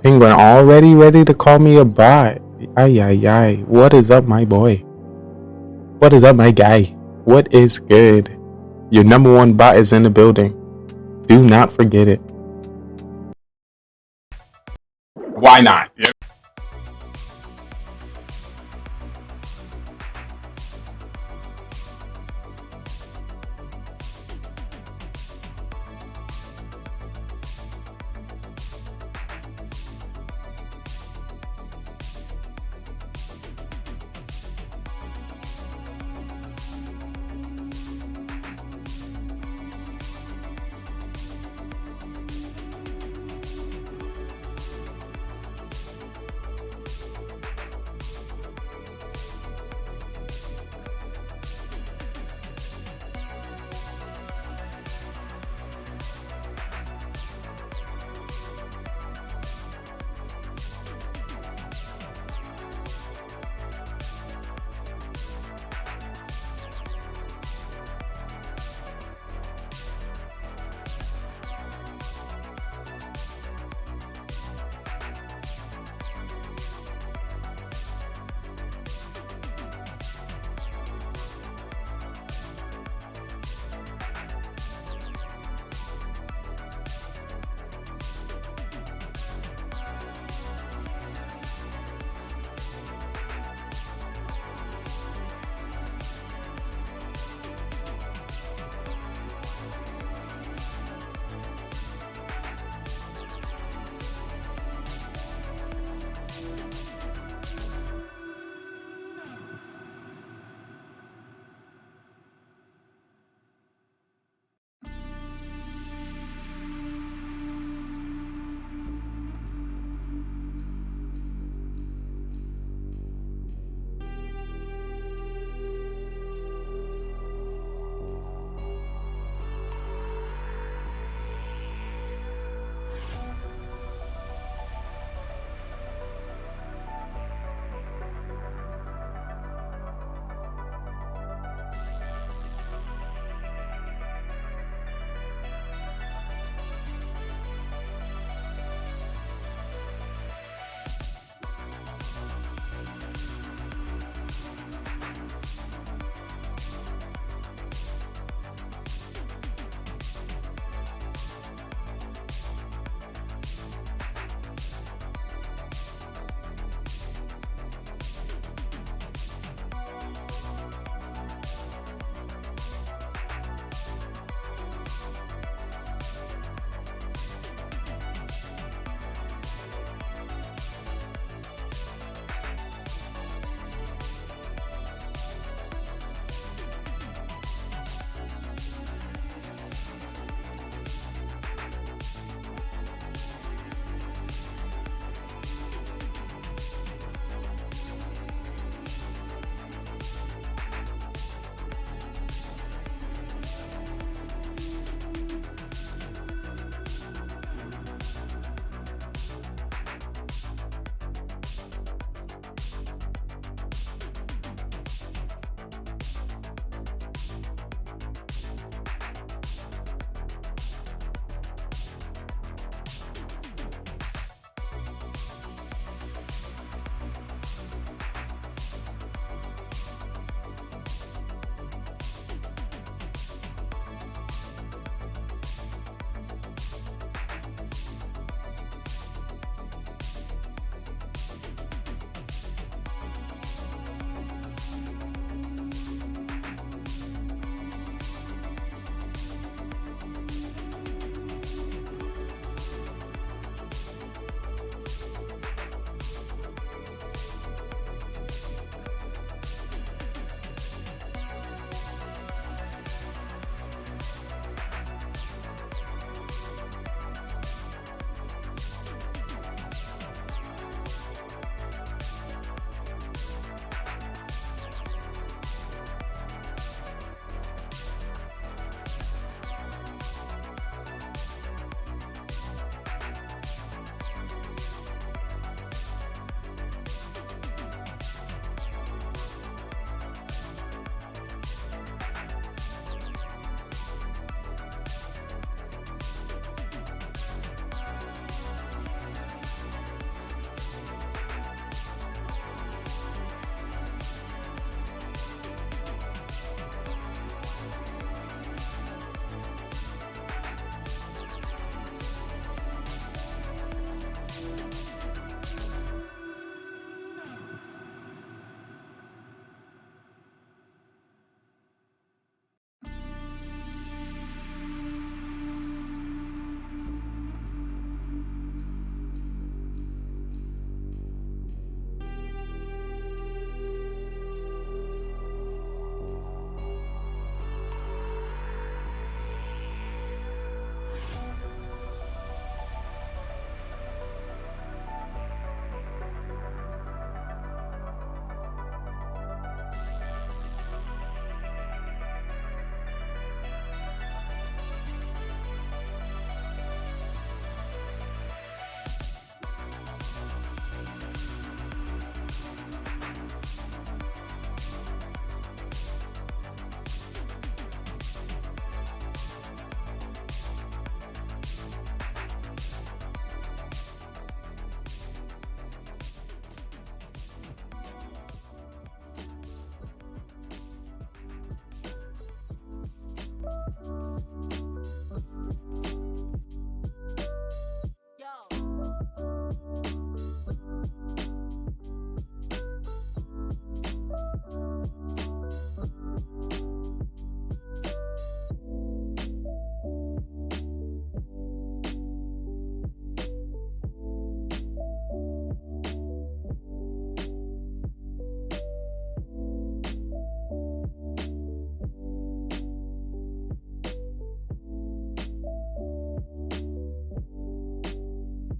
Penguin already ready to call me a bot. Ay, ay, ay. What is up, my boy? What is up, my guy? What is good? Your number one bot is in the building. Do not forget it. Why not? Yep.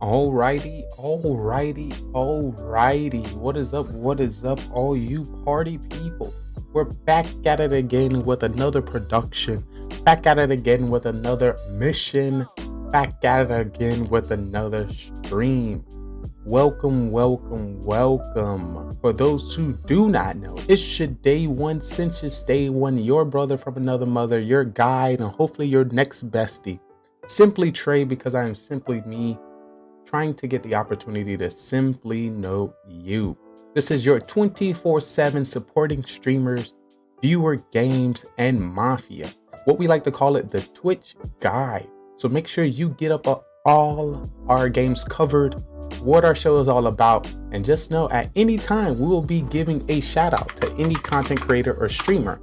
Alrighty. What is up? What is up, all you party people? We're back at it again with another production, back at it again with another mission, back at it again with another stream. Welcome. For those who do not know, it's your day one, since it's day one, your brother from another mother, your guide, and hopefully your next bestie. Simply Trey, because I am simply me, trying to get the opportunity to simply know you. This is your 24/7 supporting streamers, viewer, games, and mafia. What we like to call it, the Twitch guide. So make sure you get up all our games covered, what our show is all about, and just know at any time we will be giving a shout out to any content creator or streamer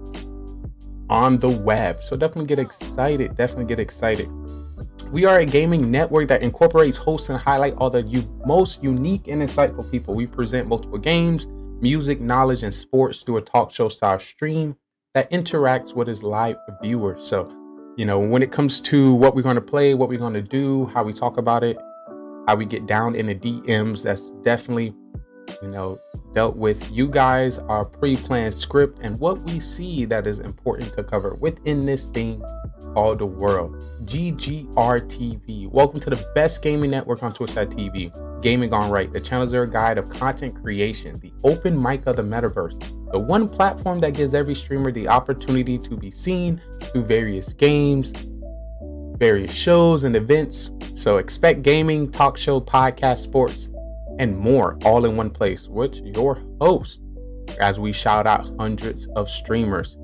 on the web. So definitely get excited. We are a gaming network that incorporates, hosts, and highlight all the most unique and insightful people. We present multiple games, music, knowledge, and sports through a talk show style stream that interacts with its live viewers. So, when it comes to what we're going to play, what we're going to do, how we talk about it, how we get down in the DMs, that's definitely, dealt with. You guys, our pre-planned script, and what we see that is important to cover within this thing called the world. GGR-TV. Welcome to the best gaming network on Twitch.tv. Gaming GoneRight, the channel zero guide of content creation, the open mic of the metaverse, the one platform that gives every streamer the opportunity to be seen through various games, various shows and events. So expect gaming, talk show, podcast, sports, and more all in one place, which your host, as we shout out hundreds of streamers.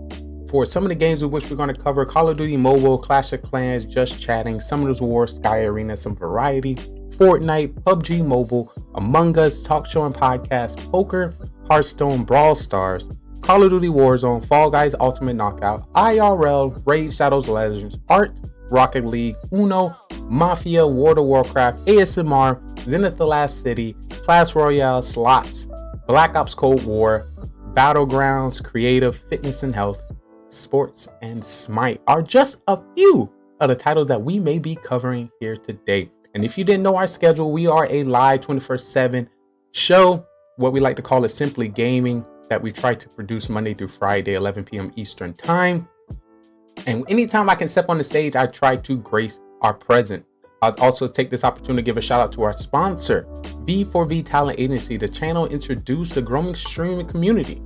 For some of the games in which we're going to cover: Call of Duty Mobile, Clash of Clans, Just Chatting, Summoners War, Sky Arena, some variety, Fortnite, PUBG Mobile, Among Us, talk show and podcast, poker, Hearthstone, Brawl Stars, Call of Duty Warzone, Fall Guys Ultimate Knockout, IRL, Raid Shadows Legends, Art, Rocket League, Uno, Mafia, World of Warcraft, ASMR, Zenith the Last City, Clash Royale, Slots, Black Ops Cold War, Battlegrounds, Creative, Fitness and Health, Sports, and Smite are just a few of the titles that we may be covering here today. And if you didn't know our schedule, we are a live 24/7 show, what we like to call it Simply Gaming, that we try to produce Monday through Friday, 11 p.m. Eastern time. And anytime I can step on the stage, I try to grace our presence. I'll also take this opportunity to give a shout out to our sponsor, V4V Talent Agency. The channel introduced a growing streaming community,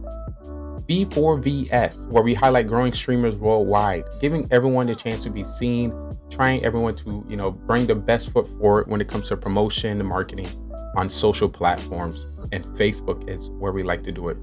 V4VS, where we highlight growing streamers worldwide, giving everyone the chance to be seen, trying everyone to, bring the best foot forward when it comes to promotion and marketing on social platforms, and Facebook is where we like to do it.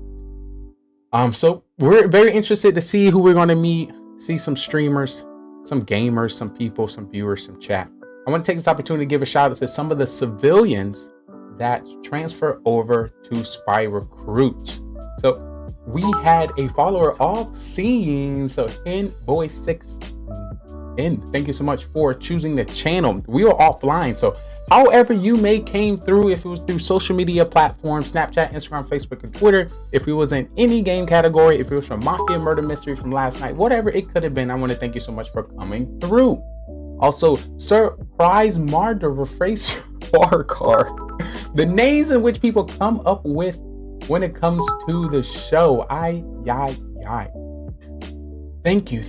So we're very interested to see who we're going to meet, see some streamers, some gamers, some people, some viewers, some chat. I want to take this opportunity to give a shout out to some of the civilians that transfer over to Spy Recruits. So we had a follower off scene. So Boy6N, thank you so much for choosing the channel. We were offline. So however you may came through, if it was through social media platforms, Snapchat, Instagram, Facebook, and Twitter, if it was in any game category, if it was from Mafia Murder Mystery from last night, whatever it could have been, I want to thank you so much for coming through. Also, Surprise Marder Refrace Bar Car. The names in which people come up with when it comes to the show. Thank you.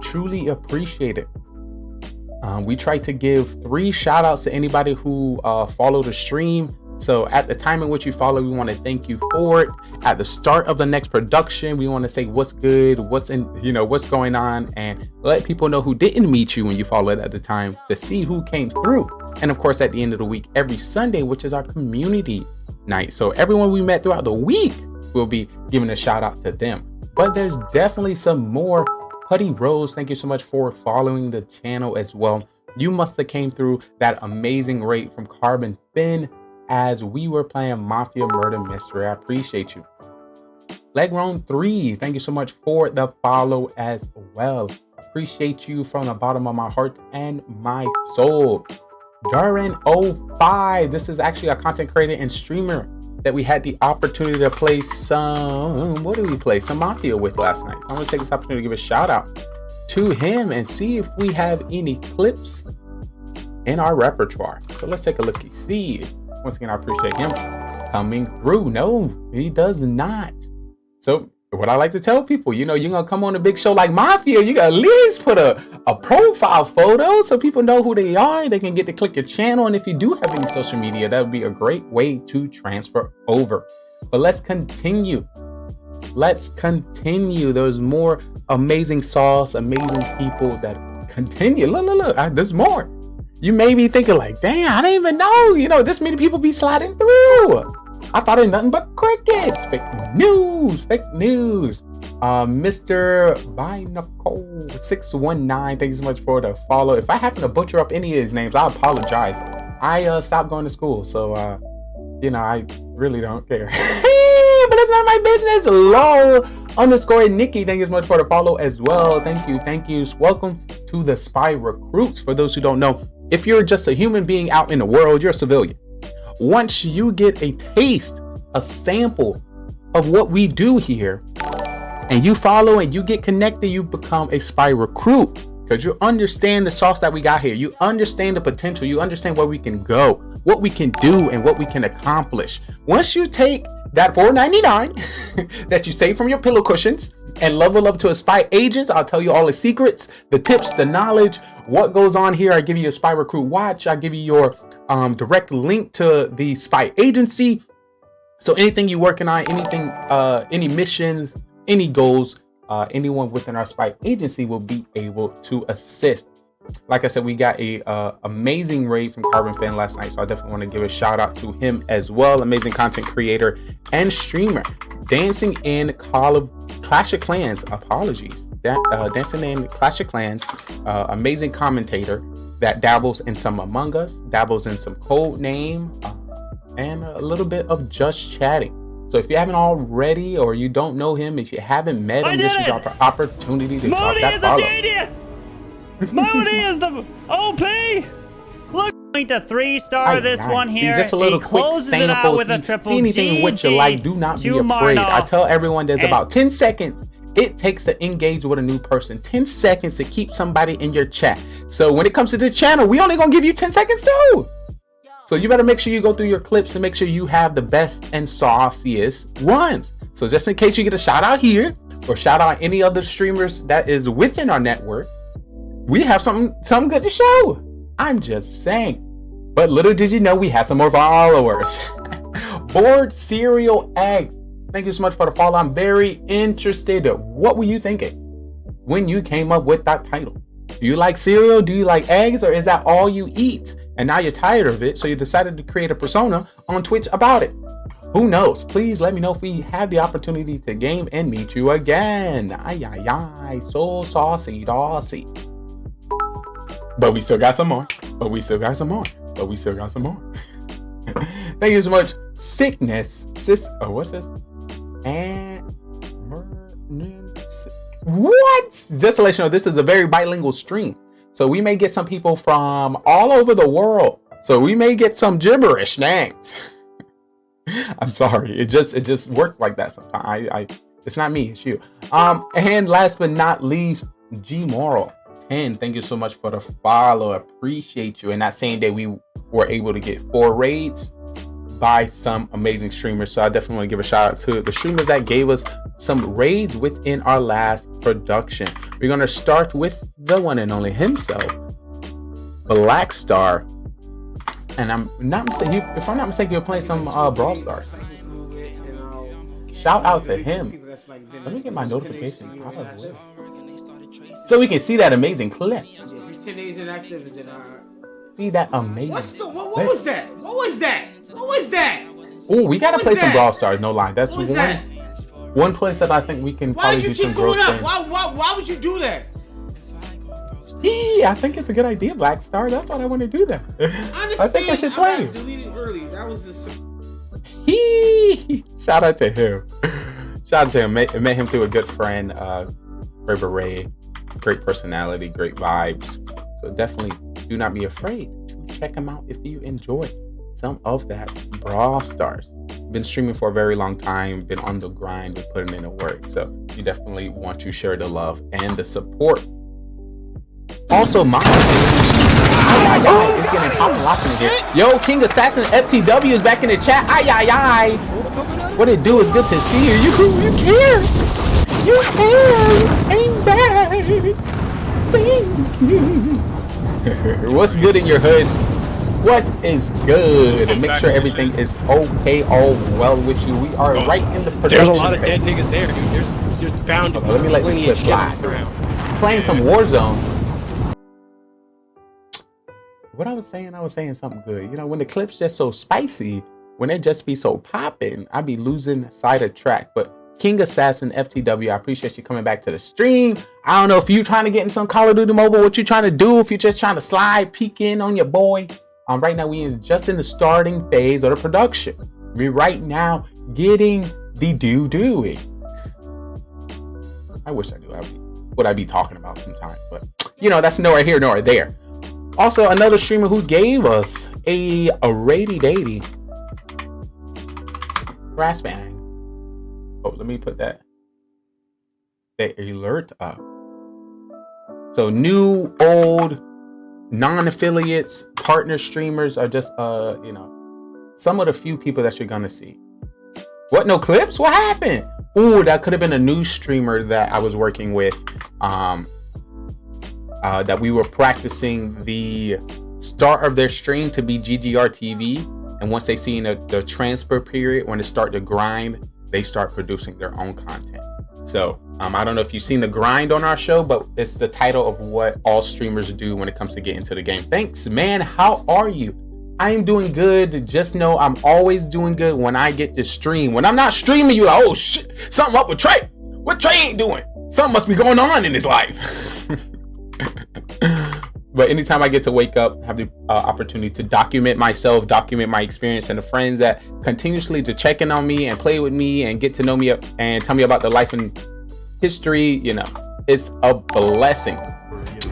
Truly appreciate it. We try to give 3 shout outs to anybody who follow the stream. So at the time in which you follow, we want to thank you for it. At the start of the next production, we want to say what's good, what's going on, and let people know who didn't meet you when you followed at the time to see who came through. And of course, at the end of the week, every Sunday, which is our community night. So everyone we met throughout the week, we'll be giving a shout out to them. But there's definitely some more. Putty Rose, thank you so much for following the channel as well. You must have came through that amazing rate from Carbon Finn as we were playing Mafia Murder Mystery. I appreciate you. Legrown 3, thank you so much for the follow as well. Appreciate you from the bottom of my heart and my soul. Durin05, this is actually a content creator and streamer that we had the opportunity to play some Mafia with last night. So I'm gonna take this opportunity to give a shout out to him and see if we have any clips in our repertoire. So let's take a look. See, once again, I appreciate him coming through. No, he does not. So what I like to tell people, you know, you're gonna come on a big show like Mafia, you gotta at least put a profile photo so people know who they are. They can get to click your channel. And if you do have any social media, that would be a great way to transfer over. But let's continue. Let's continue. There's more amazing sauce, amazing people that continue. Look, there's more. You may be thinking like, damn, I didn't even know, you know, this many people be sliding through. I thought it was nothing but crickets. Fake news. Mr. Vinacle 619, thank you so much for the follow. If I happen to butcher up any of his names, I apologize. I stopped going to school, so you know, I really don't care. But that's not my business. LOL_Nikki, thank you so much for the follow as well. Thank you. Welcome to the Spy Recruits. For those who don't know, if you're just a human being out in the world, you're a civilian. Once you get a taste, a sample of what we do here, and you follow and you get connected, you become a spy recruit because you understand the sauce that we got here. You understand the potential. You understand where we can go, what we can do, and what we can accomplish. Once you take that $4.99 that you save from your pillow cushions and level up to a spy agent, I'll tell you all the secrets, the tips, the knowledge, what goes on here. I give you a spy recruit watch. I give you your direct link to the spy agency. So anything you're working on, anything, any missions, any goals, anyone within our spy agency will be able to assist. Like I said, we got a amazing raid from Carbon Fan last night, so I definitely want to give a shout out to him as well. Amazing content creator and streamer, dancing in Clash of Clans. Dancing in Clash of Clans. Amazing commentator that dabbles in some Among Us, dabbles in some CODem, and a little bit of just chatting. So if you haven't already, or you don't know him, if you haven't met him, this is your opportunity to drop that follow. Modi is a genius! Modi is the OP! Look, to 3-star this one here. See, just a little quick sample. If you see anything in which you like, do not be afraid. I tell everyone there's about 10 seconds it takes to engage with a new person. 10 seconds to keep somebody in your chat. So when it comes to the channel, we only gonna give you 10 seconds too. So you better make sure you go through your clips and make sure you have the best and sauciest ones. So just in case you get a shout out here or shout out any other streamers that is within our network, we have something good to show. I'm just saying. But little did you know, we had some more followers. Bored Cereal Eggs, thank you so much for the follow. I'm very interested. What were you thinking when you came up with that title? Do you like cereal? Do you like eggs? Or is that all you eat? And now you're tired of it, so you decided to create a persona on Twitch about it. Who knows? Please let me know if we have the opportunity to game and meet you again. Ay, so saucy. But we still got some more. Thank you so much. Sickness. What's this? What? Just to let you know, this is a very bilingual stream. So we may get some people from all over the world. So we may get some gibberish names. I'm sorry. It just works like that sometimes. It's not me, it's you. And last but not least, G Moral 10. Thank you so much for the follow. Appreciate you. And that same day we were able to get 4 raids by some amazing streamers. So I definitely want to give a shout out to the streamers that gave us some raids within our last production. We're going to start with the one and only himself, Black Star. And I'm not mistaken, if I'm not mistaken, you're playing some Brawl Stars. Shout out to him. Let me get my notification out of the way, so we can see that amazing clip. See that amazing. What was that? What was that? Oh, we gotta play some Brawl Stars. No lie, that's one place that I think we can probably do some growth. Why would you do that? Yeah, I think it's a good idea, Black Star. That's why I want to do that. I think I should play. Deleted early. That was the. Shout out to him. Shout out to him. Met him through a good friend, Great Beret. Great personality, great vibes. So definitely do not be afraid to check him out if you enjoy some of that Brawl Stars. Been streaming for a very long time, been on the grind, been putting in the work. So you definitely want to share the love and the support. Also, mine. It's getting popping lots in here. Yo, King Assassin FTW is back in the chat. Ay. What it do is good to see you. You care. You care. Ain't bad. Thank you. What's good in your hood? What is good? Make sure everything is okay, all well with you. We are right in the production. There's a lot of dead niggas there, dude. There's bound to be. Let me let this clip slide. Playing some Warzone. What I was saying something good. You know, when the clip's just so spicy, when it just be so popping, I be losing sight of track. But King Assassin FTW, I appreciate you coming back to the stream. I don't know if you trying to get in some Call of Duty Mobile, what you trying to do, if you're just trying to slide, peek in on your boy. Right now we just in the starting phase of the production. We right now getting the doing. I wish I knew what I'd be talking about sometime, but you know, that's nowhere here nor there. Also, another streamer who gave us a raty brass band. Oh, let me put that alert up. So new, old, non-affiliates, partner streamers are just you know, some of the few people that you're gonna see. What, no clips? What happened? Ooh, that could have been a new streamer that I was working with. That we were practicing the start of their stream to be GGR TV, and once they see the transfer period, when it start to grind, they start producing their own content. So I don't know if you've seen the grind on our show, but it's the title of what all streamers do when it comes to get into the game. Thanks, man. How are you? I am doing good. Just know I'm always doing good when I get to stream. When I'm not streaming, you're like, oh shit, something up with Trey. What Trey ain't doing? Something must be going on in his life. But anytime I get to wake up, have the opportunity to document myself, document my experience, and the friends that continuously to check in on me and play with me and get to know me and tell me about the life and history, you know, it's a blessing.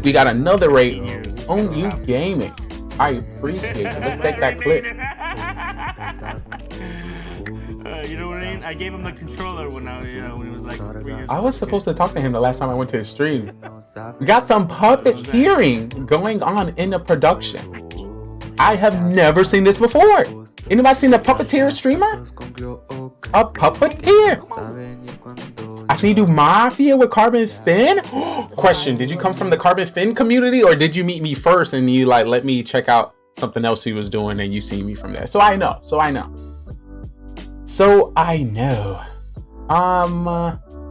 We got another rate on you gaming. I appreciate it. Let's take that clip. You know what I mean? I gave him the controller when when he was like 3 years old. I was supposed to talk to him the last time I went to his stream. We got some puppeteering going on in the production. I have never seen this before. Anybody seen a puppeteer streamer? A puppeteer. I seen you do Mafia with Carbon Fin. Question, did you come from the Carbon Fin community, or did you meet me first and you like let me check out something else he was doing and you see me from there? So I know.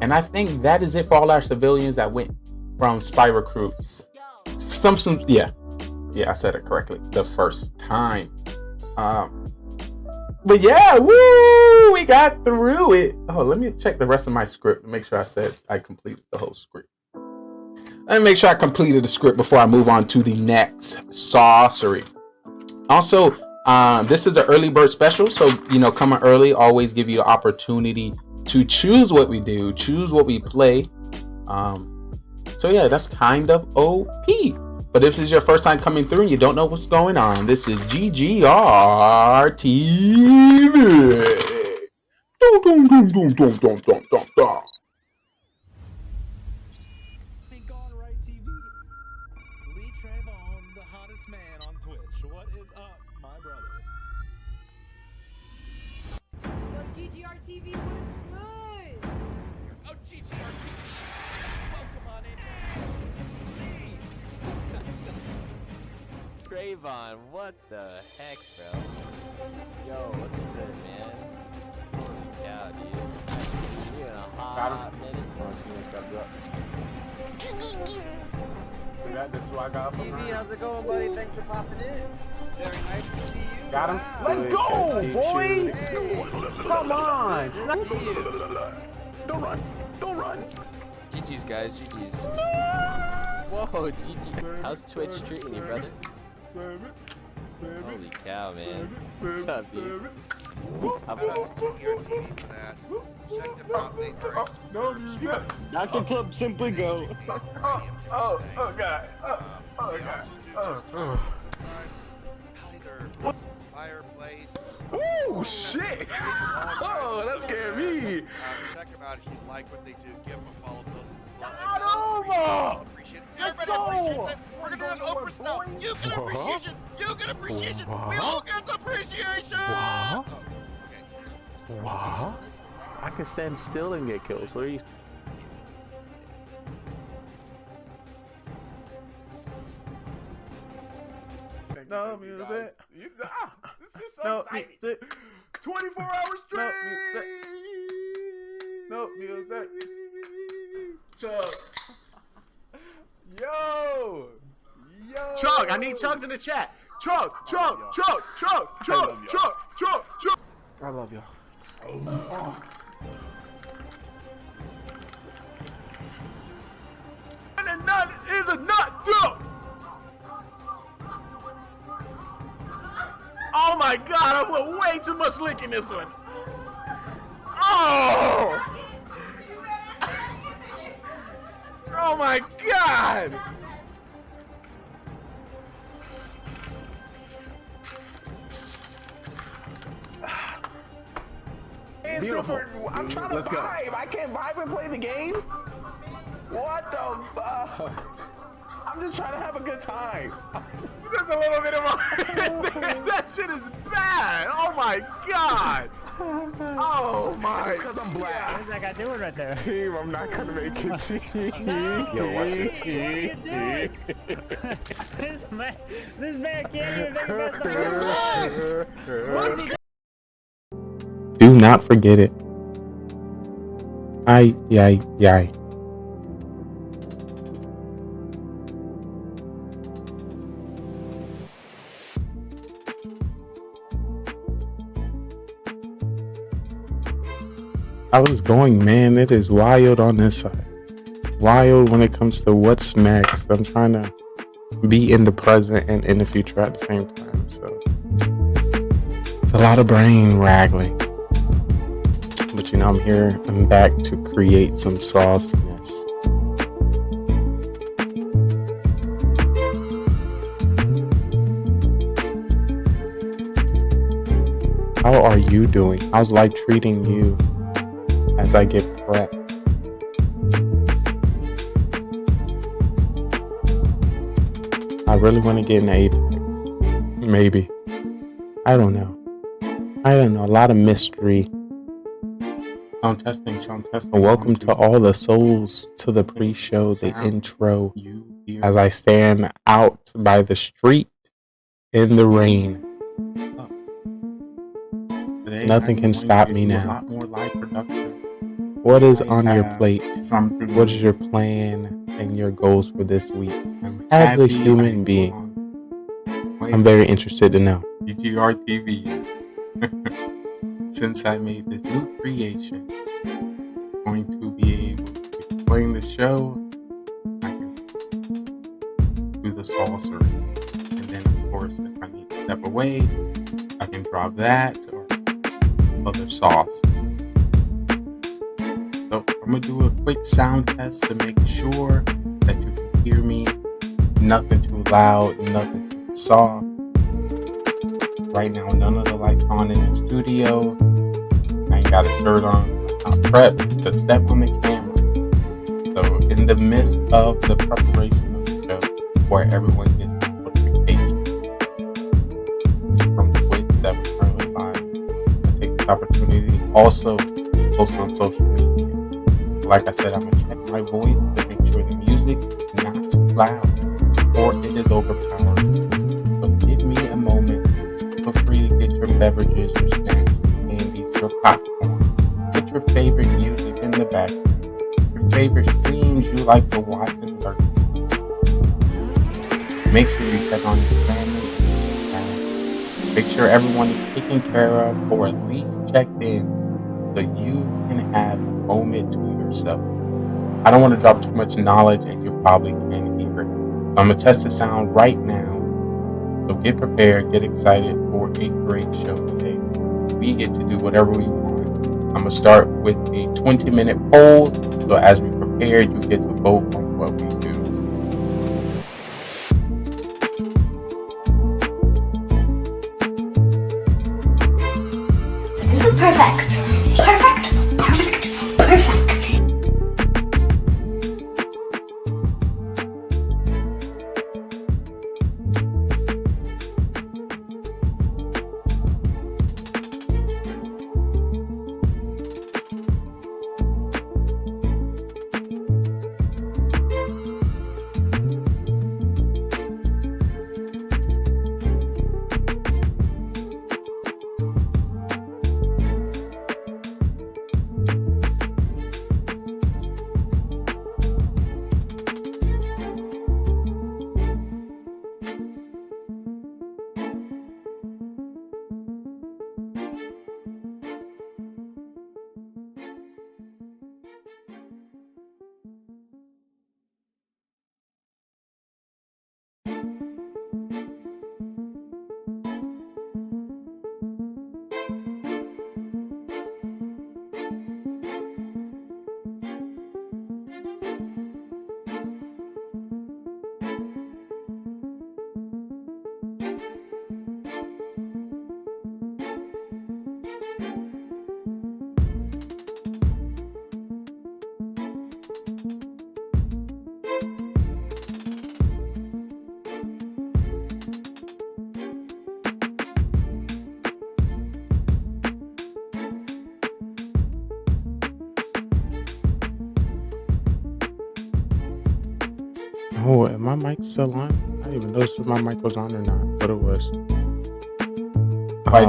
And I think that is it for all our civilians that went from spy recruits. Yeah, I said it correctly the first time. But yeah, woo, we got through it. Oh, let me check the rest of my script to make sure I completed the whole script. Let me make sure I completed the script before I move on to the next sorcery. Also, this is the early bird special, so you know, coming early always give you an opportunity to choose what we do, choose what we play. So yeah, that's kind of OP. But if this is your first time coming through and you don't know what's going on, this is GGR TV. Gaming GoneRight TV. Lee Trayvon, the hottest man on Twitch. What is up, my brother? Yo, GGR TV, what is good? Oh, GGR TV. Welcome on in. Trayvon, what the heck, bro? Yo, what's good, man? Holy cow, dude. I haven't seen you in a hot minute. This is what I got TV, how's it going, buddy? Thanks for popping in. Very nice to see you. Got him. Wow. Let's go, boy. Hey. Come on. Don't run. GG's, guys, GG's. Whoa, GG. How's Twitch treating you, brother? Holy cow, man. What's up, dude? Shout out to GGR TV for that. Check the pop link. Dr. Club simply go. Oh, God. Either 5 fireplace. Oh shit! Oh, that scared me. Check them out if you like what they do. Give them a follow. Got over. Appreciate it. Let's Everybody go. appreciates it. We're gonna do an Oprah style. You get appreciation. You get appreciation. We all get appreciation. Oh, okay. What? I can stand still and get kills. What are you? No music. This is so exciting. 24 hours straight. No music. Chug. Yo. Chug. I need chugs in the chat. Chug. I love y'all. Oh. And a nut is a nut, yo. Oh my god, I put way too much lick in this one. Oh! Oh my god! I'm trying to vibe. I can't vibe and play the game. What the fuck? I'm just trying to have a good time. There's a little bit of my... That shit is bad. Oh my god. Oh my. It's because I'm black. What is that guy doing right there? Team, I'm not gonna make it. No, Yo, watch what it. are you doing? This man can't even make that the Do not forget it. Ay. I was going, man. It is wild on this side. Wild when it comes to what's next. I'm trying to be in the present and in the future at the same time. So it's a lot of brain rattling. But you know, I'm here. I'm back to create some sauciness. How are you doing? How's life treating you as I get prepped? I really want to get in Apex. Maybe. I don't know. A lot of mystery. Sound testing. Welcome to all the souls to the pre-show, the intro. As I stand out by the street in the rain. Nothing can stop me now. What is on your plate? What is your plan and your goals for this week? As a human being, I'm very interested to know. GGR TV. Since I made this new creation, I'm going to be able to be playing the show. I can do the sorcery, and then of course, if I need to step away, I can drop that or other sauce. So I'm gonna do a quick sound test to make sure that you can hear me. Nothing too loud, nothing too soft. Right now, none of the lights on in the studio. I ain't got a shirt on. I'm prepped to step on the camera. So in the midst of the preparation of the show, where everyone gets the notification from Twitch that we're currently live, I take this opportunity to also post on social media. Like I said, I'm gonna check my voice to make sure the music is not too loud or it is overpowering. So give me a moment. Feel free to get your beverages, your snacks, your candy, your popcorn. Put your favorite music in the background. Your favorite streams you like to watch and learn. Make sure you check on your family. Make sure everyone is taken care of or at least checked in so you can have a moment to yourself. I don't want to drop too much knowledge and you probably can't hear it. So I'm going to test the sound right now. So get prepared, get excited for a great show today. We get to do whatever we want. I'm going to start with a 20-minute poll. So as we prepare, you get to vote on what we do. Perfect. Perfect. Perfect. Perfect. Oh, am my mic still on? I didn't even notice if my mic was on or not, but it was. Sorry,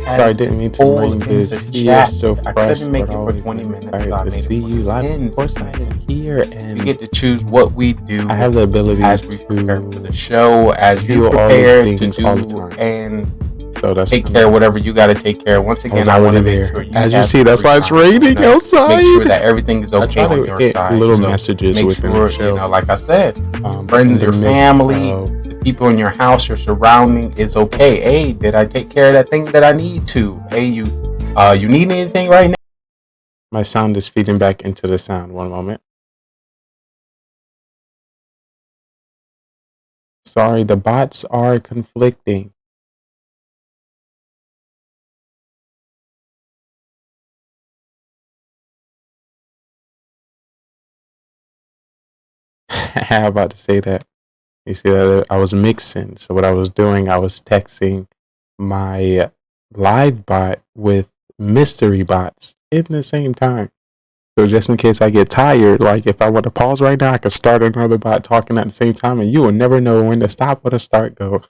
I didn't mean to bring this here so fresh, but always excited to see you live. Of course, I am here, and we get to choose what we do. I have the ability as we prepare for the show, as do you all prepare these to things do all the time. and So that's take care of whatever you got to take care of. Once again, I want to make sure you as you have see, that's free why it's time. raining outside. Make sure that everything is I okay try on to your get side. little So messages make within sure, the show. like I said, in friends, the your midst family, of- the people in your house, your surrounding is okay. Hey, did I take care of that thing that I need to? Hey, you need anything right now? My sound is feeding back into the sound. One moment. Sorry, the bots are conflicting. I'm about to say that. You see that I was mixing. So what I was doing, I was texting my live bot with mystery bots in the same time. So just in case I get tired, like if I want to pause right now, I could start another bot talking at the same time, and you will never know when to stop or to start go.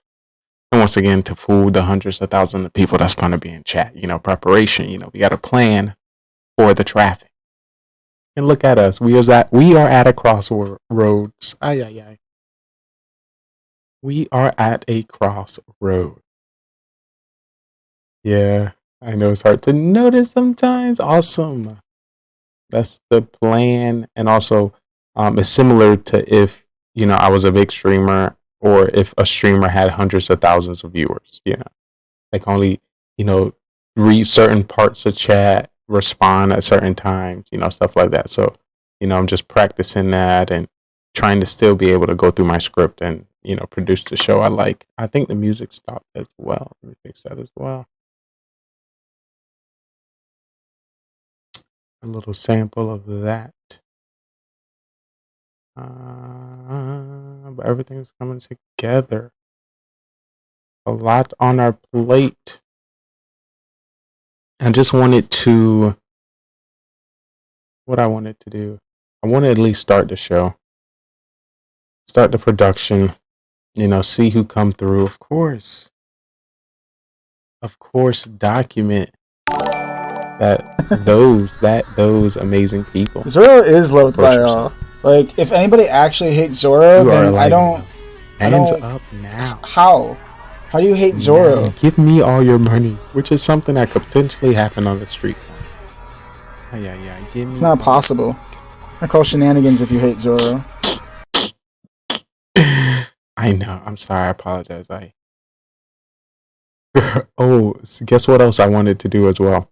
And once again, to fool the hundreds of thousands of people that's going to be in chat, preparation, we got a plan for the traffic. And look at us. We are at a crossroads. Ay, ay, ay. We are at a crossroad. Yeah, I know it's hard to notice sometimes. Awesome. That's the plan. And also, it's similar to if, I was a big streamer or if a streamer had hundreds of thousands of viewers, like only, read certain parts of chat, respond at certain times, stuff like that. So, I'm just practicing that and trying to still be able to go through my script and, produce the show I like. I think the music stopped as well. Let me fix that as well. A little sample of that. But everything's coming together. A lot on our plate. I just wanted to, what I wanted to do, I want to at least start the show. Start the production, see who come through. Of course, document those amazing people. Zoro is loved by y'all. Like, if anybody actually hates Zoro, then I don't. Hands up now. How? How do you hate Zoro? Now, give me all your money, which is something that could potentially happen on the street. It's not possible. I call shenanigans if you hate Zoro. I know. I'm sorry. I apologize. Oh, guess what else I wanted to do as well?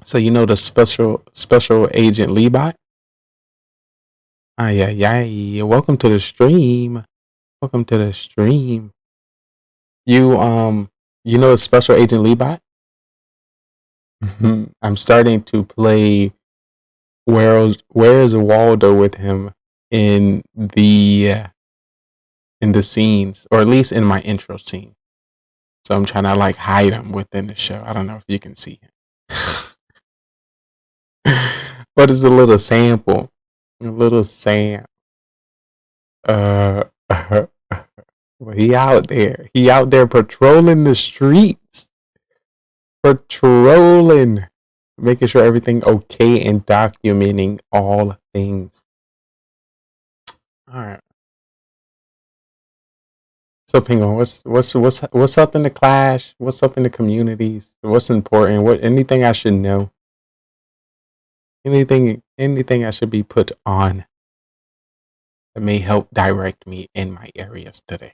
So the special agent Levi? Welcome to the stream. Welcome to the stream. You know Special Agent Levi? I'm starting to play Where's Waldo with him in the scenes, or at least in my intro scene. So I'm trying to like hide him within the show. I don't know if you can see him. But it's a little sample. A little Sam. Well, he out there. He out there patrolling the streets. Patrolling. Making sure everything okay and documenting all things. Alright. So Pingo, what's up in the clash? What's up in the communities? What's important? What anything I should know? Anything I should be put on that may help direct me in my areas today.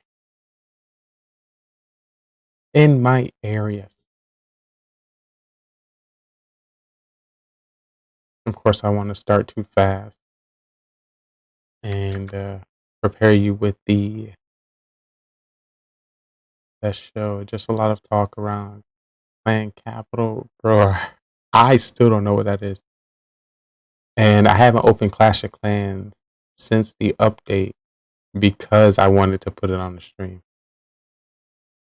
In my areas. Of course, I want to start too fast and prepare you with the best show. Just a lot of talk around Clan Capital, bro. I still don't know what that is, and I haven't opened Clash of Clans since the update because I wanted to put it on the stream.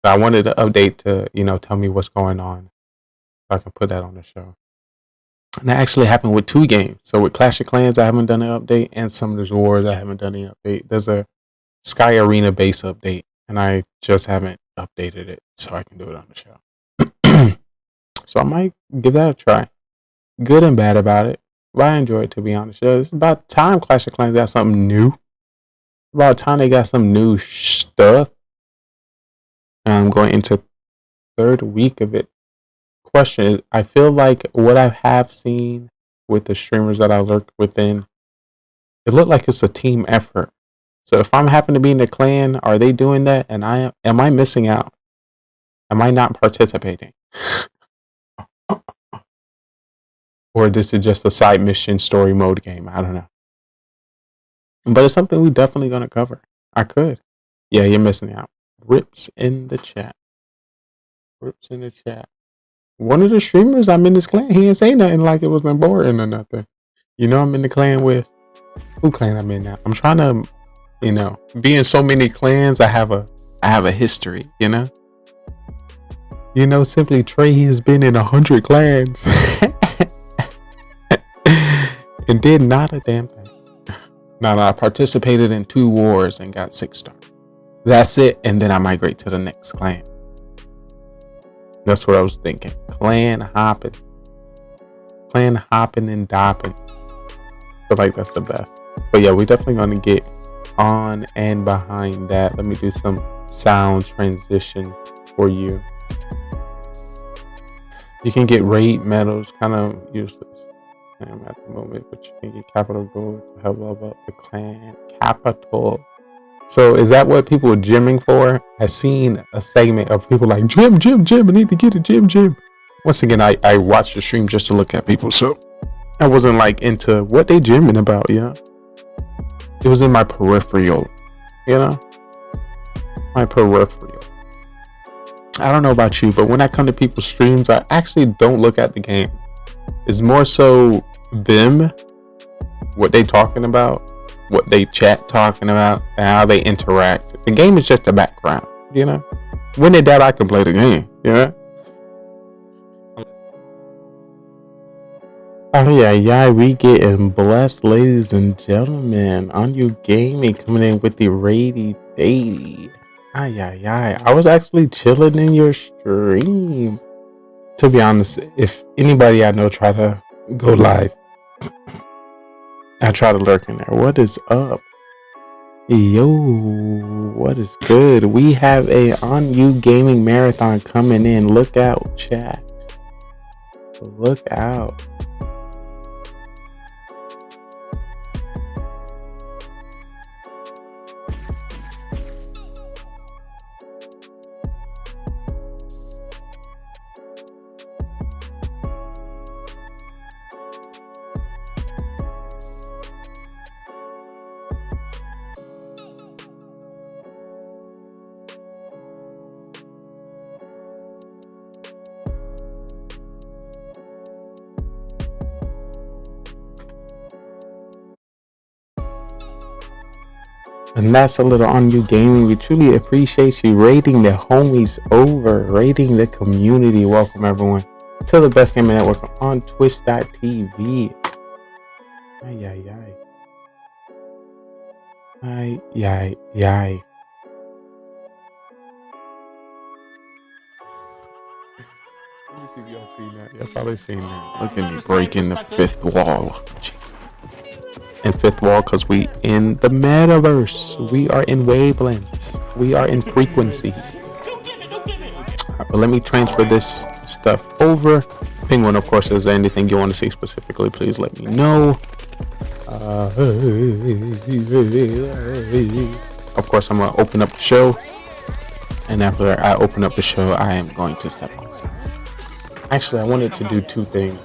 So I wanted the update to tell me what's going on, so I can put that on the show. And that actually happened with 2 games. So with Clash of Clans, I haven't done an update, and Summoners Wars, I haven't done an update. There's a Sky Arena base update, and I just haven't updated it, so I can do it on the show. So I might give that a try. Good and bad about it. But I enjoy it, to be honest. It's about time Clash of Clans got something new. About time they got some new stuff. And I'm going into 3rd week of it. Question is, I feel like what I have seen with the streamers that I lurk within, it looked like it's a team effort. So if I'm happen to be in the clan, are they doing that? And am I missing out? Am I not participating? Or this is just a side mission story mode game? I don't know. But it's something we definitely gonna cover. I could. Yeah, you're missing out. Rips in the chat. Rips in the chat. One of the streamers I'm in this clan, he didn't say nothing like it was important or nothing. I'm in the clan with who clan I'm in now? I'm trying to, be in so many clans. I have a history, Simply Trey, he has been in 100 clans and did not a damn thing. Now I participated in 2 wars and got 6 stars. That's it, and then I migrate to the next clan. That's what I was thinking. Clan hopping and dopping. I feel like that's the best. But yeah, we're definitely gonna get on and behind that. Let me do some sound transition for you. You can get raid medals, kind of useless at the moment, but you can get capital gold to help level up the clan capital. So is that what people were gymming for? I seen a segment of people like gym. I need to get a gym. Once again, I watched the stream just to look at people, so I wasn't like into what they gymming about. It was in my peripheral, my peripheral. I don't know about you, but when I come to people's streams, I actually don't look at the game. It's more so them, what they talking about, what they chat talking about, and how they interact. The game is just a background, When in doubt, I can play the game, Oh yeah, we getting blessed, ladies and gentlemen. On you gaming coming in with the Rady Day. I was actually chilling in your stream. To be honest, if anybody I know try to go live, I try to lurk in there. What is up? Yo, what is good? We have a On You Gaming Marathon coming in. Look out, chat. Look out. And that's a little on you, gaming. We truly appreciate you rating the homies over, rating the community. Welcome everyone to the Best Gaming Network on Twitch.tv. Ay, ay, ay. Ay, ay, ay. Let me see if y'all seen that. Y'all probably seen that. Look at me breaking the fifth wall. Jesus. And fifth wall because we in the metaverse. We are in wavelengths. We are in frequencies. Right, but let me transfer this stuff over. Penguin, of course, is there anything you want to see specifically, please let me know. Of course, I'm going to open up the show. And after I open up the show, I am going to step on. Actually, I wanted to do two things.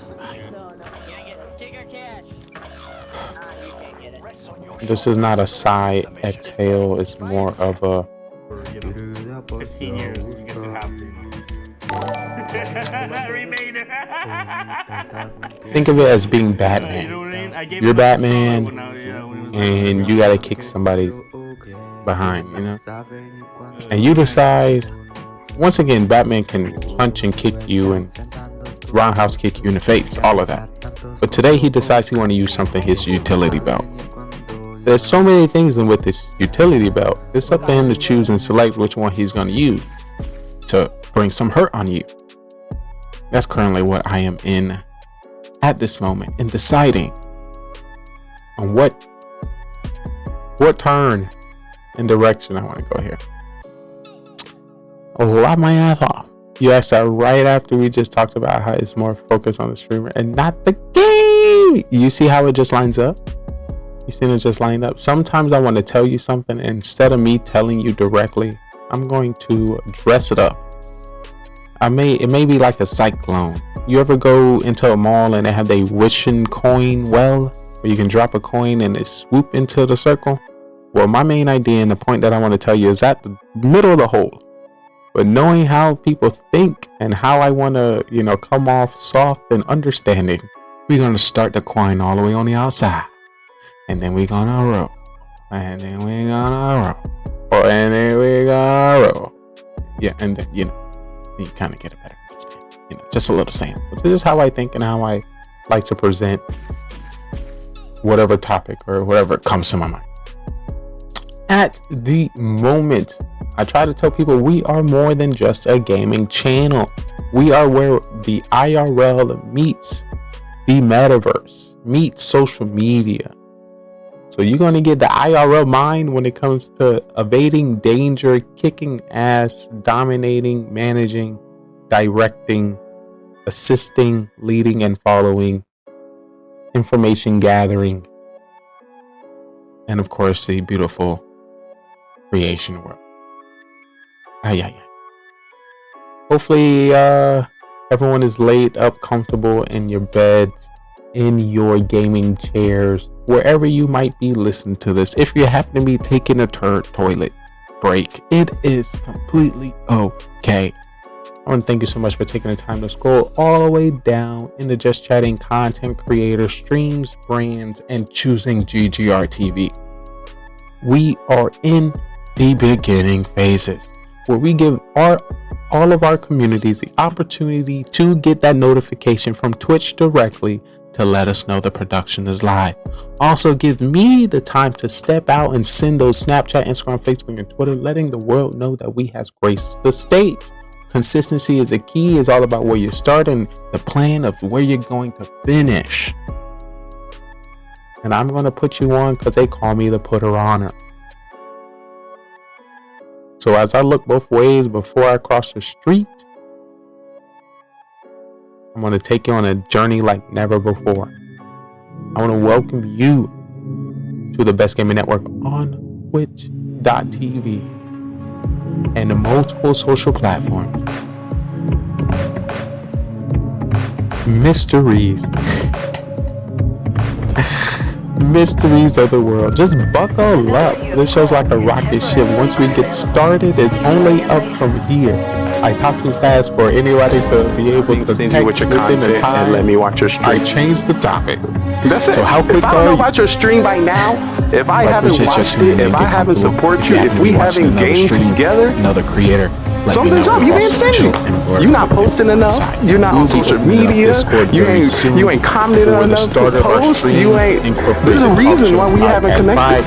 This is not a sigh exhale, it's more of a 15 years, you're gonna have to. think of it as being Batman. You're Batman and you gotta kick somebody behind, you know? And you decide, once again, Batman can punch and kick you and roundhouse kick you in the face, all of that. But today he decides he want to use something, his utility belt. There's so many things in with this utility belt. It's up to him to choose and select which one he's going to use to bring some hurt on you. That's currently what I am in at this moment, in deciding on what turn and direction I want to go here. I'll laugh my ass off. You asked that right after we just talked about how it's more focused on the streamer and not the game. You see how it just lines up? You seen it just lined up? Sometimes I want to tell you something, and instead of me telling you directly, I'm going to dress it up. It may be like a cyclone. You ever go into a mall and they have the wishing coin well, where you can drop a coin and it swoop into the circle? Well, my main idea and the point that I want to tell you is at the middle of the hole. But knowing how people think and how I want to, come off soft and understanding, we're going to start the coin all the way on the outside. And then we're going to roll. And then we're going to roll. And then we're going to roll. Yeah, and then, you kind of get a better understanding. Just a little sample. This is how I think and how I like to present whatever topic or whatever comes to my mind. At the moment, I try to tell people we are more than just a gaming channel. We are where the IRL meets the metaverse, meets social media. So you're going to get the IRL mind when it comes to evading danger, kicking ass, dominating, managing, directing, assisting, leading, and following, information gathering, and of course the beautiful creation world. Hopefully everyone is laid up comfortable in your beds, in your gaming chairs, wherever you might be listening to this. If you happen to be taking a toilet break, it is completely okay. I want to thank you so much for taking the time to scroll all the way down into just chatting content creators, streams, brands, and choosing GGR TV. We are in the beginning phases where we give all of our communities the opportunity to get that notification from Twitch directly to let us know the production is live. Also give me the time to step out and send those Snapchat, Instagram, Facebook, and Twitter, letting the world know that we has graced the stage. Consistency is the key. It's all about where you start and the plan of where you're going to finish. And I'm going to put you on because they call me the putter honor. So as I look both ways before I cross the street, I'm going to take you on a journey like never before. I want to welcome you to the Best Gaming Network on Twitch.tv and the multiple social platforms. Mysteries. Mysteries of the world. Just buckle up. This show's like a rocket ship. Once we get started, it's only up from here. I talk too fast for anybody to be able to Send you with text your within the content time. and let me watch your stream. I changed the topic. That's it. So how quick if I don't know about your stream by now, if I haven't watched it, if I haven't supported you, if we haven't gamed together, another creator, something's up. You ain't sending. You're not posting enough. You're not on social media. You ain't commenting on enough posts. You ain't. There's a reason why we haven't connected.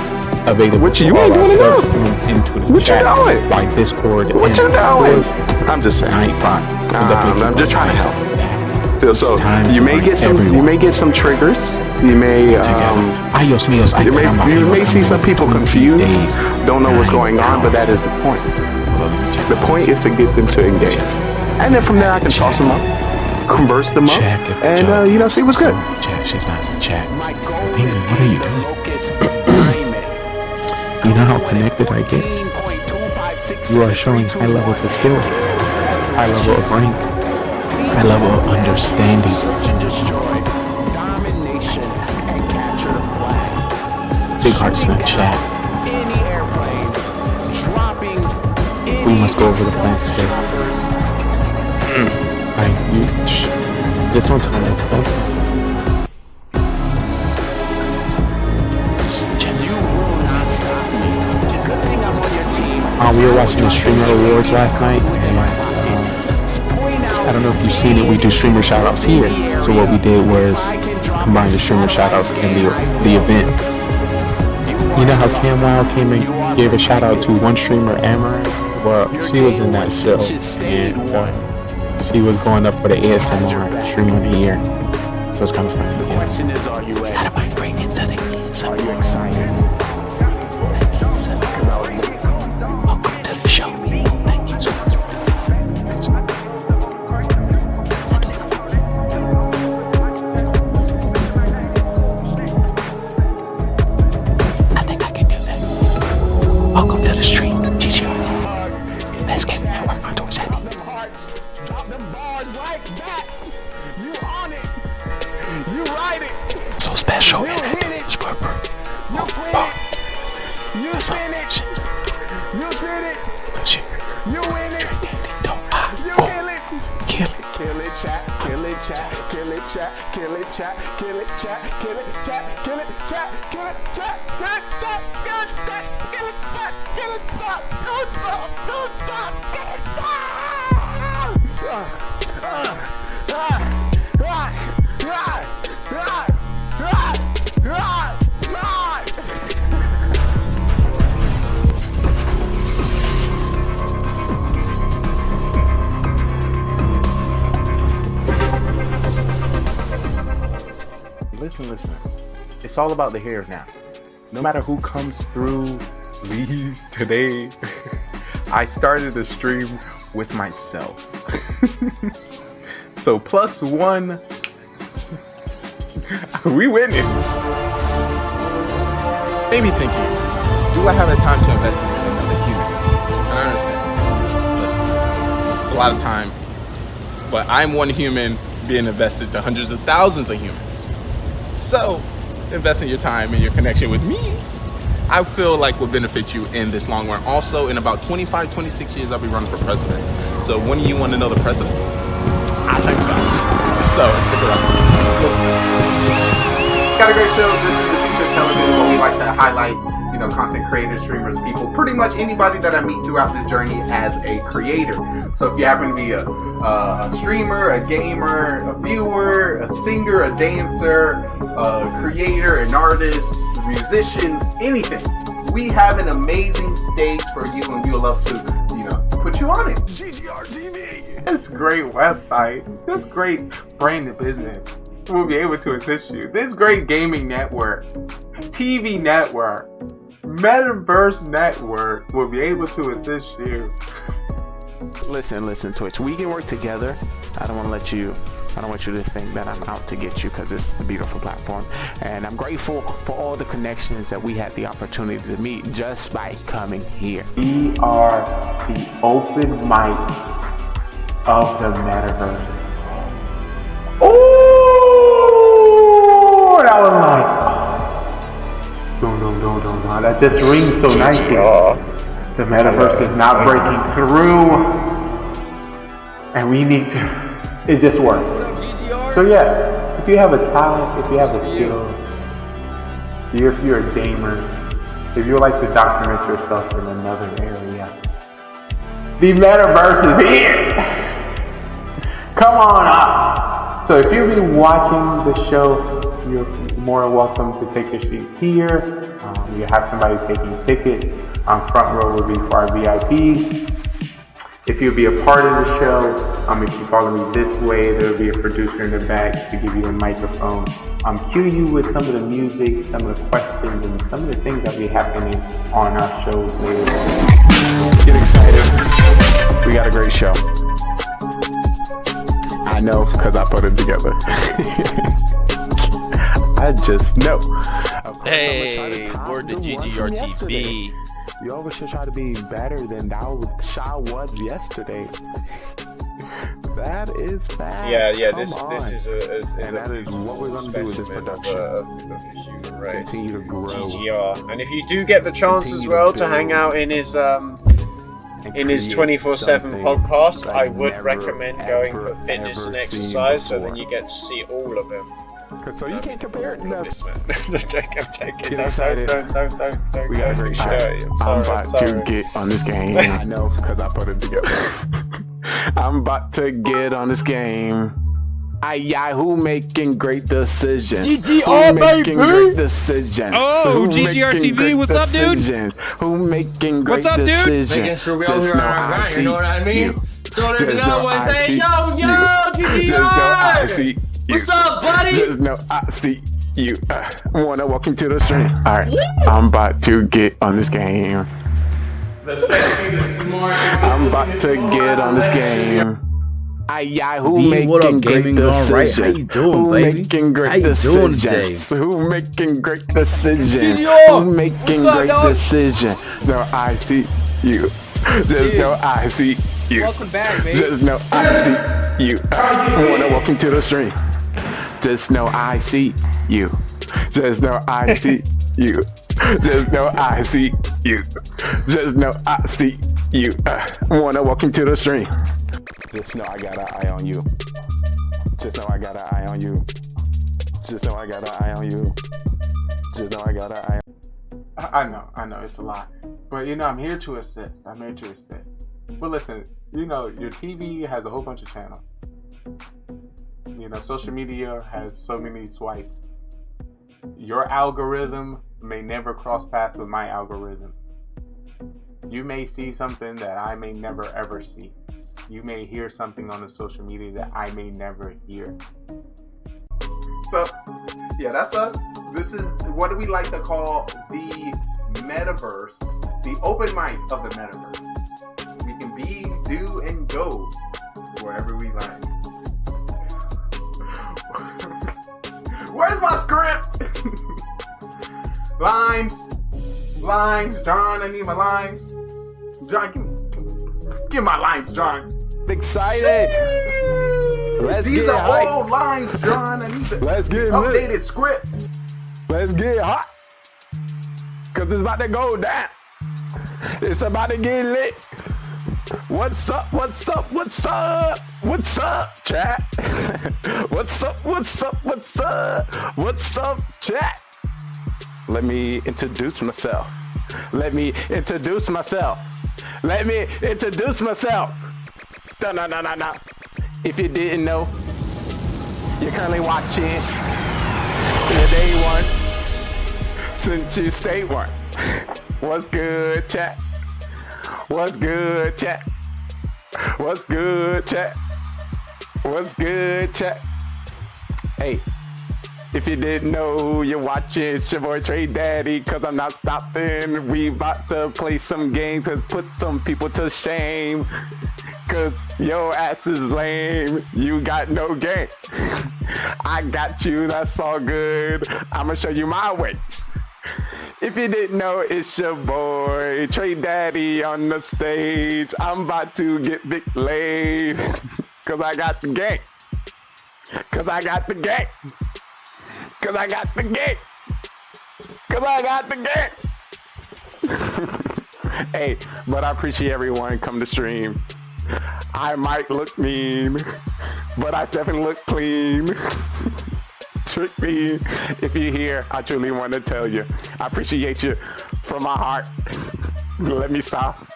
What you ain't doing enough. What you doing? Like Discord. What you doing? I'm just saying. I'm just trying to help. So you may get some triggers. You may see some people confused, don't know what's going on, but that is the point. The point is to get them to engage, and then from there I can toss them up, converse them up, and see what's good. She's not in chat. Penguin, what are you doing? You know how connected I get? You are showing high levels of skill, high level of rank, high level of understanding. Big hearts in the chat. We must go over the plans today. Just don't tell me. Don't tell me. We were watching the Streamer Awards last night, and I don't know if you've seen it. We do streamer shoutouts here. So what we did was combine the streamer shoutouts and the event. You know how CamWow came and gave a shout out to one streamer, Amaranth? Well, she was in that show, and she was going up for the ASMR Streamer of the Year. So it's kind of funny. The question is, are you ready? How do I bring it to the ASMR? Are you excited? Welcome to the show. Thank you so much. I think I can do that. Welcome to the stream, GGR. Let's get network on towards that. Drop them bars like that. You on it. You ride it. So special and I do this for you finish. You did it. You win it. You kill it. Kill it. Kill it, chat. Kill it, chat. Kill it, chat. Kill it, chat. Kill it, chat. Kill it, chat. Kill it, chat. Kill it, chat. Kill it, chat. Kill it, chat. Kill it, chat. Kill it, chat. Kill it, chat. Kill it, chat. Kill it, Listen. It's all about the here now. No matter who comes through, leaves today. I started the stream with myself. So +1, we winning. Maybe thinking, do I have the time to invest into another human? And I understand. Listen, it's a lot of time, but I'm one human being invested to hundreds of thousands of humans. So, investing your time and your connection with me, I feel like will benefit you in this long run. Also, in about 25, 26 years, I'll be running for president. So, when do you want to know the president? I think so. So, stick around. Got a great show. This is the Future Television, where we like to highlight, content creators, streamers, people, pretty much anybody that I meet throughout the journey as a creator. So if you happen to be a streamer, a gamer, a viewer, a singer, a dancer, a creator, an artist, a musician, anything, we have an amazing stage for you, and we would love to, put you on it. GGR TV. This great website, this great branded business will be able to assist you. This great gaming network, TV network, Metaverse network will be able to assist you. Listen, Twitch. We can work together. I don't want you to think that I'm out to get you, because this is a beautiful platform. And I'm grateful for all the connections that we had the opportunity to meet just by coming here. We are the open mic of the Metaverse. Oh, that was nice. No. That just rings so nicely. The Metaverse is not breaking through. and we need to. It just worked. So yeah, if you have a talent, if you have a skill, if you're a gamer, if you like to document yourself in another area, the metaverse is here. Come on up. So if you've been watching the show, you're more welcome to take your seats here. You have somebody taking a ticket. Front row will be for our VIPs. If you'll be a part of the show, if you follow me this way, there'll be a producer in the back to give you a microphone. Cue you with some of the music, some of the questions, and some of the things that will be happening on our shows later on. Get excited. We got a great show. I know, because I put it together. I just know. Hey, word to GGRTV. You always should try to be better than Shaw was yesterday. That is bad. Yeah. This is what we're going to do with this production. Of the human race. Continue to grow. GGR. And if you do get the chance as well to hang out in his 24/7 podcast, I would recommend going for fitness and exercise, so then you get to see all of him. So you can't compare it. No. I'm taking. Get excited. Don't. We got a great show. I'm about to get on this game. I know, because I put it together. I'm about to get on this game. Who making great decisions? GGR, making great decisions? Oh, GGR TV, what's up, dude? Who making great what's up, dude? decisions? Making sure we all hear our guy, you know what I mean? So let me know what say, yo, GGR! What's up, buddy? Just know I see you. Wanna walk into the stream? Alright, I'm about to get on this game. The sexy, the smart. I'm about to get on this game. Who making what up, great Gaming GoneRight? decisions? How you doing, Who baby? making great How you doing today? decisions? Who making great decisions? GGR! Who making What's up, great dog? decisions? No, I see you. Just know I see you. Welcome back, baby. Just know I see you. Wanna walk into the stream? Just know I see you. Just know I see you. Just know I see you. Just know I see you. Wanna walk into the stream? Just know I got an eye on you. Just know I got an eye on you. Just know I got an eye on you. Just know I got an eye on you. I know, it's a lot. But I'm here to assist. But listen, your TV has a whole bunch of channels. Social media has so many swipes. Your algorithm may never cross paths with my algorithm. You may see something that I may never ever see. You may hear something on the social media that I may never hear. So, yeah, that's us. This is what do we like to call the metaverse, the open mic of the metaverse. We can be, do, and go wherever we like. Where's my script? Lines, John. I need my lines. John, give my lines, John. Excited. These are all lines, John. I need the updated script. Let's get hot. Cause it's about to go down. It's about to get lit. What's up, chat? What's up, chat? Let me introduce myself. No. If you didn't know, you're currently watching the day one since you stay one. What's good, chat? What's good, chat? Hey, if you didn't know, you're watching, it's your boy Trey Daddy, cause I'm not stopping. We about to play some games and put some people to shame. Cause your ass is lame, you got no game. I got you, that's all good. I'ma show you my ways. If you didn't know, it's your boy Trey Daddy on the stage. I'm about to get big laid. Cause I got the game. Hey, but I appreciate everyone come to stream. I might look mean, but I definitely look clean. Trick me. If you're here, I truly want to tell you, I appreciate you from my heart. Let me stop.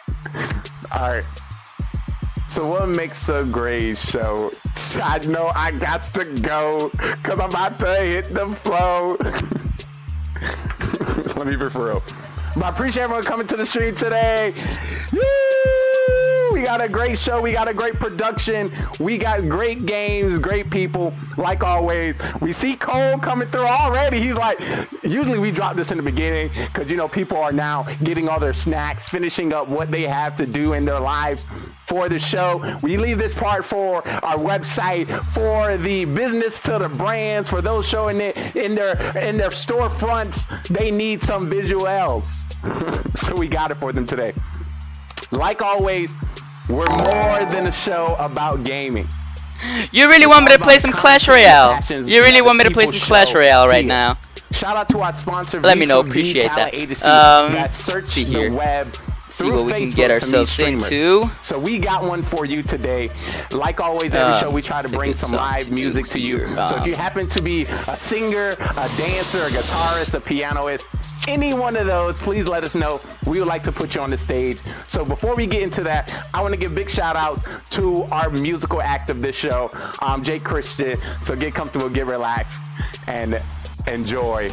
All right. So what makes a great show? I know I got to go, cause I'm about to hit the flow. Let me be for real. But I appreciate everyone coming to the stream today. Woo! We got a great show. We got a great production. We got great games, great people, like always. We see Cole coming through already. He's like, usually we drop this in the beginning because, you know, people are now getting all their snacks, finishing up what they have to do in their lives for the show. We leave this part for our website, for the business to the brands, for those showing it in their storefronts. They need some visuals. So we got it for them today. Like always, we're more than a show about gaming. You really want me to play some Clash Royale? You really want me to play some Clash Royale right now? Shout out to our sponsor. Let me know, appreciate that. Search the web. See what we can get ourselves into. So we got one for you today. Like always, every show we try to bring some live music to you. So if you happen to be a singer, a dancer, a guitarist, a pianist, any one of those, please let us know. We would like to put you on the stage. So before we get into that, I want to give big shout outs to our musical act of this show, Jake Christian. So get comfortable, get relaxed, and enjoy.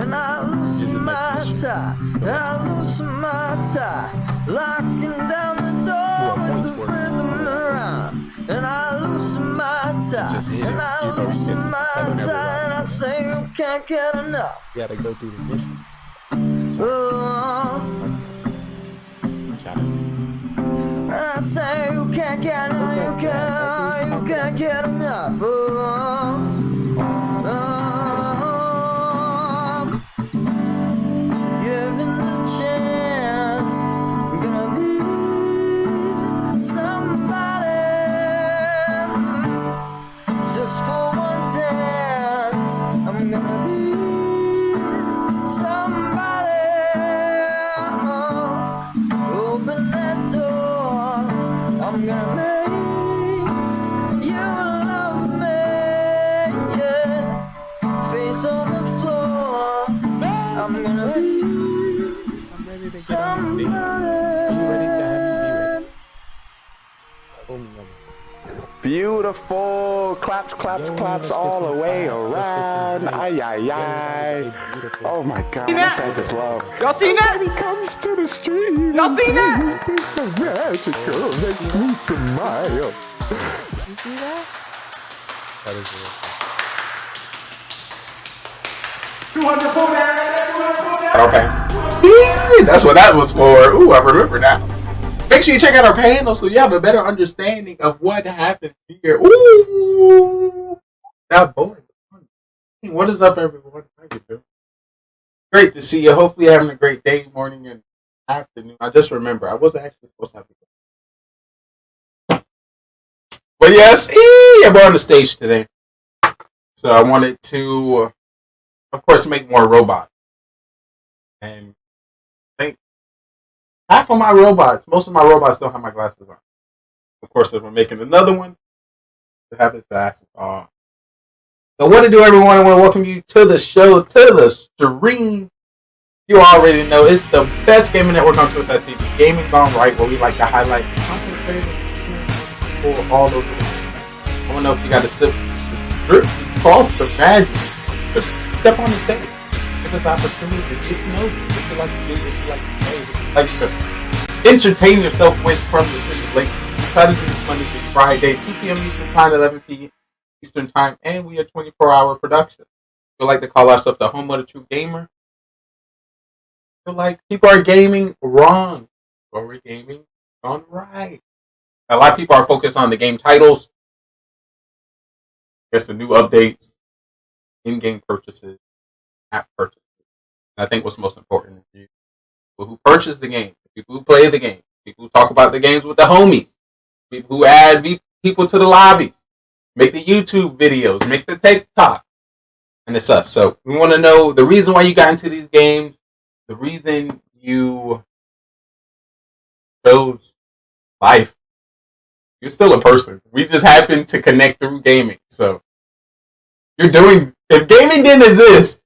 And I lose my tie, locking down the door with the rhythm around. And I lose my tie, and I lose my tie, and I say you can't get enough. You gotta go through the mission. And I say you can't get enough, you can't get enough. Given the chance, I'm gonna be somebody. Just for one dance, I'm gonna be somebody. Open that door, I'm gonna make you love me, yeah. Face on the floor, I'm gonna be somebody. Beautiful. Claps, claps, claps all the way around. Ay, ay, ay. Oh my God, this I just love. Y'all seen that? When he comes to the stream. Y'all seen that? It's so magical. Makes me smile. You see that? That is real. 200 pull down. Okay. That's what that was for. Ooh, I remember now. Make sure you check out our panel so you have a better understanding of what happened here. Ooh, that boy. What is up, everyone? How you doing? Great to see you. Hopefully, you're having a great day, morning, and afternoon. I just remember I wasn't actually supposed to have it. But yes, I'm on the stage today. So I wanted to, of course, make more robots. And I think half of my robots, most of my robots don't have my glasses on. Of course, if we're making another one, to have his glasses on. So what to do, everyone? I want to welcome you to the show, to the stream. You already know it's the best gaming network on Twitch.tv, Gaming GoneRight, where we like to highlight content creators for all over the world. I want to know if you got a sip cross the magic, but step on the stage. Give us opportunity to get to know you. What you like to do, what you like to play, what you like to entertain yourself with from the simulation. We try to do this Monday through Friday, 2 p.m. Eastern Time, 11 p.m. Eastern Time, and we are 24-hour production. We like to call ourselves the home of the true gamer. Feel like people are gaming wrong, or we're gaming gone right. A lot of people are focused on the game titles, I guess the new updates, in-game purchases, app purchases. And I think what's most important is people who purchase the game, people who play the game, people who talk about the games with the homies, people who add people to the lobbies, make the YouTube videos, make the TikTok, and it's us. So we want to know the reason why you got into these games, the reason you chose life. You're still a person. We just happen to connect through gaming. So if gaming didn't exist,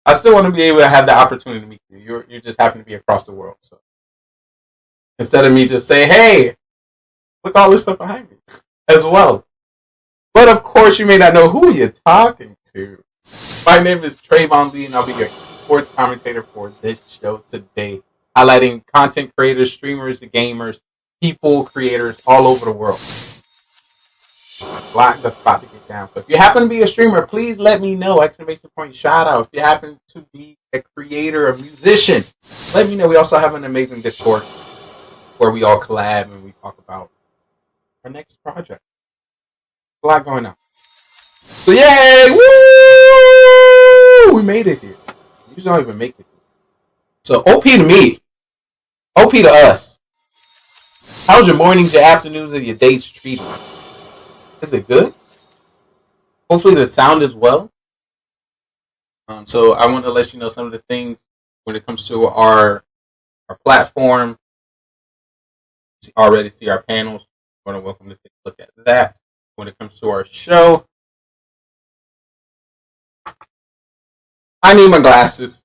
I still want to be able to have the opportunity to meet you. You just happen to be across the world. So instead of me just saying, hey, look all this stuff behind me as well. But of course, you may not know who you're talking to. My name is Trayvon Lee, and I'll be your sports commentator for this show today, highlighting content creators, streamers, gamers, people, creators all over the world. A lot that's about to get down. So if you happen to be a streamer, please let me know. ! Shout out. If you happen to be a creator, a musician, let me know. We also have an amazing Discord where we all collab and we talk about our next project. A lot going on. So yay! Woo! We made it here. You don't even make it here. So OP to me. OP to us. How's your mornings, your afternoons, and your days treating you? Is it good? Hopefully the sound is well. So I want to let you know some of the things when it comes to our platform. You already see our panels. I want to welcome to take a look at that. When it comes to our show, I need my glasses.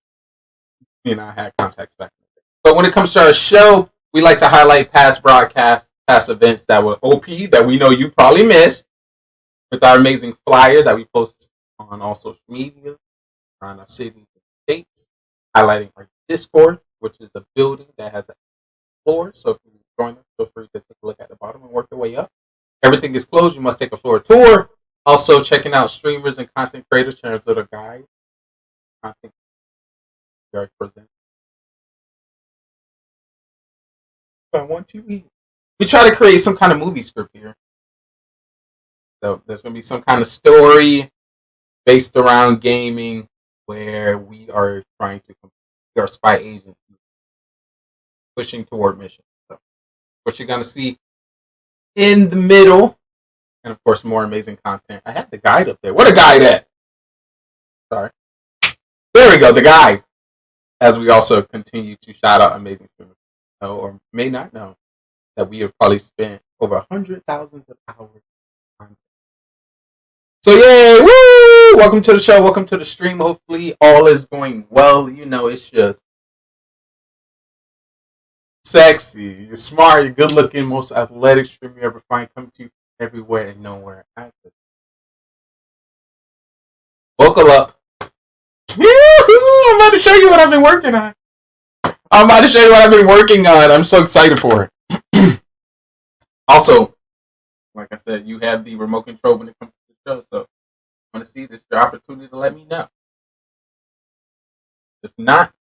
I had contacts back in the day. But when it comes to our show, we like to highlight past broadcasts, past events that were OP that we know you probably missed, with our amazing flyers that we post on all social media around our cities and states, highlighting our Discord, which is a building that has a floor. So if you join us, feel free to take a look at the bottom and work your way up. Everything is closed. You must take a floor tour. Also, checking out streamers and content creators, channels that are guys. Content very present. I want to eat. We try to create some kind of movie script here. So there's going to be some kind of story based around gaming where we are trying to complete our spy agent pushing toward mission. So what you're going to see in the middle, and of course more amazing content. I had the guide up there. What a guide at? Sorry. There we go, the guide. As we also continue to shout out amazing streamers, or may not know that we have probably spent over 100,000 hours on. So yay! Woo! Welcome to the show. Welcome to the stream. Hopefully all is going well. It's just sexy, you're smart, you're good looking, most athletic streamer you ever find, come to you everywhere and nowhere. Buckle up. I'm about to show you what I've been working on. I'm so excited for it. Also, like I said, you have the remote control when it comes to the show, so if you want to see this, your opportunity to let me know. If not,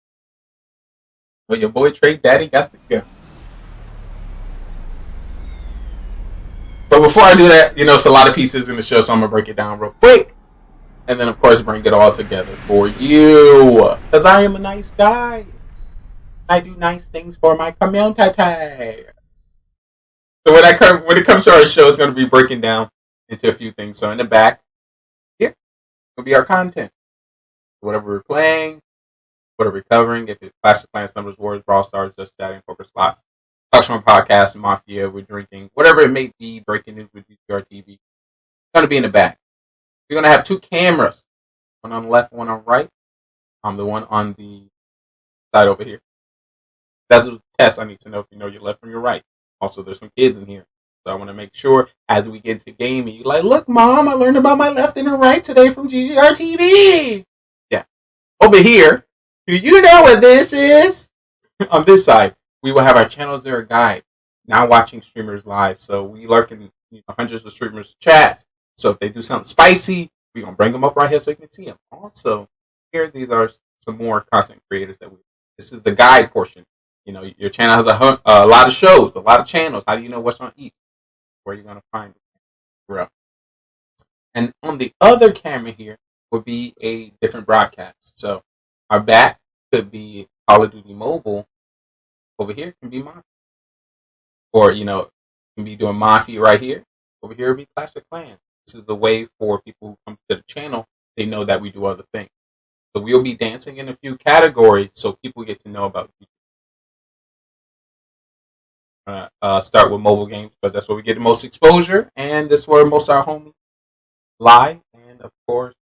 well, your boy Trey Daddy got to go. But before I do that, it's a lot of pieces in the show, so I'm going to break it down real quick. And then, of course, bring it all together for you. Because I am a nice guy. I do nice things for my community. So when it comes to our show, it's going to be breaking down into a few things. So in the back, here will be our content. Whatever we're playing, whatever we're covering. If it's Clash of Clans, Numbers Wars, Brawl Stars, Just Chatting, Poker Slots, Talk Show Podcast, Mafia, we're drinking, whatever it may be, breaking news with GGR TV. It's going to be in the back. We're going to have two cameras. One on the left, one on the right. The one on the side over here. That's a test. I need to know if you know your left from your right. Also, there's some kids in here. So I want to make sure as we get into gaming, you're like, look, Mom, I learned about my left and right today from GGR TV. Yeah. Over here, do you know what this is? On this side, we will have our channels there guide. Now watching streamers live. So we lurk in hundreds of streamers' chats. So if they do something spicy, we're going to bring them up right here so you can see them. Also, here, these are some more content creators that this is the guide portion. Your channel has a lot of shows, a lot of channels. How do you know what's on each? Where are you going to find it? And on the other camera here would be a different broadcast. So our back could be Call of Duty Mobile. Over here can be Mafia. Or, can be doing Mafia right here. Over here would be Clash of Clans. This is the way for people who come to the channel, they know that we do other things. So we'll be dancing in a few categories so people get to know about you. Start with mobile games, but that's where we get the most exposure, and this is where most of our homies lie. And of course,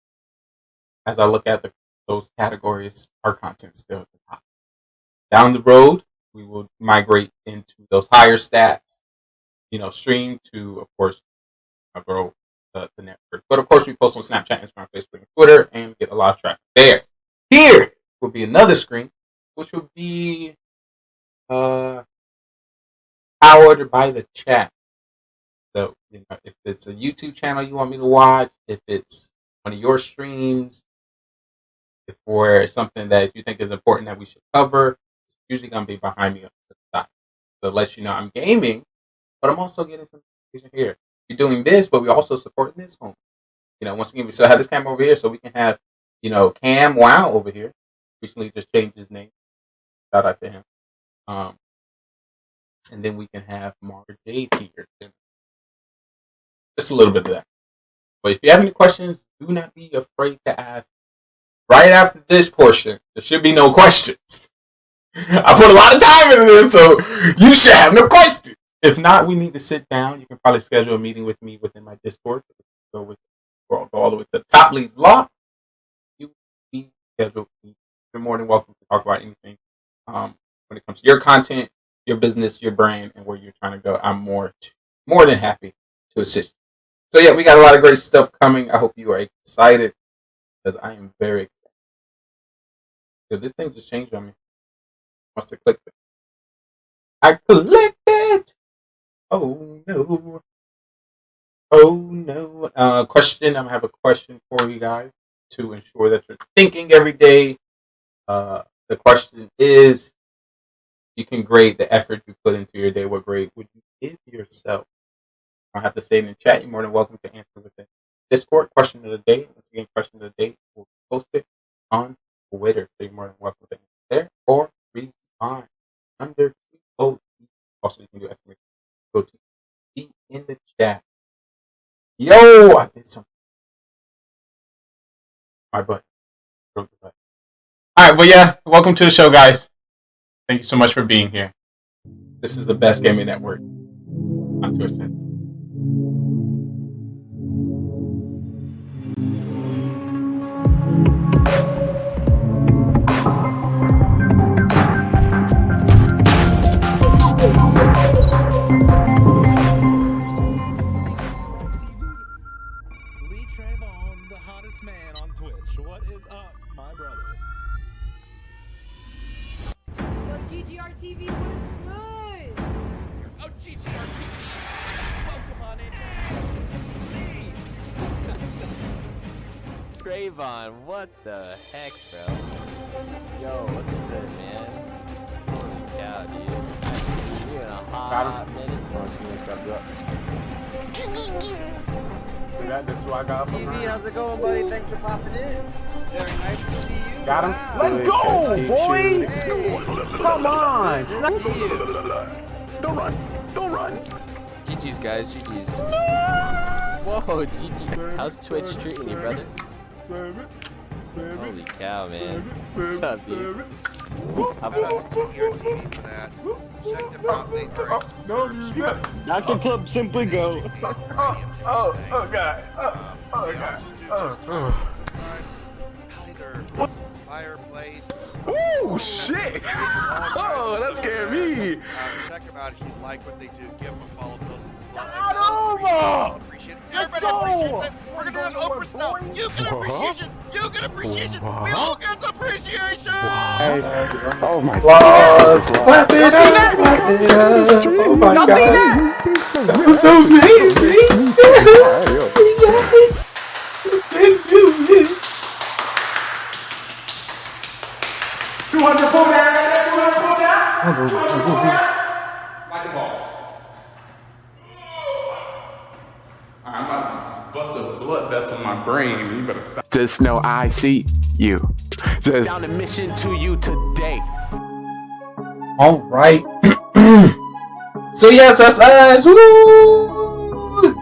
as I look at those categories, our content's still at the top. Down the road, we will migrate into those higher stats, stream to, of course, grow the network. But of course, we post on Snapchat, Instagram, Facebook, and Twitter, and get a lot of traffic there. Here will be another screen, which will be powered by the chat. So, if it's a YouTube channel you want me to watch, if it's one of your streams, if for something that you think is important that we should cover, it's usually going to be behind me on the side. So it lets you know I'm gaming, but I'm also getting some information here. You're doing this, but we're also supporting this home. Once again, we still have this camera over here, so we can have, Cam Wow over here. Recently just changed his name. Shout out to him. And then we can have Mark Jade here. Just a little bit of that. But if you have any questions, do not be afraid to ask. Right after this portion, there should be no questions. I put a lot of time into this, so you should have no questions. If not, we need to sit down. You can probably schedule a meeting with me within my Discord. Go all the way to the top leads lock. You will be scheduled. You're more than welcome to talk about anything. When it comes to your content, your business, your brand, and where you're trying to go, I'm more than happy to assist you. So yeah, we got a lot of great stuff coming. I hope you are excited, because I am very excited. This thing just changed on me. Must have clicked it. I clicked it. Oh no. Oh no. Question. I'm gonna have a question for you guys to ensure that you're thinking every day. The question is, you can grade the effort you put into your day. What grade would you give yourself? I'll have to say it in the chat. You're more than welcome to answer within Discord. Question of the day. Once again, question of the day. We'll post it on Twitter. So you're more than welcome to answer there or respond under CODm. Also, you can do CODm in the chat. Yo, I did something. My butt. Broke the butt. Alright, well, yeah. Welcome to the show, guys. Thank you so much for being here. This is the best gaming network. I'm Twisted. GGR TV, what is good? Oh, GGR TV! Welcome on in. Scravon, what the heck, bro? Yo, what's good, man? Holy cow, dude. I haven't seen you in a hot minute. This is what I got for TV, how's it going, buddy? Thanks for popping in. Got him. Let's go, boys. Come on. Don't run. Don't run. GG's, guys. GG's. Whoa, GG. How's Twitch treating you, brother? Holy cow, man. What's up, dude? Not the club, simply go. Oh, God. Fireplace. Oh, shit. Oh, that scared me. Check them out if you like what they do. Give them a follow. Appreciate it. Everybody appreciates it. We're gonna do an Oprah now. You get appreciation. You get appreciation. We all get appreciation. Oh my God. Clap it up. Clap it up. Oh my God. That was so amazing. Let's do it. 200 pull down. 200 pull down. 200 pull down. Like the boss. I'm about to bust a blood vessel in my brain. You better stop. Just know I see you. Just down a mission to you today. All right. So yes, that's us. Woo!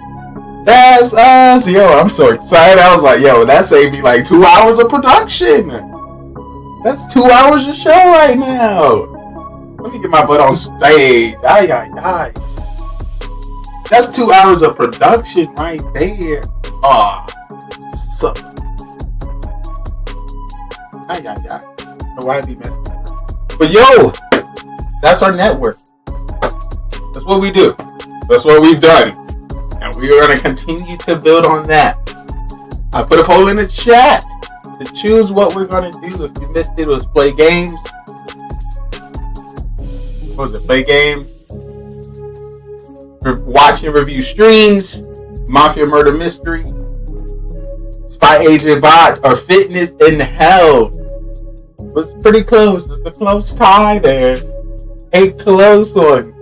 That's us. Yo, I'm so excited. I was like, yo, that saved me like 2 hours of production. That's 2 hours of show right now. Let me get my butt on stage. Ay. That's 2 hours of production right there. Ah, so. Ay. Why be messed up? But yo, that's our network. That's what we do. That's what we've done. And we are going to continue to build on that. I put a poll in the chat to choose what we're going to do. If you missed it, it was play games. What was it? Play games. Watch and review streams. Mafia Murder Mystery. Spy Agent Bot. Or Fitness in Hell. It was pretty close. It was a close tie there. A close one.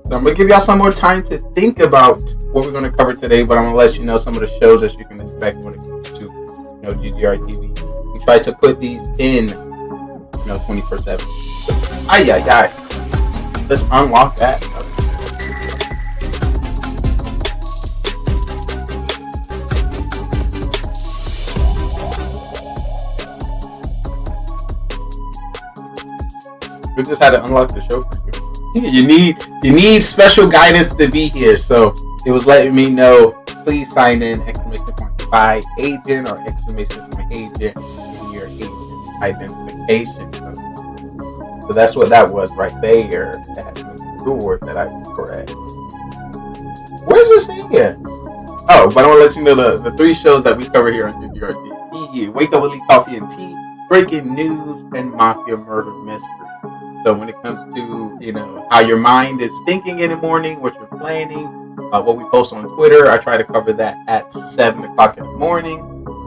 So I'm going to give y'all some more time to think about what we're going to cover today, but I'm going to let you know some of the shows that you can expect when it comes to, GGR TV. We try to put these in, 24/7. Ay. Let's unlock that. We just had to unlock the show for you. You need special guidance to be here, so it was letting me know, please sign in, ! Spy Agent or ! Agent in your agent identification. So that's what that was right there. That door that I correct. Where's this thing at? Oh, but I want to let you know the 3 shows that we cover here on GGR TV. Wake Up with Lee Coffee and Tea, Breaking News, and Mafia Murder Mystery. So when it comes to, how your mind is thinking in the morning, what you're planning, what we post on Twitter, I try to cover that at 7 o'clock in the morning.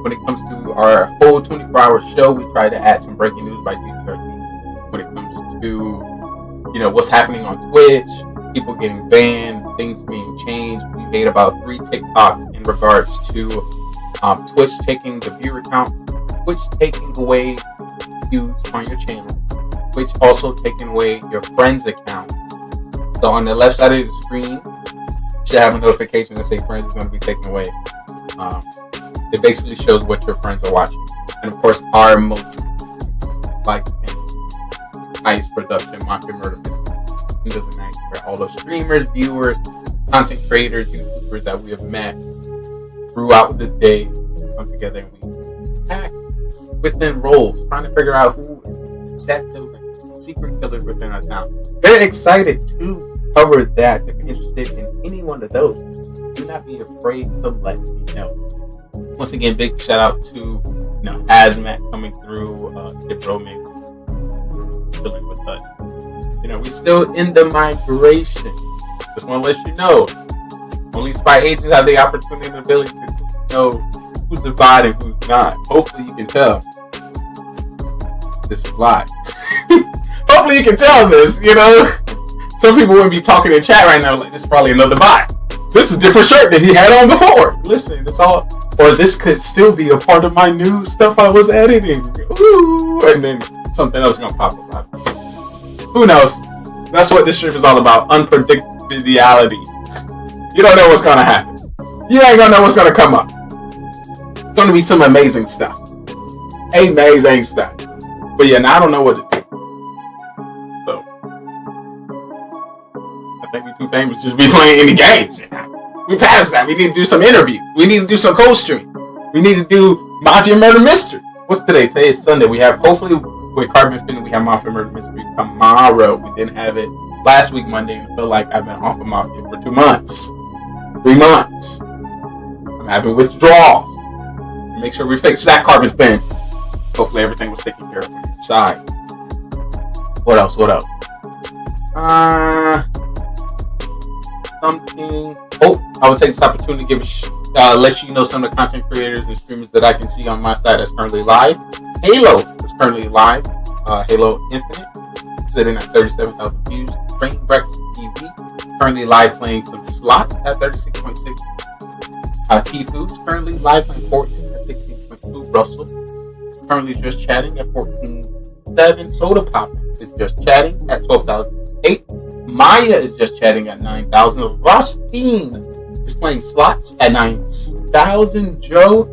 When it comes to our whole 24-hour show, we try to add some breaking news by GGR. When it comes to, what's happening on Twitch, people getting banned, things being changed. We made about 3 TikToks in regards to Twitch taking the viewer count, Twitch taking away views on your channel, Twitch also taking away your friend's account. So on the left side of the screen, you should have a notification that say friends is going to be taken away. It basically shows what your friends are watching. And of course, our most highest production, Mafia Murder Mystery, end of the night, where all those streamers, viewers, content creators, YouTubers that we have met throughout the day come together and we act within roles, trying to figure out who is that secret killer within our town. Very excited to cover that. If you're interested in any one of those, do not be afraid to let me know. Once again, big shout out to Hazmat coming through, Kid Roman chilling with us. We're still in the migration. Just want to let you know, only spy agents have the opportunity and ability to know who's the bot and who's not. Hopefully you can tell. This is live. Hopefully you can tell this, Some people wouldn't be talking in chat right now like this is probably another bot. This is a different shirt that he had on before. Listen, it's all Or this could still be a part of my new stuff I was editing. Ooh, and then something else is gonna pop up. Who knows? That's what this stream is all about. Unpredictability. You don't know what's gonna happen. You ain't gonna know what's gonna come up. It's gonna be some amazing stuff. Amazing stuff. But yeah, now I don't know what to do. So I think we're too famous to be playing any games. We passed that. We need to do some interview. We need to do some co-stream. We need to do Mafia Murder Mystery. What's today? Today is Sunday. We have, hopefully, with Carbon Infinite, we have Mafia Murder Mystery tomorrow. We didn't have it last week, Monday. I feel like I've been off of Mafia for 2 months. 3 months. I'm having withdrawals. Make sure we fix that Carbon Spin. Hopefully everything was taken care of on the side. What else? What else? Something. Oh, I will take this opportunity to give let you know some of the content creators and streamers that I can see on my side that's currently live. Halo is currently live. Halo Infinite sitting at 37,000 views. Train Breakfast TV currently live playing some slots at 36.6. T-Food's currently live playing Fortnite at 16.2. Russell currently just chatting at 14.7. Soda Pop is just chatting at 12,008. Maya is just chatting at 9,000. Rostine is playing slots at 9,000. Joe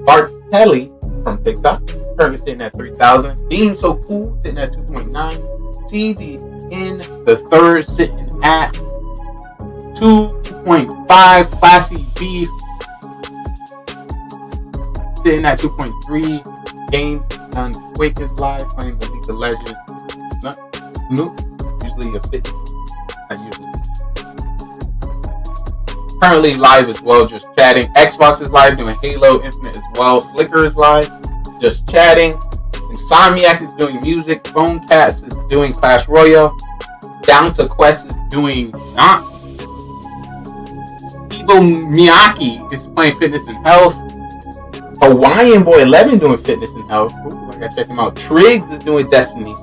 Bartelli from TikTok currently sitting at 3,000. Being So Cool sitting at 2.9. CDN the third sitting at 2.5. Classy Beef sitting at 2.3. Games Done Quick is live playing the League of Legends. Nope. Usually a bit. Not usually. Currently live as well, just chatting. Xbox is live doing Halo Infinite as well. Slicker is live, just chatting. Insomniac is doing music. Phone Cats is doing Clash Royale. Down to Quest is doing not. Ivo Miyake is playing Fitness and Health. Hawaiian Boy 11 doing Fitness and Health. Ooh, I gotta check him out. Triggs is doing Destiny.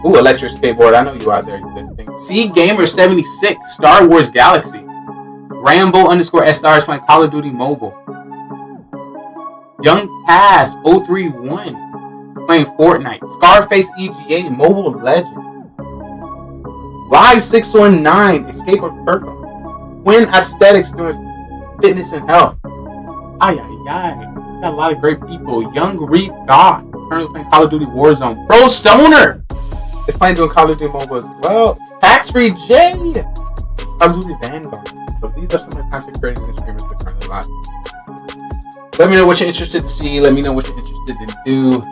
Ooh, Electric Skateboard. I know you out there. C Gamer 76 Star Wars Galaxy. Rambo _SR is playing Call of Duty Mobile. Young Pass 031 playing Fortnite. Scarface EGA Mobile Legend. Live 619 Escape of Purple. Twin Aesthetics doing Fitness and Health. Ay. Got a lot of great people. Young Reef God currently playing Call of Duty Warzone. Pro Stoner is playing doing Call of Duty Mobile as well. Tax Free J Call of Duty Vanguard. So these are some of the content creators and streamers that are currently live. Let me know what you're interested to see. Let me know what you're interested to do.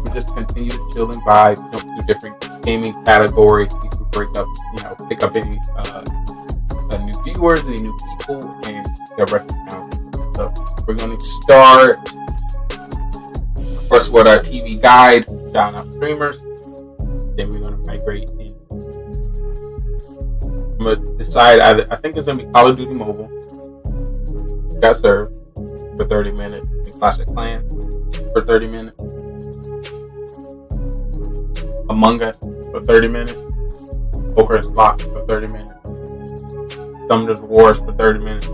We just continue to chill and vibe. Jump through different gaming categories. We can break up, pick up any new viewers, any new people, and get recognized. So we're going to start, of course, with our TV guide, down out streamers. Then we're going to migrate in. I'm going to decide I think it's going to be Call of Duty Mobile. Got Served for 30 minutes. And Clash of Clans for 30 minutes. Among Us for 30 minutes. Poker and Slots for 30 minutes. Summoners Wars for 30 minutes.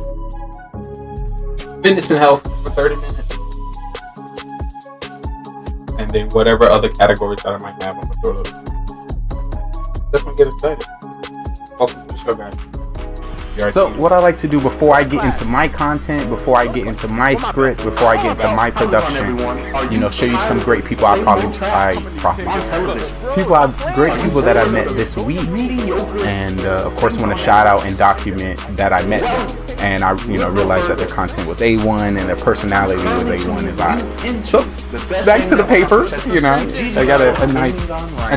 Fitness and Health for 30 minutes. And then whatever other categories that I might have, I'm going to throw those. Definitely get excited. Welcome to the show, guys. So what I like to do before I get into my content, before I get into my script, before I get into my production, show you some great people great people that I met this week, and of course want to shout out and document that I met them, and I realized that their content was A1 and their personality was A1 and vibe. So back to the papers, I got a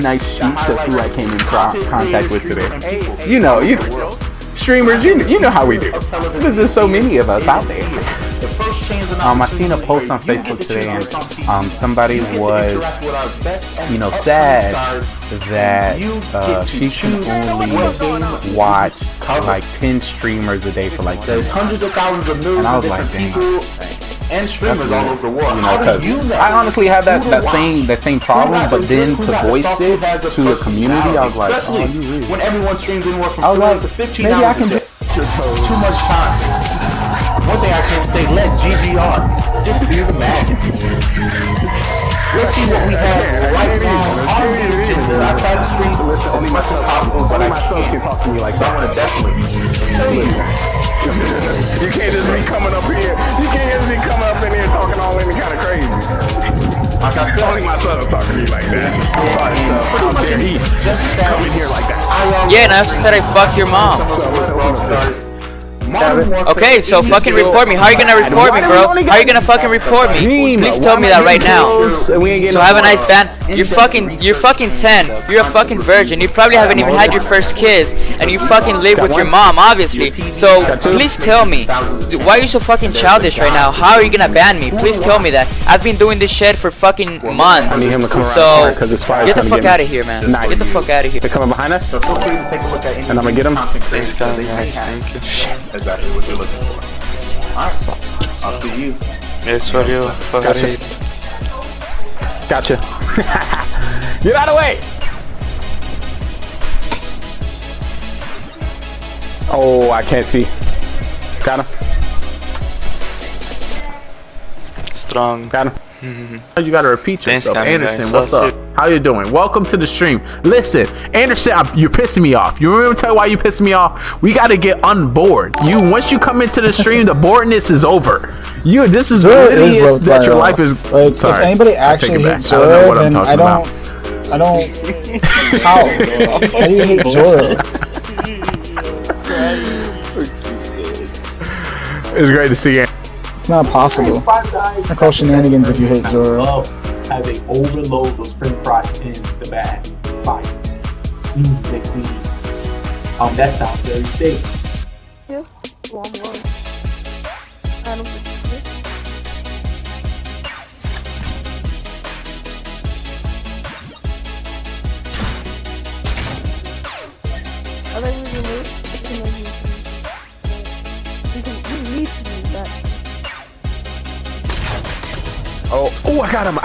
nice sheet of who I came in contact with today. Streamers, you know how we do. There's just so many of us out there. I seen a post on Facebook today, and somebody was, sad that she can only watch like 10 streamers a day for like 10 hundreds of thousands of millions, and I was like, dang. And streamers all over the world. I honestly had that same problem, but then to voice it to the community, I was like, oh, you really? When everyone streams anywhere from 4 to 15 hours, maybe I can do too much time. One thing I can say, let GGR just do the magic. Let's see what we have right now on the agenda. I try to stream as much as possible, but my sons can talk to me like so. I want to definitely show you. You can't just be coming up here. You can't just be coming up in here talking all in kind of crazy. Like I feel like my son is talking to me like that. I'm sorry, how dare he just come in here like that? Yeah, and I also said I fucked your mom. Okay, so fucking report me. How are you gonna report me, bro? How are you gonna fucking report me? Please tell me that right now. So have a nice band. You're fucking 10. You're a fucking virgin. You probably haven't even had your first kiss, and you fucking live with your mom, obviously. So please tell me, why are you so fucking childish right now? How are you gonna ban me? Please tell me that. I've been doing this shit for fucking months. So get the fuck out of here, man. Get the fuck out of here. They're coming behind us, so feel free to take a look at any. And I'm gonna get them. Thanks, guys. Thank you. Exactly what you're looking for. Alright, I'll see you. Yes, for you. Gotcha. Get out of the way! Oh, I can't see. Got him. Strong. Got him. You gotta repeat yourself. Thanks, Anderson, guys. what's up? How you doing? Welcome to the stream. Listen, Anderson, you're pissing me off. You remember tell you why you pissing me off? We gotta get on board. Once you come into the stream, the boredness is over. This is really that your life is. Like, if anybody actually hates Zoro, then I don't. How? How do you hate Zoro? It's great to see you. It's not possible. I call shenanigans if you hate Zoro. How they overload those french fries in the bag. Fire. Big Z's. That sounds very steak. Yeah, one more. I don't think I think we can move. We need to do that. Oh, I got him.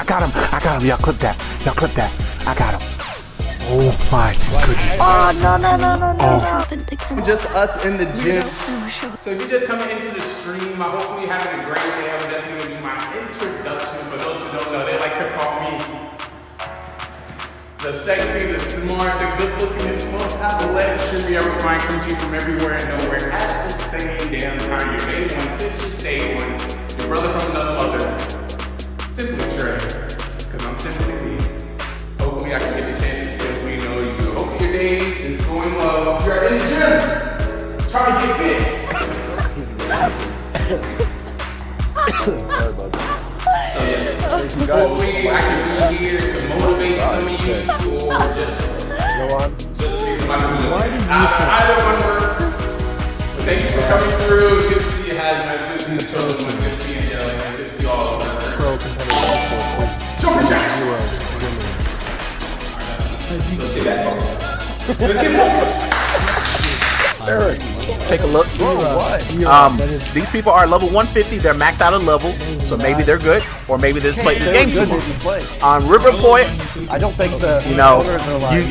Y'all clip that. I got him. Oh my goodness. Oh, no. Just us in the gym. So if you're just coming into the stream, I hope you're having a great day. I'm definitely going to do my introduction. For those who don't know, they like to call me the sexy, the smart, the good looking, the most athletic streamer you ever find, coming to you from everywhere and nowhere at the same damn time. Your day one, since your day one. Your brother from another mother. Simply Trey, because I'm simply me. Hopefully I can get a chance to simply know you. Hope your day is going well. You're in the gym, trying to get fit. So yeah, hopefully I can be here to motivate some of you or just get somebody who's either one works. But thank you for coming through. Good to see you, Hazmat. Good to see the children. Good to see you, Jelly. Good to see all of them. Jumper jacks! Let's get that. Let's get more. Eric, take a look. These people are level 150. They're maxed out of level, so maybe they're good, or maybe they just played this game too much. On River Point, I don't think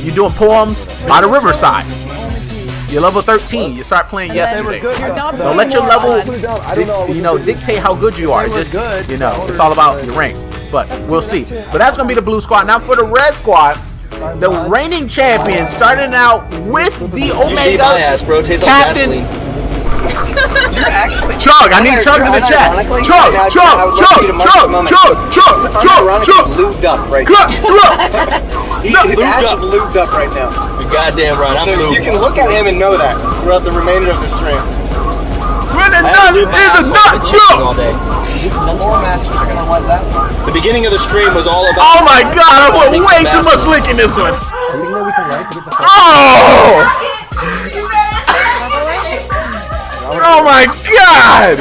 you doing poems by the riverside. You're level 13. You start playing yesterday. Don't let your level, dictate how good you are. Just, it's all about your rank. But we'll see. But that's gonna be the blue squad. Now for the red squad, the reigning champion, starting out with the Omega captain. Chug, I need Chug in the chat. Chug. Lubed up right now. His ass is lubed up right now. You're goddamn right. I'm lubed. You can look at him and know that throughout the remainder of the stream. When the nut is a nut joke! More masters are gonna want that one. The beginning of the stream was all about. Oh my god, I put way too much lick in this one. Oh! Oh my god!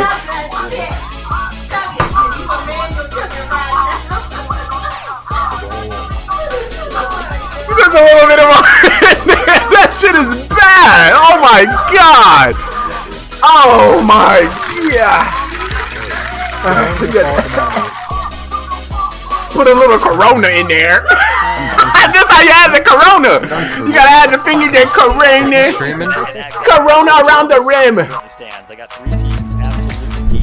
There's a little bit of that shit is bad! Oh my god! Oh my god! Put a little Corona in there. That's how you add the Corona. You gotta add the finger there, Corona. Corona around the rim. They got 3 teams absolutely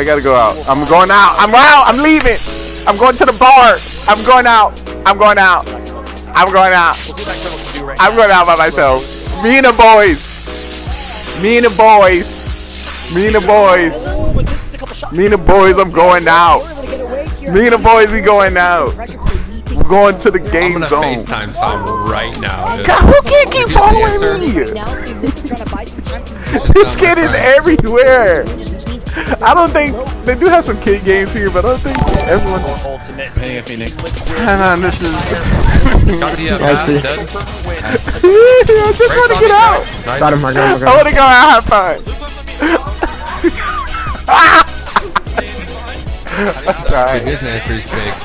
I gotta go out. I'm going out. I'm out. I'm leaving. I'm going to the bar. I'm going out. I'm going out. I'm going out. I'm going out by myself. Me and the boys. Me and the boys. Me and the boys. Me and the boys, I'm going out. Me and the boys, we going out. We're going to the game zone. I'm gonna FaceTime Tom right now. God, who can't keep following me? This kid is everywhere. I don't think they do have some kid games here, but I don't think everyone. Hey, Phoenix. Hang on, this is. I just want to get out. Got him, I want to go out, have fun. Dude, his answer is fake.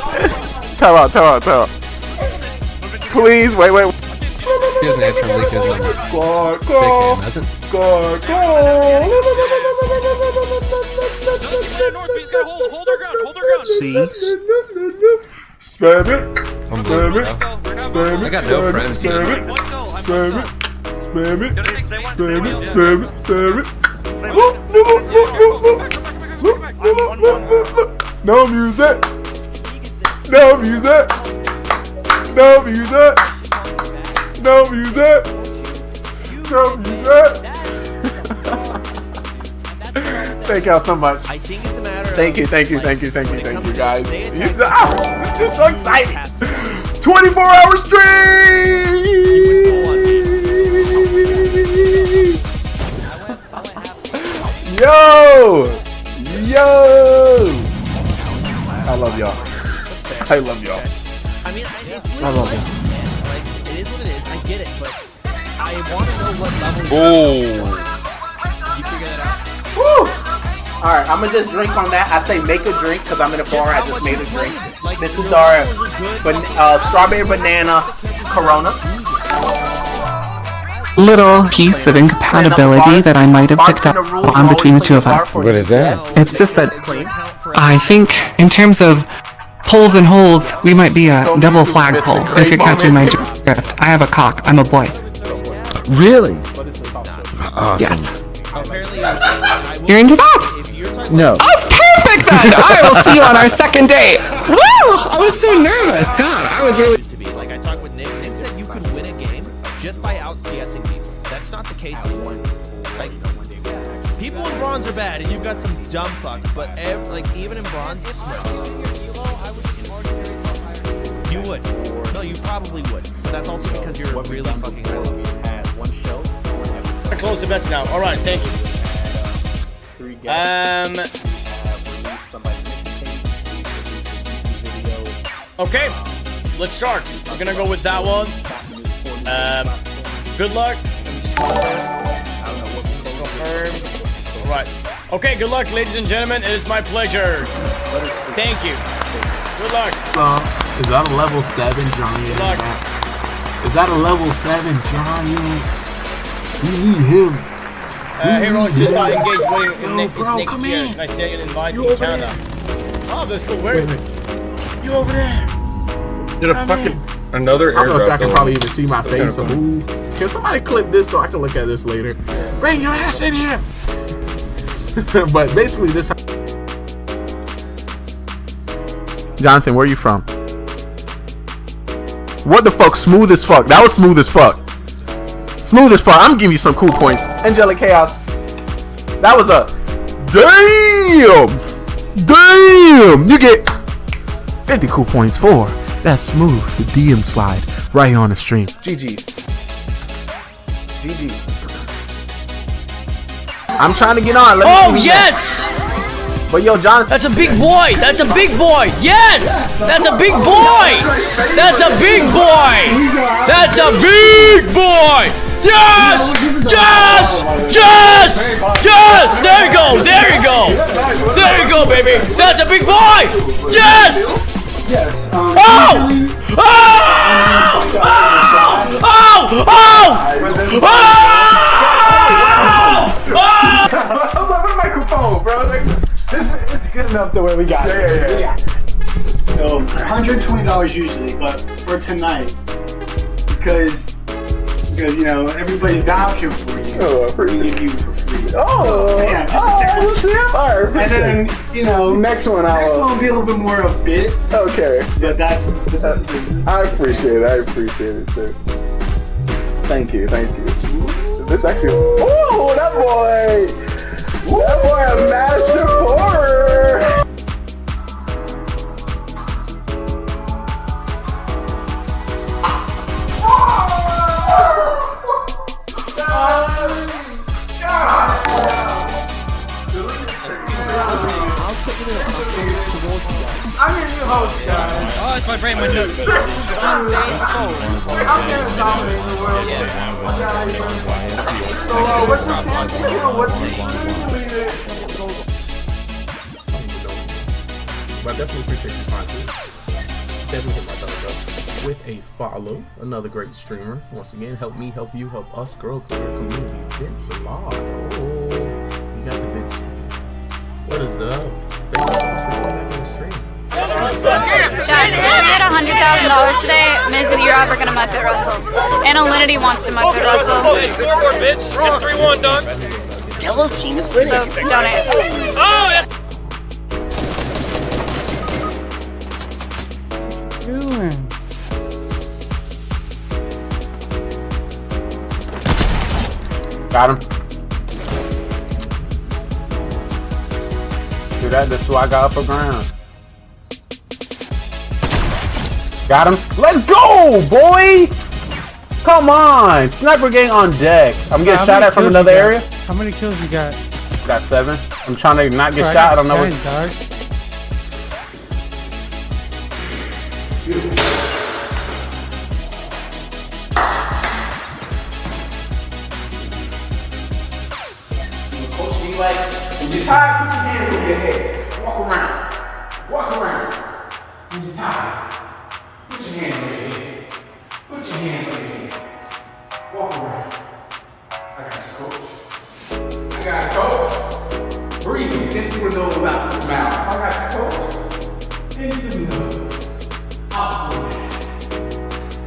Tell out. Please, wait. He doesn't answer leak his number. See? Spam it. I got no friends. Spam it. No music. Thank y'all so much. Thank you, guys. This is so exciting. 24-hour stream. Yo! I love y'all. I love y'all. I mean, it's I love it. Like, it is what it is. I get it, but I want to know what level. You figure that out. Woo! Alright, I'm gonna just drink on that. I say make a drink because I'm in a bar. I just made a drink. This is our strawberry banana Corona. Little piece of incompatibility that I might have picked up on between the two of us. What is that? It's just that I think in terms of pulls and holes, we might be a double flagpole, if you're catching my drift. I have a cock. I'm a boy. Really? Awesome. Yes. You're into that? No. Oh, perfect then! I will see you on our second date. Woo! I was so nervous. God, I was really... Like, I talked with Nick. Nick said you could win a game just by out-CSing people. That's not the case anymore. Like, people in bronze are bad, and you've got some dumb fucks, but even in bronze, it's smart. You would. No, you probably would. But that's also because you're really fucking good. I close the bets now. All right, thank you. Okay, let's start. We're gonna go with that one. Good luck. All right. Okay, good luck, ladies and gentlemen. It is my pleasure. Thank you. Good luck. Is that a level 7 giant? Good luck. Is that a level 7 giant? We need him. Hey, Ron, just got engaged with Nick. Bro, Nick come here. in. Can I send you an invite You to over Canada? Oh, that's cool. Where? You over there? Did a fucking another I don't know if I can airdrop probably even see my face or kinda move. Can somebody clip this so I can look at this later? Bring your ass in here. But basically, this. Jonathan, where are you from? What the fuck? Smooth as fuck. That was smooth as fuck. Smooth as fuck. I'm gonna give you some cool points. Angelic Chaos. That was a damn. You get 50 cool points for that smooth DM slide right here on the stream. GG. I'm trying to get on. Oh yes! But yo, Jonathan. That's a big boy! That's a big boy! Yes! That's a big boy! That's a big boy! That's a big boy! Yes! Yes! Yes! Yes! There you go! There you go! There you go, baby! That's a big boy! Yes! Yes. Oh! Oh! Oh! Oh! Oh! Microphone, bro. It's good enough to where we got it. Yeah. So $120 usually, but for tonight, because you know everybody's vouching for you. Oh, I appreciate you for free. Oh, man. Alright, And then, you know, next one will be a little bit more of a bit. Okay. But that's I appreciate it. I appreciate it, sir. Thank you. Thank you. This actually. Oh, that boy! That boy, a master pourer! I'm your new host, guys. Oh, it's my brain, my nuts. I'm gonna dominate the world. So, what's your But I definitely appreciate you sponsoring. Definitely hit my thumbs up with a follow. Another great streamer. Once again, help me, help you, help us grow our community. Vince Law. Oh, you got the Vince. What is up? Thank you so much for coming back on the stream. Jack, if we hit $100,000 today, Miz and E-Rob are gonna Muppet Russell. And Alinity wants to Muppet Russell. Forward, bitch. It's 3-1, dog. Yellow team is winning. So, donate. Oh, yeah. Got him. Do that, that's why I got upper ground. Got him. Let's go, boy! Come on! Sniper gang on deck. I'm getting shot at from another area. How many kills you got? Got 7. I'm trying to not get shot. I don't know what. Dog. Coach be like, when you're tired, put your hands over your head. Walk around. Walk around. When you're tired, put your hands over your head. Put your hands over your head. Walk around. I got you, coach. I got you, coach. Breathing in through the nose, out the mouth. I got you, coach. In through the nose. Out the mouth.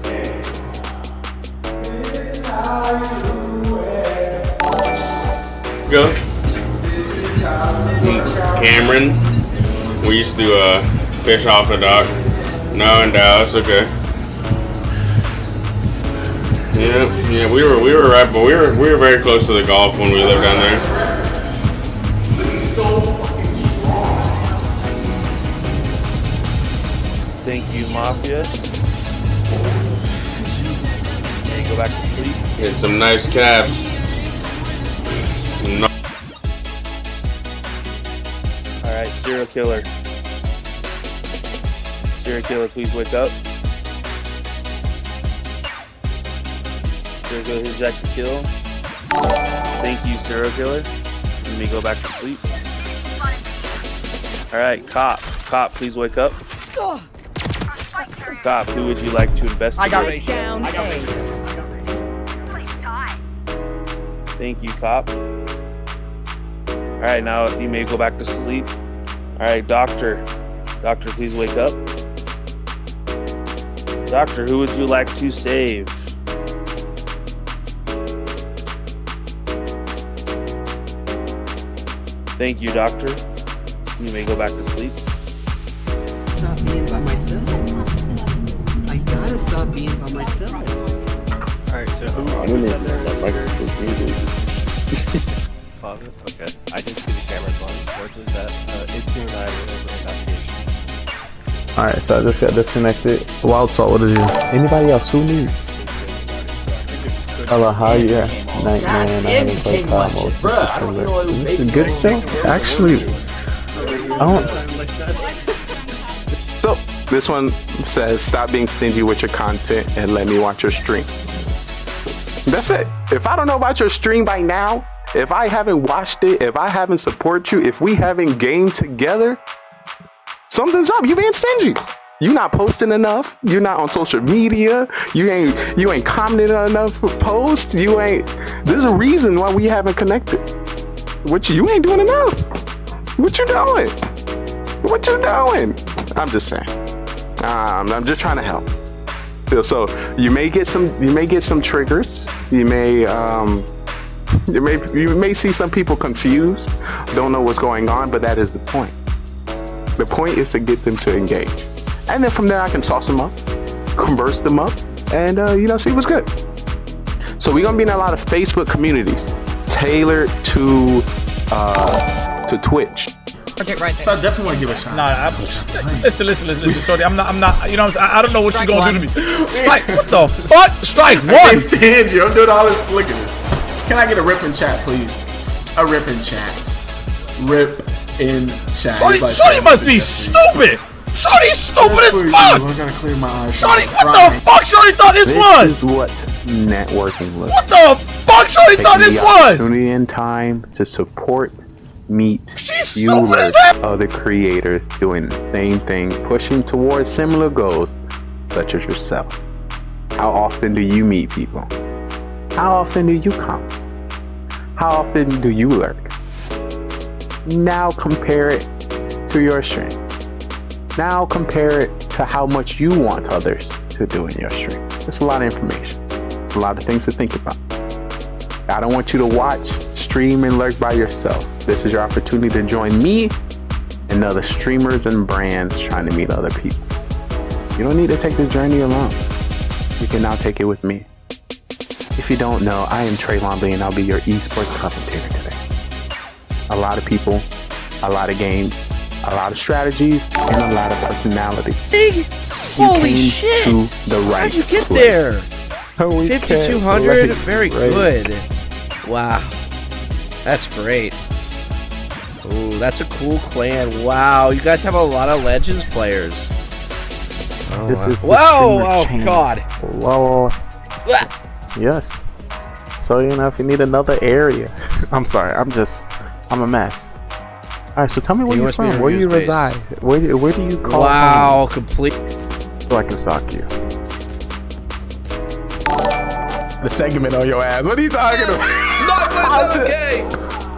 There you go. This is how you do it. Go. Cameron. We used to fish off the dock. No, in Dallas. Okay. Yeah. We were right, but we were very close to the Gulf when we lived down there. Thank you, Mafia. And go back to sleep. Get some nice cabs. No. Alright, serial killer. Serial killer, please wake up. Serial killer, who's Jack to kill? Thank you, serial killer. Let me go back to sleep. Alright, cop. Cop, please wake up. Cop, who would you like to investigate? I got ratio. Thank you, cop. Alright, now you may go back to sleep. Alright, doctor. Doctor, please wake up. Doctor, who would you like to save? Thank you, doctor. You may go back to sleep. Stop being by myself. I gotta stop being by myself. Alright, so who is that there? Okay, I didn't see the cameras on. Unfortunately, that it's and I went over investigation. Alright, so I just got disconnected. Wild Salt, what is you? Anybody else? Who needs? Hello, how you? Yeah. Night man, I haven't played COD mode. This is good stuff? Actually, I don't. So, this one says, stop being stingy with your content and let me watch your stream. That's it. If I don't know about your stream by now, if I haven't watched it, if I haven't supported you, if we haven't gamed together, something's up. You being stingy. You not posting enough. You're not on social media. You ain't commenting on enough posts. You ain't. There's a reason why we haven't connected. You ain't doing enough. What you doing? What you doing? I'm just saying. I'm just trying to help. So you may get some triggers. You may You may see some people confused, don't know what's going on, but that is the point. The point is to get them to engage. And then from there, I can toss them up, converse them up, and, see what's good. So we're going to be in a lot of Facebook communities tailored to Twitch. Okay, right there. So I definitely want to give it a shot. Nah, listen, Shorty. I'm not, you know what I'm saying? I don't know what you're going to do to me. Strike, what the fuck? Strike one. I can't stand you. I'm doing all this. Look at this. Can I get a rip in chat, please? A rip in chat. Rip in chat. Shorty must be stupid. Shorty's stupid as fuck. I gotta clear my eyes. Shorty, what the fuck Shorty thought this was? This is what networking looks like. What the fuck Shorty thought this was? Opportunity and time to support, meet, you learn other creators doing the same thing, pushing towards similar goals, such as yourself. How often do you meet people? How often do you come? How often do you lurk? Now compare it to your stream. Now compare it to how much you want others to do in your stream. It's a lot of information. It's a lot of things to think about. I don't want you to watch, stream, and lurk by yourself. This is your opportunity to join me and other streamers and brands trying to meet other people. You don't need to take this journey alone. You can now take it with me. If you don't know, I am Trey Longley and I'll be your esports commentator today. A lot of people, a lot of games, a lot of strategies, and a lot of personality. Holy shit! To the right How'd you get place. there? 5,200? Very good. Wow. That's great. Ooh, that's a cool clan. Wow, you guys have a lot of Legends players. Oh, This is the whoa! streamer Oh channel. God! Whoa. Yes. So, if you need another area. I'm sorry, I'm a mess. Alright, so tell me where you're from. Where do you reside? Where do you call Wow, home? complete. So I can stalk you. The segment on your ass. What are you talking about? 9.7K!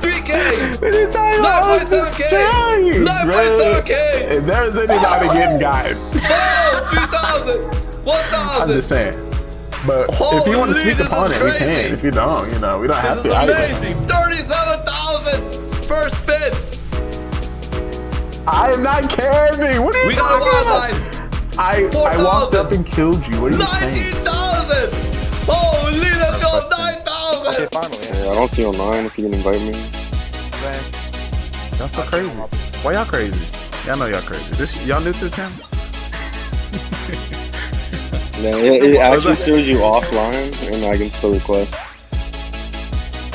3K! What are you talking about? 9.7K! 9.7K! If there's anybody getting guys. 3,000! 1,000! I'm just saying. But if you want to speak upon it, we can. If you don't, we don't have to. Amazing! 37,000! First spin! I am not caring. What are you talking about? I walked up and killed you. What are you saying? 19,000! Holy, let's go! 9,000! Okay, finally. I don't see online if you can invite me. That's so crazy. Why y'all crazy? Y'all know y'all crazy. Y'all new to the channel? No, it actually shows you offline, and I can still request.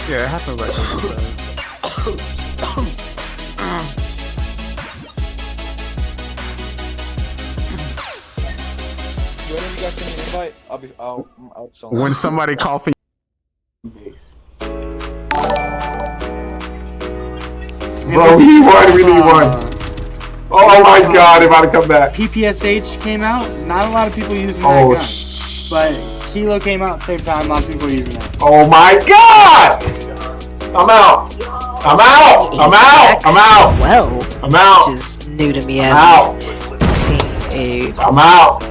Yeah, it happens like that. When somebody call for Bro, he won, really won. Oh my god, if I'd come back. PPSH came out. Not a lot of people using that gun. But Kilo came out at the same time. A lot of people are using that. Oh my god! I'm out. I'm out. I'm out. I'm out. Well, I'm out. which is new to me. I'm I'm out.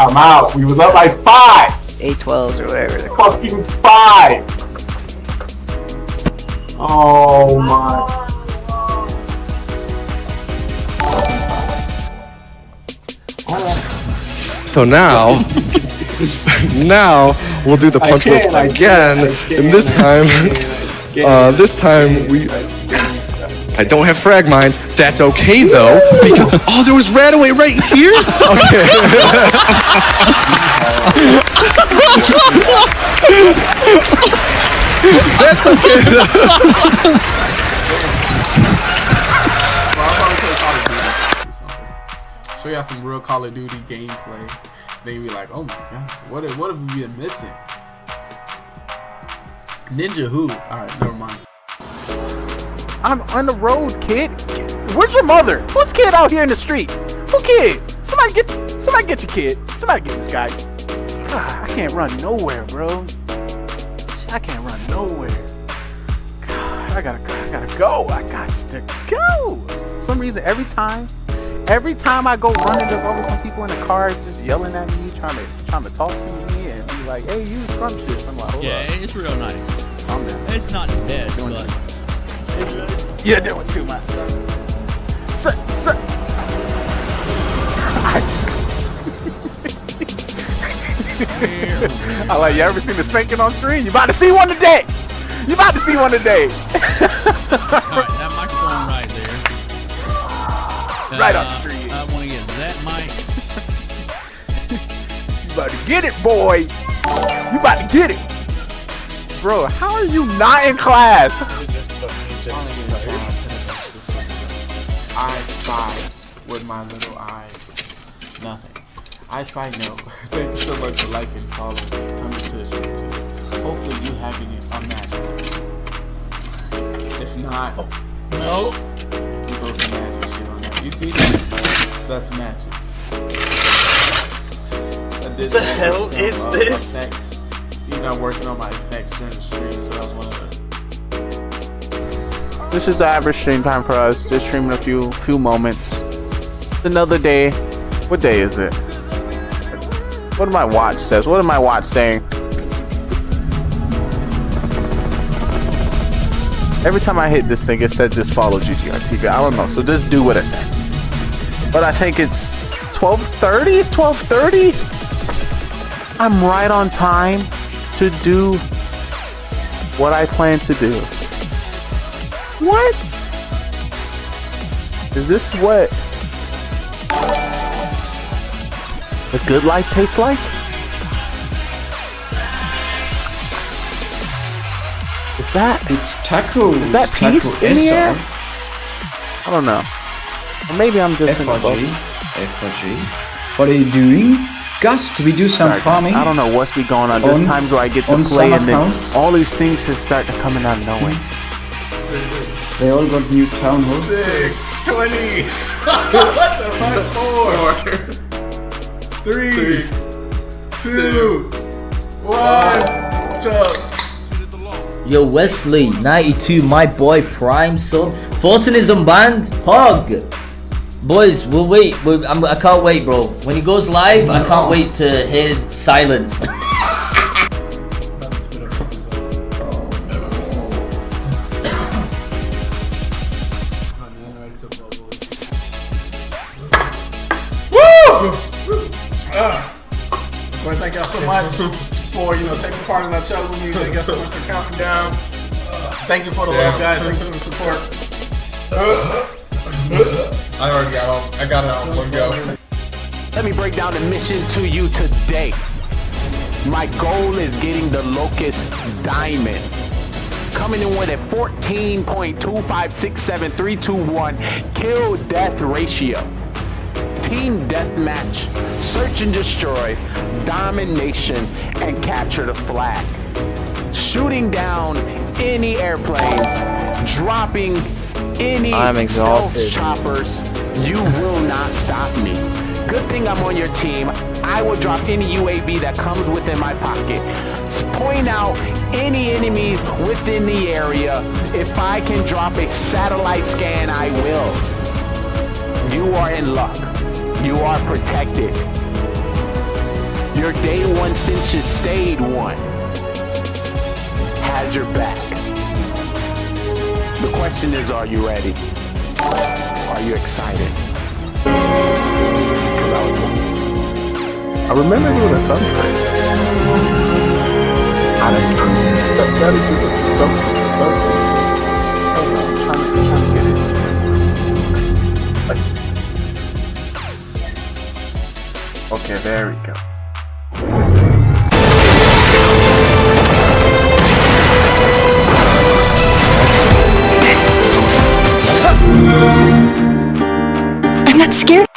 I'm out. We was up by 5. A12s or whatever. Fucking 5. Oh my. So now we'll do the punch whip again, and this time we. I don't have frag mines. That's okay though, because there was Radaway right here. Okay. That's okay. Show y'all some real Call of Duty gameplay. Then you be like, oh my god, what have we been missing? Ninja who? Alright, never mind. I'm on the road, kid. Where's your mother? Who's kid out here in the street? Who kid? Somebody get your kid. Somebody get this guy. God, I can't run nowhere, bro. I can't run nowhere. God, I gotta go. I got to go. For some reason, every time I go running, there's always some people in the car just yelling at me, trying to talk to me and be like, "Hey, you scrumptious." I'm like, hold up. It's real nice. Calm down. It's not the best, but you're doing too much. I like, you ever seen the sinking on screen? You about to see one today. You about to see one today. Alright, that microphone right there. Right on the screen. I want to get that mic. You about to get it, boy. You about to get it. Bro, how are you not in class? I spy with my little eyes. Nothing. I spy no. Thank you so much for liking, following, coming to the stream today. Hopefully you having it a magic. If not, no. You go to magic shit on that. You see that? That's magic. What the hell is this? Effects. You know, I'm working on my effects during the stream, so that was one of the. This is the average stream time for us. Just streaming a few moments. It's another day. What day is it? What did my watch says? What did my watch saying? Every time I hit this thing, it said just follow GGRTV. I don't know, so just do what it says. But I think it's 12:30. It's 12:30. I'm right on time to do what I plan to do. What? Is this what the good life tastes like? Is that? It's taco. Is that peace in the air? I don't know. Or maybe I'm just in the boat. FRG. What are you doing? Gust, we do some farming. I don't know what's been going on. There's times where I get to play and then all these things just start to come out of nowhere. They all got new town hall. 6:20. What the fuck? 4, 3, 2, 1. Jump. Yo, Wesley, 92, my boy, Prime sub. Forcing is unbanned. Hog. Boys, we'll wait. I can't wait, bro. When he goes live, I can't wait to hear silence. Well, thank y'all so much for taking part in that show with me. Thank y'all so much for counting down. Thank you for the love, guys. Thank you for the support. I already got I got it out in one go. Let me break down the mission to you today. My goal is getting the Locust Diamond. Coming in with a 14.2567321 kill death ratio. Team deathmatch, search and destroy, domination, and capture the flag. Shooting down any airplanes, dropping any stealth choppers, you will not stop me. Good thing I'm on your team. I will drop any UAV that comes within my pocket. Point out any enemies within the area. If I can drop a satellite scan, I will. You are in luck. You are protected. Your day one since you stayed one has your back. The question is, are you ready? Are you excited? I remember doing a thumb trade. That is okay, there we go. I'm not scared.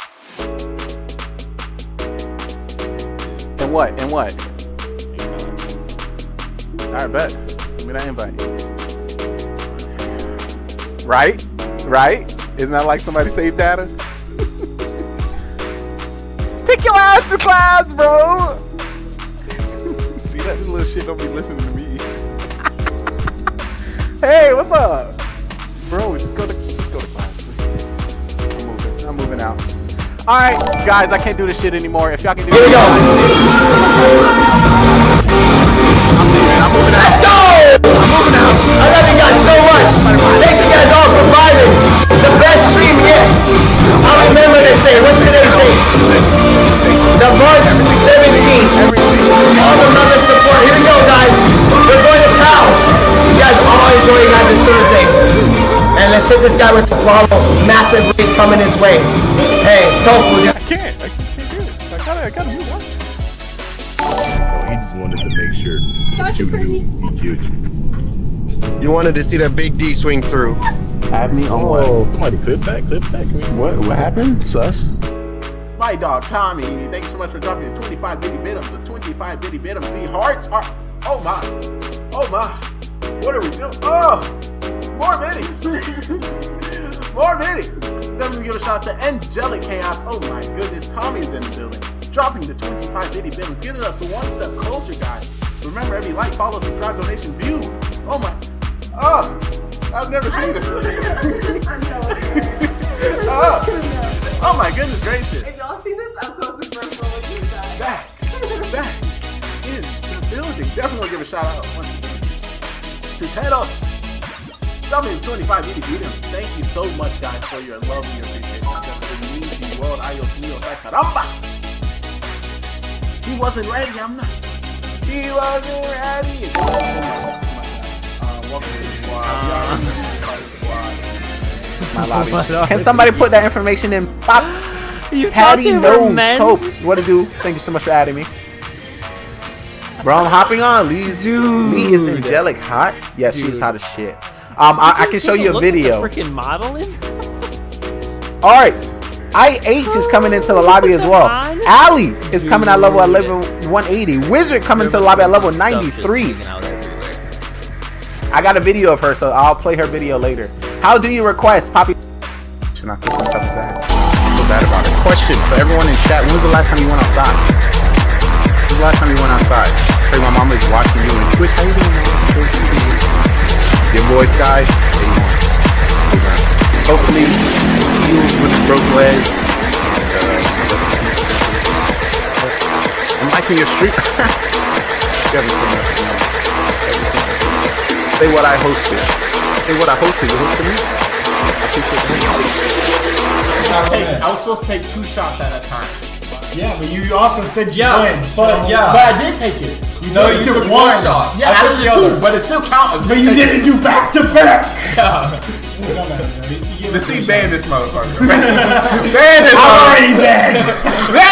And what? And what? Alright, bet. Give me that invite. Right? Right? Isn't that like somebody saved data? Take your ass to class, bro! See, that little shit don't be listening to me. Hey, what's up? Bro, just go to class, please. I'm moving out. Alright, guys, I can't do this shit anymore. If y'all can do it, I'm moving out. Let's go! I'm moving I love you guys so much. Thank you guys all for vibing. The best stream yet. I'll remember this day. What's today's date? The March 17th. All the love and support. Here we go, guys. We're going to Cows. You guys all enjoy you guys this Thursday. And let's hit this guy with the follow. Massive raid coming his way. Hey, Tofu. I can't do it. I gotta move on. He just wanted to make sure that you knew he killed you. You wanted to see that big D swing through. Have me on what? Somebody clip that. What happened? Sus? My dog Tommy, thank you so much for dropping the 25 bitty bitums. The 25 bitty bitums. The hearts are. Oh my. What are we doing? Oh, more bitties. More bitties. Then we give a shout out to Angelic Chaos. Oh my goodness, Tommy's in the building. Dropping the 25 bitty bitums, getting us one step closer, guys. Remember, every like, follow, subscribe, donation, view. Oh my. Oh, I've never seen this. Oh my goodness gracious. If y'all see this, I'm close to personal with you guys. Back in the building. Definitely give a shout out to Tedos. Dropping 25 bitty bitums. Thank you so much, guys, for your love and your appreciation. It means the world. Adios míos. Ay caramba. He wasn't ready, I'm not. He wasn't ready. Welcome to the squad. Can somebody put that information in? Pop. Patty knows Hope. What to do? Thank you so much for adding me. Bro, I'm hopping on. Lee is angelic hot. Yeah, she's hot as shit. I can show you a video. Freaking modeling. All right. IH is coming into the lobby as well. Allie is coming at level 180. Wizard coming to the lobby at level 93. I got a video of her, so I'll play her video later. How do you request, Poppy? Should not feel some stuff bad. I feel bad about it. Question for everyone in chat: when was the last time you went outside? When was the last time you went outside? Hey, my mom is watching you on Twitch. How you doing? Your voice, guys. Hopefully, you with the broke leg. I'm liking your stream. Say what I hosted. Say what I hosted. You hosted me? I was supposed to take 2 shots at a time. Yeah, but you also said you win. But I did take it. You took one shot. Yeah, I took the other, but it still counts. But you didn't do back to back. The C ban this motherfucker. Ban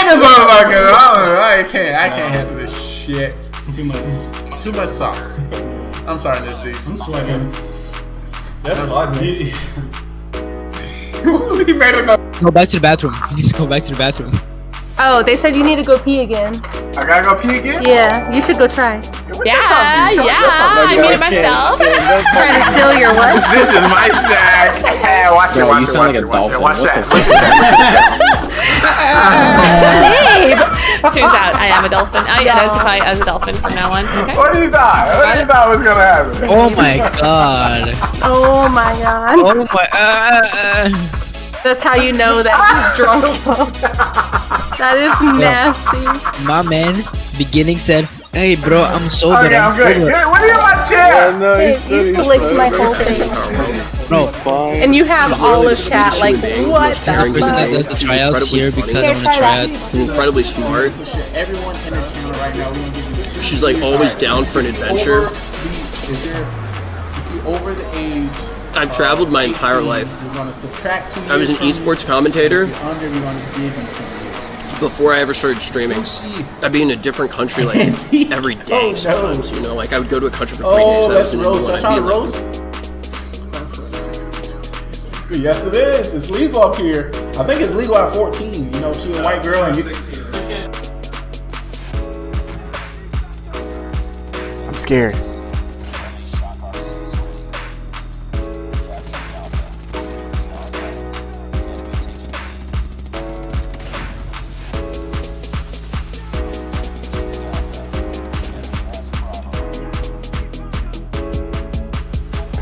this motherfucker. I can't handle this shit. Too much sauce. I'm sorry, Nipsey. I'm sweating. That's odd. He made enough. Go back to the bathroom. You need to go back to the bathroom. Oh, they said you need to go pee again. I gotta go pee again? Yeah, you should go try. Yeah, I made it myself. Trying to steal your what? This is my snack. Hey, watch it. You sound like a dolphin. Watch that. Turns out I am a dolphin. I identify as a dolphin from now on. Okay. What do you thought? What do you thought was gonna happen? Oh my god. Oh my god. Oh my. That's how you know that he's drunk. That is nasty. My man, beginning said, "Hey bro, I'm sober." Okay, I'm good. What are you on chair? No, you licked my whole thing. No. And you have all of chat. Like, what the The person that does the tryouts here because I want to try out. She's incredibly smart. She's like always down for an adventure. If you're over the age, I've traveled my entire life. You're gonna subtract 2 years. I was an esports commentator If you're under, you're gonna give him 2 years. before I ever started streaming. I'd be in a different country like every day sometimes, you know, like I would go to a country for 3 days. Let's roast. I'm trying to roast. Yes, it is. It's legal up here. I think it's legal at 14. You know, she a white girl and you. I'm scared.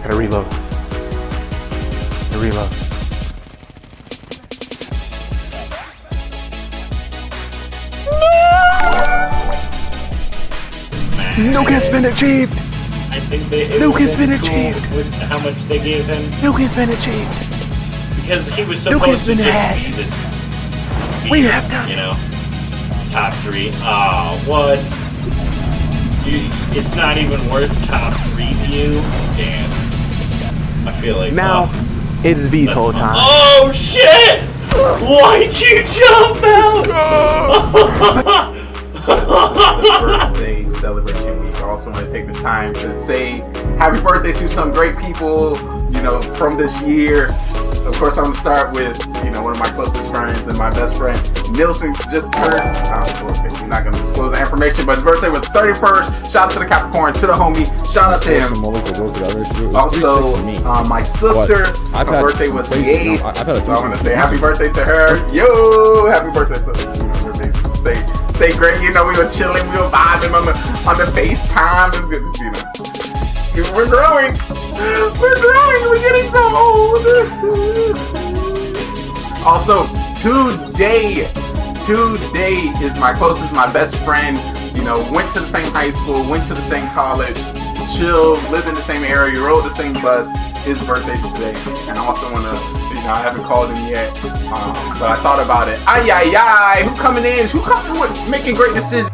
Gotta reload. Reload. No! No has been achieved! think it Nuke has was been cool achieved. with how much they gave him. Nuke has been achieved. Because he was Nuke has supposed to been just had. be this We speeder, have done. you know, top 3. What? It's not even worth top 3 to you? Damn. I feel like Now, it's VTOL time. Oh shit! Why'd you jump out? Birthday celebration week. I also want to take this time to say happy birthday to some great people, you know, from this year. Of course, I'm gonna start with, you know, one of my closest friends and my best friend, Nilson, just turned. We're not gonna disclose the information, but his birthday was 31st. Shout out to the Capricorn, to the homie. Shout out to him. Also, my sister, her birthday was the 8th. So I want to say happy birthday to her. Yo, happy birthday, sister. You know, your baby. Stay great. You know, we were chilling, we were vibing on the FaceTime. It was good to see them. We're growing. We're growing. We're getting so old. Also, today is my closest, my best friend. You know, went to the same high school, went to the same college, chilled, lived in the same area, rode the same bus. His birthday today, and I also want to, you know, I haven't called him yet, but I thought about it. Who coming in? Who coming with making great decisions?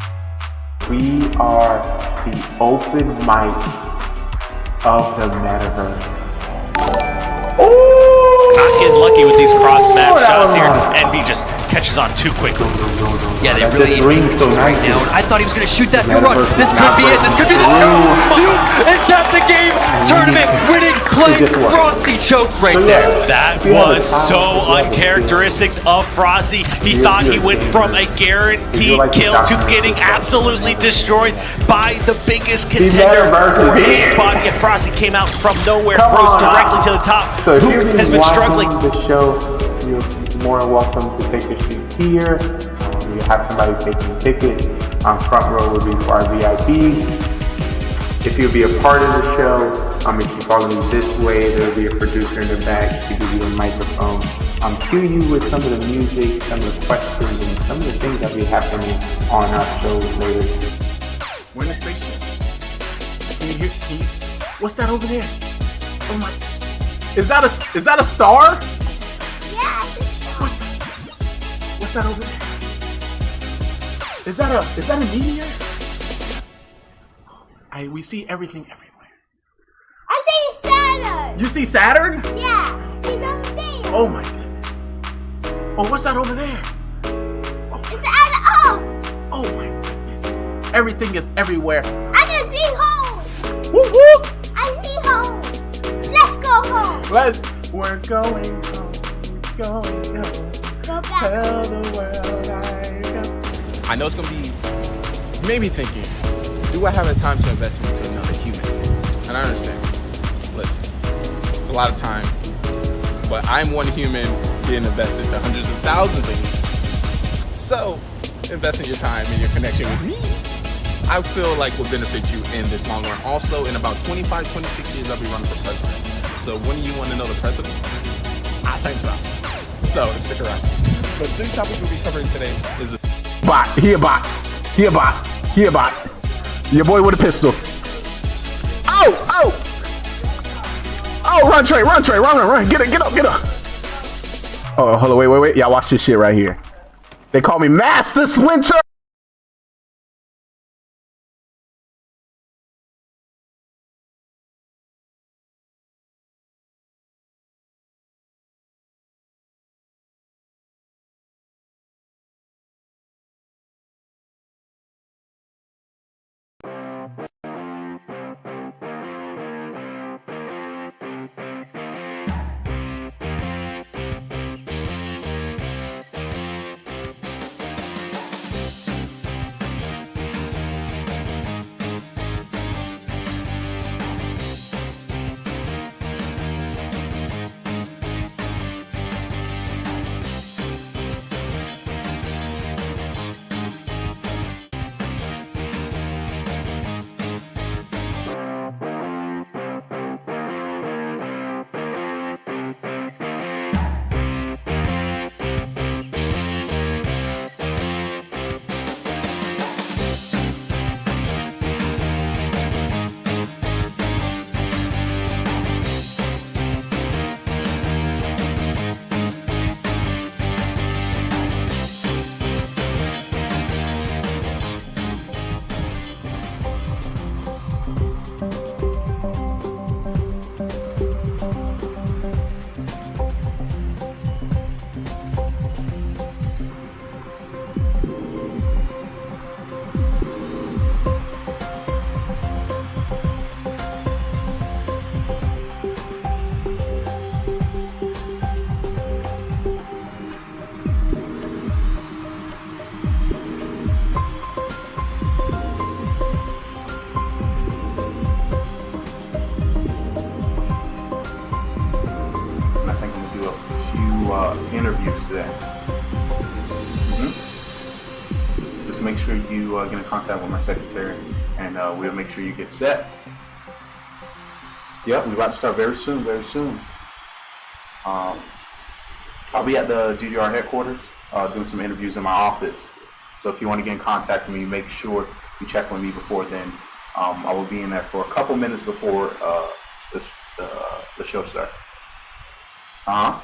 We are the open mic of the metaverse. Not getting lucky with these cross-match shots here. Envy just catches on too quickly. Yeah, they really so right now. I thought he was going to shoot that garage. This could be it. This could be the Nuke. Is that the game? Tournament winning play. Frosty choked right there. That was so uncharacteristic of Frosty. He thought he went from a guaranteed kill to getting absolutely destroyed by the biggest contender for his spot. Yet Frosty came out from nowhere, rose directly to the top. Who has been struggling? The show, you're more welcome to take your seats here. We have somebody taking tickets. Front row will be for our VIPs. If you'll be a part of the show, if you follow me this way, there'll be a producer in the back to give you a microphone. Cue you with some of the music, some of the questions, and some of the things that will be happening on our shows later. We're in the spaceship. What's that over there? Oh my! Is that a star? Yeah. What's that over there? Is that a meteor? We see everything everywhere. I see Saturn. You see Saturn? Yeah. He's on the stage. Oh my goodness. Oh, what's that over there? It's at up. Oh my goodness. Everything is everywhere. I can see home. Whoop whoop. I see home. Let's go home. We're going home. Going home. Go back. Tell the world I go. I know it's gonna be maybe thinking, do I have the time to invest into another human? And I understand. Listen, it's a lot of time, but I'm one human being invested to hundreds of thousands of humans. So, investing your time and your connection with me, I feel like will benefit you in this long run. Also, in about 25, 26 years, I'll be running for president. So, when do you want to know the president? I think so. So, stick around. But the three topics we'll be covering today is bot. He a bot. He a bot. He a bot. Your boy with a pistol. Oh! Oh! Oh, run, Trey, run. Get up. Oh, hold on, wait. Y'all watch this shit right here. They call me Master Splinter. interviews today. Just make sure you get in contact with my secretary, and we'll make sure you get set. Yep, we're about to start very soon, very soon. I'll be at the GGR headquarters doing some interviews in my office. So if you want to get in contact with me, make sure you check with me before then. I will be in there for a couple minutes before the show starts. All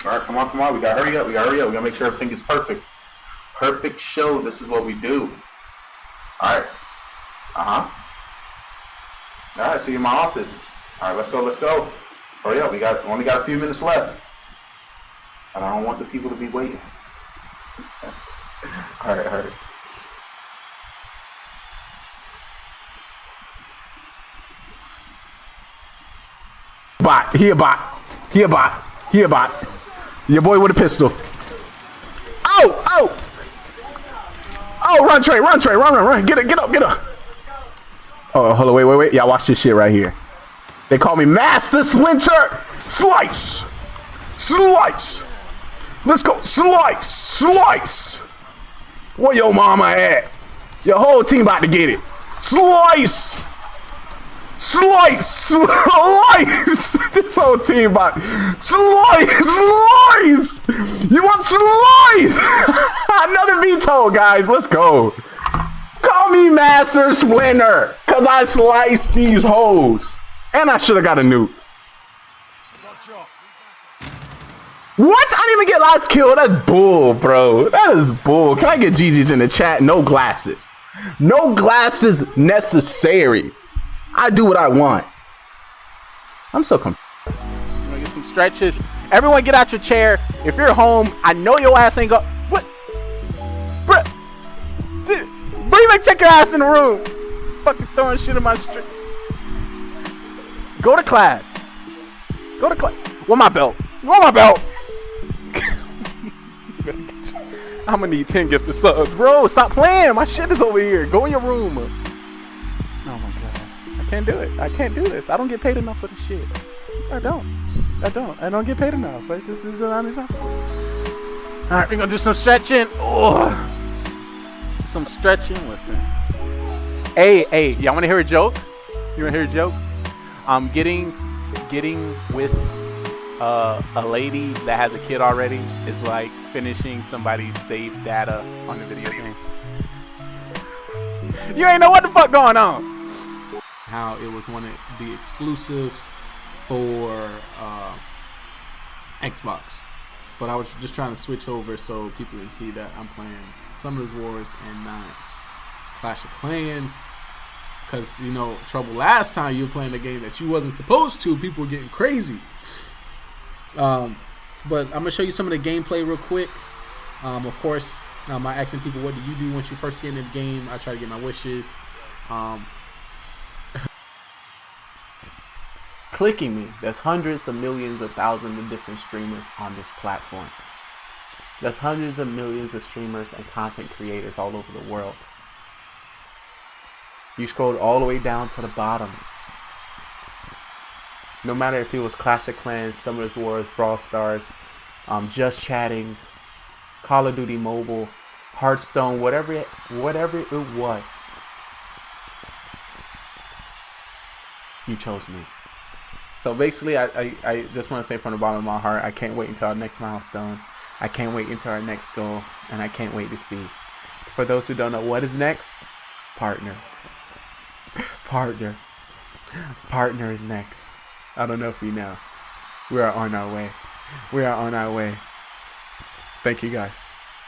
right, come on. We gotta hurry up. We gotta make sure everything is perfect. Perfect show. This is what we do. All right. All right, see you in my office. All right, let's go. Hurry up. We only got a few minutes left. And I don't want the people to be waiting. All right. He a bot. Your boy with a pistol. Oh! Run, Trey, run. Get up. Oh, hold on, wait. Y'all watch this shit right here. They call me Master Splinter. Slice. Let's go. Slice. Where your mama at? Your whole team about to get it. Slice. This whole team about slice. You want slice? Another veto, guys. Let's go. Call me Master Splinter, cause I sliced these hoes, and I should have got a nuke. What? I didn't even get last kill. That's bull, bro. That is bull. Can I get Jeezy's in the chat? No glasses. No glasses necessary. I do what I want. I'm so confused. I'm gonna get some stretches. Everyone get out your chair. If you're home, I know your ass ain't go. What? Bruh. Bring back, check your ass in the room. Fucking throwing shit in my street. Go to class. Where my belt? I'm gonna need 10 gifted subs. Bro, stop playing. My shit is over here. Go in your room. Oh my god. I can't do it. I can't do this. I don't get paid enough for this shit. I don't get paid enough. It's just, this is an honest job. Alright, we're gonna do some stretching. Some stretching. Listen. Hey, y'all wanna hear a joke? You wanna hear a joke? Getting with a lady that has a kid already is like finishing somebody's saved data on the video game. You ain't know what the fuck going on. How it was one of the exclusives for Xbox, but I was just trying to switch over so people can see that I'm playing Summoners Wars and not Clash of Clans. Because, you know, Trouble, last time you were playing a game that you wasn't supposed to, people were getting crazy. But I'm going to show you some of the gameplay real quick. Of course, I'm asking people, what do you do once you first get in the game? I try to get my wishes. Clicking me. There's hundreds of millions of thousands of different streamers on this platform. There's hundreds of millions of streamers and content creators all over the world. You scrolled all the way down to the bottom. No matter if it was Clash of Clans, Summoners Wars, Brawl Stars, Just Chatting, Call of Duty Mobile, Hearthstone, whatever it was, you chose me. So basically, I just want to say from the bottom of my heart, I can't wait until our next milestone. I can't wait until our next goal, and I can't wait to see. For those who don't know what is next, partner is next. I don't know if you know. We are on our way. Thank you guys.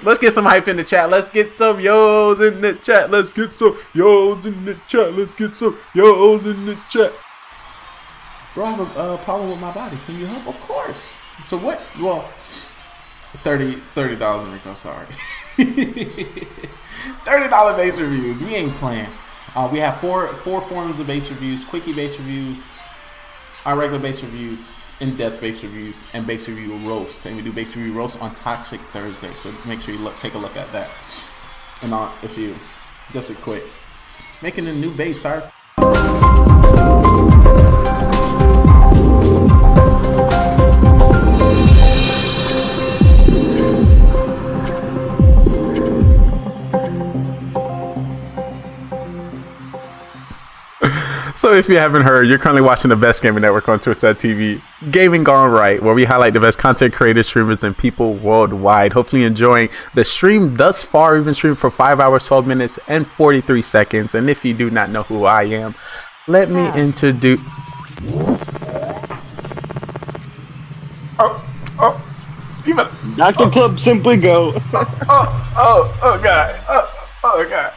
Let's get some hype in the chat. Let's get some yo's in the chat. Bro, I have a problem with my body. Can you help? Of course. So what? Well, $30 in Rico, sorry. $30 base reviews. We ain't playing. We have four forms of base reviews: quickie base reviews, our regular base reviews, in-depth base reviews, and base review roast. And we do base review roast on Toxic Thursday. So make sure you take a look at that. And if you just a quick Making a new base, sir. So if you haven't heard, you're currently watching the best gaming network on Twitch.tv, Gaming GoneRight, where we highlight the best content creators, streamers, and people worldwide. Hopefully enjoying the stream thus far. We've been streaming for 5 hours, 12 minutes, and 43 seconds. And if you do not know who I am, let me introduce... Dr. Club simply go. Oh God.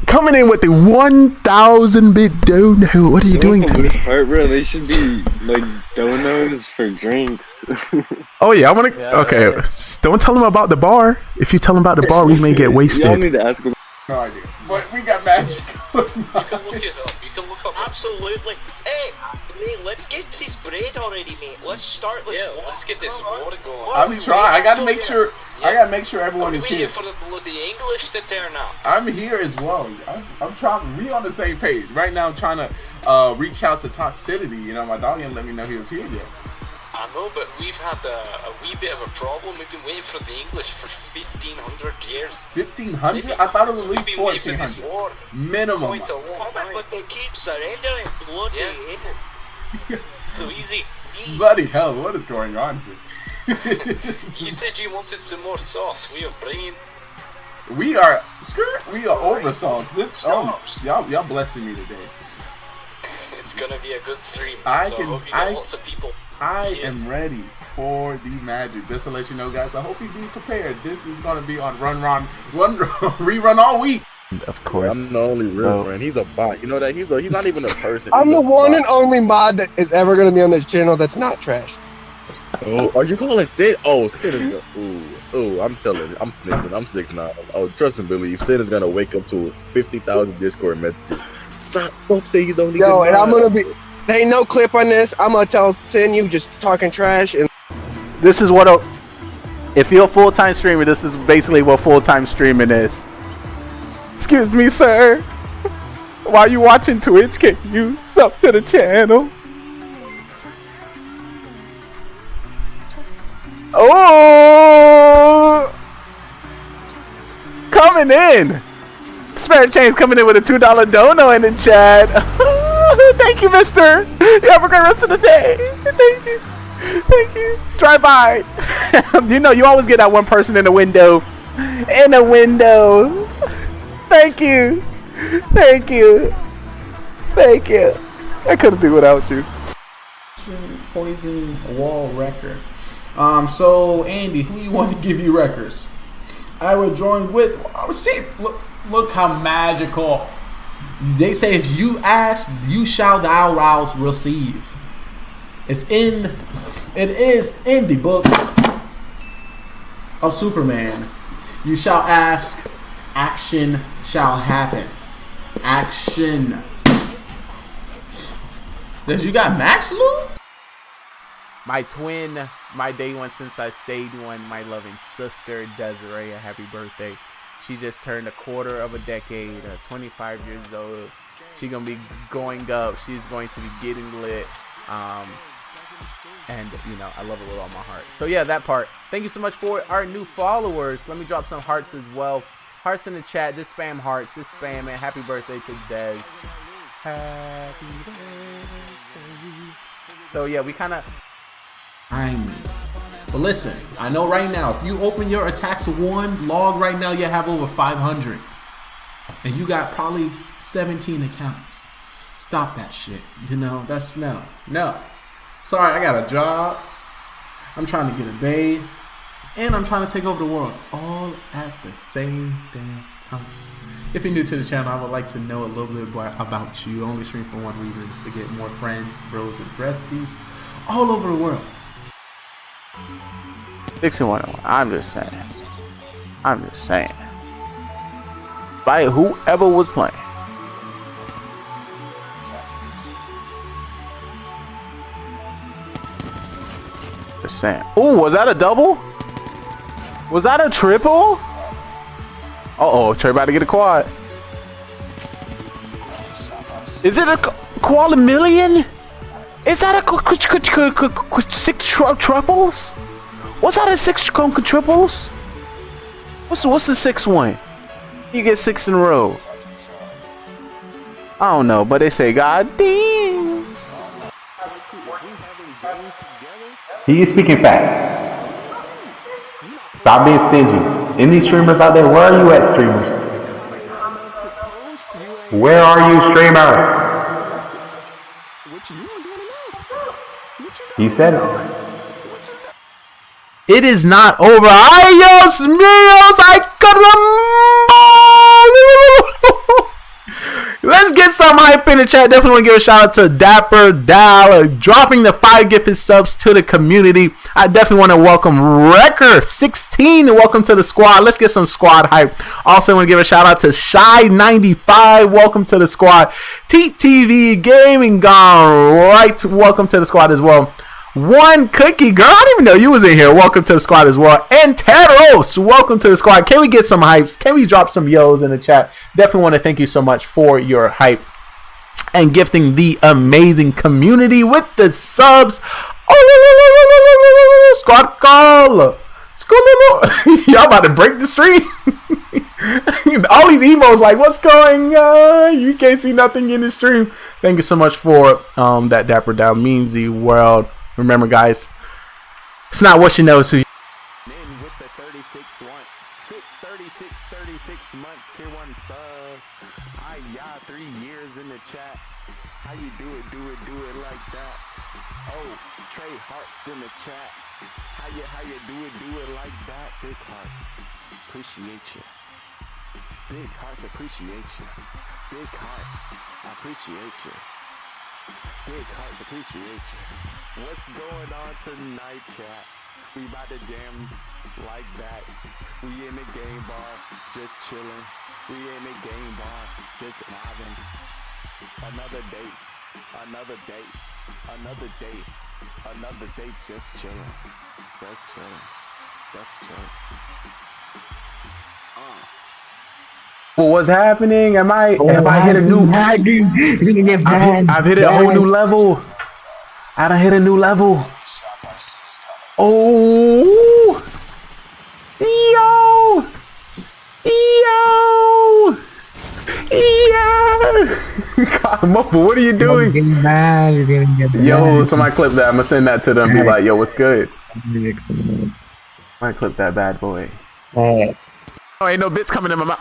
Coming in with the 1,000-bit donut. What are you doing to me? Part, bro, they should be like donuts for drinks. Oh yeah, I want to. Okay, don't tell them about the bar. If you tell them about the bar, we may get wasted. Y'all need to ask them. No idea. But we got magic. You can look it up. You can look up. Absolutely. Hey, mate, let's get this bread already, mate. Let's start. Let's get this water going. I'm trying. I gotta make sure. I gotta make sure everyone is here. Waiting for the bloody English to turn up. I'm here as well. I'm trying. We on the same page right now. I'm trying to reach out to Toxicity. You know, my dog didn't let me know he was here yet. I know, but we've had a wee bit of a problem. We've been waiting for the English for 1,500 years. 1,500? I thought it was at least 1,400. Minimum. Quite a long time. But they keep surrendering. Bloody hell. Too easy. Bloody hell, what is going on here? You said you wanted some more sauce. We are bringing... We are oversauced. Y'all blessing me today. It's gonna be a good stream. I lots of people. I am ready for the magic. Just to let you know, guys, I hope you be prepared. This is gonna be on rerun all week. Of course. I'm the only real friend. He's a bot. You know that? He's not even a person. I'm the one and only mod that is ever going to be on this channel that's not trash. Oh, are you calling Sid? Oh, Sid is gonna... Ooh, I'm telling you. I'm flipping. I'm 6'9". Oh, trust and believe. Sid is going to wake up to 50,000 Discord messages. Stop say you don't need Yo, and I'm going to be... There ain't no clip on this. I'm going to tell Sin you just talking trash. And this is what if you're a full-time streamer, this is basically what full-time streaming is. Excuse me, sir. While you watching Twitch, can you sub to the channel? Oh! Coming in! Spirit Chain's coming in with a $2 dono in the chat. Thank you, mister. You have a great rest of the day. Thank you. Thank you. Drive by. You know, you always get that one person in the window. In the window. Thank you. Thank you. Thank you. I couldn't do without you. Poison wall record. So Andy, who you want to give you records? I would join with. See, look how magical. They say if you ask, you shall thou receive. It is in the book of Superman. You shall ask, action shall happen. Action. Does you got Max Lou? My twin, my day one since I stayed one, my loving sister Desiree, a happy birthday. She just turned a quarter of a decade, 25 years old. She's gonna be going up. She's going to be getting lit. And you know, I love it with all my heart. So yeah, that part. Thank you so much for our new followers. Let me drop some hearts as well. Hearts in the chat. Just spam hearts. Just spam it. Happy birthday to Des. Happy birthday. So yeah, we kind of. But listen, I know right now, if you open your attacks 1 log right now, you have over 500. And you got probably 17 accounts. Stop that shit. You know, that's no. Sorry, I got a job. I'm trying to get a babe. And I'm trying to take over the world. All at the same damn time. If you're new to the channel, I would like to know a little bit about you. I only stream for one reason, is to get more friends, bros, and besties all over the world. 6101. I'm just saying. By whoever was playing. Just saying. Ooh, was that a double? Was that a triple? Uh-oh, Trey about to get a quad. Is it a koala million? Is that a 6 triples? What's that a 6 triples? What's the 6th one? You get 6 in a row. I don't know, but they say God damn. He is speaking fast. Stop being stingy. Any streamers out there, where are you at, streamers? Where are you, streamers? He said it. It is not over. Ayos míos, ay caramba! Let's get some hype in the chat. Definitely want to give a shout out to Dapper Dal dropping the 5 gifted subs to the community. I definitely want to welcome Wrecker16. Welcome to the squad. Let's get some squad hype. Also want to give a shout out to Shy95. Welcome to the squad. TTV Gaming GoneRight. Welcome to the squad as well. One Cookie Girl, I didn't even know you was in here. Welcome to the squad as well. And Teros, welcome to the squad. Can we get some hypes? Can we drop some yos in the chat? Definitely want to thank you so much for your hype and gifting the amazing community with the subs. Oh, squad call. Y'all about to break the stream. All these emos like, what's going on? You can't see nothing in the stream. Thank you so much for that Dapper Down means the world. Remember, guys, it's not what you know, it's who you with the 36 month tier 1 sub. Y'all 3 years in the chat. How you do it like that. Oh, Trey Hearts in the chat. How you do it like that. Big hearts, appreciate you. Big hearts, appreciate you. Big hearts, appreciate you. Big hearts, appreciate you. What's going on tonight, chat? We about to jam like that. We in the game bar, just chilling. We in the game bar, just having another date, another date, another date, another date, just chilling. Just chilling. Just chilling. Well, what's happening? Have I hit a new? I've hit a whole new level. I done hit a new level. Oh, God, Mopper, what are you doing? You're getting mad. You're gonna get mad. Yo, somebody clip that. I'm gonna send that to them. Be like, yo, what's good? Somebody clip that bad boy. Oh, ain't no bits coming in my mouth.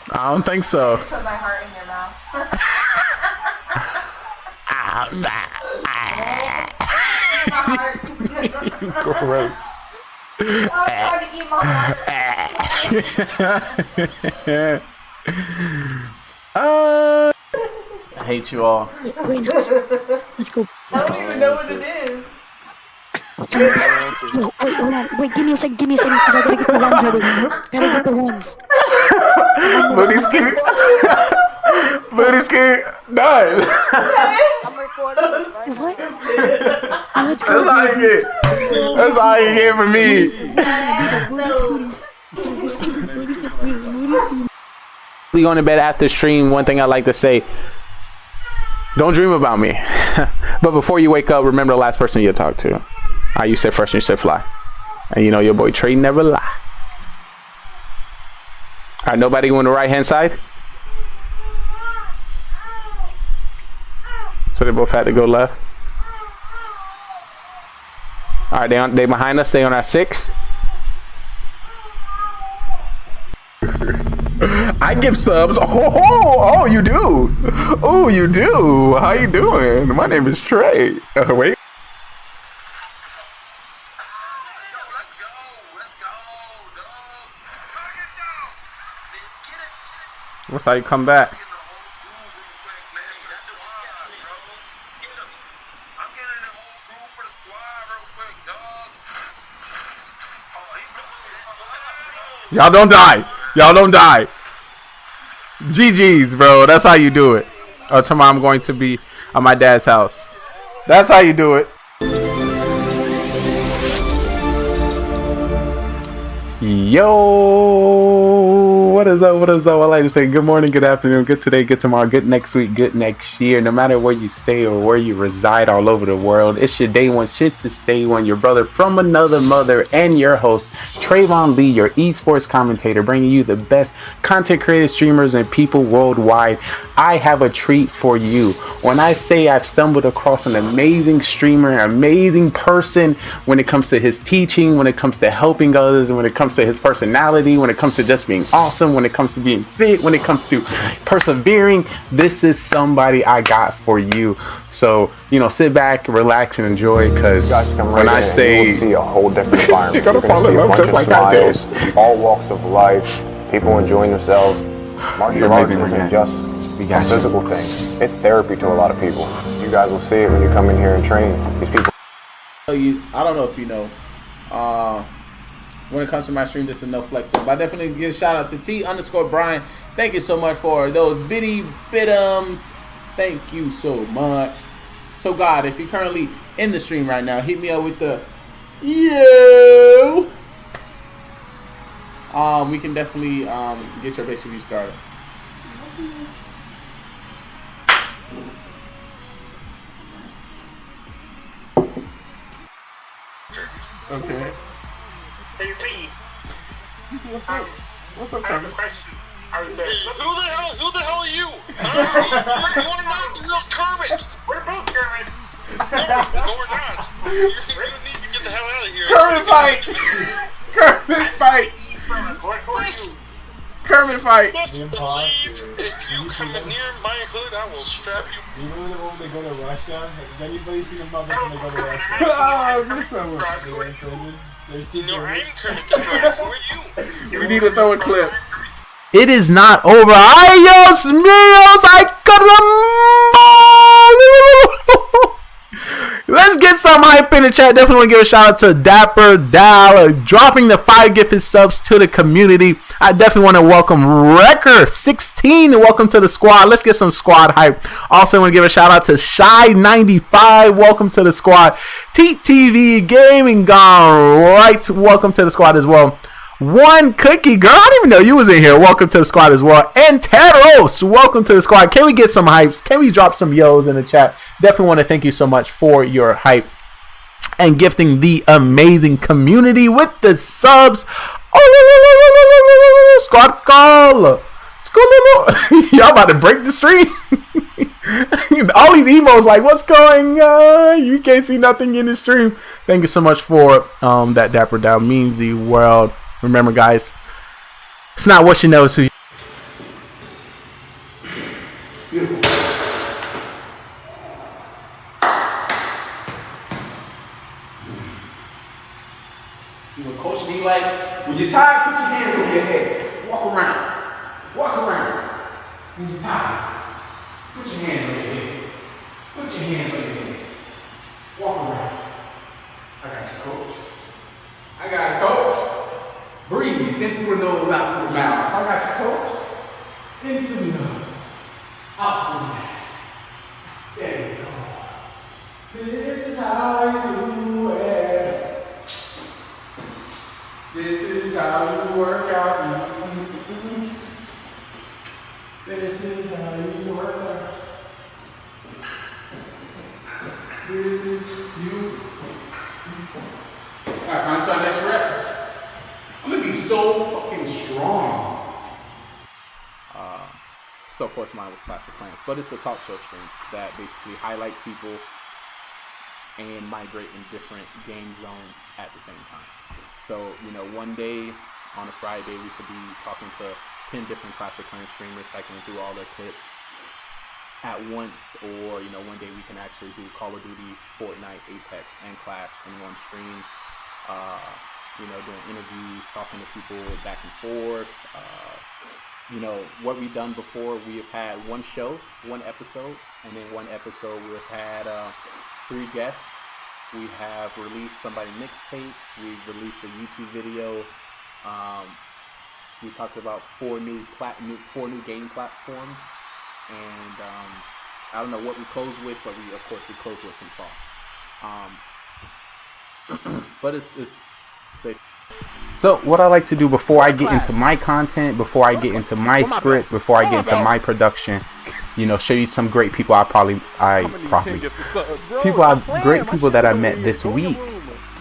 I don't think so. Put my heart in your mouth. Gross. I was trying to eat my heart. I hate you all. Let's go. I don't even know what it is. Wait, hold on. Wait, give me a second, because I gotta get the ones ready. Gotta get the ones. Booty scoot. Booty scoot. Done. I'm recording. What? That's all you get. That's all you get from me. We going to bed after stream. One thing I like to say, don't dream about me. But before you wake up, remember the last person you talked to. You said fresh and you said fly. And you know your boy Trey never lie. Alright, nobody on the right hand side? So they both had to go left. Alright, they behind us, they on our 6. I give subs. Oh, you do. Oh, you do. How you doing? My name is Trey. Wait. That's how you come back. Y'all don't die. Y'all don't die. GG's, bro. That's how you do it. Tomorrow I'm going to be at my dad's house. That's how you do it. Yo, what is up? What is up? I like to say good morning, good afternoon, good today, good tomorrow, good next week, good next year. No matter where you stay or where you reside all over the world, it's your day one, shit's your stay one, your brother from another mother, and your host, Trayvon Lee, your esports commentator, bringing you the best content creators, streamers, and people worldwide. I have a treat for you. When I say I've stumbled across an amazing streamer, an amazing person when it comes to his teaching, when it comes to helping others, and when it comes to his personality, when it comes to just being awesome, when it comes to being fit, when it comes to persevering, this is somebody I got for you. So, you know, sit back, relax, and enjoy, because when I say you will see a whole different environment, you're gonna fall in love just like I did. All walks of life, people enjoying themselves. Martial arts isn't just a physical thing. It's therapy to a lot of people. You guys will see it when you come in here and train. These people. I don't know if you know. When it comes to my stream, this is no flex zone. But I definitely give a shout out to T_Brian. Thank you so much for those bitty bitums. Thank you so much. So God, if you're currently in the stream right now, hit me up with the yo. We can definitely get your base review started. Okay. Hey, Pete. What's up? What's up, Kermit? I was saying, who the hell are you? You want to know the real Kermit? We're both Kermit. No, we're not. You need to get the hell out of here. Kermit fight! Kermit fight! Kermit fight! Best believe if you come near my hood, I will strap you. You remember when they go to Russia? Has anybody seen a mother when they go to Russia? Oh, this one. They're in prison. No, I'm Kermit the Frog for you. We need to throw a clip. it is not over. Ay, Dios míos, ay, caramba! Let's get some hype in the chat. Definitely want to give a shout out to Dapper Dal dropping the 5 gifted subs to the community. I definitely want to welcome Wrecker16 and welcome to the squad. Let's get some squad hype. Also want to give a shout out to Shy95. Welcome to the squad. TTV Gaming GoneRight. Welcome to the squad as well. One Cookie Girl, I didn't even know you was in here. Welcome to the squad as well. And Teros, welcome to the squad. Can we get some hypes? Can we drop some yos in the chat? Definitely want to thank you so much for your hype and gifting the amazing community with the subs. Oh, squad call. Y'all about to break the stream. All these emos like, what's going on? You can't see nothing in the stream. Thank you so much for that Dapper Down. Means the world. Remember, guys, it's not what you know, it's who you. When coach be like, when you're tired, put your hands over your head. Walk around. Walk around. When you're tired, put your hands on your head. Put your hands on your head. Walk around. I got you, coach. I got it, coach. Breathe in through the nose, out through the mouth. I got you, coach. In through the nose, out through the mouth. There you go. This is how you do it. This is how you work out. This is how you work out. This is you. Alright, on to our next rep. I'm gonna be so fucking strong. So of course mine was Clash of Clans, but it's a talk show stream that basically highlights people and migrate in different game zones at the same time. So, you know, one day on a Friday we could be talking to 10 different Clash of Clans streamers, cycling through all their clips at once, or, you know, one day we can actually do Call of Duty, Fortnite, Apex, and Clash in one stream. You know, doing interviews, talking to people back and forth. You know, what we've done before, we have had one show, one episode, and then one episode we have had 3 guests. We have released somebody mixtape. We've released a YouTube video. We talked about 4 new game platforms, and I don't know what we closed with, but we closed with some sauce. But it's So what I like to do before I get into my content, before I get into my script, before I get into my production, you know, show you some great people great people that I met this week.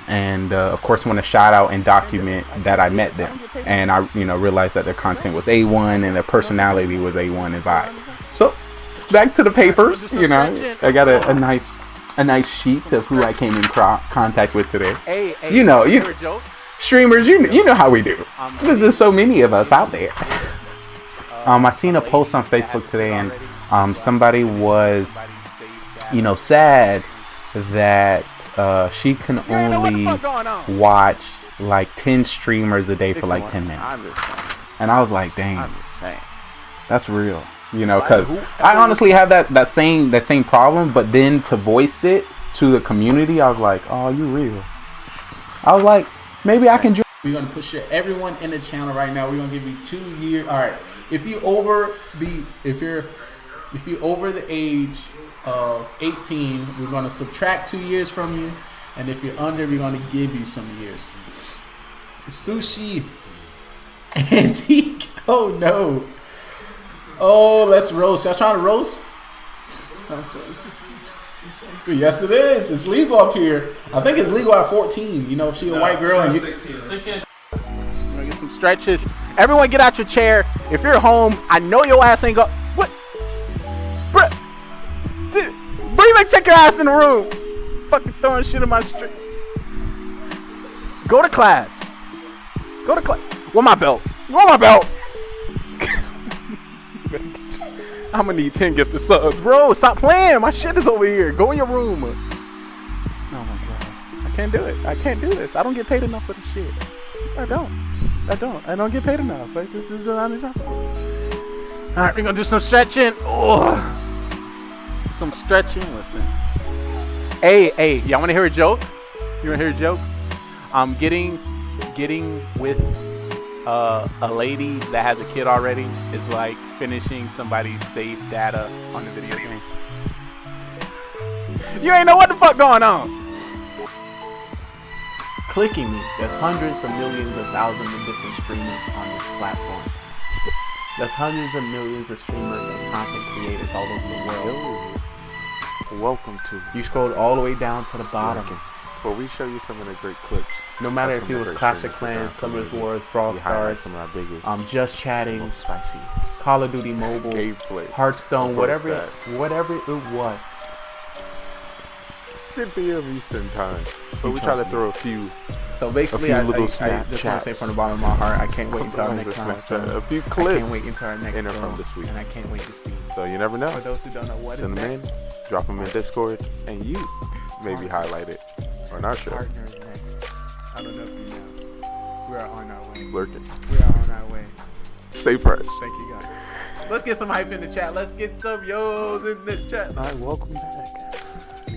And of course I want to shout out and document that I met them, and I, you know, realized that their content was A1 and their personality was A1 and vibe. So back to the papers, you know, I got a nice sheet of who I came in contact with today. You know, streamers, you know how we do. There's just so many of us out there. I seen a post on Facebook today, and somebody was, you know, sad that she can only watch like 10 streamers a day for like 10 minutes. And I was like, dang, that's real. You know, because I honestly have that same problem, but then to voice it to the community, I was like, oh, you real. I was like, maybe I can join. We're gonna push everyone in the channel right now. We're gonna give you 2 years. All right, if you're over the age of 18, we're gonna subtract 2 years from you, and if you're under, we're gonna give you some years. Sushi Antique. Oh no. Oh, let's roast. Y'all trying to roast? Yes, it is. It's legal up here. I think it's legal at 14. You know, if she's a white girl and you 16. We're gonna get some stretches. Everyone, get out your chair. If you're home, I know your ass ain't go. What? Bruh. Bring back, check your ass in the room. Fucking throwing shit in my street. Go to class. Go to class. Where my belt? Where my belt? I'm gonna need 10 gifted subs. Bro, stop playing. My shit is over here. Go in your room. Oh my god. I can't do it. I can't do this. I don't get paid enough for this shit. I don't get paid enough. Like, this is an honest job. Alright, we're gonna do some stretching. Oh. Some stretching. Listen. Hey, y'all wanna hear a joke? You wanna hear a joke? I'm getting with a lady that has a kid already is like finishing somebody's saved data on the video game. You ain't know what the fuck going on. Clicking me. There's hundreds of millions of thousands of different streamers on this platform. There's hundreds of millions of streamers and content creators all over the world. Welcome to. You scrolled all the way down to the bottom. Before we show you some of the great clips. No matter if it was Clash of Clans, Summoners Wars, Brawl Stars, some of our biggest, Just Chatting, spicy, Call of Duty Mobile, gameplay, Hearthstone, whatever it was. 10 p.m. Eastern time. But we try to throw a few. So basically, I just want to say from the bottom of my heart, I can't wait until our next time. A few clips. I can't wait until our next from this week, and I can't wait to see. So you never know. For those who don't know what send them in, drop them in Discord, and you maybe highlight it on our show. Partners next. I don't know if you know. We are on our way. Lurking. We are on our way. Stay fresh. Thank you guys. Let's get some hype in the chat. Let's get some yo's in the chat. Alright, welcome back.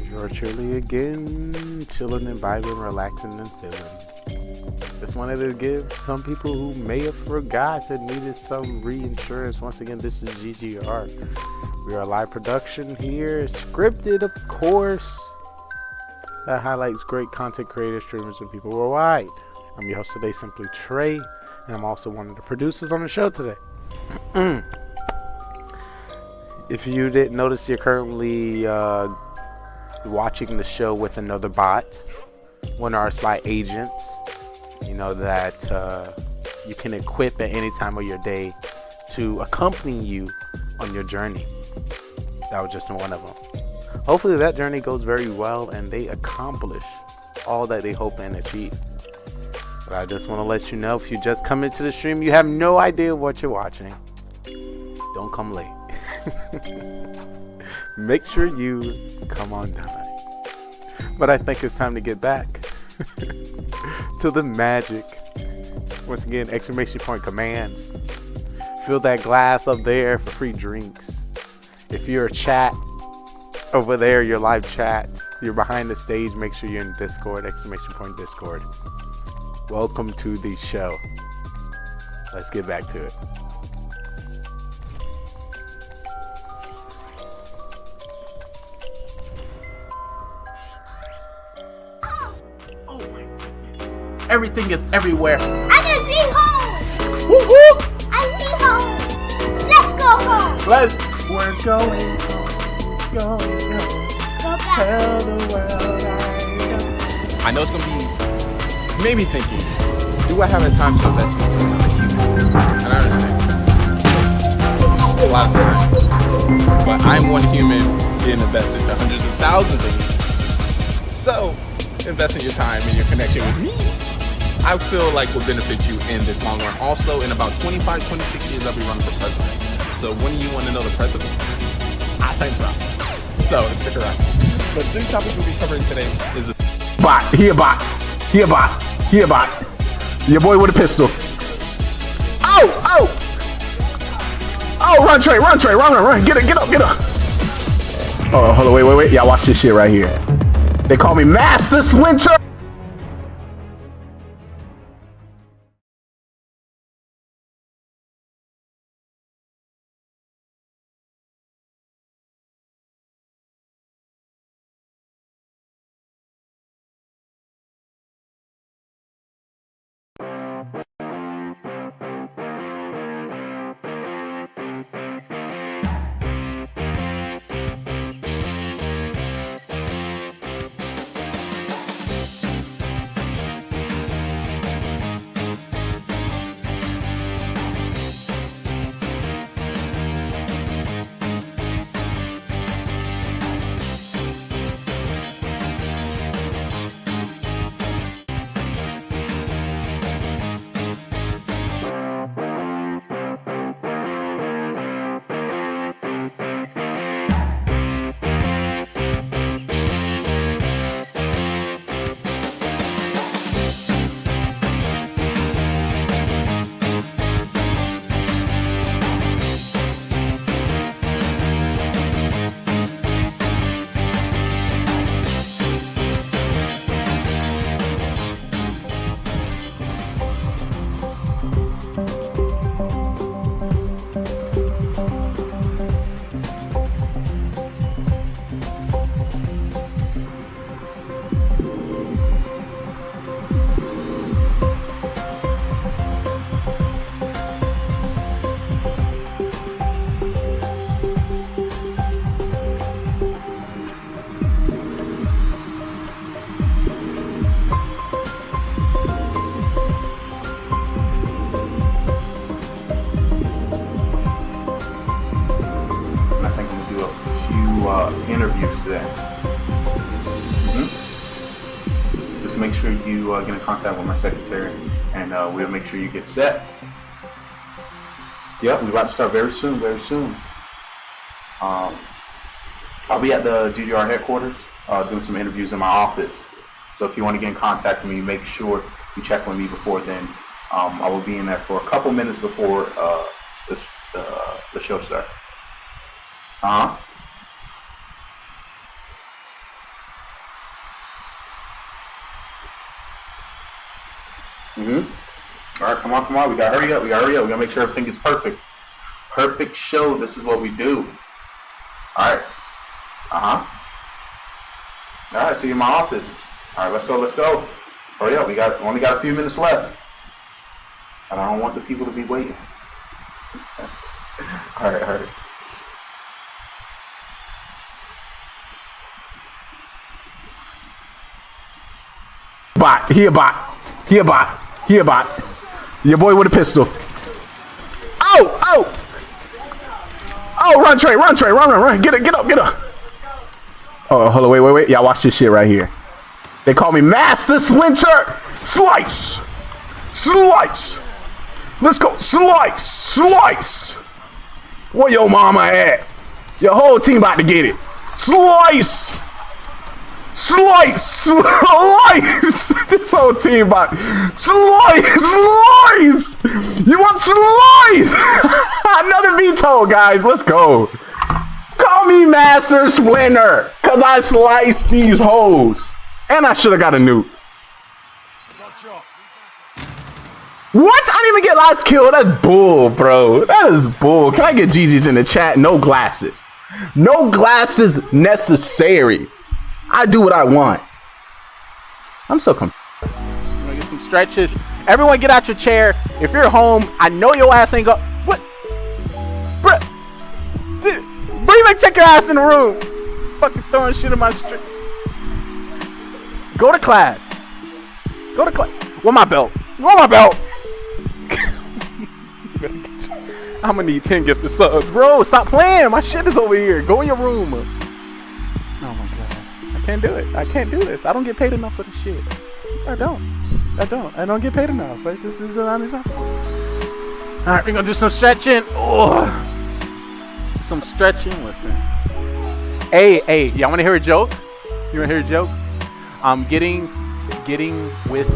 You're chilly again, chilling and vibing, relaxing and feeling. Just wanted to give some people who may have forgot and needed some reinsurance. Once again, this is GGR. We are a live production here, scripted of course, that highlights great content creators, streamers, and people worldwide. I'm your host today, Simply Trey, and I'm also one of the producers on the show today. If you didn't notice, you're currently watching the show with another bot, one of our spy agents, you know, that you can equip at any time of your day to accompany you on your journey. That was just one of them. Hopefully that journey goes very well and they accomplish all that they hope and achieve. But I just want to let you know, if you just come into the stream, you have no idea what you're watching. Don't come late. Make sure you come on time. But I think it's time to get back to the magic. Once again, exclamation point commands. Fill that glass up there for free drinks. If you're a chat over there, your live chat, you're behind the stage, make sure you're in Discord, exclamation point Discord. Welcome to the show. Let's get back to it. everything is everywhere. I can see home. Woo woo! I see home. Let's go home. We're going. Go back. Tell the world I know it's gonna be maybe thinking, do I have the time to invest into another human? And I understand. A lot of time. But I'm one human getting invested to hundreds of thousands of humans. So, investing your time and your connection with me, I feel like will benefit you in this long run. Also, in about 25, 26 years, I'll be running for president. So when do you want to know the president? I think so. So, stick around. The 3 topics we'll be covering today is bot. He a bot. He a bot. He a bot. Your boy with a pistol. Oh! Oh! Oh, run, Trey. Run, Trey. Run, run, run. Get up, get up, get up. Oh, hold on. Wait, wait, wait. Y'all watch this shit right here. They call me Master Splinter. interviews today. Just make sure you get in contact with my secretary, and we'll make sure you get set. Yep, we're about to start very soon, very soon. I'll be at the GGR headquarters doing some interviews in my office. So if you want to get in contact with me, make sure you check with me before then. I will be in there for a couple minutes before the show starts. All right, come on. We gotta hurry up. We gotta make sure everything is perfect. Perfect show. This is what we do. All right. All right. See you in my office. All right, let's go. Hurry up. We only got a few minutes left. And I don't want the people to be waiting. All right. Bot. He a bot. Your boy with a pistol. Oh, run, Trey. Run. Get up. Oh, hold on. Wait. Y'all watch this shit right here. They call me Master Splinter. Slice. Let's go. Slice. Where your mama at? Your whole team about to get it. Slice. This whole team about slice. You want slice? Another veto, guys. Let's go. Call me Master Splinter, cause I sliced these hoes, and I should have got a nuke. What? I didn't even get last kill. That's bull, bro. That is bull. Can I get Jeezy's in the chat? No glasses. No glasses necessary. I do what I want. I'm so confused. You want to get some stretches. Everyone get out your chair. If you're home, I know your ass ain't go. What? Bruh. Bring back, check your ass in the room. Fucking throwing shit in my street. Go to class. Go to class. Where my belt? Where my belt? I'm gonna need 10 gifted subs. Bro, stop playing. My shit is over here. Go in your room. Oh my god. I can't do it. I can't do this. I don't get paid enough for this shit. I don't get paid enough. It's just it's honest. Alright, we're gonna do some stretching. Oh. Some stretching. Listen. Hey, y'all wanna hear a joke? You wanna hear a joke? Getting with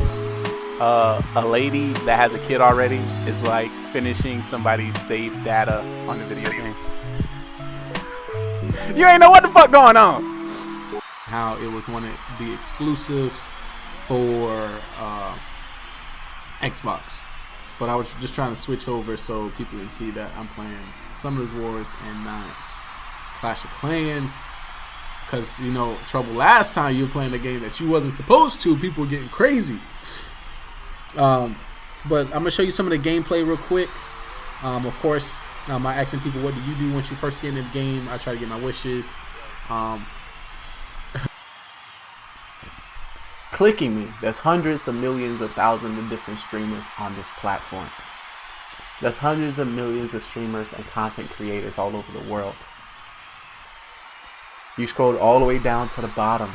a lady that has a kid already is like finishing somebody's saved data on the video game. You ain't know what the fuck going on. How it was one of the exclusives for Xbox, but I was just trying to switch over so people can see that I'm playing Summoners Wars and not Clash of Clans. Because, you know, Trouble, last time you were playing a game that you wasn't supposed to, people were getting crazy. But I'm going to show you some of the gameplay real quick. Of course, I'm asking people, what do you do once you first get in the game? I try to get my wishes. Clicking me. There's hundreds of millions of thousands of different streamers on this platform. There's hundreds of millions of streamers and content creators all over the world. You scrolled all the way down to the bottom.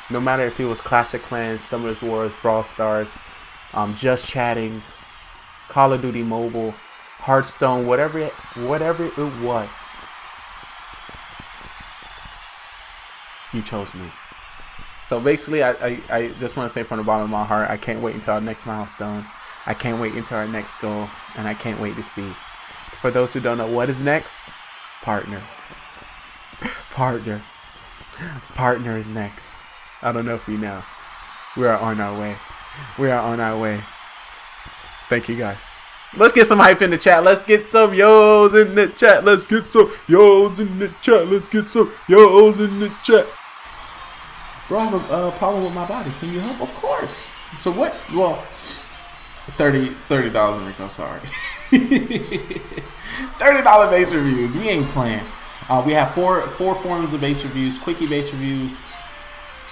No matter if it was Clash of Clans, Summoners Wars, Brawl Stars, Just Chatting, Call of Duty Mobile, Hearthstone, whatever it was, you chose me. So basically, I just want to say from the bottom of my heart, I can't wait until our next milestone. I can't wait until our next goal, and I can't wait to see. For those who don't know what is next, partner. Partner is next. I don't know if we know. We are on our way. We are on our way. Thank you guys. Let's get some hype in the chat. Let's get some yo's in the chat. Let's get some yo's in the chat. Let's get some yo's in the chat. Bro, I have a problem with my body. Can you help? Of course. So what? Well, $30, Rico. Sorry. $30 base reviews. We ain't playing. We have four forms of base reviews: quickie base reviews,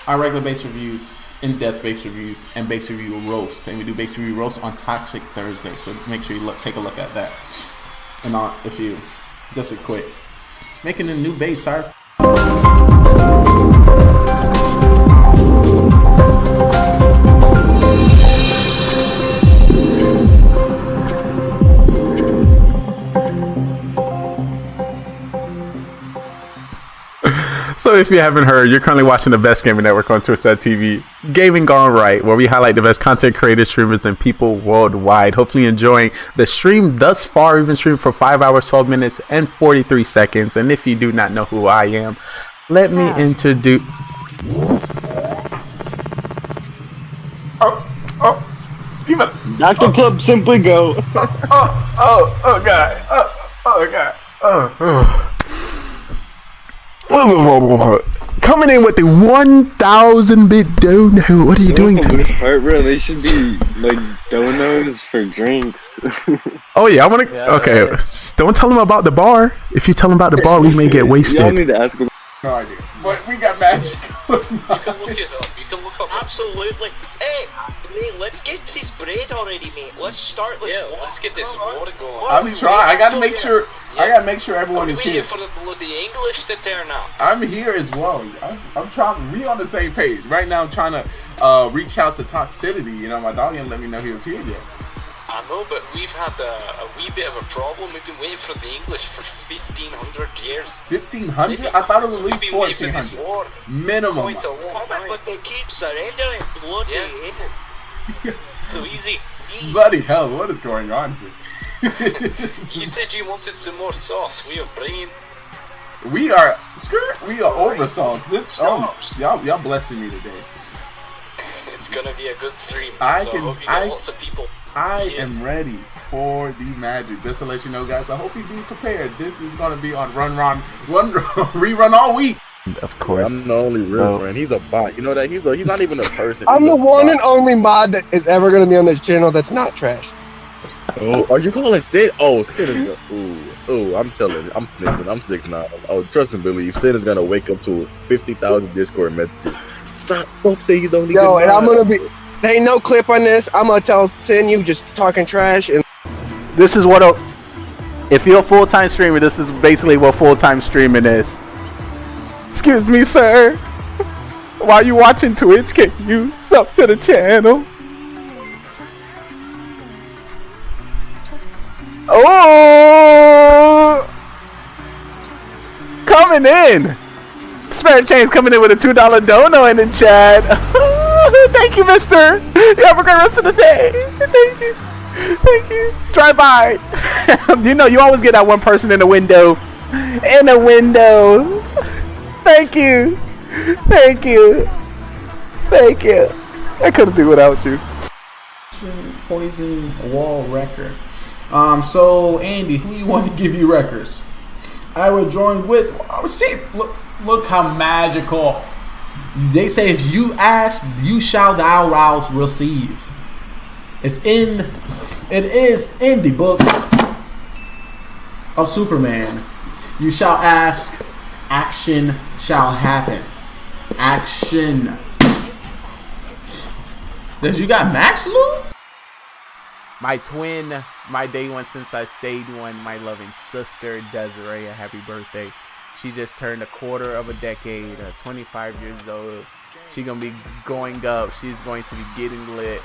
our regular base reviews, in-depth base reviews, and base review roast. And we do base review roast on Toxic Thursday. So make sure you take a look at that. And if you just a quick making a new base, sorry. So if you haven't heard, you're currently watching the best gaming network on Twitch TV, Gaming GoneRight, where we highlight the best content creators, streamers, and people worldwide. Hopefully enjoying the stream thus far. We've been streaming for 5 hours, 12 minutes, and 43 seconds. And if you do not know who I am, let me introduce... Dr. Club, simply go. Oh God. Coming in with the 1,000-bit dono. What are you doing to me? Part, bro, they should be like donos for drinks. Oh yeah, I want to. Okay, don't tell them about the bar. If you tell them about the bar, we may get wasted. Y'all need to ask them. No idea. But we got magic. You can look it up. You can look up. Absolutely. Hey, mate, let's get this bread already, mate. Let's start. Let's get this water going. I'm trying. I gotta make sure. I gotta make sure everyone is here. For the bloody English to turn up. I'm here as well. I'm trying. We on the same page right now. I'm trying to reach out to Toxicity. You know, my dog didn't let me know he was here yet. I know, but we've had a wee bit of a problem. We've been waiting for the English for 1,500 years. 1,500? I thought it was at least 1,400. Minimum. Quite a long time. But they keep surrendering. Bloody hell. Too easy. Bloody hell, what is going on here? You said you wanted some more sauce. We are bringing... We are oversauced. Y'all blessing me today. It's gonna be a good stream. Lots of people. I am ready for these magic. Just to let you know, guys, I hope you be prepared. This is gonna be on rerun all week. Of course. I'm the only real friend. He's a bot. You know that? He's not even a person. I'm He's the a one bot. and only mod that is ever going to be on this channel that's not trash. Oh, are you calling Sid? Oh, Sid is gonna. Ooh, I'm telling you, I'm flipping. I'm 6'9". Oh, trust and believe. Sid is gonna wake up to 50,000 Discord messages. Stop saying you don't even. Yo, and I'm gonna be. There ain't no clip on this. I'm gonna tell Sin you just talking trash and. This is what if you're a full-time streamer, this is basically what full-time streaming is. Excuse me, sir. While you watching Twitch, can you sub to the channel? Oh! Coming in! Spare Change coming in with a $2 dono in the chat. Thank you, mister. You have a great rest of the day. Thank you. Thank you. Drive by. You know, you always get that one person in the window. In the window. Thank you. Thank you. Thank you. I couldn't do without you. Poison wall record. So Andy, who you want to give you records? I would join with. Oh, see, look how magical. They say if you ask, you shall thou receive. It is in the book of Superman. You shall ask, action shall happen. Action. Does you got Max Lou? My twin, my day one since I stayed one, my loving sister Desiree, a happy birthday. She just turned a quarter of a decade, 25 years old. She's gonna be going up. She's going to be getting lit.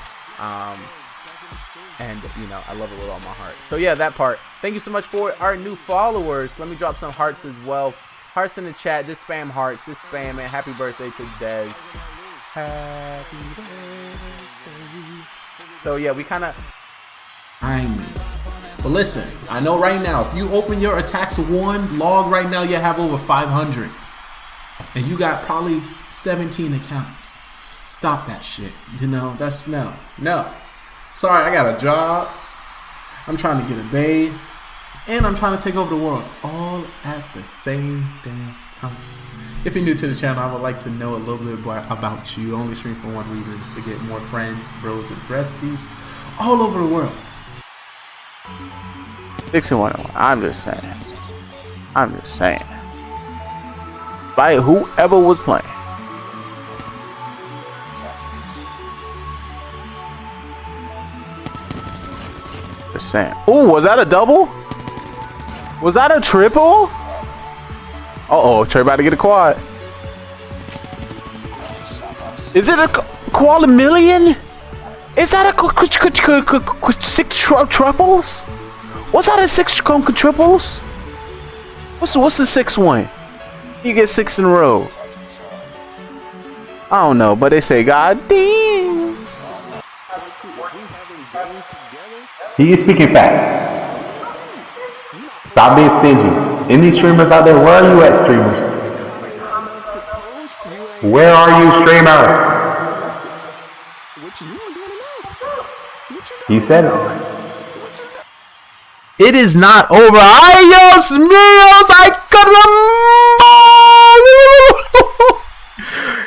And you know, I love it with all my heart. So yeah, that part. Thank you so much for our new followers. Let me drop some hearts as well. Hearts in the chat. Just spam hearts. Just spam it. Happy birthday to Des. Happy birthday. So yeah, we kind of. But listen, I know right now, if you open your attacks 1 log right now, you have over 500. And you got probably 17 accounts. Stop that shit. You know, that's no. Sorry, I got a job. I'm trying to get a babe. And I'm trying to take over the world. All at the same damn time. If you're new to the channel, I would like to know a little bit about you. I only stream for one reason, is to get more friends, bros, and besties all over the world. 6-1. I'm just saying. By whoever was playing. Just saying. Ooh, was that a double? Was that a triple? Uh-oh, Trey about to get a quad. Is it a quad million? Is that a 6 triples? What's that a 6 triples? What's the 6-1? You get 6 in a row. I don't know, but they say God damn. He's speaking fast. Stop being stingy. Any streamers out there, where are you at, streamers? Where are you, streamers? He said it. It is not over. Ayos míos, ay caramba!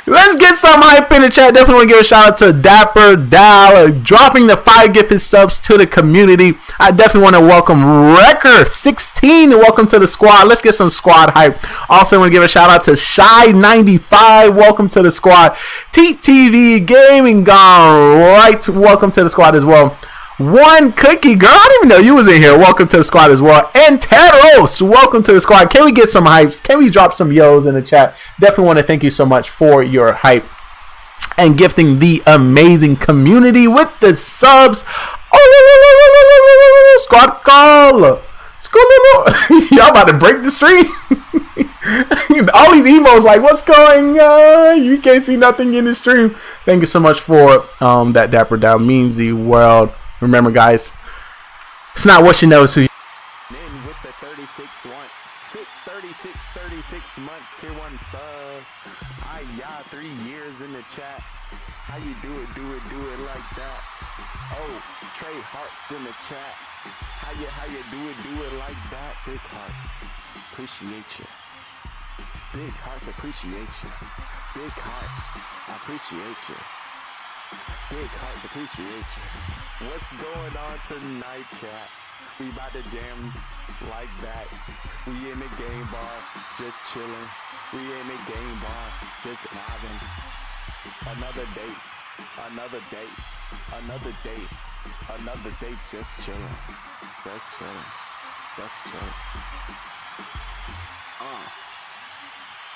Let's get some hype in the chat. Definitely want to give a shout out to Dapper Dal dropping the 5 gifted subs to the community. I definitely want to welcome Wrecker16. Welcome to the squad. Let's get some squad hype. Also want to give a shout out to Shy95. Welcome to the squad. TTV Gaming GoneRight. Welcome to the squad as well. One Cookie Girl, I didn't even know you was in here. Welcome to the squad as well. And Teros, welcome to the squad. Can we get some hypes? Can we drop some yos in the chat? Definitely want to thank you so much for your hype and gifting the amazing community with the subs. Oh, squad call. Y'all about to break the stream. All these emos like, what's going on? You can't see nothing in the stream. Thank you so much for that Dapper Down. Means the world. Remember, guys, it's not what you know, it's who you with the 36 month tier 1 sub. Y'all 3 years in the chat. How you do it like that. Oh, Trey Hearts in the chat. How you do it like that. Big hearts. Appreciate you. Big hearts appreciation. Big hearts. I appreciate you. Big hearts appreciate you. What's going on tonight, chat? We about to jam like that. We in the game bar, just chilling. We in the game bar, just vibing. Another date. Another date. Another date. Another date, just chilling. Just chilling. Just chilling.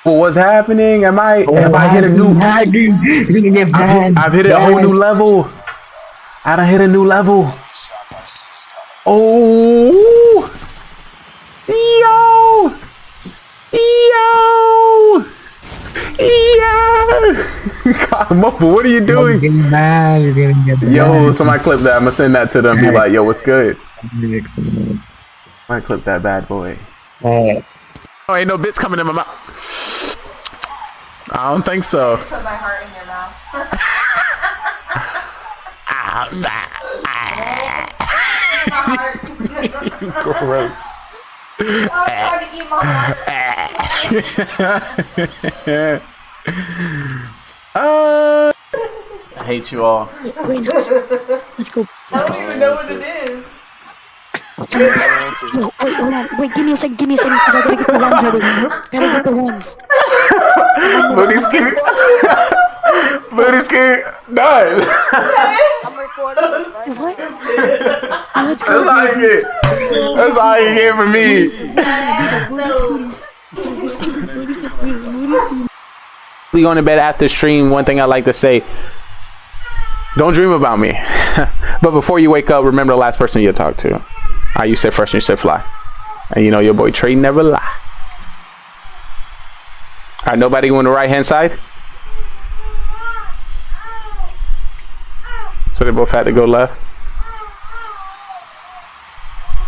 Well, what's happening? Have I hit a new? I've hit a whole new level. I done hit a new level. Oh, yo, God, Mopar, what are you doing? Yo, somebody clip that. I'm gonna send that to them. Be like, yo, what's good? Somebody clip that bad boy. Oh, ain't no bits coming in my mouth. I don't think so. Put my heart in your mouth. Gross. I was trying to eat my heart. I hate you all. Let's go. I don't even know what it is. No, wait, hold on. Wait, give me a second, because I gotta get the ones ready. Gotta get the ones. Booty scoot. Booty scoot. Done. I'm recording. What? That's all you get. That's all you get from me. Going to bed after stream, one thing I like to say, don't dream about me. But before you wake up, remember the last person you talked to. You said fresh and you said fly. And you know your boy Trey never lie. Alright, nobody on the right hand side? So they both had to go left.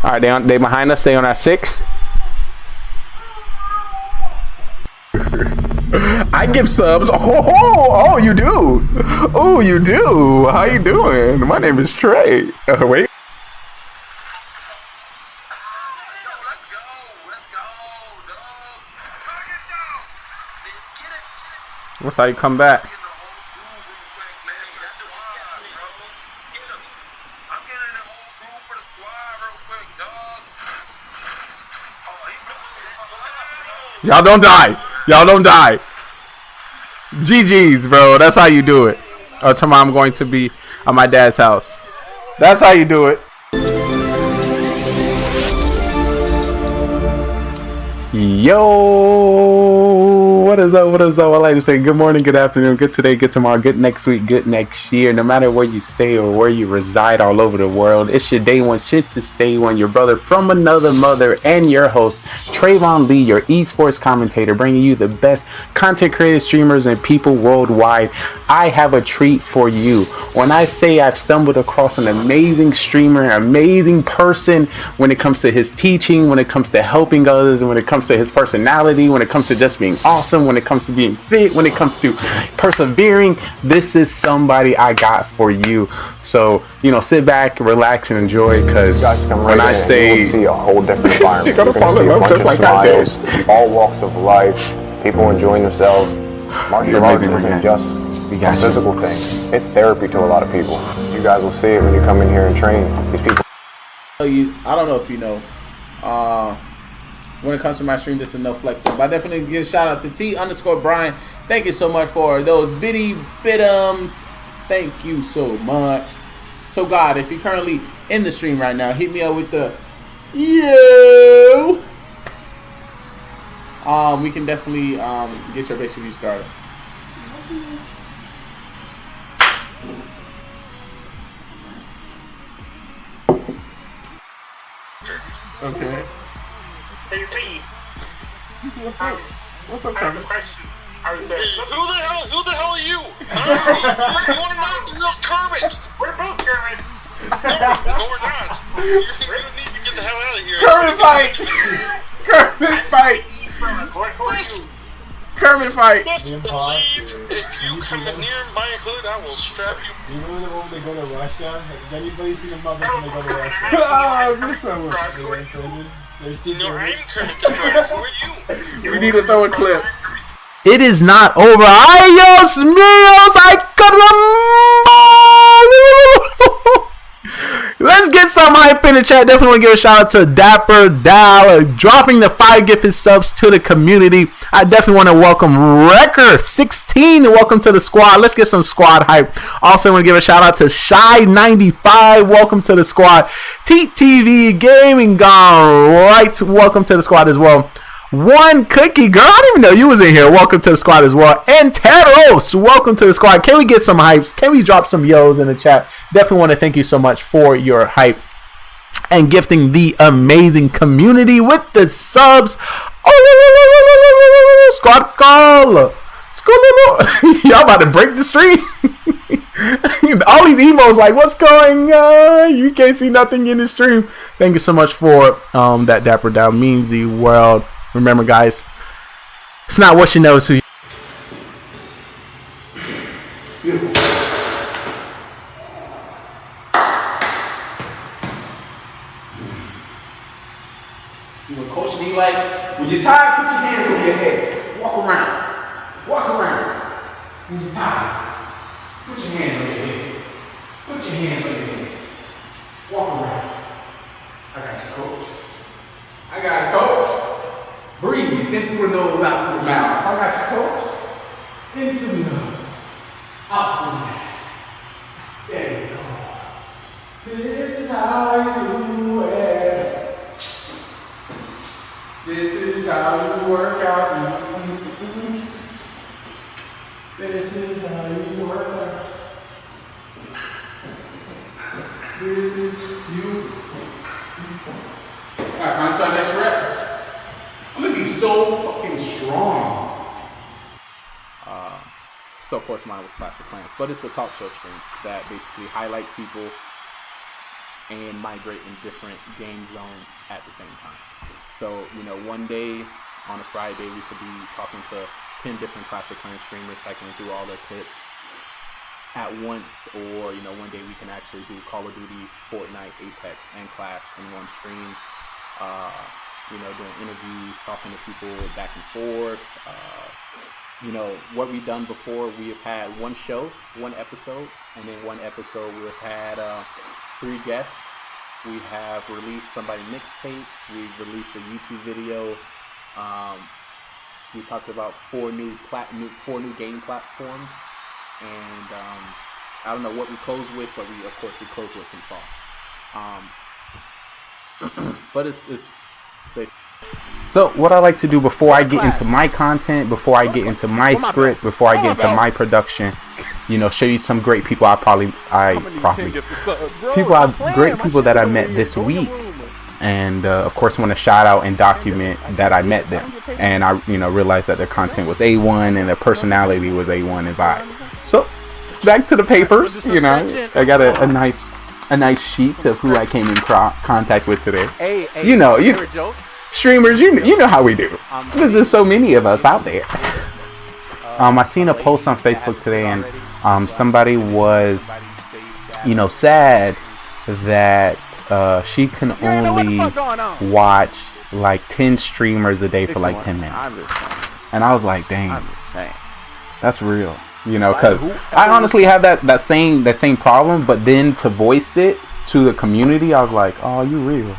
Alright, they behind us, they on our 6. I give subs. Oh, you do. Oh, you do. How you doing? My name is Trey. Wait. What's how you come back? Y'all don't die. Y'all don't die. GG's, bro. That's how you do it. Tomorrow I'm going to be at my dad's house. That's how you do it. Yo, what is up? What is up? I like to say good morning, good afternoon, good today, good tomorrow, good next week, good next year. No matter where you stay or where you reside all over the world, it's your day one, shit's your stay one, your brother from another mother, and your host, Trayvon Lee, your esports commentator, bringing you the best content creators, streamers, and people worldwide. I have a treat for you. When I say I've stumbled across an amazing streamer, an amazing person when it comes to his teaching, when it comes to helping others, and when it comes to his personality, when it comes to just being awesome, when it comes to being fit, when it comes to persevering, this is somebody I got for you. So, sit back, relax, and enjoy, because when I say you will see a whole different environment, you're gonna fall in love just like I did. All walks of life, people enjoying themselves. Martial arts isn't just a physical thing. It's therapy to a lot of people. You guys will see it when you come in here and train. These people. I don't know if you know. When it comes to my stream, this is no flexing. But I definitely give a shout out to T_Brian. Thank you so much for those bitty bitums. Thank you so much. So God, if you're currently in the stream right now, hit me up with the yo. We can definitely get your basic review started. Okay. Hey Lee. What's up? What's up, Kevin? I was saying, who the hell are you? You want to knock the real Kermit? We're both Kermit. No, we're not. You need to get the hell out of here. Kermit fight! Kermit fight! Kermit fight! Best believe if you come near my hood, I will strap you. You remember the moment they go to Russia? Has anybody seen the mother when they go to Russia? Oh, this one. They go in prison. No, I'm Kermit the Frog for you. We need to throw a clip. It is not over. Ayos míos, ay caramba! Let's get some hype in the chat. Definitely want to give a shout out to Dapper Dal dropping the 5 gifted subs to the community. I definitely want to welcome Wrecker16. Welcome to the squad. Let's get some squad hype. Also want to give a shout out to Shy95. Welcome to the squad. TTV Gaming GoneRight. Welcome to the squad as well. One Cookie Girl, I didn't even know you was in here. Welcome to the squad as well. And Teros, welcome to the squad. Can we get some hypes? Can we drop some yos in the chat? Definitely want to thank you so much for your hype and gifting the amazing community with the subs. Oh, squad call. Y'all about to break the stream. All these emos like, what's going on? You can't see nothing in the stream. Thank you so much for that Dapper Down means the world. Remember, guys, it's not what you know, it's who you. Beautiful. You know, coach be like, when you're tired, put your hands over your head. Walk around. Walk around. When you're tired, put your hands on your head. Put your hands on your head. Walk around. I got you, coach. I got it, coach. Breathe in through the nose, out through the mouth. I got you, coach. In through the nose, out through the mouth. There you go. This is how you do it. This is how you work out. This is how you work out. This is you. Alright, on to our next rep. I'm gonna be so fucking strong. So of course mine was Clash of Clans, but it's a talk show stream that basically highlights people and migrate in different game zones at the same time. So, you know, one day on a Friday we could be talking to 10 different Clash of Clans streamers, cycling through all their clips at once, or, you know, one day we can actually do Call of Duty, Fortnite, Apex, and Clash in one stream. You know, doing interviews, talking to people back and forth. You know, what we've done before, we have had one show, one episode, and then one episode we have had 3 guests. We have released somebody mixtape. We've released a YouTube video. We talked about 4 new game platforms, and I don't know what we closed with, but we closed with some sauce. But it's so what I like to do before I get into my content, before I get into my script, before I get into my production, you know, show you some great people great people that I met this week, and of course want to shout out and document that I met them, and I, you know, realized that their content was A1 and their personality was A1 and vibe. So back to the papers, you know, I got a nice sheet of who I came in contact with today. You know, streamers, you know how we do. There's just so many of us out there. I seen a post on Facebook today, and somebody was, you know, sad that she can only watch like 10 streamers a day for like 10 minutes. And I was like, dang, that's real. You know, because I honestly have that same problem, but then to voice it to the community, I was like, oh, you real.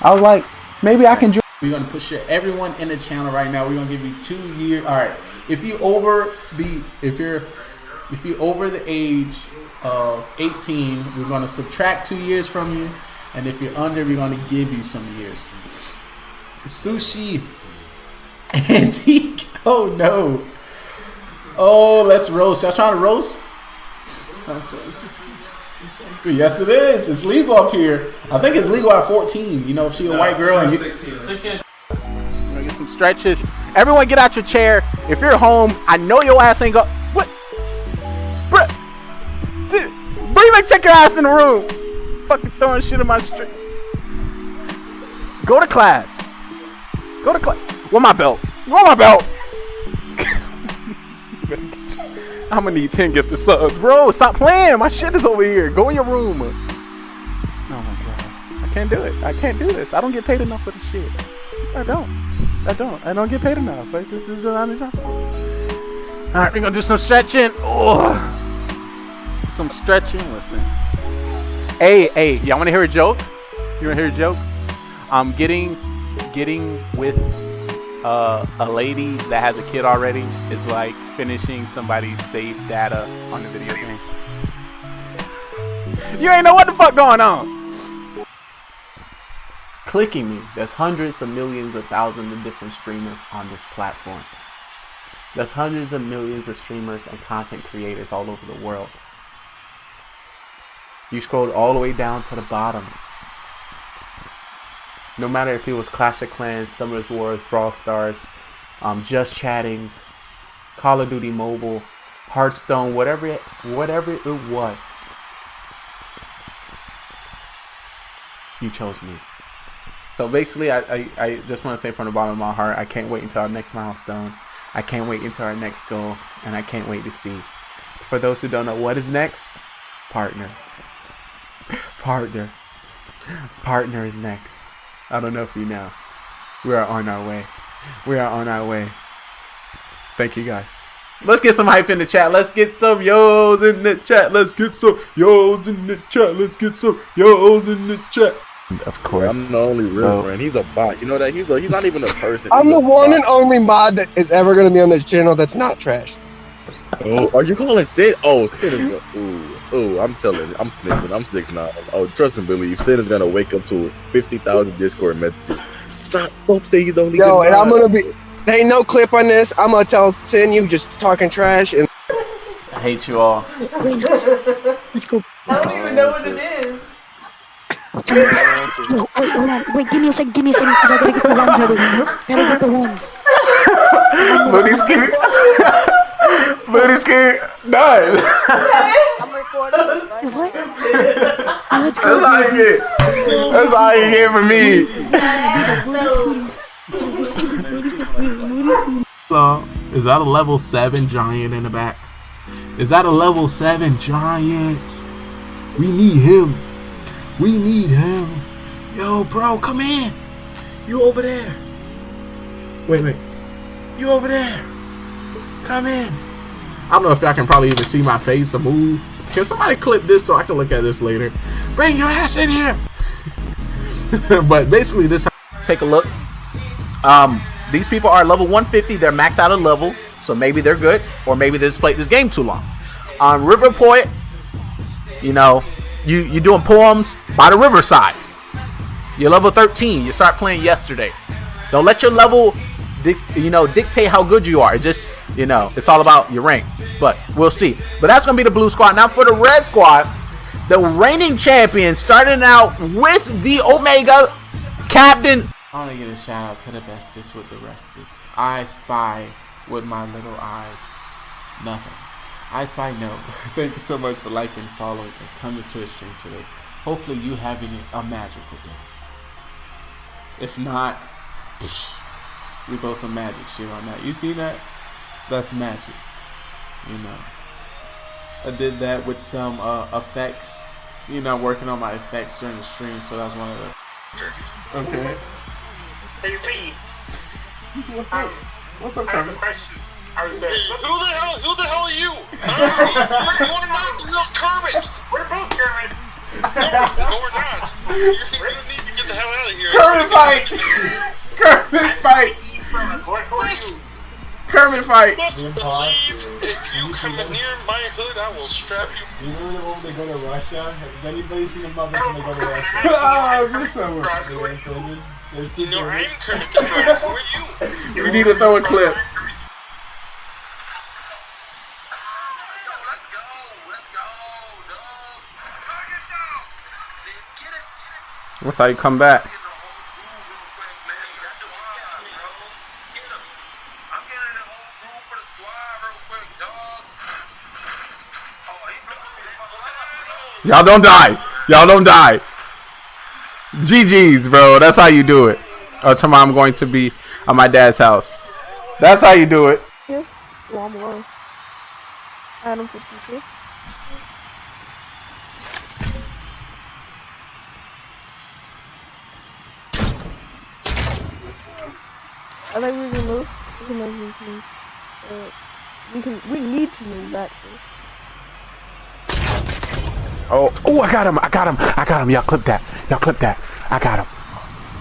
I was like, maybe I can join. We're gonna push everyone in the channel right now. We're gonna give you 2 years. All right, if you're over the age of 18, we're gonna subtract 2 years from you, and if you're under, we're gonna give you some years. Sushi Antique. Oh no. Oh, let's roast. Y'all trying to roast? Yes, it is. It's legal up here. I think it's legal at 14. You know, if she's a white girl and you 16. Get some stretches. Everyone, get out your chair. If you're home, I know your ass ain't go. What? Bring back, check your ass in the room. Fucking throwing shit in my street. Go to class. Go to class. Where my belt? Where my belt? I'm gonna need 10 gifted subs. Bro, stop playing. My shit is over here. Go in your room. Oh my god. I can't do it. I can't do this. I don't get paid enough for this shit. I don't get paid enough. Like, this is an honest answer. Alright, we're gonna do some stretching. Oh, some stretching. Listen. Hey, y'all wanna hear a joke? You wanna hear a joke? Getting with a lady that has a kid already is like finishing somebody's saved data on the video game. You ain't know what the fuck going on. Clicking me. There's hundreds of millions of thousands of different streamers on this platform. There's hundreds of millions of streamers and content creators all over the world. You scrolled all the way down to the bottom. No matter if it was Clash of Clans, Summoners Wars, Brawl Stars, Just Chatting, Call of Duty Mobile, Hearthstone, whatever it was, you chose me. So basically, I just want to say from the bottom of my heart, I can't wait until our next milestone. I can't wait until our next goal, and I can't wait to see. For those who don't know what is next, partner. Partner is next. I don't know if you know. We are on our way. We are on our way. Thank you guys. Let's get some hype in the chat. Let's get some yo's in the chat. Let's get some yo's in the chat. Let's get some yo's in the chat. Of course. I'm the only real friend. He's a bot. You know that? He's not even a person. I'm the one and only mod that is ever going to be on this channel that's not trash. Oh, are you calling Sid? Oh, Sid is I'm telling you, I'm flipping. I'm 6'9". Oh, trust and believe. Sid is gonna wake up to 50,000 Discord messages. Stop saying he's only. Yo, and I'm gonna be. There ain't no clip on this. I'm gonna tell Sin you just talking trash and. I hate you all. Let's go. I don't even know what it is. Yo, wait, hold on. Wait, give me a second, because I gotta get the ones ready. Gotta get the ones. Booty skin, done. I'm recording. What? Let's go. That's all you get. That's all you get from me. Is that a level 7 giant in the back? Is that a level 7 giant? We need him. We need him. Yo, bro, come in. You over there. Wait. You over there. Come in. I don't know if y'all can probably even see my face or move. Can somebody clip this so I can look at this later? Bring your ass in here. But basically this. Take a look. These people are level 150. They're maxed out of level, so maybe they're good, or maybe they just played this game too long. On River Poet, you know, you doing poems by the riverside. You're level 13. You start playing yesterday. Don't let your level, dictate how good you are. It just, it's all about your rank. But we'll see. But that's gonna be the blue squad. Now for the red squad, the reigning champion, starting out with the Omega captain. I want to give a shout out to the bestest with the restest. I spy with my little eyes nothing. I spy no. Thank you so much for liking, following, and coming to the stream today. Hopefully you having a magical day. If not, we throw some magic shit on that. You see that? That's magic. I did that with some effects. Working on my effects during the stream, so that's one of the. Okay. Hey, B. What's up? What's up, Kermit? Who the hell are you? You want to know the real Kermit? We're both Kermit. No, we're not. You're gonna need to get the hell out of here. Kermit fight! Kermit fight! Kermit fight! Best believe if you come near my hood, I will strap you. You remember when they go to Russia? Has anybody seen the mothers when they go to Russia? Oh, you're somewhere. They're in prison. No, I'm Kermit the Frog. Who are you? We need to throw a clip. That's how you come back. Y'all don't die. Y'all don't die. GG's, bro. That's how you do it. Tomorrow I'm going to be at my dad's house. That's how you do it. Yeah. Well, I'm alone. Adam 52. I think we can move. We can move. We need to move back. Oh, I got him. Y'all clip that. I got him.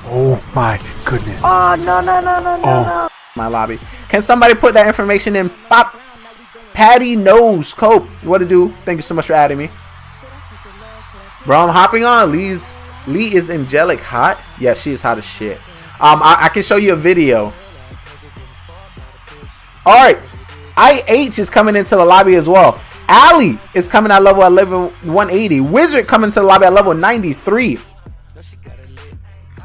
Oh my goodness. Oh, no. My lobby. Can somebody put that information in? Pop. Patty knows. Cope. What to do? Thank you so much for adding me. Bro, I'm hopping on. Lee is angelic hot. Yeah, she is hot as shit. I can show you a video. Alright. IH is coming into the lobby as well. Allie is coming at level 180. Wizard coming to the lobby at level 93.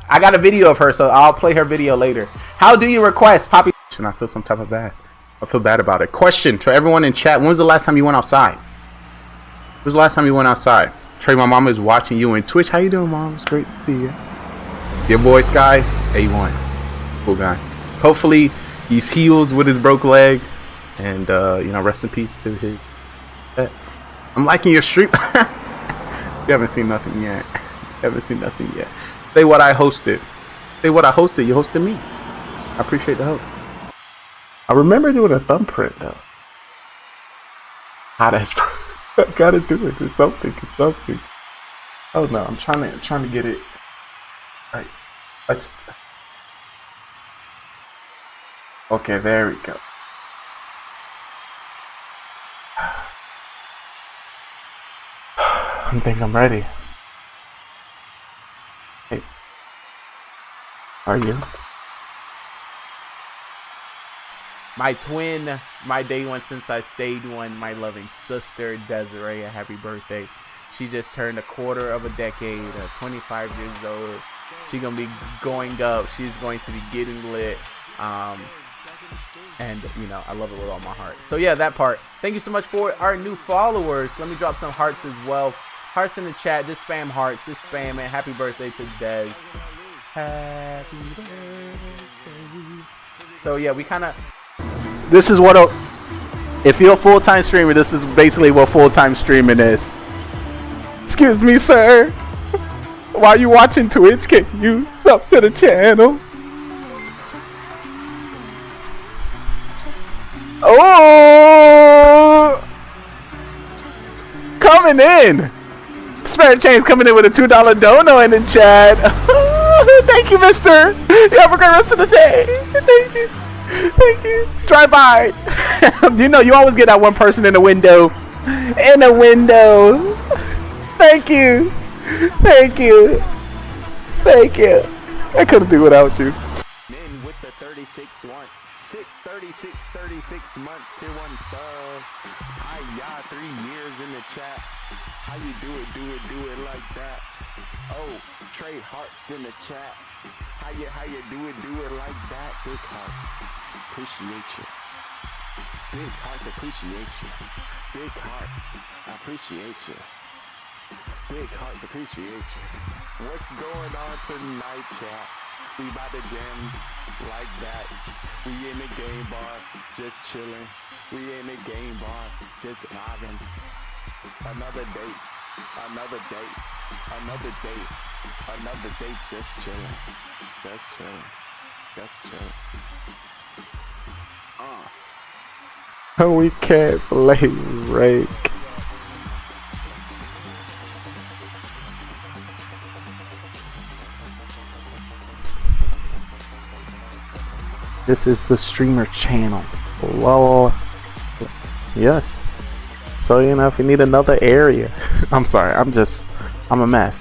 I got a video of her, so I'll play her video later. How do you request Poppy? Should I feel some type of bad? I feel bad about it. Question to everyone in chat: when was the last time you went outside? When was the last time you went outside? Trey, my mama is watching you on Twitch. How you doing, mom? It's great to see you. Your boy Sky, A1, cool guy. Hopefully he's heals with his broke leg, and rest in peace to his. I'm liking your stream. You haven't seen nothing yet. Say what I hosted. You hosted me. I appreciate the help. I remember doing a thumbprint though. That's I gotta do it. It's something. Oh no, I'm trying to get it right. Okay, there we go. I think I'm ready. Hey. Are you? My twin, my day one since I stayed one, my loving sister, Desiree, happy birthday. She just turned a quarter of a decade, 25 years old. She's gonna be going up. She's going to be getting lit. And I love it with all my heart. So yeah, that part. Thank you so much for our new followers. Let me drop some hearts as well. Hearts in the chat. Just spam hearts. Just spam it. Happy birthday to Des. Happy birthday. So yeah, we kind of. This is what if you're a full-time streamer, this is basically what full-time streaming is. Excuse me, sir. While you watching Twitch, can you sub to the channel? Oh! Coming in! Spirit Chain's coming in with a $2 dono in the chat. Thank you, mister. You have a great rest of the day. Thank you. Drive by. You always get that one person in the window. Thank you. I couldn't do without you. Men with the 36 month tier 1 sub. Hi, 3 years in the chat. How you do it like that. Oh, Trey Hearts in the chat. How you do it like that. Big hearts, appreciate you. Big hearts, appreciate you. Big hearts, appreciate you. Big hearts, appreciate you. What's going on tonight, chat? We about to jam like that. We in the game bar, just chilling. We in the game bar, just vibing. Another date, just chilling. We can't play rake. This is the streamer channel. Well, yes. So if you need another area. I'm sorry, I'm a mess.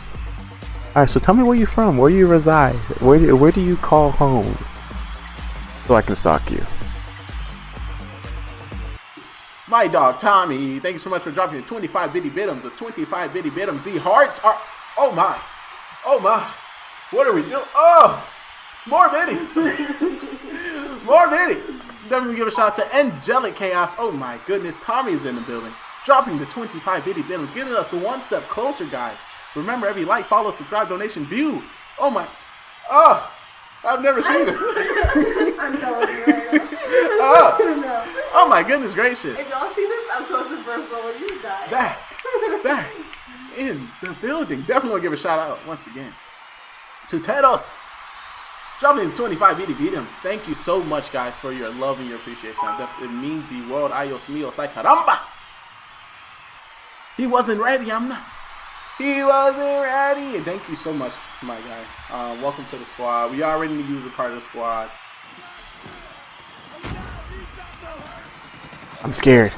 Alright, so tell me where you're from, where you reside, where do you call home? So I can stalk you. My dog Tommy, thank you so much for dropping your 25 bitty bitums. The 25 bitty bitums. The hearts are. Oh my. What are we doing? Oh, more bitties. More bitties. Definitely give a shout out to Angelic Chaos. Oh my goodness, Tommy's in the building. Dropping the 25 bitty bitums, getting us one step closer, guys. Remember, every like, follow, subscribe, donation, view. Oh my. Oh, I've never seen it. I'm telling you right now. Oh my goodness gracious. If y'all see this, I'm close to first row when you die. Back in the building. Definitely give a shout out once again to Tedos. Dropping 25 BDBs. Thank you so much, guys, for your love and your appreciation. It means the world. Ayos míos, ay caramba. He wasn't ready. I'm not. He wasn't ready. And thank you so much, my guy. Welcome to the squad. We already knew you was a part of the squad. I'm scared.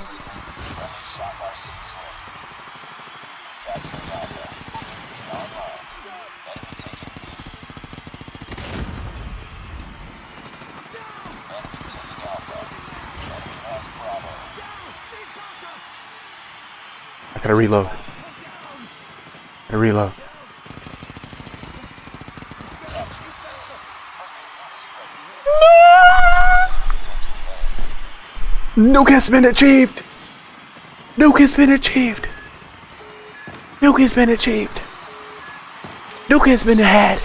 I gotta reload. Nuke has been achieved! Nuke has been achieved! Nuke has been achieved! Nuke has been had!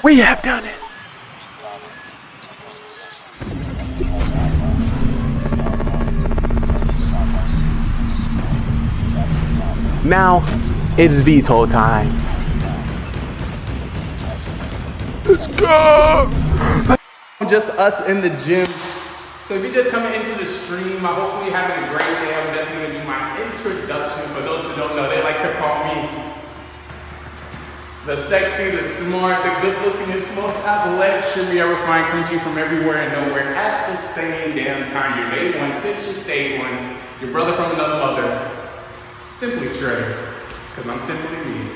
We have done it! Now, it's veto time. Let's go! Just us in the gym. So if you're just coming into the stream, I hope you're having a great day. I'm definitely going to do my introduction. For those who don't know, they like to call me the sexy, the smart, the good-looking, the most athletic streamer you ever find. Comes you from everywhere and nowhere at the same damn time. Your day one, since you stayed one. Your brother from another mother. Simply Trey, because I'm simply me.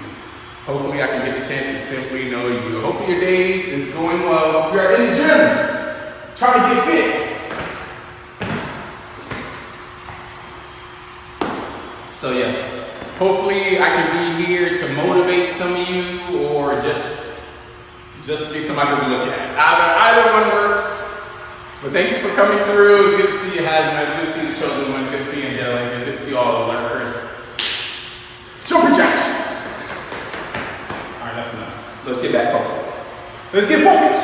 Hopefully I can get the chance to simply know you. Hopefully your day is going well. You're in the gym, trying to get fit. So yeah, hopefully I can be here to motivate some of you or just be somebody to look at. Either one works. But thank you for coming through. It's good to see you, Hazmat. It's good to see the chosen ones. It's good to see Angelic. It's good to see all the lurkers. Jumping jacks! Alright, that's enough. Let's get back focused. Let's get focused!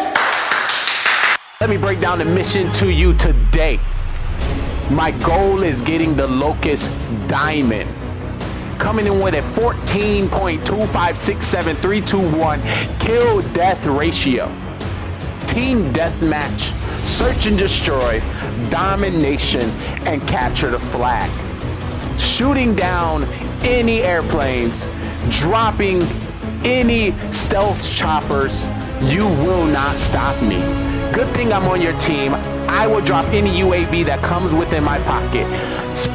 Let me break down the mission to you today. My goal is getting the Locust Diamond. Coming in with a 14.2567321 kill death ratio. Team deathmatch, search and destroy, domination, and capture the flag. Shooting down any airplanes, dropping any stealth choppers, you will not stop me. Good thing I'm on your team. I will drop any UAV that comes within my pocket.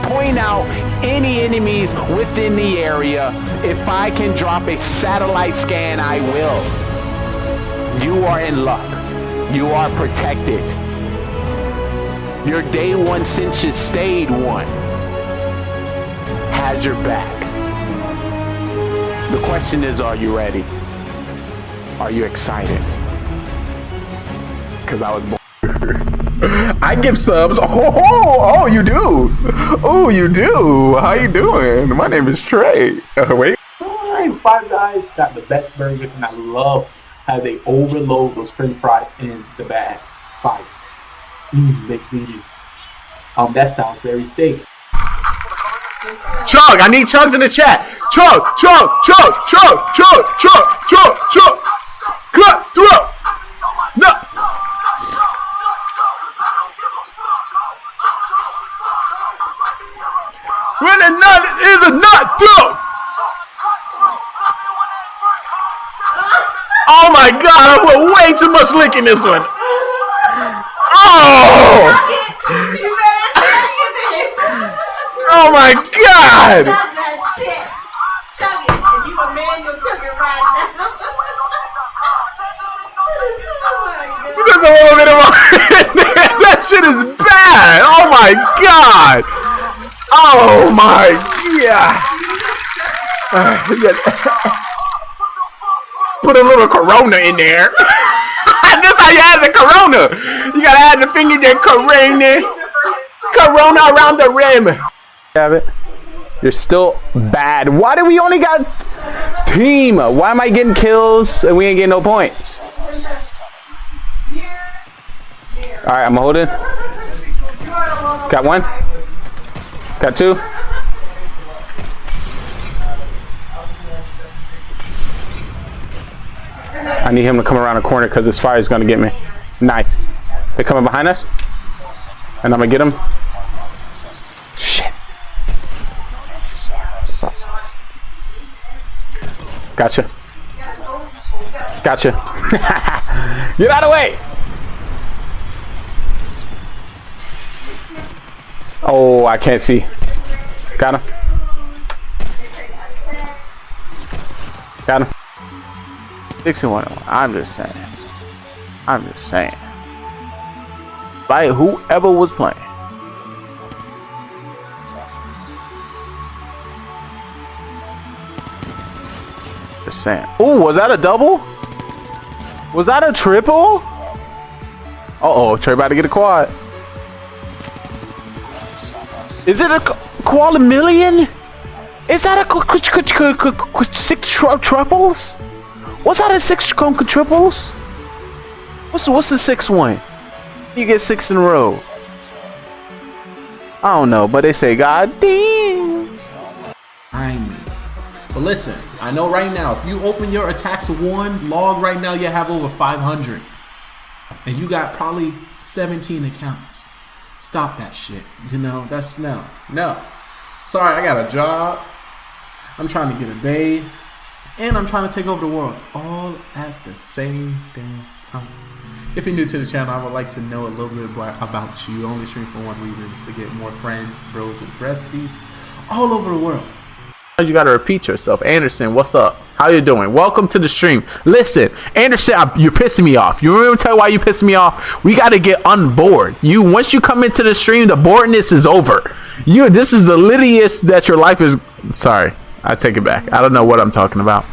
Point out any enemies within the area. If I can drop a satellite scan, I will. You are in luck. You are protected. Your day one since you stayed one has your back. The question is, are you ready? Are you excited? Because I was born. I give subs. Oh, you do. Oh, you do. How you doing? My name is Trey. Wait. Alright, Five Guys got the best burgers, and I love how they overload those french fries in the bag. Fire. Big Z's. That sounds very steak. Chug, I need chugs in the chat. Chug. Cut through. No. When a nut is a nut through. Oh my God, I put way too much lick in this one. Oh! Oh my God! There's a little bit of that shit is bad. Oh my God! Oh my God! Put a little Corona in there. That's how you add the Corona. You gotta add the finger there, Corona around the rim. Have it. You're still bad. Why do we only got team? Why am I getting kills and we ain't getting no points? Alright, I'm holding. Got one. Got two. I need him to come around the corner because this fire is going to get me. Nice. They're coming behind us. And I'm going to get him. Shit. Gotcha. Gotcha. Get out of the way. Oh, I can't see. Got him. Got him. 6-1. I'm just saying. I'm just saying. By whoever was playing. Just saying. Oh, was that a double? Was that a triple? Uh-oh, Trey about to get a quad. Is it a quad million? Is that a 6 triples? What's that a 6 triples? What's the 6-1? You get 6 in a row. I don't know, but they say God damn. I mean, but listen, I know right now, if you open your attacks to 1 log right now, you have over 500, and you got probably 17 accounts. Stop that shit. You know, that's no. Sorry, I got a job. I'm trying to get a babe, and I'm trying to take over the world all at the same damn time. If you're new to the channel, I would like to know a little bit about you. I only stream for one reason, is to get more friends, bros, and besties all over the world. You gotta repeat yourself. Anderson, what's up? How you doing? Welcome to the stream. Listen, Anderson, you're pissing me off. You remember tell why you pissing me off? We gotta get on board. Once you come into the stream, the boredness is over. This is the littiest that your life is. Sorry, I take it back. I don't know what I'm talking about.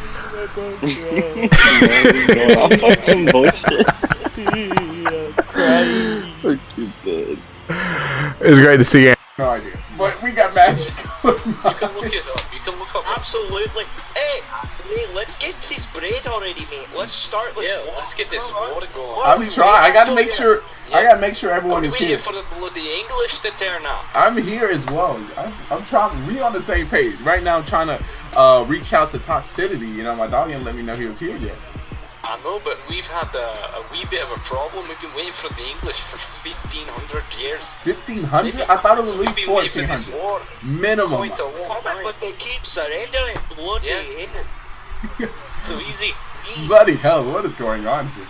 I'll talk some bullshit. It's great to see you. No idea. But we got magic. You can look it up. You can look up. Absolutely. Hey, let's get this bread already, mate. Let's start with let's get this water going. I'm trying. I gotta make sure. I gotta make sure everyone is here. Waiting for the bloody English to turn up. I'm here as well. I'm trying. We on the same page right now. I'm trying to reach out to Toxicity. You know, my dog didn't let me know he was here yet. I know, but we've had a wee bit of a problem. We've been waiting for the English for 1,500 years. 1,500? I thought it was at least 1,400. Minimum. But they keep surrendering. Bloody hell. Too easy. Bloody hell, what is going on here?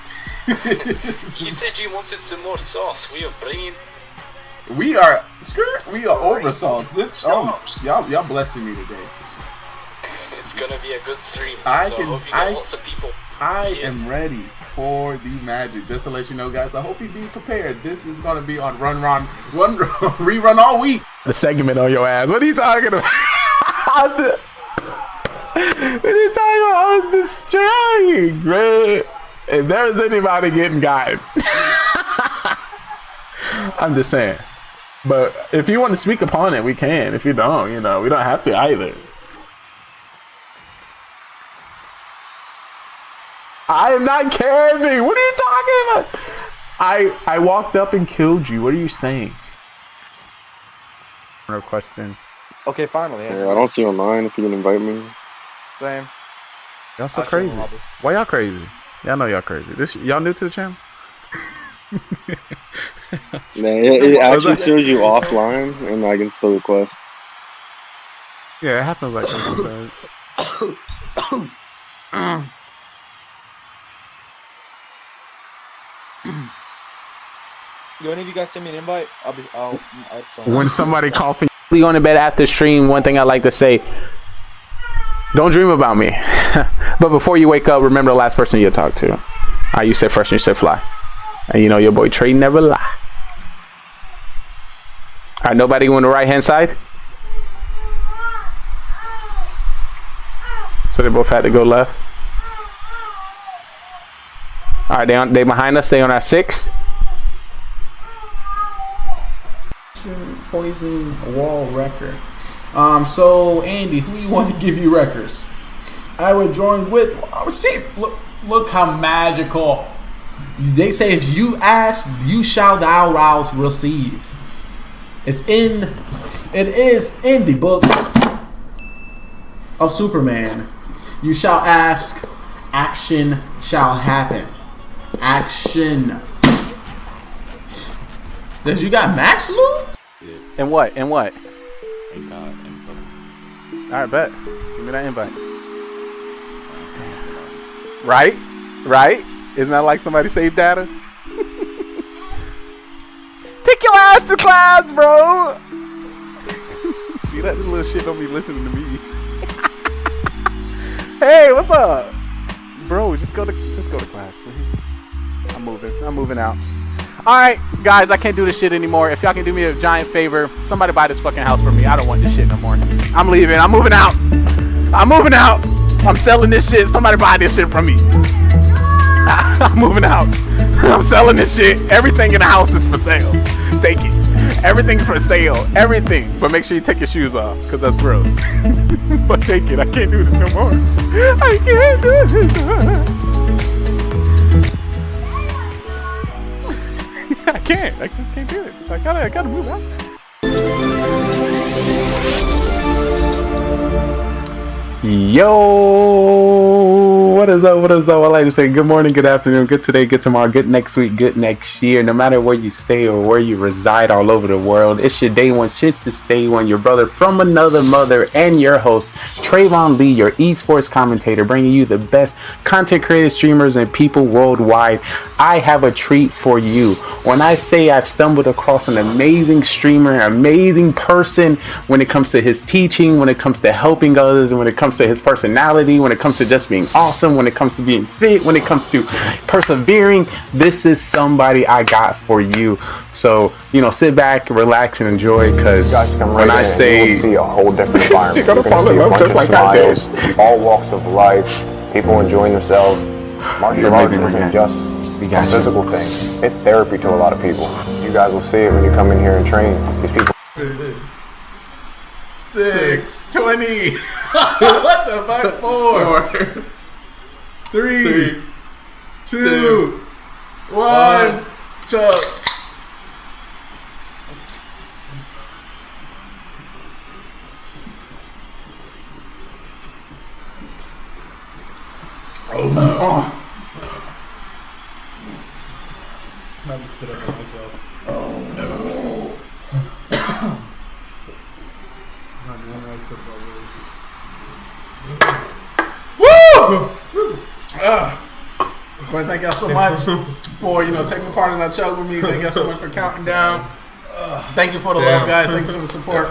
You said you wanted some more sauce. We are bringing... We are oversauced. Y'all blessing me today. It's gonna be a good stream. I hope you got lots of people. I am ready for the magic. Just to let you know, guys, I hope you be prepared. This is going to be on rerun all week. The segment on your ass. What are you talking about? What are you talking about? I was destroying, man. If there's anybody getting gotten. I'm just saying. But if you want to speak upon it, we can. If you don't, we don't have to either. I am not camping. What are you talking about? I walked up and killed you. What are you saying? No question. Okay, finally. Yeah, I don't see online if you can invite me. Same. Y'all so crazy. Why y'all crazy? Y'all know y'all crazy. Y'all new to the channel? Yeah, it actually shows you offline, and I can still request. Yeah, it happens like that sometimes. Do any of you guys send me an invite? I'll When somebody coughing on the bed after stream, one thing I like to say, don't dream about me. But before you wake up, remember the last person you talked to. You said fresh and you said fly. And you know your boy Trey never lie. Alright, nobody on the right hand side? So they both had to go left. Alright, they behind us, they on our 6. Poison wall record. So Andy, who you want to give you records? I would join with. Oh shit! Look how magical. They say if you ask, you shall thou receive. It is in the book of Superman. You shall ask, action shall happen. Action. Does you got max loot? And what? And what? Alright, bet. Give me that invite. Right? Right? Isn't that like somebody saved data? Take your ass to class, bro! See that? This little shit don't be listening to me. Hey, what's up? Bro, just go to class, please. I'm moving out. Alright, guys, I can't do this shit anymore. If y'all can do me a giant favor, somebody buy this fucking house for me. I don't want this shit no more. I'm leaving. I'm moving out. I'm selling this shit. Somebody buy this shit from me. I'm moving out. I'm selling this shit. Everything in the house is for sale. Take it. Everything's for sale. Everything. But make sure you take your shoes off, because that's gross. But take it. I can't do this no more. I can't do this. I can't. I just can't do it. I gotta move out. Yo, what is up? I like to say good morning, good afternoon, good today, good tomorrow, good next week, good next year. No matter where you stay or where you reside all over the world, it's your day one, shit's just day one, your brother from another mother, and your host, Trayvon Lee, your esports commentator, bringing you the best content creators, streamers, and people worldwide. I have a treat for you. When I say I've stumbled across an amazing streamer, an amazing person when it comes to his teaching, when it comes to helping others, and when it comes to his personality, when it comes to just being awesome, when it comes to being fit, when it comes to persevering, this is somebody I got for you. So, sit back, relax, and enjoy, because when I say, you will see a whole different environment. You're gonna fall in love just like I did. All walks of life, people enjoying themselves. Martial arts isn't just a physical thing. It's therapy to a lot of people. You guys will see it when you come in here and train. These people. 6:20. What the fuck? 4, 3, 2, 1. Chuck. Oh no. I just spit up on myself. Oh no. Woo! Well, thank y'all so much for taking part in that choke with me. Thank y'all so much for counting down. Thank you for the love, guys. Thank you for the support.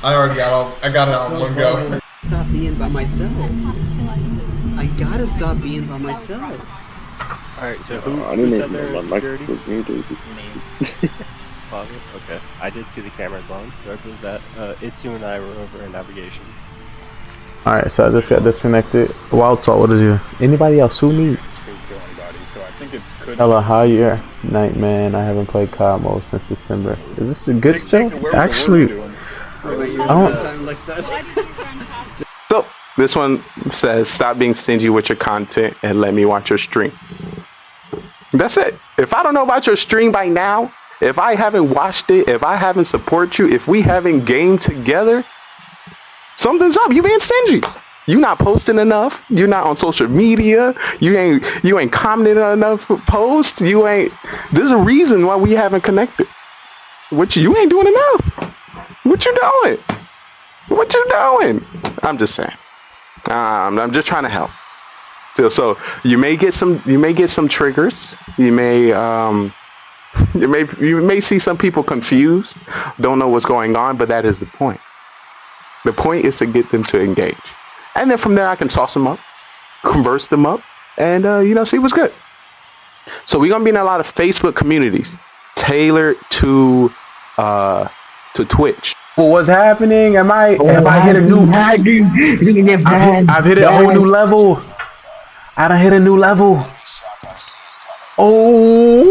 I got it on one go. Stop being by myself. I gotta stop being by myself. Alright, so who said there is security? Okay, I did see the cameras on, so I believe that Itsu and I were over in navigation. Alright, so I just got disconnected. Wild Salt, what is you? Anybody else who needs? So I think it's good. Hello, how are you? Night, man. I haven't played COD mode since December. Is this a good still? Actually, so this one says, stop being stingy with your content and let me watch your stream. That's it. If I don't know about your stream by now, if I haven't watched it, if I haven't supported you, if we haven't gamed together, something's up. You being stingy. You not posting enough. You're not on social media. You ain't commenting on enough posts. There's a reason why we haven't connected. You ain't doing enough. What you doing? I'm just saying. I'm just trying to help. So you may get some triggers. You may see some people confused, don't know what's going on, but that is the point. The point is to get them to engage. And then from there I can sauce them up, converse them up, and see what's good. So we're gonna be in a lot of Facebook communities tailored to Twitch. Well, what's happening? Have I hit a new I've hit a whole new level. I done hit a new level. Oh,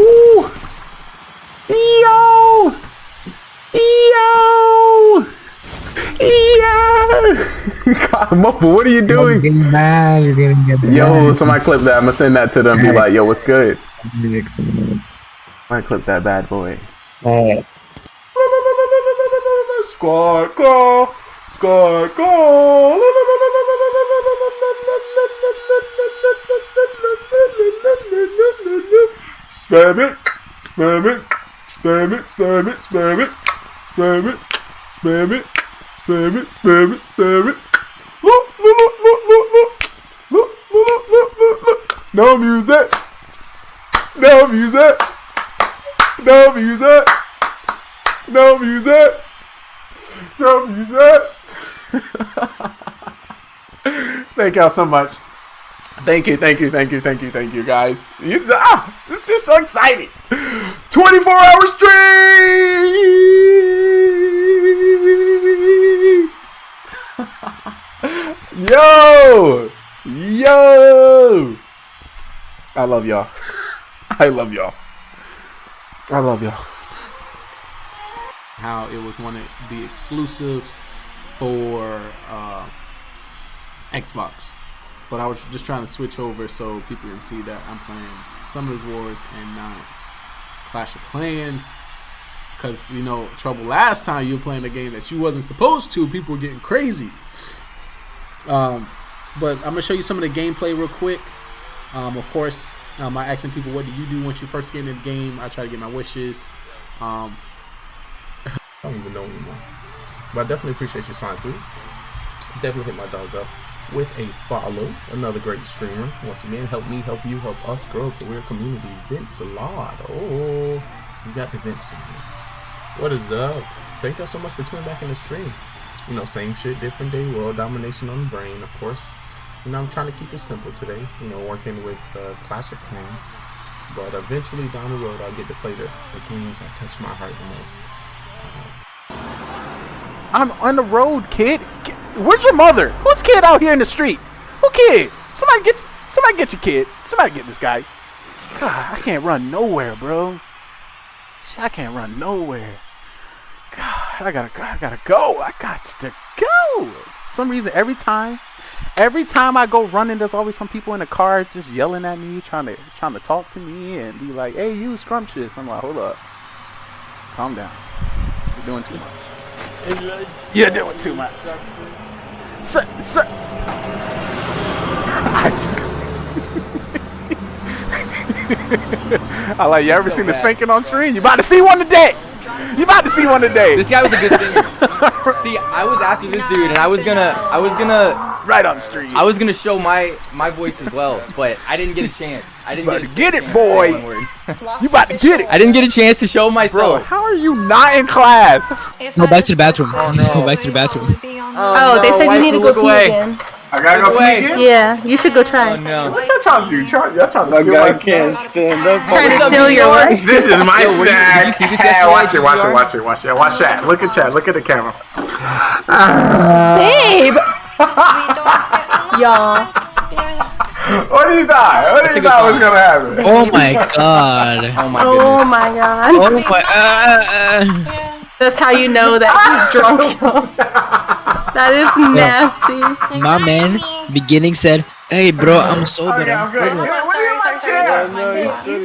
what are you doing? You're gonna get mad. Yo, somebody clip that. I'm gonna send that to them. Be like, yo, what's good? Might clip that bad boy. Squad call. spam it, spam it, spam it, spam it, spam it, spam it, spam it, spam it, spam it, spam it. Look, look, look, look, look, look, look, look, look, look, look. No music. No music. No music. No music. No music. Thank y'all so much. Thank you, thank you, thank you, thank you, thank you, guys. This is just so exciting. 24-hour stream. Yo, yo. I love y'all. I love y'all. I love y'all. How it was one of the exclusives for Xbox, but I was just trying to switch over so people can see that I'm playing Summoners Wars and not Clash of Clans. Because, you know, Trouble, last time you were playing a game that you wasn't supposed to, people were getting crazy. But I'm going to show you some of the gameplay real quick. Of course, I asking people, what do you do once you first get in the game? I try to get my wishes. I don't even know anymore. But I definitely appreciate you signing through. Definitely hit my dog up with a follow. Another great streamer. Once again, help me, help you, help us grow a career community. Vince a lot. Oh, you got the Vince in here. What is up? Thank you so much for tuning back in the stream. You know, same shit, different day, world domination on the brain, of course. You know, I'm trying to keep it simple today. You know, working with Clash of Clans. But eventually down the road, I'll get to play the games that touch my heart the most. I'm on the road, kid. Where's your mother? Who's kid out here in the street? Who kid? Somebody get your kid. Somebody get this guy. God, I can't run nowhere, bro. I can't run nowhere. God, I gotta go. I got to go. For some reason, every time I go running, there's always some people in the car just yelling at me, trying to talk to me and be like, "Hey, you scrumptious." I'm like, hold up, calm down. You're doing too much. You're doing too much. Sir. I like, you ever seen the spanking on screen? You about to see one today. This guy was a good singer. See, I was after this dude, and I was gonna right on stream. I was gonna show my voice as well, but I didn't get a chance. I didn't get it, boy. You about to get it. I didn't get a chance to show myself. Bro, how are you not in class? Go back to the bathroom. Just go back to the bathroom. Oh, they said you need to go pee again. I gotta go pee again? Yeah, you should go try. Oh no. What y'all trying to do? Y'all trying to steal my can't stand up. Trying to steal your work? This is my snack. Did you see this yesterday? Watch it. Watch that. Look at chat. Look at the camera. Babe! Y'all. What do you thought? What do you thought was gonna happen? Oh my god. Oh my God. Oh my. That's how you know that he's drunk. That is nasty. My man, beginning said, "Hey, bro, I'm sober." Okay, I'm good.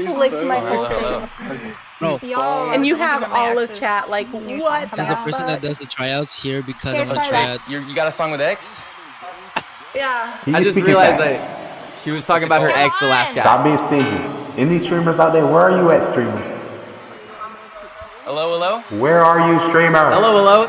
You licked my Bro, and you have all of chat. Like, what? He's the person that does the tryouts here because I'm a tryout. You got a song with X? Yeah. I just realized that she was talking about her ex, the last guy. Stop being stingy. Any streamers out there, where are you at, streamers? Hello? Where are you, streamer? Hello?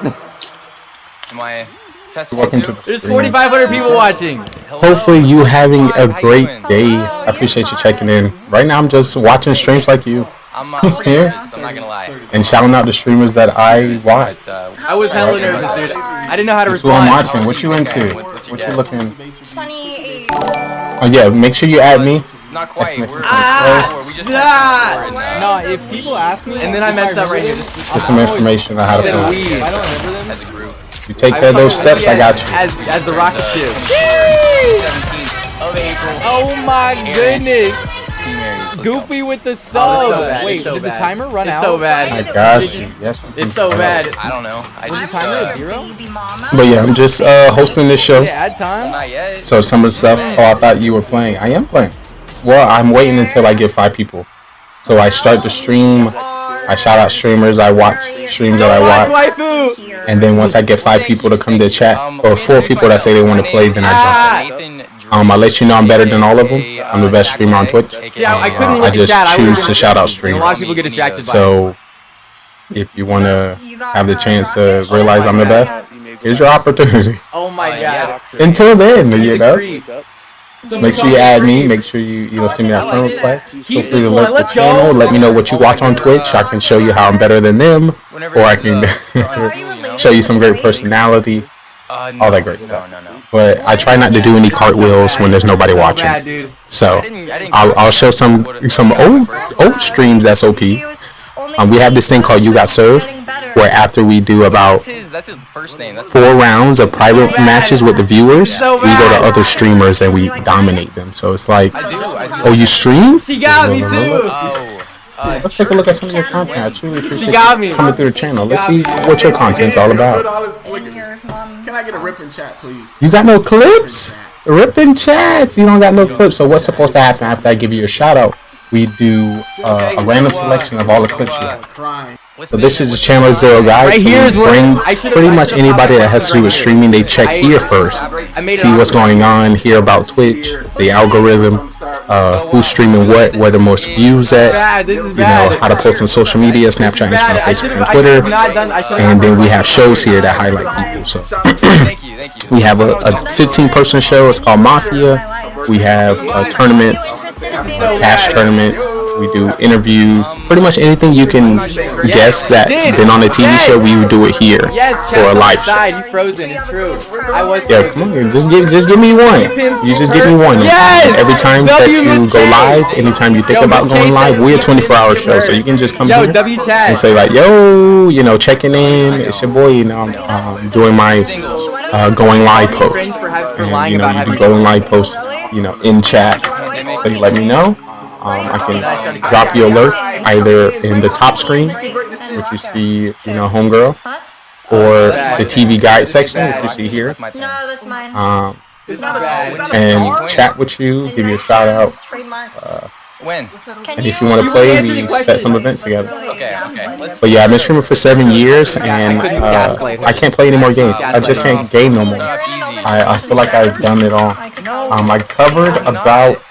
Am I testing? Welcome to There's 4,500 people watching. Hopefully you having a great day. I appreciate you checking in. Right now I'm just watching streams like you. I'm here. I'm not gonna lie. And shouting out the streamers that I watch. I was hella nervous, dude. I didn't know how to That's respond. what I'm watching. What you into? What you looking? 28. Oh yeah, make sure you add me. Not quite. We just No, if people ask me, and then I messed up right here. There's some information on how to Said do we. it. I don't remember them as a group. You take care of those steps, I got you. As the rocket ship. 17th of April. Oh my goodness. Goofy with the song. Wait, did the timer run out? It's so bad. I got you. Yes. It's so bad. I don't know. Was the timer at 0? But yeah, I'm just hosting this show. Yeah, add time. Not yet. So some of the stuff, I thought you were playing. I am playing. Well, I'm waiting until I get 5 people. So I start the stream. I shout out streamers I watch, streams that I watch. And then once I get 5 people to come to chat, or 4 people that say they want to play, then I drop it. I'll let you know I'm better than all of them. I'm the best streamer on Twitch. See, I couldn't look I at just chat. choose to shout out streamers. A lot of people get distracted by it. So if you want to have the chance to realize I'm the best, here's your opportunity. Oh my god. Until then, you know. Make sure you add me. Make sure you send me that friend request. Feel free to like the channel. Let me know what you watch on Twitch. I can show you how I'm better than them, or I can show you some great personality, all that great stuff. But I try not to do any cartwheels when there's nobody watching. So I'll show some old streams that's OP. We have this thing called You Got Served, where after we do about 4 rounds of private matches with the viewers, we go to other streamers and we dominate them. So it's like, oh, you stream? She got me too. Let's take a look at some of your content. I truly appreciate She got me. coming through the channel. Let's see what your content's all about. Can I get a rip in chat, please? You got no clips? Rip in chats. You don't got no clips. So what's supposed to happen after I give you a shout out? We do a random selection of all the clips you have. So this is the channel 0 guys. Right here is where bring pretty much anybody that has to do with streaming. They check here first, see what's going on, hear about Twitch, the algorithm, who's streaming what, where the most views at, you know, how to post on social media, Snapchat, Instagram, Facebook, and Twitter. And then we have shows here that highlight people. So we have a 15-person show. It's called Mafia. We have tournaments, cash tournaments. We do interviews. Pretty much anything you can guess that's been on a TV show, we would do it here for a live show. He's frozen. It's true. Yeah, come on, just give me one. You just give me one. Every time that you go live, anytime you think about going live, we're a 24-hour show, so you can just come here and say like, yo, you know, checking in. It's your boy. You know, I'm doing my going live post. And, you know, you do going live posts, you know, in chat. So you let me know. I can drop you alert either in the top screen, which you see, you know, homegirl, or the TV guide section, which you see here. No, that's mine. And chat with you, give you a shout out. When? And if you want to play, we set some events together. Okay. But yeah, I've been streaming for 7 years, and I can't play any more games. I just can't game no more. I feel like I've done it all. I covered about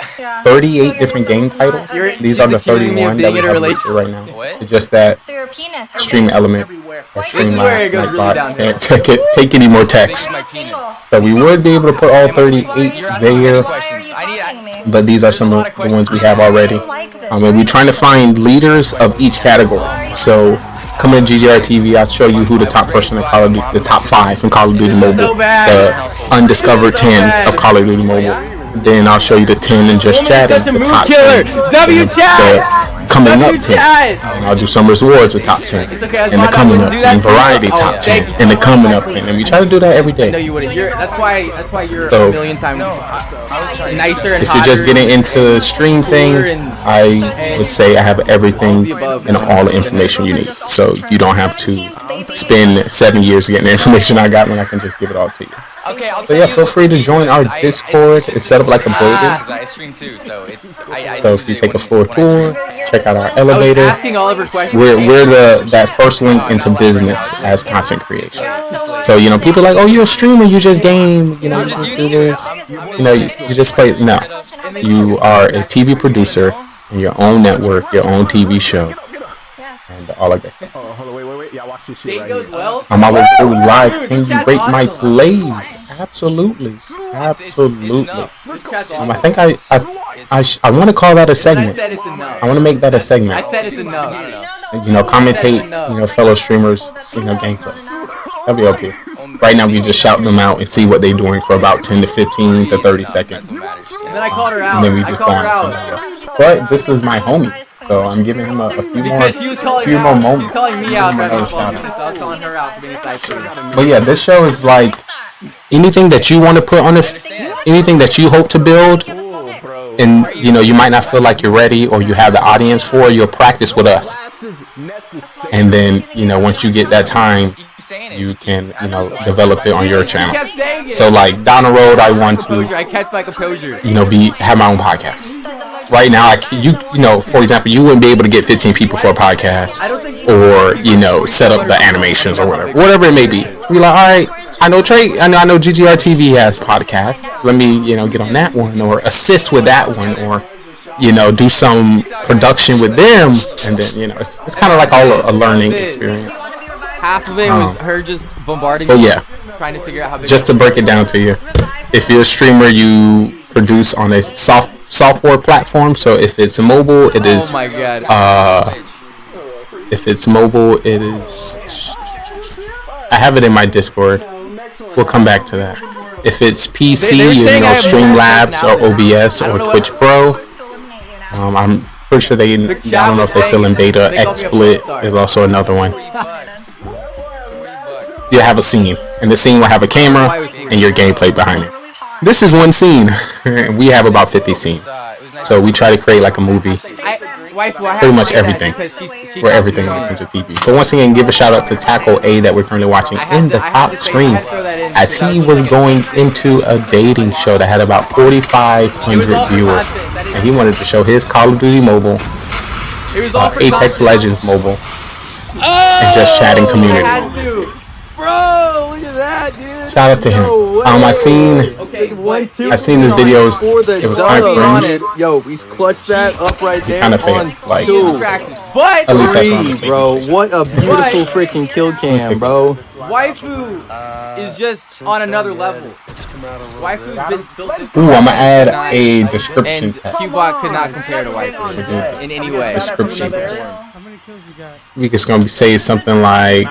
38 different game titles. These are the 31 that we have listed right now. It's just that stream element or stream lag. Can't take any more text. So we would be able to put all 38 there. But these are some of the ones we have already. And we're trying to find leaders of each category. So come in GDR TV, I'll show you who the top person in Call of Duty, the top 5 in Call of Duty Mobile, the undiscovered 10 of Call of Duty Mobile. Then I'll show you the 10 and just chatting, the top 10. Coming up 10. And I'll do Summer's Awards, the top 10. And the coming up 10, Variety top 10. And the coming up 10. And we try to do that every day. No, you wouldn't. That's why you're a million times nicer and if you're just getting into stream thing, I would say I have everything and all the information you need. So you don't have to spend 7 years to get the information I got when I can just give it all to you. Okay, so yeah, feel free to join our Discord. It's set up like a building. I stream too, so it's. So if you take a floor tour, check out our elevator. Asking all of her questions. We're that first link into business as content creation. So you know, people are like, oh, you're a streamer, you just game, you know, you just do this, you know, you just play. No, you are a TV producer in your own network, your own TV show, and all of that. Oh, hold on, wait. Y'all watch this shit right here. Well. I'm always through live. Can you rate my plays? Absolutely. I think I want to call that a segment. I want to make that a segment. I said it's enough. You know, commentate, you know, fellow streamers, you know, gameplay. That'll be okay. Right now, we just shout them out and see what they're doing for about 10 to 15 to 30 seconds. And then I called her out. And then we just but this is my homie, so I'm giving him a few more moments. She's calling me out for responses, so I was calling her out for being a side streamer. But yeah, this show is like anything that you want to put on anything that you hope to build, and you know you might not feel like you're ready or you have the audience for, you'll practice with us, and then you know once you get that time, you can, you know, develop it on your channel. So like down the road, I want to, I kept my composure. you know, have my own podcast. right now, you know, for example, you wouldn't be able to get 15 people for a podcast, or you know, set up the animations or whatever it may be. You're like, all right, I know Trey, I know GGR TV has podcasts. Let me, you know, get on that one, or assist with that one, or you know, do some production with them, and then you know, it's kind of like all a learning experience. Half of it was her just bombarding But me, yeah, trying to figure out how big just to break it down to you, if you're a streamer, you produce on a software platform. So if it's mobile, it is. Oh my god. If it's mobile, it is. I have it in my Discord. We'll come back to that. If it's PC, you know, Streamlabs or OBS or Twitch Pro. I'm pretty sure I don't know if they're still in beta. XSplit is also another one. You have a scene, and the scene will have a camera and your gameplay behind it. This is one scene, and we have about 50 scenes. So we try to create like a movie. Pretty much everything. Where everything comes to TV. But once again, give a shout out to Tackle A that we're currently watching in the top screen, as he was going into a dating show that had about 4,500 viewers, and he wanted to show his Call of Duty mobile, Apex Legends mobile, and just chatting community. Bro, look at that, dude. Shout out to him. I seen his videos. It was kind of cringe. Yo, he's clutched that up right there. Kind of failed. Like, but at least that's what I'm three, saying. bro. What a beautiful freaking kill cam, bro. Waifu is just on another level. Waifu's been built. Ooh, I'm gonna add a description text. Qbot could not compare to Waifu in any way. Description text. We just gonna say something like,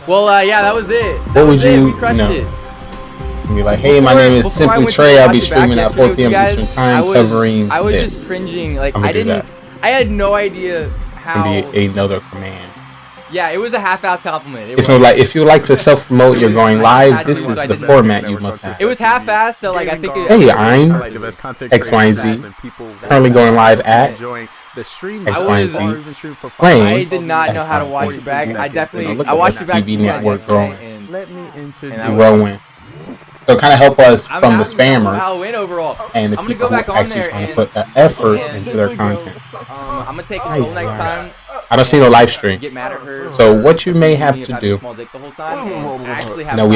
well, yeah, that was it. What would you, We crushed it. Be like, hey, my name is Simply Trey. I'll be streaming at 4 p.m. Eastern Time, covering. I was this. just cringing. Like I had no idea how. It's gonna be another command. Yeah, it was a half-ass compliment. It's not like if you like to self-promote, you're going live. This is the format you must have. It was half-ass, so like I think. Hey, I'm X, Y, and Z. Currently going live at X, Y, and Z. Playing. I did not know how to watch it back. I watched it back. TV network growing. And growing. So kind of help us from the spammer and the people who actually trying to put the effort into their content. I'm gonna take a goal next time. I don't see no live stream. Get mad at her. So what you may have to do, we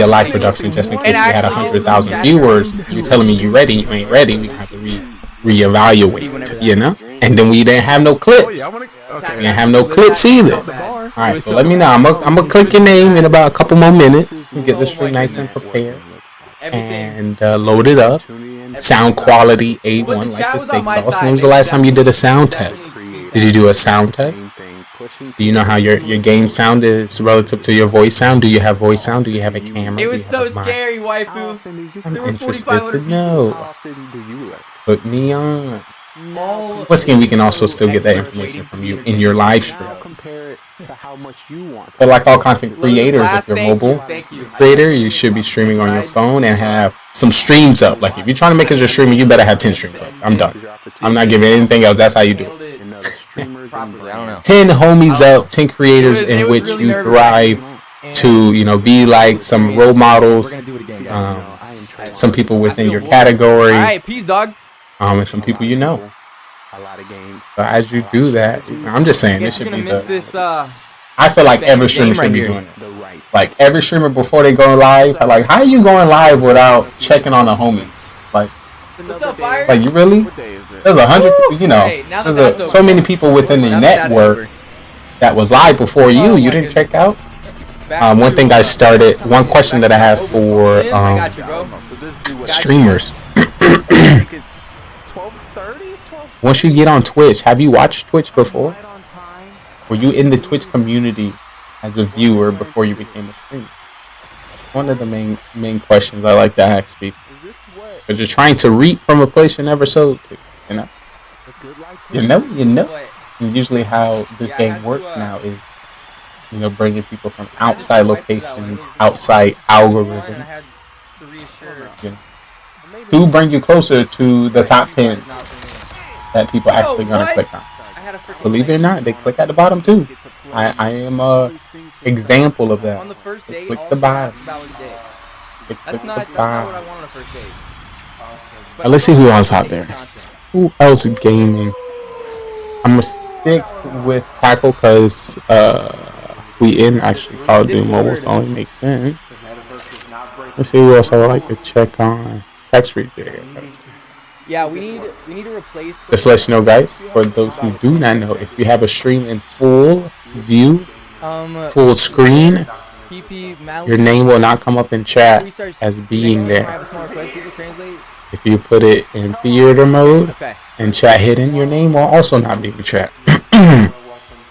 a live production just in case we had 100,000 viewers. You telling me you ready? You ain't ready. We have to reevaluate, you know. And then we didn't have no clips. We didn't have no clips either. All right, so let me know. I'm gonna click your name in about a couple more minutes. We get this stream nice and prepared and load it up. Sound quality A1 like the steak sauce. When was the last time you did a sound test? Did you do a sound test? Do you know how your game sound is relative to your voice sound? Do you have voice sound? Do you have a camera? It was so scary, waifu. I'm interested to know. Put me on. Once again, we can also still get that information from you in your live stream. But like all content creators, if you're mobile creator, you should be streaming on your phone and have some streams up. Like if you're trying to make it your streamer, you better have 10 streams up. I'm done. I'm not giving anything else. That's how you do it. 10 homies up, 10 creators in which you thrive to, you know, be like some role models, some people within your category. Alright, peace, dog. And some people you know. A lot of games. So as you do that, I'm just saying this should be the. I feel like every streamer should be doing it. Like every streamer before they go live, like how are you going live without checking on a homie? Like you really? There's 100, you know. There's so many people within the network that was live before you. You didn't check out. One thing I started. One question that I have for streamers. Once you get on Twitch, have you watched Twitch before? Were you in the Twitch community as a viewer before you became a streamer? One of the main questions I like to ask people. Because you're trying to reap from a place you never sowed to, you know? You know? And usually how this game works now is, you know, bringing people from outside locations, outside algorithms. You know, to bring you closer to the top 10 that people actually going to click on. Believe it or not, they click at the bottom too. I am a example of that. They click the bottom. That's not what I want on a first date. Let's see who else out there. Who else gaming? I'm gonna stick with Tackle because we in actually Call of Duty Mobile, so it only makes sense. Let's see who else I would like to check on. Text reject. Yeah, we need to replace. Just to let you know, guys, for those who do not know, if you have a stream in full view, full screen, your name will not come up in chat as being there. If you put it in theater mode and chat hidden, your name will also not be in chat.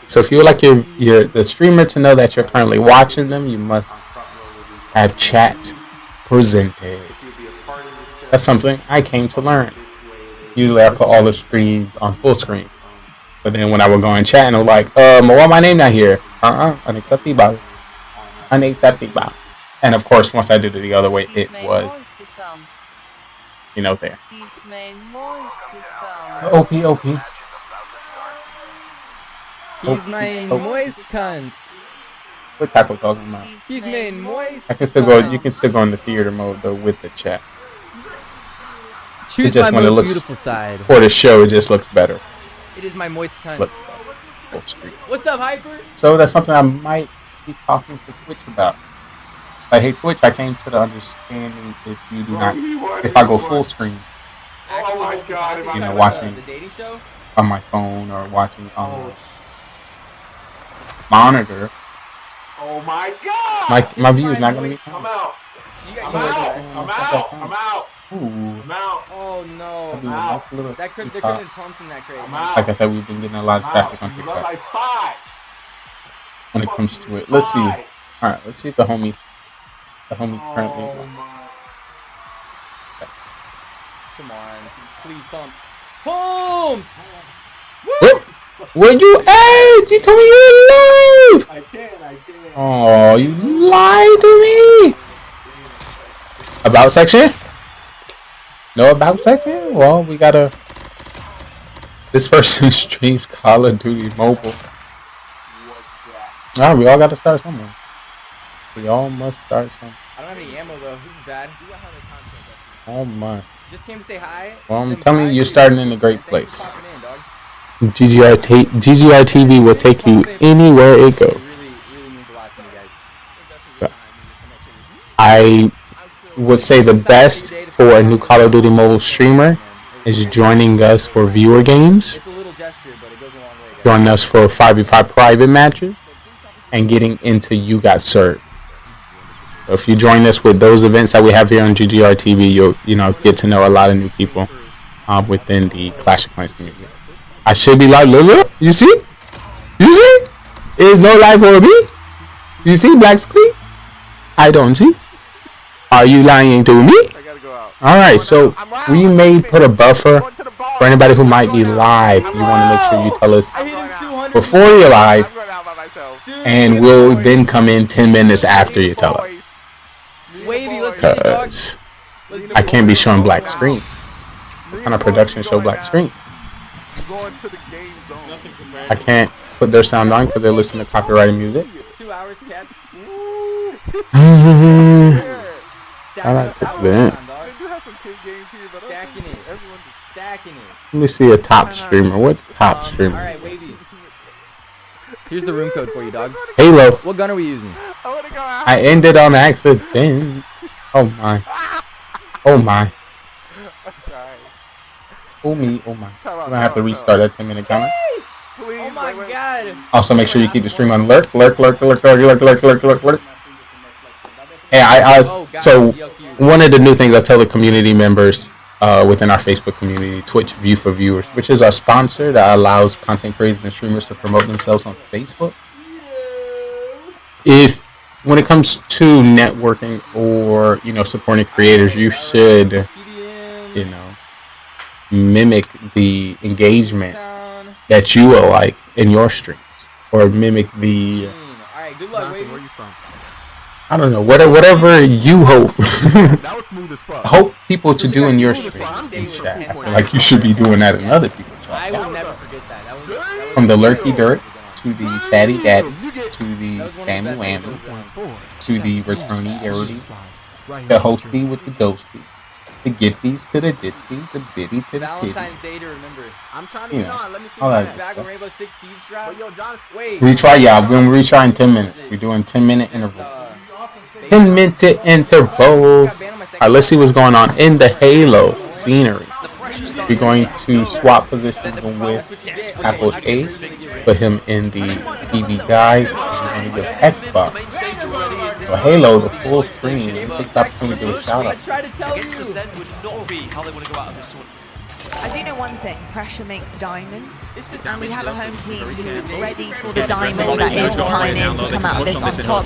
So if you would like your the streamer to know that you're currently watching them, you must have chat presented. That's something I came to learn. Usually I put all the streams on full screen. But then when I would go in chat and I'm like, why my name not here? Unacceptable. Unacceptable. And of course, once I did it the other way, it was, there. OP. He's my moist cunt. What Tackle talking about? He's my moist. I can still go. You can still go in the theater mode though with the chat. Choose it just my when most it looks beautiful side. For the show, it just looks better. It is my moist cunt. Full screen. What's up, Hyper? So that's something I might be talking to Twitch about. Like, hey Twitch, I came to the understanding if you do not, if I go full screen, watching the dating show on my phone or watching on monitor. Oh my god! My view is not going to be. I'm out. I'm out. Ooh. I'm out. Oh no! There couldn't have pumped in that crate. Like I said, we've been getting a lot of traffic on TikTok. When it comes to it, let's see. All right, let's see if the homies currently. Come on, please pump. Pumps! Where you at? You told me you were alive! I can. Oh, you lied to me! About section? No about section? Well, we gotta... This person streams Call of Duty Mobile. Alright, we all gotta start somewhere. We all must start somewhere. I don't have any ammo though, this is bad. Oh my. Just came to say hi. Well, I'm telling you, you're starting in a great place. GGR TV will take you anywhere it goes. I would say the best for a new Call of Duty Mobile streamer is joining us for viewer games, joining us for 5v5 private matches, and getting into You Got Served. So if you join us with those events that we have here on GGR TV, you'll get to know a lot of new people within the Clash of Clans community. I should be live. Look, you see? You see? There's no live for me. You see, black screen? I don't see. Are you lying to me? Alright, so we may put a buffer for anybody who might be live. You want to make sure you tell us before you're live, and we'll then come in 10 minutes after you tell us. Because I can't be showing black screen. What kind of production show black screen? I can't put their sound on because they're listening to copyrighted music. 2 hours, cat. I like to vent. Stacking it. Let me see a top streamer. What top streamer? Alright, Wavy. Here's the room code for you, dog. Halo. What gun are we using? I ended on accident. Oh my. Oh my. Oh me. Oh my. I'm gonna have to restart that 10-minute counter. Oh my god. Also, make sure you keep the stream on lurk. Hey, so one of the new things I tell the community members within our Facebook community, Twitch View for Viewers, which is our sponsor that allows content creators and streamers to promote themselves on Facebook. When it comes to networking or, supporting creators, you should, mimic the engagement that you will like in your streams, or mimic the, Alright, good luck, Wavy. Where are you from? I don't know, whatever you hope. Hope people to do in your streams in chat. I feel like you should be doing that in other people's chat. I will never forget that. From the Lurky Dirt to the Chatty Daddy to the Sammy Whammy to the Returnee Dirty, the Hosty with the Ghosty. The gifties to the dipsy, the biddy to the Valentine's kitty. Day to remember. I'm trying to get on. Let me see. All right. Back on Rainbow Six Siege draft. Wait. Retry, yeah. We're gonna retry in 10 minutes. We're doing 10-minute intervals. 10-minute intervals. Alright, let's see what's going on in the Halo scenery. We're going to swap positions with Apple's Ace, put him in the TV guide, and we're going to give Xbox. So Halo, the full stream, and take the opportunity to give a shout out. Against the Sen would not be how they want to go out of this tournament. I do know one thing, pressure makes diamonds, and we have a home team who is ready for the diamond that is Pioneers to come out of this on top.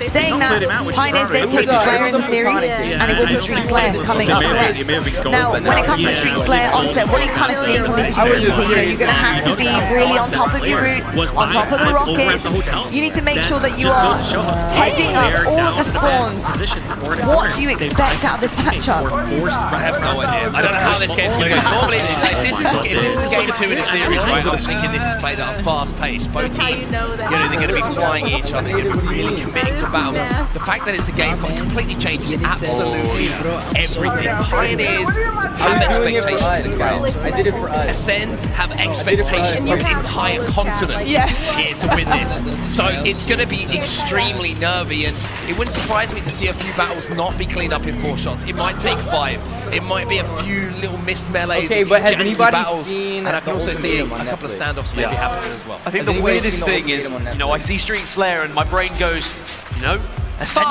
Saying that, Pioneers did take the Slayer in the series, and it will be Street Slayer coming up next. Now, when it comes to Street Slayer onset, what are you kind of seeing from this strategy? You're going to have to be really on top of your roots, on top of the rockets. You need to make sure that you are hedging up all of the spawns. What do you expect out of this matchup? I have no idea. I don't know how this game's going to go. Normally, if this is game 2 in a series, right, I'm thinking this is played at a fast pace. Both teams, they're going to be flying at each other, they're going to be really committing to battle. The fact that it's a game 5 completely changes absolutely everything. Pioneers have expectations for this game. I did it for us. Ascend have expectations for an entire continent here to win this. So it's going to be extremely nervy, and it wouldn't surprise me to see a few battles not be cleaned up in 4 shots. It might take 5. It might be a few little missed melees. Okay, but has anybody battles, seen? And I can also see a couple of standoffs maybe happening as well. I think the weirdest thing is, you know, I see Street Slayer and my brain goes, you know, Ascend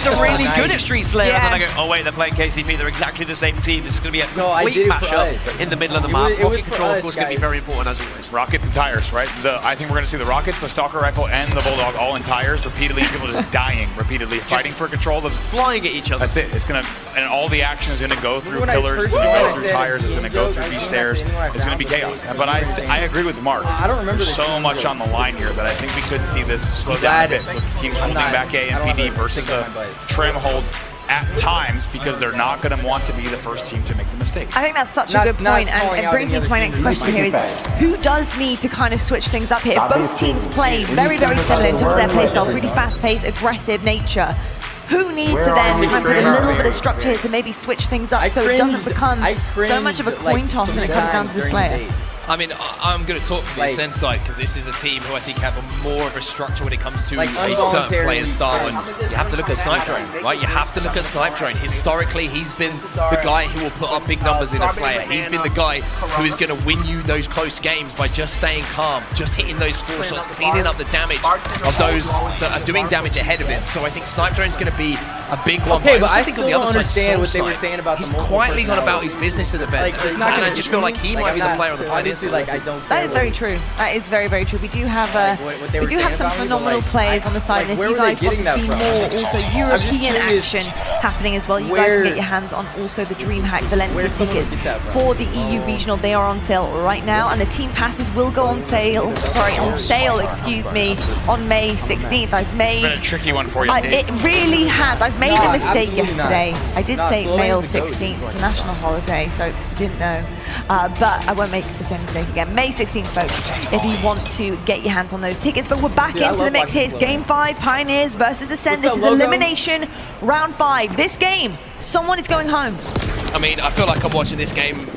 are really good at Street Slayer, and then I go, oh wait, they're playing KCP, they're exactly the same team, this is going to be a complete mashup in the middle of the map. Rocket control, of course, going to be very important as always. Rockets and tires, right? I think we're going to see the Rockets, the Stalker Rifle, and the Bulldog all in tires repeatedly, people just dying repeatedly, fighting for control. Flying at each other. That's it. It's going to, and all the action is going to go through pillars, it's going to go through tires, it's going to go through these stairs, it's going to be chaos. But I agree with Mark. There's so much on the line here that I think we could see this slow down a bit with teams holding back A and PD versus a trim hold at times, because they're not going to want to be the first team to make the mistake. I think that's such a good point, and it brings me to my next question here is, who does need to kind of switch things up here? Both teams play very, very similar in terms of their playstyle, really fast-paced, aggressive nature. Who needs to then try and put a little bit of structure here to maybe switch things up so it doesn't become so much of a coin toss when it comes down to the Slayer? I mean, I'm going to talk for the Ascend side, because this is a team who I think have more of a structure when it comes to a certain player style, and you have to look at Snipe Drone, right? You have to look at Snipe Drone. Historically, he's been the guy who will put up big numbers in a Slayer. He's been the guy who is going to win you those close games by just staying calm, just hitting those 4 shots, cleaning up the damage of those that are doing damage ahead of him. So I think Snipe Drone's going to be a big one. Okay, but I think still on the other don't side, understand what they were saying about he's the quietly gone about his business to the bed, and I just feel like he might be the player on the planet. That is very true. That is very, very true. We do have some phenomenal players on the side, and if you guys want to see more also European action happening as well, you guys can get your hands on also the DreamHack Valencia tickets for the EU Regional. They are on sale right now, and the team passes will go on sale. Excuse me, on May 16th. I've made a tricky one for you. It really has. I've made a mistake yesterday. I did say May 16th. It's a national holiday, folks. If you didn't know, but I won't make the same mistake again. May 16th, folks, if you want to get your hands on those tickets. But we're back into the mix here. It's Game 5, Pioneers versus Ascend. This is elimination round 5. This game, someone is going home. I mean, I feel like I'm watching this game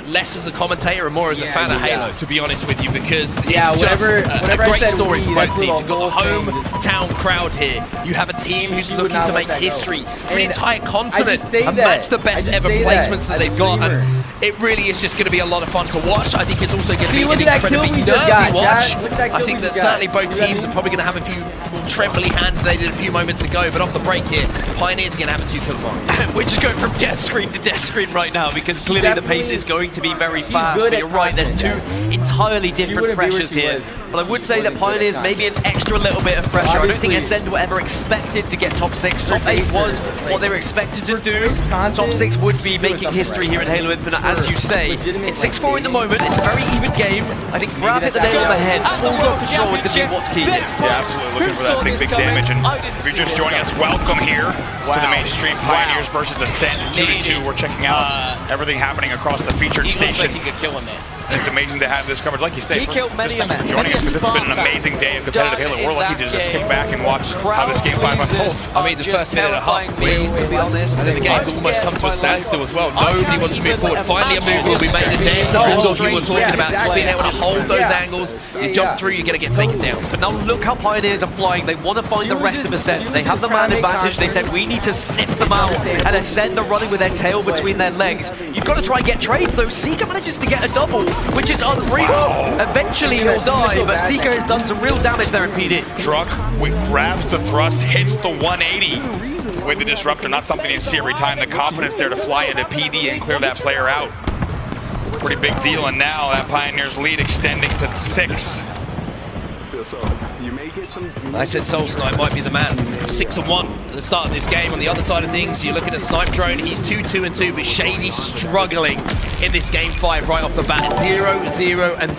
less as a commentator and more as a fan of Halo, to be honest with you, because it's just a great story for both teams. You've got the hometown crowd here. You have a team who's looking to make history for the entire continent and match the best ever placements that they've got. And it really is just going to be a lot of fun to watch. I think it's also going to be an incredibly nervy watch. I think that certainly both teams are probably going to have a few trembly hands they did a few moments ago, but off the break here, Pioneers are going to have a 2-kill bomb. We're just going from death screen to death screen right now, because clearly the pace is going to be very fast, but you're right, there's 2 entirely different pressures here. But I would say that Pioneers maybe an extra little bit of pressure. I don't think Ascend were ever expected to get top 6. Top 8 was what they were expected to do. Top 6 would be making history here in Halo Infinite, as you say. It's 6-4 in the moment, it's a very even game. I think Brad hit the nail on the head. Full gun control is going to be what's key here. Yeah, absolutely, looking for that big damage. And if you're just joining us, welcome here to the mainstream. Pioneers versus Ascend 2-2. We're checking out everything happening across the featured station. He could kill him there. And it's amazing to have this coverage. Like you say, He killed many a man. joining us. This has been an amazing day of competitive Halo. We're lucky to just kick back and watch how this game 5 unfolds. I mean, the first minute and a half, to be honest, and then the game's almost come to a standstill as well. Nobody wants to move forward. Finally, a move will be made. And there's the angle you were talking about. Just being able to hold those angles. You jump through, you're going to get taken down. But now look how Pioneers are flying. They want to find the rest of Ascend. They have the man advantage. They said, we need to sniff them out. And Ascend are running with their tail between their legs. You've got to try and get trades, though. Seeker manages to get a double, which is unreal. Eventually he'll die, but Seeker has done some real damage there in PD. Truck grabs the thrust, hits the 180 with the disruptor. Not something you see every time. The confidence there to fly into PD and clear that player out. Pretty big deal, and now that Pioneers lead extending to 6. I said Soul Snipe might be the man. 6-1 at the start of this game. On the other side of things, you're looking at Snipe Drone. He's 2-2-2, but Shady struggling in this game 5 right off the bat. 0-0 and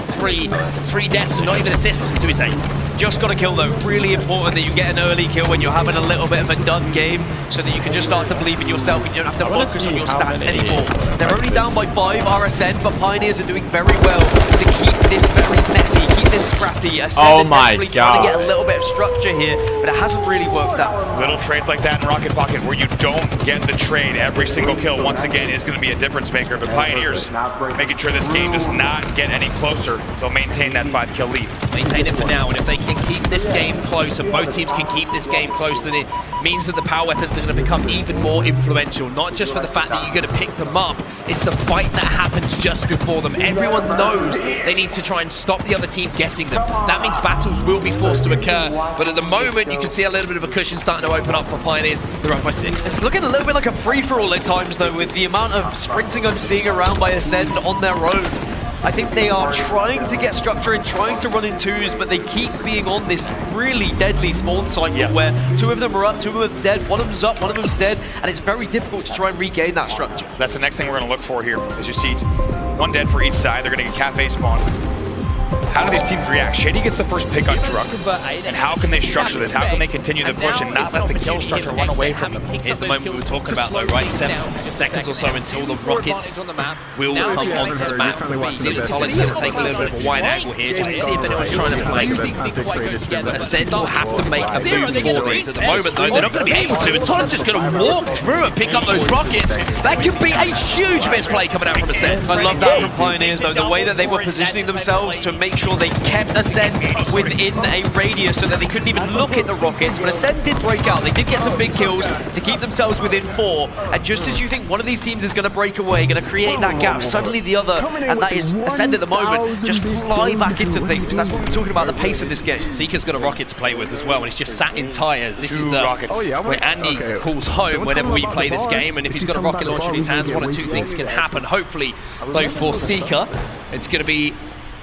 3 deaths, and not even assists to his name. Just got to kill though. Really important that you get an early kill when you're having a little bit of a done game, so that you can just start to believe in yourself and you don't have to focus on your stats anymore. They're only down by 5 RSN, but Pioneers are doing very well to keep this very messy, keep this scrappy. Oh my God. God. Trying to get a little bit of structure here, but it hasn't really worked out. Little trades like that in Rocket Pocket where you don't get the trade every single kill, once again, is going to be a difference maker. But Pioneers making sure this game does not get any closer. They'll maintain that 5-kill lead. Maintain it for now, and if they can keep this game close, and both teams can keep this game close, then it means that the power weapons are going to become even more influential. Not just for the fact that you're going to pick them up, it's the fight that happens just before them. Everyone knows they need to try and stop the other team getting them. That means battles will be forced to occur, but at the moment you can see a little bit of a cushion starting to open up for Pioneers. They're up by 6. It's looking a little bit like a free-for-all at times though, with the amount of sprinting I'm seeing around by Ascend on their own. I think they are trying to get structure and trying to run in 2s, but they keep being on this really deadly spawn cycle where 2 of them are up, 2 of them are dead, 1 of them's up, 1 of them's dead, and it's very difficult to try and regain that structure. That's the next thing we're going to look for here. As you see, 1 dead for each side. They're going to get cafe spawns. How do these teams react? Shady gets the first pick on Truck, and how can they structure this? How can they continue the push and not let the kill structure run away from them? Here's the moment we were talking about though, right? 7 seconds or so until the rockets will come onto the map. See that Tolling's going to take a little bit of a wide angle here just to see if anyone's trying to play. But Ascend will have to make a move for this. At the moment though, they're not going to be able to, and Tolling's just going to walk through and pick up those rockets. That could be a huge misplay coming out from Ascend. I love that from Pioneers though, the way that they were positioning themselves to make sure they kept Ascend within a radius so that they couldn't even look at the rockets, but Ascend did break out. They did get some big kills to keep themselves within 4, and just as you think one of these teams is going to break away, going to create that gap, suddenly the other, and that is Ascend at the moment, just fly back into things. That's what we're talking about, the pace of this game. Seeker's got a rocket to play with as well, and he's just sat in tyres. This is where Andy calls home whenever we play this game, and if he's got a rocket launcher in his hands, 1 or 2 things can happen. Hopefully, though, for Seeker, it's going to be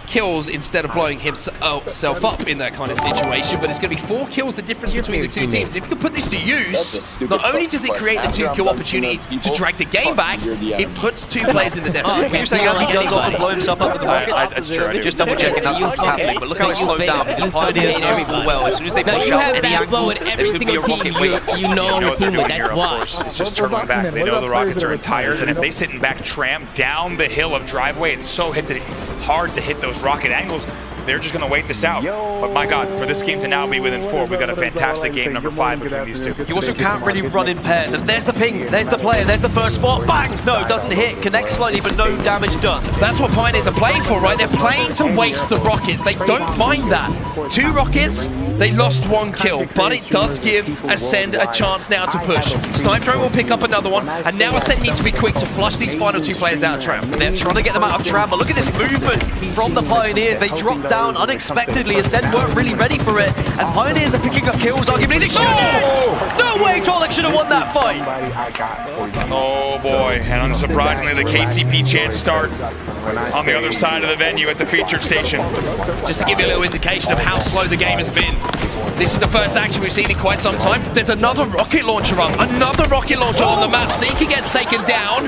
kills instead of blowing himself up in that kind of situation, but it's going to be 4 kills, the difference between the 2 teams. And if you can put this to use, not only does it create the 2-kill opportunity to drag the game back, it puts 2 players in the death. You're saying he does also blow himself up with the rockets? That's true. Just double checking that's what's happening, but look how it slowed down, because Pioneers know full well. As soon as they push out any angle, there could be a rocket waiting. You know what they're doing here, of course. It's just turtling back. They know the rockets are in tires, and if they sit in back tram down the hill of driveway, it's so hard to hit those rocket angles. They're just going to wait this out. But my God, for this game to now be within 4, we've got a fantastic game number 5 between these 2. You also can't really run in pairs. And there's the ping, there's the player, there's the first spot. Bang! No, doesn't hit. Connects slightly, but no damage done. That's what Pioneers are playing for, right? They're playing to waste the rockets. They don't mind that. 2 rockets, they lost 1 kill, but it does give Ascend a chance now to push. Snipe Drone will pick up another one, and now Ascend needs to be quick to flush these final 2 players out of tram. They're trying to get them out of tram, but look at this movement from the Pioneers. They dropped down unexpectedly. Ascend weren't really ready for it, and Pioneers are picking up kills. Arguably, they should have. No way, Tolik should have won that fight. Oh boy, and unsurprisingly, the KCP chants start on the other side of the venue at the featured station. Just to give you a little indication of how slow the game has been. This is the first action we've seen in quite some time. There's another rocket launcher up, another rocket launcher on the map. Seeker gets taken down.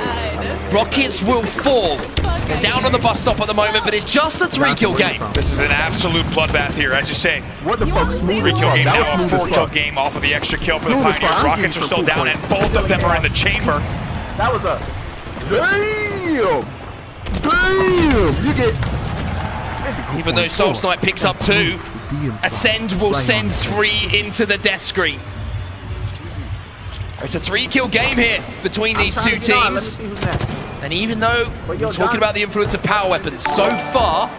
Rockets will fall. They're down on the bus stop at the moment, but it's just a 3-kill game. This is an absolute bloodbath here, as you say. What the fuck? 3-kill game, now a 4-kill game off of the extra kill for the Pioneers. Rockets are still down, and both of them are in the chamber. That was a... Damn! Damn! boom. You get. Even though Soul Snipe picks up 2, Ascend will send 3 into the death screen. It's a 3-kill game here between these two teams. And even though we're talking about the influence of power weapons, so far,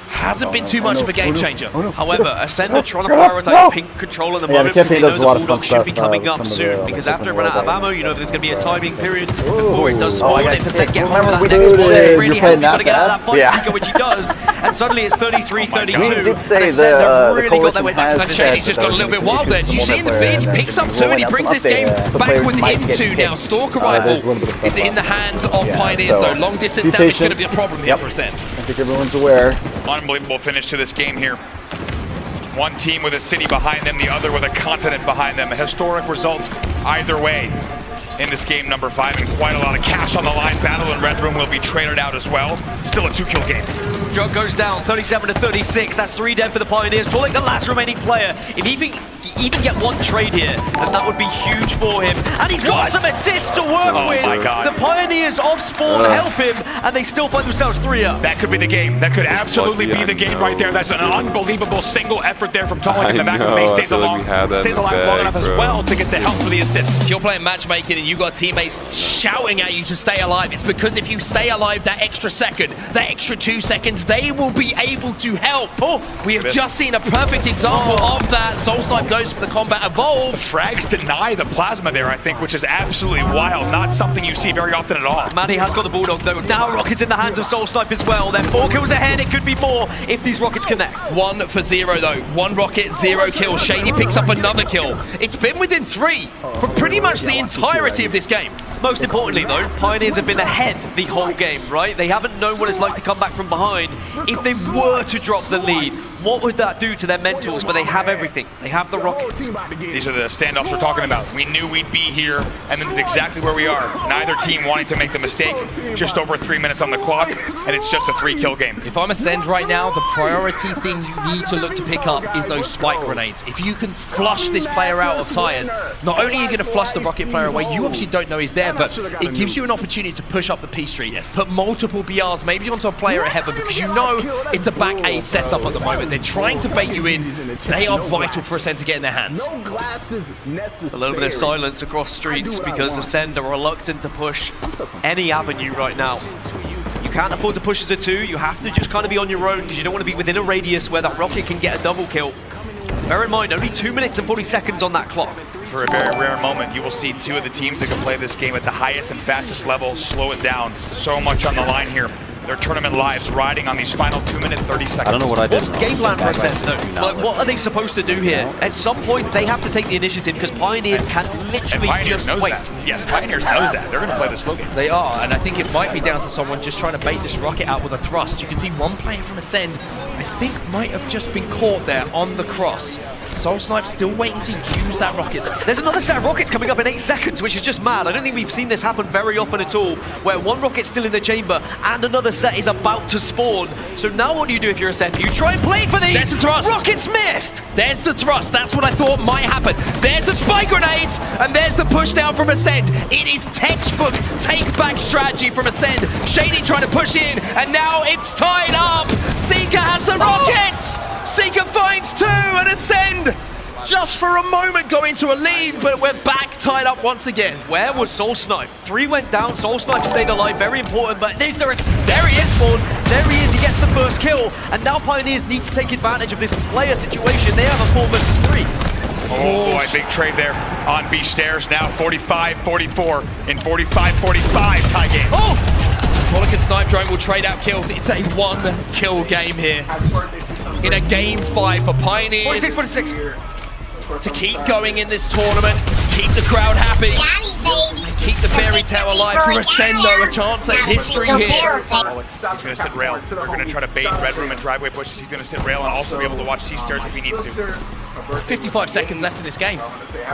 hasn't been too much of a game changer. However, Ascend are trying to prioritize pink control at the moment because they know the Bulldog should be coming up soon. Because after it run out of ammo, you know there's going to be a timing period before it does spawn. If Ascend get one for that next one, really help you to get out of that point seeker, which he does. And suddenly it's 33-32. We did say and Ascend have really got their way back. Shady's just got a little bit wild there. Did you see in the feed? He picks up 2 and he brings this game back within 2 now. Stalker rifle is in the hands of Pioneers though. Long distance damage is going to be a problem here for Ascend. I think everyone's aware. Unbelievable finish to this game here. One team with a city behind them, the other with a continent behind them. A historic result either way in this game number 5, and quite a lot of cash on the line. Battle in Red Room will be traded out as well. Still a 2-kill game. Jug goes down, 37-36. That's 3 dead for the Pioneers. Pulling the last remaining player. If he even get 1 trade here, then that would be huge for him. And he's got some assists to work with. My God. The Pioneers off spawn help him, and they still find themselves 3 up. That could be the game. That could absolutely be the game right there. That's an unbelievable single effort there from Tolling in the back of the base. Stays alive long enough as well to get the help for the assist. If you're playing matchmaking and you've got teammates shouting at you to stay alive, it's because if you stay alive that extra second, that extra 2 seconds, they will be able to help. We have just seen a perfect example of that. Soul Snipe goes for the combat evolve. The frags deny the plasma there, I think, which is absolutely wild. Not something you see very often at all. Manny has got the Bulldog though. Now rockets in the hands of Soul Snipe as well. They're 4 kills ahead. It could be more if these rockets connect. 1 for 0 though. 1 rocket, 0 kills. Shady picks up another kill. It's been within 3 for pretty much the entirety of this game. Most importantly though, Pioneers have been ahead the whole game, right? They haven't known what it's like to come back from behind. If they were to drop the lead, what would that do to their mentals? But they have everything. They have the rockets. These are the standoffs we're talking about. We knew we'd be here, and this is exactly where we are. Neither team wanting to make the mistake. Just over 3 minutes on the clock, and it's just a 3-kill game. If I'm Ascend right now, the priority thing you need to look to pick up is those spike grenades. If you can flush this player out of tires, not only are you going to flush the rocket player away, you obviously don't know he's there, but it gives you an opportunity to push up the P street. Put multiple BRs, maybe onto a player ahead, but because you know it's a back A setup at the moment. They're trying to bait you in. They are vital for Ascend to get in their hands. A little bit of silence across streets because Ascend are reluctant to push any avenue right now. You can't afford to push as a 2. You have to just kind of be on your own because you don't want to be within a radius where that rocket can get a double kill. Bear in mind, only 2 minutes and 40 seconds on that clock. For a very rare moment, you will see 2 of the teams that can play this game at the highest and fastest level slow it down. So much on the line here. Their tournament lives riding on these final 2 minutes 30 seconds. I don't know what I did. What's the game plan for Ascend though? Like, what are they supposed to do here? At some point, they have to take the initiative because Pioneers can literally just wait. That. Yes, Pioneers knows that. They're going to play the slow game. They are, and I think it might be down to someone just trying to bait this rocket out with a thrust. You can see one player from Ascend, I think, might have just been caught there on the cross. Soul Snipe still waiting to use that rocket. There's another set of rockets coming up in 8 seconds, which is just mad. I don't think we've seen this happen very often at all, where one rocket's still in the chamber and another set is about to spawn. So now what do you do if you're Ascend? You try and play for these. There's the thrust. Rockets missed. There's the thrust. That's what I thought might happen. There's the spike grenades, and there's the push down from Ascend. It is textbook take-back strategy from Ascend. Shady trying to push in, and now it's tied up. Seeker has the rockets. Seeker finds 2, and Ascend just for a moment go into a lead, but we're back tied up once again. Where was Soul Snipe? 3 went down, Soul Snipe stayed alive, very important, but there he is, Spawn. There he is, he gets the first kill, and now Pioneers need to take advantage of this player situation. They have a 4 versus 3. Oh boy, big trade there on B stairs. Now 45-44 in 45-45 tie game. Mulligan Snipe Drone will trade out kills. It's a 1-kill game here in a game 5 for Pioneers. 46. To keep going in this tournament, keep the crowd happy, and keep the fairy tale alive for Ascend, though, a chance at history here. He's going to sit rail. They're going to try to bait Red Room and driveway pushes. He's going to sit rail and also be able to watch C-stairs if he needs to. 55 seconds left in this game.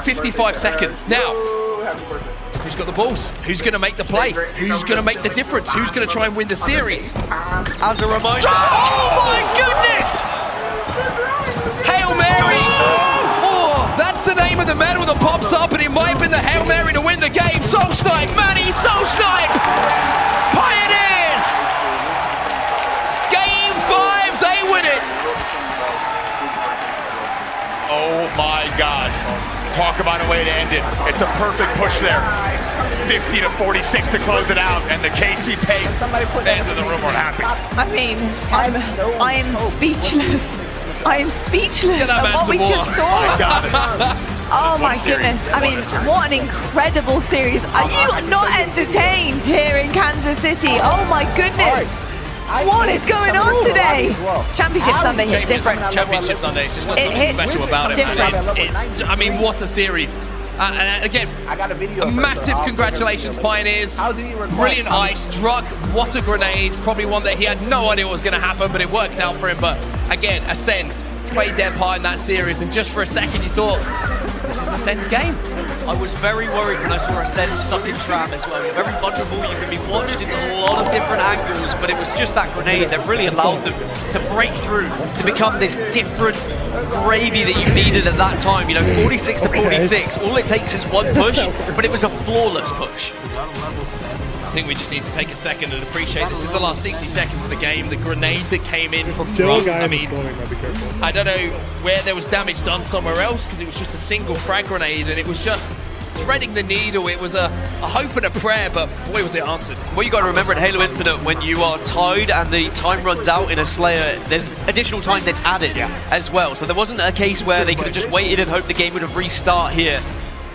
55 seconds. Now, who's got the balls? Who's going to make the play? Who's going to make the difference? Who's going to try and win the series? As a reminder... Oh my goodness! Hail Mary! That's the name of the medal that pops up, and it might have been the Hail Mary to win the game. Soul Snipe, Manny, Soul Snipe! Pioneers Talk about a way to end it. It's a perfect push there. 50 to 46 to close it out, and the KCP fans in the room are happy. I mean, I am speechless. I am speechless at what we just saw. Oh my goodness. I mean, what an incredible series. Are you not entertained here in Kansas City? Oh my goodness. What is going on today? Championship Sunday hits different. Championship Sunday, it's just nothing special about it, man. It's, I mean, what a series. And again, a massive congratulations, Pioneers. Brilliant ice, Drug, what a grenade. Probably one that he had no idea what was going to happen, but it worked out for him. But again, Ascend played their part in that series, and just for a second you thought, this is Ascend's game. I was very worried when I saw Ascend stuck in trap as well. You're very vulnerable, you can be watched in a lot of different angles, but it was just that grenade that really allowed them to break through, to become this different gravy that you needed at that time. You know, 46 to 46, all it takes is one push, but it was a flawless push. I think we just need to take a second and appreciate this is the last 60 seconds of the game. The grenade that came in from Drug, I mean, I don't know where there was damage done somewhere else, because it was just a single frag grenade and it was just threading the needle. It was a hope and a prayer, but boy was it answered. What you got to remember in Halo Infinite, when you are tied and the time runs out in a Slayer, there's additional time that's added as well. So there wasn't a case where they could have just waited and hoped the game would have restart here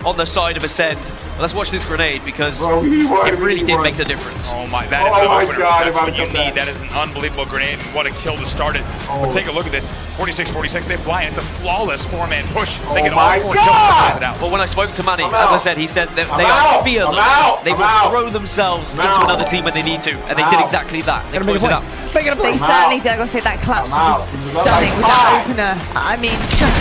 on the side of Ascend. Let's watch this grenade, because it really did make the difference. Oh my, that is an opener. That's what you need. That is an unbelievable grenade, and what a kill to start it. But take a look at this. 46-46, they fly, and it's a flawless four-man push. They get all 4 kills to close it out. Well, when I spoke to Manny, as I said, he said that they are fearless. They will throw themselves into another team when they need to, and they did exactly that. They closed it out. They certainly did. I gotta say, that collapse was just stunning with that opener. I mean, just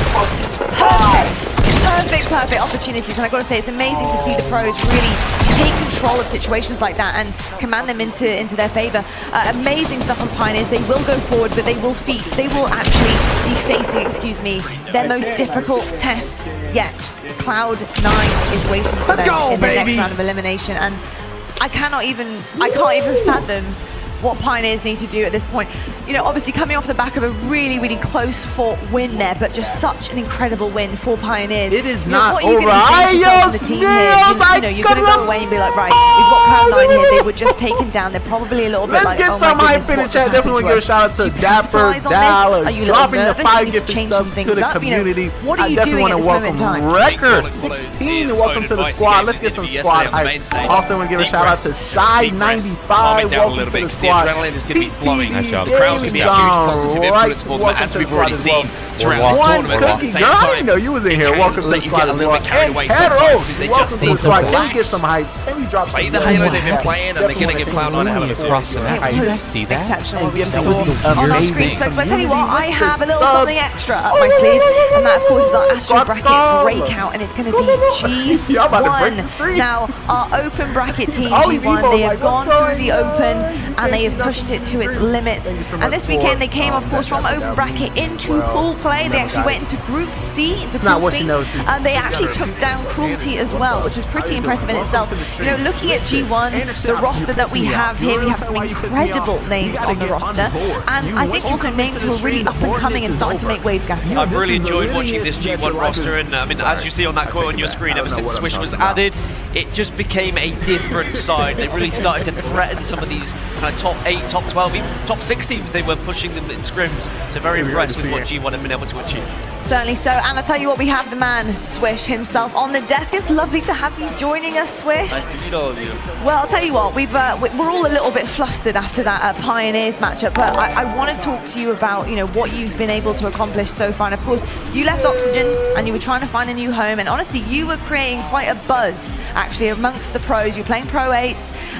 perfect opportunities, and I gotta say, it's amazing to see the pros really take control of situations like that and command them into their favor. Amazing stuff on Pioneers. They will go forward, but they will actually be facing, their most difficult test yet. Cloud9 is waiting for them in the next round of elimination, and I can't even fathom what Pioneers need to do at this point. You know, obviously coming off the back of a really, really close fought win there, but just such an incredible win for Pioneers. It is not over. You're going to go away and be like, right, we've got Cloud9 here. They were just taken down. They're probably a little bit like, get some hype in the chat. Definitely want to give a shout out to Dapper Dallas, dropping the 5 gifted subs to the community. What are you definitely doing want at to this moment in time? Record 16. Welcome to the squad. Let's get some squad hype. Also want to give a shout out to Shy95. Welcome to the squad. Adrenaline is going to be flowing. The crowd's going to be a huge positive influence for them, as we've already seen throughout this tournament. At the same time, no, you was in here. Welcome to the squad as well. And Pedros, welcome to the squad. Can we get some hype? Can we drop some? Play the Halo they've been playing, and they're going to give Cloud9 a hell of a cross. You see that? On our screen, folks. But I tell you what, I have a little something extra up my sleeve, and that, of course, is our Astro Bracket breakout, and it's going to be G1. Now, our open bracket team, G1, they have gone through the open, and they have pushed it to its limits. And this weekend, they came, of course, from open bracket into pool play. They actually went into Group C, into Pool C, and they actually took down Cruelty as well, which is pretty impressive in itself. You know, looking at G1, the roster that we have here, we have some incredible names on the roster, and I think also names who are really up and coming and starting to make waves, Gaskin. I've really enjoyed watching this G1 roster, and I mean, as you see on that quote on your screen, ever since Swish was added, it just became a different side. They really started to threaten some of these kind of top 8, top 12, even top 6 teams. They were pushing them in scrims, so very impressed with what G1 have been able to achieve. Certainly so, and I'll tell you what, we have the man, Swish himself, on the desk. It's lovely to have you joining us, Swish. Nice to meet all of you. Well, I'll tell you what, we're all a little bit flustered after that Pioneers matchup, but I want to talk to you about, you know, what you've been able to accomplish so far. And of course, you left Oxygen and you were trying to find a new home, and honestly, you were creating quite a buzz actually amongst the pros. You're playing Pro 8s,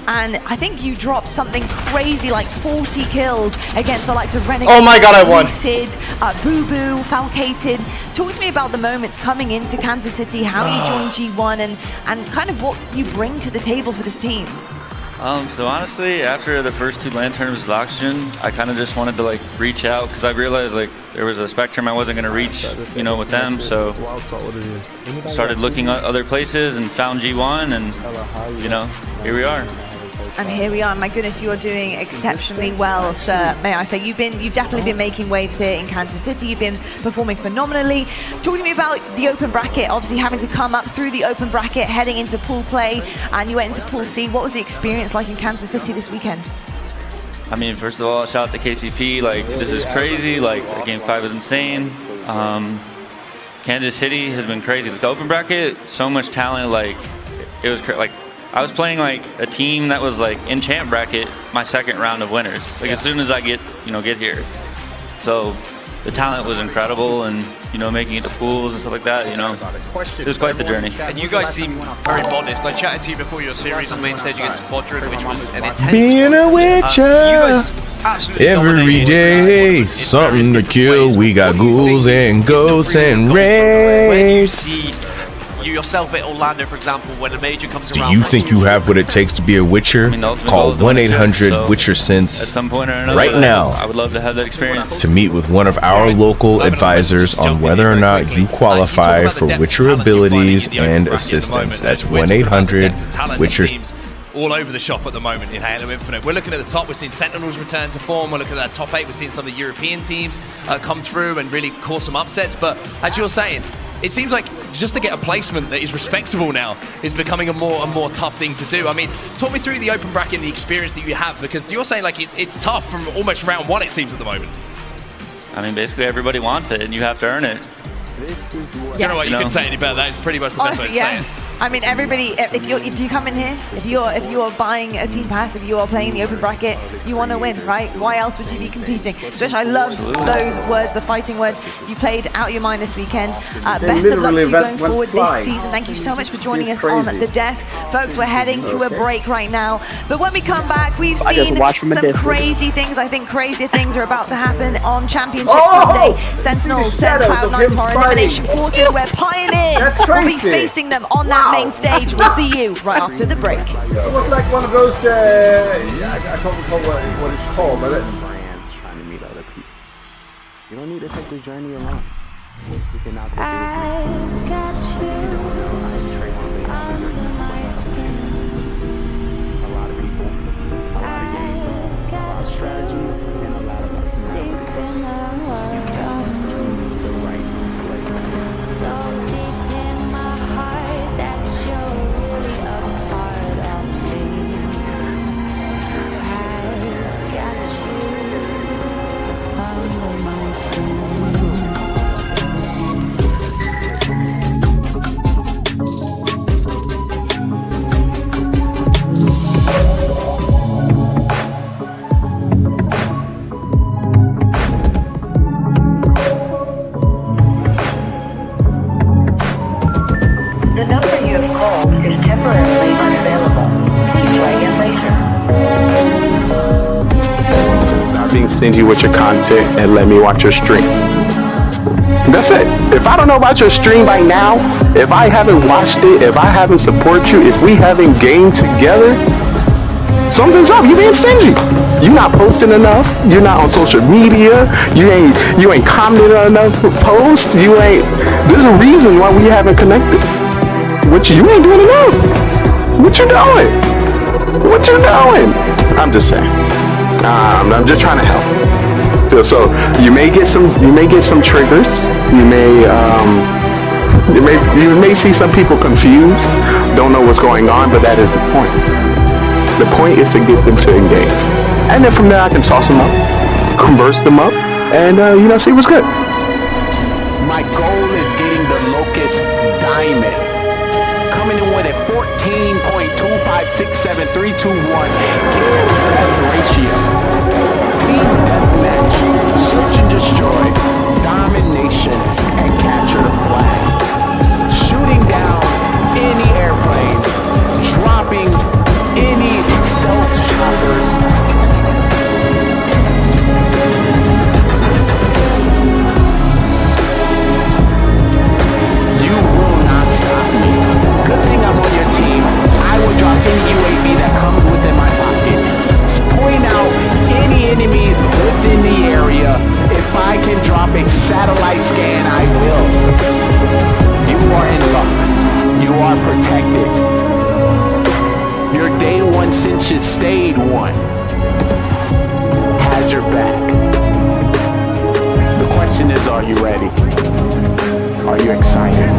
and I think you dropped something crazy like 40 kills against the likes of Renegade. Oh my god, I won! Lucid, Boo Boo, Falcated. Talk to me about the moments coming into Kansas City, how you joined G1, and kind of what you bring to the table for this team. So honestly, after the first 2 LAN tournaments with Oxygen, I kind of just wanted to like reach out, because I realized like there was a spectrum I wasn't going to reach, you know, with them. So started looking at other places and found G1, and you know, here we are. And here we are. My goodness, you are doing exceptionally well, sir. May I say, you've definitely been making waves here in Kansas City. You've been performing phenomenally. Talk to me about the open bracket. Obviously, having to come up through the open bracket, heading into pool play, and you went into pool C. What was the experience like in Kansas City this weekend? I mean, first of all, shout out to KCP. Like, this is crazy. Like, Game 5 was insane. Kansas City has been crazy. With the open bracket, so much talent. Like, it was like I was playing like a team that was like in champ bracket my second round of winners. Like as soon as I get here. So the talent was incredible, and making it to pools and stuff like that, it was quite the journey. And you guys seem very modest. I chatted to you before your series on main stage against Quadrant, which was an intense Being a Witcher every day, something to kill. We got ghouls and ghosts and raids. You yourself at Orlando, for example, when a major comes Do around. you think you have what it takes to be a Witcher? Call 1-800-WITCHER-SENSE At some point or another, right now I would love to have that experience. to meet with one of our local advisors on whether or not you qualify for Witcher abilities and assistance. That's 1-800-WITCHER. All over the shop at the moment in Halo Infinite. We're looking at the top, we're seeing Sentinels return to form, we're looking at that top 8, we're seeing some of the European teams come through and really cause some upsets, but as you're saying, it seems like just to get a placement that is respectable now is becoming a more and more tough thing to do. I mean, talk me through the open bracket and the experience that you have, because you're saying like it's tough from almost round 1, it seems, at the moment. I mean, basically everybody wants it, and you have to earn it. I don't know what you can say any better. That is pretty much the best way to say it. I mean, everybody, if you come in here, if you're buying a team pass, if you are playing the open bracket, you want to win, right? Why else would you be competing? Especially, I love those words, the fighting words. You played out your mind this weekend. Best of luck to you going forward this season. Thank you so much for joining us on the desk. Folks, we're heading to a break right now. But when we come back, we've seen some crazy things. I think crazier things are about to happen on Championship Sunday. Sentinels send Cloud9 to our elimination quarter, where Pioneers will be facing them on that main stage. We'll see you right after the break. It was like one of those, I can't recall what it's called, but brands trying to meet other people. You don't need to take the journey alone. You can now take I got you under my skin. A lot of people, a lot of games, a lot of strategy, and a lot of deep in the world. the right to play. So deep in my heart that you're really a part of me. I got you under my skin. The number you have called is temporarily unavailable. Please try again later. Stop being stingy with your content and let me watch your stream. That's it. If I don't know about your stream by now, if I haven't watched it, if I haven't supported you, if we haven't gamed together, something's up. You being stingy. You're not posting enough. You're not on social media. You ain't commenting on enough posts. You ain't. There's a reason why we haven't connected. What you ain't doing enough. What you doing? What you doing? I'm just saying. I'm just trying to help. So you may get some triggers. You may see some people confused, don't know what's going on, but that is the point. The point is to get them to engage, and then from there I can toss them up, converse them up, and see what's good. My goal is getting the Locust Diamond. Coming in with a 14.2567321 death ratio. Team deathmatch, search and destroy, domination, and capture the flag. Shooting down any airplanes, dropping any stealth choppers. You will not stop me. Good thing I'm on your team. I will drop any UAV that comes within my pocket. Point out Are you ready? Are you excited?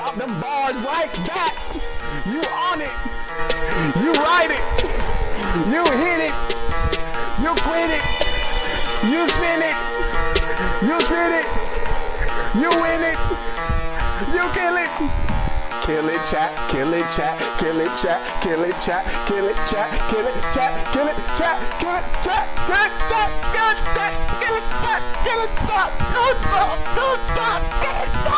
'Cause I was like that. You on it. You ride it. You hit it. You quit it. You spin it. You spin it. You win it. You kill it. Kill it, chat. Kill it, chat. Kill it, chat. Kill it, chat. Kill it, chat. Kill it, chat. Kill it, chat. Kill it, chat. Kill it, chat. Kill it, chat. Kill it, chat. Kill it, stop. Don't stop. Don't stop. Kill it, stop.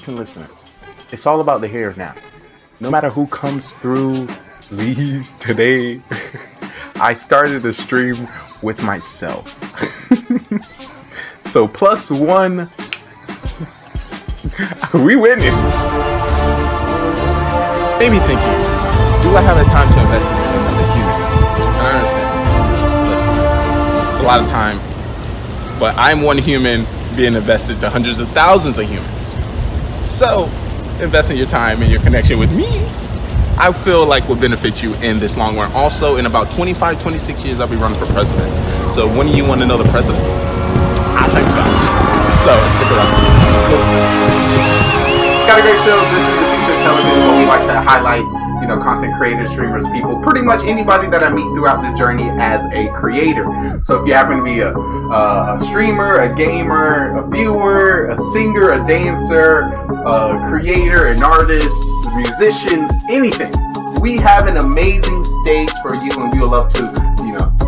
Listen. It's all about the here now. No matter who comes through, leaves today, I started the stream with myself. So +1, we winning. Maybe thinking, do I have the time to invest into another human? And I understand. It's a lot of time, but I'm one human being invested to hundreds of thousands of humans. So, investing your time and your connection with me, I feel like will benefit you in this long run. Also, in about 25, 26 years, I'll be running for president. So, when do you want to know the president? I think so. So, stick around. Got a great show. This is the future of television, where we like to highlight, content creators, streamers, people, pretty much anybody that I meet throughout the journey as a creator. So if you happen to be a streamer, a gamer, a viewer, a singer, a dancer, a creator, an artist, a musician, anything, we have an amazing stage for you, and we would love to,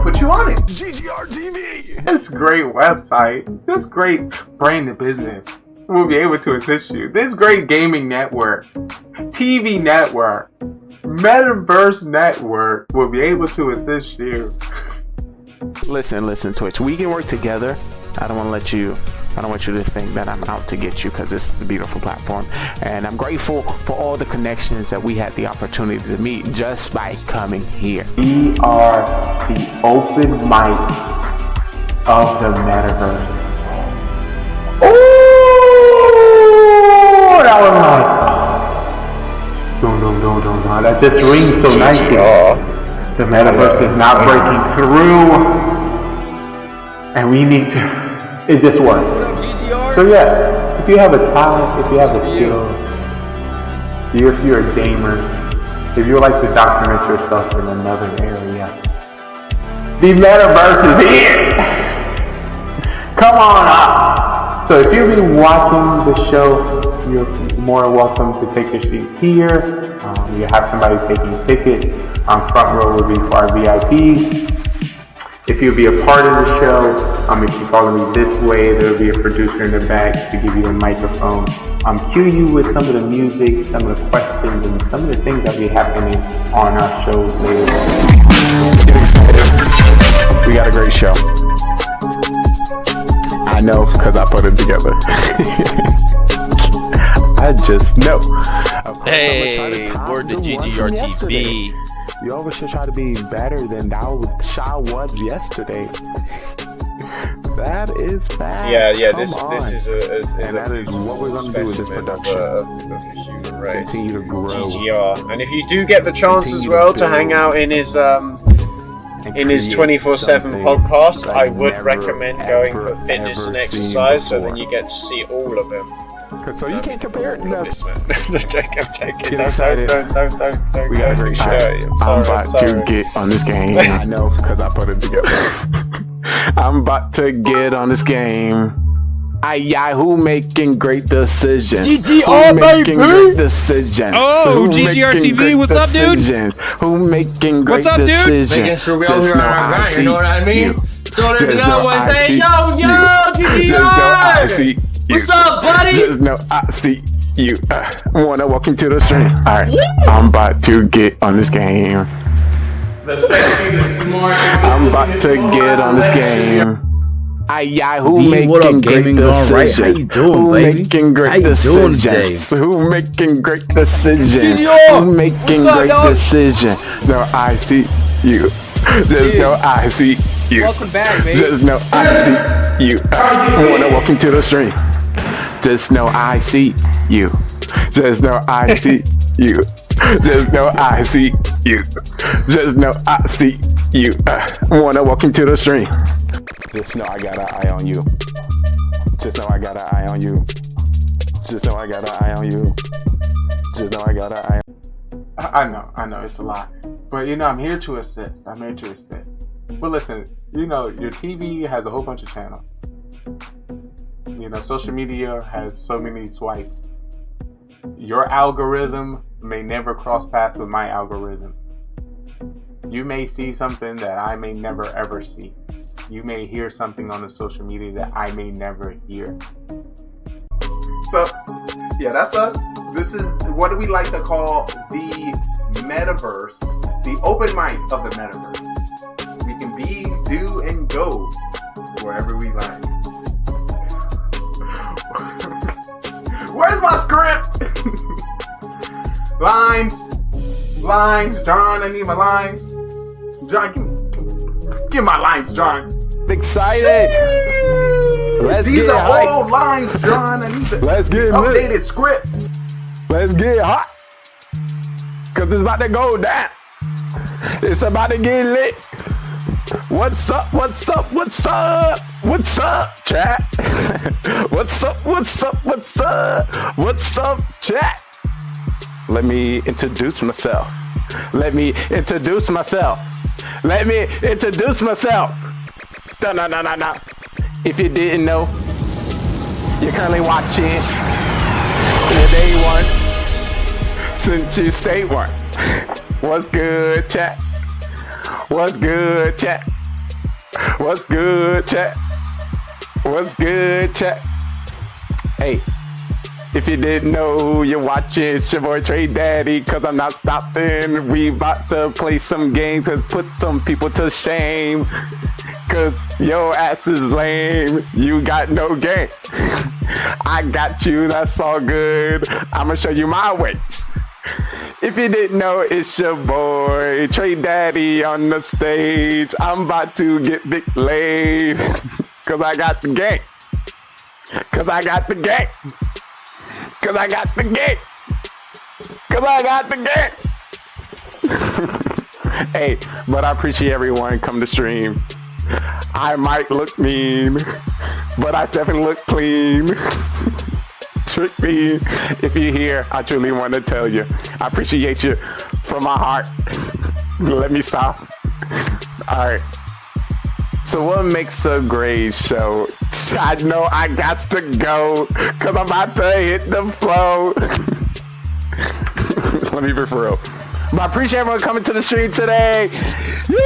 put you on it. GGR TV. This great website, this great branded business will be able to assist you. This great gaming network, TV network, Metaverse network will be able to assist you. Listen, Twitch. We can work together. I don't want you to think that I'm out to get you, because this is a beautiful platform. And I'm grateful for all the connections that we had the opportunity to meet just by coming here. We are the open mic of the Metaverse. Oh, that was nice. No. That just rings so nicely. The Metaverse is not breaking through, and we need to. It just works. So yeah, if you have a talent, if you have a skill, if you're a gamer, if you would like to document yourself in another area, the Metaverse is here. Come on up. So if you've been watching the show, you're more welcome to take your seats here. You have somebody taking a ticket. Front row will be for our VIPs. If you'll be a part of the show, if you follow me this way, there will be a producer in the back to give you a microphone. Cue you with some of the music, some of the questions, and some of the things that will be happening on our shows later on. Get excited. We got a great show. I know, because I put it together. I just know. Hey, word to GGR TV. You always should try to be better than Shaw was yesterday. That is bad. Yeah. This is what we're gonna do with this production. Of the human race. Continue to grow. GGR. And if you do get the chance as well to hang out in his 24/7 podcast, I would recommend going for fitness and exercise, so then you get to see all of him. So you can't compare it. No. I'm taking. Get excited. Don't. We got a great show. I'm about to get on this game. I know, because I put it together. I'm about to get on this game. Who making great decisions? GGR, baby! Great decisions? Oh, GGR TV, what's up, dude? Who making great decisions? Making sure we all hear our grind, you know what I mean? So there's no one saying, yo, GGR! What's up, buddy? Just know I see you. Wanna welcome to the stream. Alright, I'm about to get on this game. The sexy, the smart. I'm about to get on this game. Who V, making what up, great Gaming GoneRight? How you decisions? doing, Who baby? making great How you doing today? decisions? Who making great decisions? Yo, Who making what's up, great dog? decisions? No, I see you. Just know I see you. Welcome back, baby. Just know I see you. Wanna welcome to the stream. Just know I see you. Just know I see you. Just know I see you. Just know I see you. Wanna welcome to the stream. Just know I got an eye on you. Just know I got an eye on you. Just know I got an eye on you. Just know I got an eye on I know, it's a lot. But you know, I'm here to assist. But listen, you know, your TV has a whole bunch of channels. You know, social media has so many swipes. Your algorithm may never cross paths with my algorithm. You may see something that I may never ever see. You may hear something on the social media that I may never hear. So, yeah, that's us. This is, what do we like to call the metaverse, the open mic of the metaverse. We can be, do, and go wherever we like. Where's my script? Lines, John, I need my lines. John, give my lines, John. Excited. These are old lines, John. I need the updated script. Let's get hot. Cause it's about to go down. It's about to get lit. What's up, chat? What's up, chat? Let me introduce myself. No. If you didn't know, you're currently watching the day one since you stay one. What's good, chat? What's good, chat? Hey, if you didn't know, you're watching, it's your boy Trey Daddy, cause I'm not stopping. We about to play some games and put some people to shame. Cause your ass is lame, you got no game. I got you, that's all good. I'ma show you my ways. If you didn't know, it's your boy Trey Daddy on the stage. I'm about to get big laid. Cause I got the game. Hey, but I appreciate everyone come to stream. I might look mean, but I definitely look clean. Trick me. If you're here, I truly want to tell you, I appreciate you from my heart. Let me stop. Alright. So what makes a great show? I know I got to go, cause I'm about to hit the flow. Let me be for real. But I appreciate everyone coming to the stream today. Woo!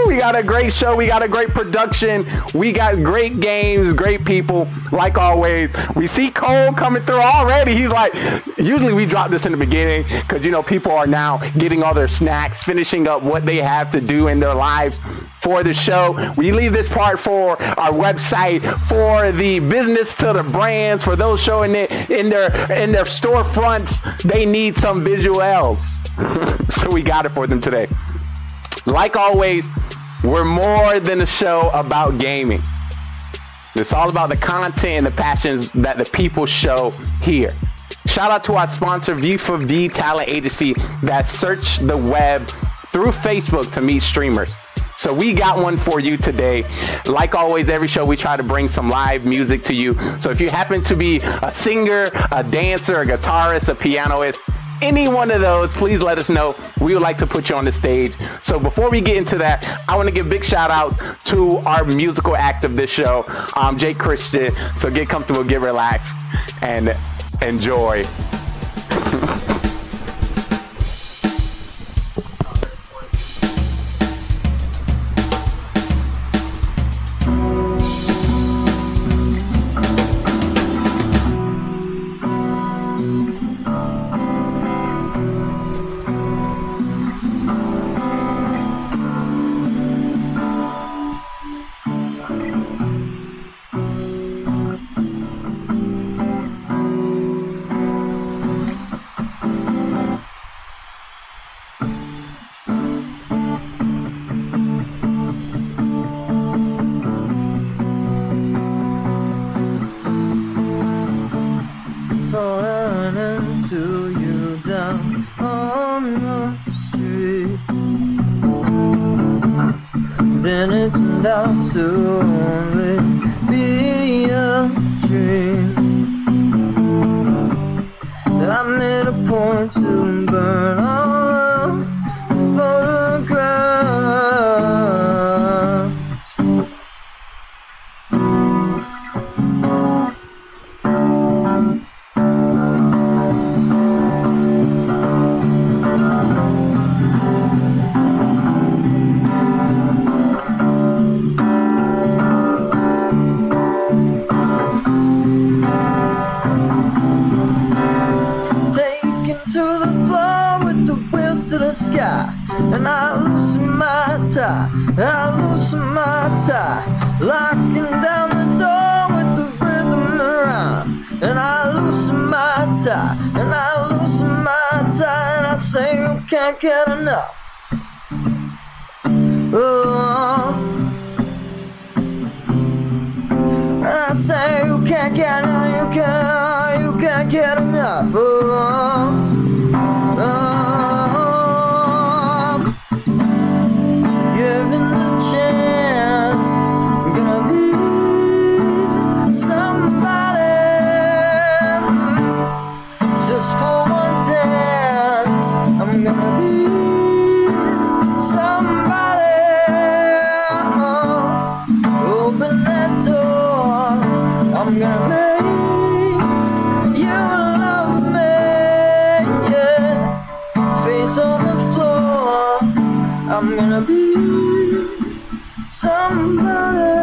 We got a great show. We got a great production. We got great games, great people, like always. We see Cole coming through already. He's like, usually we drop this in the beginning because, you know, people are now getting all their snacks, finishing up what they have to do in their lives for the show. We leave this part for our website, for the business to the brands, for those showing it in their storefronts. They need some visuals. So we got it for them today. Like always, we're more than a show about gaming. It's all about the content and the passions that the people show here. Shout out to our sponsor, V4V Talent Agency, that search the web through Facebook to meet streamers. So we got one for you today. Like always, every show we try to bring some live music to you. So if you happen to be a singer, a dancer, a guitarist, a pianist, any one of those, please let us know. We would like to put you on the stage. So before we get into that, I want to give big shout outs to our musical act of this show, Jake Christian. So get comfortable, get relaxed, and enjoy. turned out to only be a dream. I made a point to burn all the photographs. Sky, and I loosen my tie, locking down the door with the rhythm around. And I loosen my tie, and I say you can't get enough. Oh, and I say you can't get enough, you can't get enough. Given the chance, I'm gonna be somebody. Just for one dance, I'm gonna be somebody. Open that door, I'm gonna make you love me. Yeah, face on the floor, I'm gonna be somebody.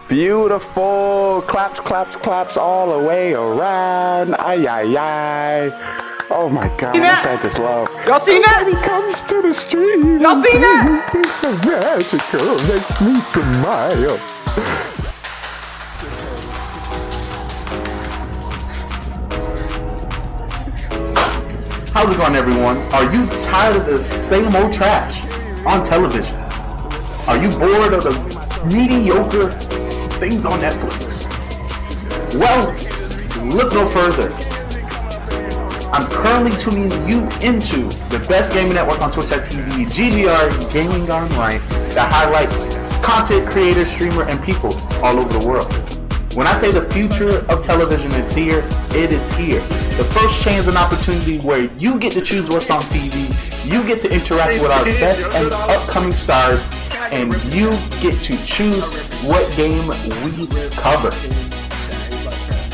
Beautiful. Claps, claps, claps all the way around. Ay, ay, ay. Oh my God, this I just love. Y'all seen that? He comes to the street. Y'all seen that? It's so magical. Makes me smile. How's it going, everyone? Are you tired of the same old trash on television? Are you bored of the mediocre things on Netflix? Well, look no further. I'm currently tuning you into the best gaming network on Twitch.tv, GGR, Gaming GoneRight, that highlights content creators, streamers, and people all over the world. When I say the future of television is here, it is here. The first chance and opportunity where you get to choose what's on TV, you get to interact with our best and upcoming stars, and you get to choose what game we cover.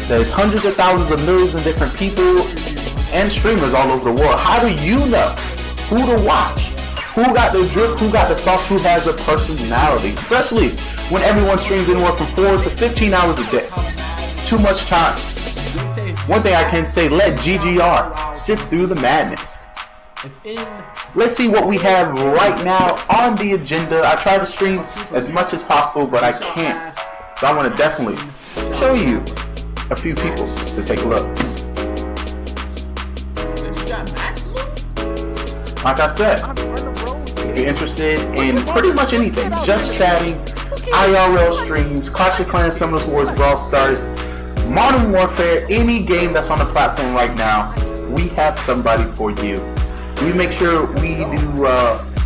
There's hundreds of thousands of millions of different people and streamers all over the world. How do you know who to watch? Who got the drip? Who got the sauce? Who has a personality? Especially when everyone streams anywhere from 4 to 15 hours a day. Too much time. One thing I can say, let GGR sift through the madness. Let's see what we have right now on the agenda. I try to stream as much as possible, but I can't. So I want to definitely show you a few people to take a look. Like I said, if you're interested in pretty much anything, just chatting, IRL streams, Clash of Clans, Summoners Wars, Brawl Stars, Modern Warfare, any game that's on the platform right now, we have somebody for you. We make sure we do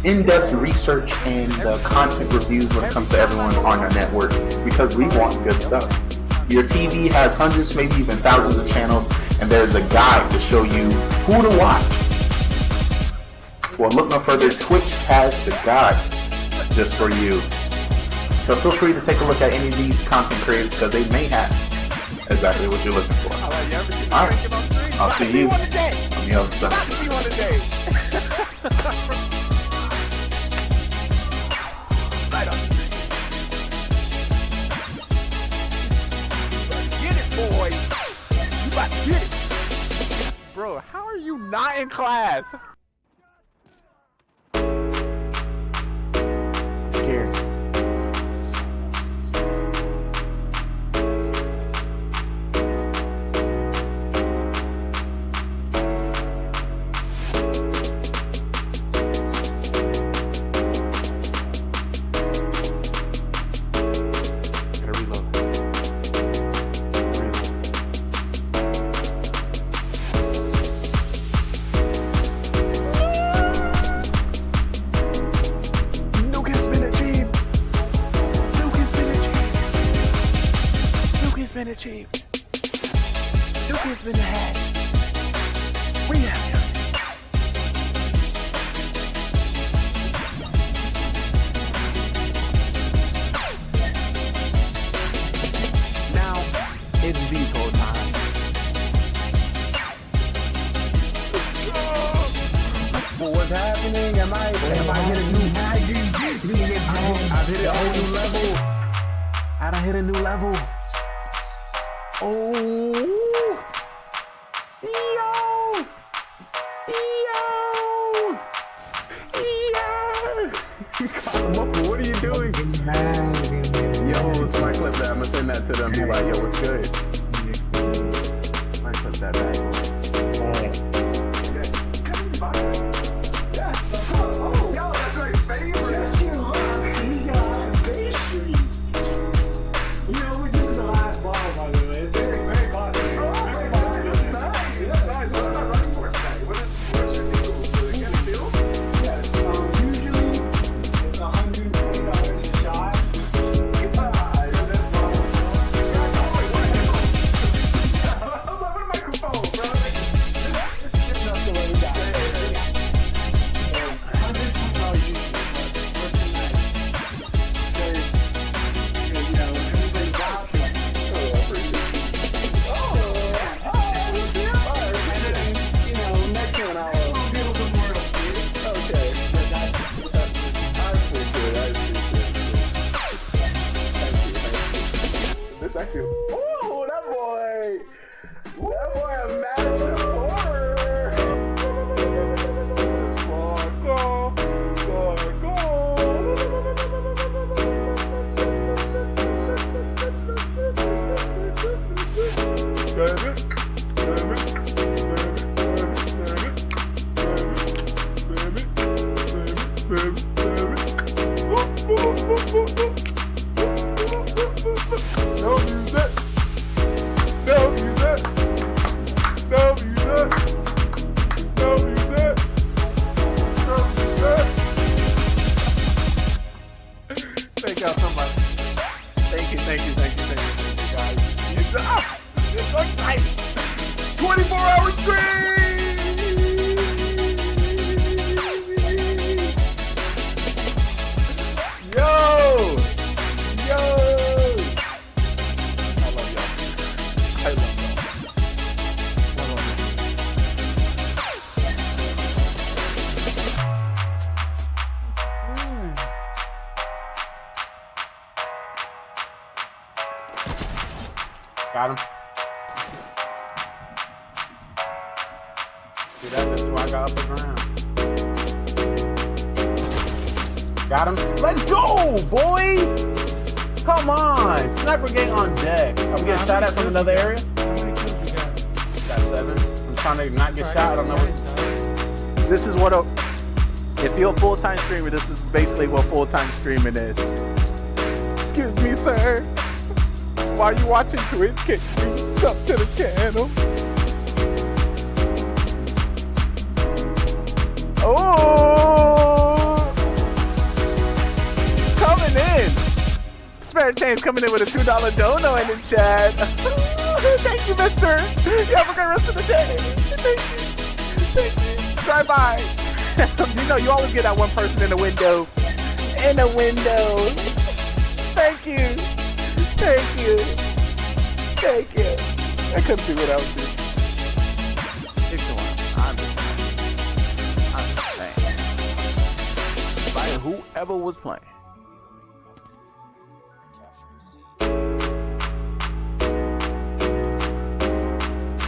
in-depth research and content reviews when it comes to everyone on our network, because we want good stuff. Your TV has hundreds, maybe even thousands of channels, and there's a guide to show you who to watch. Well, look no further, Twitch has the guide just for you. So feel free to take a look at any of these content creators, because they may have exactly what you're looking for. Alright, I'll see you on the other side. Get it, boy! You about to get it! Bro, how are you not in class? Scared. achieved. Duke has been had. We have done it. Now it's veto time. But what's happening? Am I hit a new I've hit a whole new level. I done hit a new level. Oh, yo, you caught him up, but what are you doing? Yo, somebody clip that. I'm gonna send that to them. Be like, yo, what's good? Somebody clip that back. Oh, that boy a massive horror. Don't use it. Don't use it. Don't use it. Don't use it. Don't use it. Thank y'all so much. Thank you, guys. It's so exciting. 24-hour stream. Yo. Got him. See that? That's why I got up the ground. Got him. Let's go, boy! Come on! Sniper gang on deck. I'm getting shot at from another area. Got 7. I'm trying to not get shot. I don't know what. This is what if you're a full-time streamer, this is basically what full-time streaming is. Excuse me, sir. Why are you watching Twitch? Can you sub to the channel? Oh! Coming in! Spare Chain's coming in with a $2 dono in the chat. Thank you, mister! You have a great rest of the day! Thank you! Drive by! You know, you always get that one person in the window. In the window! Thank you! Thank you. I couldn't do without you. I'm just saying. By whoever was playing.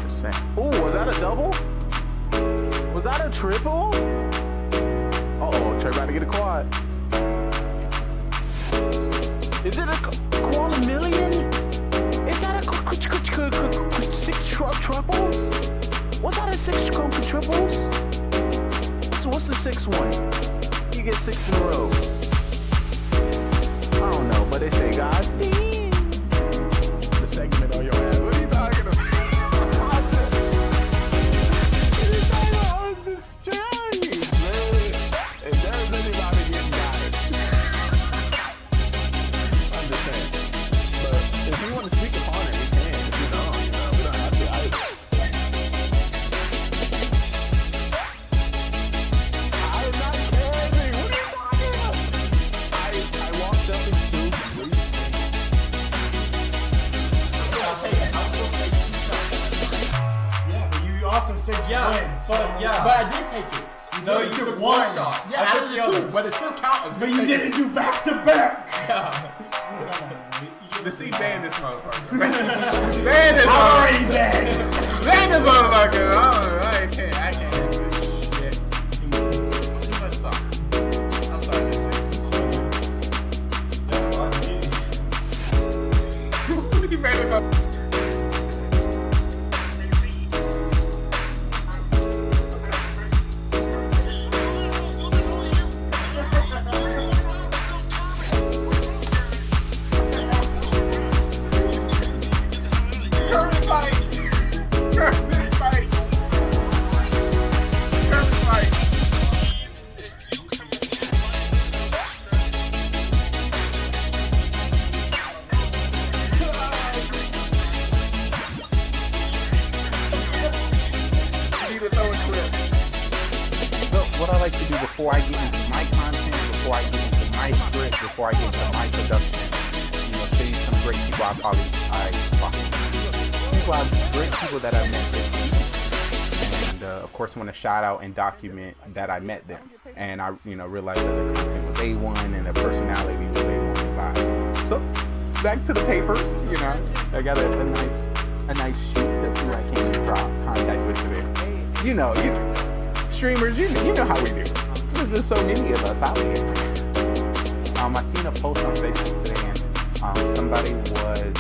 Just saying. Ooh, was that a double? Was that a triple? Uh-oh, Trey about to get a quad. Is it a quarter million? Is that a 6 triples? Was that a 6 triples? So what's the 6th one? You get 6 in a row. I don't know, but they say, God damn. The segment on your ass. What are you talking about? On the stream, man. If there's anybody getting got it. I'm just saying. But if you want to speak upon it, we can. said you Yeah, win. but I did take it. No, you took one shot. Yeah, I out took of the the other. two, but it still counts. But you didn't do back to back. See, ban this motherfucker. Ban this I'm motherfucker. already banned. Ban this motherfucker. I can't do this shit. Too much sauce. I'm sorry to say. You ban this motherfucker. What I like to do before I get into my content, before I get into my script, before I get into my production, show you some great people great people that I met this week. And of course I want to shout out and document that I met them. And I realized that the content was A1 and the personality was A1. So back to the papers, I got a nice sheet that I came to drop contact with today. Streamers, you know how we do. There's so many of us out here. I seen a post on Facebook today, and somebody was,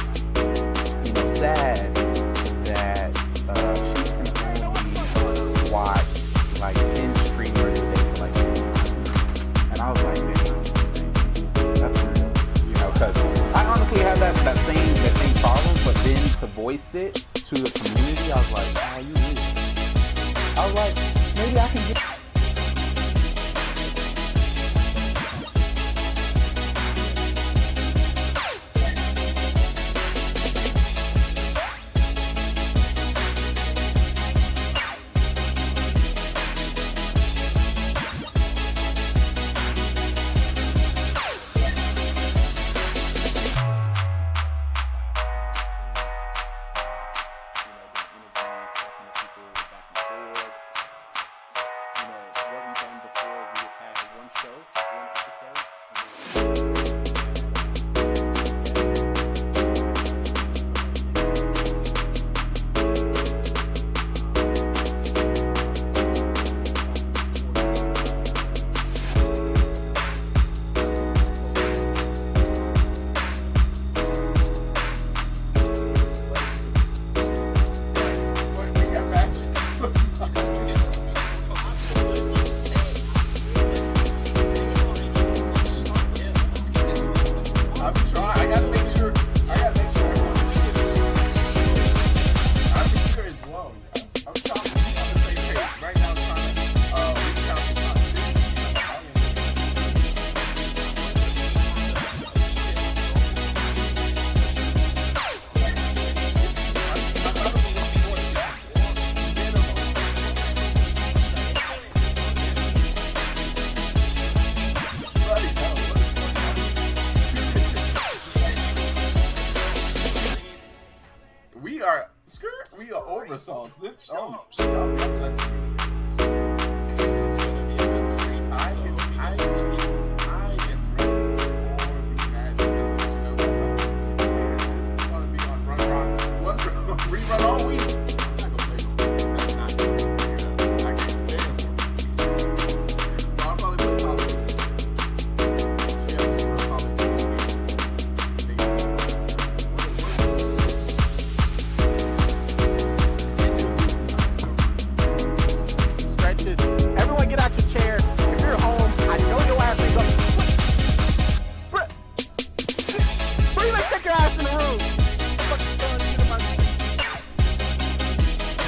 sad that she can only watch like 10 streamers a day, like, and I was like, man, that's real, because I honestly have that same problem, but then to voice it to the community, I was like, oh, you weird. I was like, maybe I can get. We are oversalts. This God bless you. Rerun all week. I'm not gonna play before. That's not good. I can't stand it. I'll probably play college. She has a real college Stretch it. Everyone get out your chair. If you're home, I know your ass ain't gonna. Bring like take your ass in the room.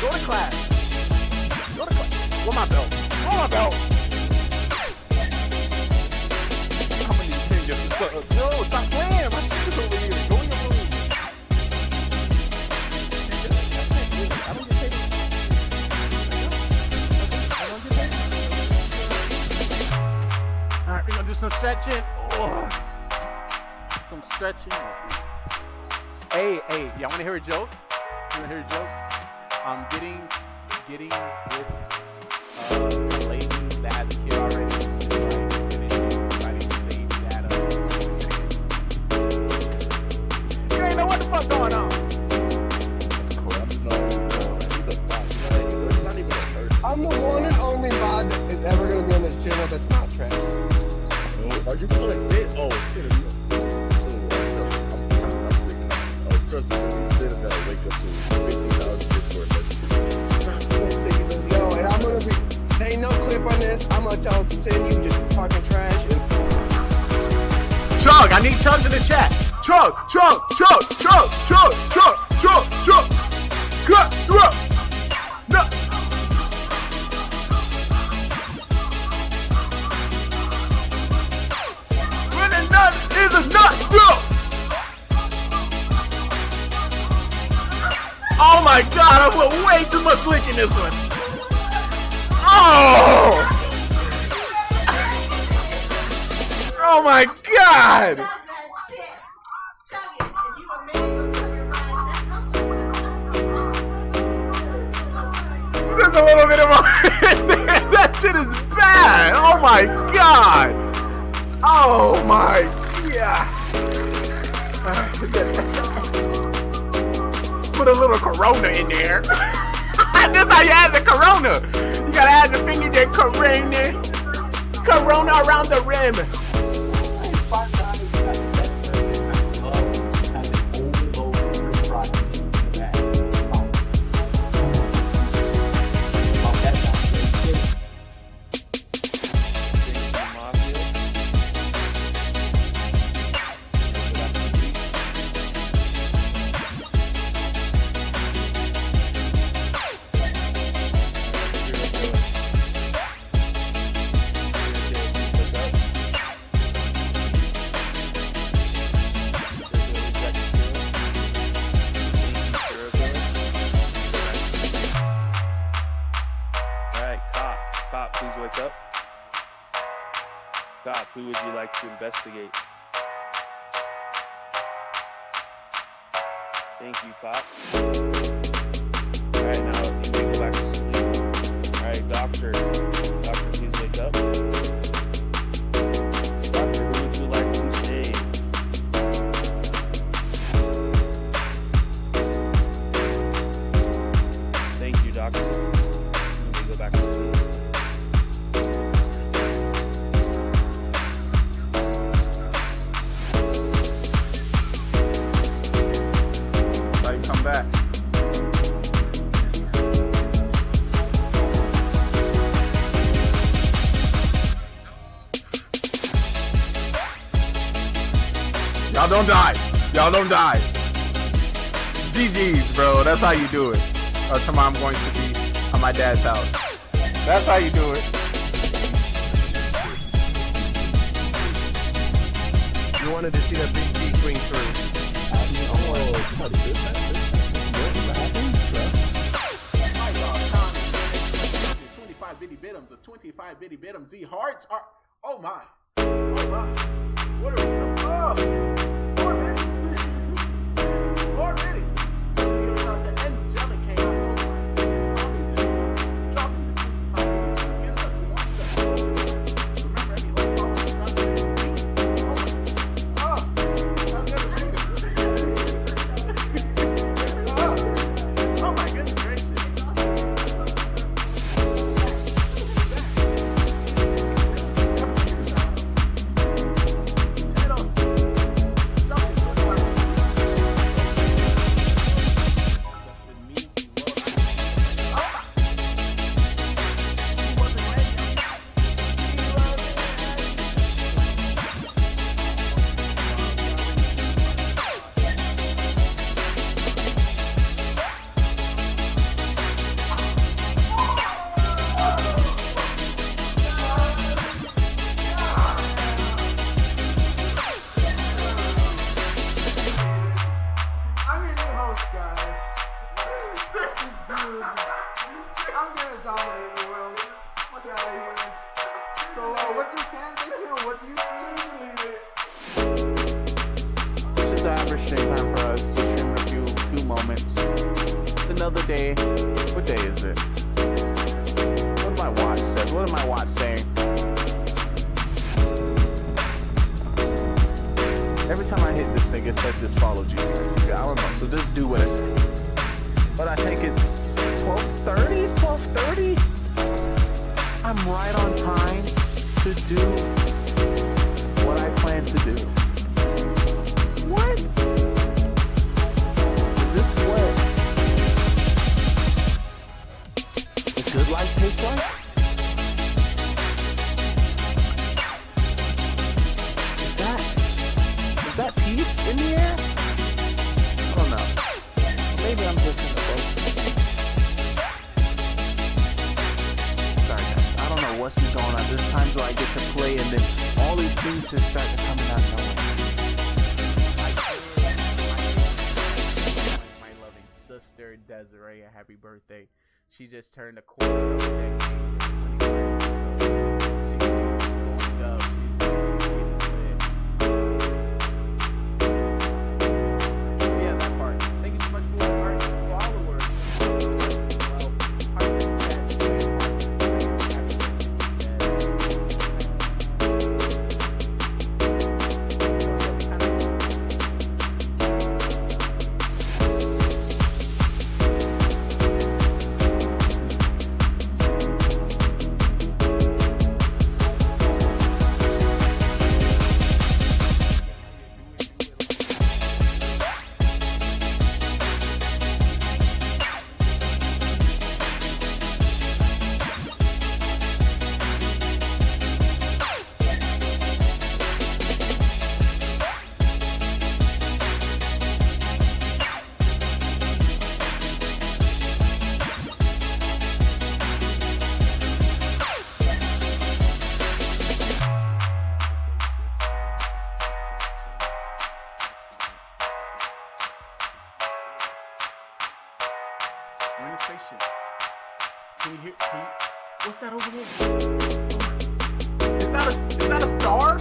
Go to class. Go to class. Where my belt? Where my belt? How many fingers? No, stop playing. My fingers over here. Go in your room. I don't get paid. Alright, we're gonna do some stretching. Oh. Some stretching. Hey, y'all wanna hear a joke? You wanna hear a joke? I'm getting getting with a lady that has a kid already, just like finishing somebody's stage data. You ain't know what the fuck going on. I'm the one and only mod that is ever gonna be on this channel that's not trash. Oh, are you playing it? Oh, shit. Trust me, when you sit and gotta wake up to 15,000 Discord messages. Yo, and I'm gonna be. There ain't no clip on this. I'm gonna tell you just talking trash. And Chug, I need Chugs in the chat. Chug. Cut through. No. When a nut is a nut, bro. Oh my god, I put way too much lick in this one. Oh! Oh my god! There's a little bit of that shit is bad! Oh my god! Oh my god! Put a little Corona in there. This how you add the Corona. You gotta add the finger there, Corona. Corona around the rim. Please wake up. Cop, who would you like to investigate? Thank you, Cop. Alright, now you may go back to sleep. Alright, Doctor. Doctor, please wake up. Doctor, who would you like to save? Thank you, Doctor. You may go back to sleep. Come back. Y'all don't die. Y'all don't die. GG's, bro. That's how you do it. Tomorrow I'm going to be at my dad's house. That's how you do it. you wanted to see that big D swing through. 25 bitty bitums of 25 bitty bitums. The hearts are. Oh my. Oh my. What are we? Oh! 4 minutes. 4 minutes. Give it out to Angelic Chaos. Dropping the 25 bitty. Give us 1 second. Remember, every whole ball is not going to be. Oh! I'm going to sing it. Oh my goodness gracious. Another day. What day is it? says, what am I watch saying? Every time I hit this thing, it says just follow GRTV. I don't know, so just do what it says. But I think it's 12:30? 12:30? I'm right on time to do what I plan to do. What? Is this what a good life tastes like? Is that peace in the air? I don't know. Maybe I'm just in the boat. Sorry guys, I don't know what's been going on. There's times where I get to play and then all these things just start to come out of nowhere. My loving sister Desiree, a happy birthday. She just turned a quarter of a decade. She's going up. We're in the spaceship. Can you hear? What's that over there? Is that a star?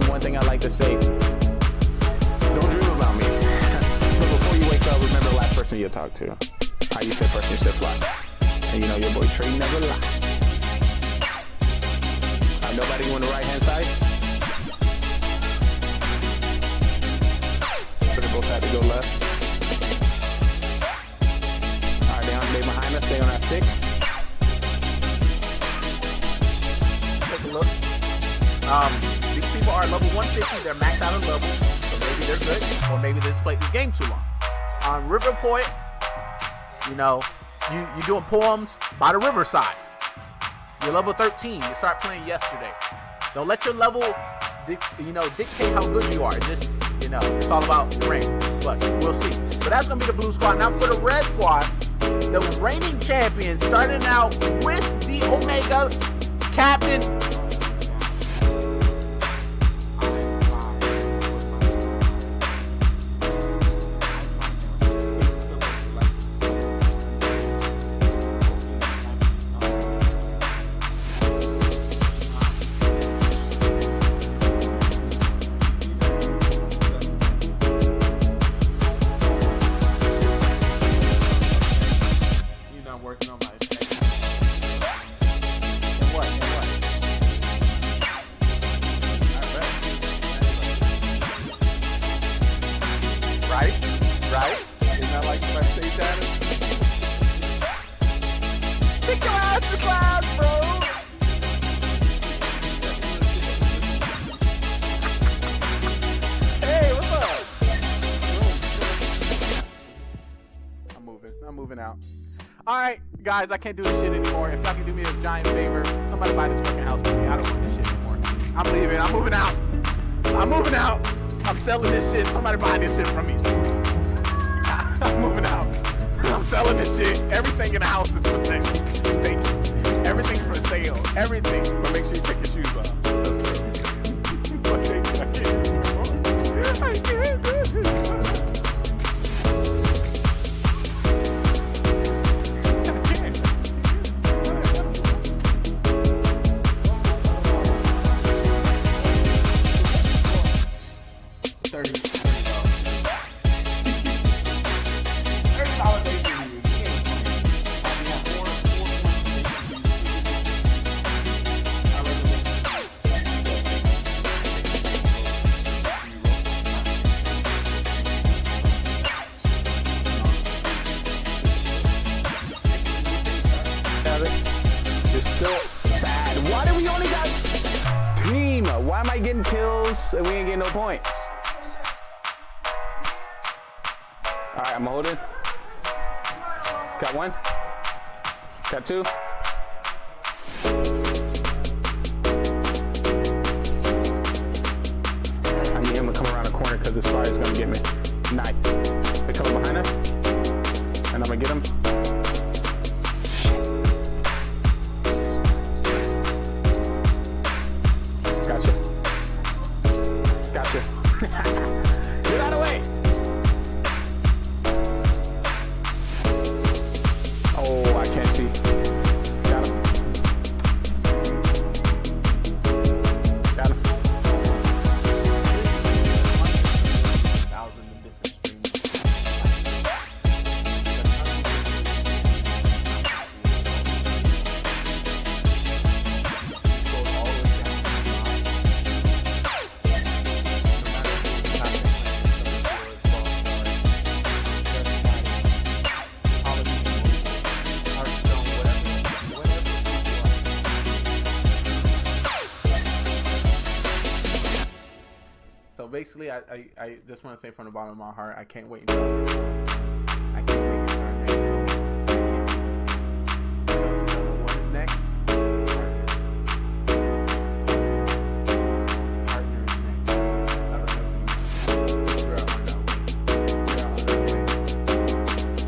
One thing I like to say, don't dream about me. But before you wake up, remember the last person you talked to. How you said first, you said fly. And you know your boy Trey never lie. Nobody on the right hand side? So they both had to go left. Alright, they behind us, stay on our 6. Take a look. These people are level 150, they're maxed out of level, so maybe they're good, or maybe they just played this game too long. On River Poet, you know, you're doing poems by the riverside. You're level 13, you start playing yesterday. Don't let your level, dictate how good you are. Just, it's all about rank, but we'll see. But that's going to be the blue squad. Now for the red squad, the reigning champion, starting out with the Omega captain, Alright, guys, I can't do this shit anymore. If y'all can do me a giant favor, somebody buy this fucking house for me. I don't want this shit anymore. I'm leaving. I'm moving out. I'm moving out. I'm selling this shit. Somebody buy this shit from me. I'm moving out. I'm selling this shit. Everything in the house is for sale. Thank you. Everything's for sale. Everything. But make sure you take your shoes off. I can't do this. Why am I getting kills and we ain't getting no points? Alright, I'm holding. Got one. Got two. I need him to come around the corner because this fire's gonna get me. Nice. They're coming behind us. And I'm gonna get him. Gotcha. Get out of the way. Oh, I can't see. Got him. Got him. So basically, I just want to say from the bottom of my heart, I can't wait until I can't wait until our next video. What is next? Partner is next. I don't know. We're on our way.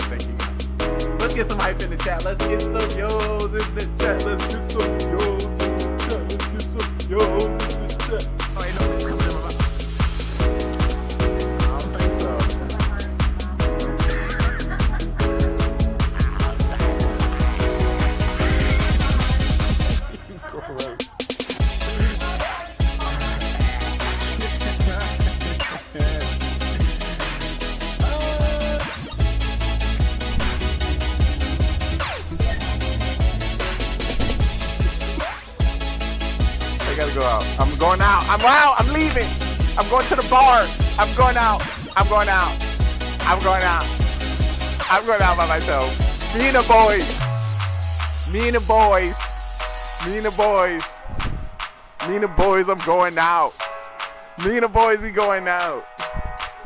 Thank you guys. Let's get some hype in the chat. Let's get some yo's in the chat. Let's get some yo's in the chat. Let's get some yo's in the chat. Oh, ain't no bitch coming in my mouth. Go out. I'm going out. I'm out. I'm leaving. I'm going to the bar. I'm going out. I'm going out. I'm going out. I'm going out by myself. Me and the boys. Me and the boys. Me and the boys. Me and the boys. I'm going out. Me and the boys. We going out.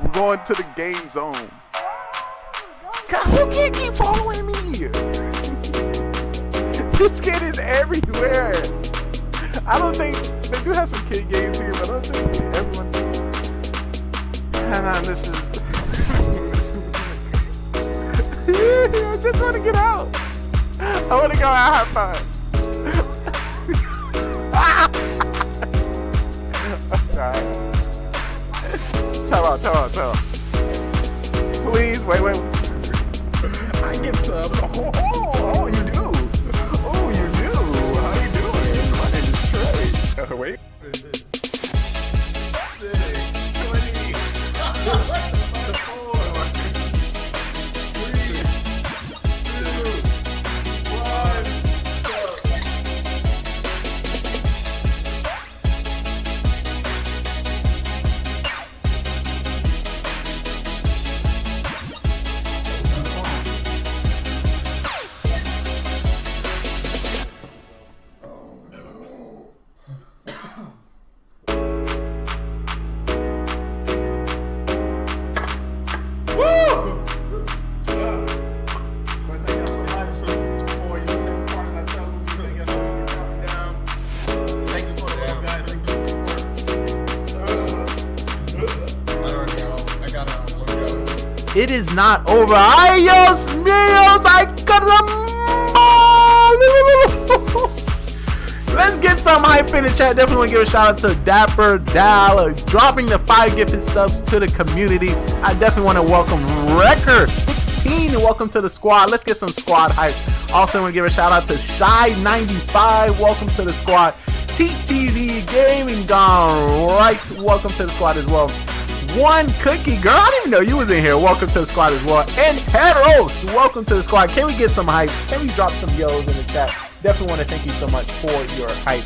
We're going to the game zone. God, who can't keep following me? This kid is everywhere. I don't think they do have some kid games here, but I don't think everyone's. This is. I just want to get out. I want to go out, have fun. Tell out. Please, wait. I get some. Oh, you do. Oh, you do. How you doing? My name is Trey. Wait. 3, 2, 1. It is not over. Ay, Dios míos, ay, caramba. Let's get some hype in the chat. Definitely want to give a shout out to Dapper Dal dropping the 5 gifted subs to the community. I definitely want to welcome Wrecker16 and welcome to the squad. Let's get some squad hype. Also want to give a shout out to Shy95. Welcome to the squad. TTV Gaming GoneRight. Welcome to the squad as well. One Cookie Girl, I didn't even know you was in here. Welcome to the squad as well. And Teros, welcome to the squad. Can we get some hype? Can we drop some yos in the chat? Definitely want to thank you so much for your hype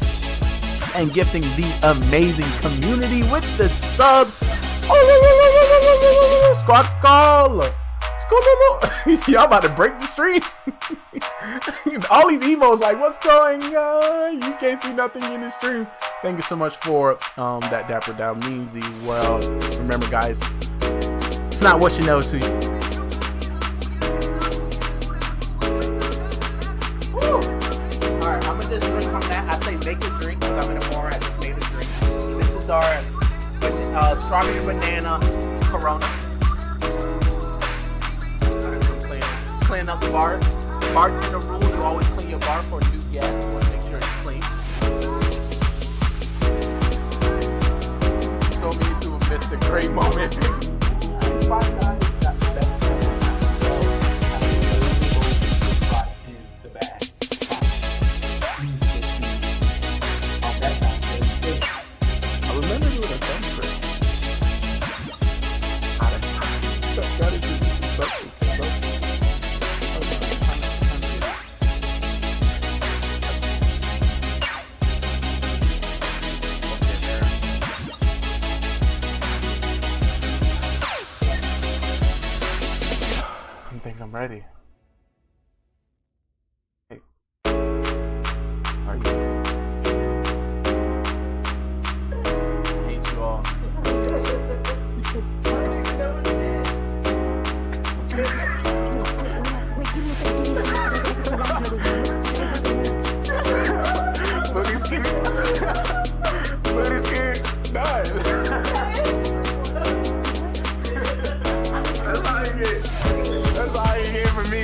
and gifting the amazing community with the subs. Squad call. Y'all about to break the stream. All these emos like, what's going on? You can't see nothing in the stream. Thank you so much for that Dapper Down means the world. Remember, guys, it's not what you know, it's who you. Alright, I'm gonna just drink from that. I say make a drink because I'm in the bar. I just made a drink. This is our strawberry banana Corona. Clean up the bar. Bartender rule, you always clean your bar for new guests. You want to make sure it's clean. So me to have missed a great moment. I remember doing a thumb trick. I think I'm ready. Hey. Are you? I hate you all. Booty scared. Booty scared. Nice. That's how you get. That's all you get from me.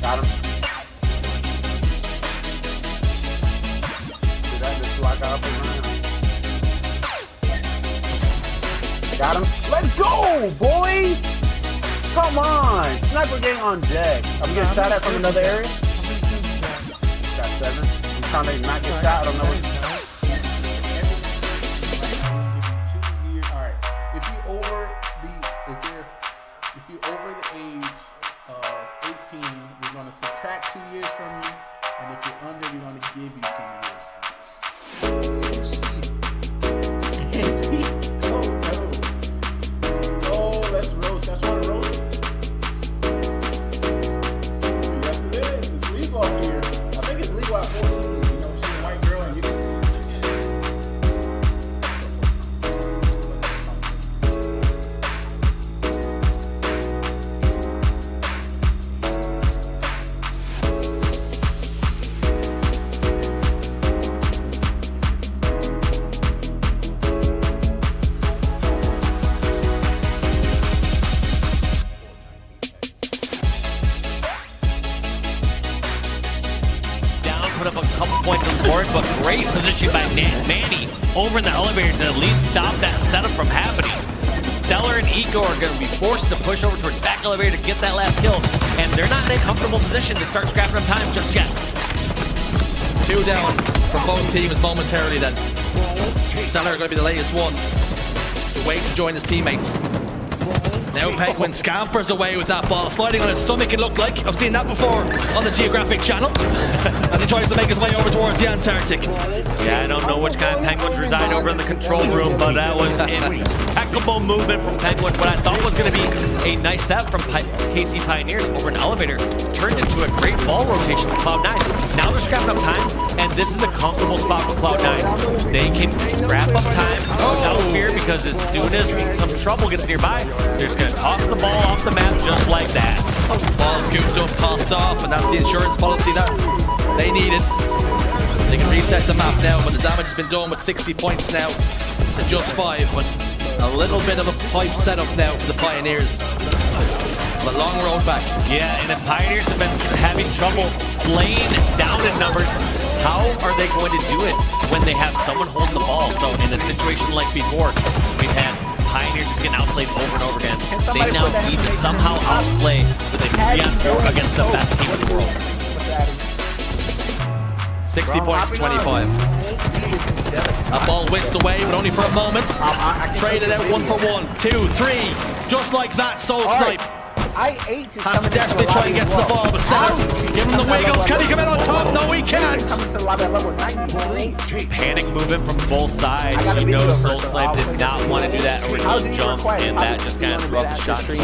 Got him. See that? This is who I got up around. Got him. Let's go, boys! Come on! Sniper gang on deck. I'm getting shot at from another area. Got 7. I'm trying to not get shot. I don't know what. Alright. If you over the age of 18, we're gonna subtract 2 years from you. And if you're under, we're gonna give you 2 years. Oh, let's roast. That's what roast. Yes, it is. It's legal up here. I think it's legal at 14. You know, she's a white girl and you can. Put up a couple points on the board, but great position by Manny over in the elevator to at least stop that setup from happening. Stellar and Eco are going to be forced to push over towards back elevator to get that last kill, and they're not in a comfortable position to start scrapping up time just yet. 2 down from both teams momentarily then. Stellar going to be the latest one to wait to join his teammates. Now Penguin scampers away with that ball, sliding on his stomach it looked like. I've seen that before on the Geographic Channel. As he tries to make his way over towards the Antarctic. Yeah, I don't know which kind of Penguins reside over in the control room, but that was impeccable movement from Penguin. What I thought was going to be a nice set from KC Pioneers over an elevator turned into a great ball rotation for Cloud9. Now they're scrapping up time, and this is a comfortable spot for Cloud9. They can scrap up time without fear, because as soon as some trouble gets nearby, they're just going to toss the ball off the map just like that. Ball scooped up, tossed off, and that's the insurance policy that they needed. They can reset the map now, but the damage has been done with 60 points now to just 5. But a little bit of a pipe setup now for the Pioneers. A long road back. Yeah, and the Pioneers have been having trouble slaying down in numbers. How are they going to do it when they have someone holding the ball? So in a situation like before, we've had Pioneers just getting outplayed over and over again. They now need to somehow outplay with a 3-on-4 against the best team in the world. 60 points to 25. That ball whisked away, but only for a moment. Traded out 1 for 1, 2, 3. Just like that, Soul Snipe. IH is has to desperately try and get to the ball, but Stellar, give him the wiggles. Can he come in on top? No, he can't. Panic movement from both sides. You know Soul Snipe did not want to do that original jump, and that just kind of threw up the shot. I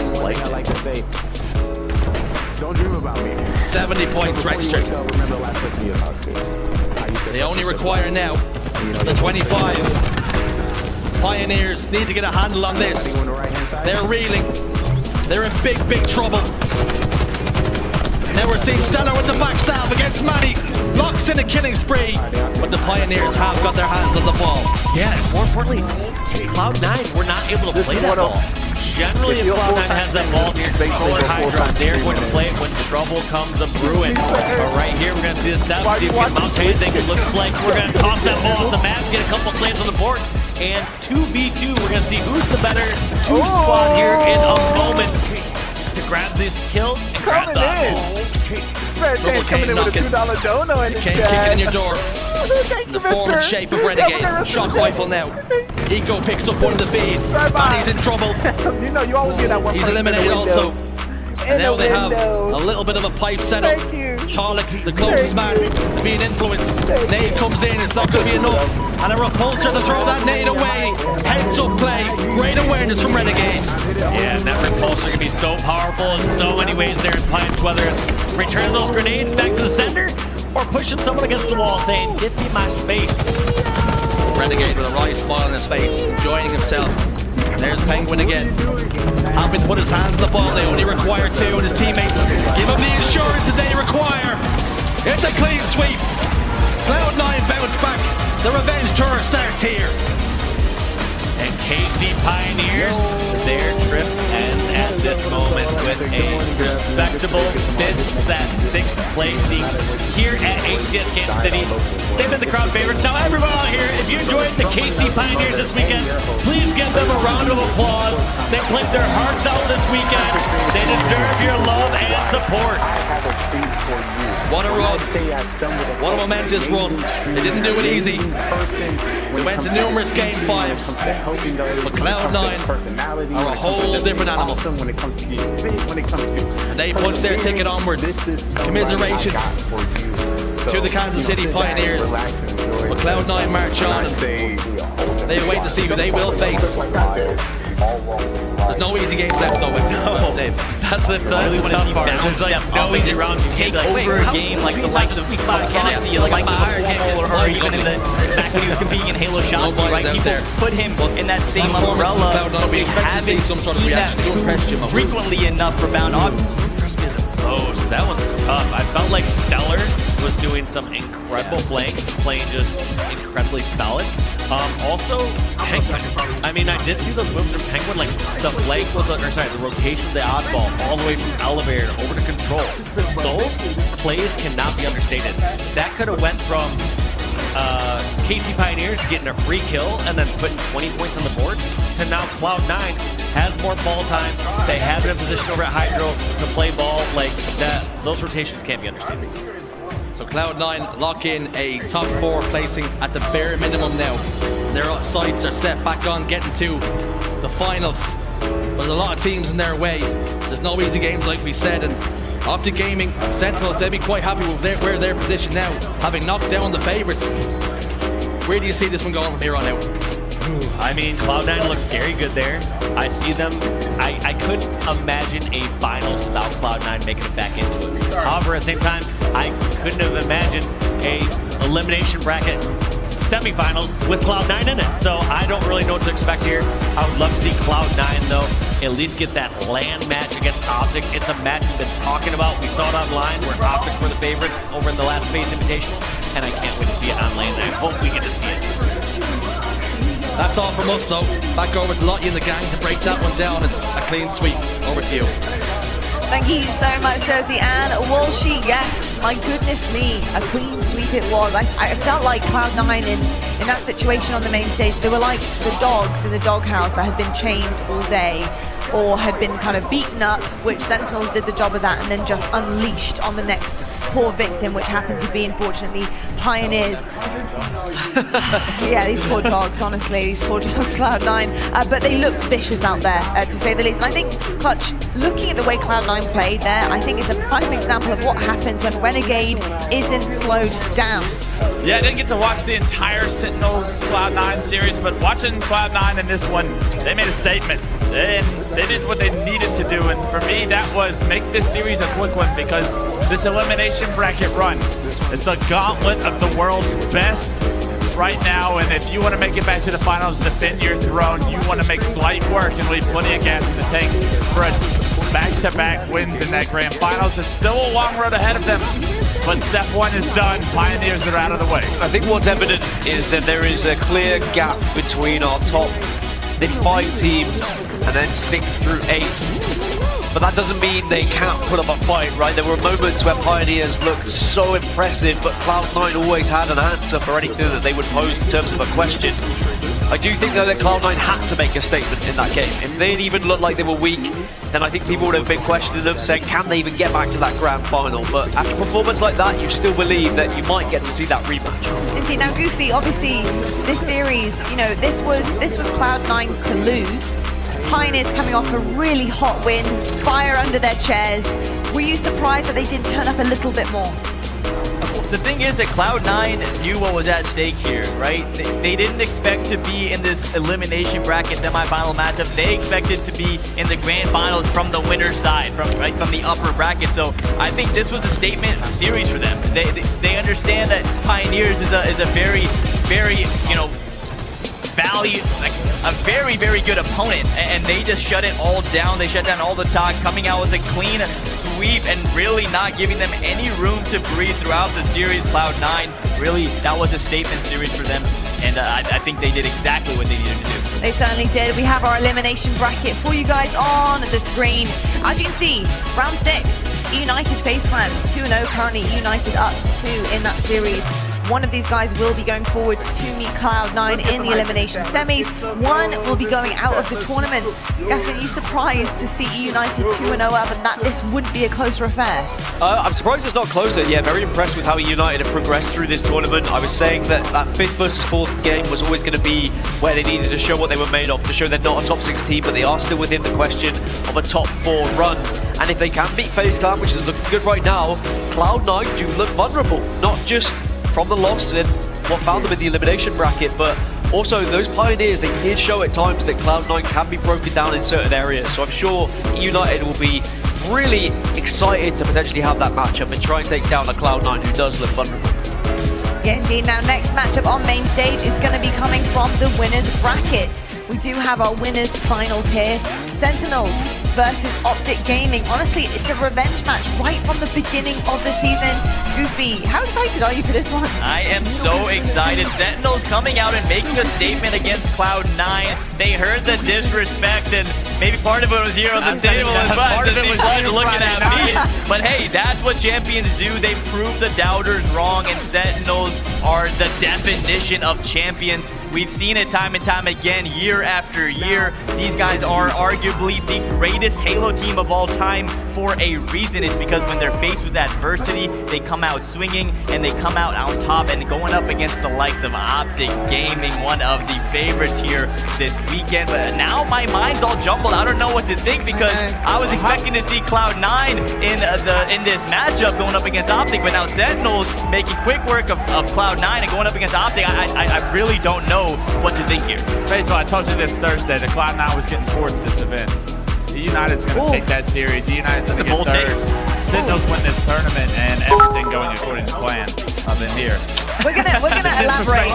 like to say, don't dream about me. 70 points registered. They only require now the 25. Pioneers need to get a handle on this. They're reeling. They're in big, big trouble. Now we're seeing Stellar with the backstab against Manny. Locks in a killing spree. But the Pioneers have got their hands on the ball. Yeah, and more importantly, Cloud9 were not able to play that ball. Generally, if Cloud9 has that ball near control or Hydro, they're going to play it when trouble comes a brewing. But right here, we're going to see the step, see if we can mount anything. It looks like we're going to toss that ball off the map, get a couple slams on the board. And 2v2, we're going to see who's the better two squad here in a moment to grab these kills and grab that ball. Triple coming in with a $2 dono in the chat. Kicking in your door. In the form and shape of Renegade. Shock rifle now. Eco picks up one of the feed. And he's in trouble. You know, you always get that one. He's eliminated also. And now they have a little bit of a pipe setup. Charlotte, the closest man to being influenced. Nade comes in, it's not going to be enough. And a repulsor to throw that nade away. Heads up play. Great awareness from Renegade. Yeah, and that repulsor can be so powerful in so many ways there in Pines, whether it's returning those grenades back to the center or pushing someone against the wall saying, give me my space. Renegade with a wry smile on his face, enjoying himself. There's Penguin again. Having to put his hands on the ball, they only require 2, and his teammates give him the insurance that they require. It's a clean sweep. Cloud9 bounce back. The revenge tour starts here. And KC Pioneers, their trip ends at this moment with a respectable 6th placing here at HCS Kansas City. They've been the crowd favorites. Now everyone out here, if you enjoyed the KC Pioneers this weekend, please give them a round of applause. They played their hearts out this weekend. They deserve your love and support. What a run. What a momentous run. They didn't do it easy. We went to numerous game 5s. But Cloud9 are a whole different animal. They punched their ticket onwards. Commiserations to the Kansas City Pioneers. But Cloud9 march on and they wait to see who they will face. There's no easy games left though. No, that's the tough part. There's like no easy round. You take over a game like the likes of Week 5 Kennedy, like or even in the back when he was competing in Halo Shots, right? People put him in that same umbrella. We haven't seen that frequently enough for Bound Hog. Oh, so that one's tough. I felt like Stellar was doing some incredible playing just incredibly solid. Also, Penguin. I mean, I did see those moves from Penguin, like the flank was, the rotation of the oddball all the way from elevator over to control. Those plays cannot be understated. That could have went from KC Pioneers getting a free kill and then putting 20 points on the board to now Cloud9 has more ball time. They have it in position over at Hydro to play ball like that. Those rotations can't be understated. So Cloud9 lock in a top 4 placing at the bare minimum now. Their sights are set back on getting to the finals. There's a lot of teams in their way. There's no easy games like we said, and Optic Gaming, Sentinels, they'll be quite happy with where they're positioned now, having knocked down the favourites. Where do you see this one going from here on out? I mean, Cloud9 looks scary good there. I see them. I couldn't imagine a finals without Cloud9 making it back into it. However, at the same time, I couldn't have imagined a elimination bracket semifinals with Cloud9 in it. So I don't really know what to expect here. I would love to see Cloud9 though at least get that land match against Optic. It's a match we've been talking about. We saw it online where Optic were the favorites over in the last phase invitation, and I can't wait to see it on lane. I hope we get to see it. That's all from us though. Back over to Lottie and the gang to break that one down. It's a clean sweep. Over to you. Thank you so much, Josie and Walshy. Yes, my goodness me, a clean sweep it was. I felt like Cloud9 in that situation on the main stage. They were like the dogs in the doghouse that had been chained all day or had been kind of beaten up, which Sentinels did the job of that and then just unleashed on the next poor victim, which happened to be, unfortunately, Pioneers. Yeah, these poor dogs, honestly, these poor dogs, Cloud9. But they looked vicious out there, to say the least. And I think, Clutch, looking at the way Cloud9 played there, I think it's a prime example of what happens when Renegade isn't slowed down. Yeah, I didn't get to watch the entire Sentinels Cloud9 series, but watching Cloud9 in this one, they made a statement. They did what they needed to do, and for me, that was make this series a quick one, because this elimination bracket run, it's a gauntlet of the world's best right now, and if you want to make it back to the finals, defend your throne, you want to make slight work and leave plenty of gas in the tank for a back-to-back wins in that grand finals. It's still a long road ahead of them, but step one is done. Pioneers are out of the way. I think what's evident is that there is a clear gap between our top 5 teams and then 6th through 8th. But that doesn't mean they can't put up a fight, right? There were moments where Pioneers looked so impressive, but Cloud9 always had an answer for anything that they would pose in terms of a question. I do think though that Cloud9 had to make a statement in that game. If they didn't even look like they were weak, then I think people would have been questioning them, saying, can they even get back to that grand final? But after a performance like that, you still believe that you might get to see that rematch. Indeed. Now, Goofy, obviously, this series, you know, this was Cloud9's to lose. Pioneers coming off a really hot win, fire under their chairs. Were you surprised that they didn't turn up a little bit more? The thing is that Cloud9 knew what was at stake here, right? They didn't expect to be in this elimination bracket semifinal matchup. They expected to be in the grand finals from the winner's side, from the upper bracket. So I think this was a statement series for them. They understand that Pioneers is a very, you know, a very, very good opponent, and they just shut it all down. They shut down all the talk, coming out with a clean sweep and really not giving them any room to breathe throughout the series. Cloud9, really, that was a statement series for them, and I think they did exactly what they needed to do. They certainly did. We have our elimination bracket for you guys on the screen. As you can see, round 6, United FaZe Clan 2-0, currently United up 2 in that series. One of these guys will be going forward to meet Cloud9 in the elimination semis. One will be going out of the tournament. Gaston, are you surprised to see United 2-0 up and that this wouldn't be a closer affair? I'm surprised it's not closer. Yeah, very impressed with how United have progressed through this tournament. I was saying that 5th versus 4th game was always going to be where they needed to show what they were made of, to show they're not a top 6 team, but they are still within the question of a top 4 run. And if they can beat FaZe Clan, which is looking good right now, Cloud9 do look vulnerable. Not just from the loss and what found them in the elimination bracket, but also those Pioneers, they did show at times that Cloud9 can be broken down in certain areas. So I'm sure United will be really excited to potentially have that matchup and try and take down a Cloud9 who does look vulnerable. Yeah, indeed. Now, next matchup on main stage is going to be coming from the winners bracket. We do have our winners finals here. Sentinels versus Optic Gaming. Honestly, it's a revenge match right from the beginning of the season. Goofy, how excited are you for this one? I am so excited. Sentinels coming out and making a statement against Cloud9. They heard the disrespect, and maybe part of it was here on the table, and part of it was just looking at me. But hey, that's what champions do. They prove the doubters wrong, and Sentinels are the definition of champions. We've seen it time and time again, year after year. These guys are arguably the greatest Halo team of all time for a reason. It's because when they're faced with adversity, they come out swinging and they come out on top, and going up against the likes of Optic Gaming, one of the favorites here this weekend. But now my mind's all jumbled. I don't know what to think, because I was expecting to see Cloud9 in this matchup going up against Optic, but now Sentinels making quick work of Cloud9 and going up against Optic. I really don't know what to think here. Basically, I told you this Thursday, the Cloud9 was getting towards this event. United's going to take that series. United's going to get 3rd. Sentinels win this tournament, and everything going according to plan. I've been here. We're gonna elaborate.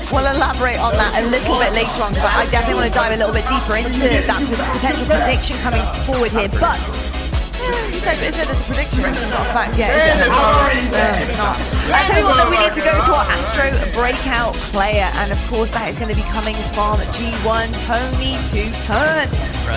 We'll elaborate on that a little bit later on, but I definitely want to dive a little bit deeper into that potential prediction coming forward here. But you said it's a prediction, it's not a fact yet. It's not. I tell you what, though, we need to go to our Astro breakout player, and of course that is going to be coming from G1, Tony to Turn.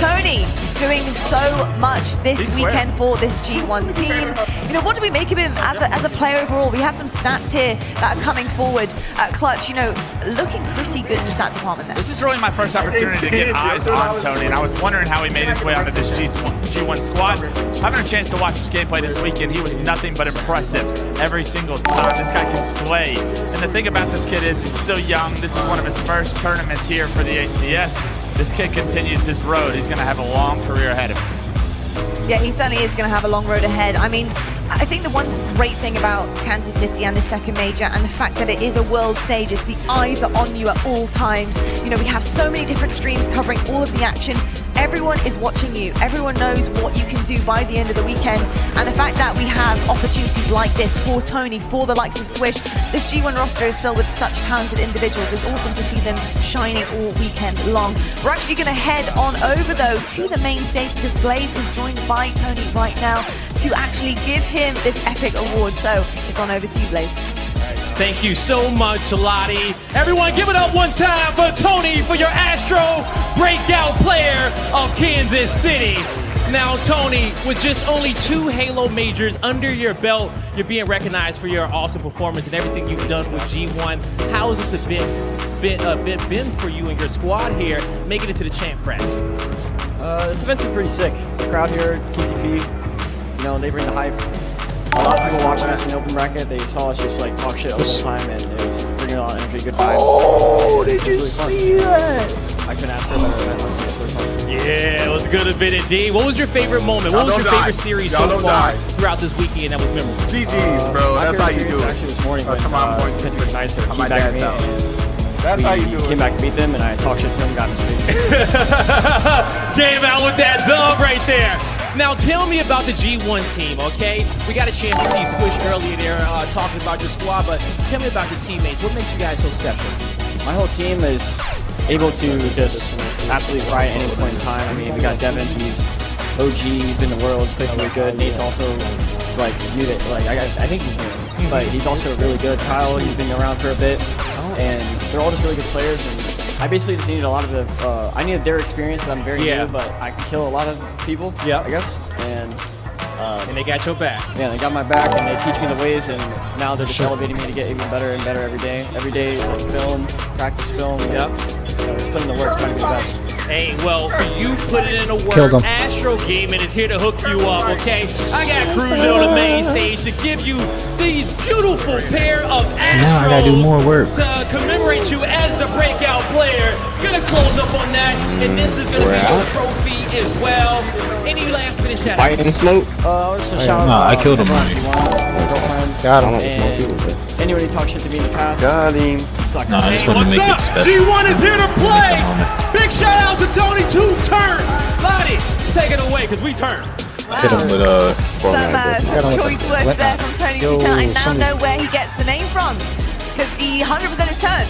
Tony doing so much this weekend for this G1 team. You know, what do we make of him as a player overall? We have some stats here that are coming forward. Clutch, you know, looking pretty good in the stat department there. This is really my first opportunity to get eyes on Tony, and I was wondering how he made his way onto this G1 squad. Having a chance to watch his gameplay this weekend, he was nothing but impressive every single time. This guy can slay. And the thing about this kid is he's still young. This is one of his first tournaments here for the ACS. This kid continues his road. He's going to have a long career ahead of him. Yeah, he certainly is going to have a long road ahead. I mean, I think the one great thing about Kansas City and the second major and the fact that it is a world stage is the eyes are on you at all times. You know, we have so many different streams covering all of the action. Everyone is watching you. Everyone knows what you can do by the end of the weekend. And the fact that we have opportunities like this for Tony, for the likes of Swish, this G1 roster is filled with such talented individuals. It's awesome to see them shining all weekend long. We're actually going to head on over, though, to the main stage because Blaze is joined by Tony right now to actually give him this epic award. So it's on over to you, Blaze. Thank you so much, Lottie. Everyone give it up one time for Tony for your Astro breakout player of Kansas City. Now, Tony, with just only 2 Halo majors under your belt, you're being recognized for your awesome performance and everything you've done with G1. How has this been for you and your squad here, making it to the champ bracket? It's been pretty sick. The crowd here, KCP, you know, they bring the hype. A lot of people watching us in the open bracket, they saw us just like talk shit all the time, and it was bringing a lot of energy, good vibes. Oh, did you see that? I couldn't ask for a better event. It was really fun. Yeah, it was a good event indeed. What was your favorite moment? What was your favorite series so far throughout this weekend that was memorable? GG's, bro. That's how you do it. Actually, this morning when Pittsburgh Knights came back to me, that's how you do it. Came back to beat them, and I talked shit to them, got in his face. Came out with that dub right there. Now tell me about the G1 team, okay? We got a chance to see Squish earlier there talking about your squad, but tell me about the teammates. What makes you guys so special? My whole team is able to just absolutely fry at any point in time. I mean, we got Devin, he's OG, he's been in the world, he's played really good. Nate's also like new to, like I think he's new, but he's also really good. Kyle, he's been around for a bit, and they're all just really good slayers. And I basically just needed a lot of the, I needed their experience because I'm very new, but I can kill a lot of people, I guess, and they got your back. Yeah, they got my back, and they teach me the ways, and now they're just elevating me to get even better and better every day. Every day is like film, practice film, just put in the work, trying to be the best. Hey, well, you put it in the work. Astro Gaming is here to hook you up, okay? I got Cruiser on the main stage to give you these beautiful pair of Astros. Now I gotta do more work. To commemorate you as the breakout player. Gonna close up on that, and this is gonna be your trophy as well. Any last minute shout outs? I killed him. Got him. Anyone who talks shit to me in the past. Got him. No, I just want to make it special. G1 is here to play. Big shout out to Tony to Turn. Lottie, take it away because we turn. Hit him with Some choice words there from Tony to Turn. I now know where he gets the name from because he 100% is Turn.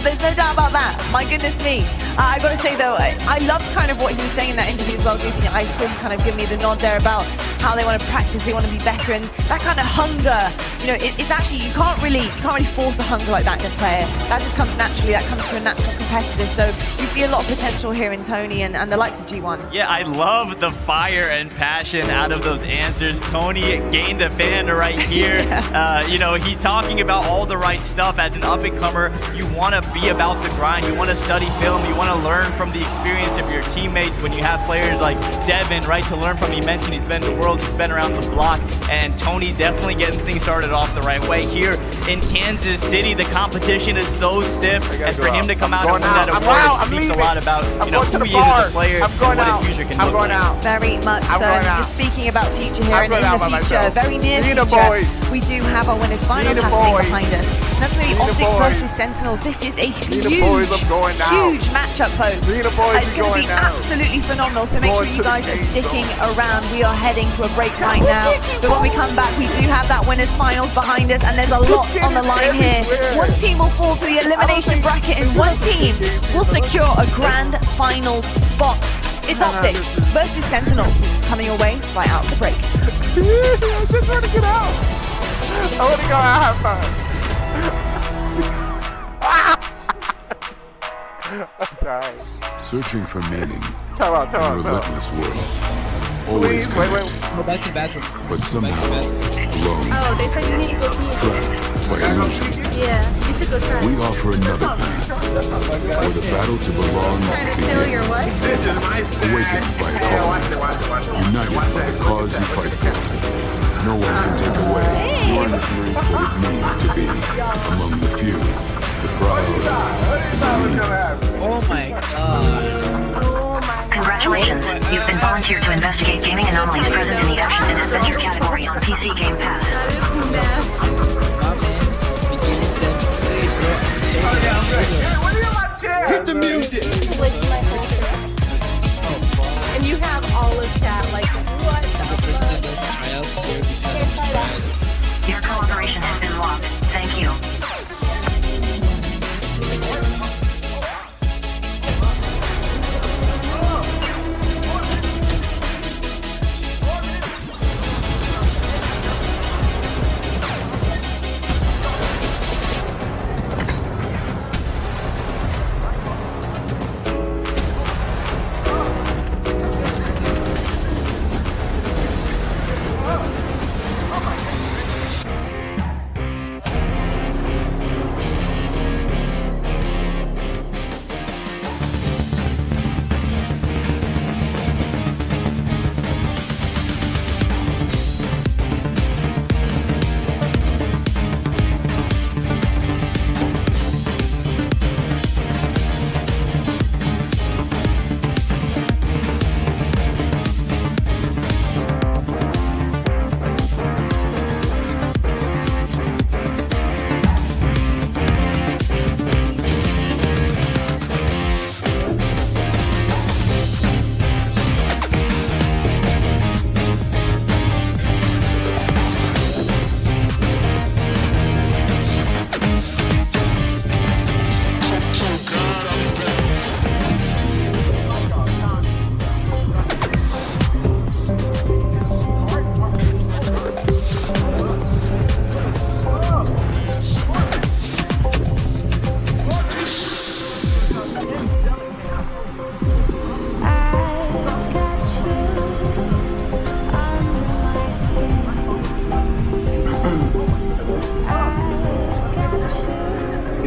There's no doubt about that. My goodness me. I've got to say though, I loved kind of what he was saying in that interview as well. I saw him kind of give me the nod there about how they want to practice, they want to be better, and that kind of hunger. You know, it's actually you can't really force a hunger like that in a player. That just comes naturally. That comes to a natural competitor. So you see a lot of potential here in Tony and the likes of G1. Yeah, I love the fire and passion out of those answers. Tony gained a fan right here. You know, he's talking about all the right stuff. As an up-and-comer, you want to be about the grind. You want to study film. You want to learn from the experience of your teammates. When you have players like Devin, right, to learn from. He mentioned he's been in the world, he's been around the block, and Tony definitely getting things started off the right way here in Kansas City. The competition is so stiff, and for him to come out and win that award speaks a lot about who he is as a player and what his future can look like. Very much so. You're speaking about future here, and in the future, very near future, we do have our winners finals happening behind us. And that's going to be Optic versus Sentinels. This is a huge matchup pose. It's going to be absolutely phenomenal, so make sure you guys are sticking around. We are heading to a a break right now. But when we come back, we do have that winners finals behind us, and there's a lot on the line here. One team will fall to the elimination bracket, and one team will secure a grand final spot. It's Optic versus Sentinel, coming your way right out the break. I just want to get out. I want to go out and have fun. I'm dying. Searching for meaning Tell in a relentless world. Please, wait. Go back to bathroom. But somehow, alone, Oh, they said you need to go pee. trapped by illusion. Yeah, you should go try. We offer another path, where the battle to belong Trying to steal your what? awakened by a call, united by the cause you fight for. No one can take away your understanding what it means to be among the few, the proud, the elite. Oh my god. Congratulations, you've been volunteered to investigate gaming anomalies present in the action and adventure category on PC Game Pass. Hit the music! And you have all of that, like, what the Your cooperation has been logged. Thank you.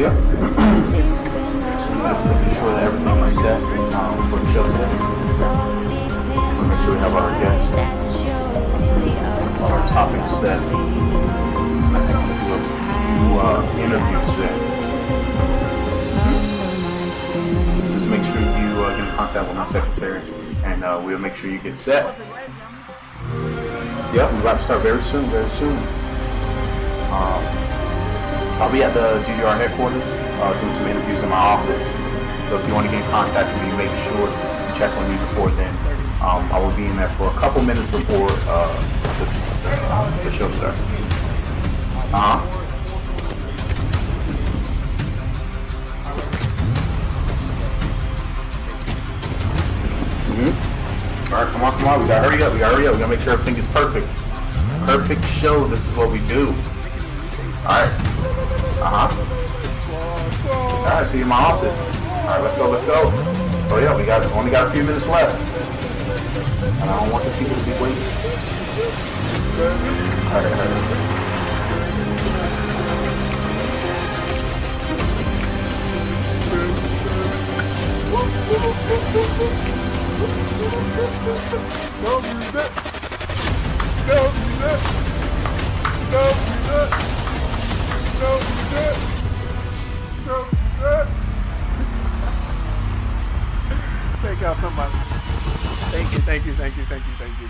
Yep. So just making sure that everything is set for the show today. We'll make sure we have our guests, all our topics set. I think we'll do a interview set. Just make sure you get in contact with my secretary, and we'll make sure you get set. Yep, we're about to start very soon, very soon. I'll be at the GDR headquarters doing some interviews in my office. So if you want to get in contact with me, make sure you check on me before then. I will be in there for a couple minutes before the show starts. Alright, come on. We gotta hurry up. We gotta make sure everything is perfect. Perfect show. This is what we do. Alright. Alright, see you in my office. Alright, let's go. Oh yeah, we only got a few minutes left. And I don't want the people to be waiting. Alright. Thank y'all so much. Thank you,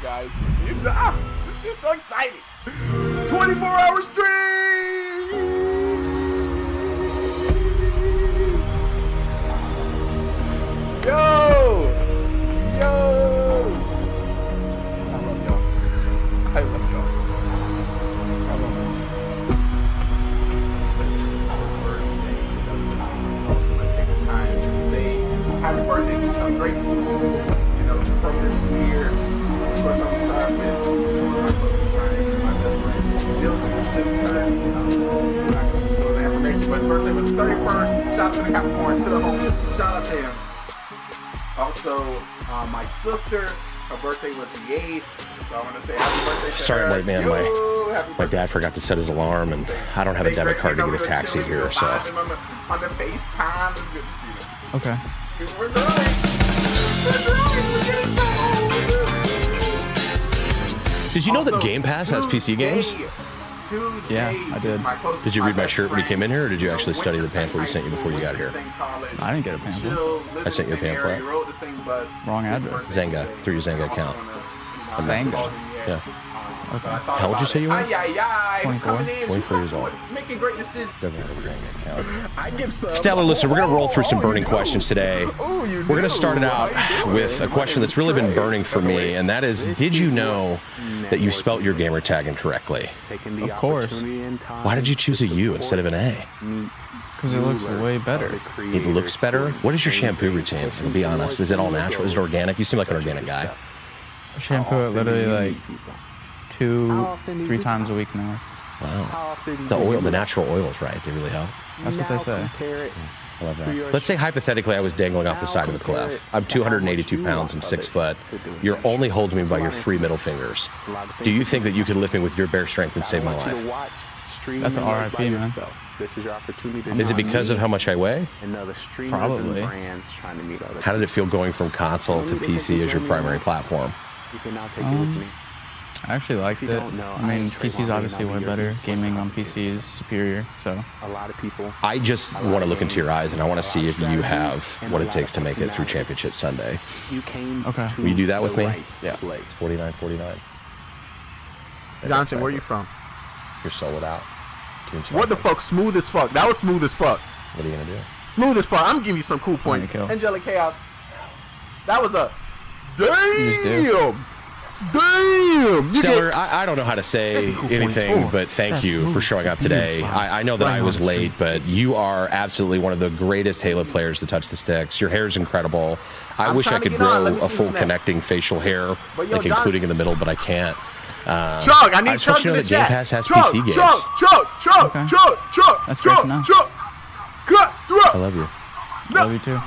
guys. This is so exciting. 24-hour stream. Yo. I love y'all. out to the Capricorn, to the homies. Shout out to him. Also, my sister, her birthday was the 8th. So I want to say happy birthday to Sorry, her. I'm late, man. My dad forgot to set his alarm, and I don't have a debit card to get a taxi here, so. On the FaceTime. It's good to see them. Okay. We're growing. We're getting Did you know that Game Pass has PC games? Yeah, I did. Did you read my shirt when you came in here, or did you actually study the pamphlet we sent you before you got here? I didn't get a pamphlet. I sent you a pamphlet. Wrong address. Zenga, through your Zenga account. Zenga? Yeah. Okay. How old did you say you were? 24. 24 years old. Making great decisions. Doesn't have a Zenga account. Stellar, listen, we're going to roll through some burning questions today. We're going to start it out with a question that's really been burning for me, and that is, did you know that you spelt your gamer tag incorrectly? Of course. Why did you choose a U instead of an A? Because it looks way better. It looks better? What is your shampoo routine? To be honest, is it all natural? Is it organic? You seem like an organic guy. I shampoo it literally like 2-3 times a week now. Wow. The oil, the natural oils, right? They really help. That's what they say. I love that. Let's say hypothetically I was dangling off the side of a cliff. I'm 282 pounds, I'm 6 foot. You're only holding me by your 3 middle fingers. Do you think that you could lift me with your bare strength and save my life? That's an RIP, man. Is it because of how much I weigh? Probably. How did it feel going from console to PC as your primary platform? I actually liked it. I mean, PC is obviously way better. Gaming on PC is superior, so. I just want to look into your eyes, and I want to see if you have what it takes to make it through Championship Sunday. Okay. Will you do that with me? Yeah. It's 49-49. Johnson, where are you from? You're sold out. What the fuck? Smooth as fuck. That was smooth as fuck. What are you going to do? Smooth as fuck. I'm giving you some cool points. Angelic Chaos. That was a... Damn! Damn! Stellar, I don't know how to say anything, but thank you for showing up today. I know that I was late, but you are absolutely one of the greatest Halo players to touch the sticks. Your hair is incredible. I wish I could grow a full connecting facial hair, like including in the middle, but I can't. Chug, I need Chug in the chat. Game Pass has Chug, PC games. Chug. That's great to know. Cut through. I love you. Love you too.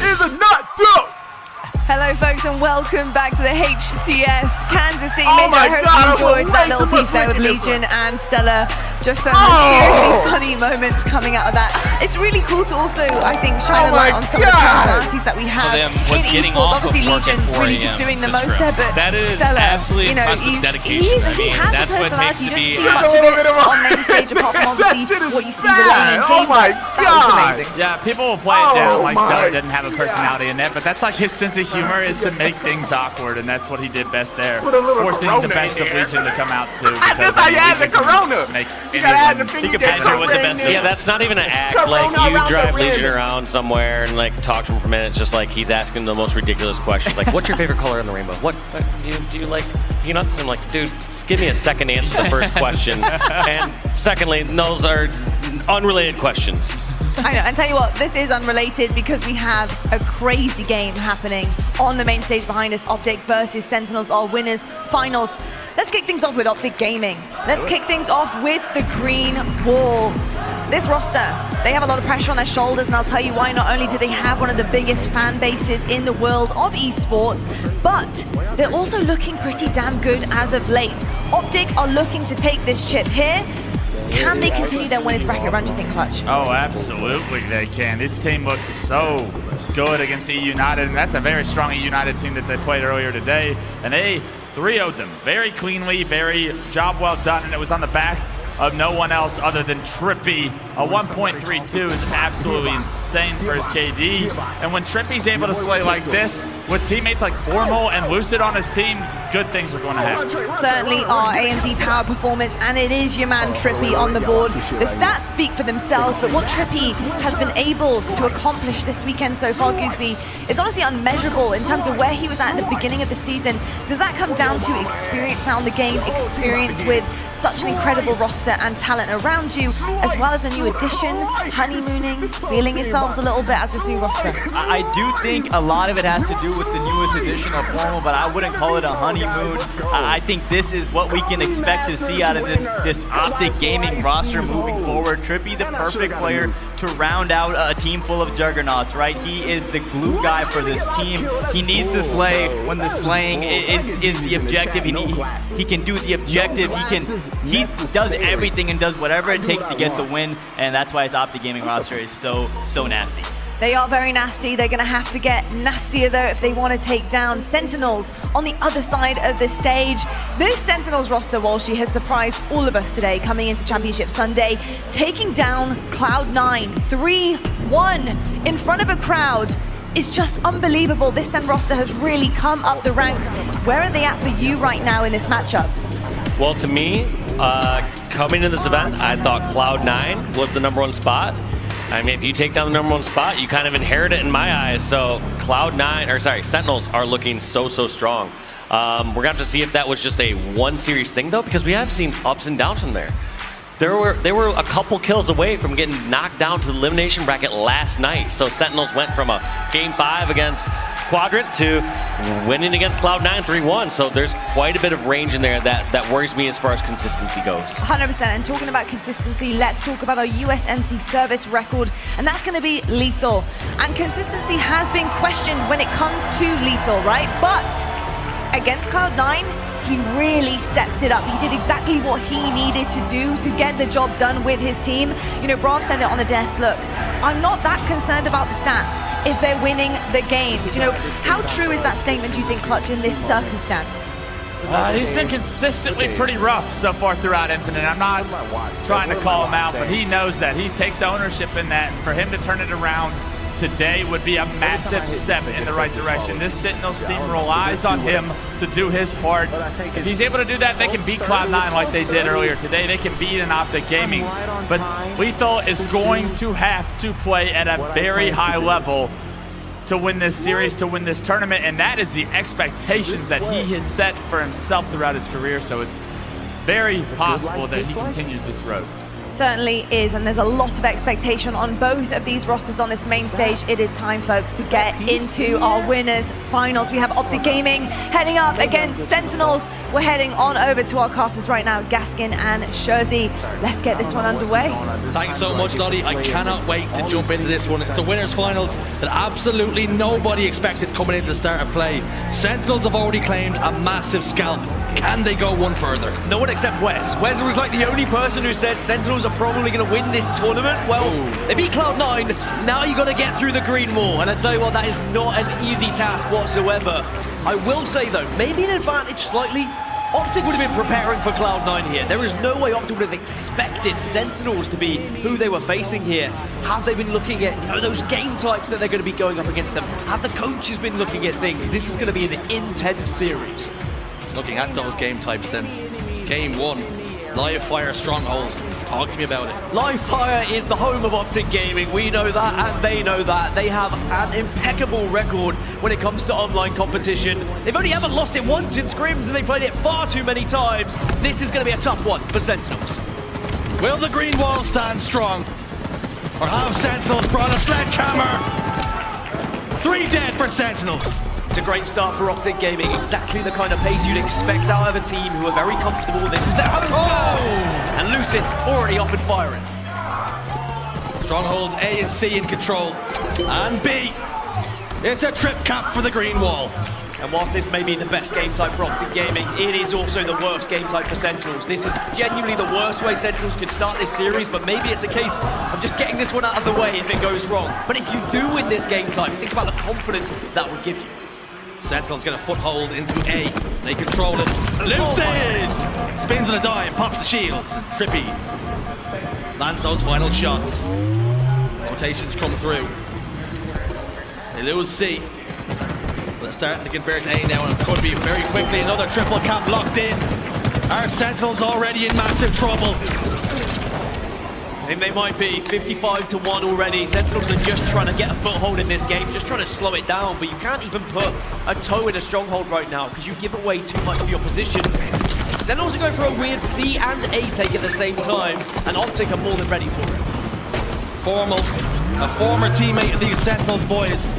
Is a nut throw. Hello, folks, and welcome back to the HCS Kansas City. Oh my I hope God, you enjoyed that little piece there with Legion and Stella. Just some seriously funny moments coming out of that. It's really cool to also, I think, shine a light on some of the personalities that we have in esports. Obviously, Legion really just doing the most there, but that is Stella, absolutely you know, impressive dedication. he has that's a what it takes personality. to be. You don't see much of it on main stage apart from obviously what you see with Lane and King. Oh my God! Yeah, people will play it down like Stella didn't have a personality in that, but that's like his sense of humor is to make things awkward, and that's what he did best there. Forcing the best of Legion to come out too. That's how you add the Corona. You gotta add the Yeah, that's not even an act. Like, you drive Legion around somewhere and like talk to him for a minute. It's just like he's asking the most ridiculous questions. Like, what's your favorite color in the rainbow? What do you like peanuts? I'm like, dude, give me a second to answer the first question. And secondly, those are unrelated questions. I know, and tell you what, this is unrelated because we have a crazy game happening on the main stage behind us. Optic versus Sentinels are winners finals. Let's kick things off with Optic Gaming. Let's kick things off with the green wall. This roster, they have a lot of pressure on their shoulders, and I'll tell you why. Not only do they have one of the biggest fan bases in the world of esports, but they're also looking pretty damn good as of late. Optic are looking to take this chip here. Can they continue their winners bracket run, do you think, Clutch? Oh, absolutely they can. This team looks so good against E United, and that's a very strong E United team that they played earlier today. And they 3-0'd them very cleanly, very job well done, and it was on the back of no one else other than Trippy. A 1.32 is absolutely insane for his KD. And when Trippy's able to slay like this, with teammates like Formal and Lucid on his team, good things are going to happen. Certainly are AMD power performance, and it is your man Trippy on the board. The stats speak for themselves, but what Trippy has been able to accomplish this weekend so far, Goofy, is honestly unmeasurable in terms of where he was at the beginning of the season. Does that come down to experience now in the game, experience with such an incredible roster and talent around you, as well as a new addition, honeymooning, feeling yourselves a little bit as this new roster? I do think a lot of it has to do with the newest edition of Formal, but I wouldn't call it a honeymoon. I think this is what we can expect to see out of this Optic Gaming roster moving forward. Trippy, the perfect player to round out a team full of juggernauts, right? He is the glue guy for this team. He needs to slay when the slaying is the objective. He can do the objective. He does everything and does whatever it takes to get the win, and that's why his Optic Gaming roster is so nasty. They are very nasty. They're going to have to get nastier, though, if they want to take down Sentinels on the other side of the stage. This Sentinels roster, Walshy, has surprised all of us today coming into Championship Sunday, taking down Cloud9 3-1 in front of a crowd. It's just unbelievable. This Sen roster has really come up the ranks. Where are they at for you right now in this matchup? Well, to me, coming to this event, I thought Cloud9 was the #1 spot. I mean, if you take down the #1 spot, you kind of inherit it in my eyes. So Sentinels are looking so strong. We're gonna have to see if that was just a one series thing though, because we have seen ups and downs from there. They were a couple kills away from getting knocked down to the elimination bracket last night. So Sentinels went from a Game 5 against Quadrant to winning against Cloud9 3-1. So there's quite a bit of range in there that worries me as far as consistency goes. 100%. And talking about consistency, let's talk about our USMC service record, and that's going to be lethal. And consistency has been questioned when it comes to lethal, right? But against Cloud9, he really stepped it up. He did exactly what he needed to do to get the job done with his team. You know, Brav said it on the desk, look, I'm not that concerned about the stats if they're winning the games. You know, how true is that statement, do you think, Clutch, in this circumstance? He's been consistently pretty rough so far throughout Infinite. I'm not trying to call him out, but he knows that. He takes ownership in that. And for him to turn it around today would be a massive step in the right direction. This Sentinels team relies on him to do his part. If he's able to do that, they can beat Cloud9 like they did earlier today. They can beat an Optic Gaming. But Lethal is going to have to play at a very high level to win this series, to win this tournament, and that is the expectations that he has set for himself throughout his career. So it's very possible that he continues this road. Certainly is, and there's a lot of expectation on both of these rosters on this main stage. It is time, folks, to get into our winners finals. We have Optic Gaming heading up against Sentinels. We're heading on over to our casters right now, Gaskin and Shurzy. Let's get this one underway. Thanks so much, Lottie. I cannot wait to jump into this one. It's the winners finals that absolutely nobody expected coming into the start of play. Sentinels have already claimed a massive scalp. Can they go one further? No one except Wes. Wes was like the only person who said Sentinels are probably going to win this tournament. Well, they beat Cloud9. Now you got to get through the green wall. And I tell you what, that is not an easy task whatsoever. I will say, though, maybe an advantage slightly. Optic would have been preparing for Cloud9 here. There is no way Optic would have expected Sentinels to be who they were facing here. Have they been looking at those game types that they're going to be going up against them? Have the coaches been looking at things? This is going to be an intense series. Looking at those game types then. Game 1, Live Fire Stronghold. Talk to me about it. Live Fire is the home of Optic Gaming. We know that and they know that. They have an impeccable record when it comes to online competition. They've only ever lost it once in scrims and they played it far too many times. This is going to be a tough one for Sentinels. Will the green wall stand strong? Or have Sentinels brought a sledgehammer? 3 dead for Sentinels. It's a great start for Optic Gaming, exactly the kind of pace you'd expect out of a team who are very comfortable. This is their home turn. And Lucid's already off and firing. Stronghold A and C in control. And B. It's a trip cap for the green wall. And whilst this may be the best game type for Optic Gaming, it is also the worst game type for Sentinels. This is genuinely the worst way Sentinels could start this series, but maybe it's a case of just getting this one out of the way if it goes wrong. But if you do win this game type, think about the confidence that would give you. Sentinel's got a foothold into A. They control it. Lucid! Spins on a dime, pops the shield. Trippy lands those final shots. Rotations come through. They lose C. They're starting to convert to A now, and it could be very quickly another triple cap locked in. Our Sentinels already in massive trouble. I think they might be 55-1 already. Sentinels are just trying to get a foothold in this game, just trying to slow it down, but you can't even put a toe in a stronghold right now because you give away too much of your position. Sentinels are going for a weird C and A take at the same time, and Optic are more than ready for it. Formal, a former teammate of these Sentinels boys.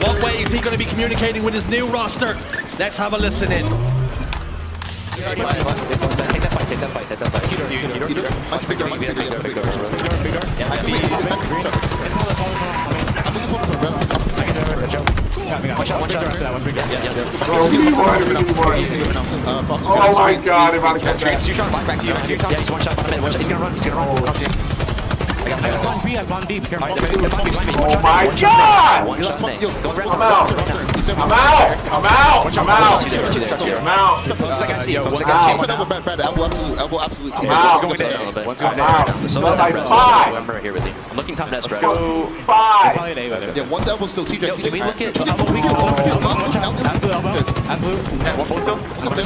What way is he going to be communicating with his new roster? Let's have a listen in. Take that fight. Oh my god, if I catch that. Two shots back to you. Yeah, he's one shot. He's gonna run. He's gonna run. I got one B. I have one B. Careful. Oh my god! I'm out. Looks like I see you. I'm out. So that's 5. I'm right here with you. I'm looking top net spread. Let's go 5. Yeah, one elbow still. TJ. Can we look at elbow? Absolute elbow. Absolute. One bullet still. One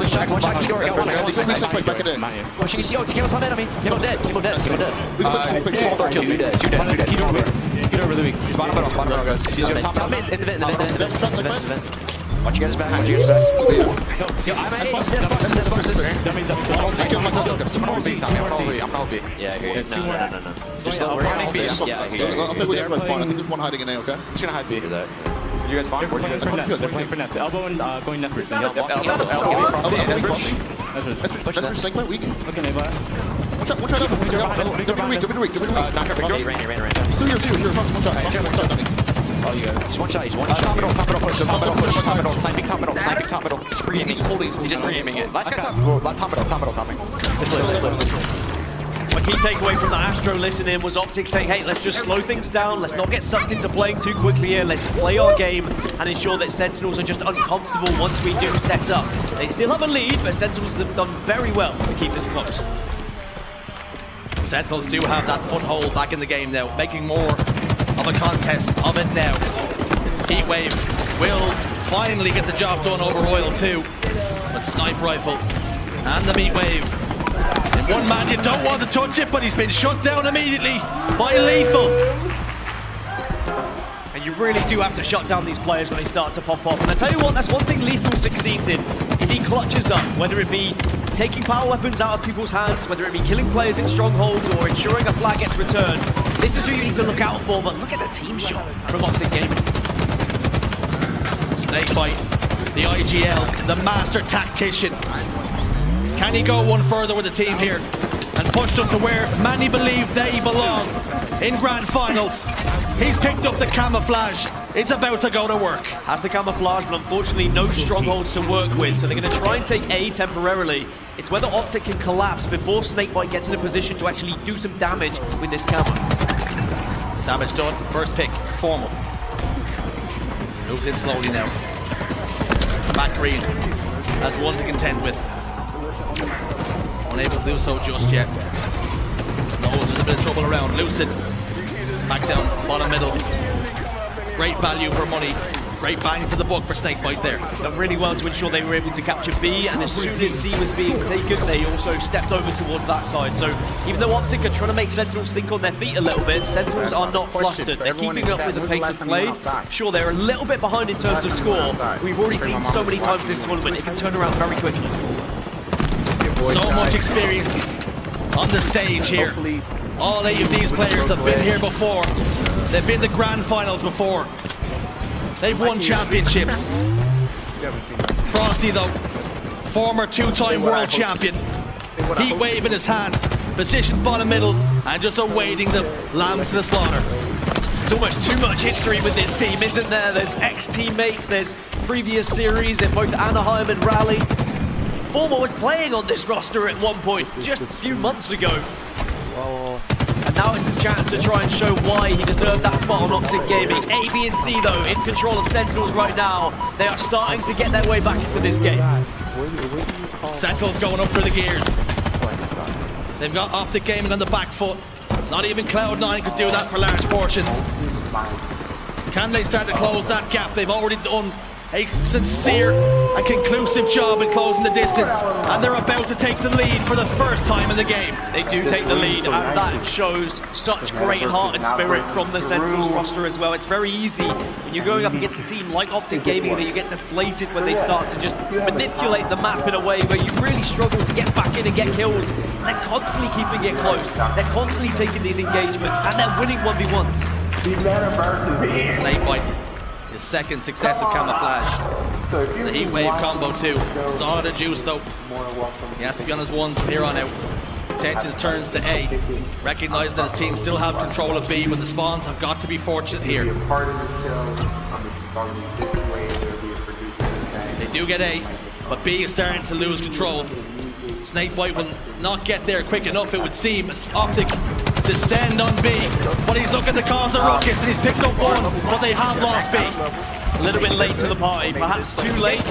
shot. Pushing his Kemo's on enemy. Kemo dead. Small third kill. Two dead. Get over the weak. He's bottom middle, guys. He's your top mid. In the vent. Watch you guys back. See, I'm at 8. I'm not B. Yeah, I hear you. No. We're running B. Yeah, I hear you. I think there's one hiding in A, okay? I'm just gonna hide B. You guys spawn? They're playing for nest. Elbow and going nest first. Elbow. Push that. Looking at that. Watch out. Give me weak. Ran. Still here. One shot. All you guys. He's one shot. Top middle, push. Top middle. Sniping top middle. He's pre-aiming. He's just pre-aiming it. Last guy top middle. This way. A key takeaway from the Astro listening was Optic saying, hey, let's just slow things down. Let's not get sucked into playing too quickly here. Let's play our game and ensure that Sentinels are just uncomfortable once we do set up. They still have a lead, but Sentinels have done very well to keep this close. Sentinels do have that foothold back in the game now, making more of a contest of it now. Heatwave will finally get the job done over Royal 2 with Snipe Rifle and the Meatwave. In one man, you don't want to touch it, but he's been shut down immediately by Lethal. And you really do have to shut down these players when they start to pop off. And I tell you what, that's one thing Lethal succeeds in, is he clutches up, whether it be taking power weapons out of people's hands, whether it be killing players in strongholds or ensuring a flag gets returned. This is who you need to look out for, but look at the team shot from Optic Gaming. Snakebite, the IGL, the master tactician. Can he go one further with the team here and push them to where many believe they belong in grand finals? He's picked up the camouflage. It's about to go to work. Has the camouflage, but unfortunately no strongholds to work with, so they're going to try and take A temporarily. It's whether Optic can collapse before Snakebite gets in a position to actually do some damage with this camo. Damage done. First pick, Formal. Moves in slowly now. Matt Green has one to contend with. Unable to do so just yet. Knows there's a bit of trouble around. Lucid. Back down, bottom middle. Great value for money. Great bang for the buck for Snakebite there. Done really well to ensure they were able to capture B, and as soon as C was being taken, they also stepped over towards that side. So even though Optic are trying to make Sentinels think on their feet a little bit, Sentinels are not flustered. They're keeping up with the pace of play. Sure, they're a little bit behind in terms of score. We've already seen so many times this tournament, it can turn around very quickly. So much experience on the stage here. All 8 of these players have been here before. They've been to grand finals before. They've won championships. Frosty though, former 2-time world champion. Heatwave in his hand, positioned bottom middle, and just awaiting the lambs to the slaughter. There's almost too much history with this team, isn't there? There's ex-teammates, there's previous series in both Anaheim and Raleigh. Former was playing on this roster at one point, just a few months ago. And now it's his chance to try and show why he deserved that spot on Optic Gaming. A, B, and C, though, in control of Sentinels right now. They are starting to get their way back into this game. Sentinels going up for the gears. They've got Optic Gaming on the back foot. Not even Cloud9 could do that for large portions. Can they start to close that gap? They've already done a sincere and conclusive job in closing the distance, and they're about to take the lead for the first time in the game. They do take the lead, and that shows such great heart and spirit from the Sentinels roster as well. It's very easy when you're going up against a team like Optic Gaming that you get deflated when they start to just manipulate the map in a way where you really struggle to get back in and get kills. They're constantly keeping it close. They're constantly taking these engagements, and they're winning 1v1s. Snakebite, his second successive camouflage. The heat wave combo too. It's all the juice though. He has to be on his ones from here on out. Attention turns to A, recognizing that his team still have control of B, but the spawns have got to be fortunate here. They do get A, but B is starting to lose control. Snakebite will not get there quick enough, it would seem. Optic descend on B, but he's looking to cause a ruckus, and he's picked up one, but they have lost B. A little bit late to the party, perhaps too late.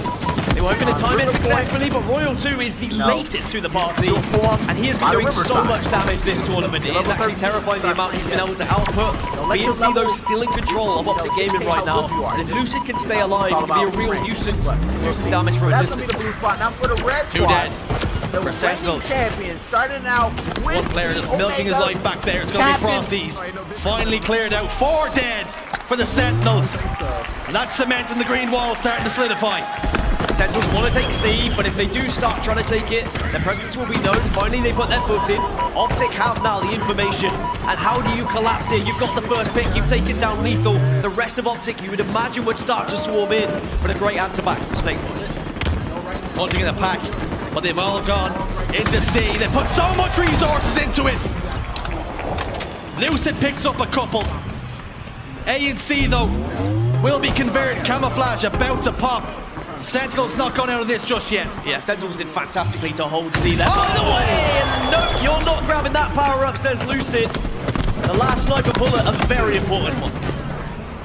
They were hoping to time it successfully, but Royal 2 is the latest to the party, and he has been doing so much damage this tournament. It is actually terrifying the amount he's been able to output. BNC though still in control of Optic Gaming right now, and if Lucid can stay alive, it can be a real nuisance, do some damage from a distance. 2 dead. For Sentinels. Starting out one player just milking his life back there. It's going to be Frosties. Finally cleared out. 4 dead for the Sentinels. And that cement in the green wall starting to solidify. Sentinels want to take C, but if they do start trying to take it, their presence will be known. Finally, they put their foot in. Optic have now the information. And how do you collapse here? You've got the first pick, you've taken down Lethal. The rest of Optic, you would imagine, would start to swarm in. But a great answer back from Snakebite. Hunting in the pack, but they've all gone into C. They put so much resources into it. Lucid picks up a couple. A and C, though, will be converted. Camouflage about to pop. Sentinel's not going out of this just yet. Yeah, Sentinels did fantastically to hold C there. By the way, and no, you're not grabbing that power up, says Lucid. The last sniper bullet, a very important one.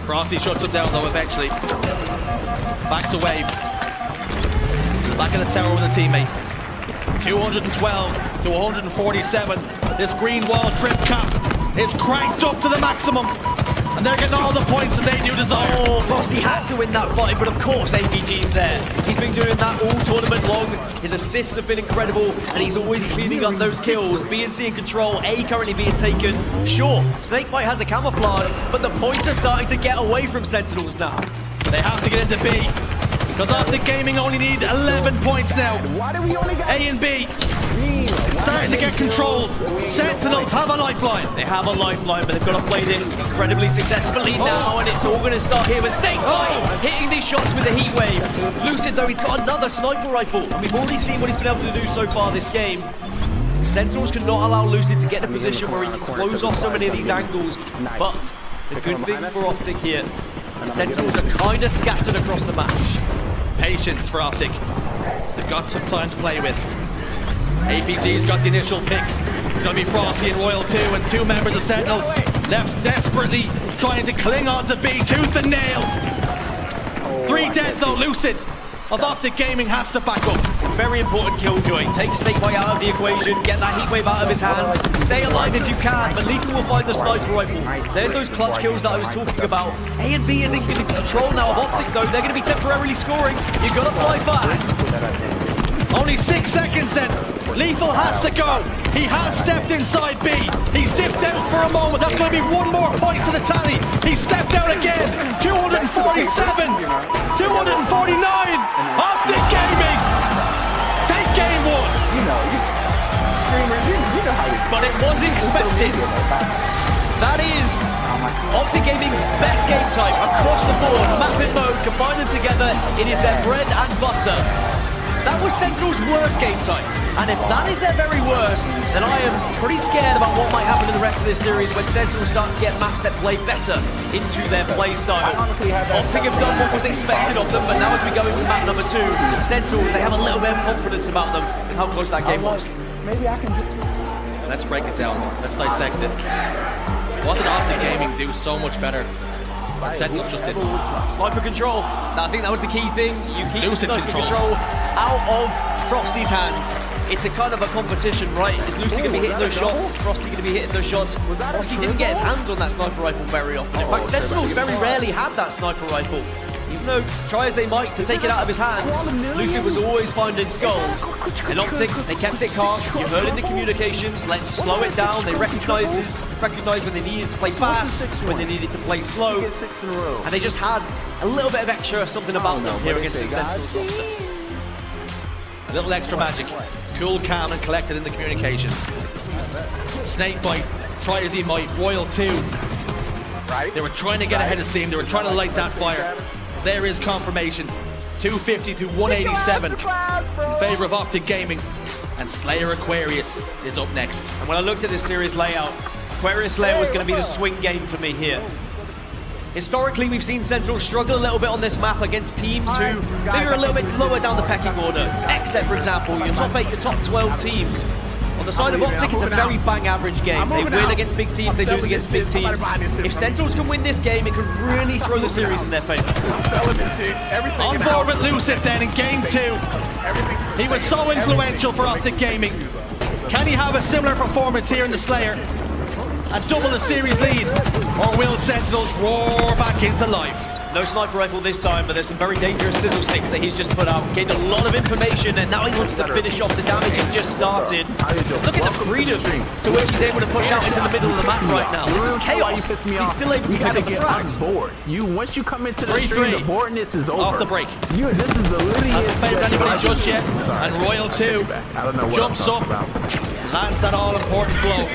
Frosty shuts him down, though, eventually. Backs away. Back in the tower with a teammate. 212 to 147. This green wall trip cap is cranked up to the maximum. And they're getting all the points that they do desire. Oh, Frosty had to win that fight, but of course APG's there. He's been doing that all tournament long. His assists have been incredible, and he's always cleaning up those kills. BNC in control, A currently being taken. Sure, Snakebite has a camouflage, but the points are starting to get away from Sentinels now. They have to get into B. Because Optic Gaming only need 11 points now. A and B starting to get control. Sentinels have a lifeline. They have a lifeline, but they've got to play this incredibly successfully now, and it's all going to start here with Snakebite hitting these shots with the heat wave. Lucid, though, he's got another sniper rifle, and we've already seen what he's been able to do so far this game. Sentinels cannot allow Lucid to get in a position where he can close off so many of these angles, but the good thing for Optic here, Sentinels are kind of scattered across the match. Patience for Optic. They've got some time to play with. APG's got the initial pick. It's going to be Frosty and Royal 2, and 2 members of Sentinels left desperately trying to cling on to B tooth and nail. 3 dead though. Lucid of Optic Gaming has to back up. It's a very important killjoy. Take Snakebite out of the equation, get that heat wave out of his hands, stay alive if you can, but Lethal will find the sniper rifle. There's those clutch kills that I was talking about. A and B is in control now of Optic though. They're going to be temporarily scoring. You've got to fly fast. Only 6 seconds then. Lethal has to go. He has stepped inside B. He's dipped out for a moment. That's going to be 1 more point to the tally. He stepped out again. 247. 249. Optic Gaming. Take game 1. But it was expected. That is Optic Gaming's best game type across the board. Map and mode, combine them together. It is their bread and butter. That was Sentinel's worst game type, and if that is their very worst, then I am pretty scared about what might happen in the rest of this series when Sentinels start to get maps that play better into their play style. Optic have done what was expected of them, but now as we go into map number 2, Sentinels, they have a little bit of confidence about them and how close that game was. Maybe I can. Let's break it down. Let's dissect it. What did Optic Gaming do so much better? Sentinels just didn't. Sniper control. I think that was the key thing. You keep Lucid sniper control out of Frosty's hands. It's a kind of a competition, right? Is Lucid going to be hitting those shots? Is Frosty going to be hitting those shots? Frosty didn't get his hands on that sniper rifle very often. In fact, Sentinels very rarely had that sniper rifle. Even though, try as they might to take it out of his hands, Lucid was always finding skulls. And Optic, they kept it calm. You heard in the communications, let's slow it down. They recognized when they needed to play fast, when they needed to play slow. And they just had a little bit of extra something about them here against the Sentinels roster. A little extra magic. Cool, calm, and collected in the communications. Snakebite, try as he might. Royal 2. right? They were trying to get ahead of steam. They were trying to light that fire. There is confirmation. 250 to 187 in favor of Optic Gaming. And Slayer Aquarius is up next. And when I looked at this series layout, Aquarius Slayer was going to be the swing game for me here. Historically, we've seen Sentinels struggle a little bit on this map against teams who maybe are a little bit lower down the pecking order. Except, for example, your top 8, your top 12 teams. On the side of Optic, it's a very bang average game. They win against big teams, they lose against big teams. If Sentinels can win this game, it could really throw the series in their favor. On board with Lucid then in game 2. He was so influential for Optic Gaming. Can he have a similar performance here in the Slayer and double the series lead? Or will Sentinels roar back into life? No sniper rifle this time, but there's some very dangerous sizzle sticks that he's just put out. Gained a lot of information, and now he wants to finish off. The damage has just started. Look at the freedom to which he's able to push out into the middle of the map right now. This is chaos. He's still able to pick up the frags. Once you come into the stream, the boredness is over. Off the break. This is the Hasn't favored anybody just yet. And Royal 2 jumps up, lands that all-important blow.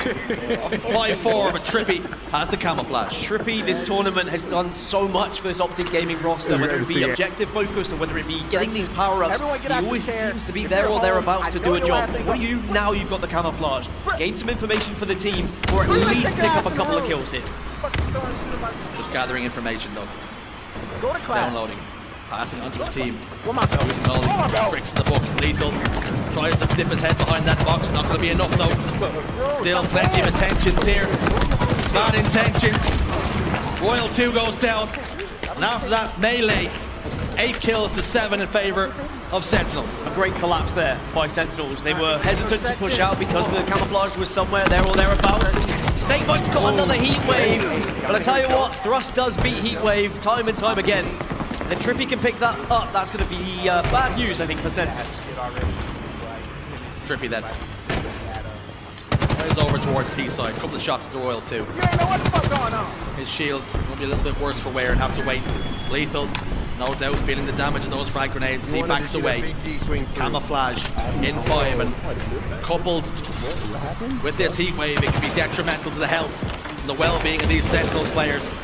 5-4, but Trippy has the camouflage. Trippy, this tournament has done so much for this Optic Gaming roster, whether it be objective focus or whether it be getting these power-ups. He always seems to be there or thereabouts to do a job. What do you do now? You've got the camouflage. Gain some information for the team, or at least pick up a couple of kills here. Just gathering information though. Downloading. Passing onto his team. Using all these tricks in the book. Lethal tries to dip his head behind that box. Not going to be enough though. Still plenty of intentions here. Bad intentions. Royal 2 goes down. And after that melee, 8 kills to 7 in favor of Sentinels. A great collapse there by Sentinels. They were hesitant to push out because the camouflage was somewhere there or thereabouts. Snakebite's got another heat wave. But I tell you what, Thrust does beat heat wave time and time again. And if Trippy can pick that up, that's going to be bad news, I think, for Sentinels. Trippy then. Plays over towards T-side. A couple of shots to Royal 2. His shields will be a little bit worse for wear and have to wait. Lethal, no doubt, feeling the damage of those frag grenades. He backs away. Camouflage in 5, and coupled with this heat wave, it can be detrimental to the health and the well-being of these Sentinels players.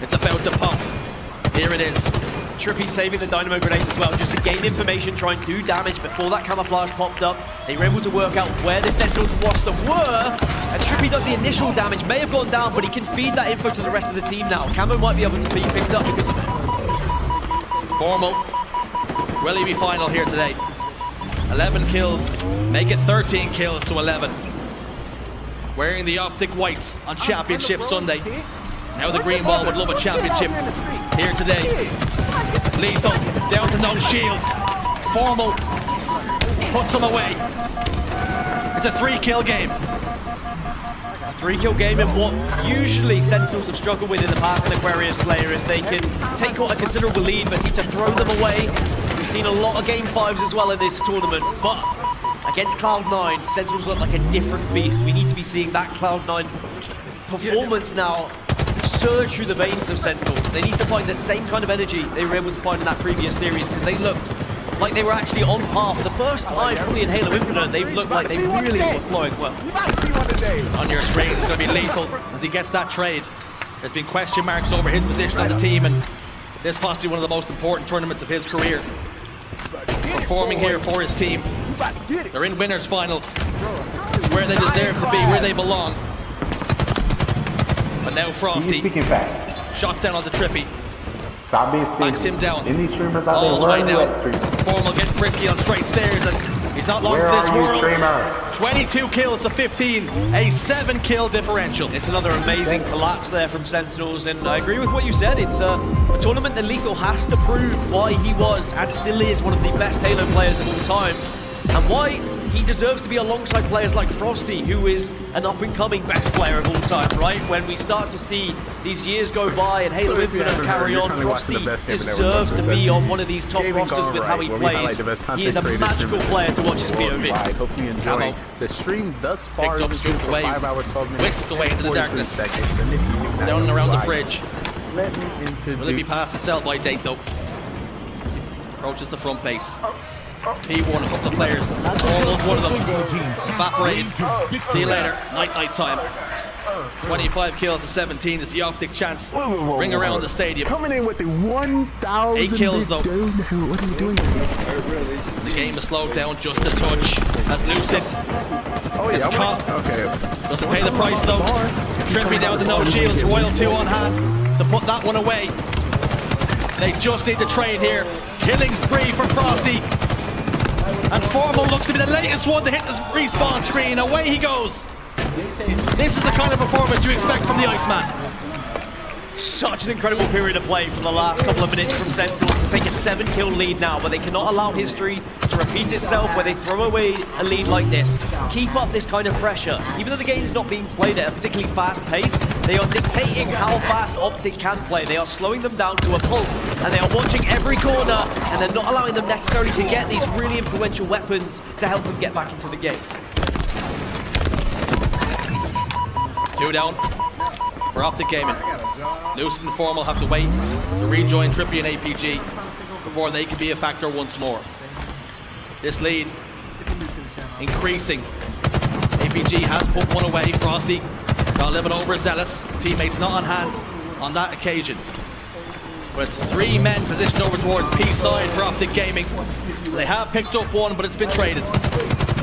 It's about to pop. Here it is. Trippy saving the dynamo grenades as well, just to gain information, try and do damage before that camouflage popped up. They were able to work out where the Sentinels roster were, and Trippy does the initial damage, may have gone down, but he can feed that info to the rest of the team now. Camo might be able to be picked up because of it. Formal. Will he be final here today? 11 kills, make it 13 kills to 11. Wearing the Optic whites on Championship Sunday. Now the green ball would love a championship here today. Lethal, down to no shield. Formal, puts them away. It's a 3-kill game. A 3-kill game in what usually Sentinels have struggled with in the past in Aquarius Slayer is they can take a considerable lead but seem to throw them away. We've seen a lot of game 5s as well in this tournament, but against Cloud9, Sentinels look like a different beast. We need to be seeing that Cloud9 performance now surge through the veins of Sentinels. They need to find the same kind of energy they were able to find in that previous series, because they looked like they were actually on par for the first time fully in Halo Infinite. They've looked like they really were flowing well. On your screen, it's going to be Lethal as he gets that trade. There's been question marks over his position on the team, and this is possibly one of the most important tournaments of his career. Performing here for his team. They're in winners finals. It's where they deserve to be, where they belong. But now Frosty, shot down on the Trippy. Stop being backs him down. Indie streamers out all the there, way down. Formal getting frisky on straight stairs, and he's not long for this world. 22 kills to 15, a 7-kill differential. It's another amazing collapse there from Sentinels, and I agree with what you said. It's a tournament that Lethal has to prove why he was and still is one of the best Halo players of all time, and why he deserves to be alongside players like Frosty, who is an up-and-coming best player of all time, right? When we start to see these years go by and Halo Infinite carry on, Frosty deserves to be on one of these top rosters with how he plays. He is a magical player to watch his POV. Hope you enjoy the stream thus far. Picked up, scooped away, whisked away into the darkness. Down and around the fridge. Will it be past itself by date though? Approaches the front base. P1, a couple of players, almost one of them evaporated. See you later, night time. 25 kills to 17 is the Optic chance. Ring around the stadium. Coming in with the 1,000. 8 kills though. What are you doing? The game is slowed down just a touch. That's Lucid. Oh yeah, okay. Doesn't pay the price though. Trippy down to no shields. Royal 2 on hand to put that one away. They just need to trade here. Killing spree for Frosty. And Formal looks to be the latest one to hit the respawn screen. Away he goes. This is the kind of performance you expect from the Iceman. Such an incredible period of play from the last couple of minutes from Sentinels to take a 7-kill lead now, but they cannot allow history to repeat itself where they throw away a lead like this. Keep up this kind of pressure. Even though the game is not being played at a particularly fast pace, they are dictating how fast Optic can play. They are slowing them down to a pulp, and they are watching every corner, and they're not allowing them necessarily to get these really influential weapons to help them get back into the game. 2 down for Optic Gaming. Lucid and Formal have to wait to rejoin Trippy and APG before they can be a factor once more. This lead increasing. APG has put one away. Frosty got a little bit overzealous. Teammates not on hand on that occasion. But it's 3 men positioned over towards P side for Optic Gaming. They have picked up one, but it's been traded.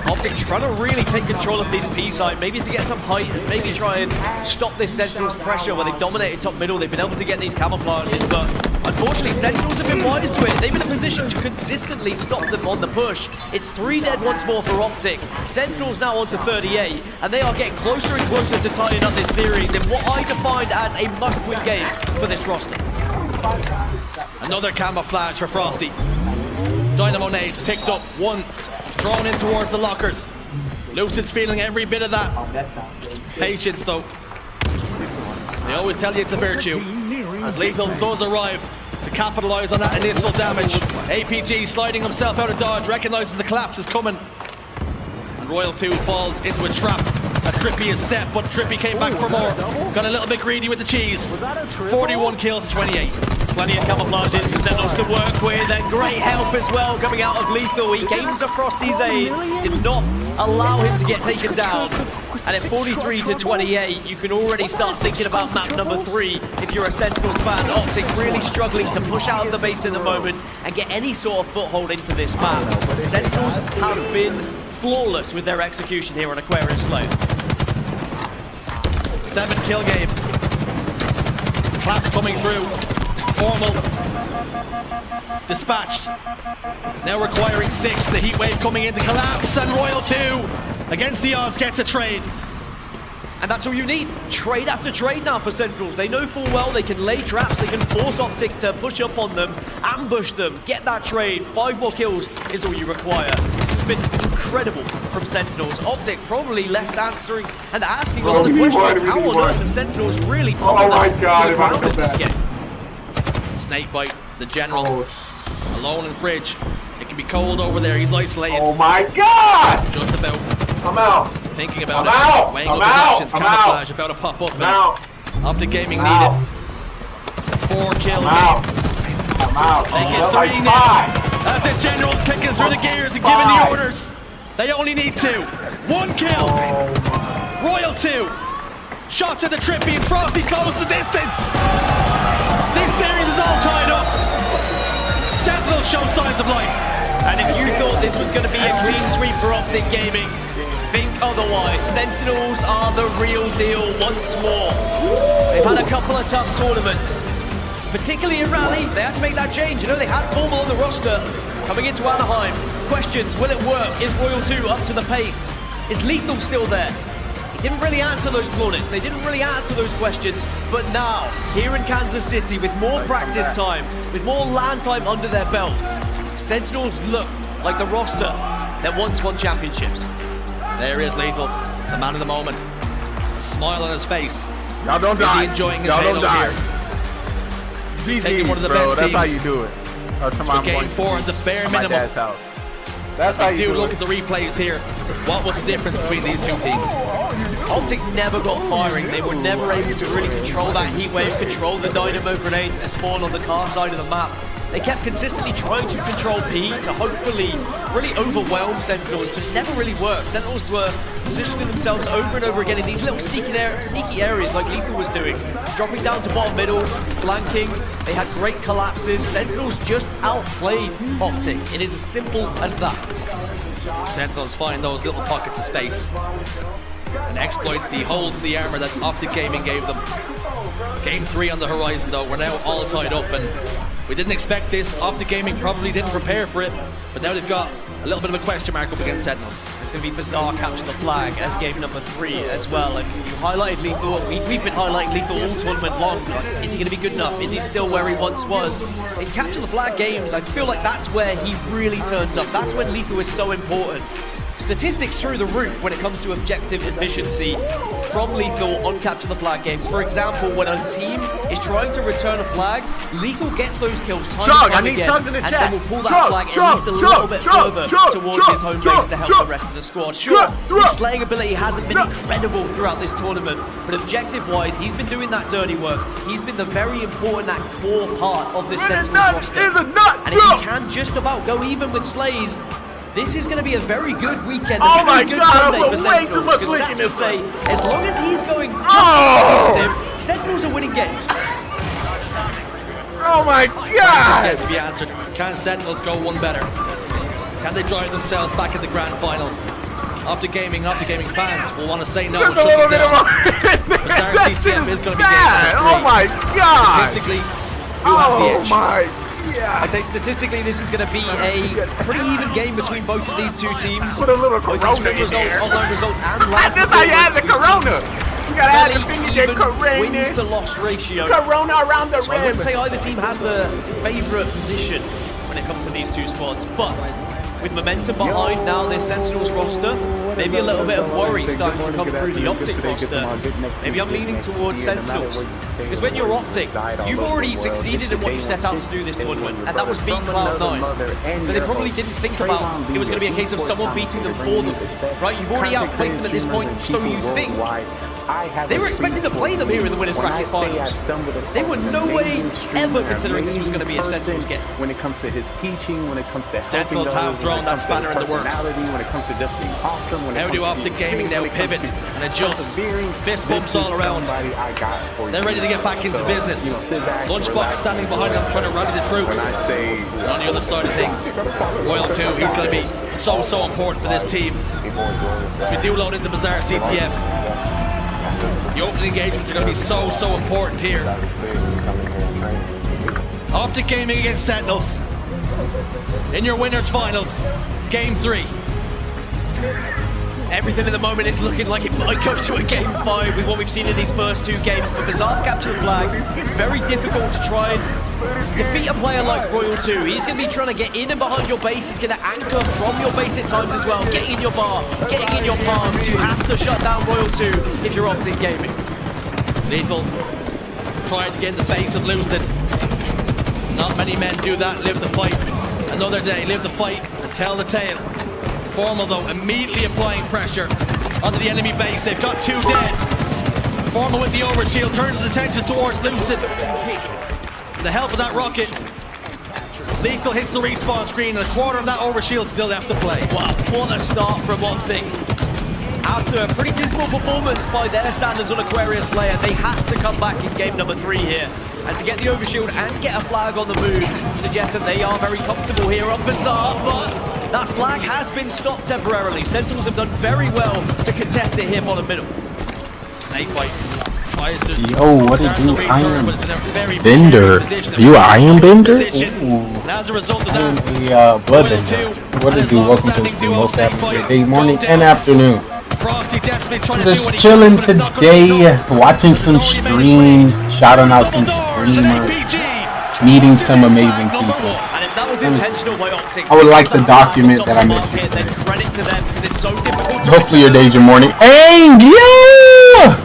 Optic trying to really take control of this P side, maybe to get some height, and maybe try and stop this Sentinels pressure where they've dominated top middle. They've been able to get these camouflages, but unfortunately Sentinels have been wise to it. They've been in a position to consistently stop them on the push. It's 3 dead once more for Optic. Sentinels now on to 38, and they are getting closer and closer to tying up this series in what I defined as a must-win game for this roster. Another camouflage for Frosty. Dynamo nades picked up, one thrown in towards the lockers. Lucid's feeling every bit of that. Patience though. They always tell you it's a virtue. As Lethal does arrive to capitalize on that initial damage. APG sliding himself out of dodge, recognizes the collapse is coming. And Royal 2 falls into a trap. Trippy is set, but Trippy came back for more. Got a little bit greedy with the cheese. 41 kills to 28. Plenty of camouflages for Sentinels to work with, and great help as well coming out of Lethal. He came to Frosty's aid, did not allow him to get taken down. And at 43 to 28, you can already start thinking about map number 3 if you're a Sentinels fan. Optic really struggling to push out of the base in the moment and get any sort of foothold into this map. Sentinels have been flawless with their execution here on Aquarius Slope. 7-kill game. Claps coming through. Formal. Dispatched. Now requiring 6. The heat wave coming in to collapse, and Royal 2 against the odds gets a trade. And that's all you need. Trade after trade now for Sentinels. They know full well they can lay traps, they can force Optic to push up on them, ambush them, get that trade. 5 more kills is all you require. This has been incredible from Sentinels. Optic probably left answering and asking a lot of questions. How on earth have Sentinels really followed us to the ground in this game? Snakebite, the general, alone in fridge. It can be cold over there, he's isolated. Oh my god! Just about. I'm out. Thinking about I'm it. out. Weighing I'm up his out. options, I'm camouflage out. about to pop up. I'm out. Optic Gaming I'm needed. out. 4 kills. I'm out. I'm out. They get Oh, 3 like now. As the general kicking through the gears and giving the orders. They only need 2. 1 kill. Royal 2. Shots at the Trippy and Frosty close the distance. This series is all tied up. Sentinels show signs of life. And if you thought this was going to be a clean sweep for Optic Gaming, think otherwise. Sentinels are the real deal once more. They've had a couple of tough tournaments, particularly in Rally. They had to make that change. You know, they had Formal on the roster coming into Anaheim. Questions, will it work? Is Royal 2 up to the pace? Is Lethal still there? He didn't really answer those plaudits. They didn't really answer those questions. But now, here in Kansas City, with more practice time, with more LAN time under their belts, Sentinels look like the roster that once won championships. There is Lethal, the man of the moment. A smile on his face. Y'all don't die. Enjoying his Y'all don't halo die. here. GG, Taking one of the bro. best That's teams. how you do it. That's how Game 4 is the bare my minimum. dad's house. That's how you do do look it. at the replays here. What was the difference between these 2 teams? Optic never got firing. They were never able to really control that heat wave, control the dynamo grenades that spawn on the car side of the map. They kept consistently trying to control P to hopefully really overwhelm Sentinels, but it never really worked. Sentinels were positioning themselves over and over again in these little sneaky areas like Lethal was doing, dropping down to bottom middle, flanking. They had great collapses. Sentinels just outplayed Optic. It is as simple as that. Sentinels find those little pockets of space and exploit the holes in the armor that Optic Gaming gave them. Game 3 on the horizon though, we're now all tied up and we didn't expect this. Optic Gaming probably didn't prepare for it, but now they've got a little bit of a question mark up against Sentinels. It's going to be bizarre capture the flag as game number 3 as well. And you highlighted Lethal, we've been highlighting Lethal all tournament long. Is he going to be good enough? Is he still where he once was? In capture the flag games, I feel like that's where he really turns up. That's when Lethal is so important. Statistics through the roof when it comes to objective efficiency from Lethal on capture the flag games. For example, when a team is trying to return a flag, Lethal gets those kills time and time again, and then will pull that flag at least a little bit further towards his home base to help the rest of the squad. Sure, his slaying ability hasn't been incredible throughout this tournament, but objective-wise, he's been doing that dirty work. He's been the very important, that core part of this Sentinels roster. And if he can just about go even with slays, this is going to be a very good weekend. Oh my God, I put way too much link in this say, as long as he's going positive, Sentinels are winning games. Oh my God! To be answered. Can Sentinels go one better? Can they drive themselves back in the grand finals? Optic Gaming fans will want to say no. Just a little bit of But CTM is going to be game 3. Oh my God! Statistically, you have the edge. My I'd say statistically this is going to be a pretty even game between both of these two teams. Put a little Corona in there. Online results and live That's how you add the Corona. You gotta add the finger Corona. Wins to loss ratio. Corona around the rim. I wouldn't say either team has the favourite position when it comes to these two squads, but with momentum behind now this Sentinels roster, maybe a little bit of worry starting to come through the Optic roster. Maybe I'm leaning towards Sentinels, because when you're Optic, you've already succeeded in what you set out to do this tournament, and that was beat Cloud9. But they probably didn't think about it was going to be a case of someone beating them for them, right? You've already outplaced them at this point, so you think. They were expecting to play them here in the Winners Bracket Finals. They were no way ever considering this was going to be a Sentinels game. When it comes to his teaching, when it comes to Sentinels have thrown that spanner in the works. When it comes to just being awesome, how do Optic Gaming now pivot and adjust? Fist bumps all around. They're ready to get back into business. Lunchbox standing behind them trying to rally the troops. And on the other side of things, Royal 2, he's going to be so important for this team. We do load into Bazaar CTM. The opening engagements are going to be so important here. Optic Gaming against Sentinels in your winners finals, game 3. Everything at the moment is looking like it might go to a game 5 with what we've seen in these first 2 games, but Bizarre capture the flag. Very difficult to try and defeat a player like Royal 2. He's going to be trying to get in and behind your base. He's going to anchor from your base at times as well, getting in your bar, getting in your palms. You have to shut down Royal 2 if you're Optic Gaming. Lethal trying to get in the face of Lucid. Not many men do that, live the fight. Another day, live the fight and tell the tale. Formal though, immediately applying pressure onto the enemy base. They've got 2 dead. Formal with the overshield turns his attention towards Lucid. With the help of that rocket, Lethal hits the respawn screen and a quarter of that overshield still left to play. Wow, what a start from Optic. After a pretty dismal performance by their standards on Aquarius Slayer, they had to come back in game number 3 here. And to get the overshield and get a flag on the move suggests that they are very comfortable here on Bizarre, but that flag has been stopped temporarily. Sentinels have done very well to contest it here bottom middle. Snake White. Yo, what did you Iron Bender? Are you an Iron Bender? Ooh. As a result of that, Blood Bender. What did you? Welcome to the stream. Most happy day, morning, and afternoon. I'm just chilling today, watching some streams, shouting out some streamers, meeting some amazing people. And if that was intentional by Optic, I would like to document that I made it. Then credit to them because it's so difficult. Hopefully your day's your morning. Hey, yeah!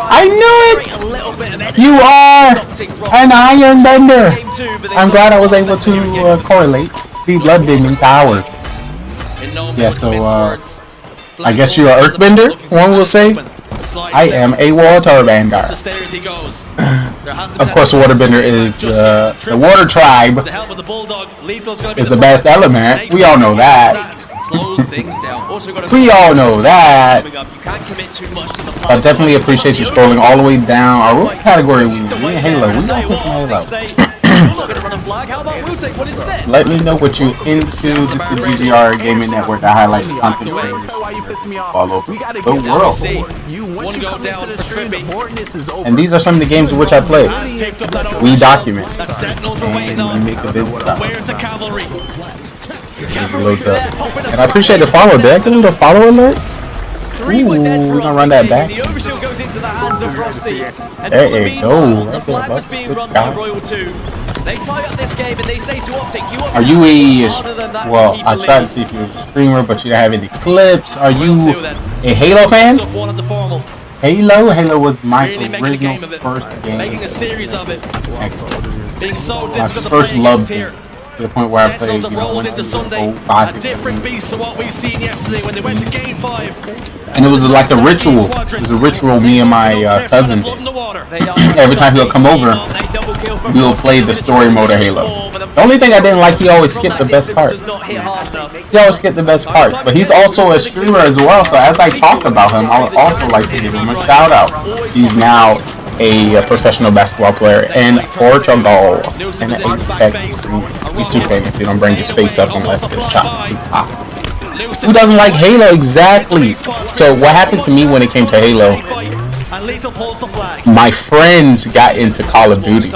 I knew it! You are an Iron Bender. I'm glad I was able to correlate the bloodbending powers. Yeah, so I guess you're an Earthbender, one will say. I am a Water Vanguard. Of course, the waterbender is the water tribe. Is the best element. We all know that. We all know that. I definitely appreciate you scrolling all the way down. What category we in? We in Halo. We got this Halo. Let me know what you into. This is GGR Gaming Network. I highlight content creators all over the world. And these are some of the games in which I play. We document and we make a video about it. And I appreciate the follow. Did I get a little follow alert? Ooh, we're gonna run that back. There you go. Right there, that's good. They tie up this game and they say to Optic, are you well, I tried to see if you were a streamer, but you don't have any clips. Are you a Halo fan? Halo was my original first game. My first love game. To the point where I played, different beast to what we've seen yesterday when they went to Game 5. And it was like a ritual. It was a ritual me and my cousin did. Every time he'll come over, we'll play the story mode of Halo. The only thing I didn't like, he always skipped the best part. He always skipped the best parts. But he's also a streamer as well, so as I talk about him, I would also like to give him a shout out. He's now a professional basketball player in Portugal and an APEXm. He's too famous. He don't bring his face up unless it's chopped. He's hot. Who doesn't like Halo? Exactly. So what happened to me when it came to Halo? My friends got into Call of Duty.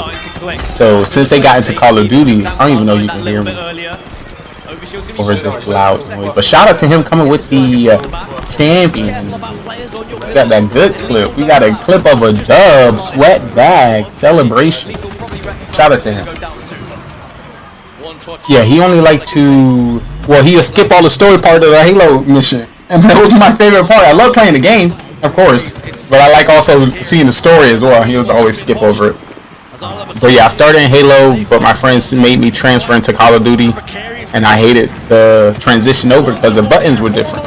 So since they got into Call of Duty, I don't even know if you can hear me over this loud noise. But shout out to him coming with the champion. We got that good clip. We got a clip of a dub, sweat bag, celebration. Shout out to him. Yeah, he only liked to, well, he'll skip all the story part of the Halo mission. And that was my favorite part. I love playing the game, of course. But I like also seeing the story as well. He was always skip over it. But yeah, I started in Halo, but my friends made me transfer into Call of Duty. And I hated the transition over because the buttons were different.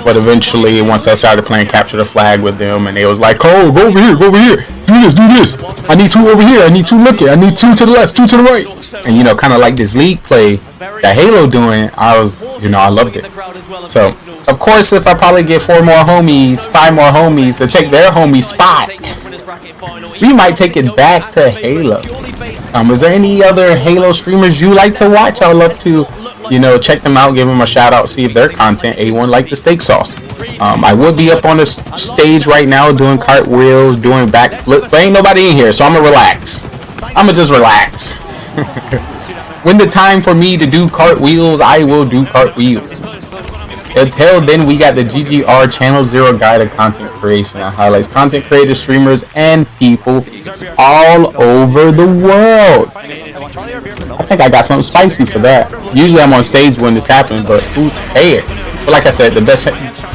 But eventually, once I started playing Capture the Flag with them, and they was like, "Oh, go over here, do this. I need 2 over here. I need 2 looking. I need 2 to the left, 2 to the right." And you know, kind of like this league play that Halo doing, I was, I loved it. So, of course, if I probably get 4 more homies, 5 more homies to take their homie spot, we might take it back to Halo. Is there any other Halo streamers you like to watch? I would love to, check them out, give them a shout out, see if their content A1 like the steak sauce. I would be up on the stage right now doing cartwheels, doing backflips, but ain't nobody in here, so I'm gonna relax. I'm gonna just relax. When the time for me to do cartwheels, I will do cartwheels. Until then, we got the GGR Channel Zero Guide to Content Creation that highlights content creators, streamers, and people all over the world. I think I got something spicy for that. Usually I'm on stage when this happens, but who cares? But like I said, the best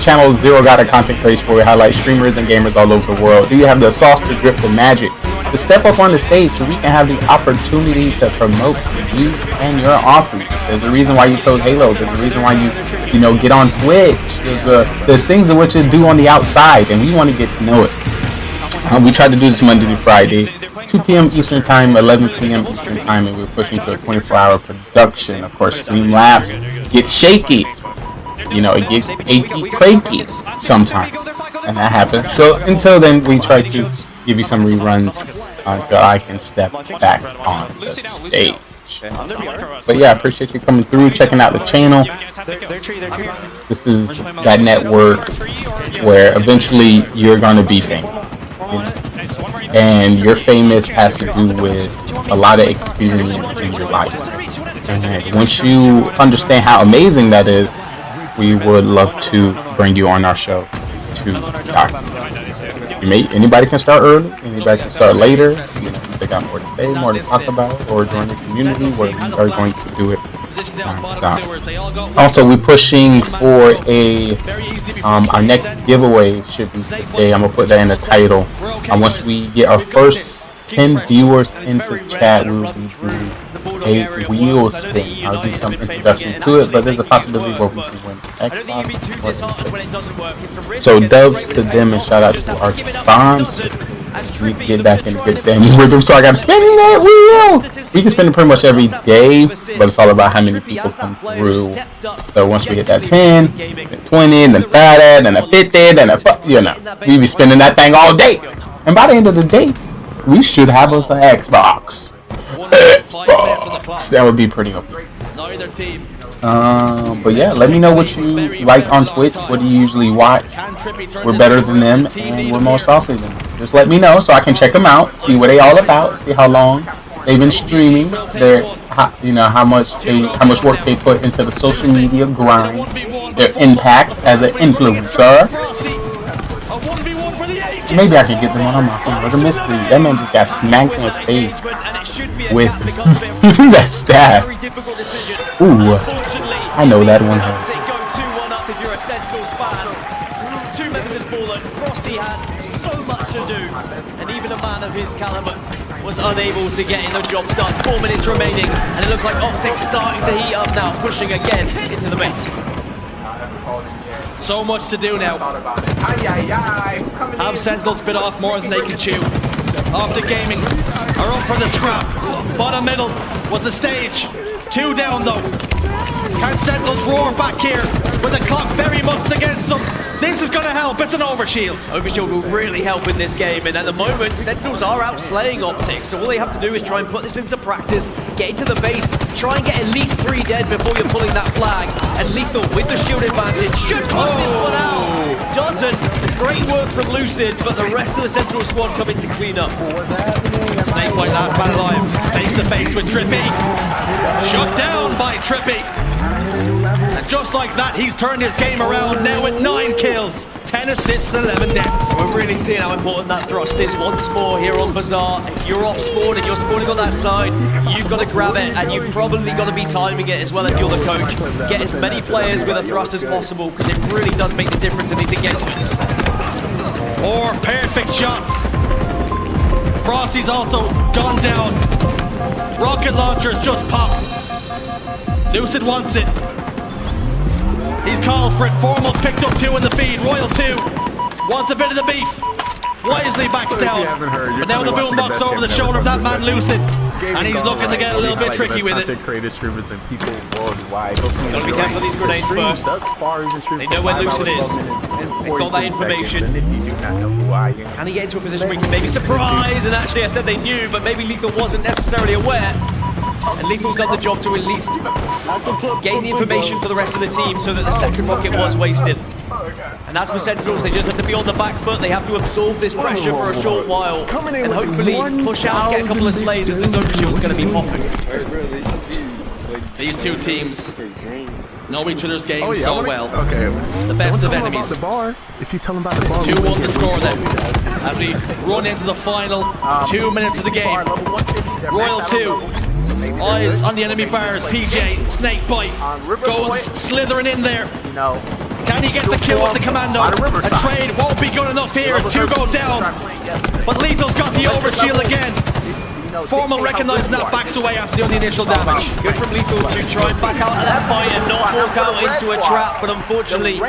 Channel Zero Guide to Content Creation where we highlight streamers and gamers all over the world. Do you have the sauce to grip the magic? To step up on the stage so we can have the opportunity to promote you and your awesomeness. There's a reason why you chose Halo. There's a reason why you get on Twitch. There's things in which you do on the outside, and we want to get to know it. We try to do this Monday to Friday, 2 p.m. Eastern Time, 11 p.m. Eastern Time, and we're pushing to a 24-hour production. Of course, Streamlabs gets shaky. It gets achy, cranky sometimes, and that happens. So until then, we try to give you some reruns until I can step back on the stage. But yeah, I appreciate you coming through, checking out the channel. This is that network where eventually you're going to be famous. And your famous has to do with a lot of experience in your life. And once you understand how amazing that is, we would love to bring you on our show to document. Anybody can start early, anybody can start later. If they got more to say, more to talk about, or join the community where we are going to do it non-stop. Also, we're pushing for our next giveaway should be today. I'm gonna put that in the title. Once we get our first 10 viewers into chat, we will be doing a wheel spin. I'll do some introduction to it, but there's a possibility where we can win Xbox. So dubs to them and shout out to our sponsor. need to get back in a good standing rhythm, so I gotta spin that wheel. We can spin it pretty much every day, but it's all about how many people come through. So once we hit that 10, then 20, then 30, then 50, then we be spinning that thing all day. And by the end of the day, we should have us an Xbox. That would be pretty okay. But yeah, let me know what you like on Twitch. What do you usually watch? We're better than them, and we're more saucy than them. Just let me know so I can check them out, see what they all about, see how long they've been streaming, how much work they put into the social media grind, their impact as an influencer. Maybe I could get them on my phone. It was a mystery. That man just got smacked in the face with that staff. Ooh, I know that one hurt. Two members had fallen. Frosty had so much to do, and even a man of his caliber was unable to get in the job done. 4 minutes remaining, and it looks like Optic's starting to heat up now, pushing again into the base. So much to do now. Have Sentinels bit off more than they can chew. Optic Gaming are up for the scrap. Bottom middle was the stage. 2 down though. Can Sentinels roar back here with the clock very much against them? This is going to help. It's an overshield. Overshield will really help in this game, and at the moment, Sentinels are out slaying Optics, so all they have to do is try and put this into practice, get into the base, try and get at least 3 dead before you're pulling that flag, and Lethal with the shield advantage should close this one out. Doesn't. Great work from Lucid, but the rest of the Sentinel squad coming to clean up. Snakepoint last man alive. Face to face with Trippy. Shut down by Trippy. And just like that, he's turned his game around now with 9 kills, 10 assists and 11 deaths. We're really seeing how important that thrust is once more here on Bazaar. If you're off spawn and you're spawning on that side, you've got to grab it, and you've probably got to be timing it as well if you're the coach. Get as many players with a thrust as possible, because it really does make the difference in these engagements. 4 perfect shots. Frosty's also gone down. Rocket launchers just popped. Lucid wants it. He's called for it. Foremost picked up 2 in the feed. Royal 2 wants a bit of the beef. Wisely backs down. But now the boombox over the shoulder of that man Lucid. And he's looking to get a little bit tricky with it. Creative streamers and people worldwide. Gotta be careful of these grenades first. They know where Lucid is. They've got that information. Can he get into a position where he can maybe surprise? And actually I said they knew, but maybe Lethal wasn't necessarily aware. And Lethal's done the job to at least gain the information for the rest of the team so that the second rocket was wasted. And as for Sentinels, they just have to be on the back foot. They have to absorb this pressure for a short while and hopefully push out, get a couple of slays as this overshield's going to be popping. These 2 teams know each other's games so well. The best of enemies. If you tell them about the bar, 2-1 to score them. As we run into the final 2 minutes of the game. Royal 2. Eyes on the enemy bars. PJ, Snakebite, goes slithering in there. Can he get the kill with the commando? A trade won't be good enough here. 2 go down. But Lethal's got the overshield again. Formal recognizing that, backs away after the initial damage. Good from Lethal to try and back out of that fight and not walk out into a trap, but unfortunately,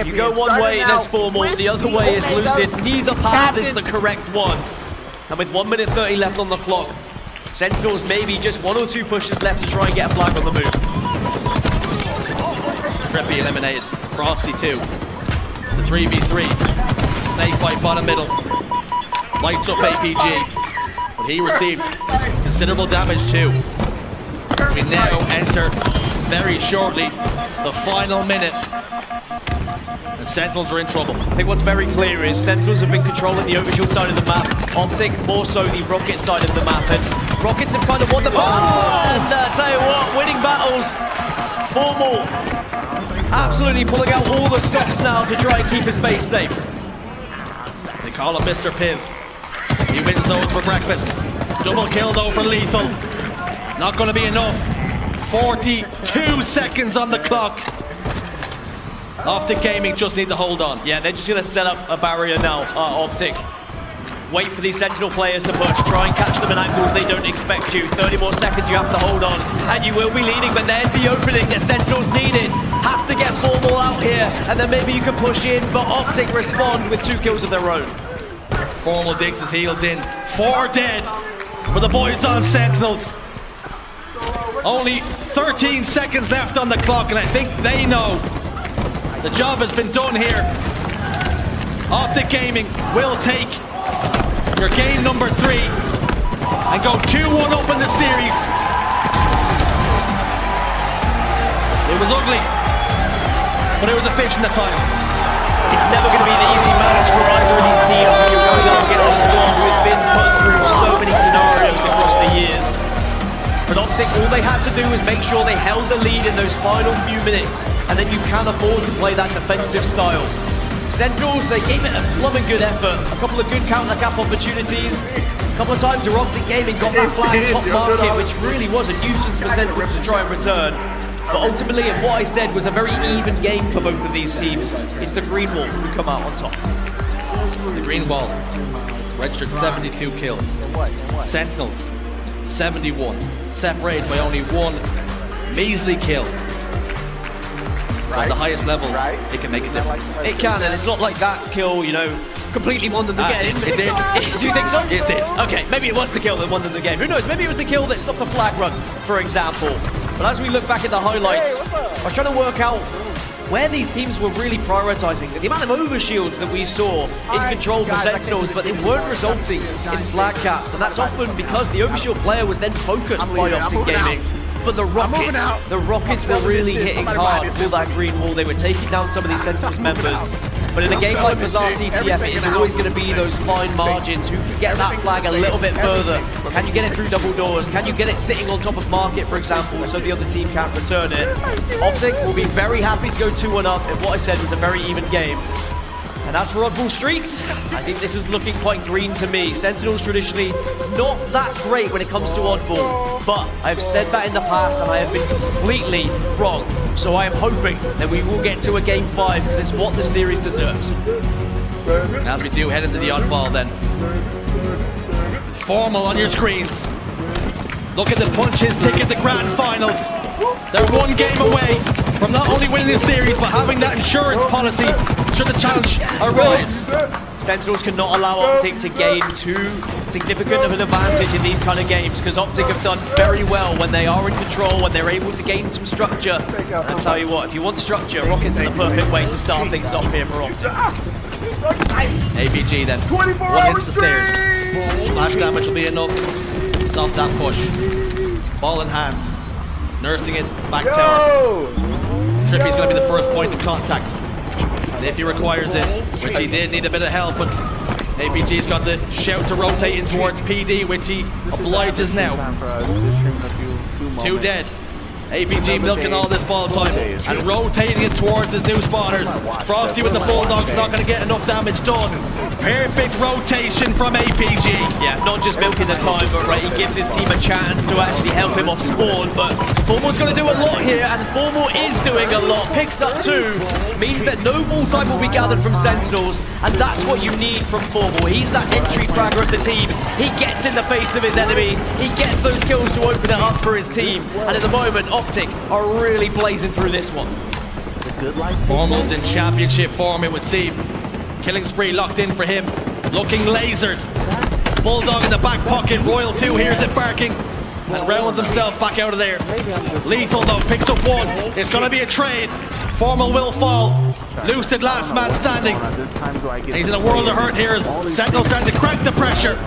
you go one way and there's Formal, the other way is Lucid. Neither path is the correct one. And with 1 minute 30 left on the clock, Sentinels maybe just 1 or 2 pushes left to try and get a flag on the move. Trippy eliminated. Frosty 2. It's a 3v3. Snakebite bottom middle. Lights up APG. But he received considerable damage too. We now enter very shortly the final minute. And Sentinels are in trouble. I think what's very clear is Sentinels have been controlling the overshield side of the map. Optic more so the rocket side of the map. And Rockets have kind of won the battle. And tell you what, winning battles. Formal absolutely pulling out all the stops now to try and keep his base safe. They call him Mr. Piv. He wins those for breakfast. Double kill though for Lethal. Not going to be enough. 42 seconds on the clock. Optic Gaming just need to hold on. Yeah, they're just going to set up a barrier now, Optic. Wait for these Sentinel players to push. Try and catch them in angles they don't expect you. 30 more seconds you have to hold on. And you will be leading, but there's the opening that Sentinels needed. Have to get Formal out here, and then maybe you can push in, but Optic respond with 2 kills of their own. Formal digs his heels in. 4 dead for the boys on Sentinels. Only 13 seconds left on the clock, and I think they know the job has been done here. Optic Gaming will take your game number 3 and go 2-1 up in the series. It was ugly, but it was efficient at times. It's never going to be an easy match for either of these teams when you're going up against a squad who has been put through so many scenarios across the years. But Optic, all they had to do was make sure they held the lead in those final few minutes, and then you can afford to play that defensive style. Sentinels, they gave it a blooming good effort. A couple of good counter-cap opportunities. A couple of times where Optic Gaming got that flag top market, which really was a nuisance for Sentinels to try and return. But ultimately, and what I said was a very even game for both of these teams. It's the green wall who come out on top. The green wall registered 72 kills. Sentinels, 71. Separated by only 1 measly kill. On the highest level, it can make a difference. It can, and it's not like that kill, you know, completely won them the game. It did. Do you think so? It did. Okay, maybe it was the kill that won them the game. Who knows? Maybe it was the kill that stopped the flag run, for example. But as we look back at the highlights, I was trying to work out where these teams were really prioritizing. The amount of overshields that we saw in control for Sentinels, but they weren't resulting in flag caps. And that's often because the overshield player was then focused by Optic Gaming. But the Rockets were really hitting hard for that green wall. They were taking down some of these Sentinels members. But in a game like Bazaar CTF, it is always going to be those fine margins. Who can get that flag a little bit further? Can you get it through double doors? Can you get it sitting on top of market, for example, so the other team can't return it? Optic will be very happy to go 2-1 up if what I said was a very even game. And as for Oddball Streets, I think this is looking quite green to me. Sentinels traditionally not that great when it comes to Oddball, but I've said that in the past and I have been completely wrong. So I am hoping that we will get to a game 5 because it's what the series deserves. And as we do head into the Oddball then. Formal on your screens. Look at the punches ticket the grand finals. They're 1 game away from not only winning the series, but having that insurance policy should the challenge arise. Sentinels cannot allow Optic to gain too significant of an advantage in these kind of games, because Optic have done very well when they are in control, when they're able to gain some structure. And I'll tell you what, if you want structure, Rockets are the perfect way to start things off here for Optic. APG then, 1 hits the stairs. Splash damage will be enough. Stop that push. Ball in hands. Nursing it, back tower. Trippy's going to be the first point of contact. And if he requires it, which he did need a bit of help, but APG's got the shout to rotate in towards PD, which he obliges now. 2 dead. APG milking all this ball time and rotating it towards his new spawners. Frosty with the Bulldog's not going to get enough damage done. Perfect rotation from APG. Yeah, not just milking the time, but right, he gives his team a chance to actually help him off spawn. But Formal's going to do a lot here, and Formal is doing a lot. Picks up 2, means that no ball time will be gathered from Sentinels, and that's what you need from Formal. He's that entry fragger of the team. He gets in the face of his enemies. He gets those kills to open it up for his team. And at the moment, Optic are really blazing through this one. Formal's in championship form, it would seem. Killing spree locked in for him. Looking lasered. Bulldog in the back pocket. Royal 2 hears it barking and rounds himself back out of there. Lethal though picks up 1. It's going to be a trade. Formal will fall. Lucid last man standing. And he's in a world of hurt here as Sentinels trying to crack the pressure.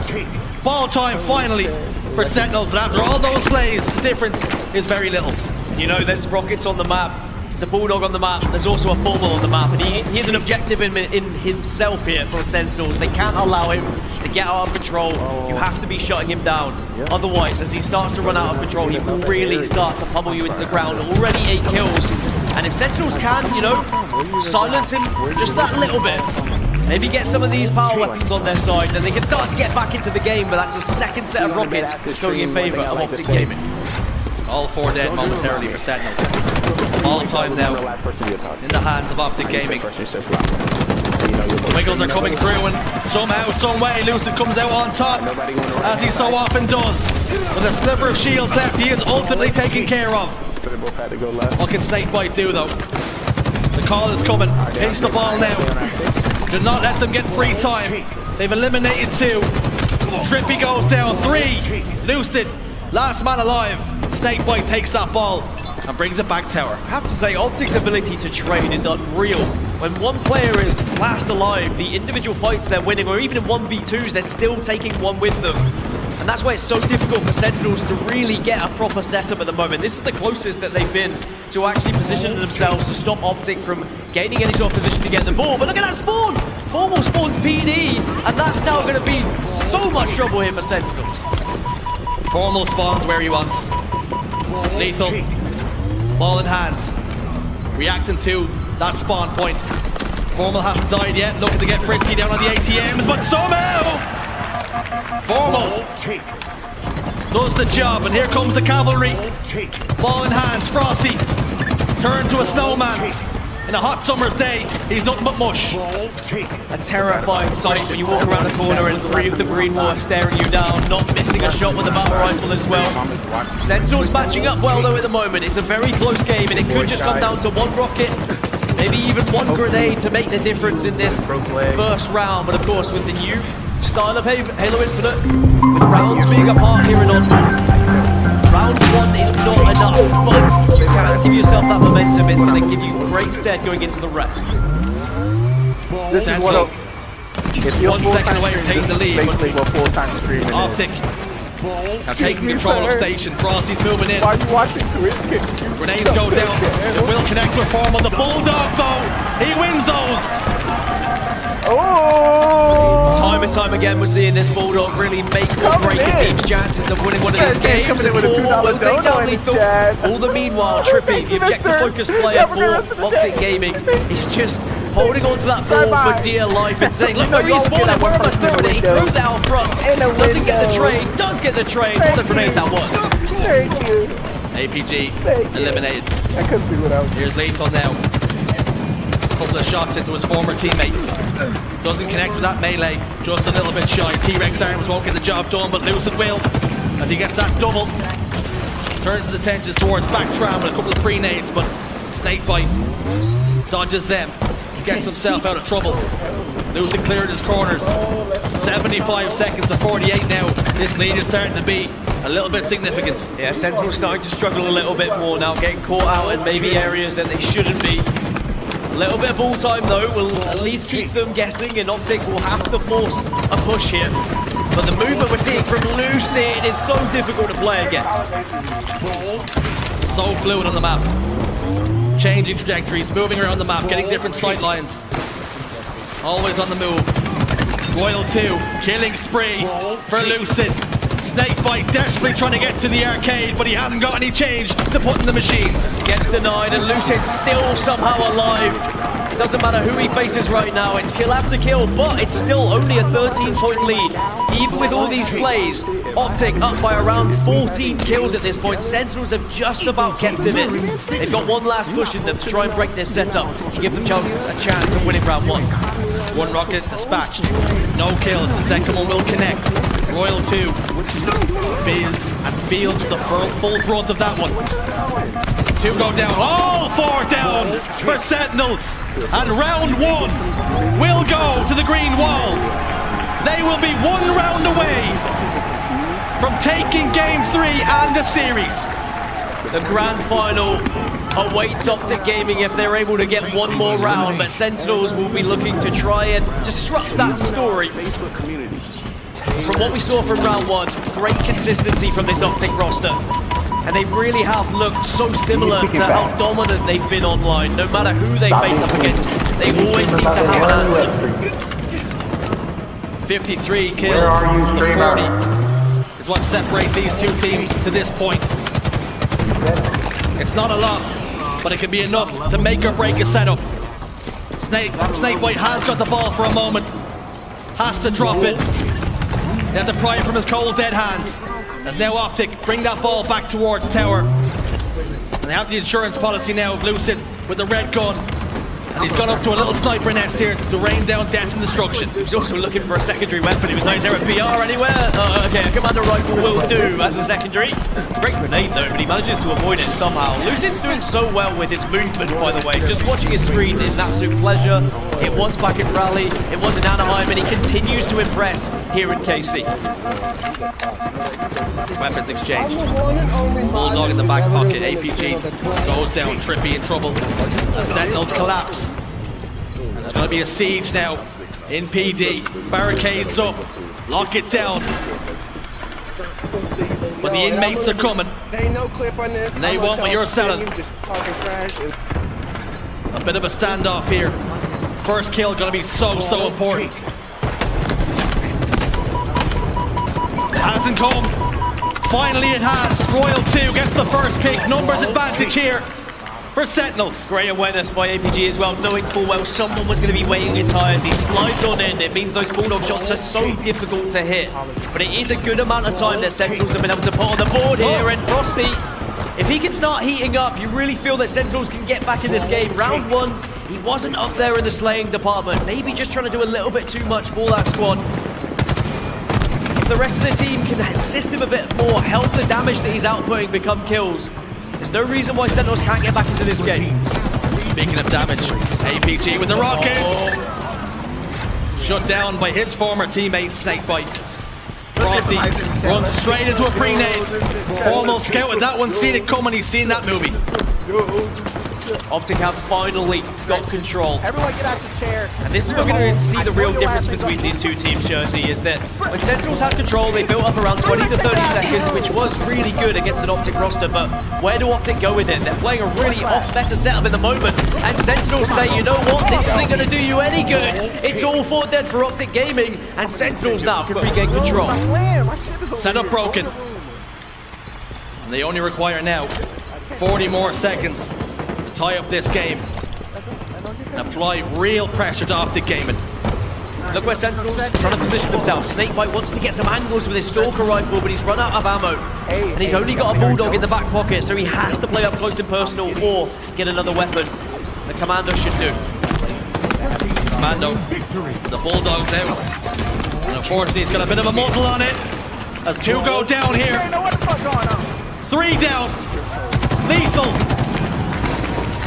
Ball time finally for Sentinels, but after all those slays, the difference is very little. You know, there's Rockets on the map. There's a Bulldog on the map. There's also a Formal on the map, and he has an objective in himself here for Sentinels. They can't allow him to get out of control. You have to be shutting him down. Otherwise, as he starts to run out of control, he will really start to pummel you into the ground. Already 8 kills. And if Sentinels can, you know, silence him just that little bit, maybe get some of these power weapons on their side, then they can start to get back into the game. But that's a second set of Rockets going in favor of Optic Gaming. All 4 dead momentarily for Sentinels. All time now in the hands of Optic Gaming. The Wiggles are coming through, and somehow, some way, Lucid comes out on top, as he so often does. With a sliver of shields left, he is ultimately taken care of. What can Snakebite do though? The call is coming. Pinch the ball now. Do not let them get free time. They've eliminated 2. Trippy goes down 3. Lucid, last man alive. Snakebite takes that ball and brings it back tower. I have to say, Optic's ability to trade is unreal. When one player is last alive, the individual fights they're winning, or even in 1v2s, they're still taking one with them. And that's why it's so difficult for Sentinels to really get a proper setup at the moment. This is the closest that they've been to actually positioning themselves to stop Optic from gaining any sort of position to get the ball. But look at that spawn! Formal spawns PD, and that's now going to be so much trouble here for Sentinels. Formal spawns where he wants. Lethal. Ball in hands. Reacting to that spawn point. Formal hasn't died yet, looking to get frisky down on the ATMs, but somehow Formal does the job, and here comes the cavalry. Ball in hands, Frosty turned to a snowman. In a hot summer's day, he's nothing but mush. A terrifying sight when you walk around the corner and 3 of the green were staring you down, not missing a shot with the battle rifle as well. Sentinels matching up well though at the moment. It's a very close game and it could just come down to 1 rocket, maybe even 1 grenade to make the difference in this first round. But of course, with the new style of Halo Infinite, with rounds being apart here and on, round 1 is not enough, but you can give yourself that momentum. It's going to give you great stead going into the rest. This is what if you're 1 second away from taking the lead, basically what full-time streaming Optic have taken control of station. Frosty's moving in. Why are you watching Twitch? Grenades go down. It will connect with Formal. The Bulldog though, he wins those. Oh! Time and time again, we're seeing this Bulldog really make or break a team's chances of winning one of these games. Coming in with a $2 dono in the chat. All the meanwhile, Trippy, the objective-focused player for Optic Gaming, is just holding on to that ball for dear life and saying, look where he's spawning, where am I throwing it? He throws it out front, doesn't get the trade, does get the trade. What a grenade that was. Thank you. APG eliminated. I couldn't do without. Here's Lethal now. Couple of shots into his former teammate. Doesn't connect with that melee, just a little bit shy. T-Rex arms won't get the job done, but Lucid will. As he gets that double, turns his attention towards Backtram with a couple of free nades, but Snakebite dodges them. Gets himself out of trouble. Lucid cleared his corners. 75 seconds to 48 now. This lead is starting to be a little bit significant. Yeah, Sentinel's starting to struggle a little bit more now, getting caught out in maybe areas that they shouldn't be. A little bit of ball time though will at least keep them guessing, and Optic will have to force a push here. But the movement we're seeing from Lucid is so difficult to play against. So fluid on the map. Changing trajectories, moving around the map, getting different sight lines. Always on the move. Royal 2, killing spree for Lucid. Snakebite desperately trying to get to the arcade, but he hasn't got any change to put in the machines. Gets denied, and Lucid's still somehow alive. It doesn't matter who he faces right now, it's kill after kill, but it's still only a 13-point lead. Even with all these slays, Optic up by around 14 kills at this point. Sentinels have just about kept him in. They've got one last push in them to try and break this setup, to give them a chance of winning round 1. 1 rocket dispatched, no kills, the second one will connect. Royal 2 feels the full brunt of that one. 2 go down, all 4 down for Sentinels, and round 1 will go to the green wall. They will be 1 round away from taking game 3 and the series. The grand final awaits Optic Gaming if they're able to get 1 more round, but Sentinels will be looking to try and disrupt that story. From what we saw from round 1, great consistency from this Optic roster. And they really have looked so similar to how dominant they've been online. No matter who they face up against, they always seem to have an answer. 53 kills to 40 is what separates these 2 teams to this point. It's not a lot, but it can be enough to make or break a setup. Snakebite has got the ball for a moment, has to drop it. They have to pry it from his cold dead hands. As now Optic bring that ball back towards tower. And they have the insurance policy now of Lucid with the red gun. And he's gone up to a little sniper nest here to rain down death and destruction. He's also looking for a secondary weapon. He was like, is there a PR anywhere? Okay, a commander rifle will do as a secondary. Great grenade though, but he manages to avoid it somehow. Lucid's doing so well with his movement, by the way. Just watching his screen is an absolute pleasure. It was back in Raleigh, it was in Anaheim, and he continues to impress here in KC. Weapons exchanged. Bulldog in the back pocket. APG goes down. Trippy in trouble. The Sentinels collapse. And there's going to be a siege now in PD. Barricades up. Lock it down. But the inmates are coming. There ain't no clip on this. And they want what you're selling. You just talking trash. A bit of a standoff here. First kill going to be so important. Hasn't come. Finally it has. Royal 2 gets the first pick. Numbers advantage here for Sentinels. Great awareness by APG as well, knowing full well someone was going to be waiting in tires. He slides on in. It means those bulldog shots are so difficult to hit. But it is a good amount of time that Sentinels have been able to put on the board here. And Frosty, if he can start heating up, you really feel that Sentinels can get back in this game. Round 1, he wasn't up there in the slaying department. Maybe just trying to do a little bit too much for that squad. If the rest of the team can assist him a bit more, help the damage that he's outputting become kills, there's no reason why Sentinels can't get back into this game. Speaking of damage, APG with the rocket. Shut down by his former teammate, Snakebite. Frosty runs straight into a pre-nade. Almost scouted that one, seen it coming, he's seen that movie. Optic have finally got control. Everyone get out your chair. And this is where we're going to see the real difference between these two teams, Jersey, is that when Sentinels had control, they built up around 20 to 30 seconds, which was really good against an Optic roster, but where do Optic go with it? They're playing a really off-better setup in the moment, and Sentinels say, you know what, this isn't going to do you any good. It's all 4 dead for Optic Gaming, and Sentinels now can regain control. Setup broken. And they only require now 40 more seconds to tie up this game and apply real pressure to Optic Gaming. Look where Sentinels trying to position themselves. Snakebite wants to get some angles with his Stalker rifle, but he's run out of ammo. And he's only got a Bulldog in the back pocket, so he has to play up close and personal or get another weapon. The Commando should do. Commando, the Bulldog's out. And unfortunately, he's got a bit of a muzzle on it. As 2 go down here. 3 down. Lethal.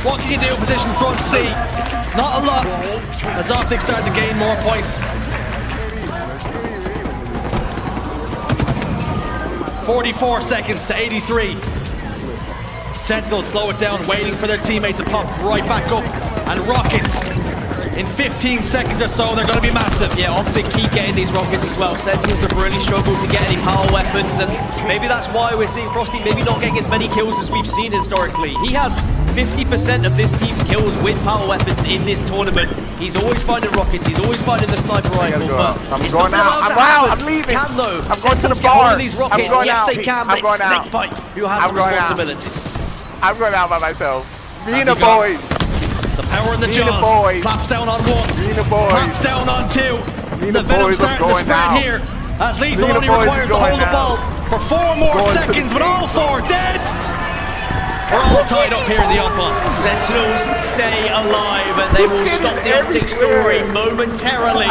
What can you do? Position front C. Not a lot. As Optic start to gain more points. 44 seconds to 83. Sentinels slow it down, waiting for their teammate to pop right back up. And rockets. In 15 seconds or so, they're going to be massive. Yeah, Optic keep getting these rockets as well. Sentinels have really struggled to get any power weapons, and maybe that's why we're seeing Frosty maybe not getting as many kills as we've seen historically. He has 50% of this team's kills with power weapons in this tournament. He's always finding rockets, he's always finding the sniper rifle, but I'm it's going not out. allowed I'm to out. happen. I'm leaving. Can though. I'm going to the Sentinels get hold bar. of these rockets. I'm going yes, out. they can, but I'm going it's out. Snakebite who has the responsibility. I'm going out by myself. Me and the boys. The power in the jaws. Claps down on 1. Claps down on 2. The venom starting to spread here. As Lethal only requires to hold the ball for 4 more seconds, but all 4 dead. We're all tied up here in the up-on. Sentinels stay alive, and they will stop the Optic story momentarily.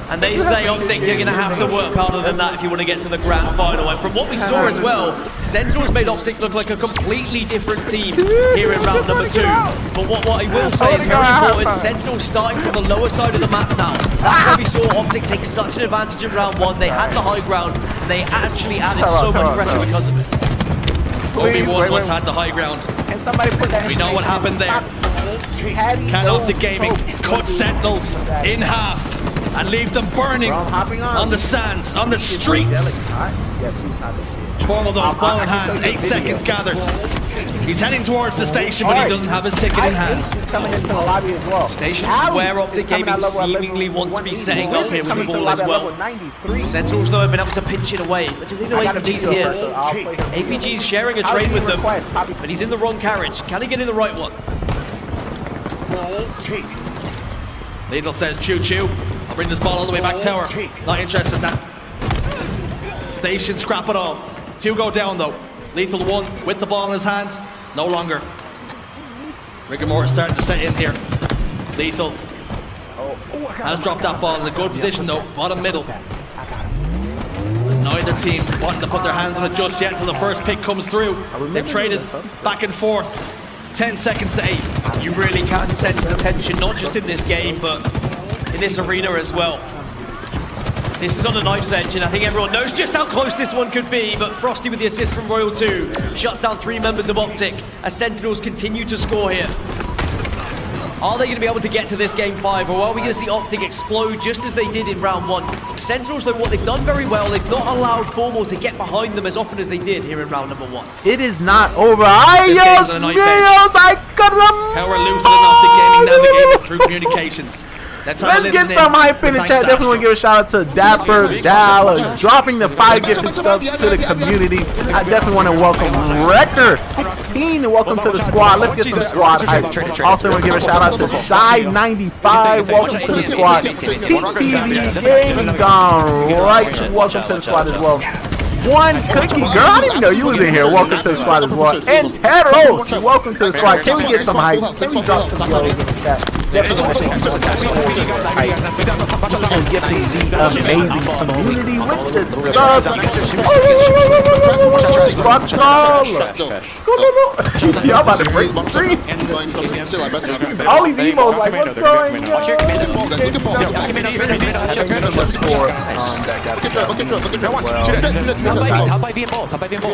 And they say, Optic, you're going to have to work harder than that if you want to get to the grand final. And from what we saw as well, Sentinels made Optic look like a completely different team here in round number 2. But what I will say is very important, Sentinels starting from the lower side of the map now. That's why we saw Optic take such an advantage in round 1. They had the high ground, and they actually added so much pressure because of it. Obi-Wan once had the high ground. We know what happened there. Can Optic Gaming cut Sentinels in half and leave them burning on the sands, on the streets? Formal though, ball in hand, 8 seconds gathered. He's heading towards the station, but he doesn't have his ticket in hand. Coming into the lobby as well. Stations where Optic Gaming seemingly want to be setting up here with the ball as well. Sentinels though have been able to pinch it away, but do they know APG's here? APG's sharing a trade with them, but he's in the wrong carriage. Can he get in the right one? Lethal says choo-choo. I'll bring this ball all the way back tower. Not interested in that. Station scrap it all. 2 go down though. Lethal 1 with the ball in his hands. No longer. Rigor mortis starting to set in here. Lethal has dropped that ball in a good position though. Bottom middle. Neither team wanting to put their hands on it just yet until the first pick comes through. They've traded back and forth. 10 seconds to 8. You really can sense the tension, not just in this game, but in this arena as well. This is on the knife's edge, and I think everyone knows just how close this one could be, but Frosty with the assist from Royal 2 shuts down 3 members of Optic as Sentinels continue to score here. Are they going to be able to get to this game 5, or are we going to see Optic explode just as they did in round 1? Sentinels, though, what they've done very well, they've not allowed Formal to get behind them as often as they did here in round number 1. It is not over. Ay, Dios mío, ay, caramba. How we're losing Optic Gaming navigated through communications. Let's get some hype in the chat. Definitely want to give a shout out to Dapper Dal, dropping the 5 gifted subs to the community. I definitely want to welcome Wrecker16 and welcome to the squad. Let's get some squad hype. Also want to give a shout out to Shy95. Welcome to the squad. TTV Gaming GoneRight. Welcome to the squad as well. One Cookie Girl, I didn't even know you was in here. Welcome to the squad as well. And Teros, welcome to the squad. Can we get some hype? Can we drop some yellows in the chat? Definitely want to get some hype. And get the amazing community with the subs. Squad call. Y'all about to break the stream. All these emos like, what's going on? Top by being ball.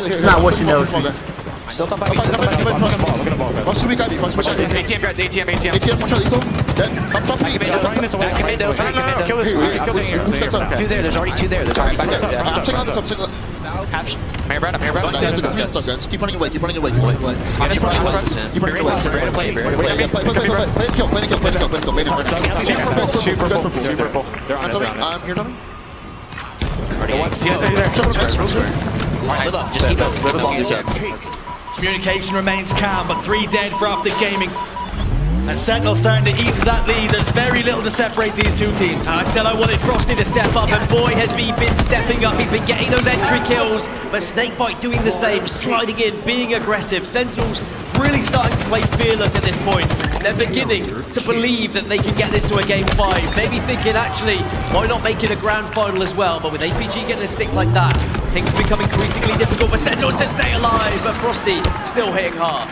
It's not what she knows. Still top by being ball. Look at the ball. ATM guys, ATM. Kill this. Two there. There's already 2 there. There's already 2 there. Mayor Brad. Keep running away. Keep running away. Super full. They're on his I'm here, Tommy. Communication remains calm, but 3 dead for Optic Gaming. And Sentinel starting to eat that lead. There's very little to separate these 2 teams. I said I wanted Frosty to step up, and boy has he been stepping up. He's been getting those entry kills, but Snakebite doing the same, sliding in, being aggressive. Sentinels really starting to play fearless at this point. They're beginning to believe that they can get this to a game 5. Maybe thinking, actually, why not make it a grand final as well? But with APG getting a stick like that, things become increasingly difficult for Sentinels to stay alive, but Frosty still hitting hard.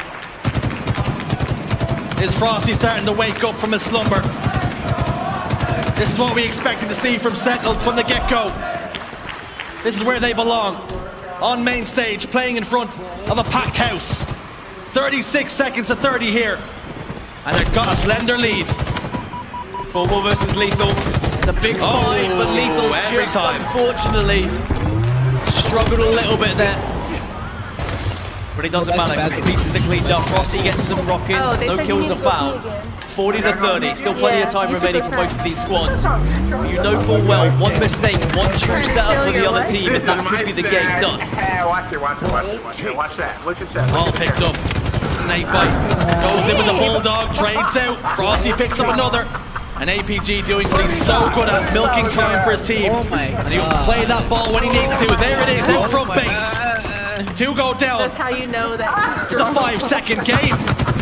Is Frosty starting to wake up from his slumber? This is what we expected to see from Sentinels from the get-go. This is where they belong. On main stage, playing in front of a packed house. 36 seconds to 30 here. And they've got a slender lead. Formal versus Lethal. It's a big fight, but Lethal just unfortunately struggled a little bit there. But it doesn't matter, pieces are cleaned up. Frosty gets some rockets, no kills are found. 40 to 30, still plenty of time remaining for both of these squads. You know full well, one mistake, one true setup for the other team, and that could be the game done. Watch that. Look at that. Ball picked up. Snakebite goes in with the Bulldog, trades out. Frosty picks up another. And APG doing what he's so good at, milking time for his team. And he'll play that ball when he needs to. There it is, out front base. 2 go down. That's how you know that it's a 5-second game.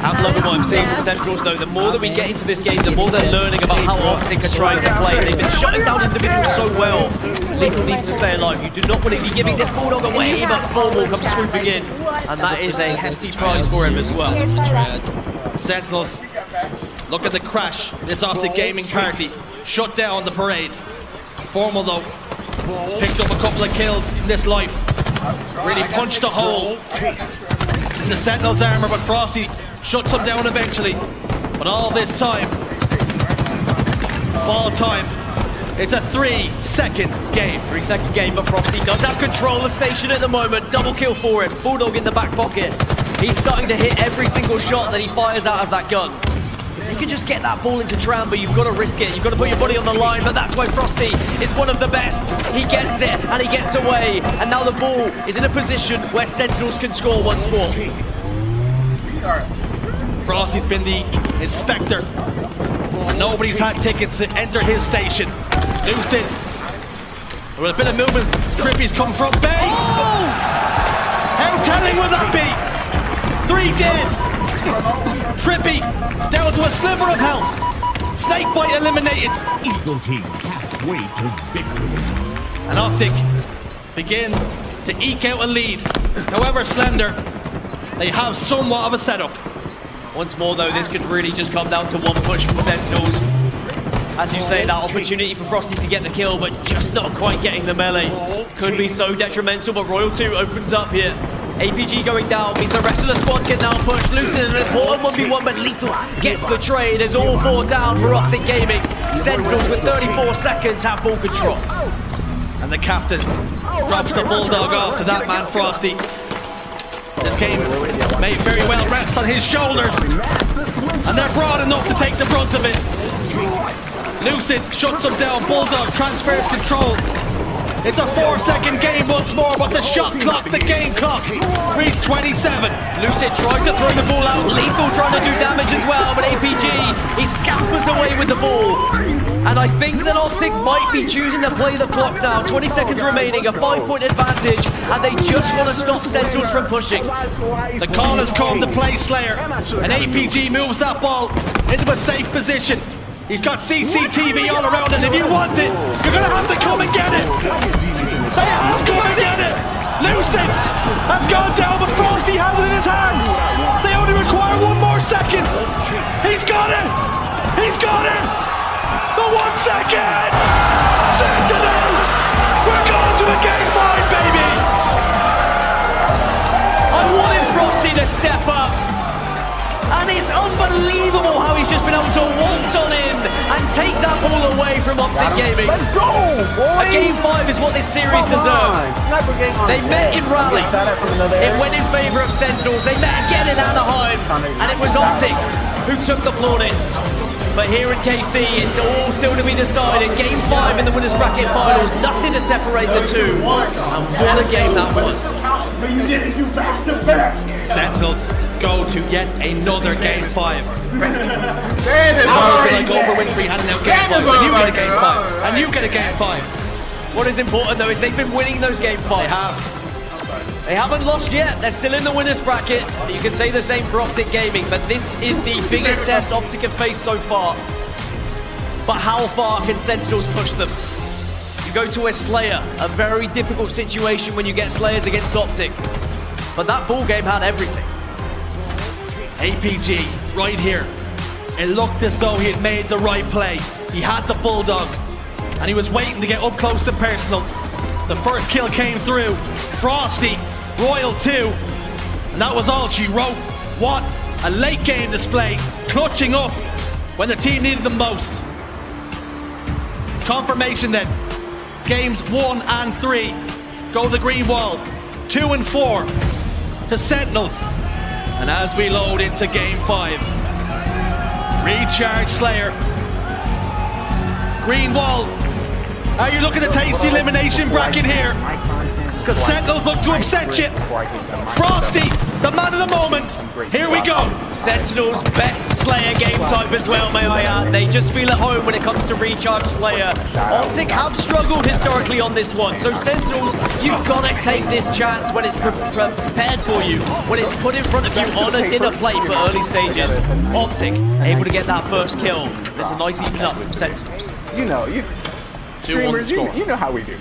I'm loving what I'm seeing from Sentinels though. The more that we get into this game, the more they're learning about how Optic are trying to play. They've been shutting down individuals so well. Lethal needs to stay alive. You do not want to be giving this Bulldog away, but Formal comes swooping in. And that is a hefty prize for him as well. Sentinels, look at the crash. This Optic Gaming party shut down the parade. Formal though, picked up a couple of kills in this life. Really punched a hole in the Sentinel's armor, but Frosty shuts him down eventually. But all this time, ball time. It's a 3-second game. 3-second game, but Frosty does have control of station at the moment. Double kill for him. Bulldog in the back pocket. He's starting to hit every single shot that he fires out of that gun. If you can just get that ball into Tram, but you've got to risk it. You've got to put your body on the line, but that's why Frosty is one of the best. He gets it, and he gets away. And now the ball is in a position where Sentinels can score once more. Frosty's been the inspector. And nobody's had tickets to enter his station. Loosed in. With a bit of movement, Trippy's come from base. Oh! How telling will that be? 3 dead. Trippy down to a sliver of health. Snakebite eliminated. Eagle team halfway to victory. And Optic begin to eke out a lead. However slender, they have somewhat of a setup. Once more, though, this could really just come down to one push from Sentinels. As you say, that opportunity for Frosty to get the kill, but just not quite getting the melee. Could be so detrimental, but Royal 2 opens up here. APG going down means the rest of the squad can now push. Lucid an important 1v1, but Lethal gets the trade. There's all 4 down for Optic Gaming. Sentinels with 34 seconds have full control. And the captain drops the Bulldog off to that man, Frosty. This game may very well rest on his shoulders. And they're broad enough to take the brunt of it. Lucid shuts him down. Bulldog transfers control. It's a 4-second game once more, but the shot clock, the game clock, reads 27. Lucid tried to throw the ball out. Lethal trying to do damage as well, but APG, he scampers away with the ball. And I think that Optic might be choosing to play the clock now. 20 seconds remaining, a 5-point advantage, and they just want to stop Sentinels from pushing. The call has come to play Slayer, and APG moves that ball into a safe position. He's got CCTV all around, and if you want it, you're going to have to come and get it. They have to come and get it. Lucid has gone down, but Frosty has it in his hands. They only require 1 more second. He's got it. He's got it. The 1 second. Sentinels. We're going to a game 5, baby. I wanted Frosty to step up. And it's unbelievable how he's just been able to waltz on in and take that ball away from Optic Gaming. Let's go, boy! A game 5 is what this series deserved. They met in Raleigh. It went in favour of Sentinels. They met again in Anaheim. And it was Optic who took the plaudits. But here in KC, it's all still to be decided. Game 5 in the winners bracket finals. Nothing to separate the two. And what a game that was. But you didn't do back-to-back. Sentinels go to get another game 5. How can I go for win 3 handing out game 5 and you get a game 5 and you get a game 5? What is important though is they've been winning those game 5s. They have. They haven't lost yet. They're still in the winners bracket. You can say the same for Optic Gaming, but this is the biggest test Optic have faced so far. But how far can Sentinels push them? You go to a Slayer, a very difficult situation when you get Slayers against Optic. But that ball game had everything. APG, right here. It looked as though he had made the right play. He had the Bulldog, and he was waiting to get up close and personal. The first kill came through. Frosty, Royal 2, and that was all she wrote. What a late game display, clutching up when the team needed them most. Confirmation that games 1 and 3 go the green wall. 2 and 4 to Sentinels. And as we load into game 5, recharge Slayer. Green wall. Are you looking to taste the elimination bracket here? Because Sentinels look to upset you. Frosty, the man of the moment. Here we go. Sentinels' best Slayer game type as well, may I add. They just feel at home when it comes to recharge Slayer. Optic have struggled historically on this one. So Sentinels, you've got to take this chance when it's prepared for you. When it's put in front of you on a dinner plate for early stages. Optic able to get that first kill. There's a nice even up from Sentinels. You know, streamers, you know how we do.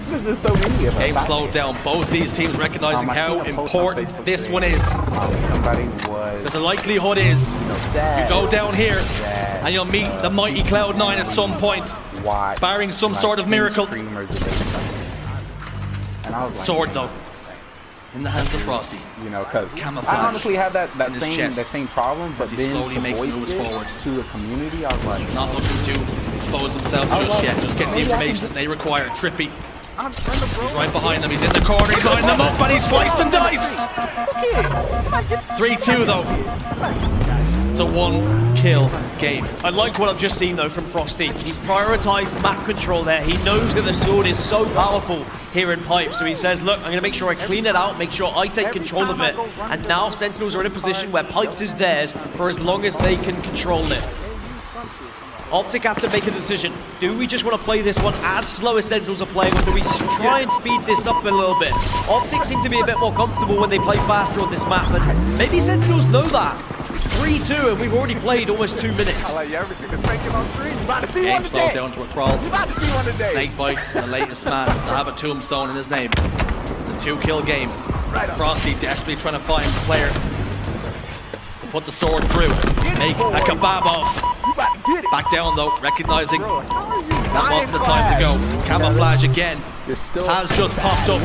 There's just so many of us. Game slowed down. Both these teams recognizing how important this one is. Because the likelihood is you go down here and you'll meet the mighty Cloud9 at some point, barring some sort of miracle. Sword though, in the hands of Frosty. You know, because I honestly had that same problem, but then slowly makes moves forward to a community, I was like, not looking to expose himself just yet, just getting the information that they require. Trippy. He's right behind them, he's in the corner, he's lining them up and he's sliced and diced! 3-2 though. It's a 1-kill game. I like what I've just seen though from Frosty. He's prioritised map control there. He knows that the sword is so powerful here in Pipe, so he says, look, I'm going to make sure I clean it out, make sure I take control of it. And now Sentinels are in a position where Pipes is theirs for as long as they can control it. Optic have to make a decision. Do we just want to play this one as slow as Sentinels are playing, or do we try and speed this up a little bit? Optic seem to be a bit more comfortable when they play faster on this map, and maybe Sentinels know that. 3-2, and we've already played almost 2 minutes. I like every single snake on screen. You about to see Game one today. slowed down to a crawl. You about to see one today. Snakebite, the latest man to have a tombstone in his name. It's a 2-kill game. Frosty desperately trying to find the player put the sword through. Make a kebab off. Back down though, recognizing that wasn't the time to go. Camouflage again. Has just popped up.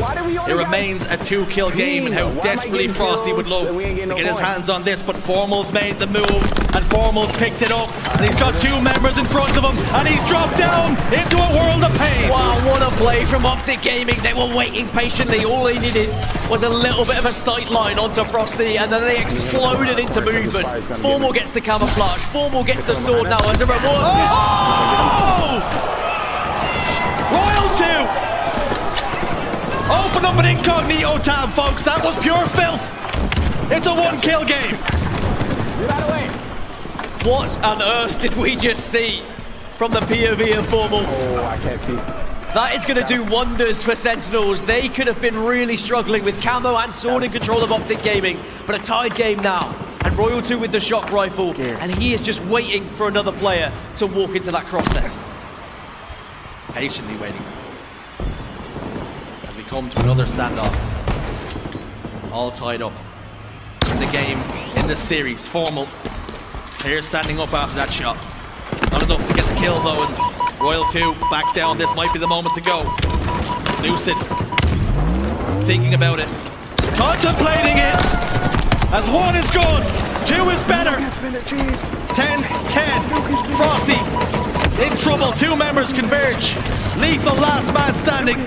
It remains a 2-kill game, and how desperately Frosty would love to get his hands on this, but Formal's made the move, and Formal's picked it up, and he's got 2 members in front of him, and he's dropped down into a world of pain. Wow, what a play from Optic Gaming. They were waiting patiently. All they needed was a little bit of a sight line onto Frosty, and then they exploded into movement. Formal gets the camouflage. Formal gets the sword now as a reward. Oh! Royal 2! Open up an incognito tab, folks. That was pure filth. It's a 1-kill game. What on earth did we just see from the POV of Formal? Oh, I can't see. That is going to do wonders for Sentinels. They could have been really struggling with camo and sword in control of Optic Gaming, but a tied game now. And Royal 2 with the shock rifle, and he is just waiting for another player to walk into that crosshair. Patiently waiting. As we come to another standoff. All tied up. In the game, in the series, Formal. Here standing up after that shot. Not enough to get the kill though, and Royal 2 back down. This might be the moment to go. Lucid. Thinking about it. Contemplating it! As 1 is good, 2 is better. 10-10. Frosty in trouble. 2 members converge. Lethal last man standing.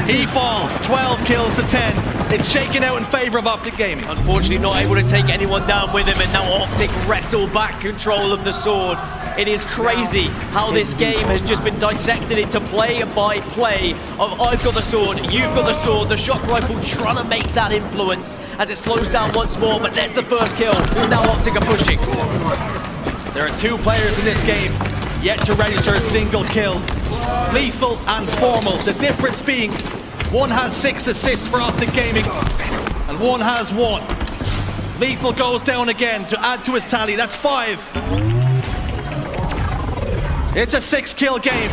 He falls. 12 kills to 10. It's shaken out in favor of Optic Gaming. Unfortunately not able to take anyone down with him, and now Optic wrestle back control of the sword. It is crazy how this game has just been dissected into play by play of I've got the sword, you've got the sword, the shock rifle trying to make that influence as it slows down once more, but there's the first kill. Now Optic are pushing. There are 2 players in this game yet to register a single kill. Lethal and Formal. The difference being 1 has 6 assists for Optic Gaming and 1 has 1. Lethal goes down again to add to his tally. That's 5. It's a 6-kill game.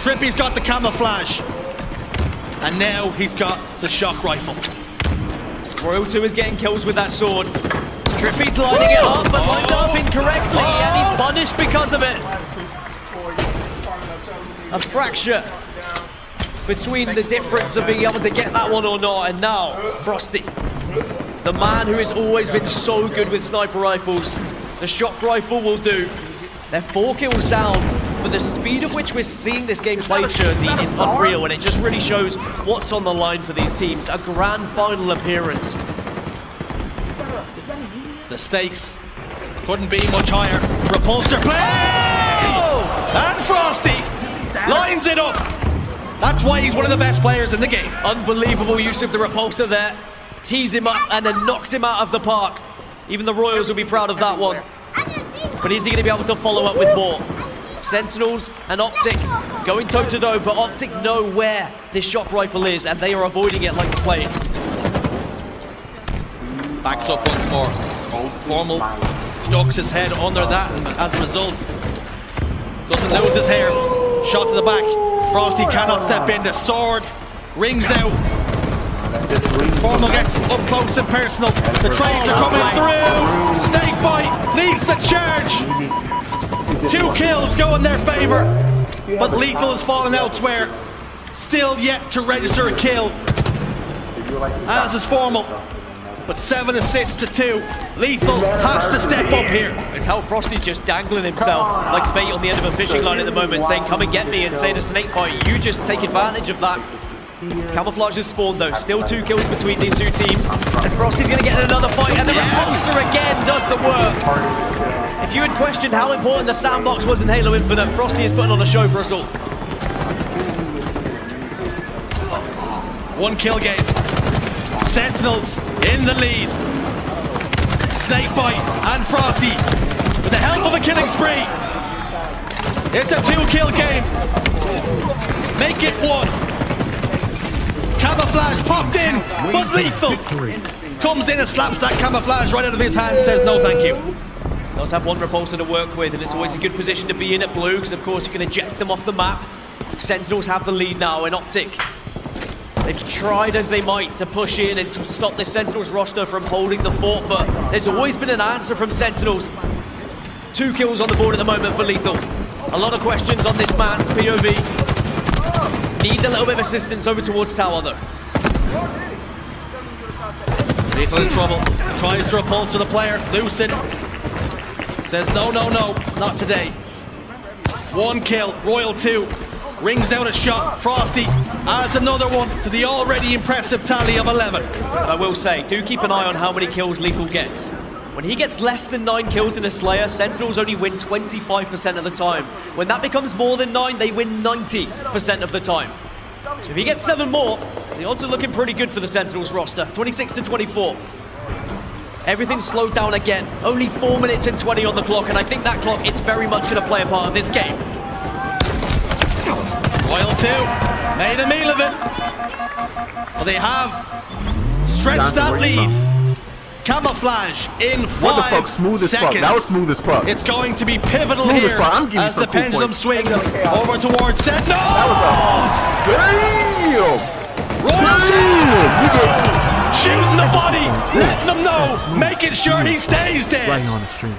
Trippy's got the camouflage. And now he's got the shock rifle. Royal 2 is getting kills with that sword. Trippy's lining it up, but lines up incorrectly, and he's punished because of it. A fracture between the difference of being able to get that one or not, and now Frosty, the man who has always been so good with sniper rifles, the shock rifle will do. They're 4 kills down, but the speed at which we're seeing this game played, Jersey, is unreal, and it just really shows what's on the line for these teams. A grand final appearance. The stakes couldn't be much higher. Repulsor play! And Frosty lines it up. That's why he's one of the best players in the game. Unbelievable use of the repulsor there. Tees him up and then knocks him out of the park. Even the Royals will be proud of that one. But is he going to be able to follow up with more? Sentinels and Optic going toe-to-toe, but Optic know where this shock rifle is, and they are avoiding it like the plague. Backs up once more. Formal ducks his head under that, and as a result, doesn't lose his hair. Shot to the back. Frosty cannot step in. The sword rings out. Formal gets up close and personal. The trades are coming through. Snakebite leads the charge. 2 kills go in their favor, but Lethal has fallen elsewhere. Still yet to register a kill, as is Formal. But 7 assists to 2. Lethal has to step up here. It's how Frosty's just dangling himself like bait on the end of a fishing line at the moment, saying come and get me, and saying to Snakebite, you just take advantage of that. Camouflage has spawned though, still 2 kills between these 2 teams. And Frosty's going to get in another fight, and the repulsor again does the work. If you had questioned how important the sandbox was in Halo Infinite, Frosty is putting on a show for us all. 1 kill game. Sentinels in the lead. Snakebite and Frosty with the help of a killing spree. It's a 2-kill game. Make it 1. Camouflage popped in, but Lethal comes in and slaps that camouflage right out of his hand and says no thank you. Does have 1 repulsor to work with, and it's always a good position to be in at blue, because of course you can eject them off the map. Sentinels have the lead now, and Optic, They've tried as they might to push in and to stop the Sentinels roster from holding the fort, but there's always been an answer from Sentinels. 2 kills on the board at the moment for Lethal. A lot of questions on this man's POV. Needs a little bit of assistance over towards tower though. Lethal in trouble. Tries to repulse to the player. Lucid says no, no, no, not today. 1 kill. Royal 2 rings out a shot. Frosty adds another one to the already impressive tally of 11. I will say, do keep an eye on how many kills Lethal gets. When he gets less than 9 kills in a Slayer, Sentinels only win 25% of the time. When that becomes more than 9, they win 90% of the time. So if he gets 7 more, the odds are looking pretty good for the Sentinels roster. 26-24. Everything's slowed down again. Only 4 minutes and 20 on the clock, and I think that clock is very much going to play a part of this game. Royal 2 made a meal of it. Well, they have stretched that lead. Camouflage in 5 what the fuck? Smooth as seconds. Fuck. That was smooth as fuck. It's going to be pivotal smooth here as the pendulum swings over towards Sentinels. Damn! Royal 2! Shooting the body, letting them know, making sure he stays dead. Right on the stream.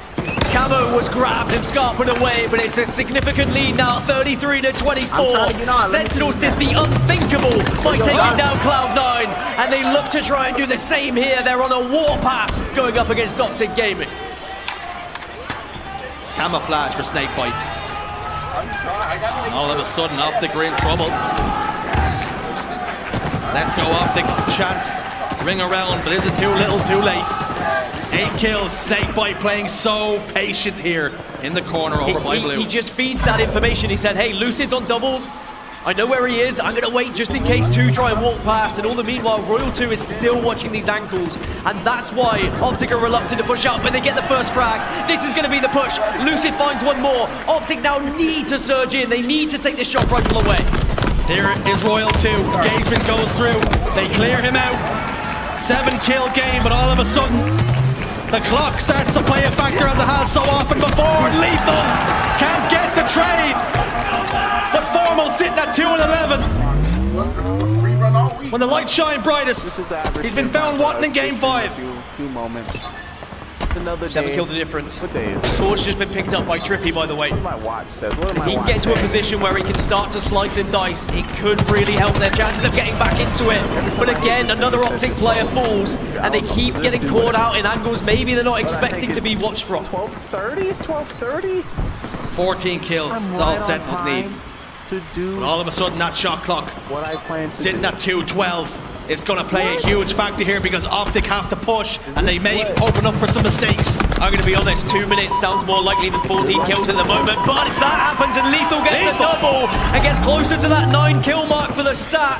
Camo was grabbed and scarpered away, but it's a significant lead now, 33-24. Sentinels did the unthinkable by taking down Cloud9, and they look to try and do the same here. They're on a warpath going up against Optic Gaming. Camouflage for Snakebite. All of a sudden, Optic are in trouble. Let's go, Optic. Chance. Ring around, but is it too little, too late? 8 kills, Snakebite playing so patient here in the corner over by Blue. He just feeds that information. He said, hey, Lucid's on double. I know where he is. I'm going to wait just in case 2 try and walk past. And all the meanwhile, Royal 2 is still watching these ankles. And that's why Optic are reluctant to push up. But they get the first frag. This is going to be the push. Lucid finds 1 more. Optic now need to surge in. They need to take this shot rifle away. Here is Royal 2. Engagement goes through. They clear him out. 7-kill game, but all of a sudden, the clock starts to play a factor as it has so often before. Lethal can't get the trade. But Formal sitting at 2 and 11. When the lights shine brightest, he's been found wanting in game 5. 2 moments. 7 kill the difference. Sword's just been picked up by Trippy, by the way. If he can get to a position where he can start to slice and dice, it could really help their chances of getting back into it. But again, another Optic player falls, and they keep getting caught out in angles maybe they're not expecting to be watched from. 12:30 is 12:30. 14 kills, that's all Sentinels need. But all of a sudden, that shot clock sitting at 2:12. It's going to play a huge factor here because Optic have to push and they may open up for some mistakes. I'm going to be honest, 2 minutes sounds more likely than 14 kills at the moment, but if that happens and Lethal gets the double and gets closer to that 9 kill mark for the stat,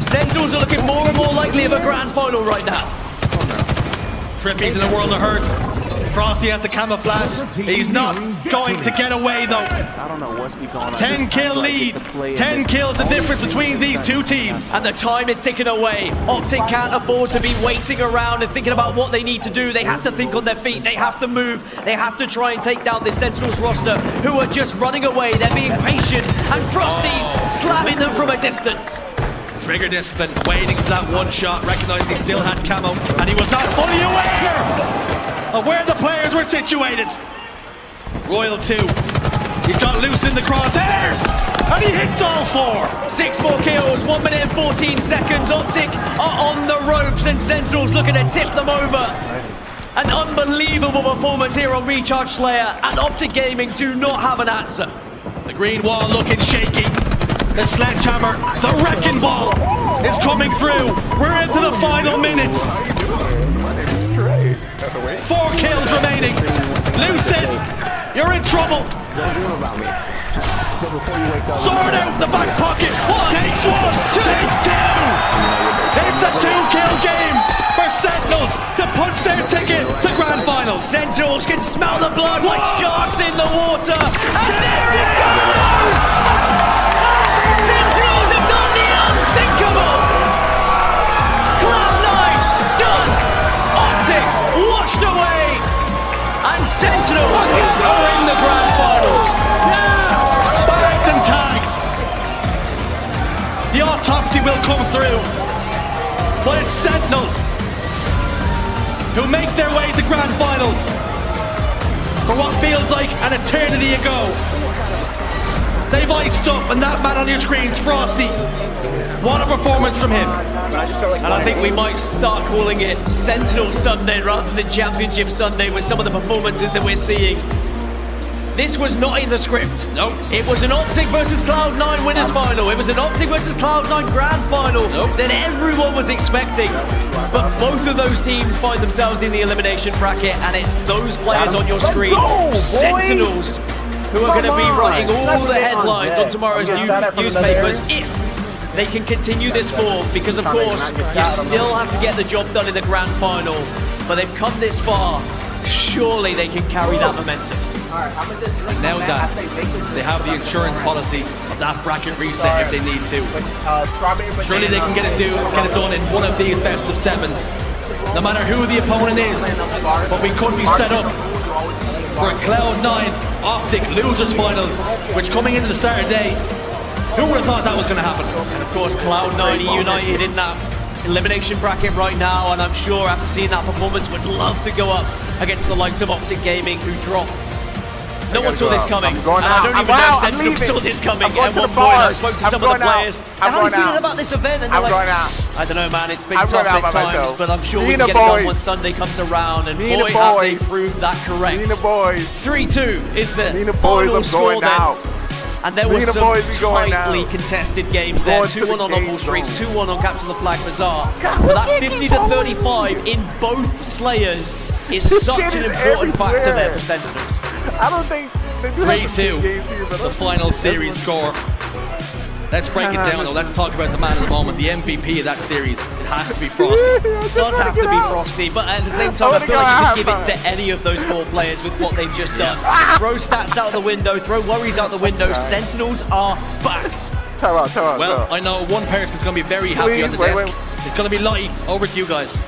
Sentinels are looking more and more likely of a grand final right now. Trippy's in a world of hurt. Frosty has the camouflage. He's not going to get away though. I don't know what's going on. 10 kill lead. 10 kills the difference between these 2 teams. And the time is ticking away. Optic can't afford to be waiting around and thinking about what they need to do. They have to think on their feet. They have to move. They have to try and take down this Sentinels roster who are just running away. They're being patient. And Frosty's slamming them from a distance. Trigger discipline, waiting for that 1 shot, recognizing he still had camo, and he was not fully aware of where the players were situated. Royal 2, he's got loose in the crosshairs, and he hits all 4. 6 more kills, 1 minute and 14 seconds. Optic are on the ropes, and Sentinels looking to tip them over. An unbelievable performance here on Recharge Slayer, and Optic Gaming do not have an answer. The green wall looking shaky. The sledgehammer, the wrecking ball is coming through. We're into the final minute. 4 kills remaining. Lucid, you're in trouble. Sword out the back pocket. Takes 1, takes 2. It's a 2-kill game for Sentinels to punch their ticket to grand finals. Sentinels can smell the blood like sharks in the water. And there it goes! Sentinels have done the unthinkable! Cloud9 done! Optic washed away! And Sentinels are in the grand finals! Bagged and tagged! The autopsy will come through. who make their way to grand finals for what feels like an eternity ago. They've iced up, and that man on your screen's Frosty. What a performance from him. And I think we might start calling it Sentinel Sunday rather than Championship Sunday with some of the performances that we're seeing. This was not in the script. Nope. It was an Optic versus Cloud9 winners final. It was an Optic versus Cloud9 grand final that everyone was expecting. But both of those teams find themselves in the elimination bracket, and it's those players on your screen, Sentinels, who are going to be writing all the headlines on tomorrow's newspapers if they can continue this form, because of course you still have to get the job done in the grand final, but they've come this far. Surely they can carry that momentum. And now that they have the insurance policy of that bracket reset if they need to, surely they can get it done in one of these best of sevens, no matter who the opponent is. But we could be set up for a Cloud9 Optic losers finals, which coming into the Saturday, who would have thought that was going to happen? And of course Cloud9 united in that elimination bracket right now, and I'm sure after seeing that performance would love to go up against the likes of Optic Gaming, who dropped. No one saw this coming, and I don't even know if Sentinel saw this coming at one point. I spoke to some of the players. How are you feeling about this event? And they're like, I don't know, man, it's been tough at times, but I'm sure we can get it done once Sunday comes around, and boy, have they proved that correct. 3-2 is the final score then. And there were some tightly contested games there. 2-1 on Wall Streets, 2-1 on Capture the Flag Bazaar. But that 50-35 in both Slayers is such an important factor there for Sentinels. I don't think 3-2, the final series score. Let's break it down though. Let's talk about the man of the moment, the MVP of that series. It has to be Frosty. It does have to be Frosty, but at the same time I feel like you could give it to any of those four players with what they've just done. Throw stats out the window, throw worries out the window. Sentinels are back. Well, I know one person that's going to be very happy on the desk. It's going to be Lottie. Over to you guys.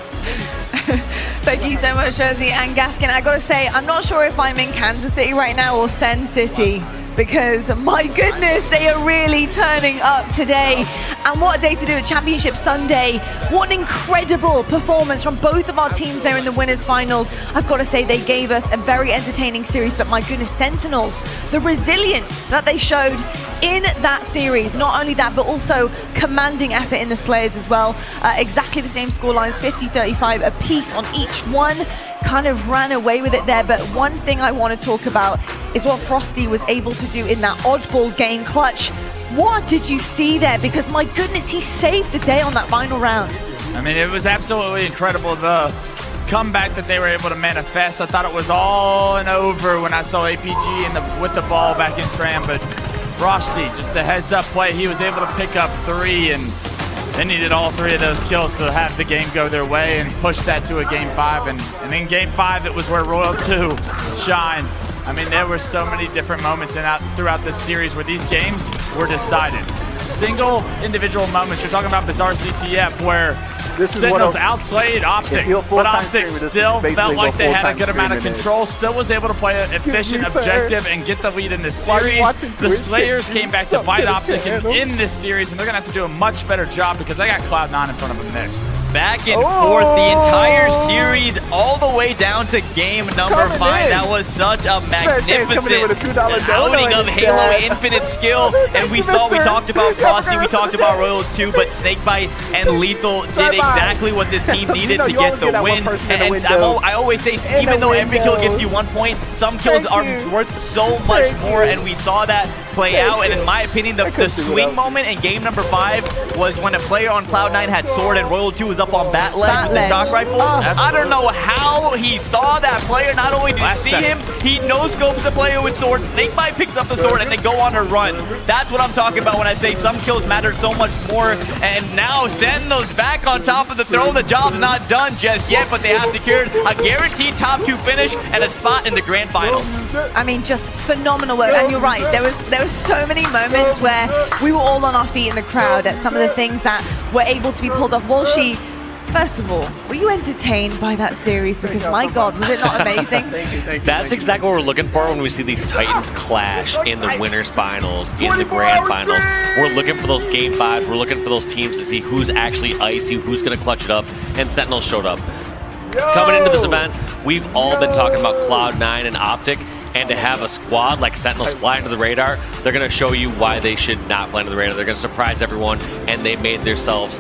Thank you so much, Jersey and Gaskin. I gotta say, I'm not sure if I'm in Kansas City right now or Sen City, because my goodness, they are really turning up today. And what a day to do at Championship Sunday. What an incredible performance from both of our teams there in the winners finals. I've got to say, they gave us a very entertaining series, but my goodness, Sentinels, the resilience that they showed in that series, not only that, but also commanding effort in the Slayers as well. Exactly the same scorelines, 50-35 apiece on each one. Kind of ran away with it there, but one thing I want to talk about is what Frosty was able to do in that oddball game clutch. What did you see there? Because my goodness, he saved the day on that final round. I mean, it was absolutely incredible, the comeback that they were able to manifest. I thought it was all and over when I saw APG with the ball back in Tram, but Frosty, just a heads up play, he was able to pick up 3, and they needed all 3 of those kills to have the game go their way and push that to a Game 5. And in Game 5, it was where Royal 2 shined. I mean, there were so many different moments throughout this series where these games were decided. Single individual moments. You're talking about Bizarre CTF where Sentinels outslayed Optic, but Optic still felt like they had a good amount of control, still was able to play an efficient objective and get the lead in this series. The Slayers came back to fight Optic in this series, and they're going to have to do a much better job because they got Cloud9 in front of them next. Back and forth the entire series, all the way down to game number 5. That was such a magnificent outing of Halo Infinite skill. And we talked about Frosty, we talked about Royal 2, but Snakebite and Lethal did exactly what this team needed to get the win. And I always say, even though every kill gives you 1 point, some kills are worth so much more, and we saw that play out. And in my opinion, the swing moment in game number 5 was when a player on Cloud9 had sword and Royal 2 was up on bat ledge with the shock rifle. I don't know how he saw that player. Not only did he see him, he no-scopes the player with sword. Snakebite picks up the sword and they go on a run. That's what I'm talking about when I say some kills matter so much more. And now Sentinel's back on top of the throne. The job's not done just yet, but they have secured a guaranteed top 2 finish and a spot in the grand final. I mean, just phenomenal work. And you're right, there was so many moments where we were all on our feet in the crowd at some of the things that were able to be pulled off. Walshy, first of all, were you entertained by that series? Because my God, was it not amazing? That's exactly what we're looking for when we see these Titans clash in the winners finals, in the grand finals. We're looking for those game 5s. We're looking for those teams to see who's actually icy, who's going to clutch it up. And Sentinel showed up. Coming into this event, we've all been talking about Cloud9 and Optic, and to have a squad like Sentinels fly under the radar, they're going to show you why they should not fly under the radar. They're going to surprise everyone, and they made themselves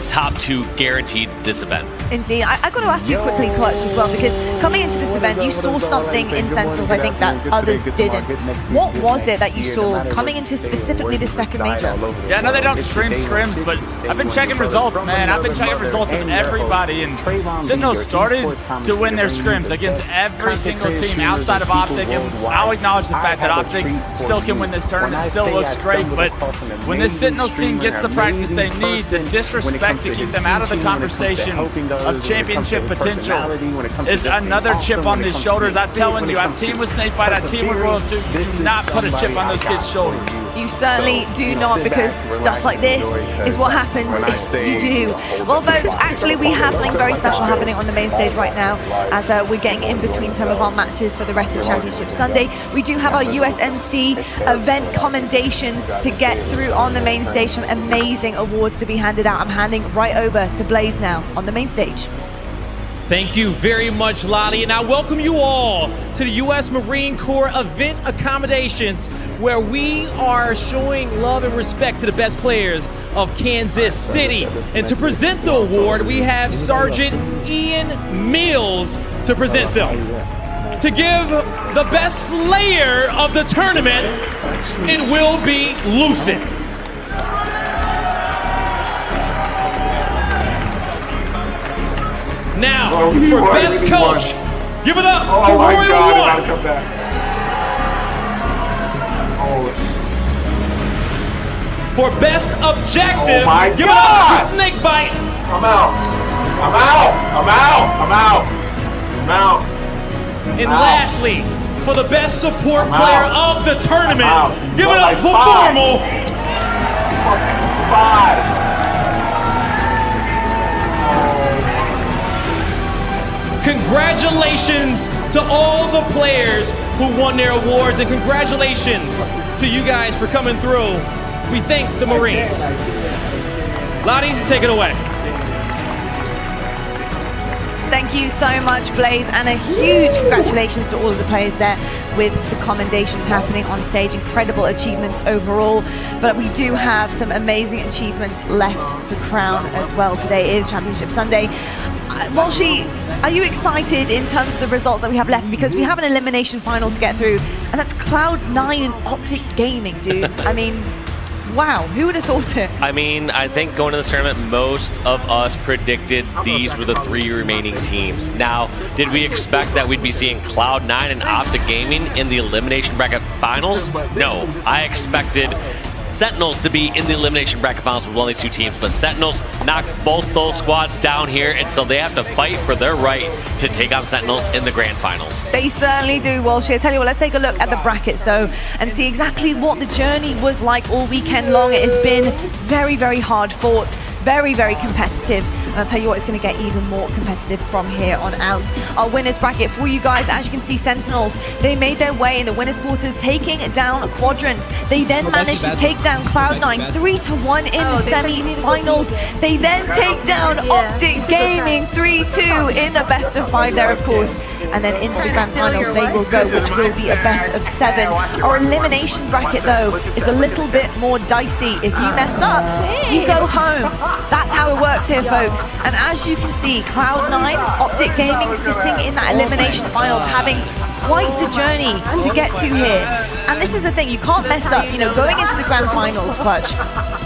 top 2 guaranteed this event. Indeed. I got to ask you quickly, Clutch, as well, because coming into this event, you saw something in Sentinels, I think, that others didn't. What was it that you saw coming into specifically the second major? Yeah, I know they don't stream scrims, but I've been checking results, man. I've been checking results of everybody, and Sentinels started to win their scrims against every single team outside of Optic, and I'll acknowledge the fact that Optic still can win this tournament, still looks great, but when this Sentinels team gets the practice they need, the disrespect to keep them out of the conversation of championship potential is another chip on these shoulders. I'm telling you, I've teamed with Snakebite, I've teamed with Royal 2. You do not put a chip on those kids' shoulders. You certainly do not, because stuff like this is what happens if you do. Well, folks, actually we have something very special happening on the main stage right now as we're getting in between some of our matches for the rest of Championship Sunday. We do have our USMC event commendations to get through on the main stage. Some amazing awards to be handed out. I'm handing right over to Blaze now on the main stage. Thank you very much, Lottie, and I welcome you all to the U.S. Marine Corps event accommodations, where we are showing love and respect to the best players of Kansas City. And to present the award, we have Sergeant Ian Mills to present them. To give the best slayer of the tournament, it will be Lucid. Now, for best coach, give it up to Royal 1. For best objective, give it up to Snakebite. I'm out. I'm out. I'm out. I'm out. I'm out. And lastly, for the best support player of the tournament, give it up for Formal. 5. Congratulations to all the players who won their awards, and congratulations to you guys for coming through. We thank the Marines. Lottie, take it away. Thank you so much, Blaze, and a huge congratulations to all of the players there with the commendations happening on stage. Incredible achievements overall, but we do have some amazing achievements left to crown as well. Today is Championship Sunday. Walshy, are you excited in terms of the results that we have left? Because we have an elimination final to get through, and that's Cloud9 and Optic Gaming, dude. I mean, wow, who would have thought it? I mean, I think going to this tournament, most of us predicted these were the 3 remaining teams. Now, did we expect that we'd be seeing Cloud9 and Optic Gaming in the elimination bracket finals? No, I expected Sentinels to be in the elimination bracket finals with one of these 2 teams, but Sentinels knocked both those squads down here, and so they have to fight for their right to take on Sentinels in the grand finals. They certainly do, Walshy. I tell you what, let's take a look at the brackets though and see exactly what the journey was like all weekend long. It has been very, very hard fought, very, very competitive. And I'll tell you what, it's going to get even more competitive from here on out. Our winners bracket for you guys, as you can see, Sentinels, they made their way in the winners quarters, taking down Quadrant. They then managed to take down Cloud9 3-1 in the semi-finals. They then take down Optic Gaming 3-2 in a best of 5 there, of course. And then into the grand finals they will go, which will be a best of 7. Our elimination bracket, though, is a little bit more dicey. If you mess up, you go home. That's how it works here, folks. And as you can see, Cloud9, Optic Gaming sitting in that elimination final, having quite the journey to get to here. And this is the thing, you can't mess up, you know, going into the grand finals, Clutch,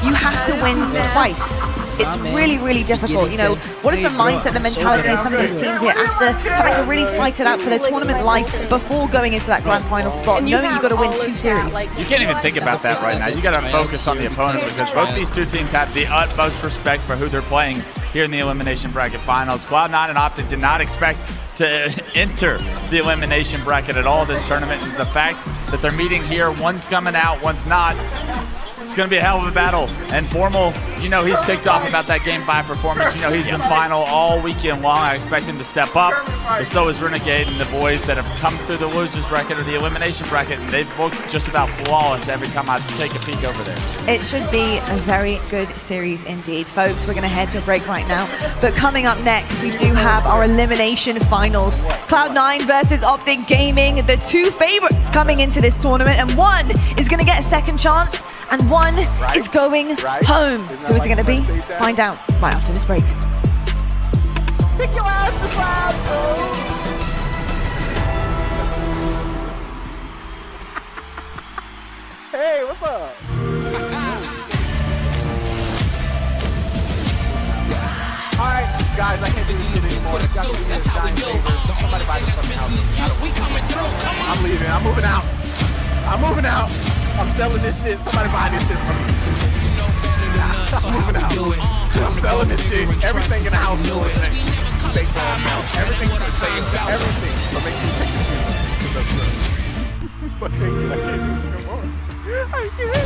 you have to win twice. It's really, really difficult. You know, what is the mindset, the mentality of some of these teams here after having to really fight it out for their tournament life before going into that grand final spot, knowing you've got to win 2 series? You can't even think about that right now. You got to focus on the opponent, because both these 2 teams have the utmost respect for who they're playing here in the elimination bracket finals. Cloud9 and Optic did not expect to enter the elimination bracket at all this tournament, and the fact that they're meeting here, one's coming out, one's not, It's going to be a hell of a battle. And Formal, you know he's ticked off about that Game 5 performance. You know he's been final all weekend long. I expect him to step up. But so is Renegade and the boys that have come through the losers bracket or the elimination bracket. And they've looked just about flawless every time I take a peek over there. It should be a very good series indeed. Folks, we're going to head to a break right now. But coming up next, we do have our elimination finals. Cloud9 versus Optic Gaming, the two favorites coming into this tournament. And one is going to get a second chance, and one is going home. Who is it going to be? Find out right after this break. Pick your ass to Cloud, bro. Hey, what's up? Alright, guys, I can't do this shit anymore. It's got to be this giant favor. Somebody buy this fucking house. I'm leaving. I'm moving out. I'm moving out. I'm selling this shit. Somebody buy this shit from me. I'm moving out. I'm selling this shit. Everything in the house is worth it. Everything is the same. Everything. But make you take it. But take it. I can't do it no more. I can't do it.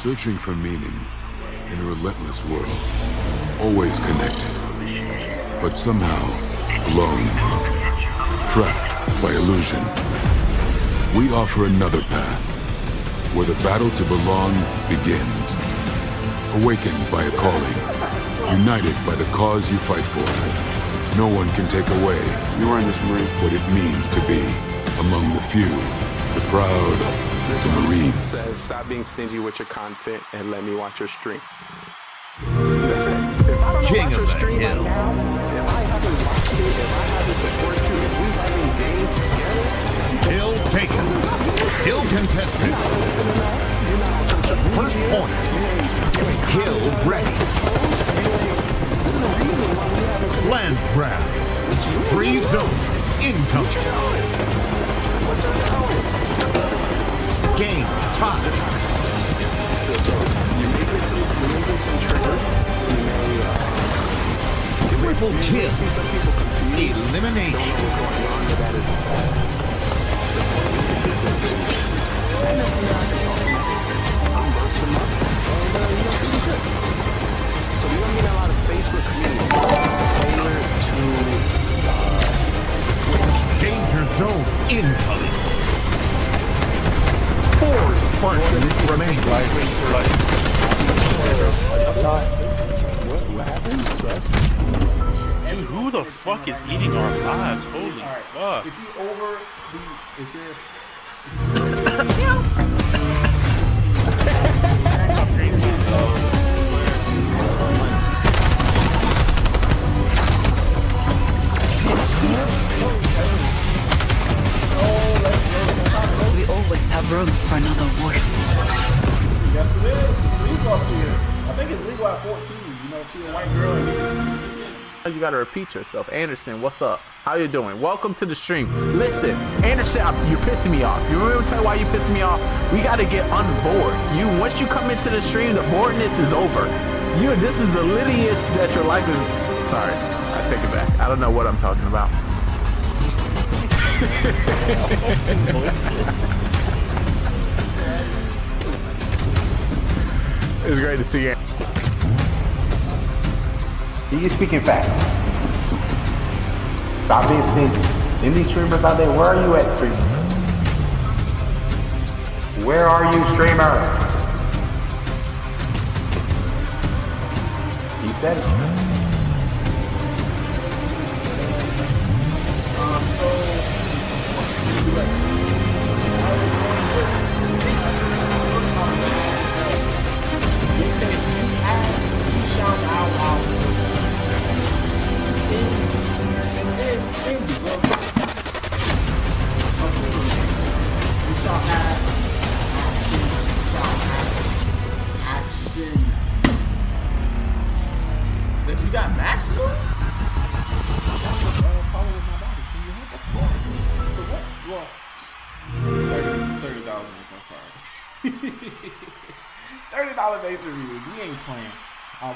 Searching for meaning in a relentless world, always connected, but somehow alone, trapped by illusion. We offer another path, where the battle to belong begins. Awakened by a calling, united by the cause you fight for. No one can take away what it means to be among the few, the proud, the Marines. Says, stop being stingy with your content and let me watch your stream. King of the Hill. If I haven't watched it, if I haven't supported you, if we haven't engaged together. Hill taken. Hill contested. First point. Hill ready. Land grab. Free zone. Incoming. Game time. You may get some triggers. Triple kill. Elimination. Don't know what's going on, but that is question remains. What happened? Dude, who the fuck is eating our lives? Holy fuck. If you over the, if you're, We always have room for another warrior. yes it is. It's legal up here. I think it's legal at 14. You know, if she's a white girl and You gotta repeat yourself. Anderson, what's up? How you doing? Welcome to the stream. Listen, Anderson, you're pissing me off. You remember tell why you pissing me off? We gotta get unbored. Once you come into the stream, the boredness is over. This is the littiest that your life is. Sorry, I take it back. I don't know what I'm talking about. It's great to see you. You speaking facts. Stop being stingy. Indie streamers out there, where are you at, streamer? Where are you, streamer? He said it. they say if you ask, you shout out loud. It is indie, bro. I'm saying, you shout ass, action. If you got maximum, follow with my body. Can you help? Of course. So what? Well, $30 I'm sorry. $30 base reviews. We ain't playing.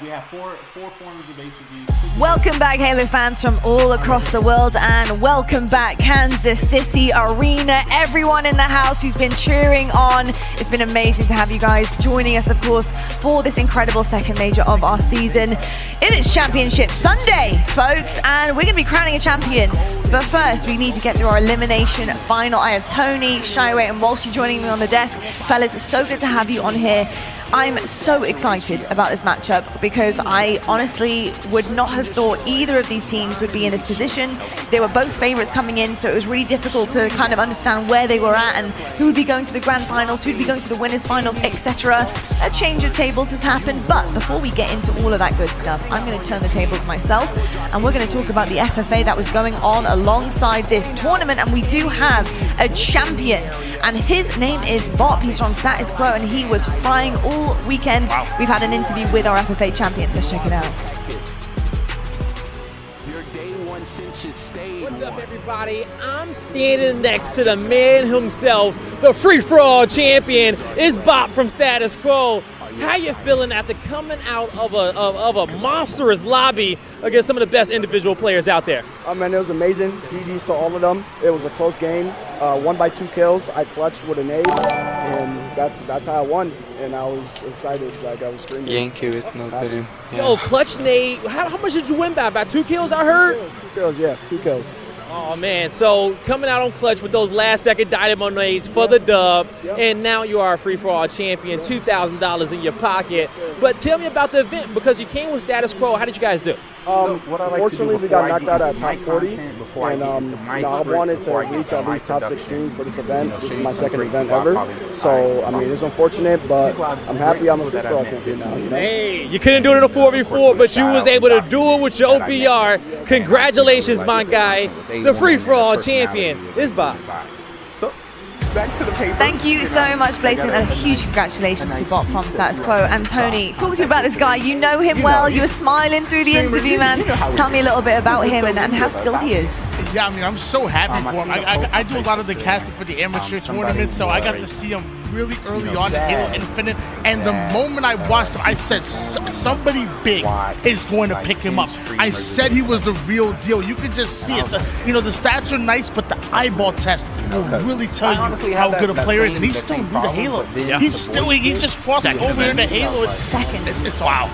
We have four forms of base reviews. Welcome back, Halo fans from all across the world, and welcome back, Kansas City Arena. Everyone in the house who's been cheering on. It's been amazing to have you guys joining us, of course, for this incredible second major of our season. It is Championship Sunday, folks, and we're going to be crowning a champion. But first, we need to get through our elimination final. I have Tony, Shyway, and Walshy joining me on the desk. Fellas, it's so good to have you on here. I'm so excited about this matchup because I honestly would not have thought either of these teams would be in this position. They were both favorites coming in, so it was really difficult to kind of understand where they were at and who would be going to the grand finals, who would be going to the winners finals, etc. A change of tables has happened, but before we get into all of that good stuff, I'm going to turn the tables myself, and we're going to talk about the FFA that was going on alongside this tournament. And we do have a champion, and his name is Bob. He's from Status Quo, and he was flying all weekend. Wow. We've had an interview with our FFA champion. Let's check it out. What's up, everybody? I'm standing next to the man himself, the free-for-all champion. It's Bob from Status Quo. How you feeling after coming out of a monstrous lobby against some of the best individual players out there? Man, it was amazing. GG's to all of them. It was a close game. Won by 2 kills. I clutched with a nade, and that's how I won. And I was excited, like I was screaming. Yankee with no kidding. Yo, clutch nade. How much did you win by? About 2 kills, I heard? 2 kills, yeah, 2 kills. Oh, man. So coming out on clutch with those last-second dynamo nades for the dub, and now you are a free-for-all champion, $2,000 in your pocket. But tell me about the event, because you came with Status Quo. How did you guys do? Fortunately, we got knocked out at top 40, and I wanted to reach at least top 16 for this event. This is my second event ever, so I mean it's unfortunate, but I'm happy I'm a free-for-all champion now. You know? Hey, you couldn't do it in a 4v4, but you was able to do it with your OPR. Congratulations, my guy. The free-for-all champion is Bob. Back to the paper. Thank you so much, Blazing, and a huge congratulations to Bob from Status Quo. And Tony, talk to me about this guy. You know him well. You were smiling through the interview, man. Tell me a little bit about him and how skilled he is. Yeah, I mean, I'm so happy for him. I do a lot of the casting for the amateur tournament, so I got to see him really early on in Halo Infinite, and the moment I watched him, I said somebody big is going to pick him up. I said he was the real deal. You could just see it. The stats are nice, but the eyeball test will really tell you how good a player is, and he's still new to Halo. Yeah. He just crossed over into Halo. It's wow.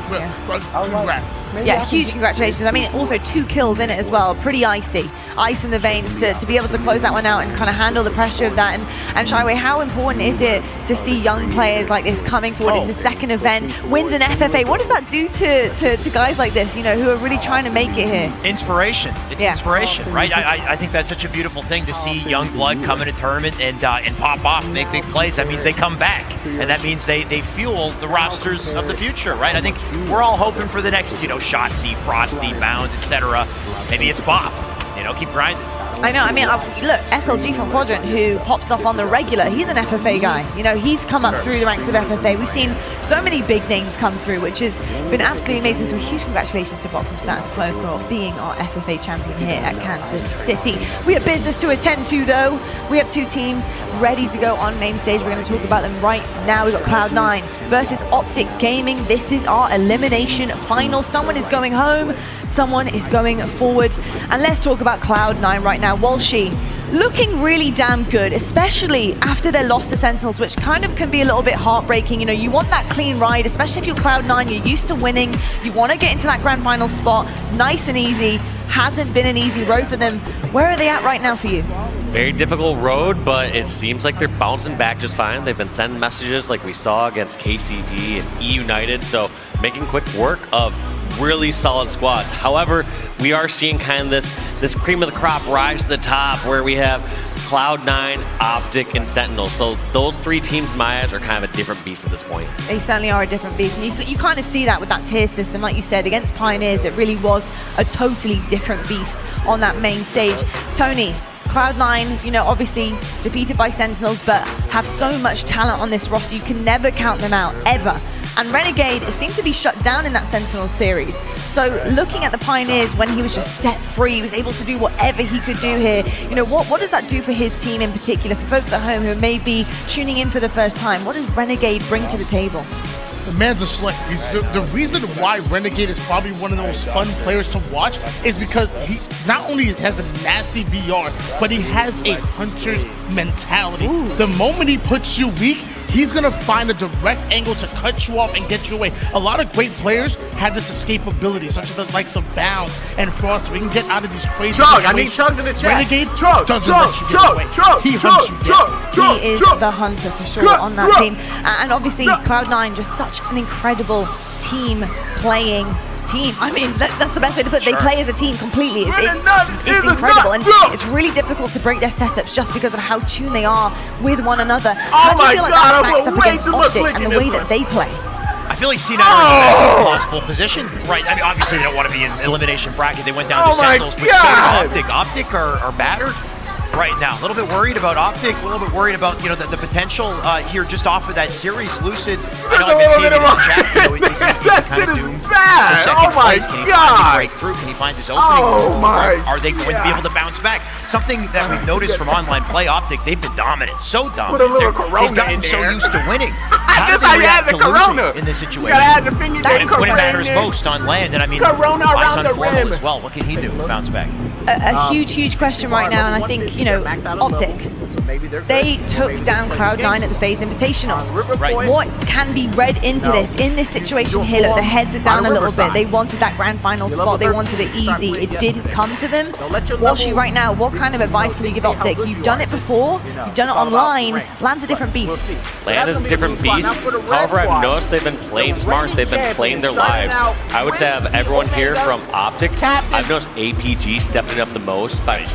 Congrats. Yeah, huge congratulations. I mean, also 2 kills in it as well. Pretty icy. Ice in the veins to be able to close that one out and kind of handle the pressure of that. And Shyway, how important is it to see young players like this coming forward. It's his second event, wins an FFA. What does that do to guys like this, you know, who are really trying to make it here? Inspiration. It's inspiration, right? I think that's such a beautiful thing to see young blood come in a tournament and pop off, make big plays. That means they come back, and that means they fuel the rosters of the future, right? I think we're all hoping for the next, you know, Shotzi, Frosty, Bound, etc. Maybe it's Bob. You know, keep grinding. I know, I mean, look, SLG from Quadrant, who pops off on the regular, he's an FFA guy. You know, he's come up through the ranks of FFA. We've seen so many big names come through, which has been absolutely amazing. So huge congratulations to Bob from Status Quo for being our FFA champion here at Kansas City. We have business to attend to, though. We have two teams ready to go on main stage. We're going to talk about them right now. We've got Cloud9 versus Optic Gaming. This is our elimination final. Someone is going home, someone is going forward. And let's talk about Cloud9 right now. Walshy looking really damn good, especially after their loss to Sentinels, which kind of can be a little bit heartbreaking. You know, you want that clean ride, especially if you're Cloud9, you're used to winning, you want to get into that grand final spot nice and easy. Hasn't been an easy road for them. Where are they at right now for you? Very difficult road, but it seems like they're bouncing back just fine. They've been sending messages like we saw against KCD and E United, so making quick work of really solid squads. However, we are seeing kind of this cream of the crop rise to the top, where we have Cloud9, Optic, and Sentinel. So those three teams, in my eyes, are kind of a different beast at this point. They certainly are a different beast. And you kind of see that with that tier system. Like you said, against Pioneers, it really was a totally different beast on that main stage. Tony, Cloud9, you know, obviously defeated by Sentinels, but have so much talent on this roster. You can never count them out, ever. And Renegade seemed to be shut down in that Sentinel series. So looking at the Pioneers, when he was just set free, he was able to do whatever he could do here. You know, what does that do for his team in particular? For folks at home who may be tuning in for the first time, what does Renegade bring to the table? The man's a slick. The reason why Renegade is probably one of the most fun players to watch is because he not only has a nasty VR, but he has a hunter's mentality. Ooh. The moment he puts you weak, he's going to find a direct angle to cut you off and get you away. A lot of great players have this escapability, such as the likes of Bound and Frost. We can get out of these crazy Chug, I need Chugs in the chat. Renegade doesn't let you get away. He hunts you down. He is the hunter for sure on that team. And obviously, Cloud9, just such an incredible team playing team. I mean, that's the best way to put it. They play as a team completely. It's incredible, and it's really difficult to break their setups just because of how tuned they are with one another. How do you feel like that stacks up against Optic and the way that they play? I feel like C9 is in a possible position, right? I mean, obviously they don't want to be in elimination bracket. They went down to Sentinels, but Optic are battered right now. A little bit worried about Optic, a little bit worried about, you know, the potential here just off of that series. Lucid, I know I've been seeing it in the chat, you know, that shit is bad. Oh my god. Break through? Can he find his opening? Oh my. Are they going to be able to bounce back? Something that we've noticed from online play, Optic, they've been dominant, so dominant. Put a little Corona they've gotten so used to winning. That's how you add the Corona in this situation? You gotta add the finger when it matters most on land, and I mean, Corona around the rim as well. What can he do to bounce back? A huge question right now, and I think, you know, Optic, they took down Cloud9 at the FaZe Invitational. Right. What can be read into this, in this situation here? Look, their heads are down a little bit. They wanted that grand final spot. They wanted it easy. It didn't come to them. Walshy, right now, what kind of advice can you give Optic? You've done it before. You've done it online. Land's a different beast. Land is a different beast. However, I've noticed they've been playing smart. They've been playing their lives. I would say of everyone here from Optic, I've noticed APG stepping up the most by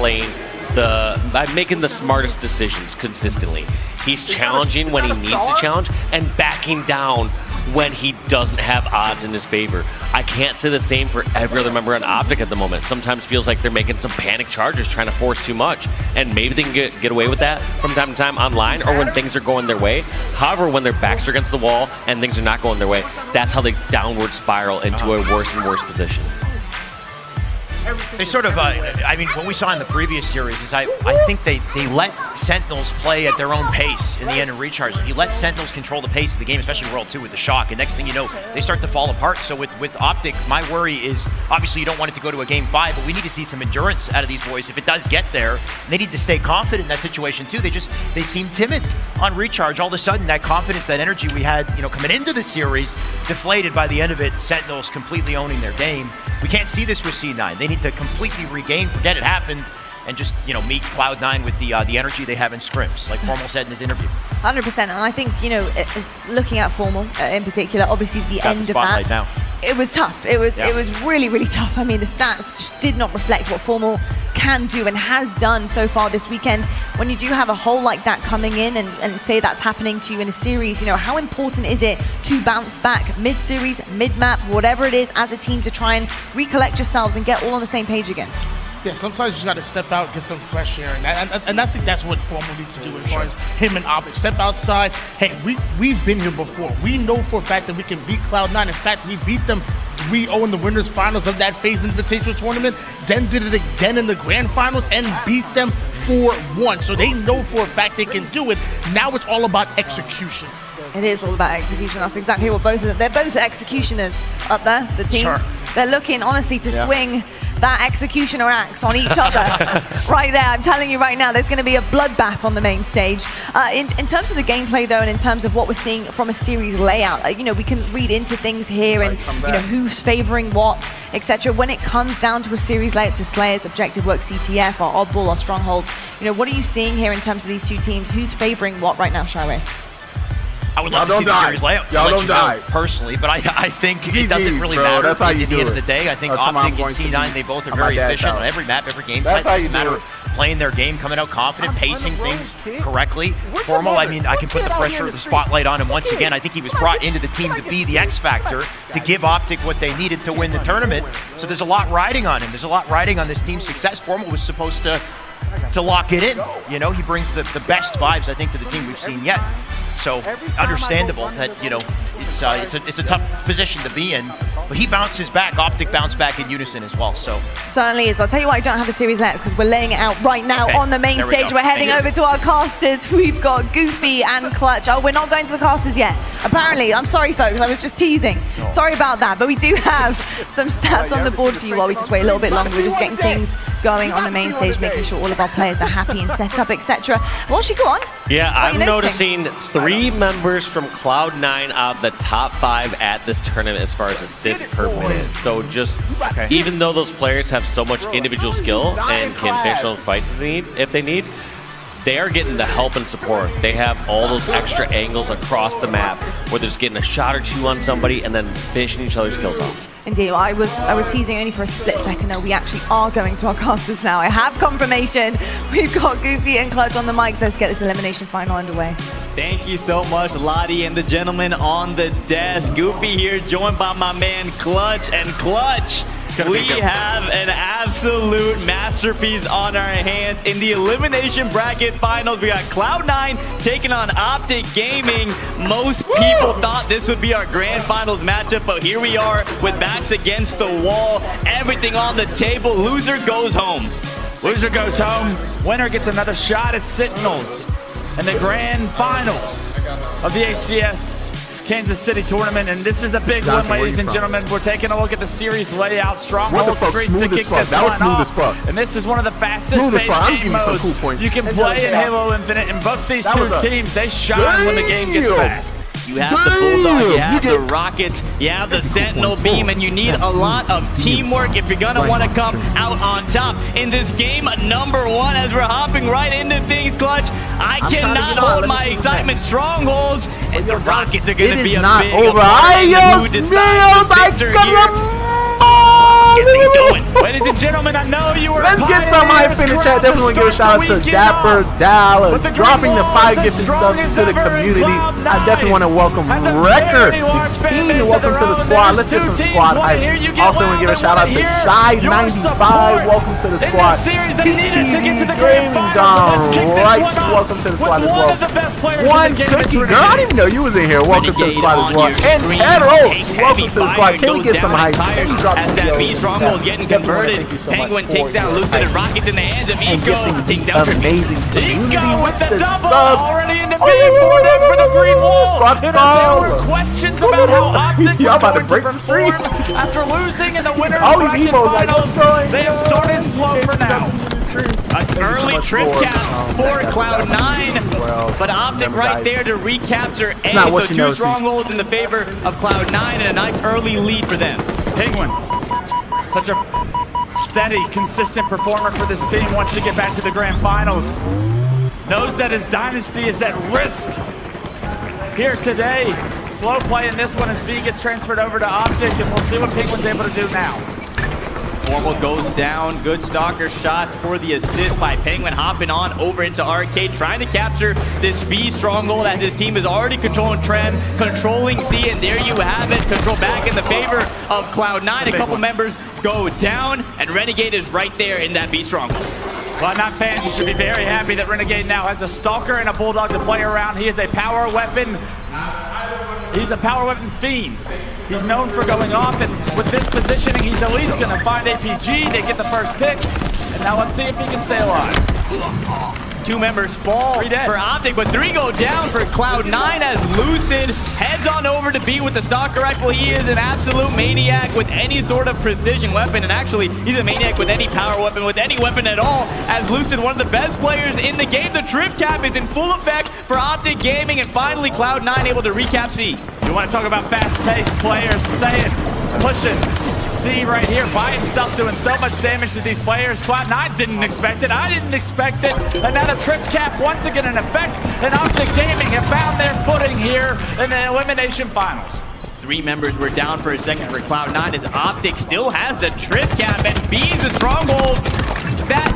making the smartest decisions consistently. He's challenging when he needs to challenge and backing down when he doesn't have odds in his favor. I can't say the same for every other member on Optic at the moment. Sometimes feels like they're making some panic charges, trying to force too much, and maybe they can get away with that from time to time online or when things are going their way. However, when their backs are against the wall and things are not going their way, that's how they downward spiral into a worse and worse position. They sort of, I mean, what we saw in the previous series is I think they let Sentinels play at their own pace in the end of Recharge. If you let Sentinels control the pace of the game, especially World 2 with the shock, and next thing you know, they start to fall apart. So with Optic, my worry is, obviously you don't want it to go to a Game 5, but we need to see some endurance out of these boys. If it does get there, they need to stay confident in that situation too. They seem timid on Recharge. All of a sudden, that confidence, that energy we had, you know, coming into the series, deflated by the end of it. Sentinels completely owning their game. We can't see this with C9. They need to completely regain, forget it happened, and just, you know, meet Cloud9 with the energy they have in scrims, like Formal said in his interview. 100%, and I think, you know, looking at Formal in particular, obviously the end of that, now. it was tough. It was really, really tough. I mean, the stats just did not reflect what Formal can do and has done so far this weekend. When you do have a hole like that coming in and say that's happening to you in a series, you know, how important is it to bounce back mid-series, mid-map, whatever it is, as a team to try and recollect yourselves and get all on the same page again? Yeah, sometimes you just got to step out, get some fresh air, and I think that's what Formal needs to do as far as him and Optic. Step outside. Hey, we've been here before. We know for a fact that we can beat Cloud9. In fact, we beat them 3-0 in the winners finals of that FaZe Invitational tournament, then did it again in the grand finals and beat them 4-1. So they know for a fact they can do it. Now it's all about execution. It is all about execution. That's exactly what both of them. They're both executioners up there, the teams. Sure. They're looking, honestly, to swing that executioner axe on each other right there. I'm telling you right now, there's going to be a bloodbath on the main stage. In terms of the gameplay, though, and in terms of what we're seeing from a series layout, you know, we can read into things here and, you know, who's favoring what, etc. When it comes down to a series layout to Slayers, Objective Work, CTF, or Oddball, or Stronghold, you know, what are you seeing here in terms of these two teams? Who's favoring what right now, Shyway? I would love to see the series layout. Y'all don't die personally, but I think it doesn't really matter. That's how you at the end of the day, I think Optic and C9, they both are very efficient on every map, every game type. It doesn't matter playing their game, coming out confident, pacing things correctly. Formal, I mean, I can put the pressure, the spotlight on him once again. I think he was brought into the team to be the X factor, to give Optic what they needed to win the tournament. So there's a lot riding on him. There's a lot riding on this team's success. Formal was supposed to lock it in. You know, he brings the best vibes, I think, to the team we've seen yet. So understandable that, you know, it's a tough position to be in, but he bounces back. Optic bounced back in unison as well. So certainly is. I'll tell you why I don't have the series layouts, because we're laying it out right now on the main stage. We're heading over to our casters. We've got Goofy and Clutch. Oh, we're not going to the casters yet. Apparently, I'm sorry, folks. I was just teasing. Sorry about that, but we do have some stats on the board for you while we just wait a little bit longer. We're just getting things going on the main stage, making sure all of our players are happy and set up, etc. Well, she go on. Yeah, I'm noticing 3 members from Cloud9 out of the top 5 at this tournament as far as assists per minute. So just, even though those players have so much individual skill and can finish those fights if they need, they are getting the help and support. They have all those extra angles across the map where they're just getting a shot or two on somebody and then finishing each other's kills off. Indeed, I was teasing only for a split second though. We actually are going to our casters now. I have confirmation. We've got Goofy and Clutch on the mics. Let's get this elimination final underway. Thank you so much, Lottie and the gentlemen on the desk. Goofy here, joined by my man Clutch. And Clutch, we have an absolute masterpiece on our hands. In the elimination bracket finals, we got Cloud9 taking on Optic Gaming. Most people thought this would be our grand finals matchup, but here we are with backs against the wall, everything on the table. Loser goes home. Loser goes home. Winner gets another shot at Sentinels in the grand finals of the HCS Kansas City tournament, and this is a big one, ladies and gentlemen. We're taking a look at the series layout. Stronghold streets to kick this one off, and this is one of the fastest paced game modes you can play in Halo Infinite, and both these two teams, they shine when the game gets fast. You have the Bulldog, you have the Rockets, you have the Sentinel Beam, and you need a lot of teamwork if you're going to want to come out on top in this game number 1. As we're hopping right into things, Clutch, I cannot hold my excitement. Strongholds and the Rockets are going to be a big opponent who decides the victor Ladies and gentlemen, I know you were. Let's get some hype in the chat. Definitely give a shout out to Dapper Dallas dropping the 5 gifted subs to the community. I definitely want to welcome Record 16. Welcome to the squad. Let's get some squad hype. Also want to give a shout out to Shy95. Welcome to the squad. Gaming GoneRight. Welcome to the squad as well. One Cookie Girl, I didn't even know you was in here. Welcome to the squad as well. And Pedros, welcome to the squad. Can we get some hype? Can you drop the Stronghold getting converted. Penguin takes down Lucid and Rockets in the hands of Eco. Takes down amazing Eco with the double already in the beam for the green wall. There were questions about how Optic was going to perform after losing in the winner bracket finals. They have started slow for now. An early trip cap for Cloud9, but Optic right there to recapture A. So 2 strongholds in the favor of Cloud9 and a nice early lead for them. Penguin, such steady, consistent performer for this team, wants to get back to the grand finals. Knows that his dynasty is at risk here today. Slow play in this one as B gets transferred over to Optic, and we'll see what Penguin's able to do now. Formal goes down. Good stalker shots for the assist by Penguin, hopping on over into Arcade, trying to capture this B stronghold as his team is already controlling Trem, controlling C, and there you have it. Control back in the favor of Cloud9. A couple members go down, and Renegade is right there in that B stronghold. Cloud9 fans, you should be very happy that Renegade now has a stalker and a bulldog to play around. He is a power weapon. He's a power weapon fiend. He's known for going off, and with this positioning, he's at least going to find APG. They get the first pick, and now let's see if he can stay alive. Two members fall for Optic, but three go down for Cloud9 as Lucid heads on over to B with the stalker rifle. He is an absolute maniac with any sort of precision weapon, and actually, he's a maniac with any power weapon, with any weapon at all, as Lucid, one of the best players in the game. The trip cap is in full effect for Optic Gaming, and finally Cloud9 able to recap C. You want to talk about fast-paced players, say it, pushing. C right here by himself doing so much damage to these players. Cloud9 didn't expect it. I didn't expect it. And now the trip cap once again in effect. And Optic Gaming have found their footing here in the elimination finals. Three members were down for a second for Cloud9 as Optic still has the trip cap, and B's the stronghold that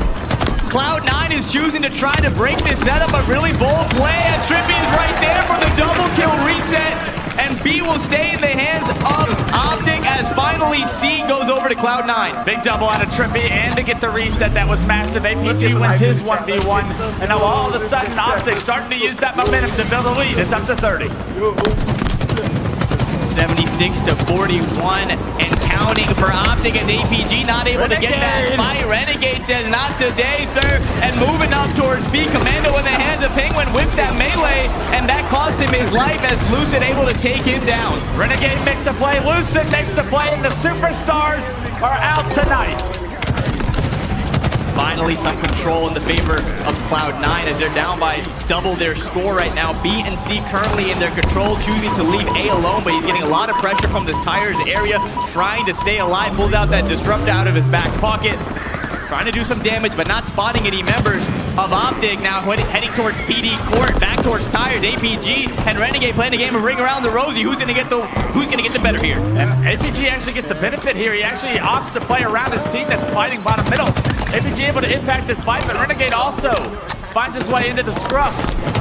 Cloud9 is choosing to try to break this setup. A really bold play, and Trippy is right there for the double kill reset. And B will stay in the hands of Optic as finally C goes over to Cloud9. Big double out of Trippy, and to get the reset that was massive. APG wins his 1v1, and now all of a sudden Optic starting to use that momentum to build a lead. It's up to 30. 76-41 and counting for Optic as APG not able to get that fight. Renegade says not today, sir, and moving up towards B. Commando in the hands of Penguin whips that melee, and that cost him his life as Lucid able to take him down. Renegade makes the play, Lucid makes the play, and the superstars are out tonight. Finally, some control in the favor of Cloud9 as they're down by double their score right now. B and C currently in their control, choosing to leave A alone, but he's getting a lot of pressure from this tires area, trying to stay alive, pulls out that disrupt out of his back pocket, trying to do some damage, but not spotting any members of Optic. Now heading towards PD court, back towards tires. APG and Renegade playing a game of ring around the rosy. Who's gonna get the better here? And APG actually gets the benefit here. He actually opts to play around his team that's fighting bottom middle. APG able to impact this fight, but Renegade also finds his way into the scruff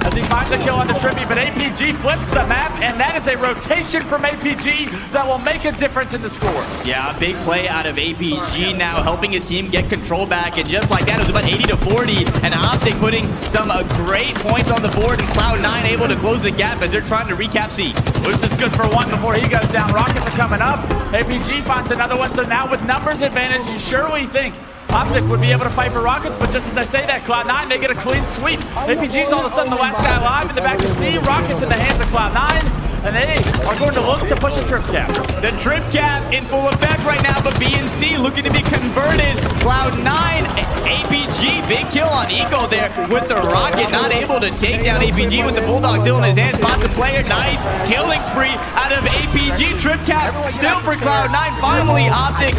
as he finds a kill on the Trippy, but APG flips the map, and that is a rotation from APG that will make a difference in the score. Yeah, a big play out of APG now, helping his team get control back, and just like that, it was about 80-40, and Optic putting some great points on the board, and Cloud9 able to close the gap as they're trying to recap C. Luce is good for one before he goes down. Rockets are coming up. APG finds another one, so now with numbers advantage, you surely think Optic would be able to fight for Rockets, but just as I say that, Cloud9, they get a clean sweep. APG's all of a sudden the last guy alive in the back of C. Rockets in the hands of Cloud9, and they are going to look to push a trip cap. The trip cap in full effect right now, but B and C looking to be converted. Cloud9, APG, big kill on Eco there with the rocket, not able to take down APG with the Bulldog still in his hands. Spots the player, nice killing spree out of APG. Trip cap still for Cloud9. Finally, Optic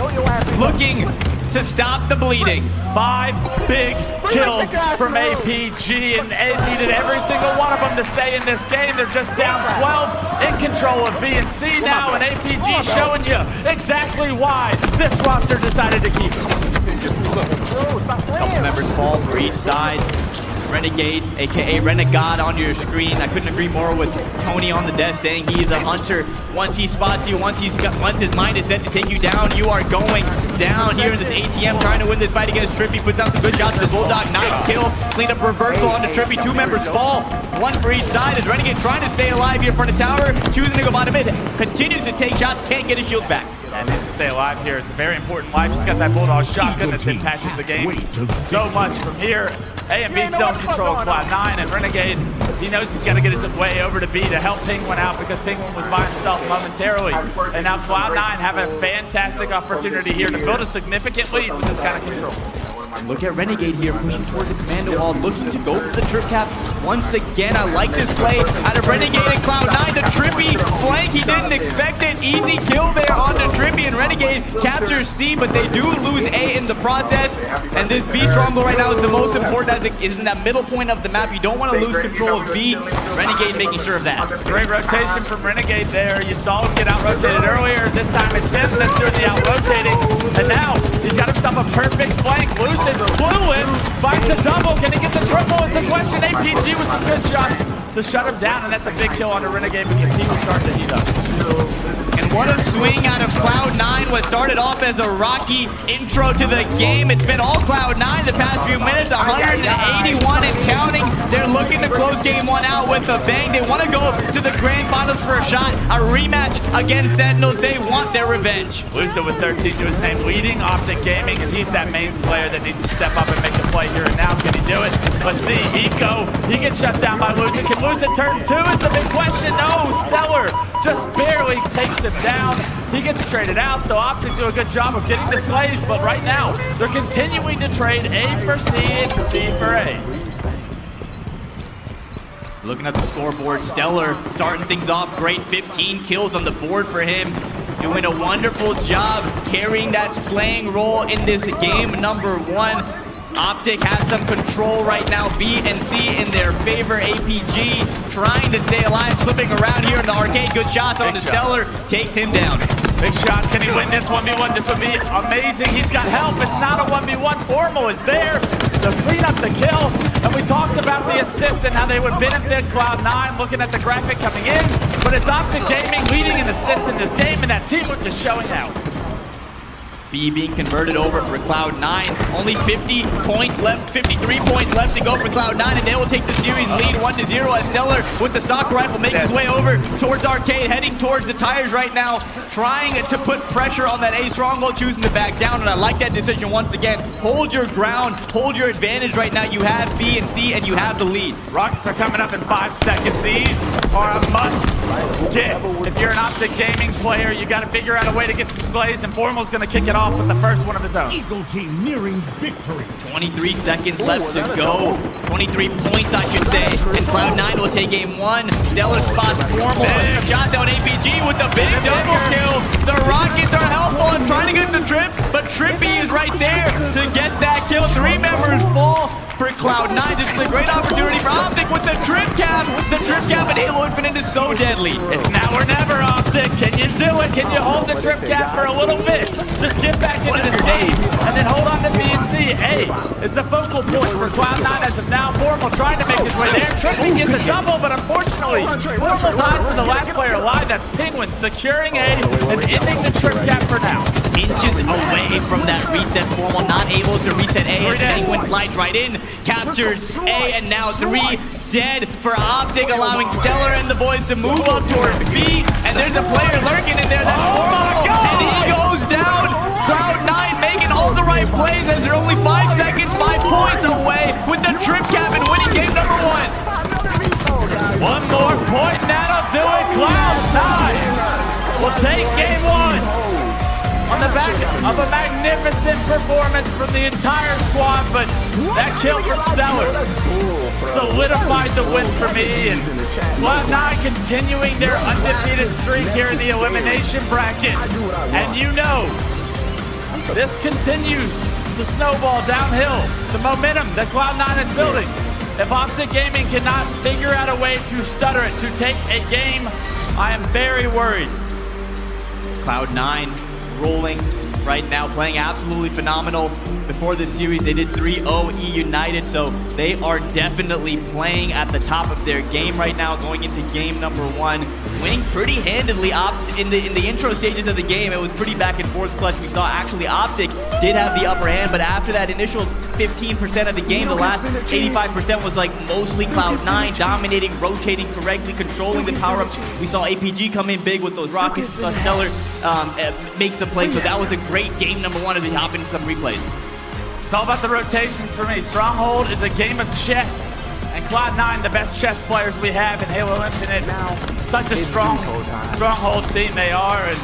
looking to stop the bleeding. 5 big kills from APG, and they needed every single one of them to stay in this game. They're just down 12, in control of B and C now, and APG showing you exactly why this roster decided to keep him. Couple members fall for each side. Renegade, aka Renegade, on your screen. I couldn't agree more with Tony on the desk saying he's a hunter. Once he spots you, once his mind is set to take you down, you are going down here in this ATM, trying to win this fight against Trippy. Puts out some good shots to the Bulldog. Nice kill. Clean up reversal onto Trippy. 2 members fall. 1 for each side as Renegade trying to stay alive here in front of tower. Choosing to go bottom mid. Continues to take shots. Can't get his shields back. And needs to stay alive here. It's a very important life. He's got that Bulldog shotgun that impacts the game so much from here. A and B still in control of Cloud9, and Renegade, he knows he's got to get his way over to B to help Penguin out because Penguin was by himself momentarily. And now Cloud9 have a fantastic opportunity here to build a significant lead with this kind of control. Look at Renegade here, pushing towards the commando wall, looking to go for the trip cap. Once again, I like this play out of Renegade and Cloud9. The trippy flank, he didn't expect it. Easy kill there on the trippy, and Renegade captures C, but they do lose A in the process. And this B triangle right now is the most important, as it is in that middle point of the map. You don't want to lose control of B. Renegade making sure of that. Great rotation from Renegade there. You saw him get out-rotated earlier. This time it's him that's doing the out-rotating. And now he's got himself a perfect flank. Loses, clueless, finds the double. Can he get the triple? It's a question. APG with some good shots to shut him down, and that's a big kill on the Renegade because he was starting to heat up. And what a swing out of Cloud9. What started off as a rocky intro to the game. It's been all Cloud9 the past few minutes, 181 and counting. They're looking to close game one out with a bang. They want to go to the grand finals for a shot, a rematch against Sentinels. They want their revenge. Lusa with 13 to his name, leading Optic Gaming, and he's that main player that needs to step up and make a play here and now. Can he do it? Let's see, Eco, he gets shut down by Lusa. Can Lusa turn two? It's the big question. No, Stellar just barely takes him down. He gets traded out, so Optic do a good job of getting the slaves, but right now, they're continuing to trade A for C and C for A. Looking at the scoreboard, Stellar starting things off great. 15 kills on the board for him. Doing a wonderful job carrying that slaying role in this game number one. Optic has some control right now. B and C in their favor. APG trying to stay alive, slipping around here in the arcade. Good shots on the Stellar. Takes him down. Big shot. Can he win this 1v1? This would be amazing. He's got help. It's not a 1v1. Formal is there to clean up the kill. And we talked about the assists and how they would benefit Cloud9, looking at the graphic coming in. But it's Optic Gaming leading in assists in this game, and that teamwork is showing out. B being converted over for Cloud9. Only 50 points left, 53 points left to go for Cloud9, and they will take the series lead 1-0 as Stellar with the stock rifle making his way over towards Arcade, heading towards the tires right now, trying to put pressure on that A stronghold, choosing to back down, and I like that decision once again. Hold your ground, hold your advantage right now. You have B and C, and you have the lead. Rockets are coming up in 5 seconds. These are a must get. If you're an Optic Gaming player, you got to figure out a way to get some slays, and Formal's going to kick it off with the first one of his own. Eagle team nearing victory. 23 seconds left to go. 23 points, I should say. And Cloud9 will take game one. Stellar spots Formal. Shot down APG with the big double kill. The Rockets are helpful and trying to get the trip, but Trippy is right there to get that kill. 3 members fall for Cloud9. This is a great opportunity for Optic with the trip cap. The trip cap and Halo Infinite is so deadly. It's now or never, Optic. Can you do it? Can you hold the trip cap for a little bit? Just get back into this game and then hold on to B and C. A is the focal point for Cloud9 as of now. Formal trying to make his way there. Trippy gets a double, but unfortunately, Formal dies to the last player alive. That's Penguin securing A and ending the trip cap for now. Inches away from that reset. Formal not able to reset A as Penguin slides right in, captures A, and now 3 dead for Optic, allowing Stellar and the boys to move up towards B. And there's a player lurking in there. That's Formal, and he goes down. Cloud9 making all the right plays as they're only 5 seconds, 5 points away with the trip cap and winning game number one. One more point, and that'll do it. Cloud9 will take game one on the back of a magnificent performance from the entire squad, but that kill from Stellar solidified the win for me, and Cloud9 continuing their undefeated streak here in the elimination bracket. And you know, this continues to snowball downhill, the momentum that Cloud9 is building. If Optic Gaming cannot figure out a way to stutter it, to take a game, I am very worried. Cloud9 rolling right now, playing absolutely phenomenal. Before this series, they did 3-0 E United, so they are definitely playing at the top of their game right now, going into game number one, winning pretty handedly. In the intro stages of the game, it was pretty back and forth clutch. We saw actually Optic did have the upper hand, but after that initial 15% of the game, the last 85% was like mostly Cloud9 dominating, rotating correctly, controlling the power-ups. We saw APG come in big with those rockets. We saw Stellar make some plays, so that was a great game number one as we hop into some replays. It's all about the rotations for me. Stronghold is a game of chess, and Cloud9, the best chess players we have in Halo Infinite. Such a stronghold team they are, and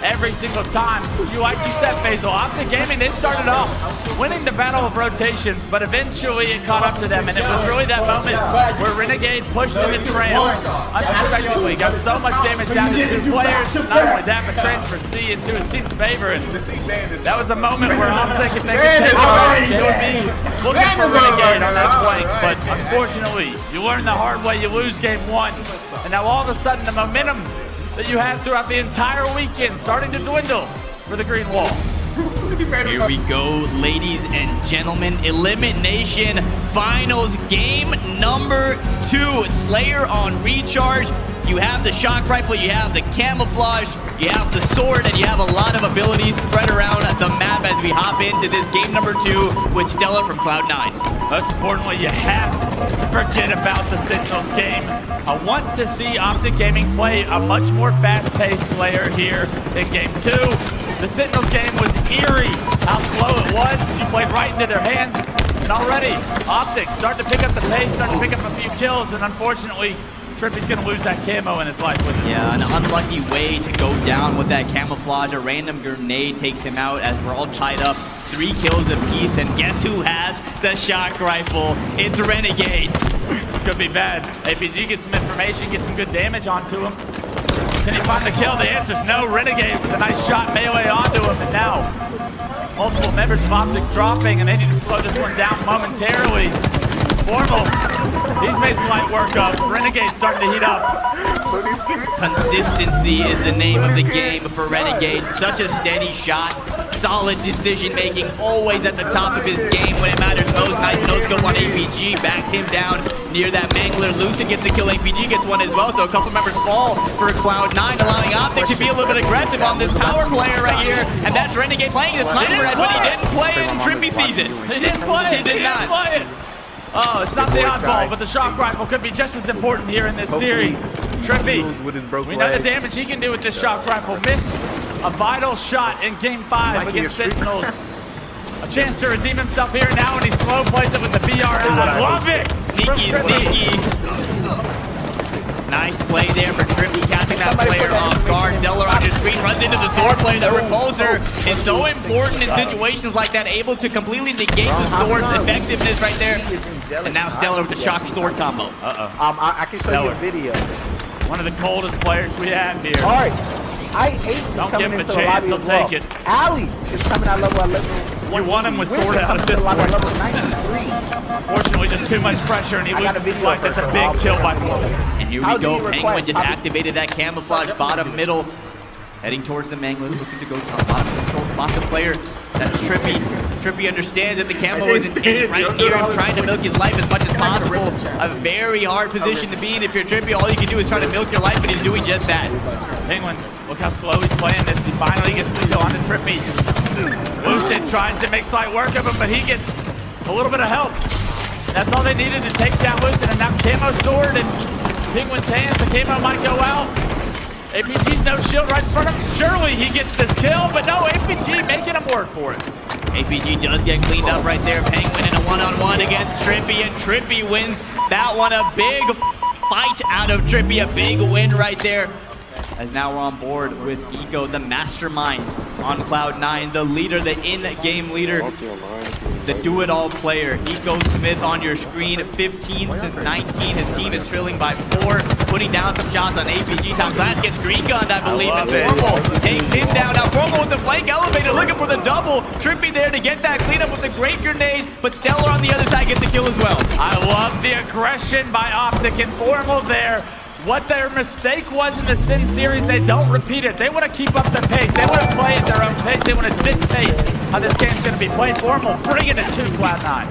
every single time. Like you said, Faisal, Optic Gaming, they started off winning the battle of rotations, but eventually it caught up to them, and it was really that moment where Renegade pushed into Tram unexpectedly, got so much damage down to 2 players, not only that, but transferred C into his team's favor, and that was a moment where Optic, if they could take it, they would be looking for Renegade on that flank, but unfortunately, you learn the hard way, you lose game 1, and now all of a sudden the momentum that you had throughout the entire weekend starting to dwindle for the Green Wall. Here we go, ladies and gentlemen. Elimination Finals game number 2. Slayer on recharge. You have the shock rifle, you have the camouflage, you have the sword, and you have a lot of abilities spread around the map as we hop into this game number 2 with Stella from Cloud9. Most importantly, you have to forget about the Sentinels game. I want to see Optic Gaming play a much more fast-paced Slayer here in game 2. The Sentinels game was eerie how slow it was. You played right into their hands. And already, Optic starting to pick up the pace, starting to pick up a few kills, and unfortunately, Trippy's gonna lose that camo in his life with it. Yeah, an unlucky way to go down with that camouflage. A random grenade takes him out as we're all tied up. 3 kills apiece, and guess who has the shock rifle? It's Renegade. Could be bad. APG gets some information, gets some good damage onto him. Can he find the kill? The answer's no. Renegade with a nice shot melee onto him, and now multiple members of Optic dropping, and they need to slow this one down momentarily. Formal, he's made some light work of. Renegade's starting to heat up. Consistency is the name of the game for Renegade. Such a steady shot, solid decision making, always at the top of his game when it matters most. Nice no-scope on APG, backed him down near that mangler. Lucid gets a kill, APG gets one as well, so a couple members fall for Cloud9, allowing Optic to be a little bit aggressive on this power player right here, and that's Renegade playing the sniper head, but he didn't play it, and Trippy sees it. He didn't play it. He did not play it. Oh, it's not the oddball, but the shock rifle could be just as important here in this series. Trippy, we know the damage he can do with this shock rifle. Missed a vital shot in game 5 against Sentinels. A chance to redeem himself here now, and he slow plays it with the BR. I love it! Sneaky. Nice play there for Trippy, catching that player off guard. Zeller on your screen runs into the sword play. The repulsor is so important in situations like that, able to completely negate the sword's effectiveness right there. And now Stellar with the shock sword combo. I can show you a video. One of the coldest players we have here. All right. I8 is coming into the lobby as well. Take it. Ali is coming out level 11. You want him with sword out at this point. Unfortunately, just too much pressure, and he loses his life. That's a big kill by Formal. And here we go. Penguin just activated that camouflage bottom middle. Heading towards the Mangler, looking to go top bottom control spot the player. That's Trippy. Trippy understands that the camo is right here and trying to milk his life as much as possible. A very hard position to be in if you're Trippy. All you can do is try to milk your life, and he's doing just that. Penguin, look how slow he's playing this. He finally gets to go on to Trippy. Lucid tries to make slight work of him, but he gets a little bit of help. That's all they needed to take down Lucid, and now camo sword in Penguin's hands. The camo might go out. APG's no shield right in front of him. Surely he gets this kill, but no, APG making him work for it. APG does get cleaned up right there. Penguin in a one-on-one against Trippy, and Trippy wins that one. A big fight out of Trippy, a big win right there. As now we're on board with Eco, the mastermind on Cloud9, the leader, the in-game leader, the do-it-all player. Eco Smith on your screen, 15 since 19. His team is trailing by 4, putting down some shots on APG. Tom Glass gets green gunned, I believe, and Formal takes him down. Now Formal with the flank elevator, looking for the double. Trippy there to get that cleanup with the great grenade, but Stellar on the other side gets the kill as well. I love the aggression by Optic and Formal there. What their mistake was in the Sin series, they don't repeat it. They want to keep up the pace. They want to play at their own pace. They want to dictate how this game's going to be played. Formal bringing it to Cloud9.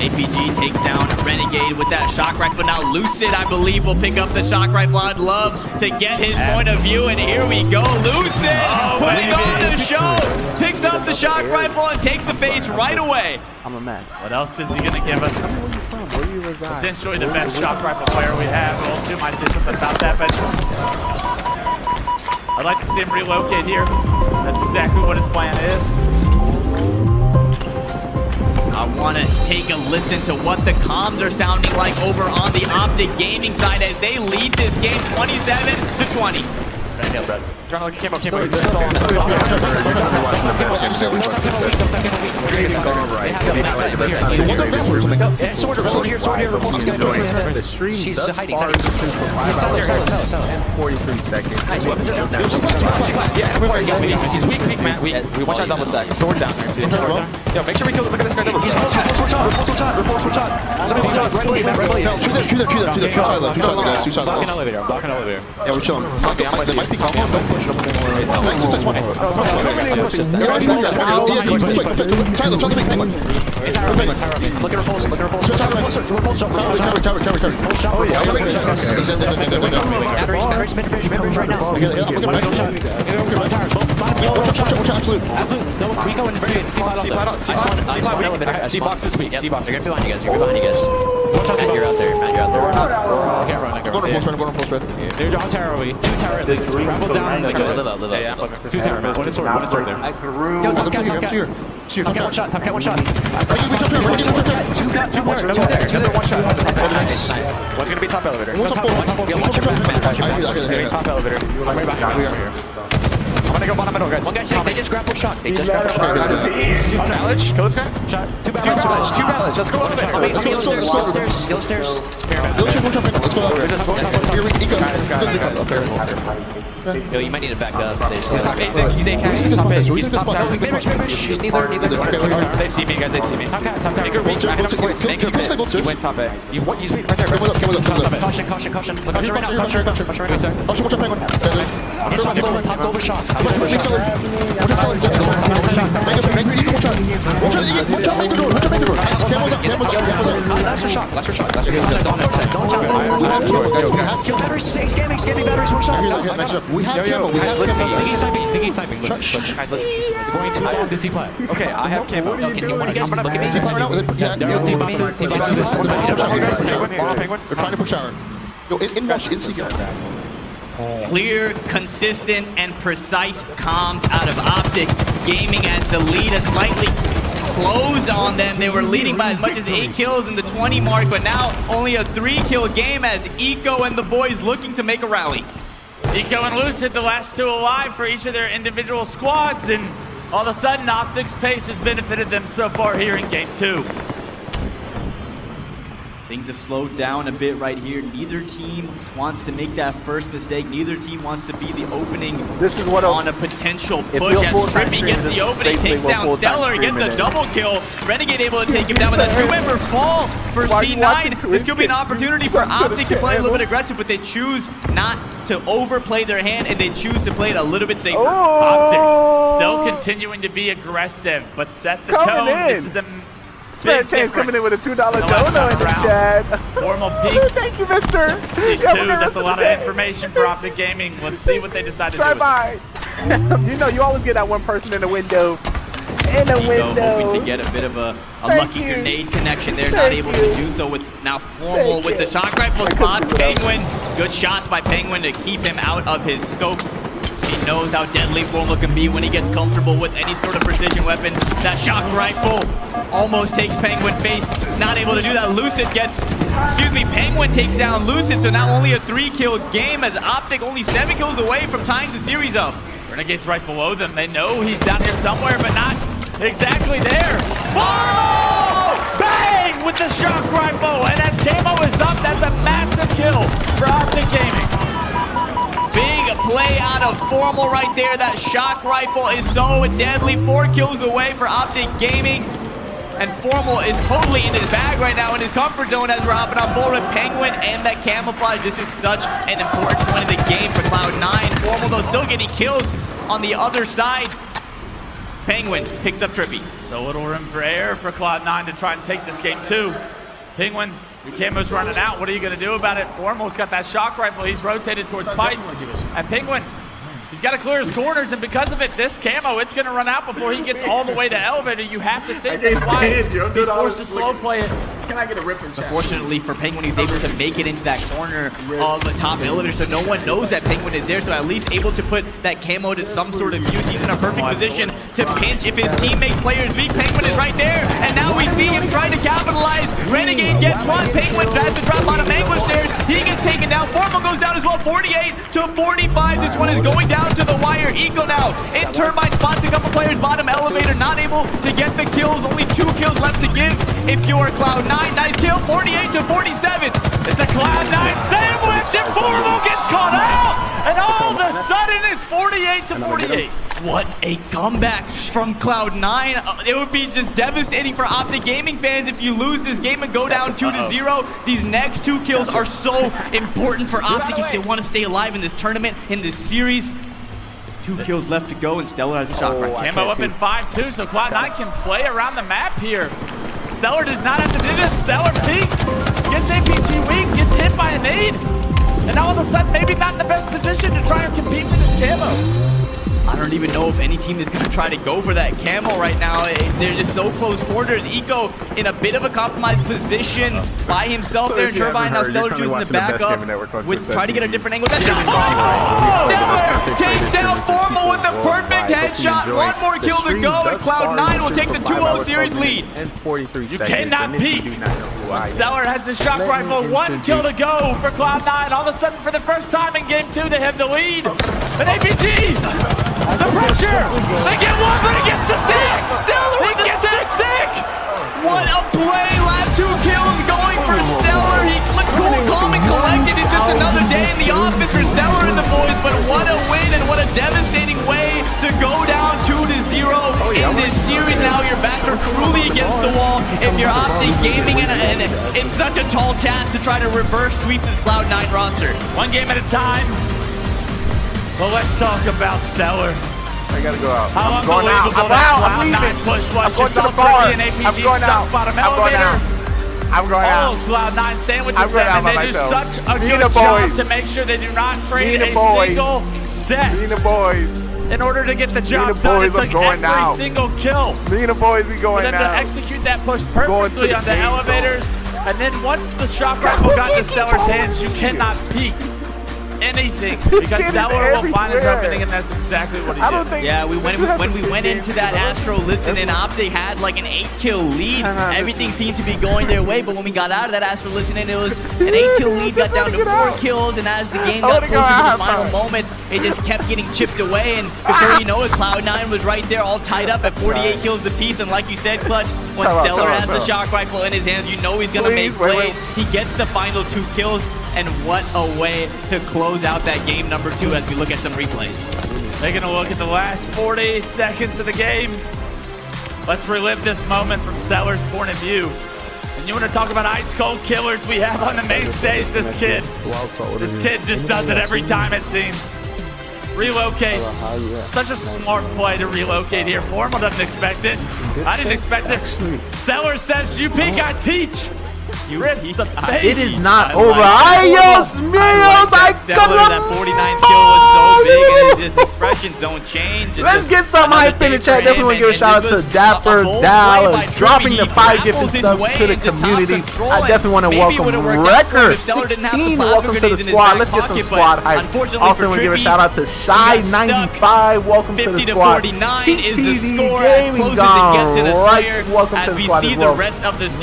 APG takes down Renegade with that shock rifle. Now Lucid, I believe, will pick up the shock rifle. I'd love to get his point of view, and here we go. Lucid putting on the show, picks up the shock rifle and takes the face right away. I'm a man. What else is he going to give us? Potentially the best shock rifle player we have. We'll do my something about that, but I'd like to see him relocate here. That's exactly what his plan is. I want to take a listen to what the comms are sounding like over on the Optic Gaming side as they lead this game 27-20. Trying to camo. Sword here. The stream thus far and 43 seconds. Nice weapons. Yeah, he's weak, man. We watch out double stack. Sword down there, too. Yo, make sure we kill. Look at this guy double stack. Report shot. Two sides. Block an elevator. Yeah, we're chilling. They might be combo. Don't push them more. Look at her pulse. C-box is weak. They're gonna be behind you guys. You're behind you guys. Matt, you're out there. I can't run. Go to full spread. They're on tower. 2 tower at least. Grapple down. Live up. 2 tower. One is sword there. Yo, top cat. Top cat one shot. One shot. Nice. One's gonna be top elevator. Top elevator. I'm right behind you. I'm gonna go bottom middle, guys. One guy's they just grapple shot. Ballage? Kill this guy? Shot. 2 ballage. Let's go elevator. Let's go upstairs. Let's go Yo, you might need to back up. He's top edge. He's top edge. He's neither. They see me, guys. They see me. Top cat. Make it he went top edge. He's weak right there. Caution. Look right now. Caution. Top over shot. Last shot. Kill batteries. Scamming batteries. One shot. We have camo. He's sniping. Guys, listen. It's going too long to C-plat. Okay, I have camo. Can you guys look at me? C-plat right now. Penguin. They're trying to push out. Yo, in rush, in C-plat. Clear, consistent, and precise comms out of Optic Gaming as the lead has slightly closed on them. They were leading by as much as 8 kills in the 20 mark, but now only a 3-kill game as Eco and the boys looking to make a rally. Eco and Lucid, the last 2 alive for each of their individual squads, and all of a sudden Optic's pace has benefited them so far here in game 2. Things have slowed down a bit right here. Neither team wants to make that first mistake. Neither team wants to be the opening on a potential push as Trippy gets the opening, takes down Stellar, gets a double kill. Renegade able to take him down with a 2-member fall for C9. This could be an opportunity for Optic to play a little bit aggressive, but they choose not to overplay their hand and they choose to play it a little bit safer. Optic still continuing to be aggressive, but set the tone. This is the James coming in with a $2 dono in the chat. Formal peaks. Thank you, mister. That's a lot of information for Optic Gaming. Let's see what they decide to do. Try by. You know, you always get that one person in the window. Hoping to get a bit of a lucky grenade connection there. Not able to do so with now Formal with the shock rifle spots. Penguin. Good shots by Penguin to keep him out of his scope. He knows how deadly Formal can be when he gets comfortable with any sort of precision weapon. That shock rifle almost takes Penguin face. Not able to do that. Lucid gets, Penguin takes down Lucid. So now only a 3-kill game as Optic only 7 kills away from tying the series up. Renegade's right below them. They know he's down here somewhere, but not exactly there. Oh! Bang! With the shock rifle. And as camo is up, that's a massive kill for Optic Gaming. Big play out of Formal right there. That shock rifle is so deadly. 4 kills away for Optic Gaming. And Formal is totally in his bag right now in his comfort zone as we're hopping on board with Penguin and that camouflage. This is such an important point of the game for Cloud9. Formal though still getting kills on the other side. Penguin picks up Trippy. So little room for error for Cloud9 to try and take this game too. Penguin, your camo's running out. What are you going to do about it? Formal's got that shock rifle. He's rotated towards pipes. And Penguin, he's got to clear his corners, and because of it, this camo, it's going to run out before he gets all the way to elevator. You have to think that's why he's forced to slow play it. Can I get a rip in chat? Unfortunately for Penguin, he's able to make it into that corner of the top elevator, so no one knows that Penguin is there, so at least able to put that camo to some sort of use. He's in a perfect position to pinch if his teammates players weak. Penguin is right there, and now we see him trying to capitalize. Renegade gets one. Penguin tries to drop out of Anguish there. He gets taken down. Formal goes down as well. 48 to 45. This one is going down to the wire. Eco now in Turbine, spots a couple players. Bottom elevator, not able to get the kills. Only 2 kills left to give if you're Cloud9. Nice kill. 48 to 47. It's a Cloud9 sandwich, and Formal gets caught out. And all of a sudden, it's 48 to 48. What a comeback from Cloud9. It would be just devastating for Optic Gaming fans if you lose this game and go down 2-0. These next 2 kills are so important for Optic if they want to stay alive in this tournament, in this series. 2 kills left to go, and Stellar has a shot right. Camo up in 5-2, so Cloud9 can play around the map here. Stellar does not have to do this. Stellar peeks, gets APG weak, gets hit by a nade, and all of a sudden, maybe not the best position to try and compete for this camo. I don't even know if any team is going to try to go for that camo right now. They're just so close quarters. Eco in a bit of a compromised position by himself there in Turbine. Now Stellar's using the backup with trying to get a different angle. Stellar takes down Formal with the perfect headshot. One more kill to go, and Cloud9 will take the 2-0 series lead. You cannot peek. Stellar has the shock rifle. 1 kill to go for Cloud9. All of a sudden, for the first time in game 2, they have the lead. An APG! The pressure! They get one, but it gets the stick! Stellar with the stick! What a play! Last 2 kills going for Stellar. He looked cool, calm, and collected. It's just another day in the office for Stellar and the boys, but what a win and what a devastating way to go down 2-0 in this series. Now your backs are truly against the wall if you're Optic Gaming, and it's such a tall task to try to reverse sweep this Cloud9 roster. 1 game at a time. Well, let's talk about Stellar. I gotta go out. How I'm going out. I'm out. I'm leaving. I'm going to the bar. I'm going out. I'm going out. I'm going out. Oh, Cloud9 sandwiches I'm going them, out and they do myself. such a good job to make sure they do not trade a single death. Me and the boys. In order to get the job the done, boys it's like going every now. single kill. Me and the boys, we going For them now. to execute that push perfectly on the elevators, and then once the shock rifle got to Stellar's hands, you cannot peek anything because Stellar will find his opening, and that's exactly what he did. Yeah, when we went into that Astro Listen in, Optic had like an 8-kill lead. Everything seemed to be going their way, but when we got out of that Astro Listen in, it was an 8-kill lead, got down to 4 kills, and as the game got closer to the final moments, it just kept getting chipped away, and before you know it, Cloud9 was right there all tied up at 48 kills apiece, and like you said, Clutch, when Stellar has the shock rifle in his hands, you know he's going to make plays. He gets the final 2 kills, and what a way to close out that game number 2 as we look at some replays. Taking a look at the last 40 seconds of the game. Let's relive this moment from Stellar's point of view. And you want to talk about ice cold killers we have on the main stage, this kid. This kid just does it every time, it seems. Relocate. Such a smart play to relocate here. Formal doesn't expect it. I didn't expect it. Stellar says, you peek, I teach. It is not over. Adios, míos. That 49 kill was so big, and his expressions don't change. Let's get some hype in the chat. Definitely want to give a shout out to Dapper Dallas, dropping the 5 gifted subs to the community. I definitely want to welcome Wrecker 16. Welcome to the squad. Let's get some squad hype. Also want to give a shout out to Shy95. Welcome to the squad. TTV Gaming GoneRight. Welcome to the squad as well.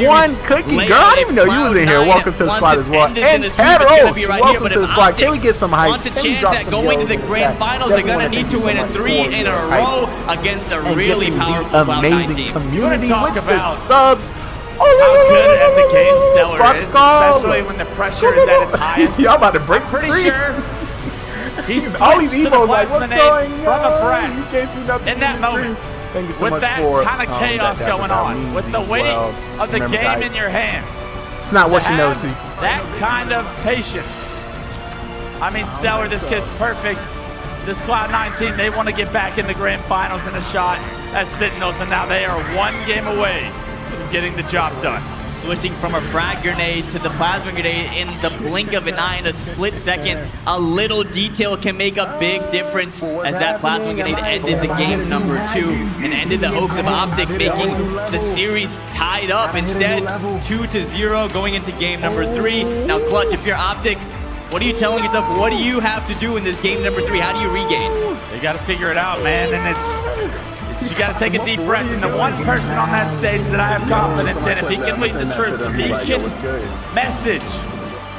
One cookie girl. I didn't even know you was in here. Welcome to the squad as well. And Teros, welcome to the squad. Can we get some hype? Can we drop some going to the grand finals, they're going to need to win 3 in a row against a really powerful Cloud9 team. Community with the subs. How good at the game Stellar is, especially when the pressure is at its highest. Y'all about to break pretty sure he's all these switched to the emos like, what's going from a on? frat. You can't see nothing In that moment. Thank you so with much that for kind of chaos going on, with the weight of the game in your hands. It's not what you know, sweet. That kind of patience. I mean, Stellar, this kid's perfect. This Cloud9 team, they want to get back in the grand finals in a shot at Sentinels, and now they are 1 game away from getting the job done. switching from a frag grenade to the plasma grenade in the blink of an eye in a split second. A little detail can make a big difference, as that plasma grenade ended the game number 2 and ended the hopes of Optic, making the series tied up. Instead, 2-0 going into game number 3. Now, Clutch, if you're Optic, what are you telling yourself? What do you have to do in this game number 3? How do you regain? You got to figure it out, man, and you got to take a deep breath. And the one person on that stage that I have confidence in, if he can lead the troops, if he can message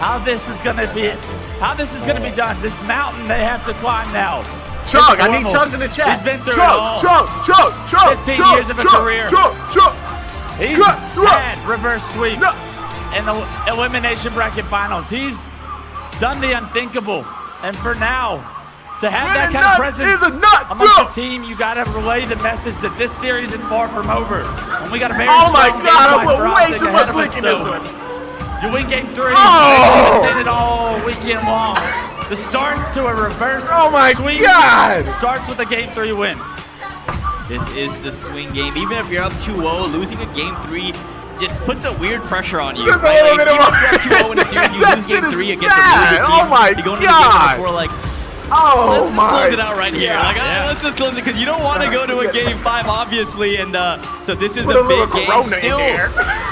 how this is going to be done. This mountain they have to climb now. Chug, I need Chugs in the chat. He's been through it all. Chug. 15 years of a career. He's had reverse sweeps in the elimination bracket finals. He's done the unthinkable, and for now, to have that kind of presence amongst the team, you got to relay the message that this series is far from over. And we got a very strong game I put for way Optic too ahead much of link us, in this so one. you win game 3. Oh! Did it all weekend long. The start to a reverse swing starts with a game 3 win. This is the swing game. Even if you're up 2-0, losing a game 3 just puts a weird pressure on you. Right? Like, even if you're up 2-0 in a series, you lose game 3 against a really good team. Oh my you go into game 4 like, oh let's my just close it out right here. Like, let's just close it, because you don't want to go to a game 5, obviously. And so this is a big game. Still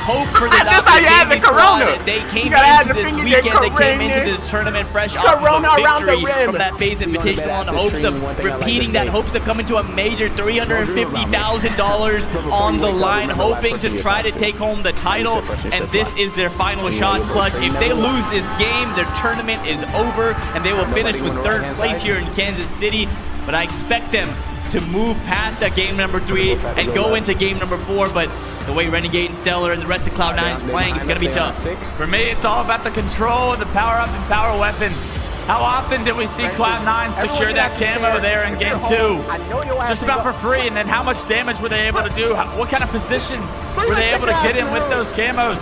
hope for this Optic squad. They came into this weekend, they came into this tournament fresh off of a victory from that phase invitational in hopes of repeating that, hopes of coming to a major $350,000 on the line, hoping to try to take home the title. And this is their final shot, Clutch. If they lose this game, their tournament is over, and they will finish with 3rd place here in Kansas City. But I expect them to move past that game number 3 and go into game number 4. But the way Renegade and Stellar and the rest of Cloud9 is playing, it's going to be tough. For me, it's all about the control and the power-up and power weapon. How often did we see Cloud9 secure that camo there in game 2? Just about for free. And then how much damage were they able to do? What kind of positions were they able to get in with those camos?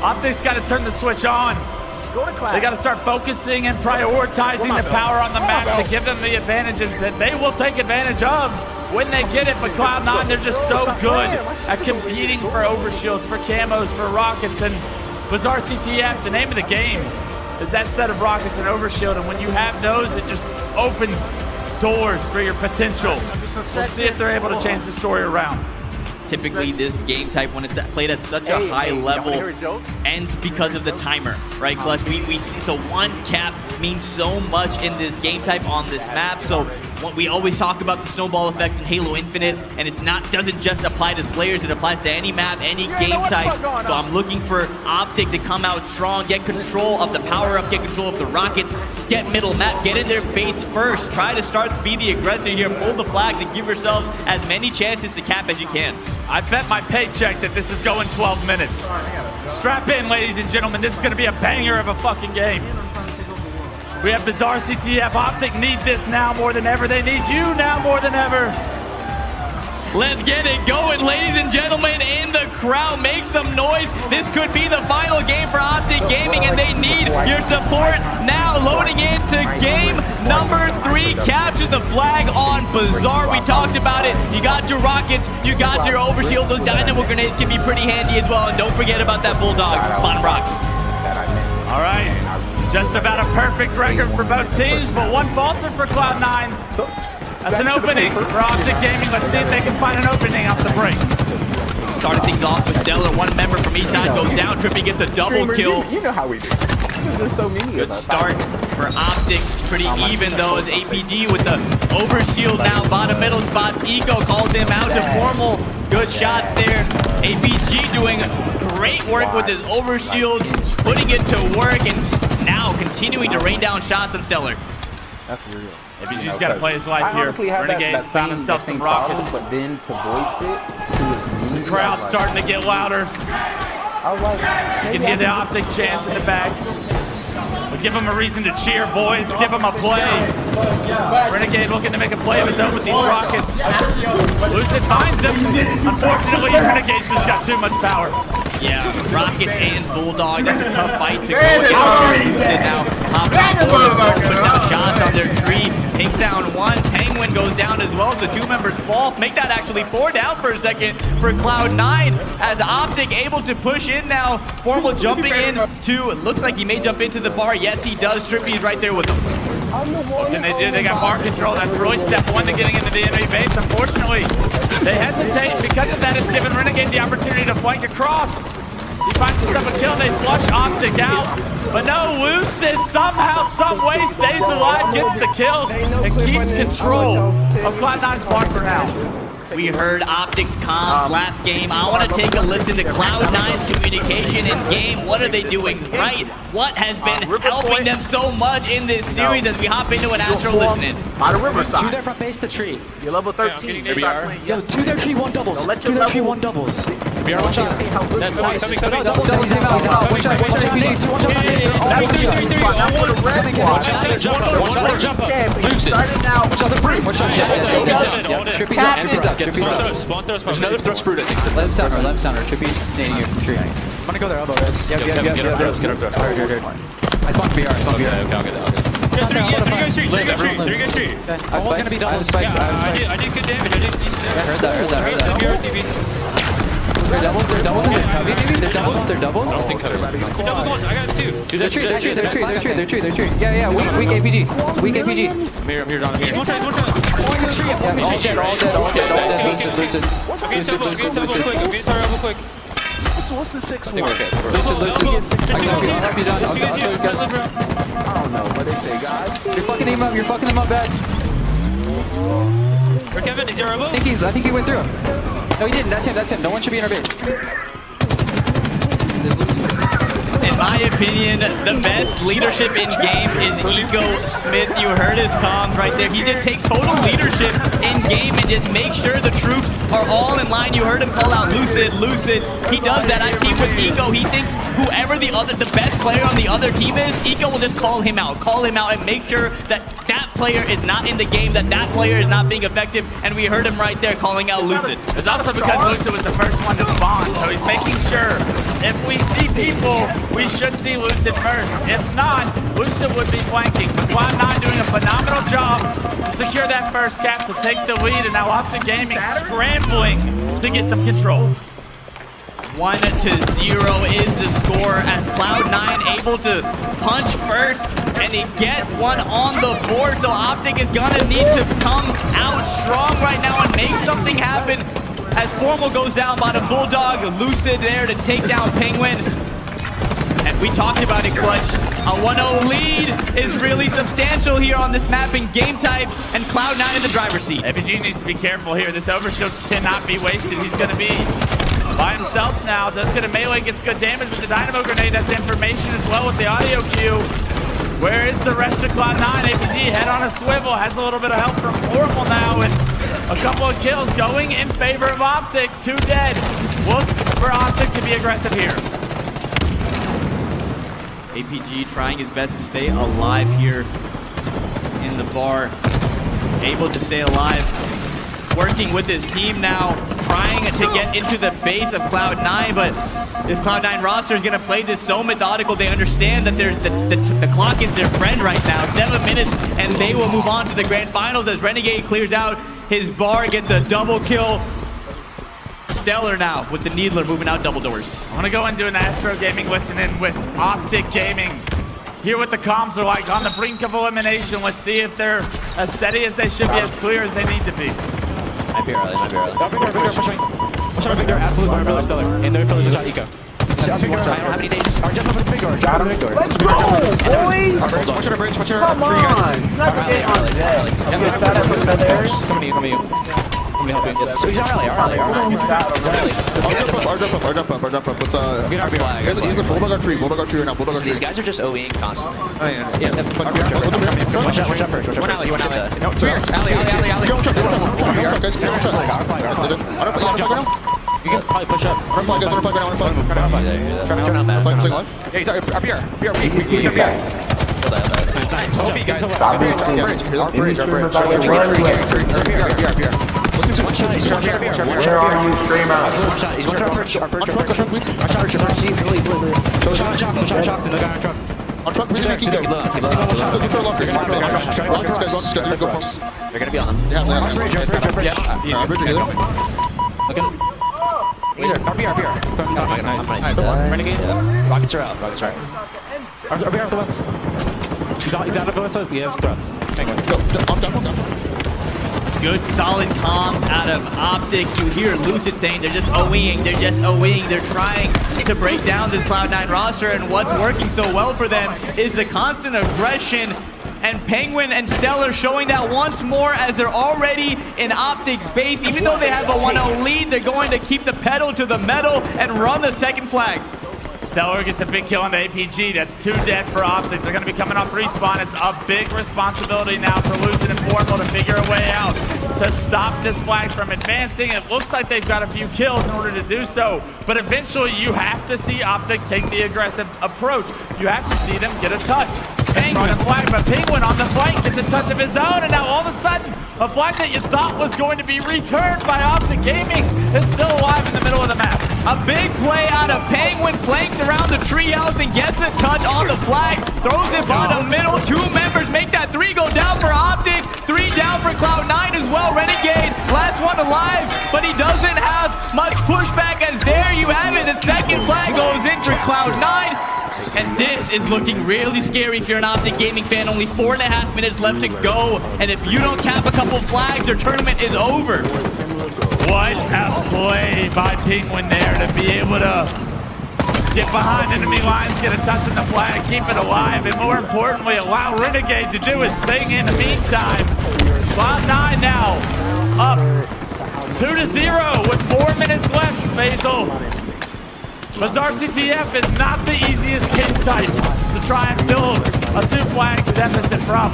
Optic's got to turn the switch on. They got to start focusing and prioritizing the power on the map to give them the advantages that they will take advantage of when they get it. But Cloud9, they're just so good at competing for overshields, for camos, for rockets, and Bizarre CTF, the name of the game is that set of rockets and overshield, and when you have those, it just opens doors for your potential. We'll see if they're able to change the story around. Typically, this game type, when it's played at such a high level, ends because of the timer, right, Clutch? We see, so one cap means so much in this game type on this map. So we always talk about the snowball effect in Halo Infinite, and it's doesn't just apply to Slayers, it applies to any map, any game type. So I'm looking for Optic to come out strong, get control of the power-up, get control of the rockets, get middle map, get in their base first, try to start to be the aggressor here, pull the flags, and give yourselves as many chances to cap as you can. I bet my paycheck that this is going 12 minutes. Strap in, ladies and gentlemen. This is going to be a banger of a fucking game. We have Bizarre CTF. Optic need this now more than ever. They need you now more than ever. Let's get it going, ladies and gentlemen, in the crowd. Make some noise. This could be the final game for Optic Gaming, and they need your support now. Loading into game number 3. Capture the flag on Bizarre. We talked about it. You got your rockets. You got your overshield. Those dynamo grenades can be pretty handy as well. And don't forget about that Bulldog bottom rocks. All right. Just about a perfect record for both teams, but one falter for Cloud9. That's an opening for Optic Gaming. Let's see if they can find an opening off the break. Starting things off with Stellar. One member from each side goes down. Trippy gets a double kill. You know how we do. There's so many Good start for Optic. Pretty even though as APG with the overshield now. Bottom middle spots. Eco calls him out to formal. Good shots there. APG doing great work with his overshield. Putting it to work and now continuing to rain down shots on Stellar. That's real. APG's got to play his life here. Renegade found himself some rockets. But then to voice it, the crowd's starting to get louder. You can hear the Optic chants in the back. But give them a reason to cheer, boys. Give them a play. Renegade looking to make a play of his own with these rockets. Lucid finds them. Unfortunately, Renegade's just got too much power. Yeah, Rocket and Bulldog. That's a tough fight to go against Lucid now. hopping on board, puts down shots on their tree, takes down one. Penguin goes down as well. The two members fall. Make that actually 4 down for a second for Cloud9 as Optic able to push in now. Formal jumping in to, looks like he may jump into the bar. Yes, he does. Trippy is right there with him. What can they do? They got bar control. That's really step one to getting into the enemy base. Unfortunately, they hesitate. Because of that, it's given Renegade the opportunity to flank across. He finds himself a kill. They flush Optic out. But no, Lucid somehow, some way stays alive, gets the kills, and keeps control of Cloud9's bar for now. We heard Optics comms last game. I want to take a listen to Cloud9's communication in game. What are they doing right? What has been helping them so much in this series as we hop into an Astro listening? By the riverside. 2 there from base to tree. You're level 13. Yo, 2 there tree, 1 doubles. 2 there tree, 1 doubles. BR, watch out. Nice. Coming. Doubles, he's out. Watch out, nades. 2, watch out. Jump up. Lucid. Watch out the fruit. Watch out. Trippy's up. There's another thrust fruit, I think. Let him sounder. Trippy's nading you from tree. I'm gonna go there, elbow. Yep. Get our thrust. Alright. I spawned BR. Okay, I'll get it. Three goes tree. I was gonna be double spiked. I did good damage. Heard that. They're doubles. They're doubles. I don't think Cutter. I got 2. They're tree. Yeah. Weak APG. I'm here, Don. He's one tree. All dead. Lucid. Quick. What's the 6 one? Lucid. I don't know what they say, guys. You're fucking him up bad. For Kevin, is your elbow? I think he went through him. No, he didn't. That's him. No one should be in our base. In my opinion, the best leadership in game is Eco Smith. You heard his comms right there. He just takes total leadership in game and just makes sure the troops are all in line. You heard him call out Lucid. He does that. I see with Eco, he thinks whoever the best player on the other team is, Eco will just call him out and make sure that that player is not in the game, that player is not being effective, and we heard him right there calling out Lucid. It's also because Lucid was the first one to spawn, so he's making sure if we see people, we should see Lucid first. If not, Lucid would be flanking. But Cloud9 doing a phenomenal job to secure that first cap to take the lead, and now Optic Gaming scrambling to get some control. 1-0 is the score as Cloud9 able to punch first and he get one on the board. So Optic is gonna need to come out strong right now and make something happen as Formal goes down by the Bulldog. Lucid there to take down Penguin. And we talked about it, Clutch. A 1-0 lead is really substantial here on this map in game type, and Cloud9 in the driver's seat. APG needs to be careful here. This overshield cannot be wasted. He's gonna be by himself now. Does get a melee, gets good damage with the dynamo grenade. That's information as well with the audio cue. Where is the rest of Cloud9? APG head on a swivel, has a little bit of help from Formal now, and a couple of kills going in favor of Optic. 2 dead. Look for Optic to be aggressive here. APG trying his best to stay alive here in the bar. Able to stay alive. Working with his team now, trying to get into the base of Cloud9, but this Cloud9 roster is going to play this so methodical. They understand that there's the clock is their friend right now. 7 minutes, and they will move on to the grand finals as Renegade clears out his bar, gets a double kill. Stellar now with the Needler moving out double doors. I want to go into an Astro Gaming listening with Optic Gaming. Hear what the comms are like on the brink of elimination. Let's see if they're as steady as they should be, as clear as they need to be. Might be early. Watch out, Victor. Absolute vulnerability stellar. And their pillars is out Eco. How many days? Just over the big door. Got him. Let's go, boys! Watch our bridge. Watch our Come tree, guys. on! Not to get on there. Coming to you. Let me help you. So he's our rally. Our jump up. With get our flag. He's a Bulldog on tree right now. These guys are just OEing constantly. Oh yeah. Watch out first. One alley. No, two here. Alley. You can probably push up. Flag Turn on that. Yeah, he's up here. Nice. Hope you guys Our bridge. One shot. He's trying to here. Where are you, streamers? One shot. He's one shot. Watch out. Shot. Shocks. And the guy on truck. On truck, keep going. Keep going. Throw locker. They're gonna be on him. Yeah. Bridge are good. Look at him. RPR. Nice. Renegade. Rockets are out. RPR to us. He's out of us. He has thrust. Go. I'm down. Good, solid comm out of Optic. You hear Lucid saying they're just OEing. They're trying to break down this Cloud9 roster, and what's working so well for them is the constant aggression. And Penguin and Stellar showing that once more as they're already in Optic's base. Even though they have a 1-0 lead, they're going to keep the pedal to the metal and run the second flag. Stellar gets a big kill on the APG. That's 2 dead for Optic. They're going to be coming off respawn. It's a big responsibility now for Lucid and Formal to figure a way out to stop this flag from advancing. It looks like they've got a few kills in order to do so, but eventually you have to see Optic take the aggressive approach. You have to see them get a touch. Penguin a flag, but Penguin on the flank gets a touch of his own, and now all of a sudden, a flag that you thought was going to be returned by Optic Gaming is still alive in the middle of the map. A big play out of Penguin, flanks around the treehouse and gets a touch on the flag, throws it by the middle. 2 members make that 3 go down for Optic, 3 down for Cloud9 as well. Renegade, last one alive, but he doesn't have much pushback, as there you have it. The second flag goes in for Cloud9. And this is looking really scary if you're an Optic Gaming fan. Only 4.5 minutes left to go. And if you don't cap a couple flags, your tournament is over. What a play by Penguin there to be able to get behind enemy lines, get a touch on the flag, keep it alive, and more importantly, allow Renegade to do his thing in the meantime. Cloud9 now up 2-0 with 4 minutes left, Faisal. Bazaar CTF is not the easiest game type to try and build a 2-flag deficit from.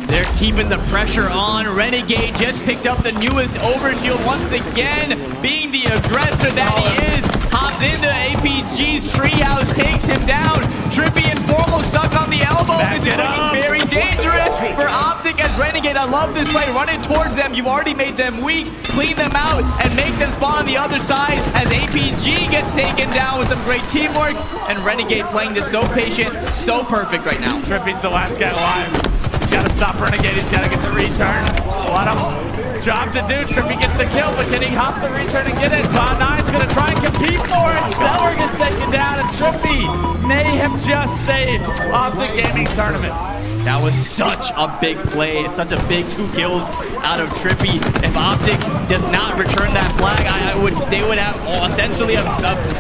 They're keeping the pressure on. Renegade just picked up the newest overshield once again, being the aggressor that he is. Hops into APG's treehouse, takes him down. Trippy and Formal stuck on the elbow. This is looking very dangerous for Optic as Renegade. I love this play, running towards them. You've already made them weak. Clean them out and make them spawn on the other side as APG gets taken down with some great teamwork. And Renegade playing this so patient, so perfect right now. Trippy's the last guy alive. Gotta stop Renegade, he's gotta get the return. What a job to do. Trippy gets the kill, but can he hop the return and get it? Cloud9's gonna try and compete for it. Stellar gets taken down, and Trippy may have just saved Optic Gaming tournament. That was such a big play, such a big 2 kills out of Trippy. If Optic does not return that flag, they would have essentially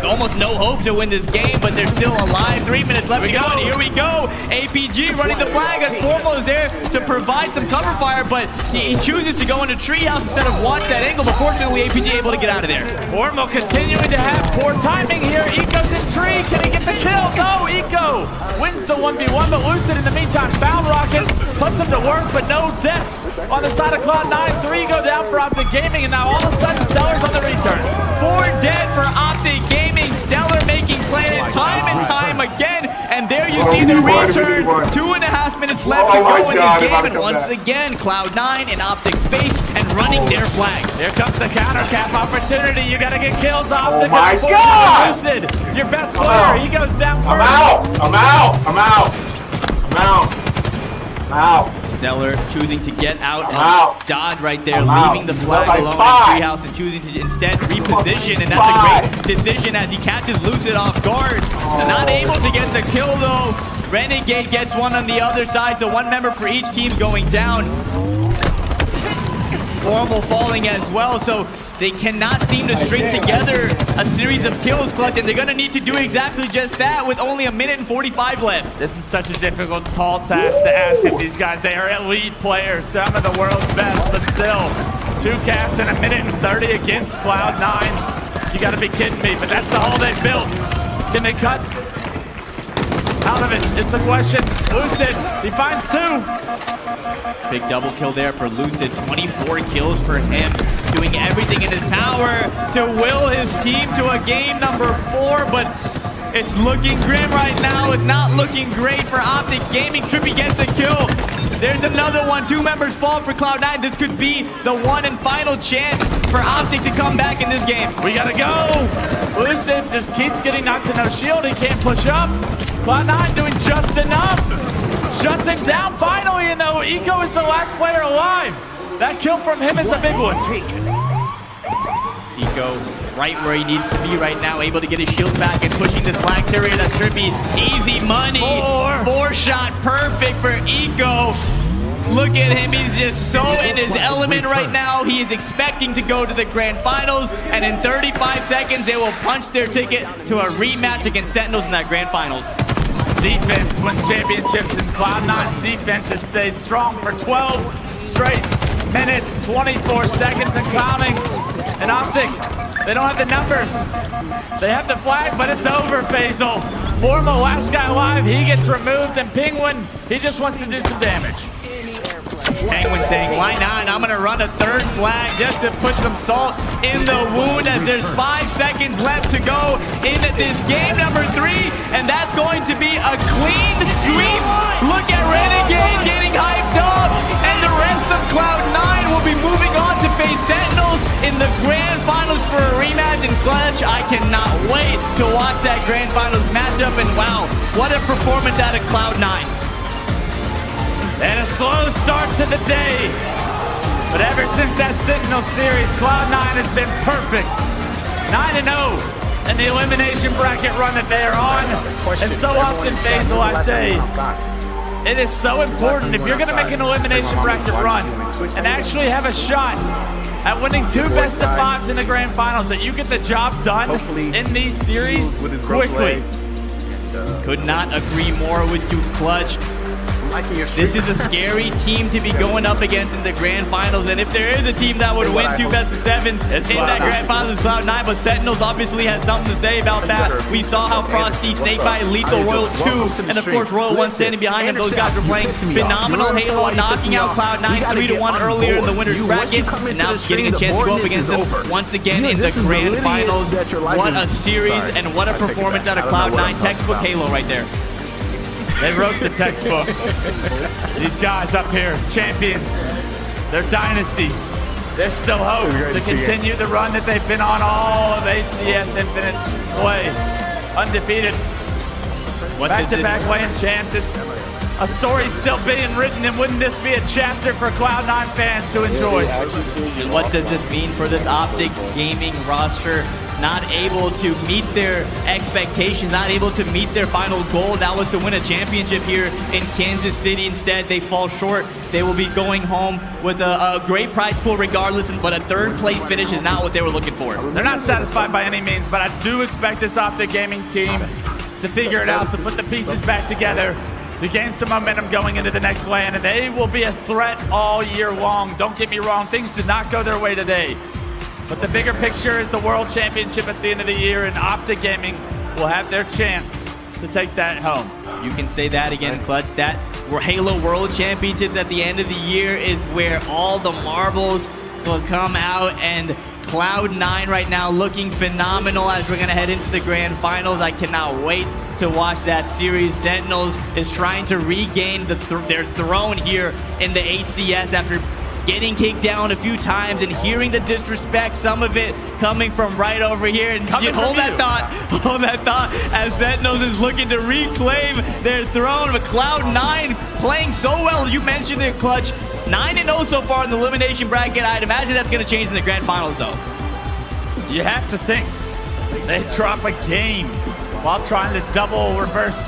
almost no hope to win this game, but they're still alive. 3 minutes left to go, and here we go. APG running the flag as Formal is there to provide some cover fire, but he chooses to go into treehouse instead of watch that angle, but fortunately APG able to get out of there. Formal continuing to have poor timing here. Eco's in tree, can he get the kill? No, Eco wins the 1v1, but Lucid in the meantime found Rocket, puts him to work, but no deaths on the side of Cloud9. 3 go down for Optic Gaming, and now all of a sudden Stellar's on the return. 4 dead for Optic Gaming. Stellar making plays time and time again, and there you see the return. 2.5 minutes left to go in this game, and once again Cloud9 in Optic's space and running their flag. Here comes the counter cap opportunity. You gotta get kills off. Oh my God! Lucid, your best player, he goes down first. I'm out. Stellar choosing to get out of dodge right there, leaving the flag alone in treehouse and choosing to instead reposition, and that's a great decision as he catches Lucid off guard. Not able to get the kill though. Renegade gets one on the other side, so 1 member for each team going down. Formal falling as well, so they cannot seem to string together a series of kills collected. They're going to need to do exactly just that with only 1 minute and 45 left. This is such a difficult, tall task to ask of these guys. They are elite players, some of the world's best, but still, 2 caps in 1 minute and 30 against Cloud9. You got to be kidding me, but that's the hole they built. Can they cut out of it? It's the question. Lucid, he finds 2. Big double kill there for Lucid. 24 kills for him. Doing everything in his power to will his team to a game number 4, but it's looking grim right now. It's not looking great for Optic Gaming. Trippy gets a kill. There's another one. 2 members fall for Cloud9. This could be the one and final chance for Optic to come back in this game. We gotta go. Lucid just keeps getting knocked to no shield. He can't push up. Cloud9 doing just enough. Shuts him down finally, and though Eco is the last player alive. That kill from him is a big one. Eco right where he needs to be right now, able to get his shield back and pushing this flag carrier. That should be easy money. Four shot perfect for Eco. Look at him, he's just so in his element right now. He is expecting to go to the grand finals, and in 35 seconds, they will punch their ticket to a rematch against Sentinels in that grand finals. Defense wins championships, and Cloud9's defense has stayed strong for 12 straight minutes, 24 seconds and counting. And Optic, they don't have the numbers. They have the flag, but it's over, Faisal. Formal last guy alive, he gets removed, and Penguin, he just wants to do some damage. Penguin saying, why not? I'm going to run a third flag just to put some salt in the wound as there's 5 seconds left to go in this game number 3, and that's going to be a clean sweep. Look at Renegade getting hyped up, and the rest of Cloud9 will be moving on to face Sentinels in the grand finals for a rematch. And Clutch, I cannot wait to watch that grand finals matchup, and wow, what a performance out of Cloud9. And a slow start to the day. But ever since that Sentinel series, Cloud9 has been perfect. 9-0 in the elimination bracket run that they are on. And so often, Faisal, I say, it is so important if you're going to make an elimination bracket run and actually have a shot at winning 2 best-of-5s in the grand finals, that you get the job done in these series quickly. Could not agree more with you, Clutch. This is a scary team to be going up against in the grand finals, and if there is a team that would win 2 best-of-7s in that grand finals, it's Cloud9, but Sentinels obviously has something to say about that. We saw how Frosty, Snakebite, Lethal, Royal 2, and of course Royal 1 standing behind him. Those guys were playing phenomenal Halo, knocking out Cloud9 3-1 earlier in the winner's bracket, and now getting a chance to go up against them once again in the grand finals. What a series, and what a performance out of Cloud9. Textbook Halo right there. They wrote the textbook. These guys up here, champions, they're dynasty. There's still hope to continue the run that they've been on all of HCS Infinite play. Undefeated. Back-to-back weighing chances. A story still being written, and wouldn't this be a chapter for Cloud9 fans to enjoy? And what does this mean for this Optic Gaming roster? Not able to meet their expectations, not able to meet their final goal. That was to win a championship here in Kansas City. Instead, they fall short. They will be going home with a great prize pool regardless, but a 3rd place finish is not what they were looking for. They're not satisfied by any means, but I do expect this Optic Gaming team to figure it out, to put the pieces back together, to gain some momentum going into the next LAN, and they will be a threat all year long. Don't get me wrong, things did not go their way today. But the bigger picture is the World Championship at the end of the year, and Optic Gaming will have their chance to take that home. You can say that again, Clutch. That Halo World Championships at the end of the year is where all the marbles will come out, and Cloud9 right now looking phenomenal as we're going to head into the grand finals. I cannot wait to watch that series. Sentinels is trying to regain their throne here in the HCS after getting kicked down a few times and hearing the disrespect, some of it coming from right over here. And you hold that thought as Sentinels is looking to reclaim their throne. But Cloud9 playing so well. You mentioned it, Clutch. 9-0 so far in the elimination bracket. I'd imagine that's going to change in the grand finals, though. You have to think they drop a game while trying to double reverse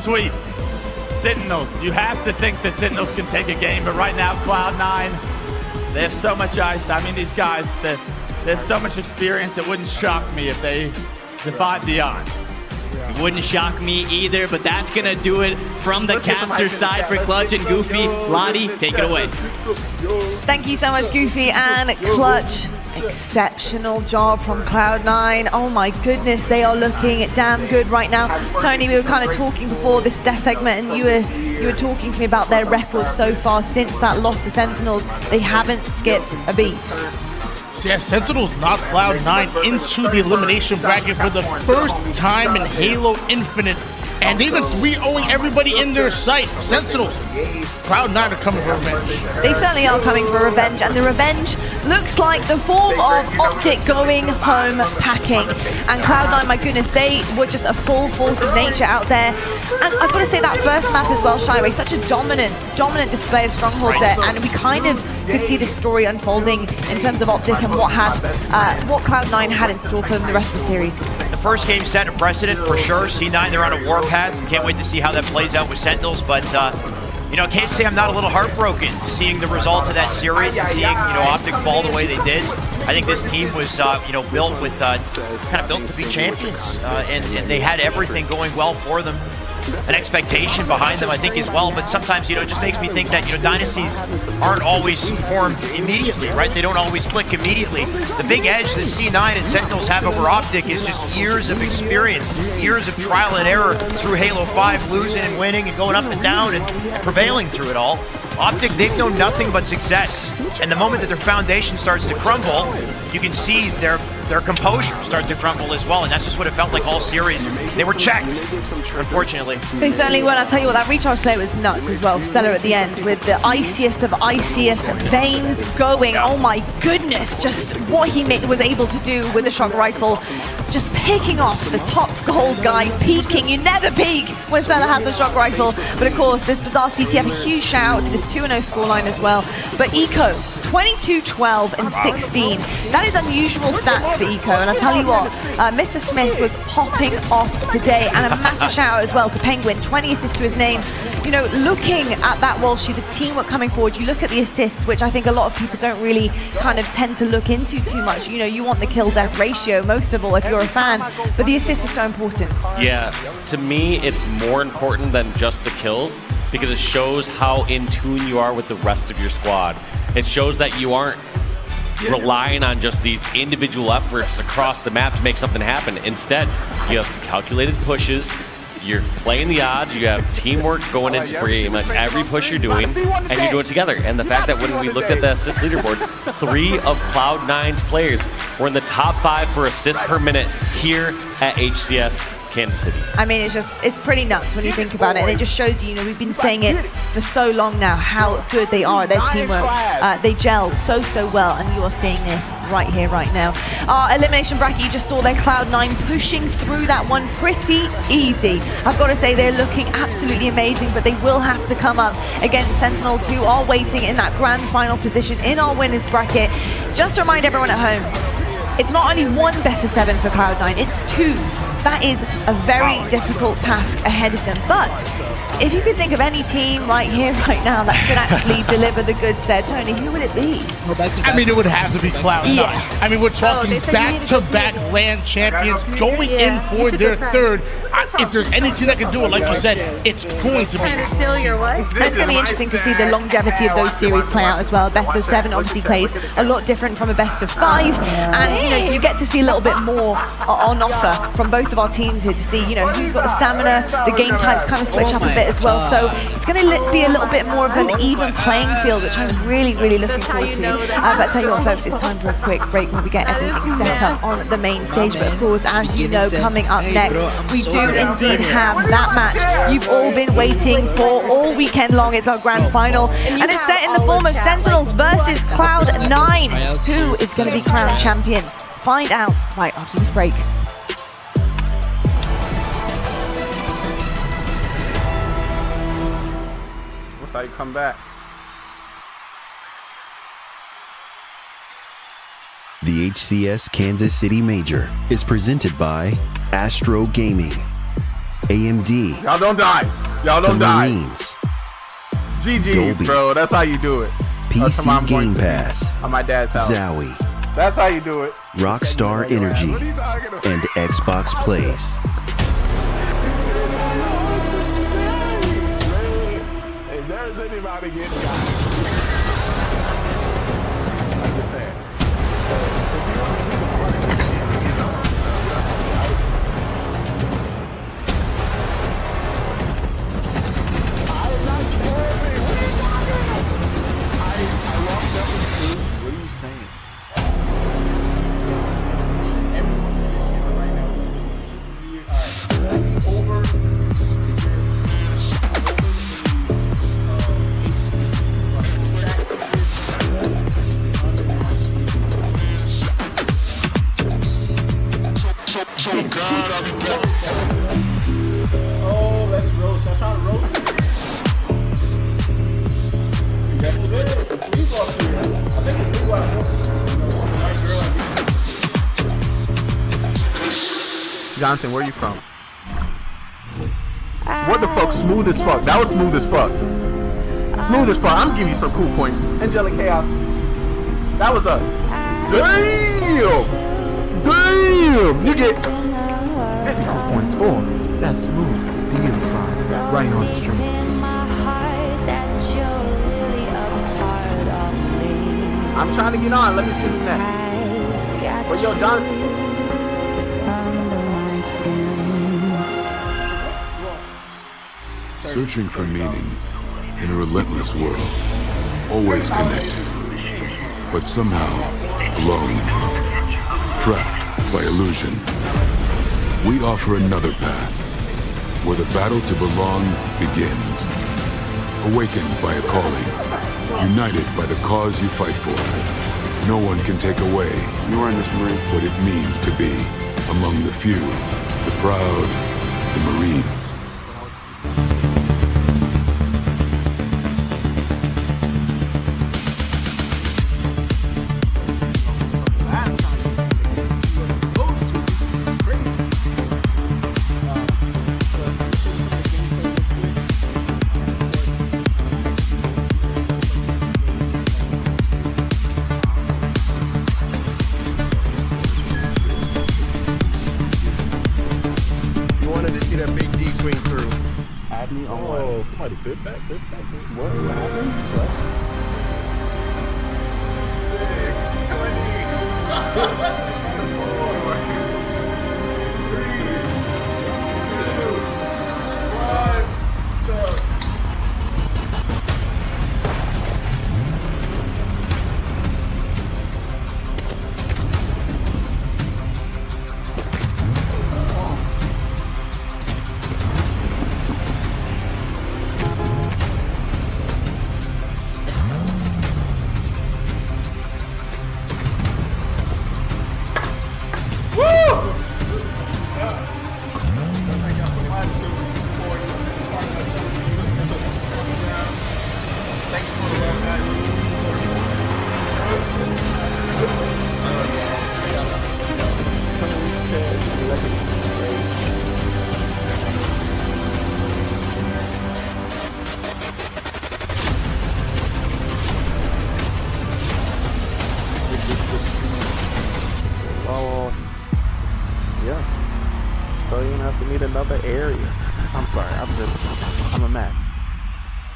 sweep Sentinels. You have to think that Sentinels can take a game, but right now Cloud9, they have so much ice. I mean, these guys, they have so much experience, it wouldn't shock me if they defied the odds. It wouldn't shock me either, but that's going to do it from the caster side for Clutch and Goofy. Lottie, take it away. Thank you so much, Goofy and Clutch. Exceptional job from Cloud9. Oh my goodness, they are looking damn good right now. Tony, we were kind of talking before this death segment, and you were talking to me about their record so far since that loss to Sentinels. They haven't skipped a beat. Yeah, Sentinels knocked Cloud9 into the elimination bracket for the first time in Halo Infinite. And they've been 3-0ing everybody in their sight. Sentinels, Cloud9 are coming for revenge. They certainly are coming for revenge, and the revenge looks like the form of Optic going home packing. And Cloud9, my goodness, they were just a full force of nature out there. And I've got to say that first map as well, Shyway, such a dominant display of stronghold there, and we kind of could see the story unfolding in terms of Optic and what Cloud9 had in store for them the rest of the series. The first game set a precedent for sure. C9, they're on a warpath. Can't wait to see how that plays out with Sentinels, but you know, I can't say I'm not a little heartbroken seeing the result of that series and seeing, you know, Optic fall the way they did. I think this team was, you know, built with, kind of built to be champions, and they had everything going well for them. An expectation behind them, I think, as well. But sometimes, you know, it just makes me think that, you know, dynasties aren't always formed immediately, right? They don't always click immediately. The big edge that C9 and Sentinels have over Optic is just years of experience, years of trial and error through Halo 5, losing and winning and going up and down and prevailing through it all. Optic, they've known nothing but success. And the moment that their foundation starts to crumble, you can see their composure start to crumble as well. And that's just what it felt like all series. They were checked, unfortunately. They certainly were. I'll tell you what, that recharge slate was nuts as well. Stellar at the end with the iciest of iciest veins going. Oh my goodness, just what he was able to do with the shock rifle. Just picking off the top gold guy, peeking. You never peek when Stella has the shock rifle. But of course, this Bizarre CTF, a huge shout out to this 2-0 scoreline as well. But Eco, 22, 12, and 16. That is unusual stats for Eco. And I'll tell you what, Mr. Smith was popping off today. And a massive shout out as well to Penguin, 20 assists to his name. You know, looking at that wall sheet, the teamwork coming forward, you look at the assists, which I think a lot of people don't really kind of tend to look into too much. You know, you want the kill-death ratio, most of all, if you're a fan. But the assist is so important. Yeah, to me, it's more important than just the kills, because it shows how in tune you are with the rest of your squad. It shows that you aren't relying on just these individual efforts across the map to make something happen. Instead, you have calculated pushes, you're playing the odds, you have teamwork going into for like every push you're doing, and you're doing it together. And the fact that when we looked at the assist leaderboard, 3 of Cloud9's players were in the top 5 for assists per minute here at HCS Kansas City. I mean, it's pretty nuts when you think about it, and it just shows you, know, we've been saying it for so long now, how good they are at their teamwork. They gel so well, and you are seeing this right here, right now. Our elimination bracket, you just saw their Cloud9 pushing through that one pretty easy. I've got to say, they're looking absolutely amazing, but they will have to come up against Sentinels, who are waiting in that grand final position in our winners bracket. Just to remind everyone at home, it's not only one best of 7 for Cloud9, it's 2. That is a very difficult task ahead of them. But if you could think of any team right here, right now, that could actually deliver the goods there, Tony, who would it be? I mean, it would have to be Cloud9. Yeah. I mean, we're talking back-to-back LAN champions going in for their third. If there's any team that can do it, like you said, it's going to be. It's still your way. It's going to be interesting to see the longevity of those series play out as well. Best of 7 obviously plays a lot different from a best of 5, and you know, you get to see a little bit more on offer from both of our teams here to see, you know, who's got the stamina. The game types kind of switch up a bit as well, so it's going to be a little bit more of an even playing field, which I'm really looking forward to. But I tell you what, folks, it's time for a quick break when we get everything set up on the main stage. But of course, as you know, coming up next, we do indeed have that match you've all been waiting for all weekend long. It's our grand final, and it's set in the form of Sentinels versus Cloud9. Who is going to be crowned champion? Find out right after this break. What's how you come back? The HCS Kansas City Major is presented by Astro Gaming, AMD. Y'all don't die. Y'all don't die. Marines. GG, Dolby. bro. That's how you do it. PC Game Pass. On my dad's house. Zowie. That's how you do it. Rockstar Energy. And Xbox Plays. If there's anybody getting got, I'm just saying. Jonathan, where are you from? What the fuck? Smooth as fuck. That was smooth as fuck. Smooth as fuck. I'm giving you some cool points. Angelic Chaos. That was a damn. Damn. You get 50 points for that smooth DM slide right on the stream. I'm trying to get on. Let me see who's next. But yo, Jonathan. Searching for meaning in a relentless world, always connected, but somehow alone, trapped by illusion. We offer another path, where the battle to belong begins. Awakened by a calling, united by the cause you fight for. No one can take away what it means to be among the few, the proud, the Marines. Good back. What happened? Sus. 6, 20. 3, 2, 1, jump. Another area. I'm sorry, I'm a mess.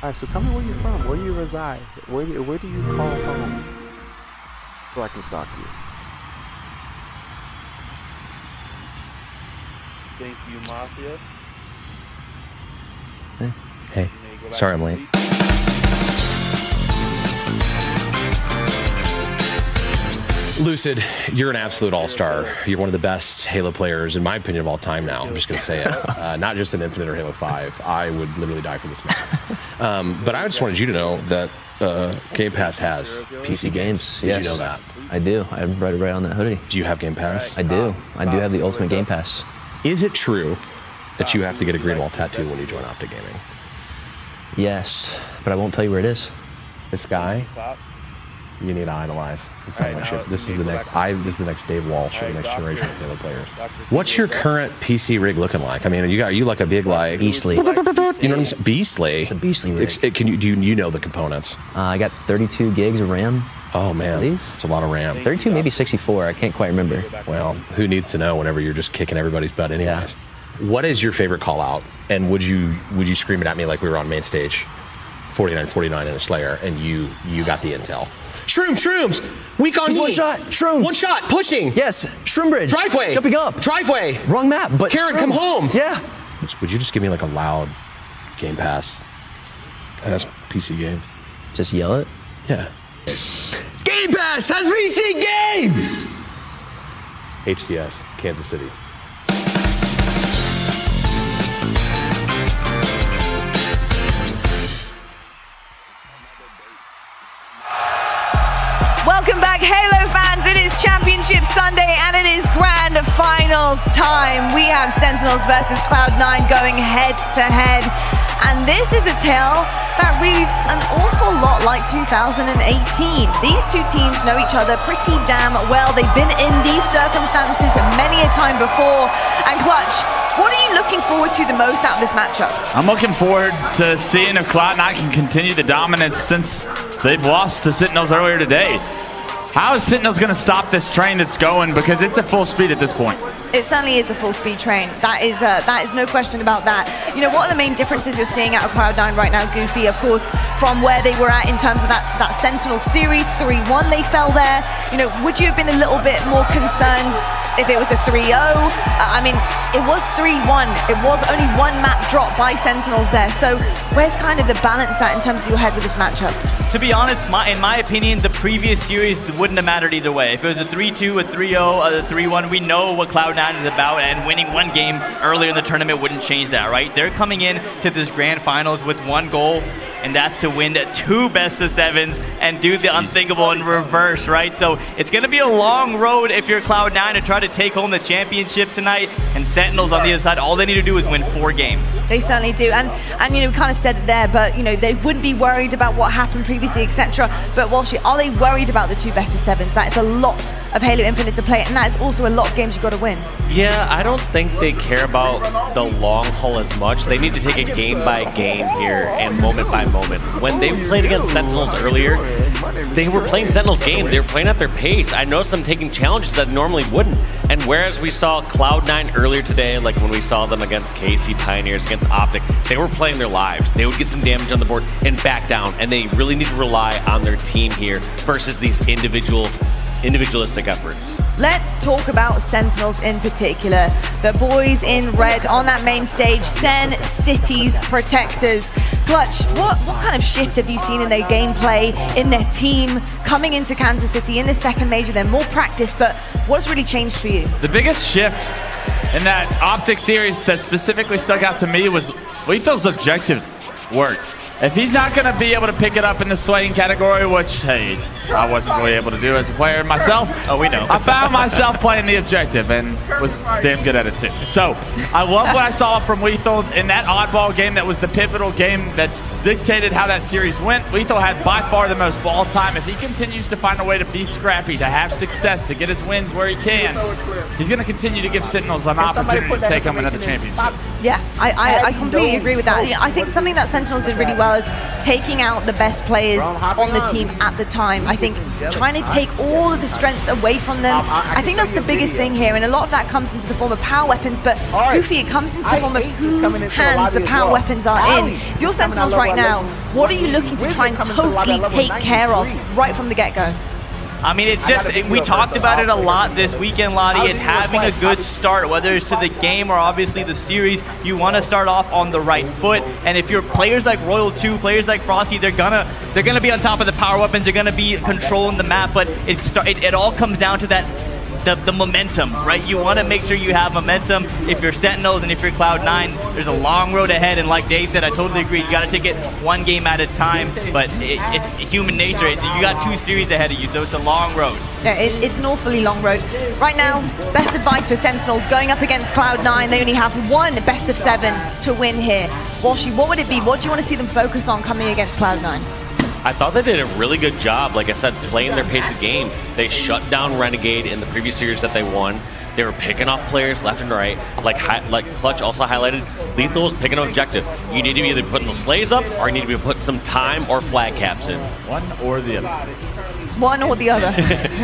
Alright, so tell me where you're from, where you reside, where do you call home, so I can stalk you. Thank you, Mafia. Hey. Sorry I'm late. Lucid, you're an absolute all-star. You're one of the best Halo players, in my opinion, of all time now. I'm just going to say it. Not just in Infinite or Halo 5. I would literally die for this man. But I just wanted you to know that Game Pass has PC games. Did you know that? I do. I read it right on that hoodie. Do you have Game Pass? I do. I do have the Ultimate Game Pass. Is it true that you have to get a green wall tattoo when you join Optic Gaming? Yes, but I won't tell you where it is. This guy? You need to idolize. This is the next. This is the next Dave Walsh, the next generation of Halo players. What's your current PC rig looking like? I mean, you like a big like Beastly. You know what I'm saying? Beastly. It's a Beastly rig. Do you know the components? I got 32 gigs of RAM. Oh man, it's a lot of RAM. 32, maybe 64. I can't quite remember. Well, who needs to know whenever you're just kicking everybody's butt, anyways? Yeah. What is your favorite call out? And would you scream it at me like we were on main stage, 49-49 in a Slayer, and you got the intel? Shrooms! Weak on He's knee. one shot. Shrooms. One shot. Pushing. Yes. Shroom bridge. Driveway. Jumping up. Driveway. Wrong map, but Karen, shrooms. come home. Yeah. Would you just give me like a loud Game Pass PC game? Just yell it? Yeah. Game Pass has PC games! HCS, Kansas City. Welcome back, Halo fans. It is Championship Sunday and it is grand finals time. We have Sentinels versus Cloud9 going head to head. And this is a tale that reads an awful lot like 2018. These two teams know each other pretty damn well. They've been in these circumstances many a time before. And Clutch, what are you looking forward to the most out of this matchup? I'm looking forward to seeing if Cloud9 can continue the dominance since they've lost to Sentinels earlier today. How is Sentinels going to stop this train that's going? Because it's at full speed at this point. It certainly is a full speed train. That is no question about that. You know, what are the main differences you're seeing out of Cloud9 right now, Goofy? Of course, from where they were at in terms of that Sentinel series, 3-1 they fell there. You know, would you have been a little bit more concerned if it was a 3-0? I mean, it was 3-1. It was only one map drop by Sentinels there. So where's kind of the balance at in terms of your head with this matchup? To be honest, in my opinion, the previous series wouldn't have mattered either way. If it was a 3-2, a 3-0, a 3-1, we know what Cloud9 is about, and winning one game earlier in the tournament wouldn't change that, right? They're coming in to this grand finals with one goal, and that's to win 2 best-of-7s and do the unthinkable in reverse, right? So it's going to be a long road if you're Cloud9 to try to take home the championship tonight, and Sentinels on the other side, all they need to do is win 4 games. They certainly do, and you know, we kind of said it there, but you know, they wouldn't be worried about what happened previously, etc. But Walshy, are they worried about the 2 best-of-7s? That is a lot of Halo Infinite to play, and that is also a lot of games you've got to win. Yeah, I don't think they care about the long haul as much. They need to take it game by game here and moment by moment. When they played against Sentinels earlier, they were playing Sentinels game. They were playing at their pace. I noticed them taking challenges that normally wouldn't. And whereas we saw Cloud9 earlier today, like when we saw them against KC Pioneers, against Optic, they were playing their lives. They would get some damage on the board and back down. And they really need to rely on their team here versus these individualistic efforts. Let's talk about Sentinels in particular. The boys in red on that main stage, Sen City's protectors. Clutch, what kind of shift have you seen in their gameplay, in their team, coming into Kansas City in the second major? They're more practiced, but what's really changed for you? The biggest shift in that Optic series that specifically stuck out to me was Lethal's objective work. If he's not going to be able to pick it up in the slaying category, which, hey, I wasn't really able to do as a player myself. Oh, we know. I found myself playing the objective and was damn good at it too. So I love what I saw from Lethal in that oddball game that was the pivotal game that dictated how that series went. Lethal had by far the most ball time. If he continues to find a way to be scrappy, to have success, to get his wins where he can, he's going to continue to give Sentinels an opportunity to take home another championship. Yeah, I completely agree with that. I think something that Sentinels did really well is taking out the best players on the team at the time. I think trying to take all of the strengths away from them. I think that's the biggest thing here, and a lot of that comes into the form of power weapons, but Goofy, it comes into the form of whose hands the power weapons are in. If you're Sentinels right now, what are you looking to try and totally take care of right from the get-go? I mean, it's just, we talked about it a lot this weekend, Lottie. It's having a good start, whether it's to the game or obviously the series. You want to start off on the right foot. And if you're players like Royal 2, players like Frosty, they're gonna be on top of the power weapons. They're gonna be controlling the map. But it all comes down to that. The momentum, right? You want to make sure you have momentum. If you're Sentinels and if you're Cloud9, there's a long road ahead. And like Dave said, I totally agree. You got to take it one game at a time. But it's human nature. You got 2 series ahead of you, so it's a long road. Yeah, it's an awfully long road. Right now, best advice for Sentinels going up against Cloud9. They only have 1 best-of-7 to win here. Walshy, what would it be? What do you want to see them focus on coming against Cloud9? I thought they did a really good job, like I said, playing their pace of game. They shut down Renegade in the previous series that they won. They were picking off players left and right. Like Clutch also highlighted, Lethal was picking up objective. You need to be either putting the slays up or you need to be putting some time or flag caps in. One or the other. One or the other.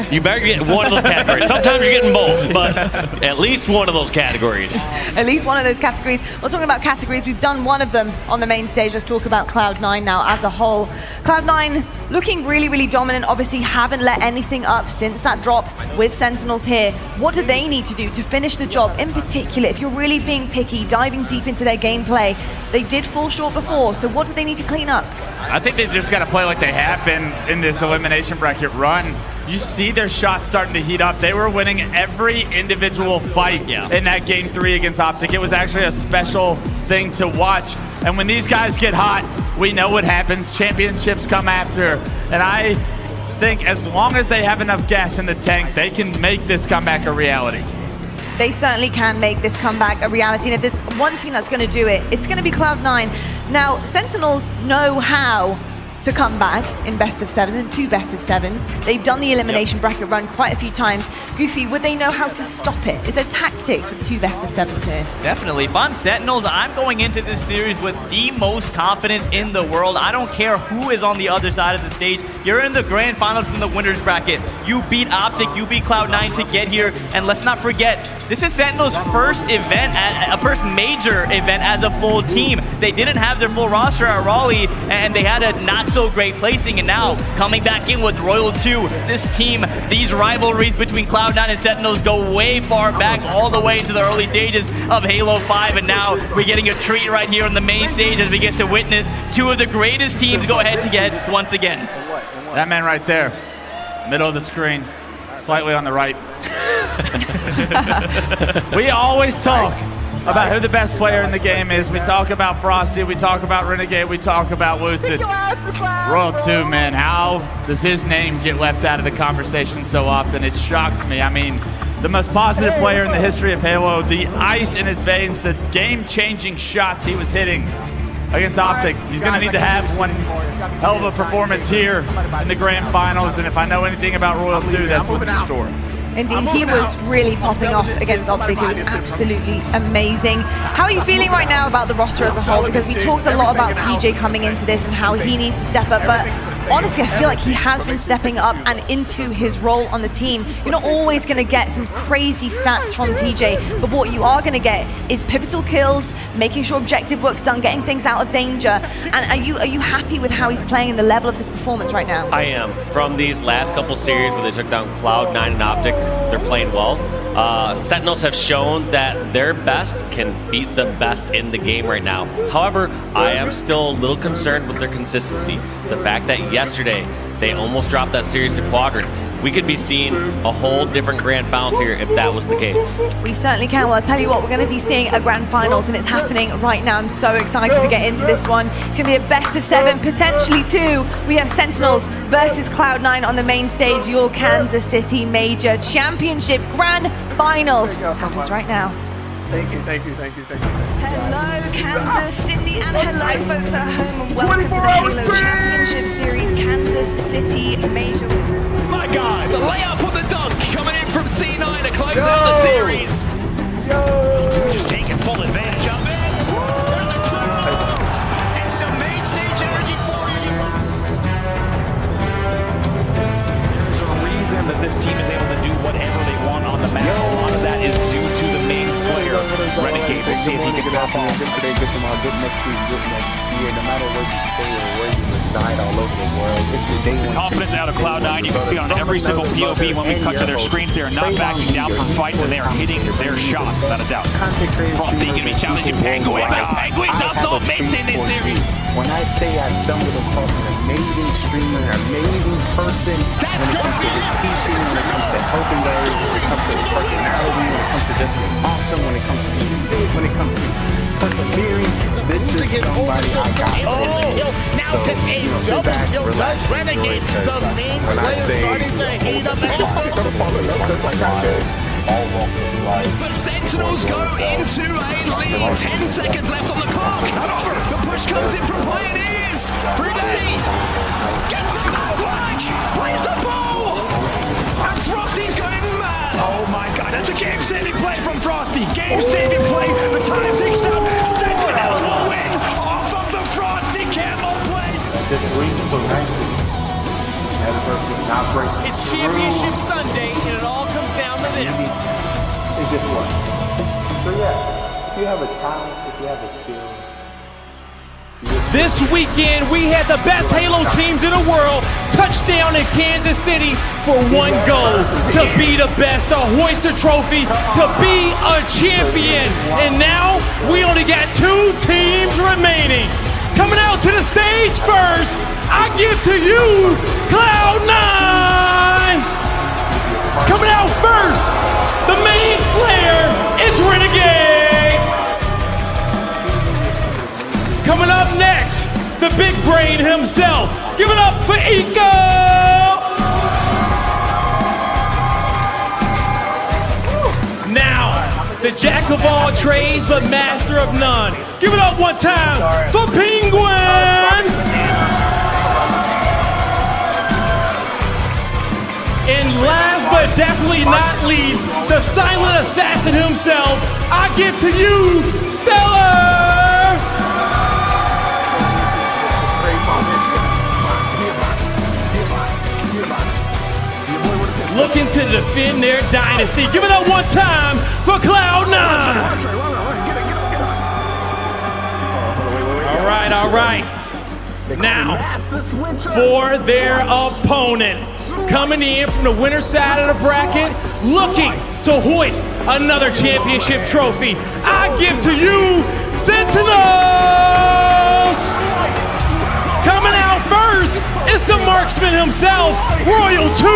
You better get one of those categories. Sometimes you're getting both, but at least one of those categories. At least one of those categories. We're talking about categories. We've done one of them on the main stage. Let's talk about Cloud9 now as a whole. Cloud9 looking really, really dominant. Obviously haven't let anything up since that drop with Sentinels here. What do they need to do to finish the job? In particular, if you're really being picky, diving deep into their gameplay, they did fall short before. So what do they need to clean up? I think they've just got to play like they have been in this elimination bracket run. You see their shots starting to heat up. They were winning every individual fight in that game 3 against Optic. It was actually a special thing to watch. And when these guys get hot, we know what happens. Championships come after. And I think as long as they have enough gas in the tank, they can make this comeback a reality. They certainly can make this comeback a reality. And if there's one team that's going to do it, it's going to be Cloud9. Now, Sentinels know how to come back in best of 7 and 2 best of 7s. They've done the elimination bracket run quite a few times. Goofy, would they know how to stop it? Is there tactics with 2 best of 7s here? Definitely. If I'm Sentinels, I'm going into this series with the most confidence in the world. I don't care who is on the other side of the stage. You're in the grand finals from the winners bracket. You beat Optic, you beat Cloud9 to get here. And let's not forget, this is Sentinels' first event, first major event as a full team. They didn't have their full roster at Raleigh, and they had a not so great placing, and now coming back in with Royal 2, this team, these rivalries between Cloud9 and Sentinels go way far back, all the way to the early stages of Halo 5, and now we're getting a treat right here on the main stage as we get to witness 2 of the greatest teams go head to head once again. That man right there, middle of the screen, slightly on the right. We always talk about who the best player in the game is. We talk about Frosty, we talk about Renegade, we talk about Lucid. Royal 2, man, how does his name get left out of the conversation so often? It shocks me. I mean, the most positive player in the history of Halo, the ice in his veins, the game-changing shots he was hitting against Optic. He's going to need to have one hell of a performance here in the grand finals, and if I know anything about Royal 2, that's what's in store. Indeed, he was really popping off against Optic. It was absolutely amazing. How are you feeling right now about the roster as a whole? Because we talked a lot about TJ coming into this and how he needs to step up, but honestly, I feel like he has been stepping up and into his role on the team. You're not always going to get some crazy stats from TJ, but what you are going to get is pivotal kills, making sure objective work's done, getting things out of danger. And are you happy with how he's playing and the level of this performance right now? I am. From these last couple series where they took down Cloud9 and Optic, they're playing well. Sentinels have shown that their best can beat the best in the game right now. However, I am still a little concerned with their consistency. The fact that yesterday they almost dropped that series to Quadrant. We could be seeing a whole different grand finals here if that was the case. We certainly can. Well, I'll tell you what, we're going to be seeing a grand finals, and it's happening right now. I'm so excited to get into this one. It's going to be a best of 7, potentially 2. We have Sentinels versus Cloud9 on the main stage, your Kansas City Major Championship Grand Finals. Happens right now. Thank you. Hello, Kansas City, and hello, folks at home, and welcome to the Halo Championship Series Kansas City Major. My God, the layup on the dunk coming in from C9 to close out the series. Just taking full advantage of it. And some main stage energy for you. There's a reason that this team is able to do whatever they want on the map. A lot of that is due to the main slayer, Renegade. We'll see if he can pop off. No matter where you stay or where you reside all over the world, it's your day one. Confidence out of Cloud9. You can see on every single POV when we cut to their screens, they are not backing down from fights and they are hitting their shots without a doubt. Frosty going to be challenging Penguin, but Penguin does not miss in this series. When I say I stumbled across an amazing streamer, an amazing person, when it comes to his teaching, when it comes to helping those, when it comes to his personality, when it comes to just being awesome, when it comes to being big, when it comes to persevering, this is somebody I got. Now to sit back, relax, Renegade, the main player starting to heat up the But Sentinels go into a lead. 10 seconds left on the clock. The push comes in from Pioneers. Renee gets the knockback. Plays the ball. And Frosty's going mad. Oh my God, that's a game-saving play from Frosty. Game-saving play. The time ticks down. Sentinels will win off of the Frosty Camel play. Just reach for 90. It's Championship Sunday, and it all comes down to this. It's just one. So yeah, if you have a talent, if you have a skill. This weekend, we had the best Halo teams in the world touchdown in Kansas City for one goal, to be the best, to hoist a trophy, to be a champion. And now, we only got 2 teams remaining. Coming out to the stage first, I give to you Cloud9. Coming out first, the main slayer, it's Renegade. Coming up next, the big brain himself. Give it up for Eco. Now, the jack of all trades, but master of none. Give it up one time for Ping. definitely not least, the silent assassin himself, I give to you, Stellar! Looking to defend their dynasty. Give it up one time for Cloud9. All right. Now, for their opponent, coming in from the winner side of the bracket, looking to hoist another championship trophy, I give to you, Sentinels! Coming out first is the marksman himself, Royal 2.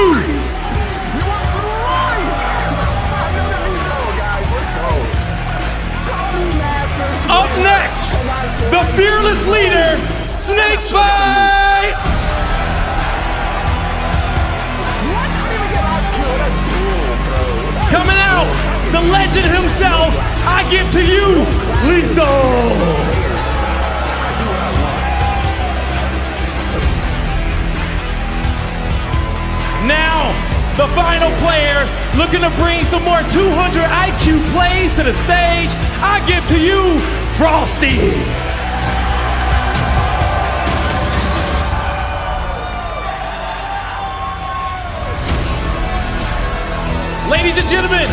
Up next, the fearless leader, Snakebite! Coming out, the legend himself, I give to you, Lethal! Now, the final player, looking to bring some more 200 IQ plays to the stage, I give to you, Frosty! Ladies and gentlemen,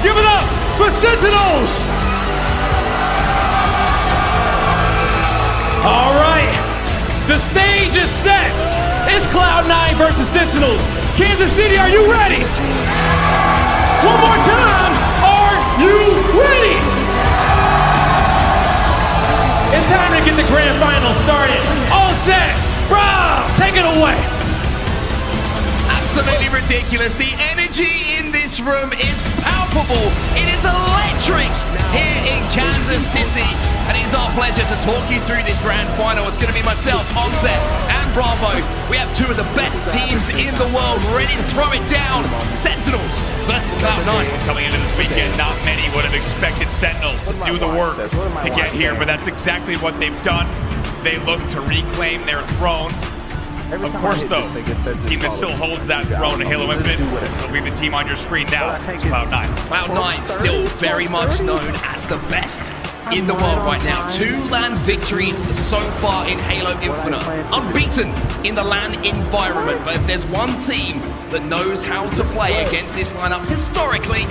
give it up for Sentinels! All right, the stage is set. It's Cloud9 versus Sentinels. Kansas City, are you ready? One more time, are you ready? It's time to get the grand final started. All set, Rob, take it away. Absolutely ridiculous. The energy in this room is palpable. It is electric here in Kansas City. And it is our pleasure to talk you through this grand final. It's going to be myself, Onset, and Bravo. We have two of the best teams in the world ready to throw it down. Sentinels versus Cloud9. Coming into this weekend, not many would have expected Sentinels to do the work to get here, but that's exactly what they've done. They look to reclaim their throne. Of course, though, the team that still holds that throne, Halo Infinite, will be the team on your screen now. It's Cloud9. Cloud9 still very much known as the best in the world right now. 2 LAN victories so far in Halo Infinite. Unbeaten in the LAN environment. But if there's one team that knows how to play against this lineup historically,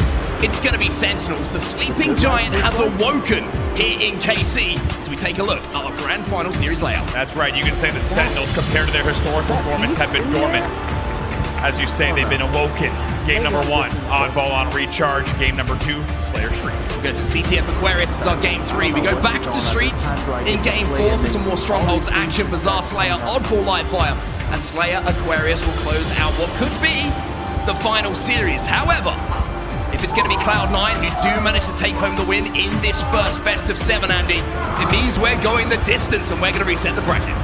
it's going to be Sentinels. The sleeping giant has awoken here in KC as we take a look at our grand final series layout. That's right. You can say that Sentinels, compared to their historical performance, have been dormant. As you say, they've been awoken. Game number 1, Oddball on Recharge. Game number 2, Slayer Streets. We go to CTF Aquarius. This is our game 3. We go back to Streets in game 4 for some more Strongholds action. Bizarre Slayer, Oddball Livefire, and Slayer Aquarius will close out what could be the final series. However, if it's going to be Cloud9 who do manage to take home the win in this first best of 7, Andy, it means we're going the distance and we're going to reset the bracket.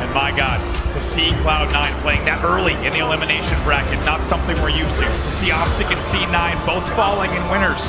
And my God, to see Cloud9 playing that early in the elimination bracket, not something we're used to. To see Optic and C9 both falling in winners,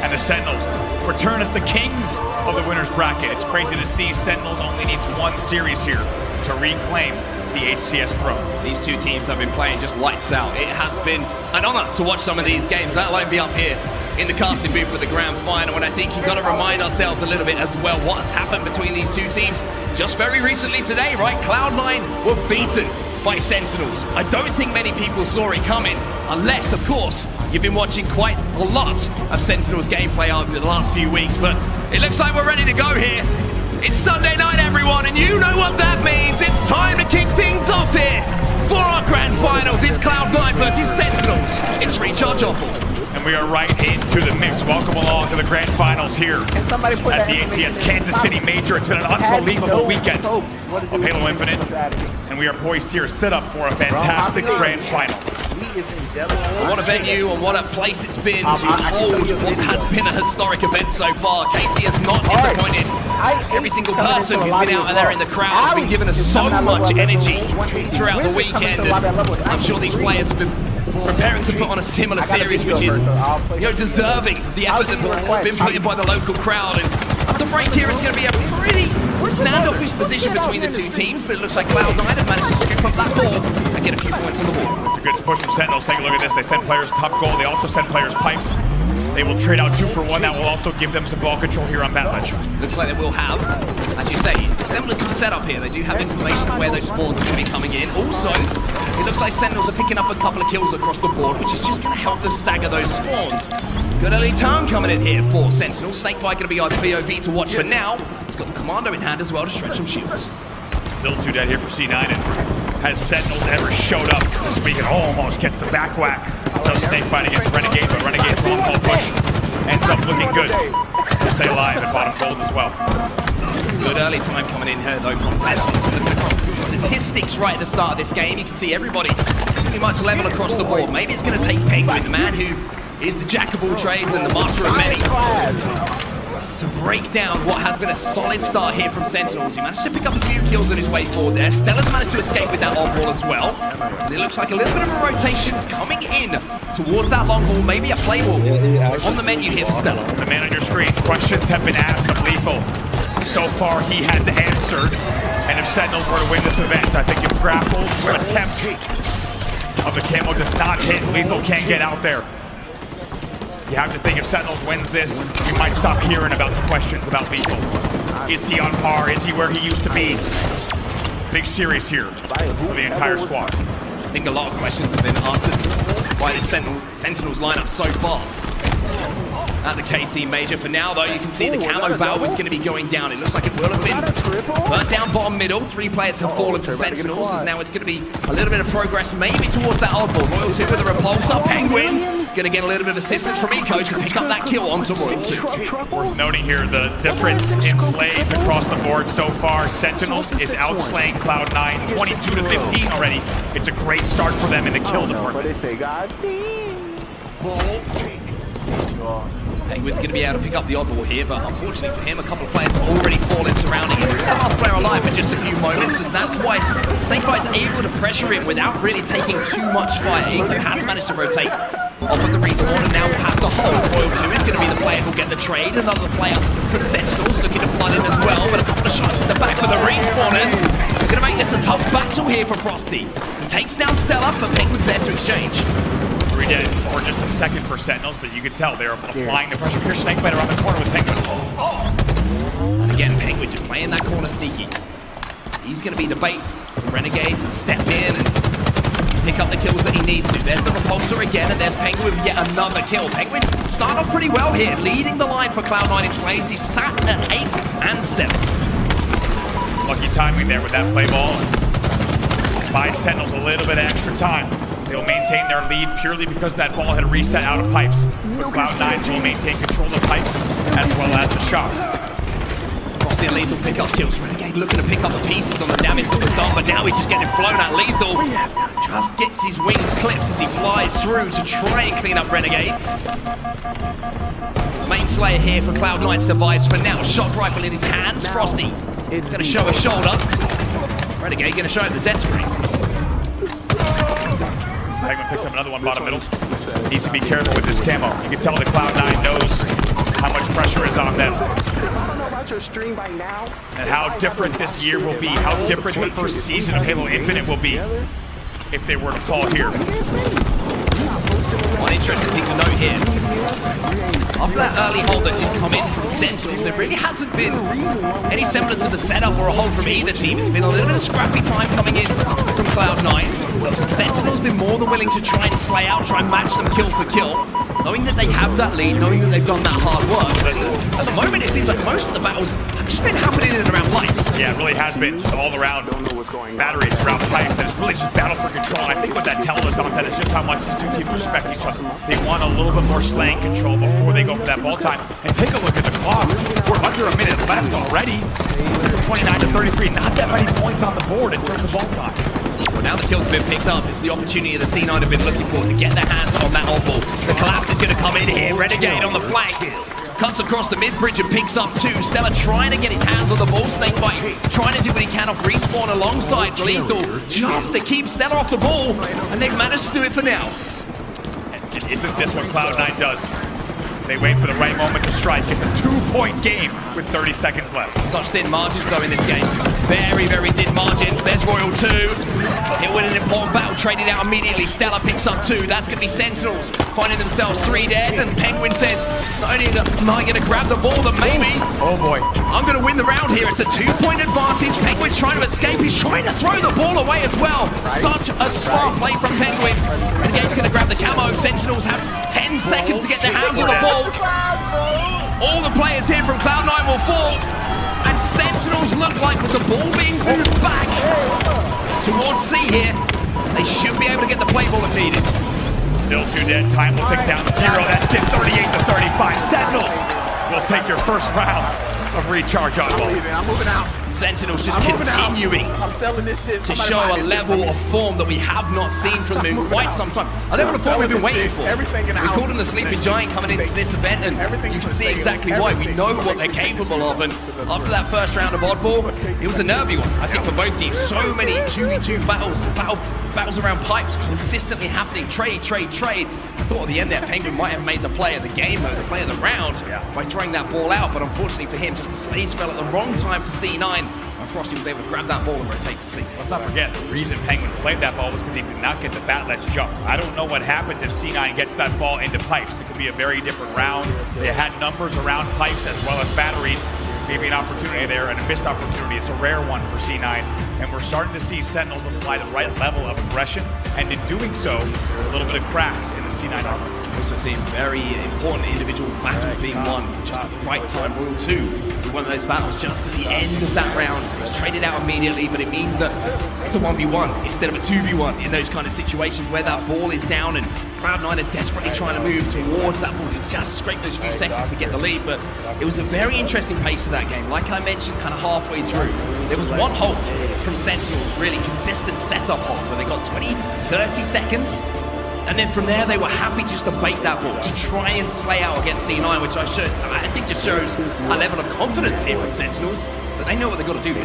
and the Sentinels return as the kings of the winners bracket. It's crazy to see Sentinels only needs 1 series here to reclaim the HCS throne. These two teams have been playing just lights out. It has been an honor to watch some of these games, let alone be up here in the casting booth for the grand final. And I think you've got to remind ourselves a little bit as well what has happened between these two teams just very recently today, right? Cloud9 were beaten by Sentinels. I don't think many people saw it coming, unless, of course, you've been watching quite a lot of Sentinels gameplay over the last few weeks. But it looks like we're ready to go here. It's Sunday night, everyone, and you know what that means. It's time to kick things off here for our grand finals. It's Cloud9 versus Sentinels. It's Recharge Awful. And we are right into the mix. Welcome along to the grand finals here at the ACS Kansas City Major. It's been an unbelievable weekend of Halo Infinite, and we are poised here, set up for a fantastic grand final. What a venue and what a place it's been to hold what has been a historic event so far. Casey has not disappointed. Every single person who's been out there in the crowd has been giving us so much energy throughout the weekend. And I'm sure these players have been preparing to put on a similar series, which is deserving the effort that's been put in by the local crowd. And The break here is going to be a pretty standoffish position between the two teams, but it looks like Cloud9 have managed to scoop up that ball and get a few points on the board. It's a good push from Sentinels. Take a look at this. They send players top goal. They also send players pipes. They will trade out 2 for 1. That will also give them some ball control here on Batledge. Looks like they will have, as you say, similar to the setup here. They do have information of where those spawns are going to be coming in. Also, it looks like Sentinels are picking up a couple of kills across the board, which is just going to help them stagger those spawns. Good early turn coming in here for Sentinels. Snakebite going to be our POV to watch for now. He's got the Commando in hand as well to stretch some shields. Still 2 dead here for C9, and has Sentinels ever showed up this week and almost gets the back whack. No Snakebite against Renegade, but Renegade's long haul push ends up looking good to stay alive at bottom gold as well. Good early time coming in here though from Sentinels. Looking across the statistics right at the start of this game, you can see everybody pretty much level across the board. Maybe it's going to take Penguin, the man who is the jack of all trades and the master of many, to break down what has been a solid start here from Sentinels. He managed to pick up a few kills on his way forward there. Stella's managed to escape with that off ball as well. And it looks like a little bit of a rotation coming in towards that long ball. Maybe a play ball on the menu here for Stella. The man on your screen, questions have been asked of Lethal. So far, he has answered. And if Sentinels were to win this event, I think if Grapple's attempt of the camo does not hit, Lethal can't get out there. You have to think if Sentinels wins this, you might stop hearing about the questions about Lethal. Is he on par? Is he where he used to be? Big series here for the entire squad. I think a lot of questions have been answered by the Sentinels lineup so far at the KC Major. For now, though, you can see the camo valve is going to be going down. It looks like it will have been burnt down bottom middle. 3 players have fallen for Sentinels, as now it's going to be a little bit of progress, maybe towards that oddball. Royal 2 with a repulsor. Penguin going to get a little bit of assistance from Eco to pick up that kill onto Royal 2. Worth noting here the difference in slays across the board so far. Sentinels is outslaying Cloud9 22 to 15 already. It's a great start for them in the kill department. What they say, God Penguin's going to be able to pick up the oddball here, but unfortunately for him, a couple of players have already fallen surrounding him. The last player alive for just a few moments, and that's why Snakebite's able to pressure him without really taking too much fire. Eco has managed to rotate off of the respawn, and now will have to hold. Royal 2 is going to be the player who'll get the trade. Another player for Sentinels looking to flood in as well, but a couple of shots in the back for the respawners. They're going to make this a tough battle here for Frosty. He takes down Stella, but Penguin's there to exchange. 3 dead, or just a second for Sentinels, but you can tell they're applying the pressure. Here's Snakebite around the corner with Penguin. And again, Penguin just playing that corner sneaky. He's going to be the bait for Renegade to step in and pick up the kills that he needs to. There's the repulsor again, and there's Penguin with yet another kill. Penguin starting off pretty well here, leading the line for Cloud9 in slays. He's sat at 8 and 7. Lucky timing there with that play ball. Buys Sentinels a little bit of extra time. They'll maintain their lead purely because that ball had reset out of pipes. But Cloud9 will maintain control of pipes as well as the shot. Frosty and Lethal pick up kills. Renegade looking to pick up the pieces on the damage that was done, but now he's just getting flown at. Lethal just gets his wings clipped as he flies through to try and clean up Renegade. Main Slayer here for Cloud9 survives for now. Shock rifle in his hands. Frosty is going to show a shoulder. Renegade going to show him the death screen. Penguin picks up another one bottom middle. Needs to be careful with this camo. You can tell the Cloud9 knows how much pressure is on them. And how different this year will be. How different the first season of Halo Infinite will be if they were to fall here. One interesting thing to note here. After that early hold that did come in from Sentinels, there really hasn't been any semblance of a setup or a hold from either team. It's been a little bit of scrappy time coming in from Cloud9. Sentinels been more than willing to try and slay out, try and match them kill for kill, knowing that they have that lead, knowing that they've done that hard work. But at the moment, it seems like most of the battles have just been happening in and around pipes. Yeah, it really has been just all around batteries around pipes, and it's really just battle for control. And I think what that tells us on that is just how much these two teams respect each other. They want a little bit more slaying control before they go for that ball time. And take a look at the clock. We're under a minute left already. 29 to 33. Not that many points on the board in terms of ball time. Well, now the kills have been picked up. It's the opportunity that C9 have been looking for to get their hands on that oddball. The collapse is going to come in here. Renegade on the flank. Cuts across the mid-bridge and picks up 2. Stella trying to get his hands on the ball. Snakebite trying to do what he can off respawn alongside Lethal just to keep Stella off the ball. And they've managed to do it for now. Isn't this what Cloud9 does? They wait for the right moment to strike. It's a 2-point game with 30 seconds left. Such thin margins though in this game. Very, very thin margins. There's Royal 2. He'll win an important battle, traded out immediately. Stella picks up 2. That's going to be Sentinels finding themselves 3 dead. And Penguin says, not only am I going to grab the ball, but maybe oh boy, I'm going to win the round here. It's a 2-point advantage. Penguin's trying to escape. He's trying to throw the ball away as well. Such a smart play from Penguin. Renegade's going to grab the camo. Sentinels have 10 seconds to get their hands on the ball. All the players here from Cloud9 will fall. And Sentinels look like with the ball being moved back towards C here, they should be able to get the play ball if needed. Still 2 dead. Time will tick down to 0. That's it. 38-35. Sentinels will take your first round of recharge on ball. I'm moving out. Sentinels just continuing to show a level of form that we have not seen from them in quite some time. A level of form we've been waiting for. We called him the Sleeping Giant coming into this event, and you can see exactly why. We know what they're capable of, and after that first round of oddball, it was a nervy one, I think, for both teams. So many 2v2 battles around pipes consistently happening. Trade. I thought at the end there, Penguin might have made the play of the game, though, the play of the round, by throwing that ball out, but unfortunately for him, just the slaves fell at the wrong time for C9. And Frosty was able to grab that ball and rotate to C. Let's not forget, the reason Penguin played that ball was because he did not get the bat ledge jump. I don't know what happens if C9 gets that ball into pipes. It could be a very different round. They had numbers around pipes as well as batteries. Maybe an opportunity there and a missed opportunity. It's a rare one for C9. And we're starting to see Sentinels apply the right level of aggression. And in doing so, a little bit of cracks in the C9 armor. Also seeing very important individual battles being won just at the right time. Royal 2 with one of those battles just at the end of that round. It was traded out immediately, but it means that it's a 1v1 instead of a 2v1 in those kind of situations where that ball is down and Cloud9 are desperately trying to move towards that ball to just scrape those few seconds to get the lead. But it was a very interesting pace to that game. Like I mentioned, kind of halfway through, there was one hold from Sentinels, really consistent setup hold where they got 20-30 seconds. And then from there, they were happy just to bait that ball, to try and slay out against C9, which I think just shows a level of confidence here from Sentinels, that they know what they've got to do here.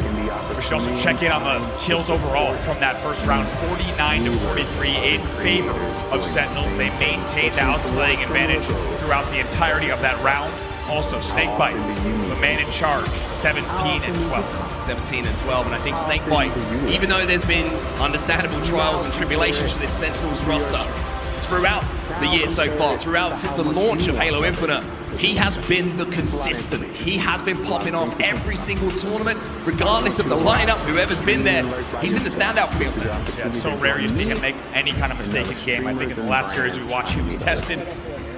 We should also check in on the kills overall from that first round, 49-43 in favor of Sentinels. They maintained the outslaying advantage throughout the entirety of that round. Also, Snakebite, the man in charge, 17-12. 17-12, and I think Snakebite, even though there's been understandable trials and tribulations for this Sentinels roster throughout the year so far, since the launch of Halo Infinite, he has been the consistent. He has been popping off every single tournament, regardless of the lineup, whoever's been there. He's been the standout for me. Yeah, it's so rare you see him make any kind of mistake in game. I think in the last series we watched, he was tested,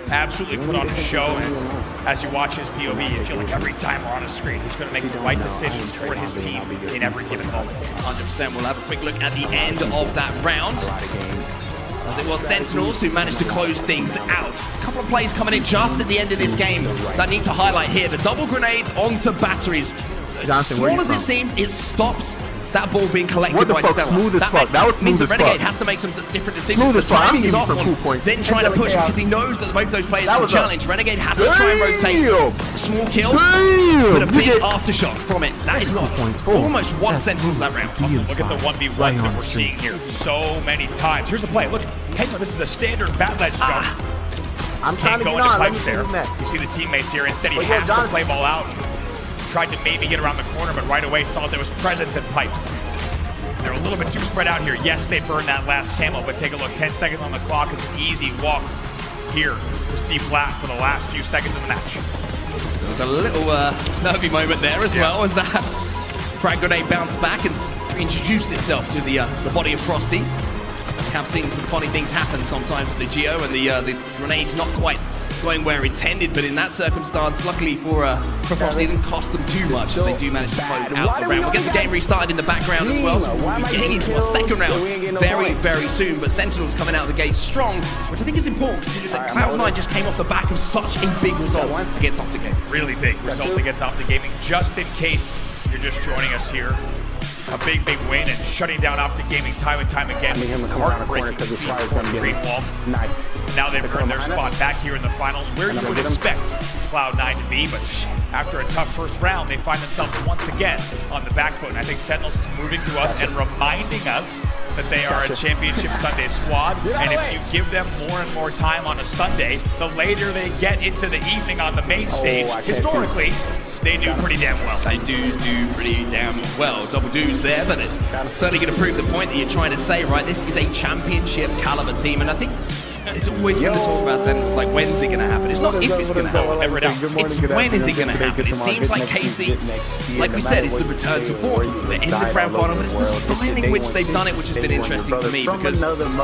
absolutely put on a show, and as you watch his POV, you feel like every time we're on a screen, he's going to make the right decisions for his team in every given moment. 100%. We'll have a quick look at the end of that round. As it was Sentinels who managed to close things out. A couple of plays coming in just at the end of this game that I need to highlight here. The double grenades onto batteries. As small as it seems, it stops that ball being collected by Stella. Smooth as fuck. That was smooth as fuck. Renegade has to make some different decisions. Smooth as fuck. I'm giving you some one, cool points. then trying to push because he knows that both those players can challenge. Renegade has to try and rotate. Small kill, but a big aftershock from it. That is not almost one Sentinel that round. Look at the 1v1s that we're seeing here so many times. Here's the play. Look, Penguin, this is a standard bat ledge jump. I'm trying to go get into on. pipes there. You see the teammates here. Instead, he has to play ball out. Tried to maybe get around the corner, but right away saw there was presence in pipes. They're a little bit too spread out here. Yes, they burned that last camo, but take a look. 10 seconds on the clock. It's an easy walk here to C flat for the last few seconds of the match. There was a little nervy moment there as well as that frag grenade bounced back and introduced itself to the body of Frosty. We have seen some funny things happen sometimes with the Geo and the grenade's not quite going where intended, but in that circumstance, luckily for Frosty, it didn't cost them too much. They do manage to close out the round. We'll get the game restarted in the background as well, so we'll be getting into a second round very, very soon. But Sentinels coming out of the gate strong, which I think is important considering that Cloud9 just came off the back of such a big result against Optic Gaming. Really big result against Optic Gaming. Just in case you're just joining us here, a big, big win and shutting down Optic Gaming time and time again. Heartbreaking defeat wall. Now they've earned their spot back here in the finals, where you would expect Cloud9 to be, but after a tough first round, they find themselves once again on the back foot. And I think Sentinels is moving to us and reminding us that they are a Championship Sunday squad, and if you give them more and more time on a Sunday, the later they get into the evening on the main stage, historically, they do pretty damn well. They do pretty damn well. Double do's there, but it's certainly going to prove the point that you're trying to say, right? This is a championship caliber team, and I think it's always when they talk about Sentinels, like, when's it going to happen? It's not if it's going to happen, it's when is it going to happen. It seems like KC, like we said, it's the return to form. They're in the grand final, but it's the style in which they've done it, which has been interesting for me, because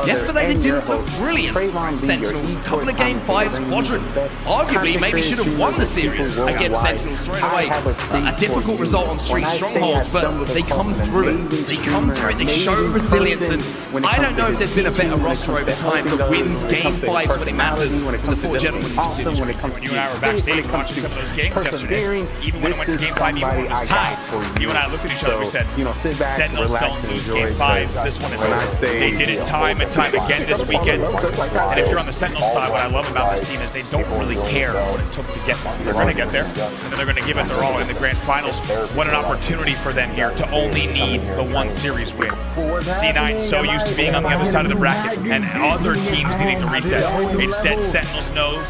yesterday they didn't look brilliant. Sentinels, a couple of game 5s, Squadron arguably maybe should have won the series against Sentinels, throwing away a difficult result on Street Strongholds, but they come through it. They come through it, they show resilience, and I don't know if there's been a better roster over time that wins game 5 when it matters than the 4 gentlemen. When you and I were backstage watching some of those games yesterday, even when it went to game 5, even when it was tied, you and I looked at each other, we said, Sentinels don't lose game 5s, this one is over. They did it time and time again this weekend, and if you're on the Sentinels side, what I love about this team is they don't really care what it took to get one. They're going to get there, and then they're going to give it their all in the grand finals. What an opportunity for them here to only need the 1 series win. C9 so used to being on the other side of the bracket, and other teams needing to reset. Instead, Sentinels knows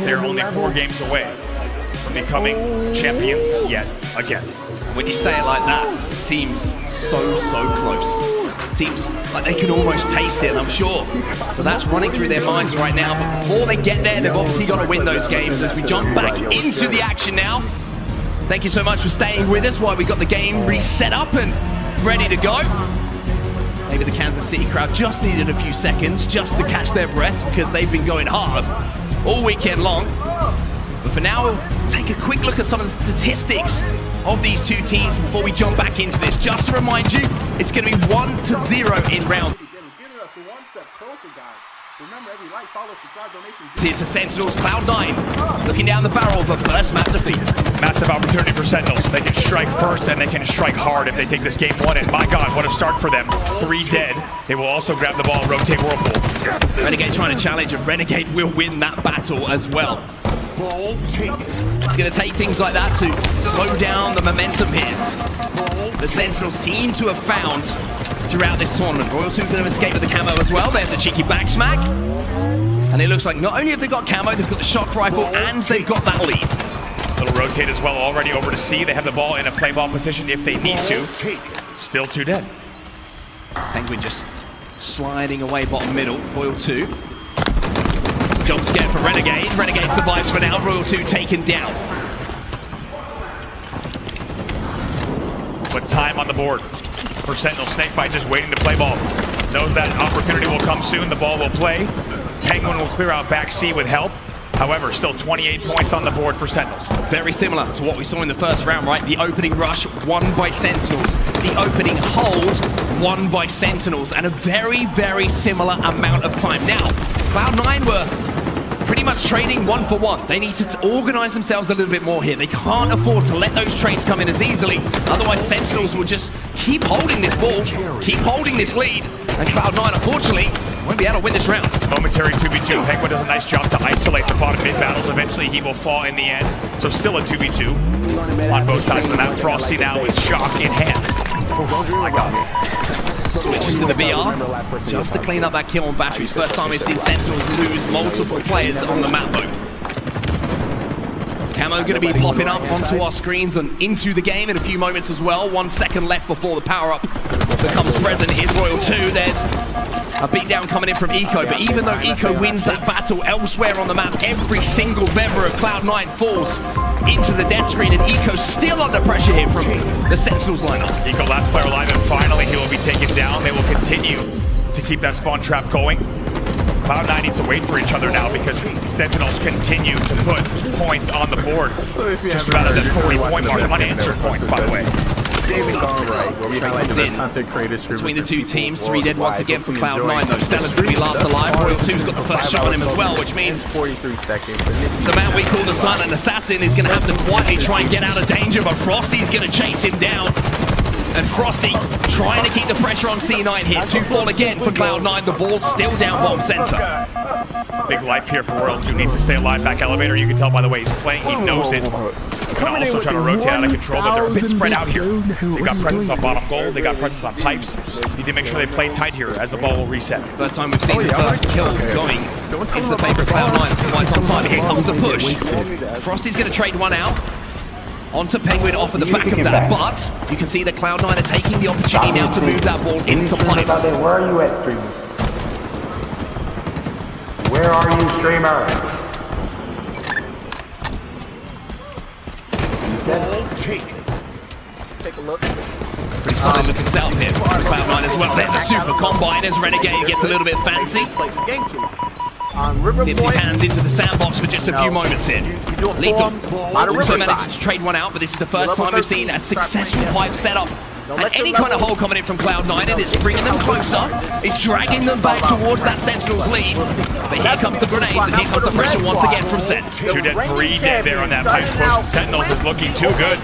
they're only 4 games away from becoming champions yet again. When you say it like that, it seems so close. Seems like they can almost taste it, and I'm sure that that's running through their minds right now. But before they get there, they've obviously got to win those games. As we jump back into the action now, thank you so much for staying with us while we got the game reset up and ready to go. Maybe the Kansas City crowd just needed a few seconds just to catch their breaths, because they've been going hard all weekend long. But for now, we'll take a quick look at some of the statistics of these two teams before we jump back into this. Just to remind you, it's going to be 1-0 in round. Here to Sentinels, Cloud9 looking down the barrel of the first map defeat. Massive opportunity for Sentinels. They can strike first and they can strike hard if they take this game 1. And my God, what a start for them. 3 dead. They will also grab the ball and rotate Whirlpool. Renegade trying to challenge, and Renegade will win that battle as well. It's going to take things like that to slow down the momentum here. The Sentinels seem to have found throughout this tournament. Royal 2 going to escape with the camo as well. There's a cheeky back smack. And it looks like not only have they got camo, they've got the shock rifle, and they've got that lead. Little rotate as well already over to C. They have the ball in a play ball position if they need to. Still 2 dead. Penguin just sliding away bottom middle. Royal 2. Jump scare for Renegade. Renegade survives for now. Royal 2 taken down. But time on the board for Sentinel. Snakebite just waiting to play ball. Knows that opportunity will come soon. The ball will play. Penguin will clear out back C with help. However, still 28 points on the board for Sentinels. Very similar to what we saw in the first round, right? The opening rush won by Sentinels. The opening hold won by Sentinels. And a very similar amount of time. Now, Cloud9 were pretty much trading 1 for 1. They need to organize themselves a little bit more here. They can't afford to let those trades come in as easily. Otherwise, Sentinels will just keep holding this ball, keep holding this lead. And Cloud9, unfortunately, won't be able to win this round. Momentary 2v2. Penguin does a nice job to isolate the bottom mid battles. Eventually, he will fall in the end. So still a 2v2 on both sides of the map. Frosty now with shock in hand. Oh my God. Switches to the VR, just to clean up that kill on batteries. First time we've seen Sentinels lose multiple players on the map though. Camo going to be popping up onto our screens and into the game in a few moments as well. 1 second left before the power-up becomes present. Here's Royal 2. There's a beatdown coming in from Eco, but even though Eco wins that battle elsewhere on the map, every single member of Cloud9 falls into the death screen, and Eco's still under pressure here from the Sentinels lineup. Eco last player alive, and finally he will be taken down. They will continue to keep that spawn trap going. Cloud9 needs to wait for each other now because Sentinels continue to put points on the board. Just about at that 40-point mark, unanswered points, by the way. Gaming GoneRight, where we highlight the best content creators between the two teams. 3 dead once again for Cloud9 though. Stella's going to be last alive. Royal 2's got the first shot on him as well, which means 43 seconds. The man we call the Silent Assassin is going to have to quietly try and get out of danger, but Frosty's going to chase him down. And Frosty trying to keep the pressure on C9 here. 2 fall again for Cloud9. The ball still down bomb center. Big life here for World 2. Needs to stay alive back elevator. You can tell by the way he's playing. He knows it. Gonna also try to rotate out of control, but they're a bit spread out here. They got presence on bottom goal. They got presence on pipes. Need to make sure they play tight here as the ball will reset. First time we've seen the first kill going into the favor of Cloud9. Twice on time. Here comes the push. Frosty's going to trade one out. Onto Penguin off of the back of that, but you can see that Cloud9 are taking the opportunity now to move that ball into pipes. Where are you at, streamer? Where are you, streamer? Take a look. Pretty solid looking setup here for Cloud9 as well. There's a super combine as Renegade gets a little bit fancy. Dips his hands into the sandbox for just a few moments here. Lethal also managed to trade one out, but this is the first time we've seen a successful pipe setup. And any kind of hole coming in from Cloud9, and it's bringing them closer. It's dragging them back towards that Sentinel's lead. But here comes the grenades, and here comes the pressure once again from Sen. 2 dead, 3 dead there on that pipe push. Sentinels is looking too good.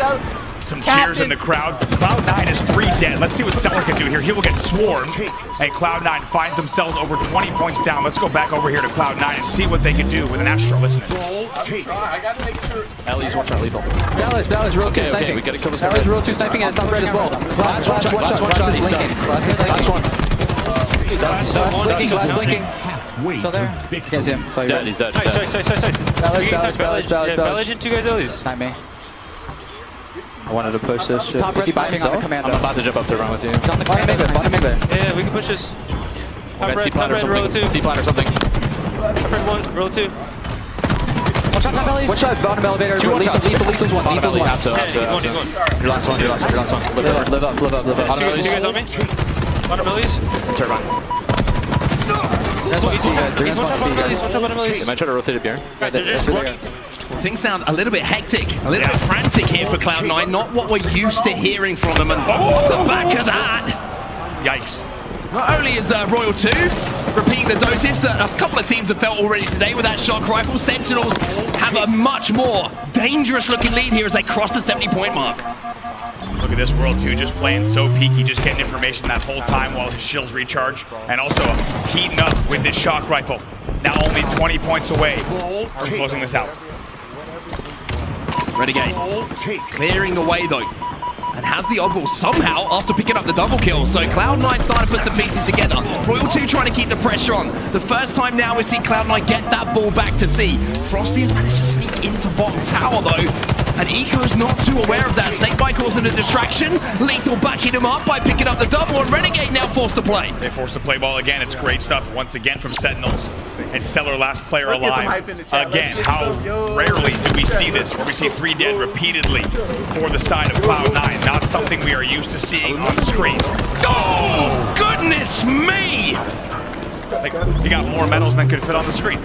Some cheers in the crowd. Cloud9 is 3 dead. Let's see what Seller can do here. He will get swarmed, and Cloud9 finds themselves over 20 points down. Let's go back over here to Cloud9 and see what they can do with an Astro. Listen. I gotta make sure. Ellie's one shot lethal. That was real 2 sniping. Okay, we gotta kill this. That was real 2 sniping, and it's top red as well. Last one shot. He's done. Last one. Last blinking. Still there? Can't see him. Saw you. Dead, he's dead. Ballage, 2 guys Ellie's. Snipe me. I wanted to push this shit. Is he by himself? I'm about to jump up to run with you. It's on the bottom mid there. Yeah, we can push this. Top red, row 2. C-plat or something. Top red 1, row 2. One shot, Ellie's. One shot, bottom elevator. Lethal's one. He's one. Your last one. Live up. Two guys on me. Bottom Ellie's. Turbine. That's what you see, guys. He's one shot bottom Ellie's. Am I trying to rotate it, Bjorn? Things sound a little bit hectic, a little bit frantic here for Cloud9. Not what we're used to hearing from them. And off the back of that, yikes. Not only is Royal 2 repeating the dosage that a couple of teams have felt already today with that shock rifle, Sentinels have a much more dangerous looking lead here as they cross the 70-point mark. Look at this, World 2 just playing so peaky, just getting information that whole time while his shields recharge, and also heating up with this shock rifle. Now only 20 points away from closing this out. Renegade clearing the way though, and has the oddball somehow after picking up the double kill. So Cloud9 starting to put some pieces together. Royal 2 trying to keep the pressure on. The first time now we've seen Cloud9 get that ball back to C. Frosty has managed to sneak into bottom tower though, and Eco's not too aware of that. Snakebite causing a distraction. Lethal backing him up by picking up the double, and Renegade now forced to play. They forced to play ball again. It's great stuff once again from Sentinels. And Stellar last player alive. Again, how rarely do we see this, where we see 3 dead repeatedly for the side of Cloud9. Not something we are used to seeing on the screen. Oh, goodness me! You got more medals than could fit on the screen.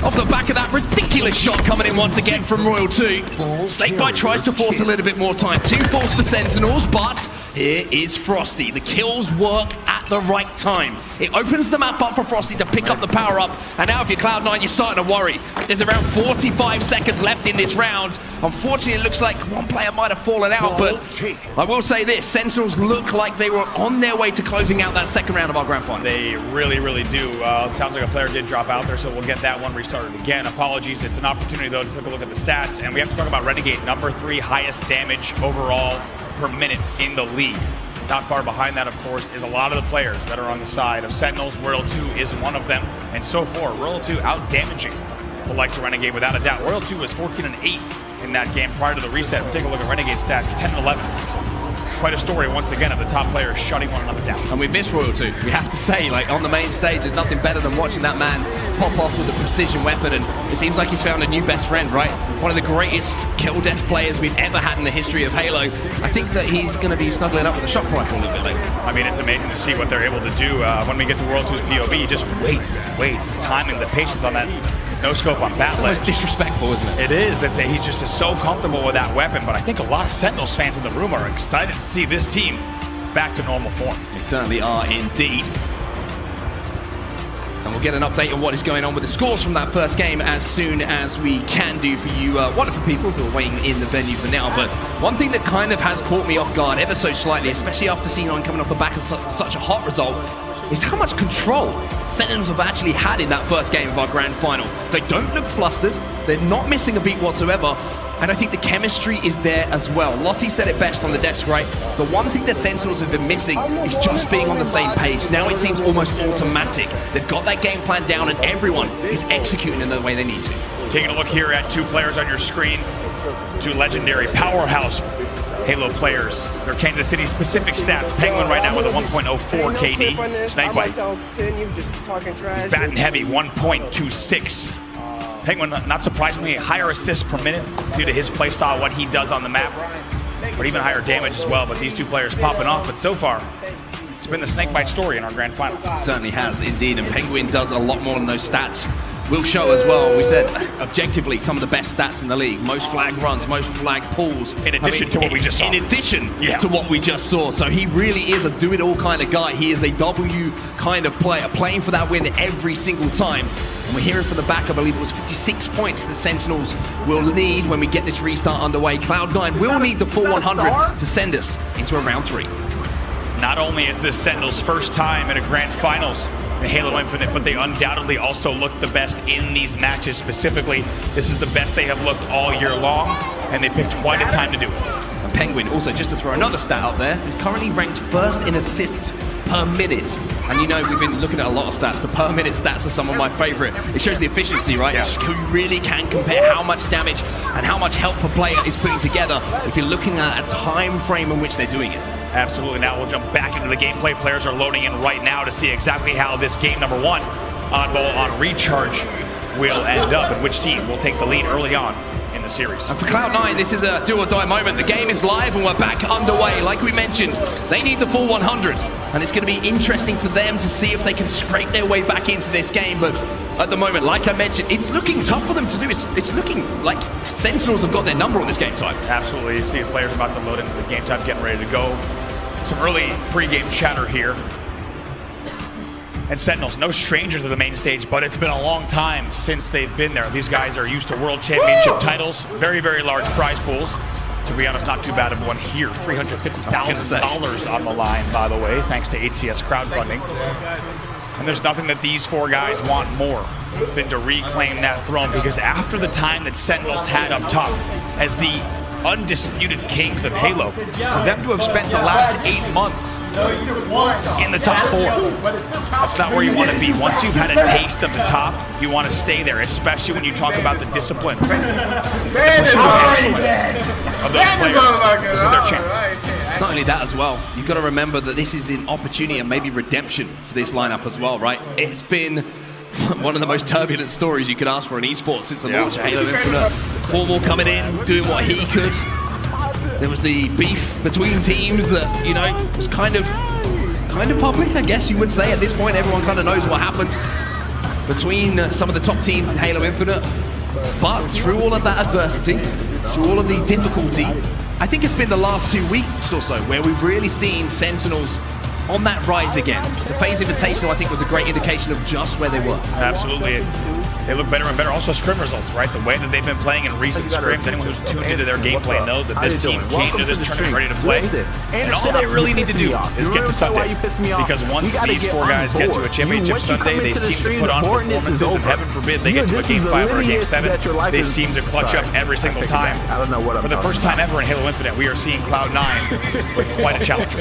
Off the back of that ridiculous shot coming in once again from Royal 2. Snakebite tries to force a little bit more time. 2 falls for Sentinels, but here is Frosty. The kills work at the right time. It opens the map up for Frosty to pick up the power up, and now if you're Cloud9, you're starting to worry. There's around 45 seconds left in this round. Unfortunately, it looks like one player might have fallen out, but I will say this, Sentinels look like they were on their way to closing out that second round of our grand final. They really, really do. Sounds like a player did drop out there, so we'll get that one restarted again. Apologies. It's an opportunity, though, to take a look at the stats, and we have to talk about Renegade, number 3 highest damage overall per minute in the league. Not far behind that, of course, is a lot of the players that are on the side of Sentinels. Royal 2 is one of them, and so far, Royal 2 out-damaging the likes of Renegade without a doubt. Royal 2 was 14-8 in that game prior to the reset. We'll take a look at Renegade stats, 10-11. Quite a story, once again, of the top players shutting one another down. And we miss Royal 2. We have to say, like, on the main stage, there's nothing better than watching that man pop off with a precision weapon, and it seems like he's found a new best friend, right? One of the greatest kill death players we've ever had in the history of Halo. I think that he's going to be snuggling up with a shock rifle a little bit later. I mean, it's amazing to see what they're able to do when we get to World 2's POV. He just waits. The timing, the patience on that no scope on Bat Ledge. It's disrespectful, isn't it? It is. He just is so comfortable with that weapon, but I think a lot of Sentinels fans in the room are excited to see this team back to normal form. They certainly are indeed. And we'll get an update on what is going on with the scores from that first game as soon as we can do for you wonderful people who are waiting in the venue for now. But one thing that kind of has caught me off guard ever so slightly, especially after C9 coming off the back of such a hot result, is how much control Sentinels have actually had in that first game of our grand final. They don't look flustered, they're not missing a beat whatsoever, and I think the chemistry is there as well. Lottie said it best on the desk, right? The one thing that Sentinels have been missing is just being on the same page. Now it seems almost automatic. They've got that game plan down and everyone is executing in the way they need to. Taking a look here at two players on your screen, two legendary powerhouse Halo players. Their Kansas City specific stats. Penguin right now with a 1.04 KD. Snakebite. He's batting heavy, 1.26. Penguin, not surprisingly, higher assists per minute due to his playstyle, what he does on the map, but even higher damage as well. But these two players popping off. But so far, it's been the Snakebite story in our grand final. Certainly has, indeed. And Penguin does a lot more than those stats will show as well. We said, objectively, some of the best stats in the league. Most flag runs, most flag pulls. In addition to what we just saw. In addition to what we just saw. So he really is a do-it-all kind of guy. He is a W kind of player, playing for that win every single time. And we're hearing from the back, I believe it was 56 points the Sentinels will need when we get this restart underway. Cloud9 will need the full 100 to send us into a round 3. Not only is this Sentinels' first time in a grand finals in Halo Infinite, but they undoubtedly also look the best in these matches specifically. This is the best they have looked all year long, and they picked quite a time to do it. And Penguin, also just to throw another stat out there, is currently ranked first in assists per minute. And you know, we've been looking at a lot of stats. The per minute stats are some of my favorite. It shows the efficiency, right? Yeah. You really can compare how much damage and how much help a player is putting together if you're looking at a time frame in which they're doing it. Absolutely. Now we'll jump back into the gameplay. Players are loading in right now to see exactly how this game number 1, Oddball on Recharge, will end up, and which team will take the lead early on in the series. And for Cloud9, this is a do or die moment. The game is live and we're back underway. Like we mentioned, they need the full 100. And it's going to be interesting for them to see if they can scrape their way back into this game. But at the moment, like I mentioned, it's looking tough for them to do. It's looking like Sentinels have got their number on this game time. Absolutely. You see the players about to load into the game time, getting ready to go. Some early pre-game chatter here. And Sentinels, no strangers to the main stage, but it's been a long time since they've been there. These guys are used to World Championship titles, very, very large prize pools. To be honest, not too bad of one here. $350,000 on the line, by the way, thanks to HCS crowdfunding. And there's nothing that these four guys want more than to reclaim that throne, because after the time that Sentinels had up top as the undisputed kings of Halo, for them to have spent the last 8 months in the top 4, that's not where you want to be. Once you've had a taste of the top, you want to stay there, especially when you talk about the discipline of those players. This is their chance. Not only that as well, you've got to remember that this is an opportunity and maybe redemption for this lineup as well, right? It's been one of the most turbulent stories you could ask for in esports since the launch of Halo Infinite. Formal coming in, doing what he could. There was the beef between teams that, you know, was kind of public, I guess you would say. At this point, everyone kind of knows what happened between some of the top teams in Halo Infinite. But through all of that adversity, through all of the difficulty, I think it's been the last 2 weeks or so where we've really seen Sentinels on that rise again. The FaZe Invitational, I think, was a great indication of just where they were. Absolutely. They look better and better. Also, scrim results, right? The way that they've been playing in recent scrims, anyone who's tuned into their gameplay knows that this team came to this tournament ready to play. And all they really need to do is get to Sunday. Because once these four guys get to a championship Sunday, they seem to put on performances, and heaven forbid they get to a Game 5 or a Game 7. They seem to clutch up every single time. For the first time ever in Halo Infinite, we are seeing Cloud9 with quite a challenge.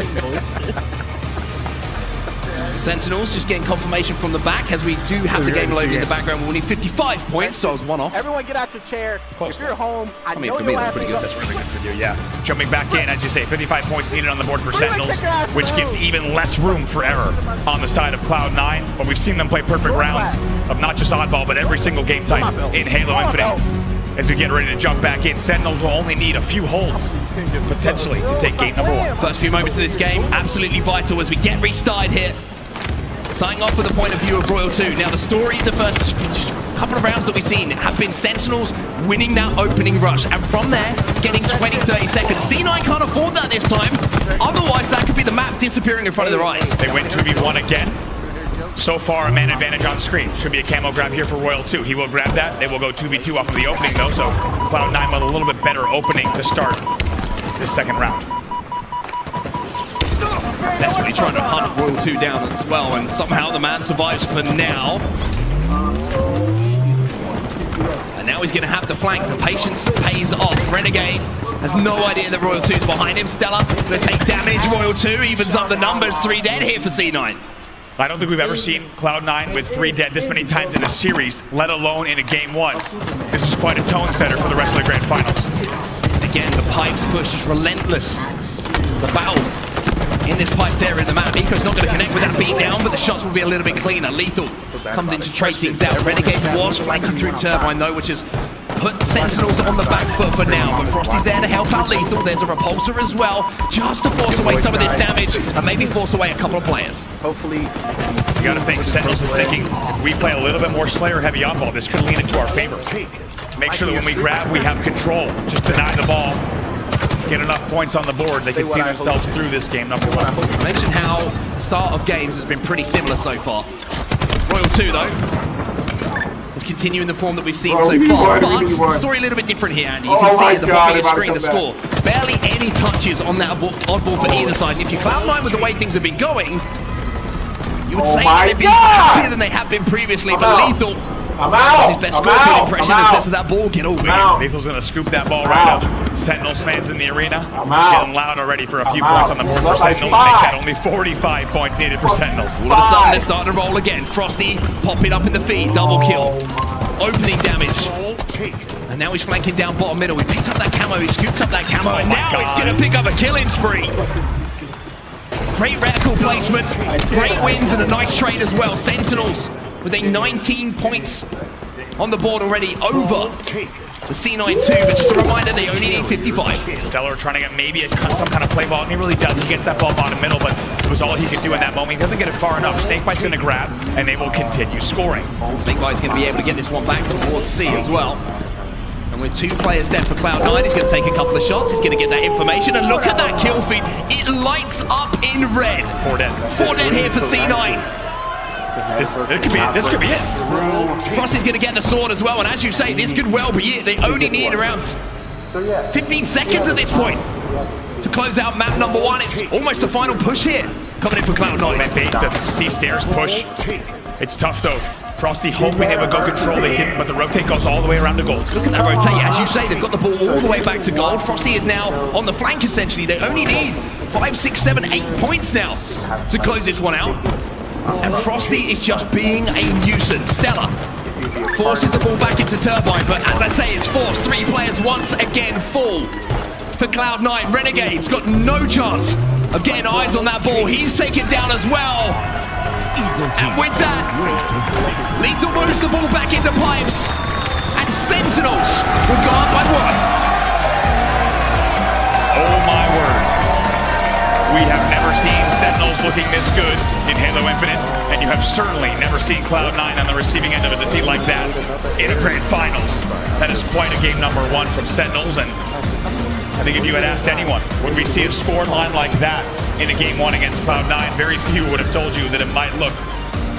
Sentinels just getting confirmation from the back as we do have the game loading in the background. We'll need 55 points, so I was one off. Everyone get out your chair. If you're home, I mean, know for me, you'll that's have pretty to good. That's really good for you, yeah. Jumping back in, as you say, 55 points needed on the board for Sentinels, which gives even less room for error on the side of Cloud9. But we've seen them play perfect rounds of not just Oddball, but every single game type in Halo Infinite. As we get ready to jump back in, Sentinels will only need a few holds, potentially, to take game number 1. First few moments of this game, absolutely vital as we get restarted here. Starting off with the point of view of Royal 2. Now, the story of the first couple of rounds that we've seen have been Sentinels winning that opening rush. And from there, getting 20, 30 seconds. C9 can't afford that this time. Otherwise, that could be the map disappearing in front of their eyes. They went 2v1 again. So far, a man advantage on screen. Should be a camo grab here for Royal 2. He will grab that. They will go 2v2 off of the opening, though, so Cloud9 with a little bit better opening to start this second round. Desperately trying to hunt Royal 2 down as well, and somehow the man survives for now. And now he's going to have to flank. The patience pays off. Renegade has no idea that Royal 2's behind him. Stella going to take damage. Royal 2 evens up the numbers. 3 dead here for C9. I don't think we've ever seen Cloud9 with 3 dead this many times in a series, let alone in a game 1. This is quite a tone setter for the rest of the grand finals. Again, the pipes push is relentless. The battle in this pipes area of the map. Eco's not going to connect with that beat down, but the shots will be a little bit cleaner. Lethal comes in to trade things out. Renegade was flanking through Turbine though, which has put Sentinels on the back foot for now, but Frosty's there to help out Lethal. There's a repulsor as well, just to force away some of this damage and maybe force away a couple of players. Hopefully, you gotta think Sentinels is thinking, we play a little bit more Slayer heavy oddball. This could lean into our favor. Make sure that when we grab, we have control. Just deny the ball. Get enough points on the board, they can see themselves through this game, number 1. I mentioned how the start of games has been pretty similar so far. Royal 2, though, is continuing the form that we've seen so far, but the story a little bit different here, Andy. You can see at the bottom of your screen the score. Barely any touches on that oddball for either side, and if you Cloud9 with the way things have been going, you would say that they'd be happier than they have been previously, but Lethal... I'm out! His best scoring impression and says that ball, get over it. Lethal's gonna scoop that ball right up. Sentinels fans in the arena getting loud already for a few points on the board for Sentinels. Make that only 45 points needed for Sentinels. All of a sudden they're starting to roll again. Frosty popping up in the feed, double kill. Opening damage. And now he's flanking down bottom middle. He picked up that camo, he scooped up that camo, and now he's gonna pick up a killing spree. Great reticle placement, great wins and a nice trade as well. Sentinels with a 19 points on the board already over the C9-2, but just a reminder, they only need 55. Stellar trying to get maybe some kind of play ball, and he really does. He gets that ball bottom middle, but it was all he could do in that moment. He doesn't get it far enough. Snakebite's going to grab, and they will continue scoring. Snakebite's going to be able to get this one back towards C as well. And with 2 players dead for Cloud9, he's going to take a couple of shots. He's going to get that information, and look at that kill feed. It lights up in red. 4 dead. 4 dead here for C9. This could be it. Frosty's going to get the sword as well, and as you say, this could well be it. They only need around 15 seconds at this point to close out map number 1. It's almost a final push here, coming in for Cloud9. The C-stairs push. It's tough though. Frosty hoping they would go control, they didn't, but the rotate goes all the way around to gold. Look at that rotate, as you say, they've got the ball all the way back to gold. Frosty is now on the flank essentially. They only need 5, 6, 7, 8 points now to close this one out. And Frosty is just being a nuisance. Stella forces the ball back into Turbine, but as I say, it's forced. 3 players once again fall for Cloud9. Renegade's got no chance of getting eyes on that ball. He's taken down as well. And with that, Lethal moves the ball back into pipes, and Sentinels will go up by 1. Oh my word. We have never seen Sentinels looking this good in Halo Infinite, and you have certainly never seen Cloud9 on the receiving end of a defeat like that in a grand finals. That is quite a game number 1 from Sentinels, and I think if you had asked anyone, would we see a score line like that in a game 1 against Cloud9, very few would have told you that it might look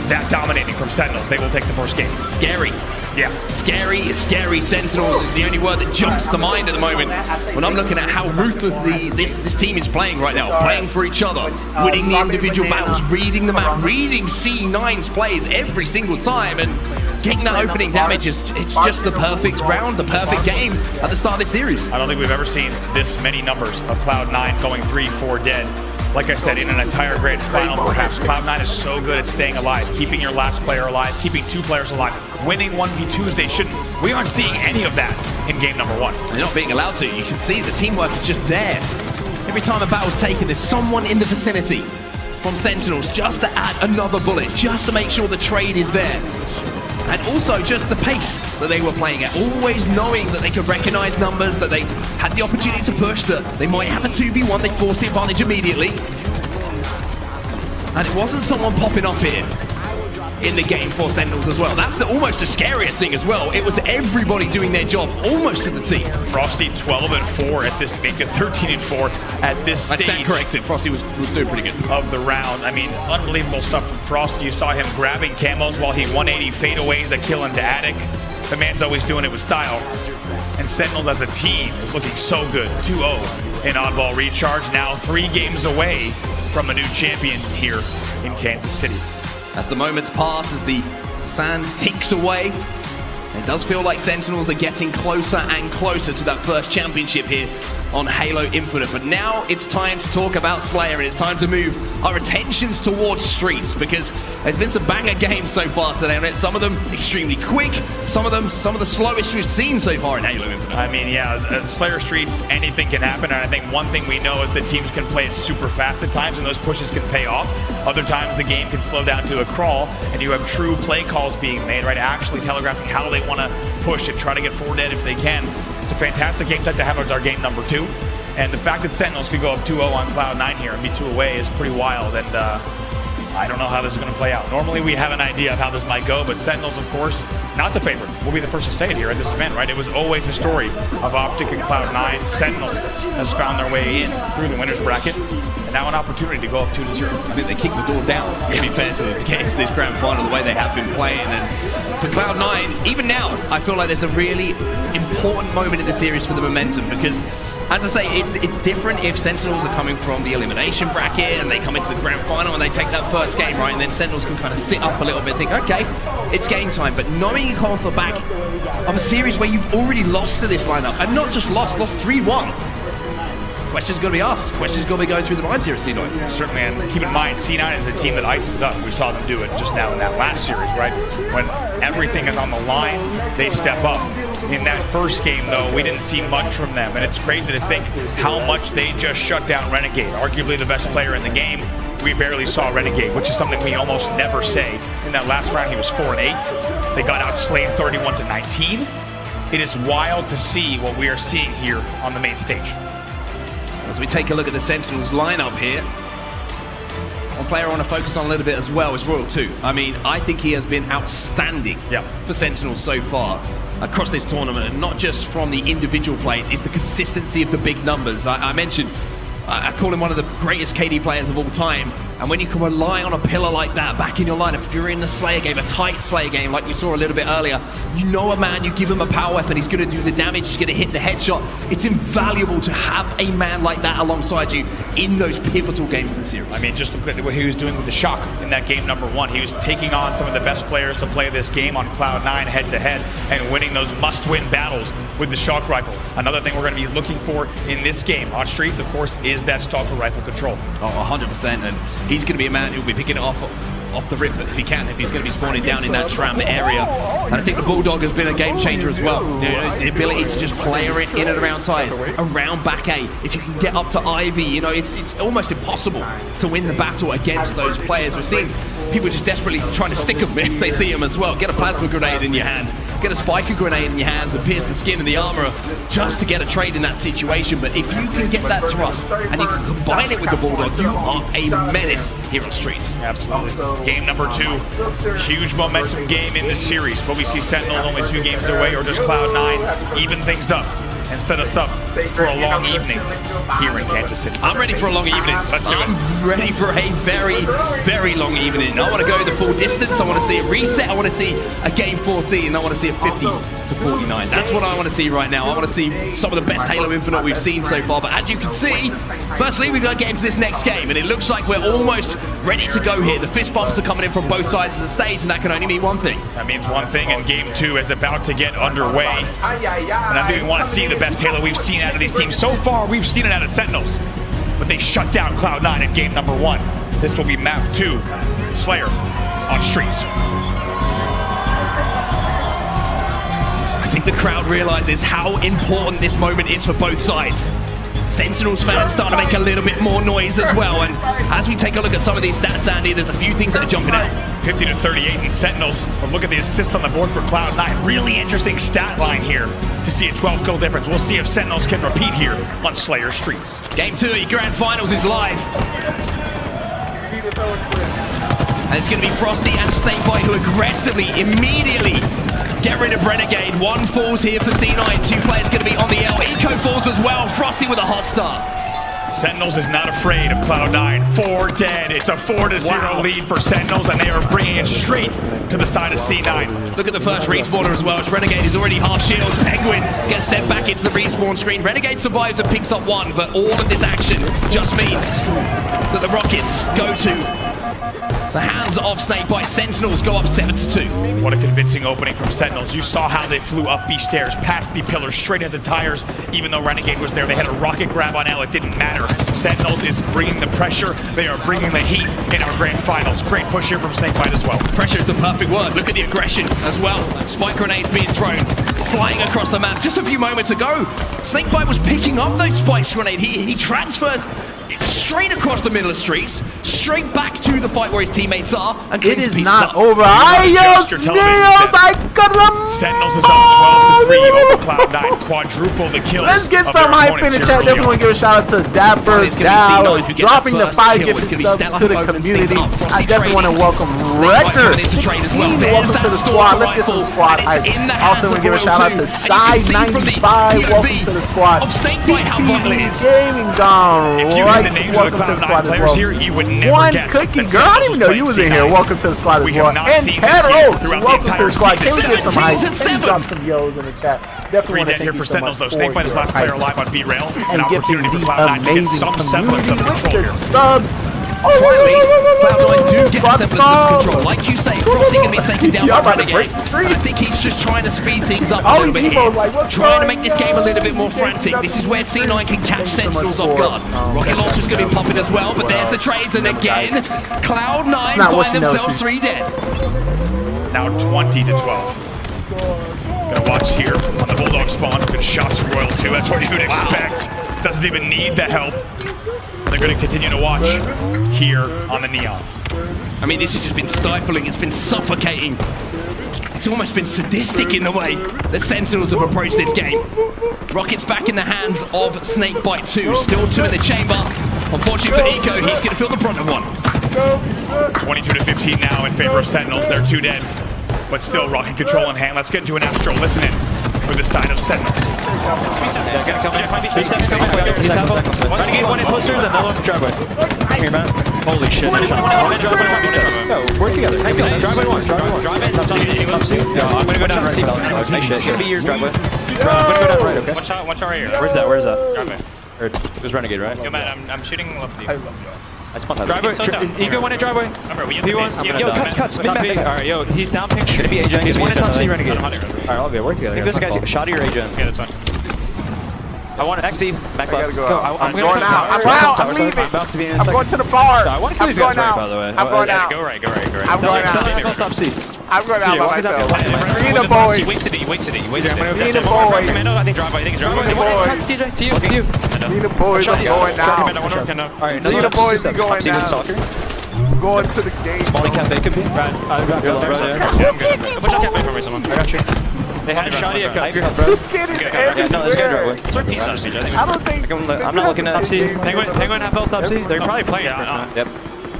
that dominating from Sentinels. They will take the first game. Scary. Yeah. Scary is scary. Sentinels is the only word that jumps to mind at the moment when I'm looking at how ruthlessly this team is playing right now, playing for each other, winning the individual battles, reading the map, reading C9's plays every single time, and getting that opening damage. It's just the perfect round, the perfect game at the start of this series. I don't think we've ever seen this many numbers of Cloud9 going 3, 4 dead. Like I said, in an entire grand final, perhaps Cloud9 is so good at staying alive, keeping your last player alive, keeping 2 players alive, winning 1v2s they shouldn't. We aren't seeing any of that in game number 1. They're not being allowed to. You can see the teamwork is just there. Every time a battle's taken, there's someone in the vicinity from Sentinels just to add another bullet, just to make sure the trade is there. And also just the pace that they were playing at, always knowing that they could recognize numbers, that they had the opportunity to push, that they might have a 2v1, they forced the advantage immediately. And it wasn't someone popping up here in the game for Sentinels as well. That's almost the scariest thing as well. It was everybody doing their job almost to the T. Frosty 12-4 at this, 13-4 at this stage. I stand corrected. Frosty was doing pretty good. Of the round. I mean, unbelievable stuff from Frosty. You saw him grabbing camos while he 180 fadeaways that kill into Attic. The man's always doing it with style. And Sentinels as a team is looking so good. 2-0 in oddball recharge. Now 3 games away from a new champion here in Kansas City. As the moments pass, as the sand ticks away, it does feel like Sentinels are getting closer and closer to that first championship here on Halo Infinite. But now it's time to talk about Slayer, and it's time to move our attentions towards Streets, because there's been some banger games so far today, and some of them extremely quick, some of the slowest we've seen so far in Halo Infinite. I mean, yeah, Slayer Streets, anything can happen, and I think one thing we know is that teams can play it super fast at times, and those pushes can pay off. Other times the game can slow down to a crawl, and you have true play calls being made, right? Actually telegraphing how they want to push and try to get forward in if they can. It's a fantastic game type to have as our game number 2. And the fact that Sentinels could go up 2-0 on Cloud9 here and be 2 away is pretty wild. And I don't know how this is going to play out. Normally we have an idea of how this might go, but Sentinels, of course, not the favorite. We'll be the first to say it here at this event, right? It was always a story of Optic and Cloud9. Sentinels has found their way in through the winner's bracket. And now an opportunity to go up 2-0. I think they kicked the door down, to be fair, to get into this grand final the way they have been playing. And for Cloud9, even now, I feel like there's a really important moment in the series for the momentum, because as I say, it's different if Sentinels are coming from the elimination bracket and they come into the grand final and they take that first game, right? And then Sentinels can kind of sit up a little bit and think, okay, it's game time. But knowing you come off the back of a series where you've already lost to this lineup, and not just lost 3-1. Questions going to be asked. Questions going to be going through the minds here at C9. Certainly, and keep in mind, C9 is a team that ices up. We saw them do it just now in that last series, right? When everything is on the line, they step up. In that first game, though, we didn't see much from them, and it's crazy to think how much they just shut down Renegade, arguably the best player in the game. We barely saw Renegade, which is something we almost never say. In that last round, he was 4-8. They got outslayed 31-19. It is wild to see what we are seeing here on the main stage. As we take a look at the Sentinels lineup here, one player I want to focus on a little bit as well is Royal 2. I mean, I think he has been outstanding for Sentinels so far across this tournament, and not just from the individual plays, it's the consistency of the big numbers. I mentioned, I call him one of the greatest KD players of all time, and when you can rely on a pillar like that back in your lineup, if you're in the Slayer game, a tight Slayer game like we saw a little bit earlier, you know a man, you give him a power weapon, he's going to do the damage, he's going to hit the headshot. It's invaluable to have a man like that alongside you in those pivotal games in the series. I mean, just look at what he was doing with the Shock in that game number 1. He was taking on some of the best players to play this game on Cloud9 head-to-head and winning those must-win battles with the Shock Rifle. Another thing we're going to be looking for in this game on Streets, of course, is that Stalker Rifle control. Oh, 100%, and he's going to be a man who'll be picking it off the rip if he can, if he's going to be spawning down in that tram area. And I think the Bulldog has been a game changer as well. You know, the ability to just player it in and around tires, around back A. If you can get up to Ivy, you know, it's almost impossible to win the battle against those players. We're seeing people just desperately trying to stick them if they see them as well. Get a plasma grenade in your hand, get a spiker grenade in your hands and pierce the skin and the armor just to get a trade in that situation. But if you can get that thrust and you can combine it with the Bulldog, you are a menace here on Streets. Absolutely. Game number 2, huge momentum game in this series, but we see Sentinels only 2 games away, or does Cloud9 even things up and set us up for a long evening here in Kansas City? I'm ready for a long evening. Let's do it. I'm ready for a very, very long evening. I want to go the full distance. I want to see a reset. I want to see a game 14. I want to see a 50-49. That's what I want to see right now. I want to see some of the best Halo Infinite we've seen so far. But as you can see, firstly, we've got to get into this next game, and it looks like we're almost ready to go here. The fist bumps are coming in from both sides of the stage, and that can only mean one thing. That means one thing, and game 2 is about to get underway. And I think we want to see the best Halo we've seen out of these teams. So far, we've seen it out of Sentinels, but they shut down Cloud9 in game number 1. This will be map 2, Slayer on Streets. I think the crowd realizes how important this moment is for both sides. Sentinels fans starting to make a little bit more noise as well, and as we take a look at some of these stats, Andy, there's a few things that are jumping out. 50-38 in Sentinels, but look at the assists on the board for Cloud9. Really interesting stat line here to see a 12-kill difference. We'll see if Sentinels can repeat here on Slayer Streets. Game 2 of your grand finals is live. And it's going to be Frosty and Snakebite who aggressively, immediately get rid of Renegade. One falls here for C9. 2 players going to be on the L. Eco falls as well. Frosty with a hot start. Sentinels is not afraid of Cloud9. 4 dead. It's a 4-0 lead for Sentinels, and they are bringing it straight to the side of C9. Look at the first respawner as well. As Renegade is already half shields. Penguin gets sent back into the respawn screen. Renegade survives and picks up 1, but all of this action just means that the Rockets go to the hands of Snakebite. Sentinels go up 7-2. What a convincing opening from Sentinels. You saw how they flew up B stairs, past B pillars, straight into tires. Even though Renegade was there, they had a rocket grab on L. It didn't matter. Sentinels is bringing the pressure. They are bringing the heat in our grand finals. Great push here from Snakebite as well. Pressure is the perfect word. Look at the aggression as well. Spike grenades being thrown, flying across the map. Just a few moments ago, Snakebite was picking up those spike grenades. He transfers straight across the middle of streets, straight back to the fight where his teammates are, and it is not up. over. Adios, I got them. Sentinels is up 12-3 over Cloud9. Quadruple the kills. Let's get some hype in the chat. Definitely want to give a shout out to Dapper Dow, dropping the 5 gifted subs to the community. I definitely want to welcome Record 16. Welcome to the squad. Let's get some squad hype. Also want to give a shout out to Shy95. Welcome to the squad. Gaming GoneRight. The names of the Cloud9 players here, you would never One guess. Cookie Girl, I didn't even know you was in here. Welcome to the squad as well. And Pedros, welcome to the squad. Can we get some hype? Can you drop some yos in the chat? Definitely want to thank here you for so Sentinels, much though. Snakebite is last player alive on B-Rail. An and gifting opportunity for the Cloud9 to get amazing some semblance of community control with here. the subs. Finally, Cloud9 do get a semblance of control. Like you say, Frosty can be taken down by Renegade. And I think he's just trying to speed things up a little bit here. Trying to make this game a little bit more frantic. This is where C9 can catch Sentinels off guard. Rocket Launcher's going to be popping as well, but there's the trades, and again, Cloud9 find themselves 3 dead. Now 20-12. Gonna watch here on the Bulldog spawn. Good shots from Royal 2. That's what you would expect. Doesn't even need the help. They're going to continue to watch here on the Neons. I mean, this has just been stifling. It's been suffocating. It's almost been sadistic in the way the Sentinels have approached this game. Rockets back in the hands of Snakebite 2. Still 2 in the chamber. Unfortunately for Eco, he's going to feel the brunt of 1. 22-15 now in favor of Sentinels. They're 2 dead. But still, rocket control in hand. Let's get into an Astro. Listen in for the side of Sentinels. Renegade 1 in posters and another one driveway. Here, man. Holy shit. Yo, work together. Driveway 1. Driveway 1. No, I'm gonna go down right. Hey, shit. It's gonna be your driveway. I'm gonna go down right, okay? Watch out right here. Where's that? Driveway. It was Renegade, right? Yo, man, I'm shooting left of you. I spawned that. Driveway. Eco 1 in driveway. Remember, we have P1. Yo, cuts. Big man. Alright, yo, he's down picture. Gonna be AJ. He's 1 in top C Renegade. Alright, I'll be work together. I think there's a guy shot your agent. Yeah, that's fine. I want to XE. Back left. I'm going out. I'm leaving. I'm going to the bar. I'm going out. By the way. I'm going out. Go right. I'm going out. I'm going out by myself. Be the boy. You wasted it. Be the boy. I think driveway. I think it's driveway. To you. Be the boys. I'm going out. Alright, Be the boys. I'm going out. Going to the game. Molly Cafe could be. I'm good. Watch out cafe for me, someone. I got you. They had a shotty at cut. This kid is everywhere. No, this guy driveway. It's sort of peace out, CJ. I don't think. I'm not looking at Top C. Penguin half health top C. They're probably playing it. Yep.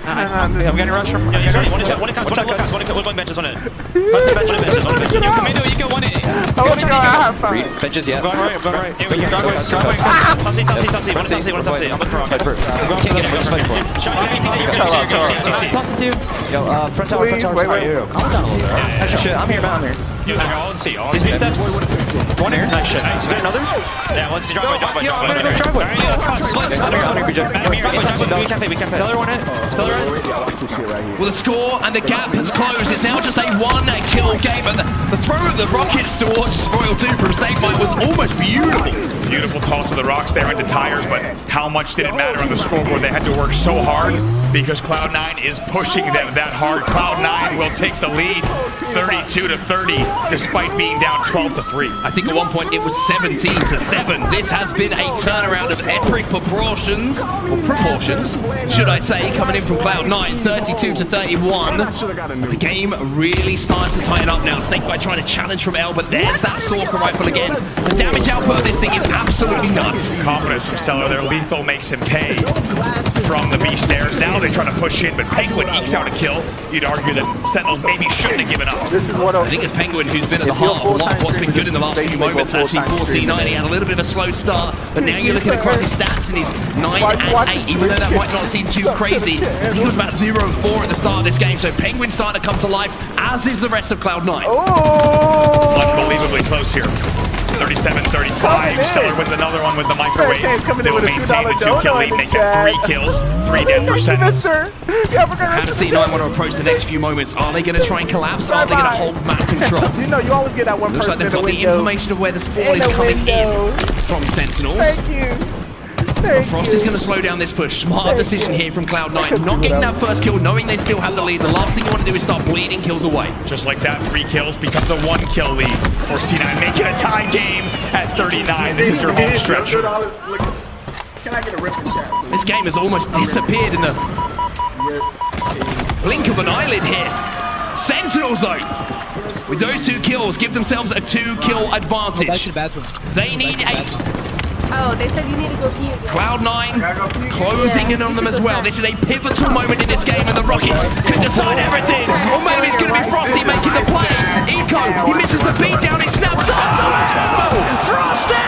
I'm getting rushed from. Yeah, sorry. One benches on it. You come in, you go one. I want to go have fun. Benches, yeah. I'm going right. Here we go. Top C. One top C. I'm looking for him. Can't get him. Go spider for him. Top C 2. Yo, front tower. Calm down a little bit. Shit, I'm here, man. You all in C. All in C. One here. Nice shit. Is there another? Yeah, let's see. Driveway. Alright, yeah, let's go. Split. We can't. Stellar one hit. Well, the score and the gap has closed. It's now just a 1-kill game, and the throw of the Rockets towards Royal 2 from Snakebite was almost beautiful. Beautiful toss of the rocks there into tires, but how much did it matter on the scoreboard? They had to work so hard because Cloud9 is pushing them that hard. Cloud9 will take the lead 32-30 despite being down 12-3. I think at one point it was 17-7. This has been a turnaround of epic proportions, should I say, coming in from Cloud9, 32-31. The game really starts to tighten up now. Snakebite trying to challenge from L, but there's that Stalker rifle again. The damage output of this thing is absolutely nuts. Confidence from Cellar there. Lethal makes him pay from the B stairs. Now Now they try to push in, but Penguin ekes out a kill. You'd argue that Sentinels maybe shouldn't have given up. This is what I think it's Penguin who's been at the heart of a lot of what's been good in the last few moments. Actually, for C9, he had a little bit of a slow start, but now you're looking across his stats and he's 9 and 8, even though that might not seem too crazy. I think it was about 0 and 4 at the start of this game, so Penguin's starting to come to life, as is the rest of Cloud9. Oh! Unbelievably close here. 37-35. Stellar wins another one with the microwave. They will maintain the 2-kill lead, make it 3 kills, 3 dead for Sentinels. How does C9 want to approach the next few moments? Are they going to try and collapse? Are they going to hold map control? You know, you always get that one Looks like person they've got the information of where the spawn is coming in from Sentinels. Thank you. Frost is going to slow down this push. Smart decision here from Cloud9. Not getting that first kill, knowing they still have the lead. The last thing you want to do is start bleeding kills away. Just like that, 3 kills becomes a 1-kill lead for C9, making a tie game at 39. This is your home stretch. Can I get a rip in chat? This game has almost disappeared in the blink of an eyelid here. Sentinels though, with those 2 kills, give themselves a 2-kill advantage. They need 8. Oh, they said you need to go here. Cloud9 closing in on them as well. This is a pivotal moment in this game, and the Rockets can decide everything. Or maybe it's going to be Frosty making the play. Eco, he misses the beat down, he snaps up. Frosty!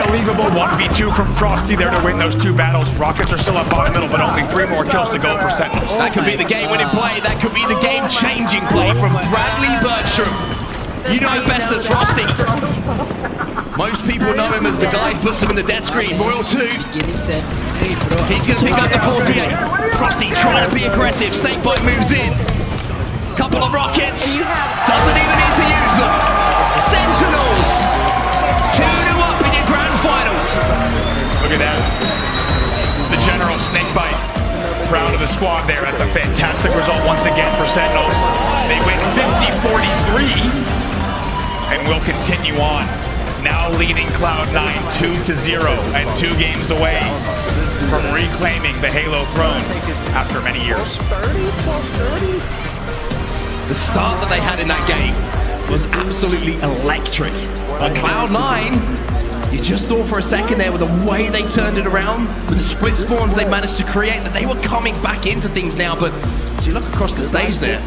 Unbelievable 1v2 from Frosty there to win those 2 battles. Rockets are still up bottom middle, but only 3 more kills to go for Sentinels. That could be the game-winning play. That could be the game-changing play from Bradley Bertram. You know best than Frosty. Most people know him as the guy who puts them in the death screen. Royal 2. He's going to pick up the 48. Frosty trying to be aggressive. Snakebite moves in. Couple of rockets. Doesn't even need to use them. Sentinels. 2-2 up in your grand finals. Look at that. The General Snakebite. Proud of the squad there. That's a fantastic result once again for Sentinels. They win 50-43 and will continue on. Now leading Cloud9 2-0 and 2 games away from reclaiming the Halo throne after many years. The start that they had in that game was absolutely electric. But Cloud9, you just thought for a second there with the way they turned it around, with the split spawns they managed to create, that they were coming back into things now. But as you look across the stage there,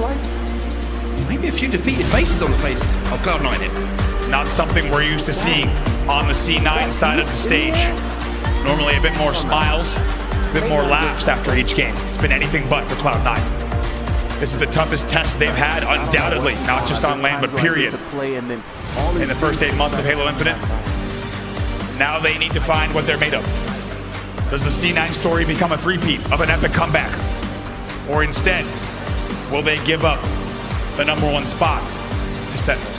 maybe a few defeated faces on the face of Cloud9 here. Not something we're used to seeing on the C9 side of the stage. Normally a bit more smiles, a bit more laughs after each game. It's been anything but for Cloud9. This is the toughest test they've had, undoubtedly, not just on land, but period. In the first 8 months of Halo Infinite, now they need to find what they're made of. Does the C9 story become a three-peat of an epic comeback? Or instead, will they give up the #1 spot to Sentinels?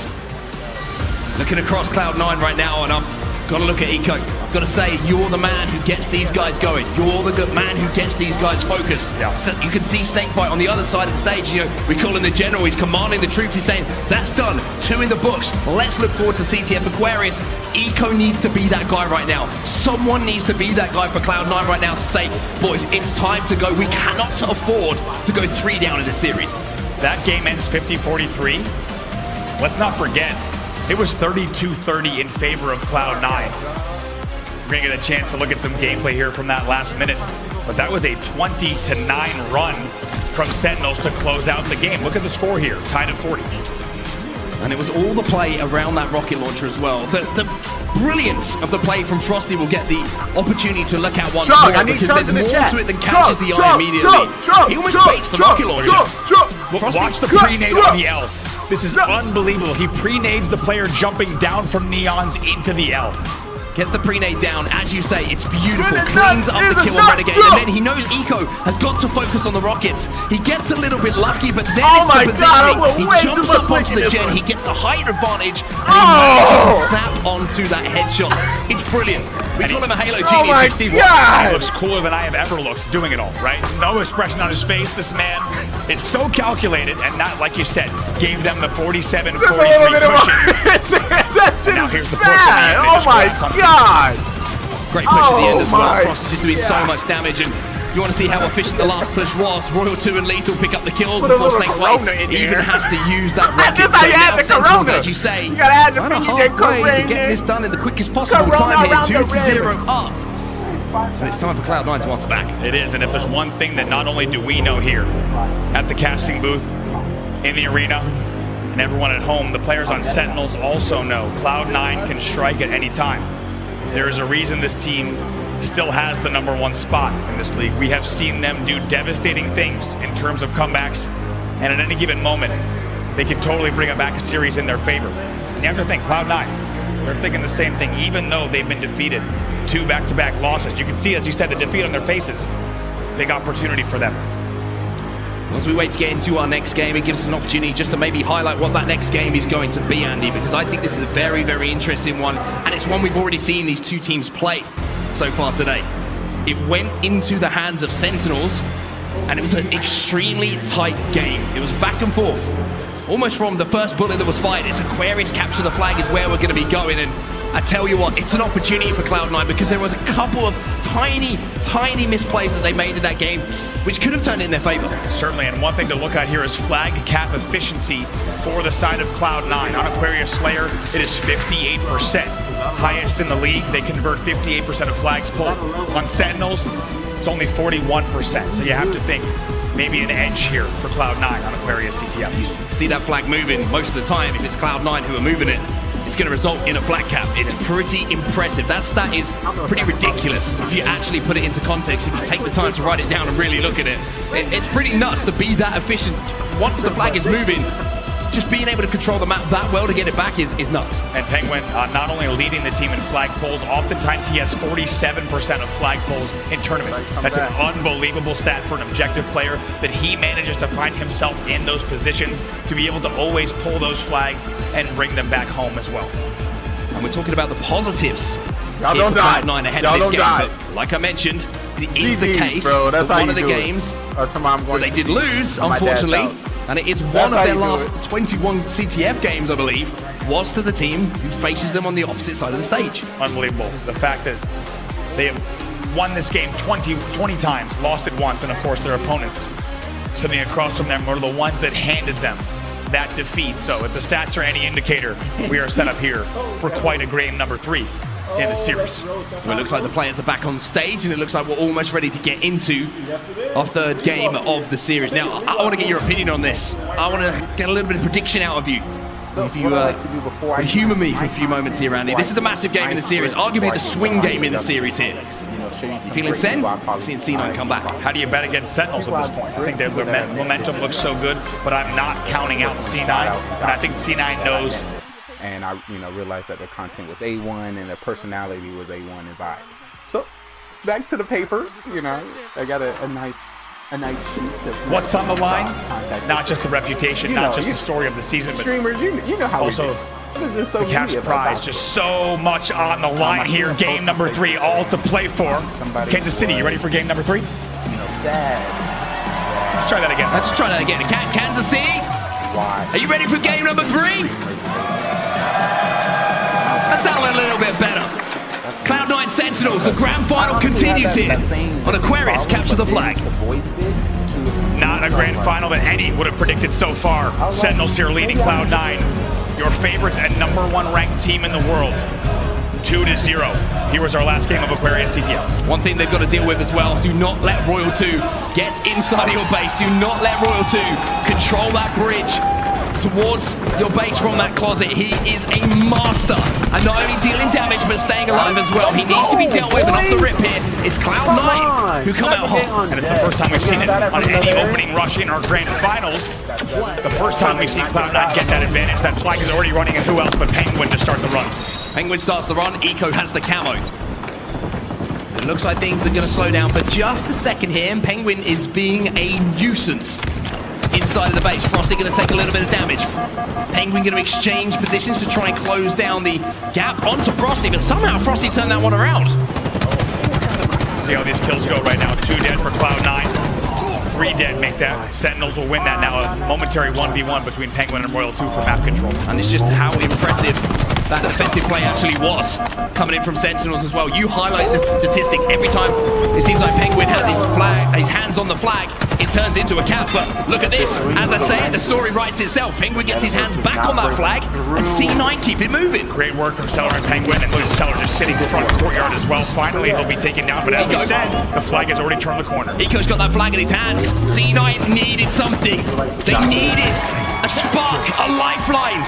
Looking across Cloud9 right now, and I've got to look at Eco. I've got to say, you're the man who gets these guys going. You're the good man who gets these guys focused. Yeah. So you can see Snakebite on the other side of the stage. You know, we call him the general. He's commanding the troops. He's saying, that's done. 2 in the books. Let's look forward to CTF Aquarius. Eco needs to be that guy right now. Someone needs to be that guy for Cloud9 right now to say, boys, it's time to go. We cannot afford to go 3 down in this series. That game ends 50-43. Let's not forget, it was 32-30 in favor of Cloud9. We're going to get a chance to look at some gameplay here from that last minute. But that was a 20-9 run from Sentinels to close out the game. Look at the score here, tied at 40. And it was all the play around that rocket launcher as well. The brilliance of the play from Frosty will get the opportunity to look at once more, because there's more to it than catches the eye immediately. He almost baits the rocket launcher. Watch the pre-nade on the L. This is unbelievable. He pre-nades the player jumping down from Neons into the L. Gets the pre-nade down, as you say, it's beautiful. Cleans up the kill on Renegade, and then he knows Eco has got to focus on the rockets. He gets a little bit lucky, but then it's the positioning. He jumps up onto the gen, he gets the height advantage, and he manages to snap onto that headshot. It's brilliant. We call him a Halo genius. He looks cooler than I have ever looked doing it all, right? No expression on his face. This man, it's so calculated, and not, like you said, gave them the 47-43 pushing. Now here's the push at the end. Oh my God! Great push at the end as well. Frost is just doing so much damage, and you want to see how efficient the last push was. Royal 2 and Lethal pick up the kills before Snakebite even has to use that rocket. So now Sentinels, as you say, you gotta add the halfway to get this done in the quickest possible time here. 2-0 up. And it's time for Cloud9 to answer back. It is, and if there's one thing that not only do we know here at the casting booth, in the arena, and everyone at home, the players on Sentinels also know Cloud9 can strike at any time. There is a reason this team still has the #1 spot in this league. We have seen them do devastating things in terms of comebacks, and at any given moment, they can totally bring back a series in their favor. And you have to think, Cloud9, they're thinking the same thing, even though they've been defeated 2 back-to-back losses. You can see, as you said, the defeat on their faces. Big opportunity for them. As we wait to get into our next game, it gives us an opportunity just to maybe highlight what that next game is going to be, Andy, because I think this is a very, very interesting one, and it's one we've already seen these two teams play so far today. It went into the hands of Sentinels, and it was an extremely tight game. It was back and forth. Almost from the first bullet that was fired, it's Aquarius capture the flag is where we're going to be going, and I tell you what, it's an opportunity for Cloud9 because there was a couple of tiny, tiny misplays that they made in that game, which could have turned in their favor. Certainly, and one thing to look at here is flag cap efficiency for the side of Cloud9. On Aquarius Slayer, it is 58%. Highest in the league, they convert 58% of flags pulled. On Sentinels, it's only 41%, so you have to think maybe an edge here for Cloud9 on Aquarius CTF. You see that flag moving most of the time. If it's Cloud9 who are moving it, it's going to result in a flag cap. It's pretty impressive. That stat is pretty ridiculous if you actually put it into context, if you take the time to write it down and really look at it. It's pretty nuts to be that efficient. Once the flag is moving, just being able to control the map that well to get it back is nuts. And Penguin not only leading the team in flag pulls, oftentimes he has 47% of flag pulls in tournaments. That's an unbelievable stat for an objective player, that he manages to find himself in those positions to be able to always pull those flags and bring them back home as well. And we're talking about the positives. Y'all don't die. Cloud9 ahead Y'all of this don't game. die. But like I mentioned, it is the case bro, that's that how one of you the do games that they did lose, unfortunately, and it is one of their last 21 CTF games, I believe, was to the team who faces them on the opposite side of the stage. Unbelievable. The fact that they have won this game 20 times, lost it once, and of course their opponents sitting across from them were the ones that handed them that defeat. So if the stats are any indicator, we are set up here for quite a game #3 in the series. So it looks like the players are back on stage, and it looks like we're almost ready to get into our third game of the series. Now, I want to get your opinion on this. I want to get a little bit of prediction out of you. If you would humor me for a few moments here, Andy. This is a massive game in the series, arguably the swing game in the series here. You feeling Sen? Seeing C9 come back. How do you bet against Sentinels at this point? I think their momentum looks so good, but I'm not counting out C9. And I think C9 knows. And I, realized that their content was A1 and their personality was A1 and vibe. So, back to the papers. I got a nice sheet. What's on the line? Not just the reputation, not just the story of the season, but streamers. You know how also the cash prize. Just so much on the line here. Game #3, all to play for. Kansas City, you ready for game #3? Let's try that again. Let's try that again. Kansas City, are you ready for game #3? That sounded a little bit better. Cloud9 Sentinels, the grand final continues here on Aquarius Capture the Flag. Not a grand final that any would have predicted so far. Sentinels here leading Cloud9, your favorites and #1 ranked team in the world. 2-0. Here was our last game of Aquarius CTF. One thing they've got to deal with as well, do not let Royal 2 get inside of your base. Do not let Royal 2 control that bridge towards your base from that closet. He is a master, and not only dealing damage but staying alive as well. He needs to be dealt with, and off the rip here, it's Cloud9 who come out hot. And it's the first time we've seen it on any opening rush in our grand finals. The first time we've seen Cloud9 get that advantage. That flag is already running, and who else but Penguin to start the run? Penguin starts the run, Eco has the camo. It looks like things are going to slow down for just a second here, and Penguin is being a nuisance inside of the base. Frosty going to take a little bit of damage. Penguin going to exchange positions to try and close down the gap onto Frosty, but somehow Frosty turned that one around. See how these kills go right now. 2 dead for Cloud9. 3 dead make that. Sentinels will win that now. A momentary 1v1 between Penguin and Royal 2 for map control. And it's just how impressive that defensive play actually was coming in from Sentinels as well. You highlight the statistics every time it seems like Penguin has his hands on the flag. It's it turns into a cap, but look at this. As I say, the story writes itself. Penguin gets his hands back on that flag, and C9 keep it moving. Great work from Cellar and Penguin, and look at Cellar just sitting front courtyard as well. Finally, he'll be taken down, but as we said, the flag has already turned the corner. Eco's got that flag in his hands. C9 needed something. They needed a spark, a lifeline.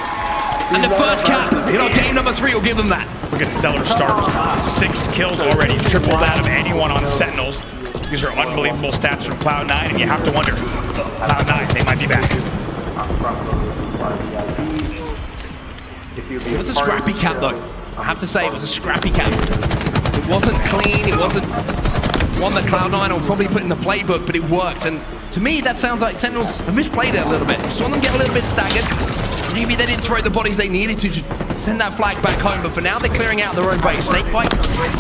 And the first cap, game number 3 will give them that. Look at Cellar start. 6 kills already, triple that of anyone on Sentinels. These are unbelievable stats from Cloud9, and you have to wonder, Cloud9, they might be back. It was a scrappy cap, though. I have to say, it was a scrappy cap. It wasn't clean, it wasn't one that Cloud9 will probably put in the playbook, but it worked. And to me, that sounds like Sentinels have misplayed it a little bit. Saw them get a little bit staggered. Maybe they didn't throw the bodies they needed to send that flag back home, but for now they're clearing out their own base. Snakebite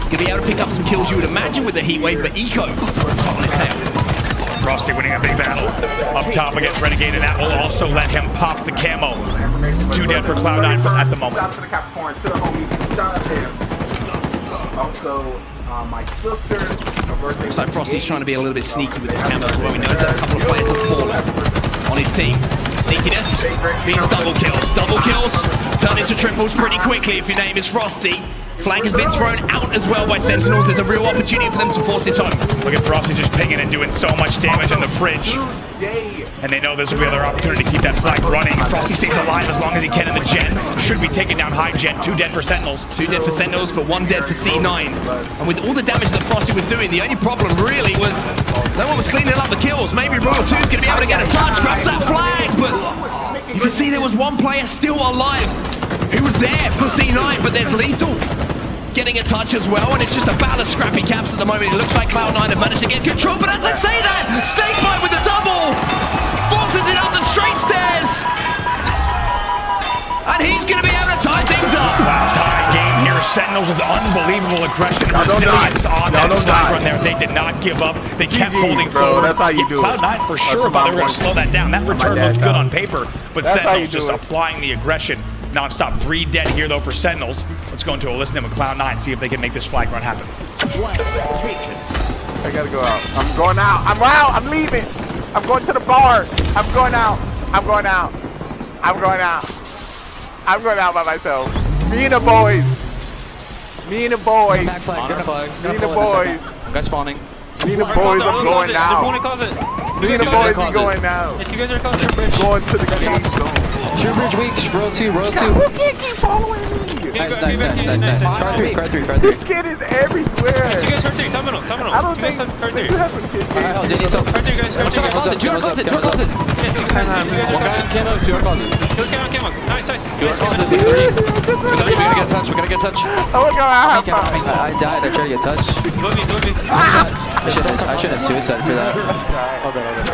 gonna be able to pick up some kills, you would imagine, with the heat wave, but Eco top on his tail. Frosty winning a big battle up top against Renegade, and that will also let him pop the camo. 2 dead for Cloud9 at the moment. Shout out to the Capricorn, to the homie Jonathan. Also, my sister. Looks like Frosty's trying to be a little bit sneaky with his camo as well. We noticed that a couple of players have fallen on his team. Sneakiness beats double kills turn into triples pretty quickly if your name is Frosty. Flag has been thrown out as well by Sentinels. There's a real opportunity for them to force it home. Look at Frosty just pinging and doing so much damage in the fridge. And they know this will be their opportunity to keep that flag running. Frosty stays alive as long as he can in the Gen. Should be taking down high Gen. 2 dead for Sentinels. 2 dead for Sentinels, but 1 dead for C9. And with all the damage that Frosty was doing, the only problem really was no one was cleaning up the kills. Maybe Royal 2's going to be able to get a touch, grabs that flag, but you can see there was one player still alive who was there for C9, but there's Lethal getting a touch as well, and it's just a battle of scrappy caps at the moment. It looks like Cloud9 have managed to get control, but as I say that, Snakebite with the double forces it up the straight stairs, and he's going to be able to tie things up. Wow, tie game here. Sentinels with unbelievable aggression and resilience on that flag run there. They did not give up. They kept holding forward. That's how you do it. Cloud9 for sure, but they were going to slow that down. That return looked good on paper, but Sentinels just applying the aggression non-stop. 3 dead here though for Sentinels. Let's go into a listening with Cloud9, see if they can make this flag run happen. I gotta go out. I'm going out. I'm out. I'm leaving. I'm going to the bar. I'm going out. I'm going out. I'm going out. I'm going out by myself. Me and the boys. Me and the boys. Back flag, Me flag. and the boys. Guys spawning. Me and the boys, I'm going out. Me and the boys are going out. Yes, you guys are closet. Going to the game zone. Shoot bridge weak, row 2, row 2. Who can't keep following me? Nice. Card 3. This kid is everywhere. You guys card 3, terminal. I don't think card 3. you have some kids. Card 3, guys. One shot closet, 2 are closet. Yes, you guys. One guy on camo, 2 are closet. Who's camo? Nice. 2 are closet, 3. We're gonna get touch. Oh my god, I died, I tried to get touch. You love me. I should have suicide for that.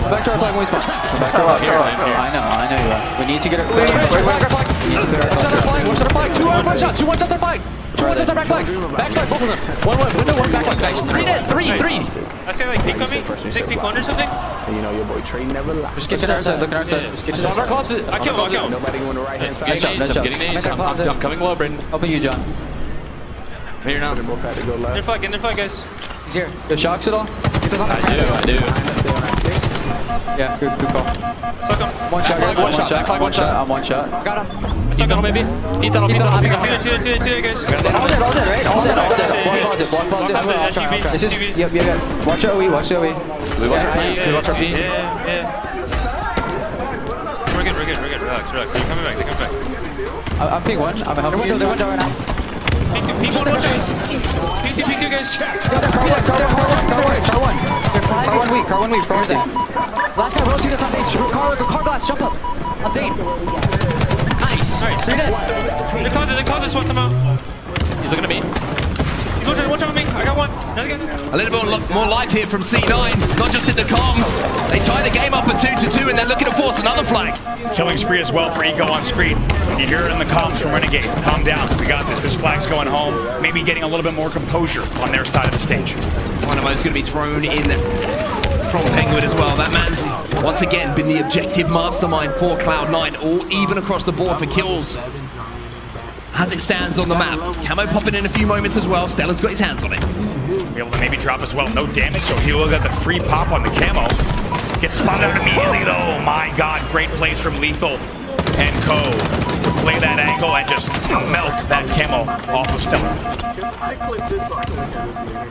Back to our flag when we spawn. Back to our flag. I know you are. We need to get it. We need to clear our flag. One shot our flag. 2 one shots. 2 1-shots our flag. 2 1-shots our back flag. Back flag, both of them. One window, 1 back flag. Guys, 3 dead. 3. That's gonna peek on me. Take peek one or something. And you know your boy Trey never lies. Just get to our side. Look at our side. Just get to our closet. I kill him. Nobody on the right hand side. Nice job. I'm coming low, Brendan. Helping you, John. Here now. In their flag, guys. He's here. The shocks at all? I do. Yeah, good call. Suck him. One shot, guys. One shot. I'm 1 shot. Got him. He's tunnel, maybe. He's tunnel, guys. All dead, right? All dead. Block closet. This is, yep. Watch the OE. We watch our P. Yeah. We're good. Relax. They're coming back. I'm ping 1. I'm helping you. They're 1 shot right now. Peek 2, guys. Peek 2, guys. Car 1 weak. Last guy, roll to the front base. Car blast, jump up. On Zane. Nice. 3 dead. They're closet, swat him out. He's looking at me. He's watching me. I got one. Another guy. A little bit more life here from C9, not just in the comms. They tie the game up at 2-2, and they're looking to force another flag. Killing spree as well for Eco on screen. You hear it in the comms from Renegade. Calm down. We got this. This flag's going home. Maybe getting a little bit more composure on their side of the stage. One of those going to be thrown in from Penguin as well. That man's once again been the objective mastermind for Cloud9, all even across the board for kills. As it stands on the map. Camo popping in a few moments as well. Stella's got his hands on it. Be able to maybe drop as well. No damage, so he'll get the free pop on the camo. Gets spun out immediately, though. My God, great plays from Lethal and Co. to play that angle and just melt that camo off of Stellar. I clicked this so I can look at this nigga.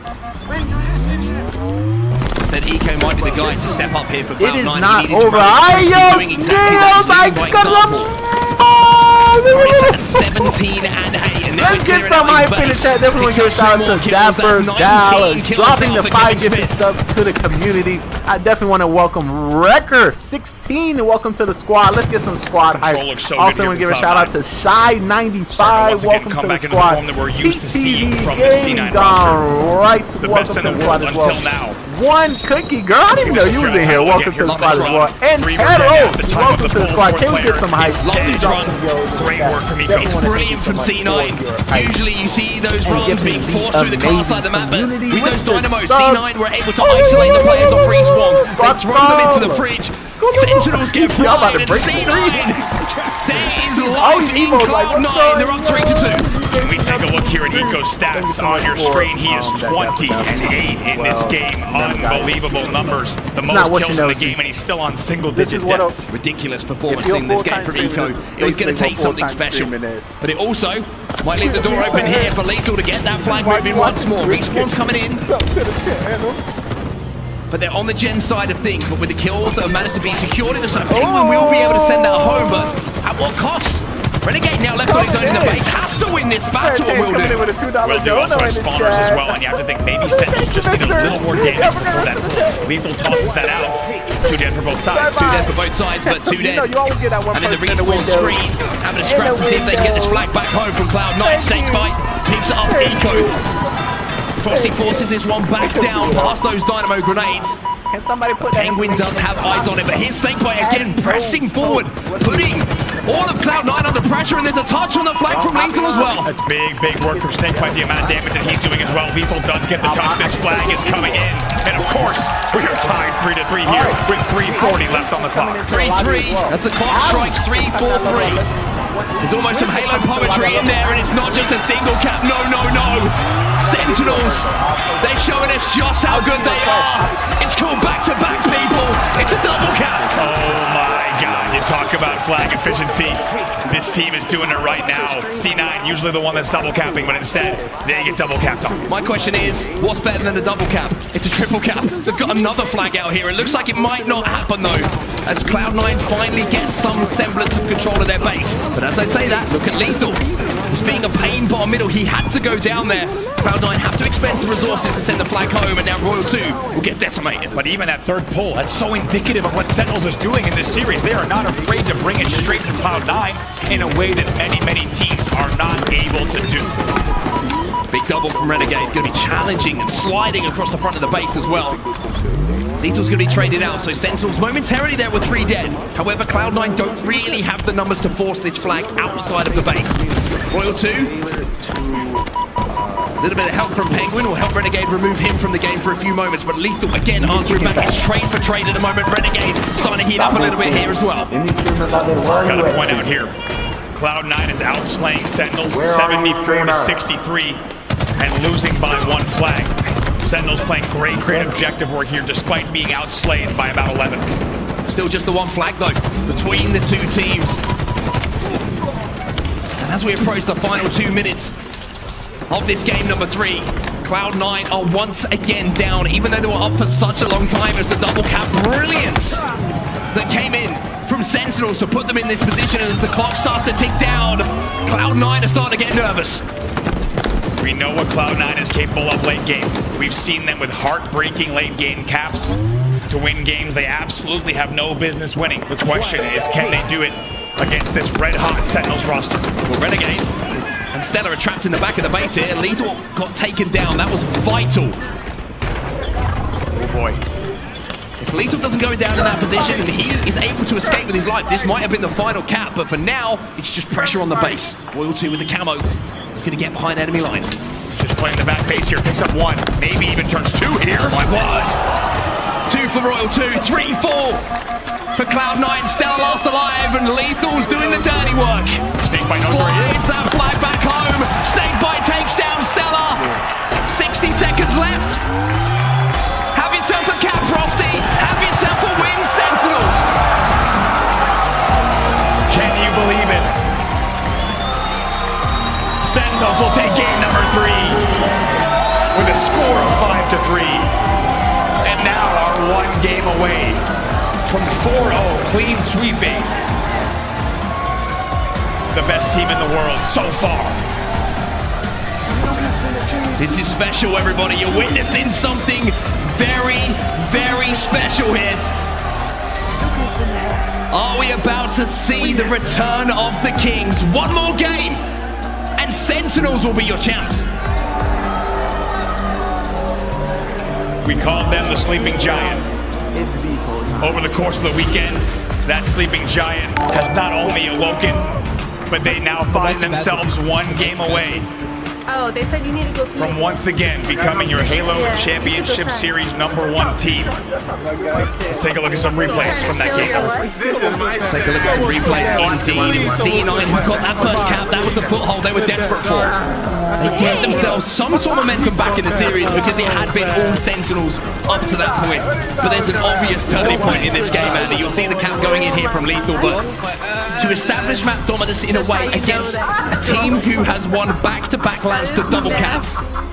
Said Eco might be the guy to step up here for Cloud9. It is not over. Already 17 and 8. And let's get some hype in the chat. Definitely give a shout out to Dapper Dallas dropping the 5 gifted subs to the community. I definitely want to welcome Wrecker 16 and welcome to the squad. Let's get some squad hype. So also want to give a shout out to Shy95. Welcome to the squad. Gaming GoneRight. Welcome to the squad as well. One Cookie Girl, I didn't even know you was in here. Welcome to the squad as well. And Pedros, welcome to the squad. Can we get some hype? Great work from Eco. It's brilliant from C9. Usually you see those runs being forced through the car side of the map, but with those dynamos, C9 were able to isolate the players off respawn. They throw them into the fridge. Sentinels get fried, and C9, there is life in Cloud9. They're up 3-2. When we take a look here at Eco's stats on your screen, he is 20 and 8 in this game. Unbelievable numbers. The most kills in the game, and he's still on single-digit deaths. Ridiculous performance in this game from Eco. It was going to take something special, but it also might leave the door open here for Lethal to get that flag moving once more. Respawn's coming in. But they're on the Gen side of things, but with the kills that have managed to be secured in the side, Penguin will be able to send that home, but at what cost? Renegade now left on his own in the base, has to win this battle, will do. Will do also has spawners as well, and you have to think maybe Sentinels just need a little more damage before that Lethal tosses that out. 2 dead for both sides. 2 dead for both sides, but 2 dead. And in the respawn screen, having a scrap to see if they can get this flag back home from Cloud9. Snakebite picks up Eco. Frosty forces this one back down past those dynamo grenades. Can somebody put Penguin does have eyes on it, but here's Snakebite again pressing forward, putting all of Cloud9 under pressure, and there's a touch on the flag from Lethal as well. That's big work from Snakebite, the amount of damage that he's doing as well. Lethal does get the touch. This flag is coming in. And of course, we are tied 3-3 here with 3:40 left on the clock. 3-3, as the clock strikes 3-4-3. There's almost some Halo poetry in there, and it's not just a single cap. No. Sentinels, they're showing us just how good they are. It's called back-to-back, people. It's a double cap. Oh my God, you talk about flag efficiency. This team is doing it right now. C9, usually the one that's double capping, but instead, they get double capped on. My question is, what's better than a double cap? It's a triple cap. They've got another flag out here. It looks like it might not happen, though, as Cloud9 finally gets some semblance of control of their base. But as I say that, look at Lethal. Just being a pain bottom middle, he had to go down there. Cloud9 have to expend some resources to send the flag home, and now Royal 2 will get decimated. But even that third pull, that's so indicative of what Sentinels is doing in this series. They are not afraid to bring it straight to Cloud9 in a way that many teams are not able to do. Big double from Renegade, going to be challenging and sliding across the front of the base as well. Lethal's going to be traded out, so Sentinels momentarily there with 3 dead. However, Cloud9 don't really have the numbers to force this flag outside of the base. Royal 2. A little bit of help from Penguin will help Renegade remove him from the game for a few moments, but Lethal again answering back. It's trade for trade at the moment. Renegade starting to heat up a little bit here as well. Got to point out here, Cloud9 is outslaying Sentinels 74-63 and losing by 1 flag. Sentinels playing great objective work here despite being outslayed by about 11. Still just the 1 flag though between the 2 teams. And as we approach the final 2 minutes of this game number 3, Cloud9 are once again down, even though they were up for such a long time. As the double cap brilliance that came in from Sentinels to put them in this position, and as the clock starts to tick down, Cloud9 are starting to get nervous. We know what Cloud9 is capable of late game. We've seen them with heartbreaking late game caps to win games they absolutely have no business winning. The question is, can they do it against this red-hot Sentinels roster? Well, Renegade and Stellar are trapped in the back of the base here. Lethal got taken down. That was vital. Oh boy. If Lethal doesn't go down in that position and he is able to escape with his life, this might have been the final cap, but for now, it's just pressure on the base. Royal 2 with the camo. He's going to get behind enemy lines. Just playing the back base here. Picks up 1. Maybe even turns 2 here. My God. 2 for Royal 2. 3-4 for Cloud9. Stellar last alive, and Lethal's doing the dirty work. Snakebite knows where he is. Slides that flag back home. Snakebite takes down Stellar. 60 seconds left. Have yourself a cap, Frosty. Have yourself a win, a score of 5-3. And now are 1 game away from 4-0, clean sweeping the best team in the world so far. This is special, everybody. You're witnessing something very, very special here. Are we about to see the return of the Kings? 1 more game, and Sentinels will be your champs. We called them the Sleeping Giant. Over the course of the weekend, that Sleeping Giant has not only awoken, but they now find themselves 1 game away Oh, they said you need to go from once again becoming your Halo Championship Series #1 team. Let's take a look at some replays from that game. Let's take a look at some replays. Indeed, it was C9 who got that first cap. That was the foothold they were desperate for. They gave themselves some sort of momentum back in the series because it had been all Sentinels up to that point. But there's an obvious turning point in this game, Andy. You'll see the cap going in here from Lethal, but to establish map dominance in a way against a team who has won back-to-back lands to double cap,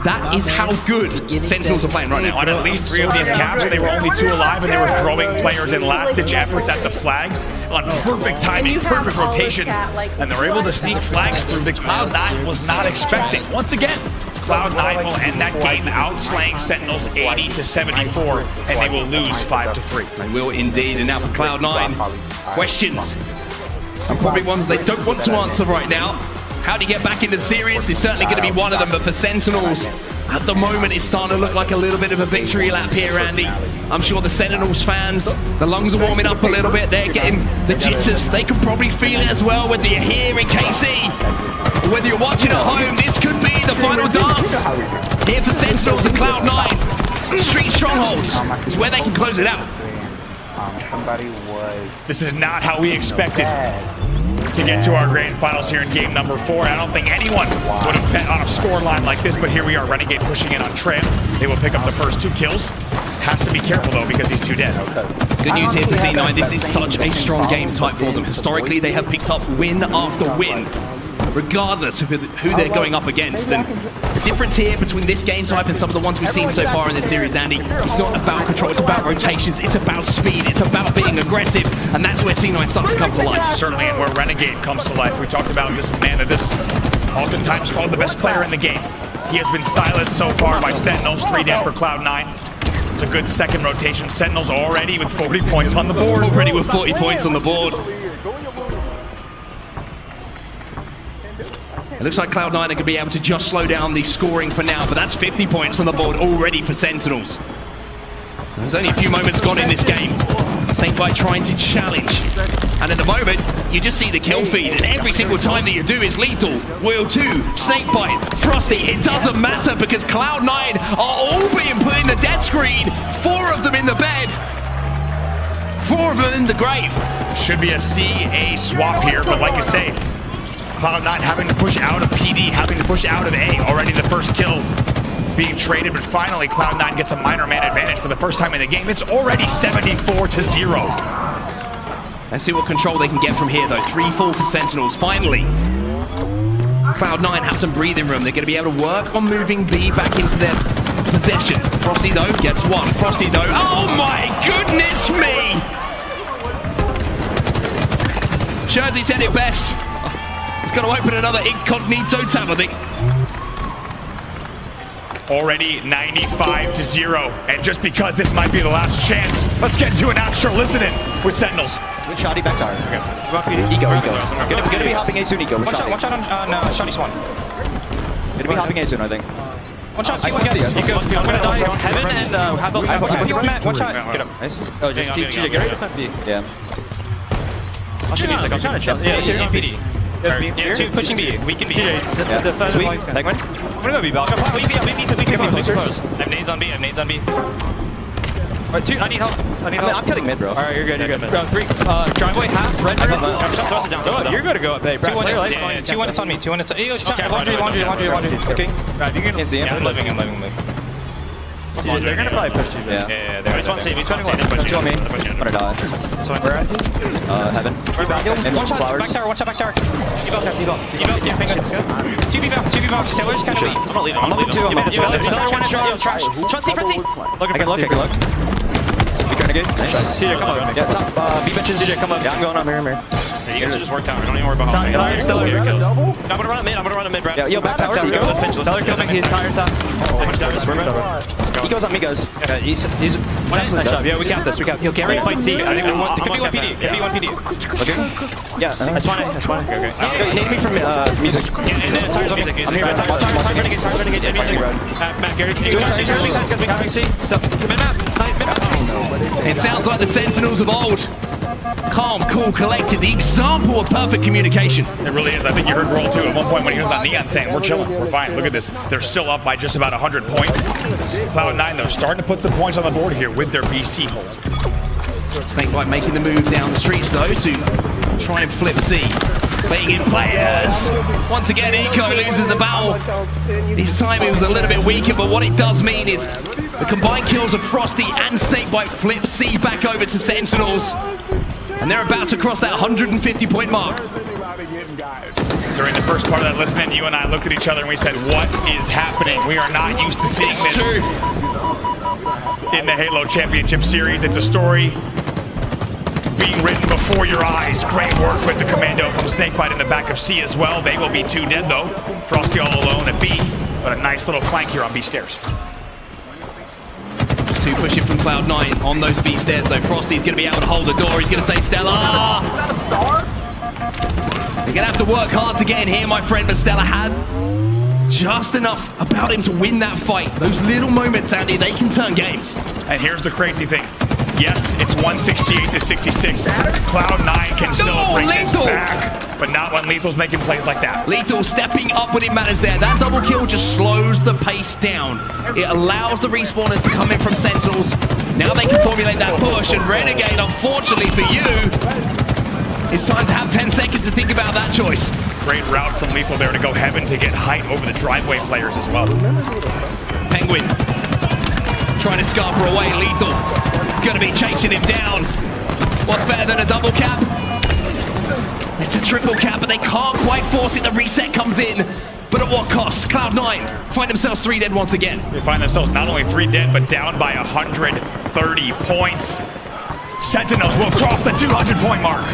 that is how good Sentinels are playing right now. On at least 3 of these caps, they were only 2 alive, and they were throwing players in last-ditch efforts at the flags on perfect timing, perfect rotations, and they were able to sneak flags through that Cloud9 was not expecting. Once again, Cloud9 will end that game outslaying Sentinels 80-74, and they will lose 5-3. They will indeed, and now for Cloud9, questions. And probably ones they don't want to answer right now. How do you get back into the series? It's certainly going to be one of them, but for Sentinels, at the moment, it's starting to look like a little bit of a victory lap here, Andy. I'm sure the Sentinels fans, the lungs are warming up a little bit. They're getting the jitters. They can probably feel it as well, whether you're here in KC, or whether you're watching at home. This could be the final dance here for Sentinels and Cloud9. Street Strongholds is where they can close it out. This is not how we expected to get to our grand finals here in game #4. I don't think anyone would have bet on a scoreline like this, but here we are, Renegade pushing in on Tramp. They will pick up the first 2 kills. Has to be careful, though, because he's too dead. Good news here for C9. This is such a strong game type for them. Historically, they have picked up win after win, regardless of who they're going up against. And the difference here between this game type and some of the ones we've seen so far in this series, Andy, it's not about control, it's about rotations, it's about speed, it's about being aggressive, and that's where C9 starts to come to life. Certainly, and where Renegade comes to life. We talked about this man that this oftentimes called the best player in the game. He has been silenced so far by Sentinels, 3 down for Cloud9. It's a good second rotation. Sentinels already with 40 points on the board. Already with 40 points on the board. It looks like Cloud9 are going to be able to just slow down the scoring for now, but that's 50 points on the board already for Sentinels. There's only a few moments gone in this game. Snakebite trying to challenge. And at the moment, you just see the kill feed, and every single time that you do is lethal. Wheel 2, Snakebite, Frosty, it doesn't matter because Cloud9 are all being put in the death screen. 4 of them in the bed. 4 of them in the grave. Should be a CA swap here, but like I say, Cloud9 having to push out of PD, having to push out of A. Already the first kill being traded, but finally Cloud9 gets a minor man advantage for the first time in the game. It's already 74-0. Let's see what control they can get from here, though. 3-4 for Sentinels, finally. Cloud9 have some breathing room. They're going to be able to work on moving B back into their possession. Frosty, though, gets 1. Frosty, though, oh my goodness me! Jersey said it best. He's got to open another incognito tab, I think. Already 95-0, and just because this might be the last chance, let's get into an Astro listening with Sentinels. Good shotty back tire. Eco. Gonna be hopping A soon, Eco. One shot on shotty Swan. Gonna be hopping A soon, I think. One shot, Eco. I'm gonna die on heaven and have those. One shot. Get up. Nice. Oh, just cheat again. Yeah. I'll shoot music. Yeah, PD. Yeah, 2 pushing B. We can be. Yeah. Sweet. Legman. I'm gonna go B back. We can be close. I have nades on B. Alright, 2. I need help. I'm cutting mid, bro. Alright, you're good. 3. Driveway half. Red. Toss it down. You're good to go up. Hey, 2-1. Yeah, 2-1. It's on me. 2-1. It's on. Laundry. Okay. Can't see him. I'm living. They're gonna probably push you. Yeah, I just want to see. He's running one. Two on me. I'm gonna die. So where are you? Heaven. One shot, back tower, one shot, back tower. Keep up, guys, keep up. Keep up, yeah, penguins. 2v bomb, Taylor's kind of weak. I'm not leaving, I'm not leaving. I'm not leaving. Trash. Front seat. I can look. We trying to get. Nice. CJ, come up. Yeah, top B benches. CJ, come up. Yeah, I'm going up. Mirror. You guys just work tower. Don't even worry about how many kills. I'm gonna run a mid, Brad. Yeah, yo, back tower. Tyler kills me. He's tire top. He goes on me, guys. Yeah, he's nice shot. Yeah, we count this. Yo, Gary fight C. I think it could be 1 PD. Could be 1 PD. Okay. Yeah, that's fine. Okay. Yo, name me from music. Yeah, Tire's on music. I'm here. Tire renegade. Music. Matt, Gary, can you go to C? So, It sounds like the Sentinels of old. Calm, cool, collected. The example of perfect communication. It really is. I think you heard Roll 2 at one point when he was on Neon saying, we're chilling, we're fine. Look at this. They're still up by just about 100 points. Cloud9, though, starting to put some points on the board here with their BC hold. Snakebite making the move down the streets, though, to try and flip C. Playing in players. Once again, Eco loses the battle. This time it was a little bit weaker, but what it does mean is the combined kills of Frosty and Snakebite flip C back over to Sentinels. And they're about to cross that 150-point mark. During the first part of that listening, you and I looked at each other and we said, what is happening? We are not used to seeing this in the Halo Championship Series. It's a story being written before your eyes. Great work with the commando from Snakebite in the back of C as well. They will be 2 dead, though. Frosty all alone at B, but a nice little flank here on B stairs. 2 pushing from Cloud9 on those B stairs, though. Frosty's going to be able to hold the door. He's going to say, Stella! You're going to have to work hard to get in here, my friend, but Stella had just enough about him to win that fight. Those little moments, Andy, they can turn games. And here's the crazy thing. Yes, it's 168 to 66. Cloud9 can still bring this back, but not when Lethal's making plays like that. Lethal stepping up when it matters there. That double kill just slows the pace down. It allows the respawners to come in from Sentinels. Now they can formulate that push, and Renegade, unfortunately for you, it's time to have 10 seconds to think about that choice. Great route from Lethal there to go Heaven to get height over the driveway players as well. Penguin trying to scarper away. Lethal going to be chasing him down. What's better than a double cap? It's a triple cap, but they can't quite force it. The reset comes in, but at what cost? Cloud9 find themselves 3 dead once again. They find themselves not only 3 dead, but down by 130 points. Sentinels will cross the 200-point mark.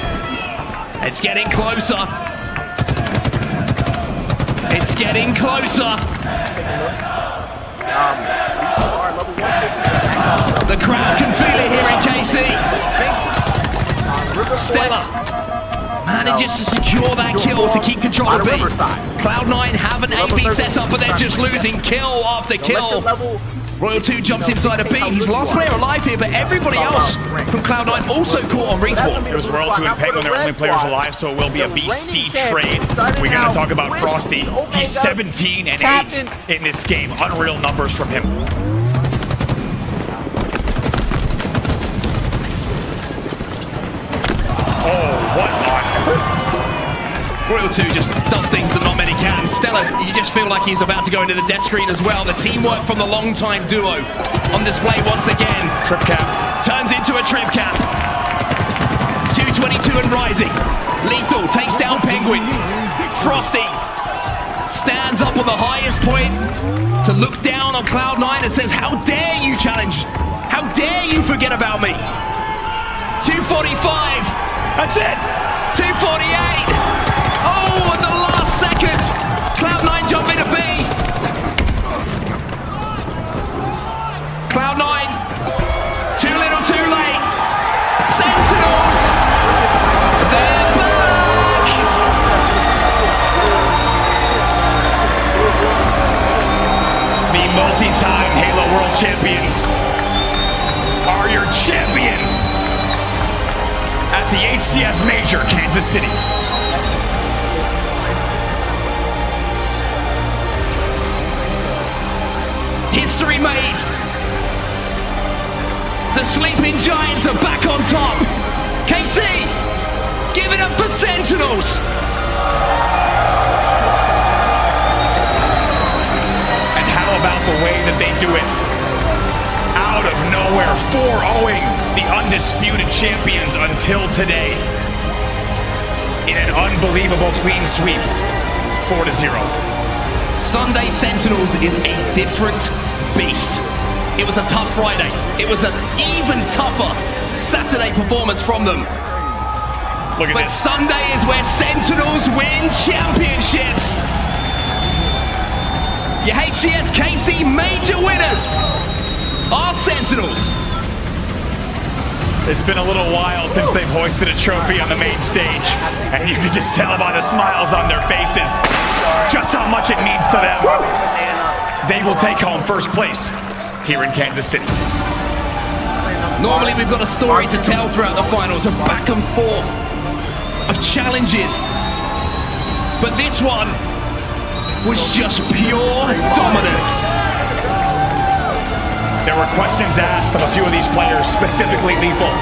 It's getting closer. It's getting closer. The crowd can feel it here in KC. Stella manages to secure that kill to keep control of B. Cloud9 have an AP set up, but they're just losing kill after kill. Royal 2 jumps inside of B. He's last player alive here, but everybody else from Cloud9 also caught on respawn. It was Royal 2 and Penguin, they're only players alive, so it will be a BC trade. We gotta talk about Frosty. He's 17 and 8 in this game. Unreal numbers from him. Royal 2 just does things that not many can. Stella, you just feel like he's about to go into the death screen as well. The teamwork from the long-time duo on display once again. Trip cap. Turns into a trip cap. 222 and rising. Lethal takes down Penguin. Frosty stands up on the highest point to look down on Cloud9 and says, how dare you challenge? How dare you forget about me? 245. That's it. 248. Oh, at the last second, Cloud9 jump into B. Cloud9, too little, too late. Sentinels, they're back. The multi-time Halo World Champions are your champions at the HCS Major, Kansas City. History made. The sleeping giants are back on top. KC, give it up for Sentinels. And how about the way that they do it? out of nowhere, 4-0ing the undisputed champions until today in an unbelievable clean sweep, 4-0. Sunday Sentinels is a different beast. It was a tough Friday. It was an even tougher Saturday performance from them. Look at but this. Sunday is where Sentinels win championships. Your HCS KC major winners are Sentinels. It's been a little while since they've hoisted a trophy on the main stage, and you can just tell by the smiles on their faces just how much it means to them. They will take home first place here in Kansas City. Normally we've got a story to tell throughout the finals, of back and forth, of challenges. But this one was just pure dominance. There were questions asked of a few of these players, specifically Lethal.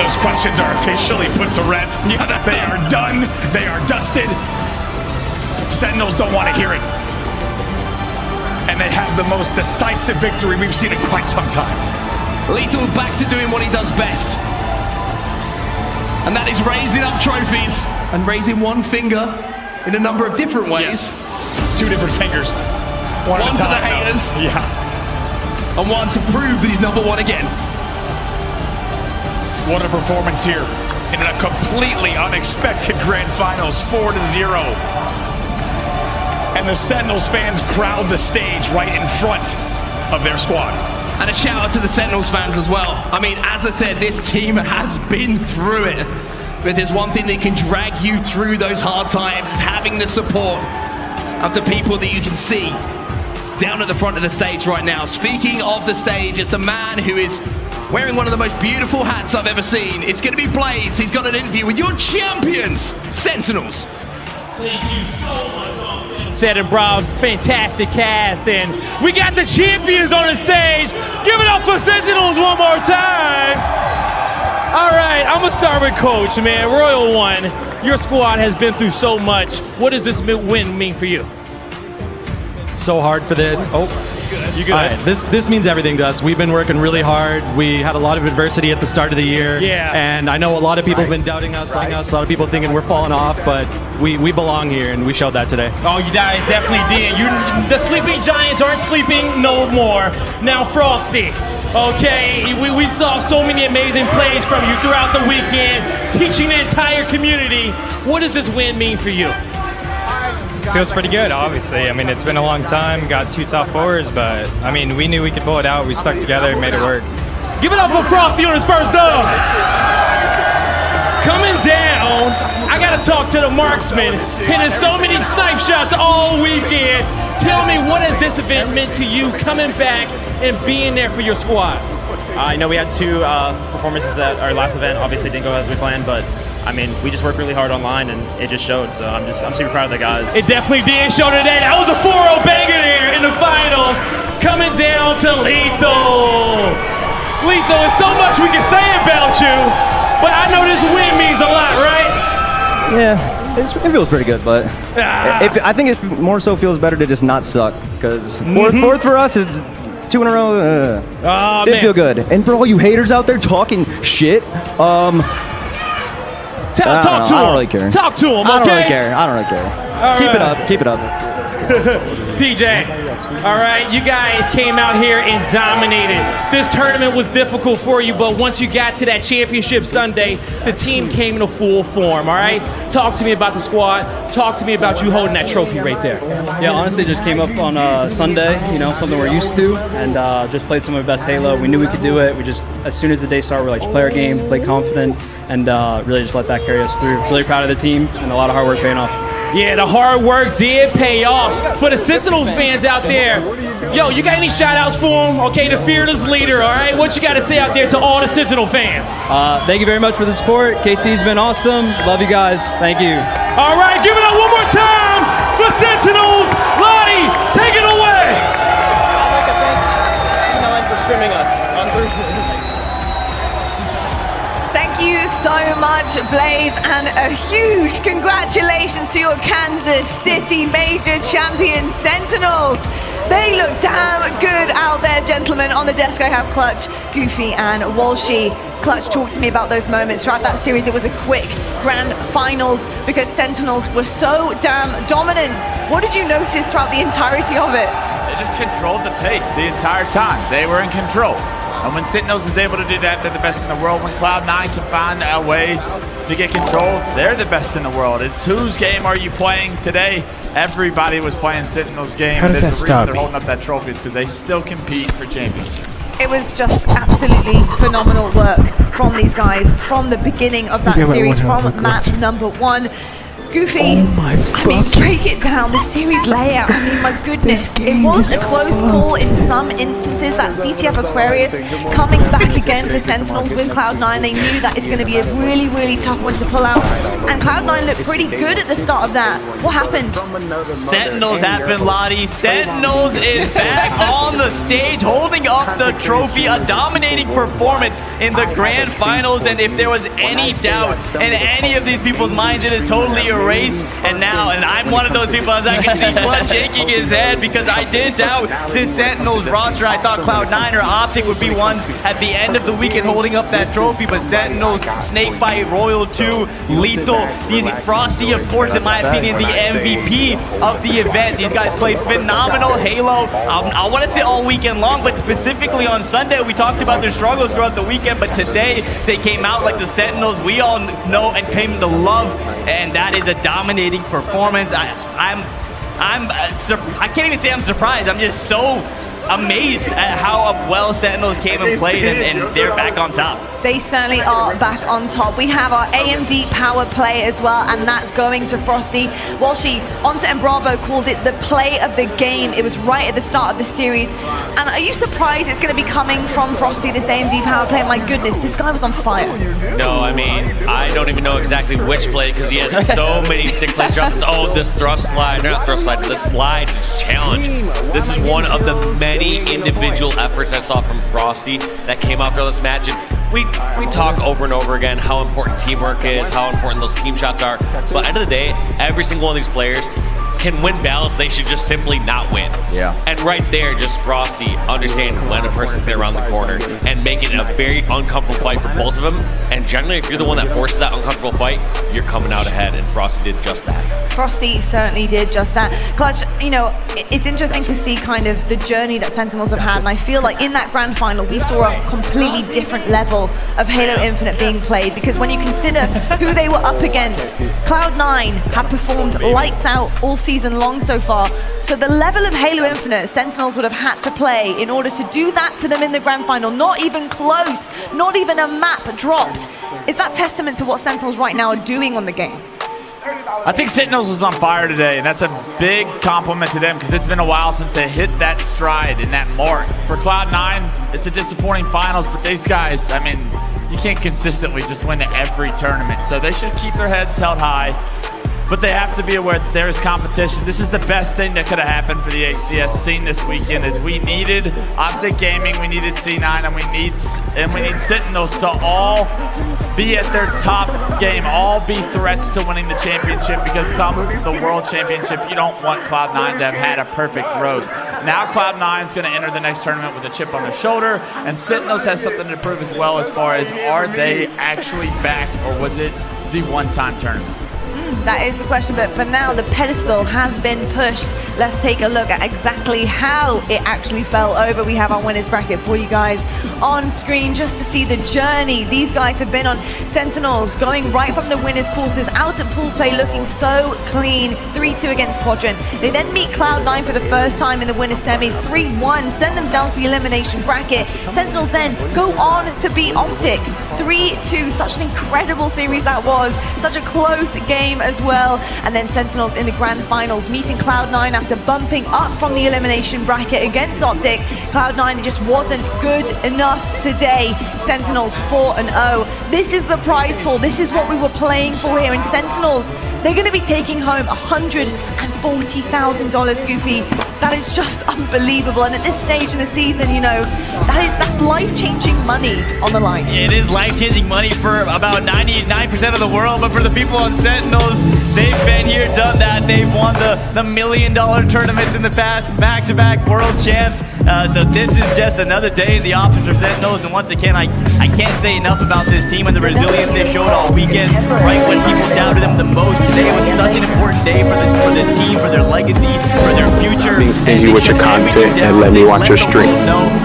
Those questions are officially put to rest. They are done. They are dusted. Sentinels don't want to hear it. And they have the most decisive victory we've seen in quite some time. Lethal back to doing what he does best. And that is raising up trophies and raising one finger in a number of different ways. Yes. 2 different fingers. One to the haters. Yeah. And one to prove that he's number one again. What a performance here in a completely unexpected grand finals, 4-0. And the Sentinels fans crowd the stage right in front of their squad. And a shout out to the Sentinels fans as well. I mean, as I said, this team has been through it. But there's one thing that can drag you through those hard times, is having the support of the people that you can see down at the front of the stage right now. Speaking of the stage, it's the man who is wearing one of the most beautiful hats I've ever seen. It's going to be Blaze. He's got an interview with your champions, Sentinels. Thank you so much. Said and Brown, fantastic cast, and we got the champions on the stage. Give it up for Sentinels one more time. All right, I'm gonna start with Coach, man. Royal One, your squad has been through so much. What does this win mean for you? So hard for this. Oh, you good? All right, this means everything to us. We've been working really hard. We had a lot of adversity at the start of the year. Yeah. And I know a lot of people have been doubting us, saying us. A lot of people thinking we're falling off, but we belong here, and we showed that today. Oh, you guys definitely did. The sleeping giants aren't sleeping no more. Now Frosty. Okay, we saw so many amazing plays from you throughout the weekend, teaching the entire community. What does this win mean for you? Feels pretty good, obviously. I mean, it's been a long time, got 2 top 4s, but I mean, we knew we could pull it out. We stuck together and made it work. Give it up for Frosty on his first dub. Coming down, I gotta talk to the marksman, hitting so many snipe shots all weekend. Tell me, what has this event meant to you coming back and being there for your squad? I know we had 2 performances at our last event. Obviously didn't go as we planned, but I mean, we just worked really hard online and it just showed. So I'm super proud of the guys. It definitely did show today. That was a 4-0 banger there in the finals. Coming down to Lethal. Lethal, there's so much we can say about you, but I know this win means a lot, right? Yeah, it feels pretty good, but I think it more so feels better to just not suck, because fourth for us is 2 in a row. Didn't feel good. And for all you haters out there talking shit, talk to him. I don't really care. Talk to him, okay? I don't really care. All Keep right. it up. Keep it up. PJ, all right, you guys came out here and dominated. This tournament was difficult for you, but once you got to that championship Sunday, the team came into full form, all right? Talk to me about the squad. Talk to me about you holding that trophy right there. Yeah, honestly, just came up on Sunday, something we're used to, and just played some of the best Halo. We knew we could do it. We just, as soon as the day started, we're like, just play our game, play confident, and really just let that carry us through. Really proud of the team, and a lot of hard work paying off. Yeah, the hard work did pay off. For the Sentinels fans out there, yo, you got any shout-outs for them? Okay, the fearless leader, all right? What you got to say out there to all the Sentinel fans? Thank you very much for the support. KC's been awesome. Love you guys. Thank you. All right, give it up one more time for Sentinels. Lottie, take it away. I'd like to thank for streaming us on Thursday. Thank you so much, Blaze, and a huge congratulations to your Kansas City Major Champion Sentinels. They look damn good out there, gentlemen. On the desk I have Clutch, Goofy, and Walshy. Clutch, talk to me about those moments. Throughout that series, it was a quick grand finals because Sentinels were so damn dominant. What did you notice throughout the entirety of it? They just controlled the pace the entire time. They were in control. And when Sentinels is able to do that, they're the best in the world. When Cloud9 can find a way to get control, they're the best in the world. It's whose game are you playing today? Everybody was playing Sentinels' game. How does that stop? They're holding up that trophy because they still compete for championships. It was just absolutely phenomenal work from these guys from the beginning of that series, from map number 1. Goofy, I mean, break it down, the series layout, I mean, my goodness, it was a close call in some instances. That CTF Aquarius coming back again for Sentinels with Cloud9. They knew that it's going to be a really, really tough one to pull out, and Cloud9 looked pretty good at the start of that. What happened? Sentinels happened, Lottie. Sentinels is back on the stage, holding up the trophy, a dominating performance in the grand finals, and if there was any doubt in any of these people's minds, it is totally erased. And now, and I'm one of those people, as I can see Clutch shaking his head, because I did doubt this Sentinels roster. I thought Cloud9 or Optic would be ones at the end of the weekend holding up that trophy, but Sentinels, Snakebite, Royal 2, Lethal, Frosty, of course, in my opinion, the MVP of the event. These guys played phenomenal Halo. I want to say all weekend long, but specifically on Sunday, we talked about their struggles throughout the weekend, but today they came out like the Sentinels we all know and came to love, and that is a dominating performance. I can't even say I'm surprised. I'm just so amazed at how well Sentinels came and played, and they're back on top. They certainly are back on top. We have our AMD power play as well, and that's going to Frosty. Walshy, Onset and Bravo called it the play of the game. It was right at the start of the series. And are you surprised it's going to be coming from Frosty, this AMD power play? My goodness, this guy was on fire. No, I mean, I don't even know exactly which play because he had so many sick play drops. Oh, this thrust slide, not thrust slide, the slide challenge. This is one of the many individual efforts I saw from Frosty that came out for this match. And we talk over and over again how important teamwork is, how important those team shots are. But at the end of the day, every single one of these players can win battles they should just simply not win. Yeah. And right there, just Frosty understands when a person's been around the corner and make it a very uncomfortable fight for both of them. And generally, if you're the one that forces that uncomfortable fight, you're coming out ahead, and Frosty did just that. Frosty certainly did just that. Clutch, you know, it's interesting to see kind of the journey that Sentinels have had, and I feel like in that grand final, we saw a completely different level of Halo Infinite being played, because when you consider who they were up against, Cloud9 have performed lights out all season long so far. So the level of Halo Infinite Sentinels would have had to play in order to do that to them in the grand final, not even close, not even a map dropped. Is that testament to what Sentinels right now are doing on the game? I think Sentinels was on fire today, and that's a big compliment to them because it's been a while since they hit that stride and that mark. For Cloud9, it's a disappointing finals, but these guys, I mean, you can't consistently just win every tournament, so they should keep their heads held high. But they have to be aware that there is competition. This is the best thing that could have happened for the HCS scene this weekend. Is we needed Optic Gaming, we needed C9, and we need Sentinels to all be at their top game, all be threats to winning the championship. Because come the World Championship, you don't want Cloud9 to have had a perfect road. Now Cloud9 is going to enter the next tournament with a chip on their shoulder, and Sentinels has something to prove as well, as far as are they actually back, or was it the one-time tournament? That is the question, but for now, the pedestal has been pushed. Let's take a look at exactly how it actually fell over. We have our winners bracket for you guys on screen just to see the journey these guys have been on. Sentinels going right from the winners quarters out at pool play, looking so clean. 3-2 against Quadrant. They then meet Cloud9 for the first time in the winners semis. 3-1, send them down to the elimination bracket. Sentinels then go on to beat Optic. 3-2, such an incredible series that was. Such a close game as well. And then Sentinels in the grand finals meeting Cloud9 after bumping up from the elimination bracket against Optic. Cloud9 just wasn't good enough. just today. Sentinels 4-0. This is the prize pool. This is what we were playing for here in Sentinels. They're going to be taking home $140,000, Goofy. That is just unbelievable. And at this stage in the season, you know, that's life-changing money on the line. It is life-changing money for about 99% of the world, but for the people on Sentinels, they've been here, done that. They've won the $1 million tournaments in the past, back-to-back world champs. So this is just another day in the office for Sentinels, and once again, I can't say enough about this team and the resilience they showed all weekend, right when people doubted them the most. Today was such an important day for this team, for their legacy, for their future. Being stingy with your content and let me watch your stream.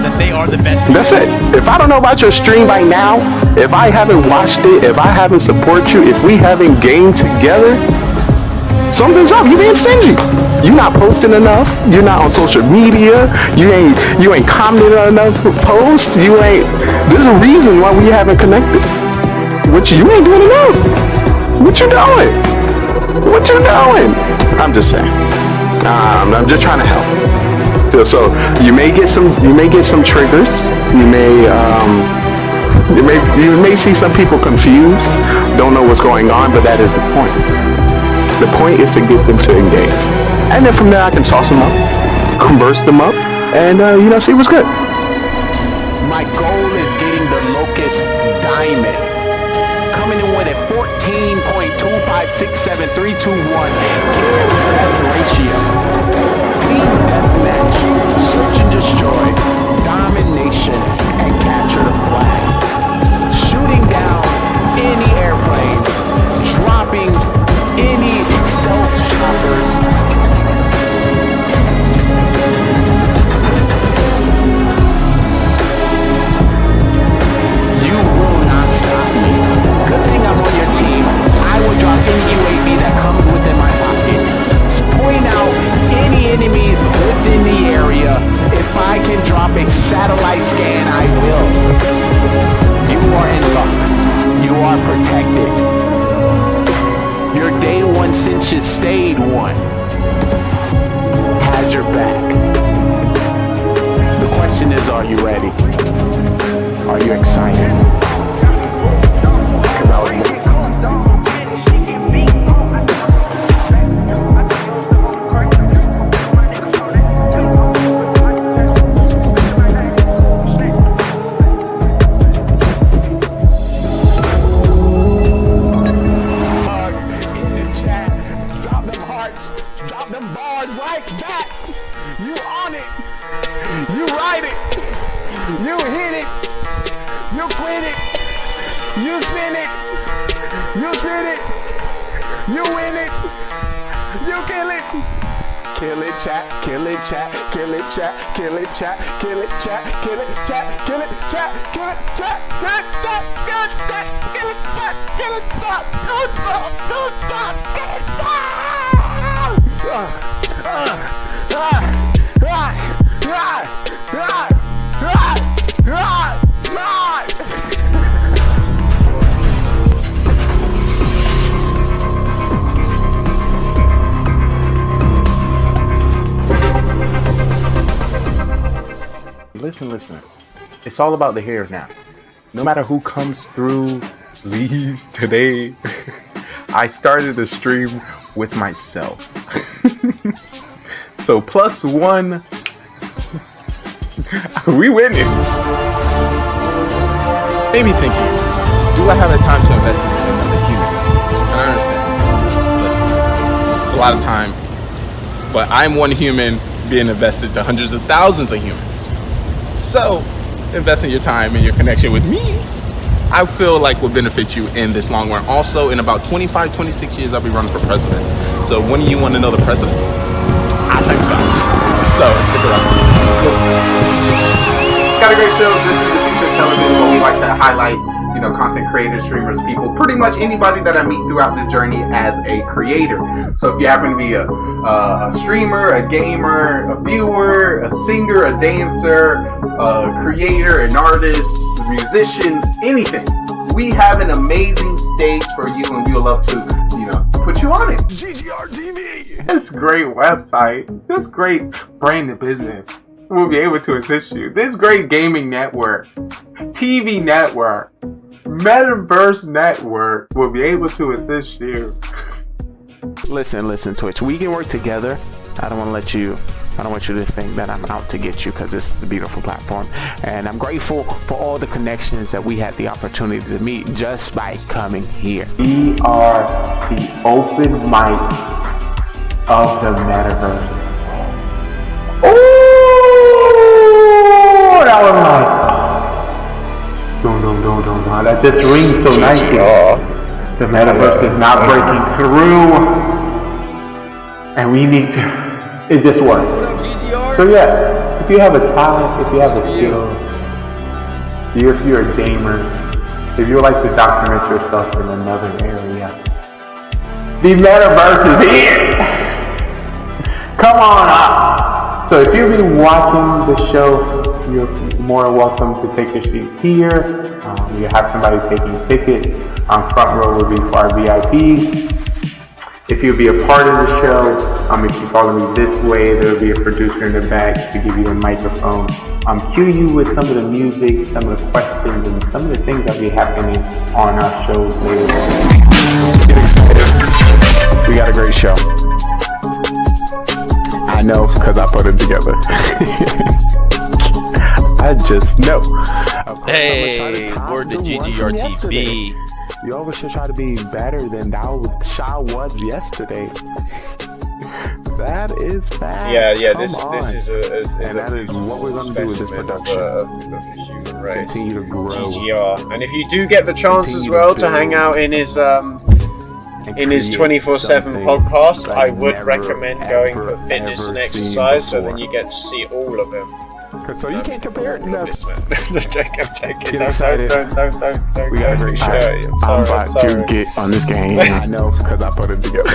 That they are the best. That's it. If I don't know about your stream by now, if I haven't watched it, if I haven't supported you, if we haven't gamed together, something's up. You being stingy. You're not posting enough. You're not on social media. You ain't commented on enough posts. You ain't. There's a reason why we haven't connected. What you ain't doing enough. What you doing? What you doing? I'm just saying. I'm just trying to help. So you may get some triggers. You may see some people confused, don't know what's going on, but that is the point. The point is to get them to engage, and then from there I can toss them up, converse them up, and see what's good. My goal is getting the Locust Diamond. Coming in with a 14.2567321. Best ratio. Team deathmatch. Search and destroy. Domination. And capture the flag. Shooting down any airplanes. Dropping any stealth choppers. You will not stop me. Good thing I'm on your team. I will drop any UAV that comes within my pocket. Point out any enemies within the area. If I can drop a satellite scan, I will. You are in luck. You are protected. Your day one since you stayed one has your back. The question is, are you ready? Are you excited? Because I was Kill it, chat, kill it, chat, kill it, chat, kill it, chat, kill it, chat, kill it, chat, kill it, chat, kill it, chat, kill it, chat, kill it, chat, kill it, chat, kill it, chat, kill it, chat, kill it, chat, kill it, Listen. It's all about the here now. No matter who comes through, leaves today, I started the stream with myself. So +1, we winning. Maybe thinking, do I have the time to invest into another human? And I understand. It's a lot of time. But I'm one human being invested to hundreds of thousands of humans. So, investing your time and your connection with me, I feel like will benefit you in this long run. Also, in about 25, 26 years, I'll be running for president. So, when do you want to know the president? I think so. So, stick around. Got a great show. This is the future of television, where we like to highlight, content creators, streamers, people, pretty much anybody that I meet throughout the journey as a creator. So if you happen to be a streamer, a gamer, a viewer, a singer, a dancer, a creator, an artist, a musician, anything, we have an amazing stage for you, and we would love to, put you on it. GGR TV. This great website, this great brand of business. will be able to assist you. This great gaming network, TV network, Metaverse network will be able to assist you. Listen, Twitch. We can work together. I don't want you to think that I'm out to get you, because this is a beautiful platform. And I'm grateful for all the connections that we had the opportunity to meet just by coming here. We are the open mic of the Metaverse. Oh, that was nice. No. That just rings so nicely. The Metaverse is not breaking through. And we need to, it just works. So yeah, if you have a talent, if you have a skill, if you're a gamer, if you would like to document yourself in another area, the Metaverse is here! Come on up! So if you've been watching the show, you're more welcome to take your seats here. You have somebody taking tickets. Front row will be for our VIPs. If you'll be a part of the show, if you follow me this way, there will be a producer in the back to give you a microphone. Cue you with some of the music, some of the questions, and some of the things that will be happening on our shows later on. Get excited. We got a great show. I know, because I put it together. I just know. Hey, word to GGRTV. You always should try to be better than Shaw was yesterday. That is bad. Yeah. This is what we're going to do with this production. Right. Continue to grow. GGR. And if you do get the chance as well to hang out in his 24/7 podcast, I would recommend going for fitness and exercise, so then you get to see all of him. So you can't compare it. I'm taking. Get excited. Don't. We got a great show. I'm about to get on this game. I know, because I put it together.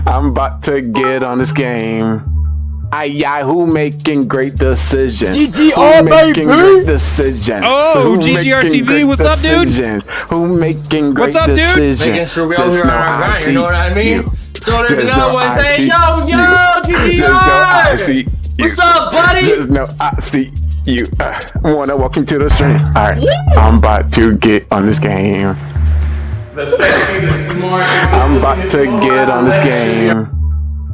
I'm about to get on this game. Who making great decisions? GGR, making baby! great decisions? Oh, GGR TV, what's up, dude? Who making great What's up, dude? decisions? Making sure we all hear our grind, you know what I mean? So there's no one saying, yo, GGR! What's up, buddy? Just know I see you. Wanna walk into the stream? Alright, I'm about to get on this game. The sexy, the smart. I'm about to get on this game.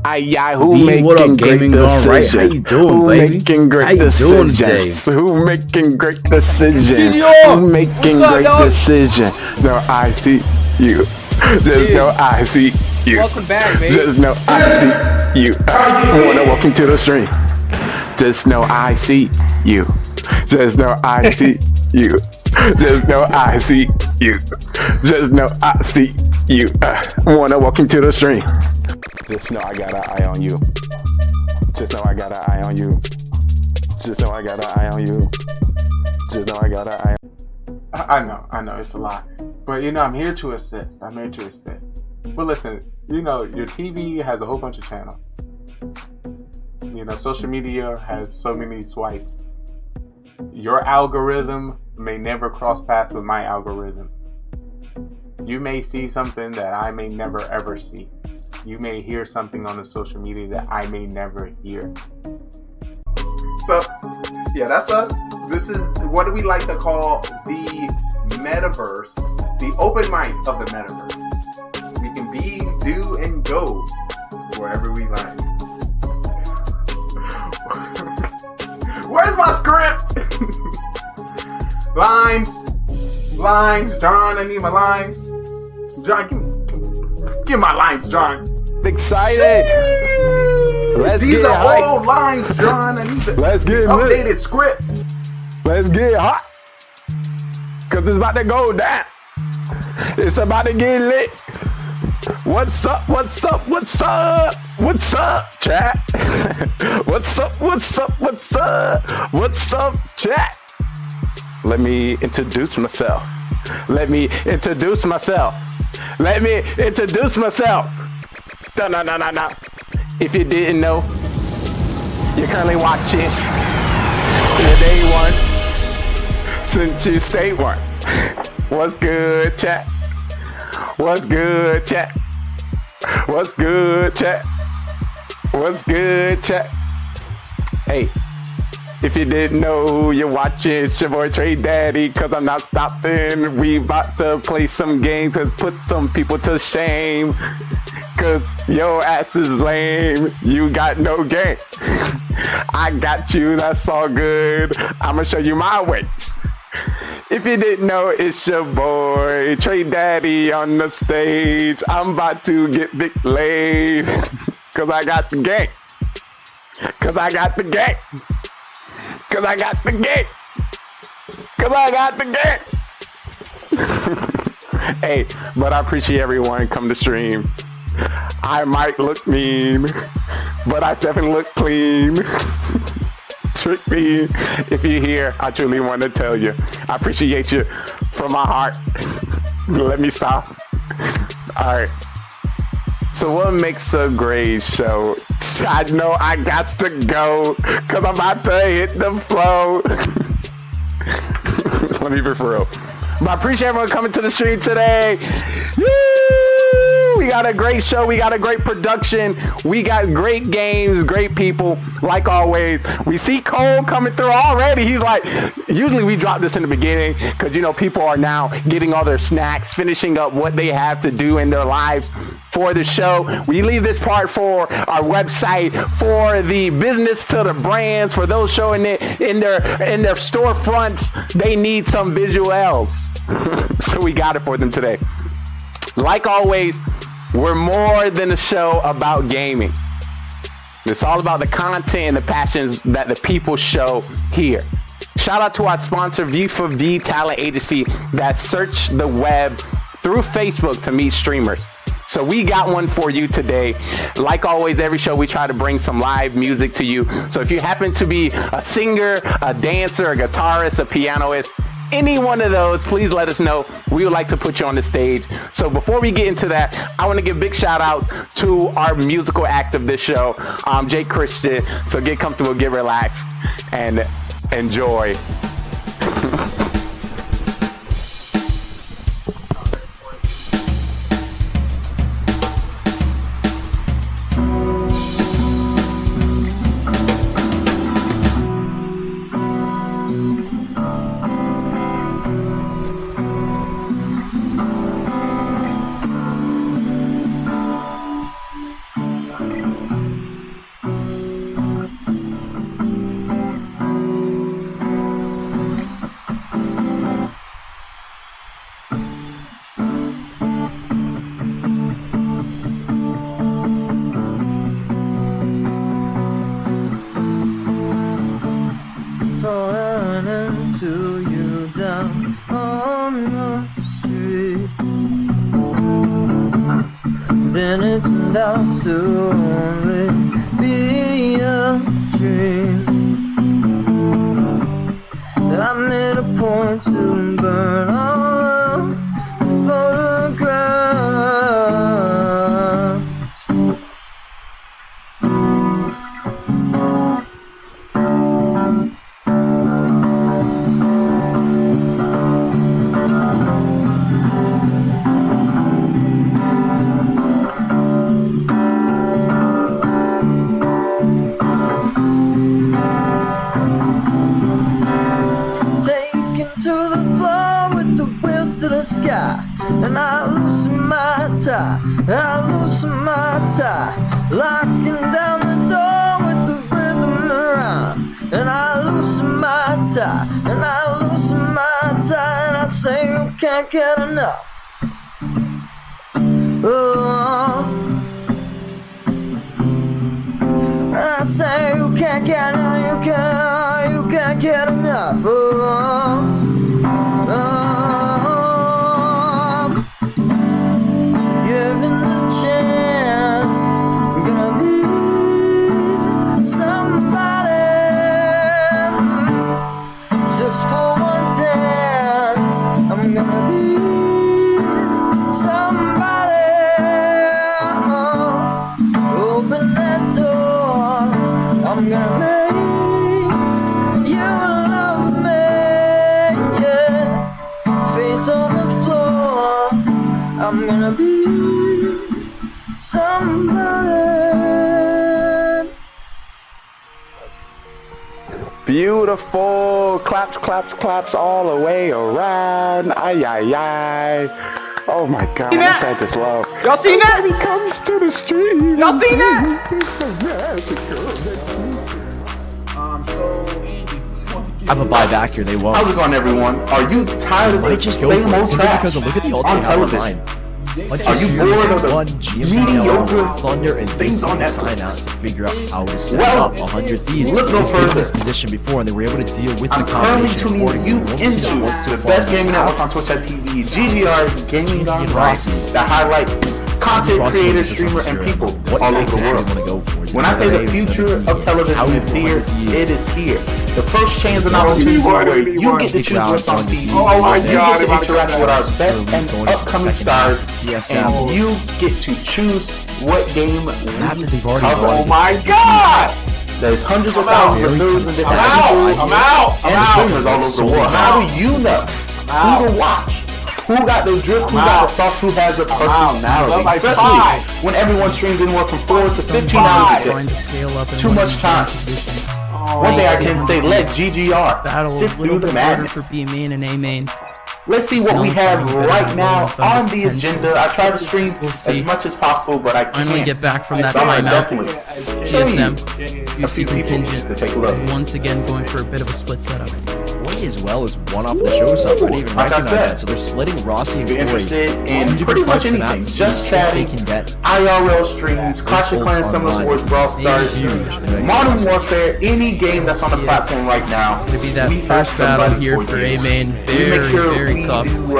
Who V, making what up, great Gaming GoneRight? How you doing, Who baby? making great How you doing today? decisions? Who making great decisions? GGR! Who making What's up, great dog? decisions? No, I see you. Just know I see you. Welcome back, baby. Just know I see you. Wanna walk into the stream? Just know I see you. Just know I see you. Just know I see you. Just know I see you. Wanna walk into the stream? Just know I got an eye on you. Just know I got an eye on you. Just know I got an eye on you. Just know I got an eye on I know, it's a lot. But I'm here to assist. But listen, your TV has a whole bunch of channels. Social media has so many swipes. Your algorithm may never cross paths with my algorithm. You may see something that I may never ever see. You may hear something on the social media that I may never hear. So, yeah, that's us. This is what do we like to call the Metaverse, the open mic of the Metaverse. We can be, do, and go wherever we like. Where's my script? Lines, John. I need my lines. John, give my lines, John. Excited. These are old lines, John. I need the updated script. Let's get hot. Cause it's about to go down. It's about to get lit. What's up, chat? What's up, chat? Let me introduce myself. No. If you didn't know, you're currently watching the day one since you stay one. What's good, chat? What's good, chat? Hey, If you didn't know who you're watching, it's your boy Trey Daddy, cause I'm not stopping. We about to play some games and put some people to shame. Cause your ass is lame, you got no game. I got you, that's all good. I'ma show you my ways. If you didn't know, it's your boy Trey Daddy on the stage. I'm about to get big laid. Cause I got the game. Cause I got the game. Cause I got the game. Cause I got the game. Hey, but I appreciate everyone come to stream. I might look mean, but I definitely look clean. Trick me. If you're here, I truly want to tell you, I appreciate you from my heart. Let me stop. All right. So what makes a great show? I know I got to go, cause I'm about to hit the flow. Let me be for real. But I appreciate everyone coming to the stream today. Woo! We got a great show. We got a great production. We got great games, great people, like always. We see Cole coming through already. He's like, usually we drop this in the beginning because, you know, people are now getting all their snacks, finishing up what they have to do in their lives for the show. We leave this part for our website, for the business to the brands, for those showing it in their storefronts. They need some visuals. So we got it for them today. Like always, we're more than a show about gaming. It's all about the content and the passions that the people show here. Shout out to our sponsor, V4V Talent Agency, that search the web through Facebook to meet streamers. So we got one for you today. Like always, every show we try to bring some live music to you. So if you happen to be a singer, a dancer, a guitarist, a pianist, any one of those, please let us know. We would like to put you on the stage. So before we get into that, I want to give big shout outs to our musical act of this show, Jake Christian. So get comfortable, get relaxed, and enjoy. Beautiful. Claps, claps, claps all the way around. Ay, ay, ay. Oh my god, this I just love. Y'all seen that? He comes to the stream. Y'all seen that? It's a I have a buyback here. They won't. How's it going, everyone? Are you tired of the same old trash because look at the on television? Are you bored of the mediocre Thunder and things on that timeout to figure out how to set up 100 Thieves? Look no further. This position before, and they were able to deal with I'm the currently combination. tuning you into the best gaming network on Twitch.tv, GGR, Gaming GoneRight, that highlights content creator, streamer, and people all over the world. When I say the future of television is here, it is here. The first chance and opportunity where you get to choose what's on TV. Oh my God, you get to interact with our best and upcoming stars, and you get to choose what game we cover. Oh my God! There's hundreds of thousands of millions of different people I'm out. and streamers all over the world. How do you know who to watch? Who got the drip? Who got the sauce? Who has the personality? Especially when everyone streams anywhere from 4 to 15 hours a day. Too much time. One day I can say, let GGR sift through the madness. For B main and A main. Let's see what we have right now on the agenda. I try to stream as much as possible, but I can't. Finally get back from that So I'm timeout. definitely TSM, a few UC people contingent, to take a look. once again going for a bit of a split setup. Boy as well as one off the showstopper. I didn't even Like I recognize said, that. So they're splitting Rossi and If you're Boy. interested in pretty much anything, just chatting, IRL streams, Clash of Clans, Summer Wars, Brawl Stars, Modern Warfare, any game that's on the platform right now. Gonna be that we have first battle somebody here for for you. A main. We make sure Very we tough. do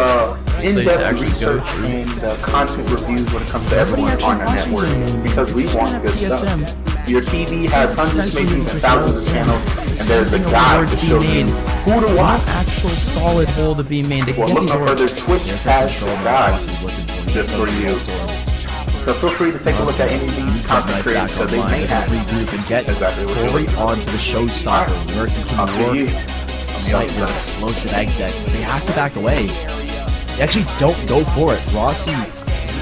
in-depth research and content reviews when it comes to everyone on our network, because we want good stuff. Your TV has hundreds, maybe even thousands of channels, and there's a guide to show you who to watch. Actual solid hold of B main. They Well, get look these no further, orders. Twitch has a guide just for you. So feel free to take a look at any of these content creators, because they may have regroup and get exactly what you're Corey looking for. onto the showstopper, where he can work site with explosive exec. They have to back away. They actually don't go for it. Rossi is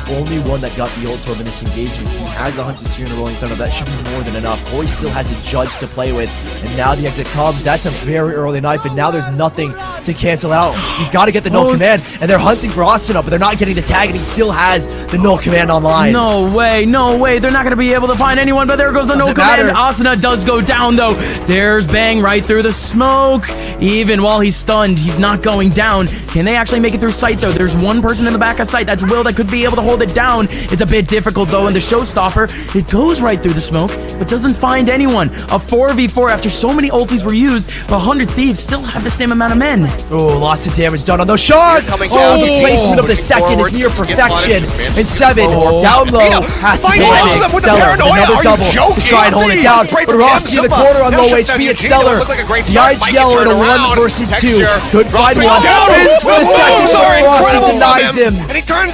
the only one that got the ult over this engagement. He has the Hunter Seer and a Rolling Thunder. That should be more than enough. Corey still has a Judge to play with, and now the exit comes. That's a very early knife, and now there's nothing to cancel out. He's got to get the null command, and they're hunting for Asuna, but they're not getting the tag, and he still has the null command online. No way, no way. They're not going to be able to find anyone, but there goes the no command. Asuna does go down, though. There's Bang right through the smoke. Even while he's stunned, he's not going down. Can they actually make it through sight, though? There's one person in the back of sight. That's Will that could be able to hold it down. It's a bit difficult, though, and the showstopper, it goes right through the smoke, but doesn't find anyone. A 4v4 after so many ultis were used, but 100 Thieves still have the same amount of men. Oh, lots of damage done on those shards. The placement of the second is near perfection. And 7 down low has to get it. Stellar, another double to try and hold it down. But Rossi in the corner on low HP. It's Stellar. The IGL in a 1 versus 2. Could find one. Spins for the second, but Rossi denies him.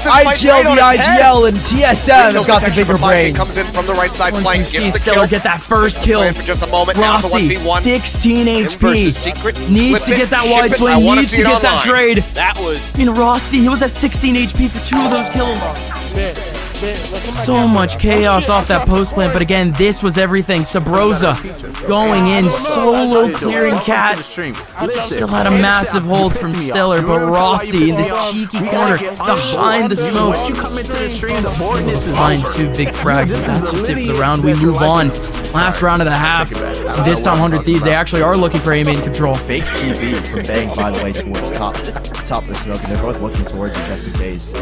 IGL, the IGL, and TSM has got the bigger brains. Comes in from the right side flank. You see Stellar get that first kill. For just a moment now, the Rossi, 1v1. 16 HP. Secret. Needs to get that wide swing. Needs to get that trade. That was. I mean, Rossi, he was at 16 HP for 2 of those kills. So much chaos off that post plant, but again, this was everything. Sabrosa going in, solo clearing Cat. Still had a massive hold from Stellar, but Rossi in this cheeky corner behind the smoke. Behind 2 big frags. That's just it for the round. We move on. Last round of the half. This time, 100 Thieves, they actually are looking for A main control. Fake TV from Bang, by the way, towards top of the smoke, and they're both looking towards it just in case.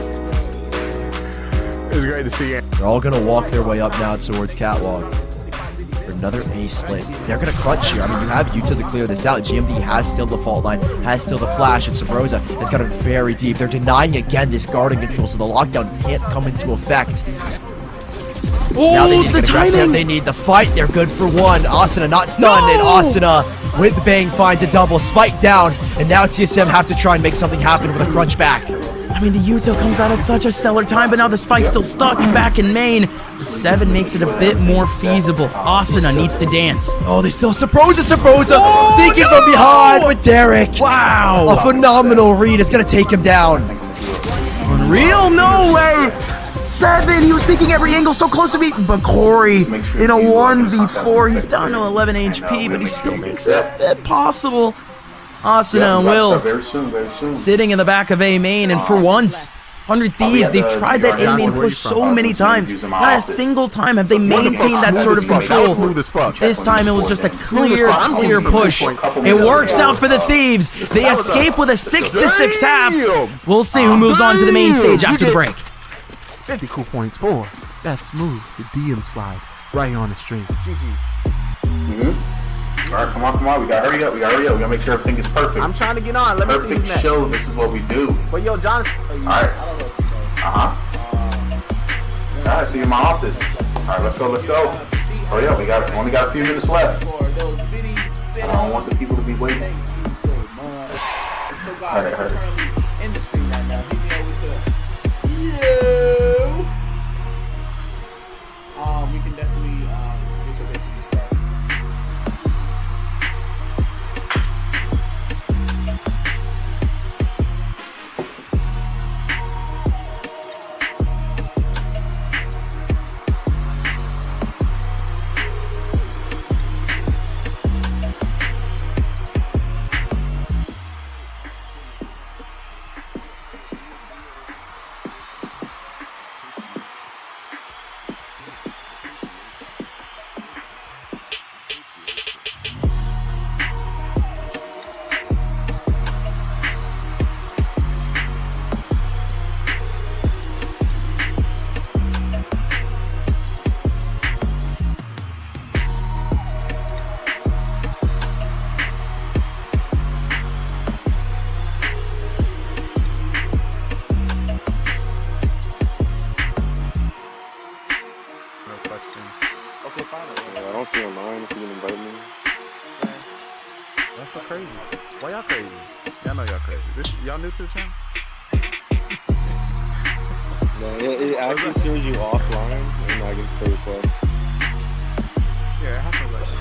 It's great to see you. They're all going to walk their way up now towards Catwalk for another ace split. They're going to clutch here. I mean, you have Utah to clear this out. GMD has still the fault line, has still the flash, and Sabrosa has got it very deep. They're denying again this guarding control, so the lockdown can't come into effect. Now they need to get aggressive. They need the fight. They're good for 1. Asuna not stunned, and Asuna with Bang finds a double. Spike down, and now TSM have to try and make something happen with a crunch back. I mean, the Util comes out at such a stellar time, but now the spike's still stuck back in main. 7 makes it a bit more feasible. Asuna needs to dance. Oh, they still Sabrosa sneaking from behind with Derek. Wow. A phenomenal read is going to take him down. Unreal, no way. 7. He was peeking every angle, so close to me. But Corey, in a 1v4, he's down to 11 HP, but he still makes it possible. Asuna and Will sitting in the back of A main, and for once, 100 Thieves, they've tried that A main push so many times. Not a single time have they maintained that sort of control. This time it was just a clear push. It works out for the Thieves. They escape with a 6-6 half. We'll see who moves on to the main stage after the break. 50 cool points for that smooth, the DM slide right on the stream. Alright, come on. We gotta hurry up. We gotta make sure everything is perfect. I'm trying to get on. Let me see Perfect who's next. show. This is what we do. But yo, John. Alright. Alright, see you in my office. Alright, let's go. Oh yeah, we only got a few minutes left. I don't want the people to be waiting. Alright, hurry. Industry right now. Hit me up with the we can definitely get your basic started. Why y'all crazy? Y'all know y'all crazy. Y'all new to the channel? No, it actually shows you offline, and I can still play. Yeah, it happens like that.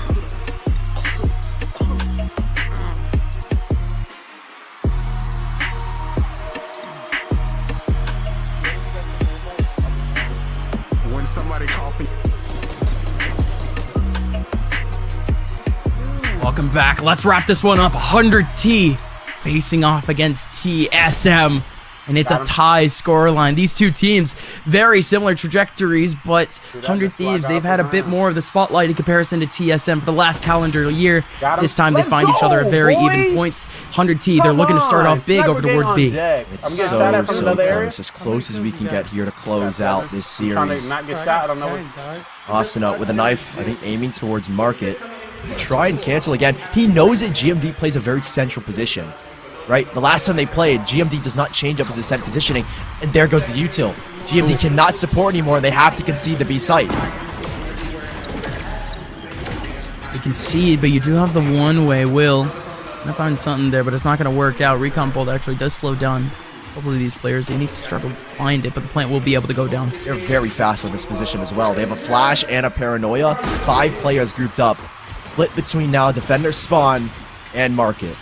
When somebody calls me. Welcome back. Let's wrap this one up. 100T facing off against TSM. And it's a tie scoreline. These two teams, very similar trajectories, but 100 Thieves, they've had a bit more of the spotlight in comparison to TSM for the last calendar year. This time they find each other at very even points. 100T, they're looking to start off big over towards B. It's so close, as close as we can get here to close out this series. Asuna with a knife, I think aiming towards Market. Try and cancel again. He knows that GMD plays a very central position. Right? The last time they played, GMD does not change up his ascent positioning, and there goes the util. GMD cannot support anymore, and they have to concede the B site. You concede, but you do have the one-way Will. I find something there, but it's not going to work out. Recon bolt actually does slow down. Hopefully these players, they need to start to find it, but the plant will be able to go down. They're very fast on this position as well. They have a flash and a paranoia. 5 players grouped up. Split between now Defender, Spawn, and Market.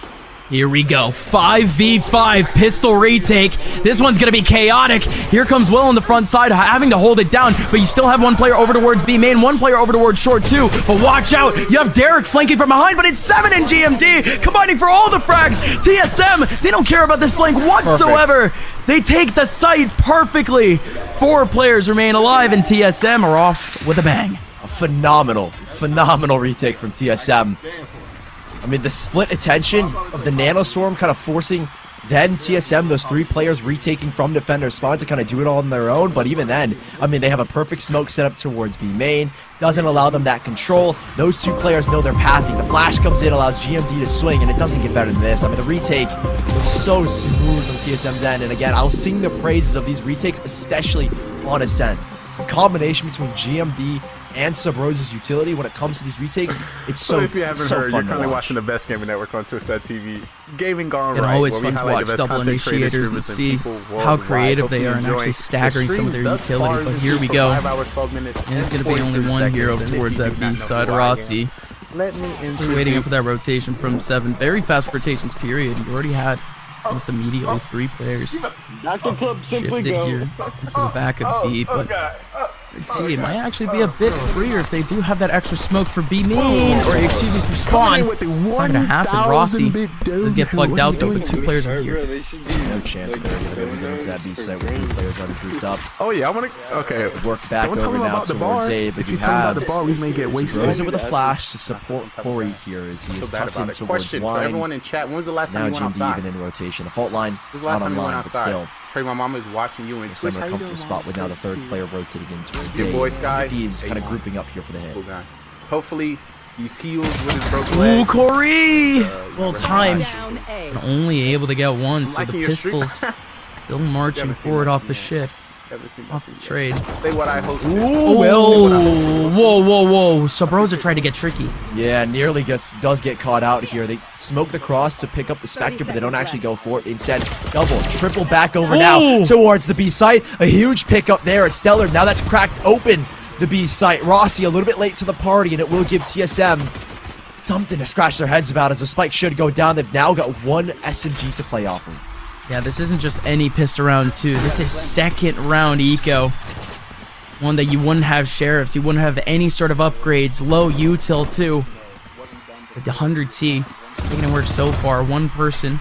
Here we go. 5v5 pistol retake. This one's going to be chaotic. Here comes Will on the front side, having to hold it down, but you still have one player over towards B main, one player over towards short too. But watch out. You have Derek flanking from behind, but it's 7 in GMD, combining for all the frags. TSM, they don't care about this flank whatsoever. Perfect. They take the site perfectly. 4 players remain alive, and TSM are off with a bang. A phenomenal retake from TSM. I mean, the split attention of the Nanostorm kind of forcing then TSM, those 3 players retaking from Defender Spawn to kind of do it all on their own. But even then, I mean, they have a perfect smoke set up towards B main. Doesn't allow them that control. Those 2 players know their pathing. The flash comes in, allows GMD to swing, and it doesn't get better than this. I mean, the retake was so smooth from TSM's end. And again, I'll sing the praises of these retakes, especially on Ascent. The combination between GMD and Sub-Rose's utility when it comes to these retakes, it's so fun. If you haven't heard, you're currently watching the best gaming network on Twitch.tv, Gaming GoneRight. It's always fun to watch double initiators and see how creative they are and actually staggering some of their utility. But here we go. And it's going to be only one here over towards that B side. Rossi. We're waiting up for that rotation from 7. Very fast rotations period. You already had almost immediately 3 players Dr. Club simply shifted go. here into the back of B, but let's see, it might actually be a bit freer if they do have that extra smoke for B main, or excuse me, for spawn. It's not gonna happen. Rossi does get plugged out though, but 2 players are here. No chance they're going to be able to get into that B site with 3 players already grouped up. Oh yeah, I want to. Okay, Work back over now towards A, but you have the bar, we may get wasted. Rosa with a flash to support Corey here as he is tucked in towards Question for everyone in chat: when was the last time you went now outside? GMD even in rotation. The fault line When was the last not time you went online, but outside? still. Trey, my mama is watching you and Some comfortable spot with now the 3rd player rotating in towards Good A. boy, Sky. Thieves kind of grouping up here for the hit. Hopefully, he's healed with his broken leg. Ooh, Corey! Well timed. And only able to get 1, so the pistols still marching forward off the shift. Off the trade. Say what I hope. Ooh, whoa. Sabrosa tried to get tricky. Yeah, nearly does get caught out here. They smoke the cross to pick up the Spectre, but they don't actually go for it. Instead, double, triple back over now towards the B site. A huge pickup there at Stellar. Now that's cracked open the B site. Rossi a little bit late to the party, and it will give TSM something to scratch their heads about as the spike should go down. They've now got 1 SMG to play off of. Yeah, this isn't just any pistol round 2. This is 2nd round eco. One that you wouldn't have sheriffs. You wouldn't have any sort of upgrades. Low util too. With the 100C taking it work so far. 1 person,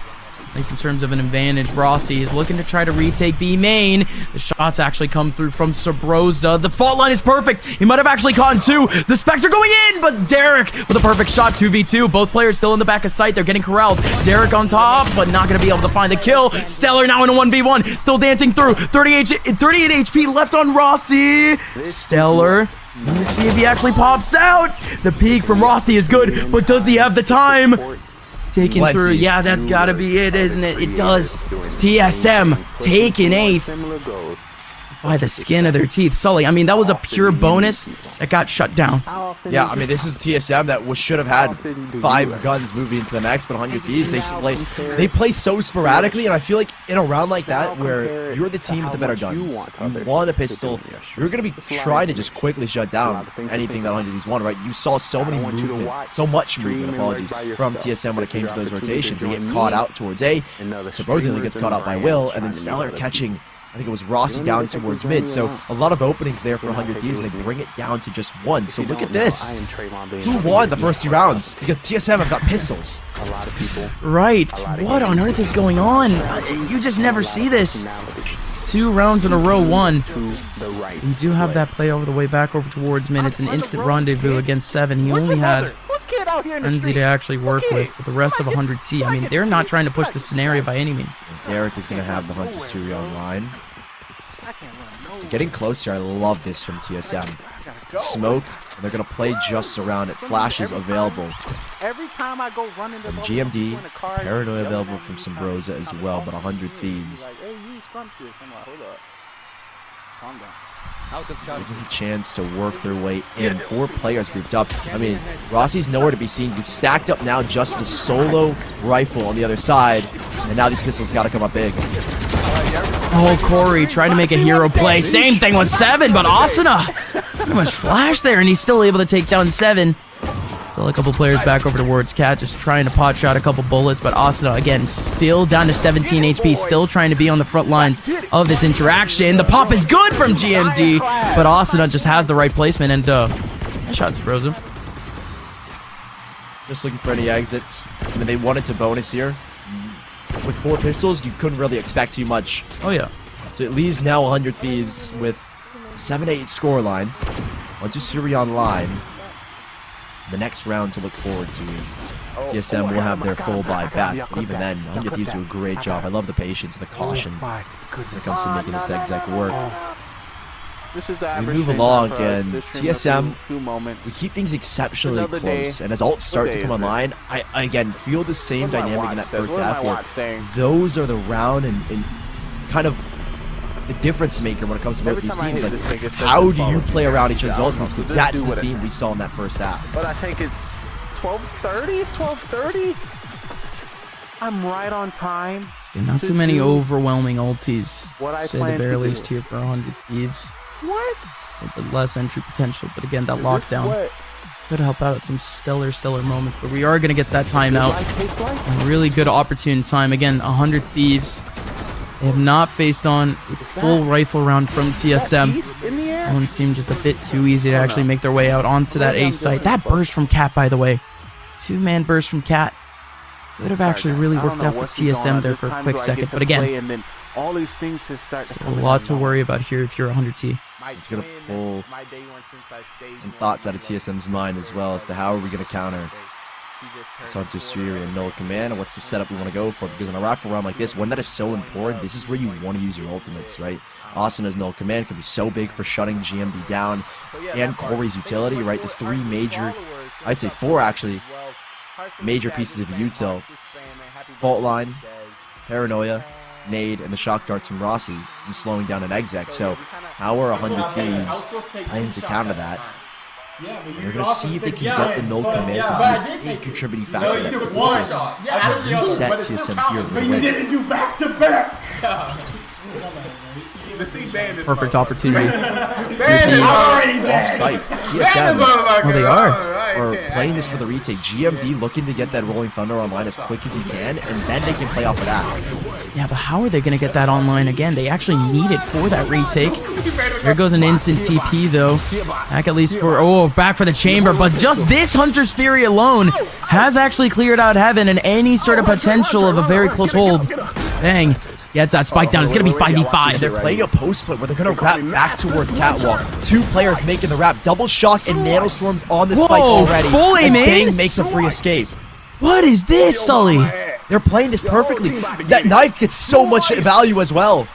at least in terms of an advantage. Rossi is looking to try to retake B main. The shots actually come through from Sabrosa. The fault line is perfect. He might have actually caught 2. The Spectre going in, but Derek with a perfect shot. 2v2. Both players still in the back of sight. They're getting corralled. Derek on top, but not going to be able to find the kill. Stellar now in a 1v1. Still dancing through. 38 HP left on Rossi. Stellar. Let me see if he actually pops out. The peek from Rossi is good, but does he have the time? Taking through. Yeah, that's got to be it, isn't it? It does. TSM taking 8th by the skin of their teeth. Sully, I mean, that was a pure bonus that got shut down. Yeah, I mean, this is TSM that should have had 5 guns moving into the next, but 100 Thieves, they play so sporadically, and I feel like in a round like that, where you're the team with the better guns, you want a pistol, you're going to be trying to just quickly shut down anything that 100 Thieves want, right? You saw so much movement, apologies, from TSM when it came to those rotations. They get caught out towards A, supposedly gets caught out by Will, and then Stellar catching, I think it was Rossi down towards mid, so a lot of openings there for 100 Thieves, and they bring it down to just 1. So look at this. Who won the first 2 rounds? Because TSM have got pistols. Right. What on earth is going on? You just never see this. 2 rounds in a row won. You do have that play over the way back over towards mid. It's an instant rendezvous against 7. He only had Enzi to actually work with the rest of 100C. I mean, they're not trying to push the scenario by any means. Derek is going to have the Hunter Suri online. Getting closer, I love this from TSM. Smoke, and they're going to play just around it. Flashes available Every time I go running the GMD, Paranoia available from Sabrosa as well, but 100 Thieves. Gives them a chance to work their way in. 4 players grouped up. I mean, Rossi's nowhere to be seen. You've stacked up now just the solo rifle on the other side, and now these pistols got to come up big. Oh, Corey trying to make a hero play. Same thing with 7, but Asuna pretty much flash there, and he's still able to take down 7. Still a couple players back over towards Cat, just trying to pot shot a couple bullets, but Asuna, again, still down to 17 HP, still trying to be on the front lines of this interaction. The pop is good from GMD, but Asuna just has the right placement, and shots frozen. Just looking for any exits. I mean, they wanted to bonus here. With 4 pistols, you couldn't really expect too much. Oh, yeah. So it leaves now 100 Thieves with 7-8 scoreline. Once you Suri online, the next round to look forward to is TSM will have their full buy back. But even then, 100 Thieves do a great job. I love the patience, the caution when it comes to making this exec work. We move along, and TSM, we keep things exceptionally close, and as ults start to come online, I again feel the same dynamic in that first half, where those are the round and kind of the difference maker when it comes to both these teams. Like, how do you play around each other's ultimates? Because that's the theme we saw in that first half. But I think it's 12:30. It's 12:30. I'm right on time. And not too many overwhelming ultis, say the very least here for 100 Thieves. What? With the less entry potential, but again, that lockdown could help out at some stellar moments, but we are going to get that timeout. A really good opportune time. Again, 100 Thieves. They have not faced on a full rifle round from TSM. That one seemed just a bit too easy to actually make their way out onto that A site. That burst from Cat, by the way. 2-man burst from Cat. Would have actually really worked out for TSM there for a quick second, but again, all these things just start a lot to worry about here if you're 100T. It's going to pull some thoughts out of TSM's mind as well as to how are we going to counter Santos Siri and Null Command, and what's the setup we want to go for, because in a rifle round like this, one that is so important, this is where you want to use your ultimates, right? Asuna's Null Command can be so big for shutting GMD down, and Corey's utility, right? The 3 major, I'd say 4 actually, major pieces of util: Fault Line, Paranoia, Nade, and the shock darts from Rossi, and slowing down an exec. So how are 100 Thieves planning to counter that? They're going to see if they can get the Null Command to be a contributing factor. That reset TSM here with a win. Perfect opportunity. Off-site. TSM. Oh, they are. Or playing this for the retake. GMD looking to get that Rolling Thunder online as quick as he can, and then they can play off of that. Yeah, but how are they going to get that online again? They actually need it for that retake. There goes an instant TP, though. Back at least for... back for the chamber. But just this Hunter's Fury alone has actually cleared out Heaven and any sort of potential of a very close hold. Dang. Gets that spike down. It's going to be 5v5. And they're playing a post split where they're going to wrap back towards Catwalk. 2 players making the wrap. Double shock and nanostorms on the spike already. Fully, as man. Bang makes a free escape. What is this, Sully? They're playing this perfectly. That knife gets so much value as well.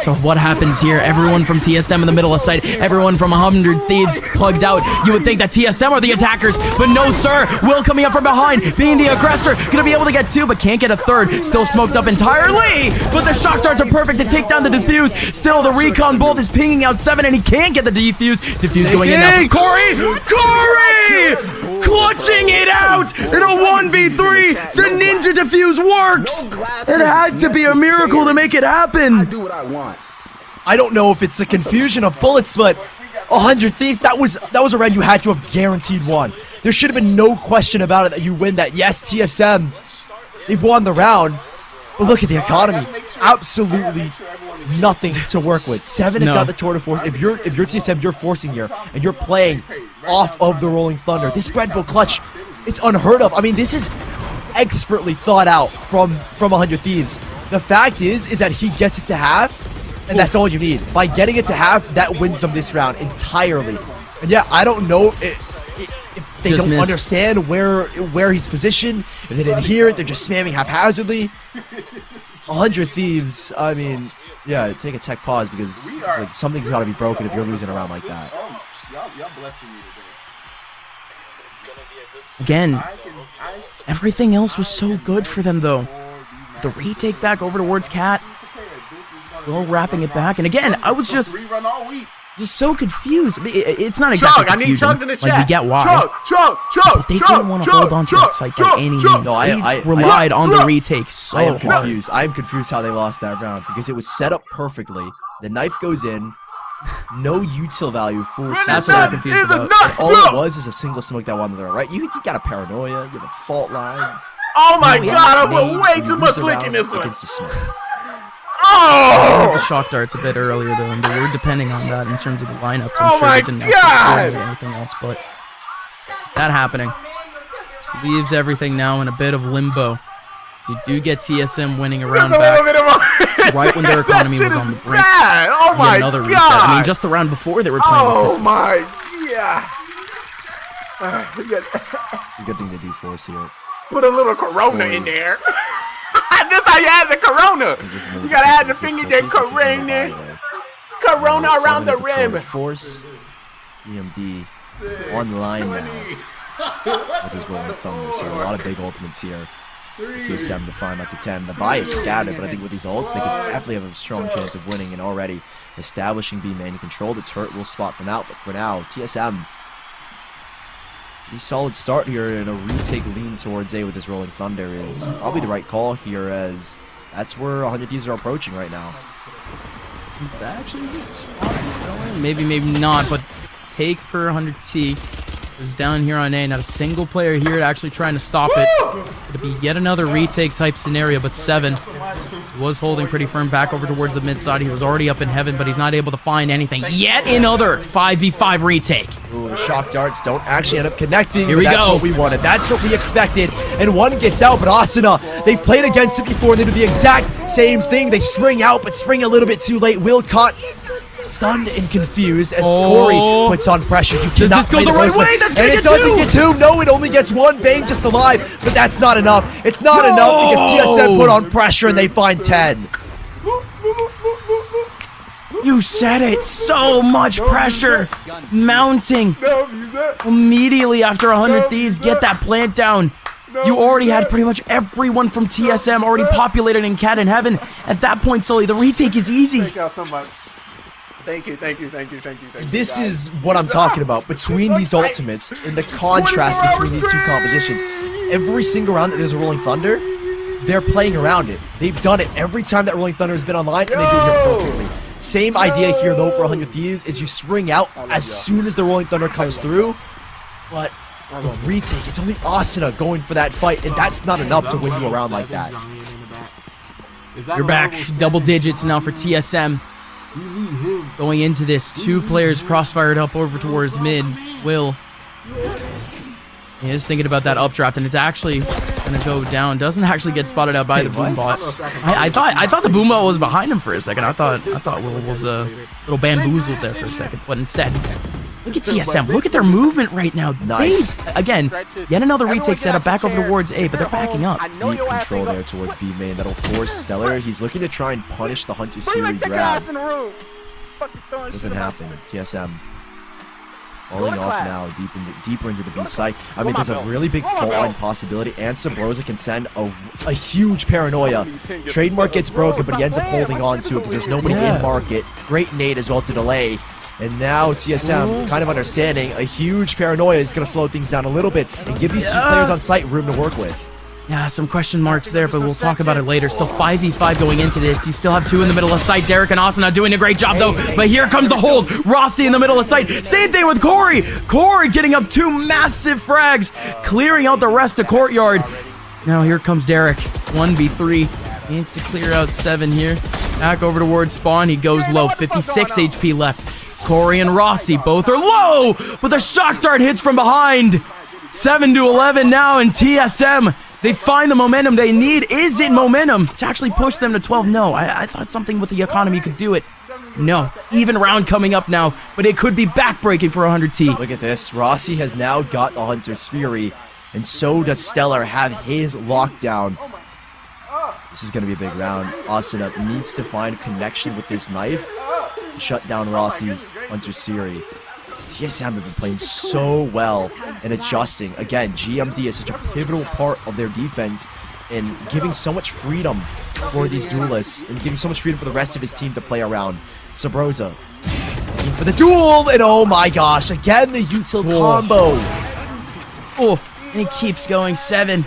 So what happens here? Everyone from TSM in the middle of sight. Everyone from 100 Thieves plugged out. You would think that TSM are the attackers, but no, sir. Will coming up from behind, being the aggressor. Gonna be able to get 2, but can't get a 3rd. Still smoked up entirely, but the shock darts are perfect to take down the defuse. Still, the recon bolt is pinging out 7, and he can't get the defuse. Defuse going in now. Corey! Clutching it out in a 1v3. The ninja defuse works. It had to be a miracle to make it happen. I don't know if it's the confusion of bullets, but 100 Thieves, that was a round you had to have guaranteed won. There should have been no question about it that you win that. Yes, TSM, they've won the round, but look at the economy. Absolutely nothing to work with. 7 has got the tour de force. If you're TSM, you're forcing here, and you're playing off of the Rolling Thunder. This Red Bull clutch, it's unheard of. I mean, this is expertly thought out from 100 Thieves. The fact is that he gets it to half, and that's all you need. By getting it to half, that wins them this round entirely. And yeah, I don't know if they don't understand where he's positioned. If they didn't hear it, they're just spamming haphazardly. 100 Thieves, I mean, yeah, take a tech pause because it's like something's got to be broken if you're losing a round like that. Again, everything else was so good for them, though. The retake back over towards Cat. Well, wrapping it back. And again, I was just so confused. I mean, it's not exactly Chug, I need chugs in the chat. Like, we get why. Chug, but they didn't want to hold on to that site by any means. No, they relied on the retake so hard. I am confused how they lost that round because it was set up perfectly. The knife goes in. No util value. That's what I'm confused about. All it was is a single smoke that wanted there, right? You got a Paranoia. You have a Fault Line. Oh my god, I put way too much lick in this one. Against the smoke. Oh! The shock darts a bit earlier though, and they were depending on that in terms of the lineups. Oh my god! Or anything else, but that happening just leaves everything now in a bit of limbo. So you do get TSM winning a round back right when their economy was on the brink. Oh my another god! Reset. I mean, just the round before they were playing. Oh my god! It's a good thing they do force here. Put a little Corona in there. This how you add the Corona. You gotta add the finger there, Corona. Corona around the rim. Force EMD online now with his Rolling Thunder. So a lot of big ultimates here. TSM to 5 out to 10. The buy is scattered, but I think with these ults, they could definitely have a strong chance of winning and already establishing B-man control. The turret will spot them out, but for now, TSM. A solid start here and a retake lean towards A with this Rolling Thunder is probably the right call here, as that's where 100 Thieves are approaching right now. That actually gets spots going. Maybe not, but take for 100T. Who's down here on A. Not a single player here actually trying to stop it. It'll be yet another retake type scenario, but 7 was holding pretty firm back over towards the mid side. He was already up in heaven, but he's not able to find anything. Yet another 5v5 retake. Ooh, the shock darts don't actually end up connecting. Here we That's go. what we wanted. That's what we expected. And one gets out, but Asuna, they've played against it before. They do the exact same thing. They spring out, but spring a little bit too late. Will caught stunned and confused as Corey puts on pressure. You Does this go the right way? That's gonna and it doesn't get 2. No, it only gets 1. Bang just alive, but that's not enough. It's not enough because TSM put on pressure and they find 10. You said it. So much pressure mounting immediately after 100 Thieves get that plant down. You already had pretty much everyone from TSM already populated in Cat in Heaven. At that point, Sully, the retake is easy. Thank y'all so much. Thank you. This is what I'm talking about. Between these ultimates and the contrast between these two compositions, every single round that there's a Rolling Thunder, they're playing around it. They've done it every time that Rolling Thunder has been online, and they do it here perfectly. Same idea here, though, for 100 Thieves, is you spring out as soon as the Rolling Thunder comes through, but the retake, it's only Asuna going for that fight, and that's not enough to win you around like that. You're back. Double digits now for TSM. Going into this, 2 players crossfired up over towards mid. Will. He is thinking about that updraft, and it's actually going to go down. Doesn't actually get spotted out by the boombot. I thought the boombot was behind him for a second. I thought Will was a little bamboozled there for a second, but instead, look at TSM. Look at their movement right now. Nice. Again, yet another retake setup back over towards A, but they're backing up. Deep control there towards B main. That'll force Stellar. He's looking to try and punish the Hunter series grab. Doesn't happen. TSM falling off now, deeper into the B site. I mean, there's a really big fault line possibility, and Sabrosa can send a huge paranoia. Trademark gets broken, but he ends up holding on to it because there's nobody in market. Great nade as well to delay. And now TSM kind of understanding a huge paranoia is going to slow things down a little bit and give these 2 players on site room to work with. Yeah, some question marks there, but we'll talk about it later. So 5v5 going into this. You still have 2 in the middle of site. Derek and Asuna doing a great job, though. But here comes the hold. Rossi in the middle of site. Same thing with Corey. Corey getting up 2 massive frags, clearing out the rest of Courtyard. Now here comes Derek. 1v3. Needs to clear out 7 here. Back over towards spawn. He goes low. 56 HP left. Corey and Rossi both are low, but the shock dart hits from behind. 7-11 now in TSM. They find the momentum they need. Is it momentum to actually push them to 12? No, I thought something with the economy could do it. No, even round coming up now, but it could be backbreaking for 100T. Look at this. Rossi has now got the Hunter's Fury, and so does Stellar have his lockdown. This is going to be a big round. Asuna needs to find connection with this knife to shut down Rossi's Hunter's Fury. TSM have been playing so well and adjusting. Again, GMD is such a pivotal part of their defense and giving so much freedom for these duelists and giving so much freedom for the rest of his team to play around. Sabrosa looking for the duel, and oh my gosh, again the util combo. Oh, and he keeps going. 7.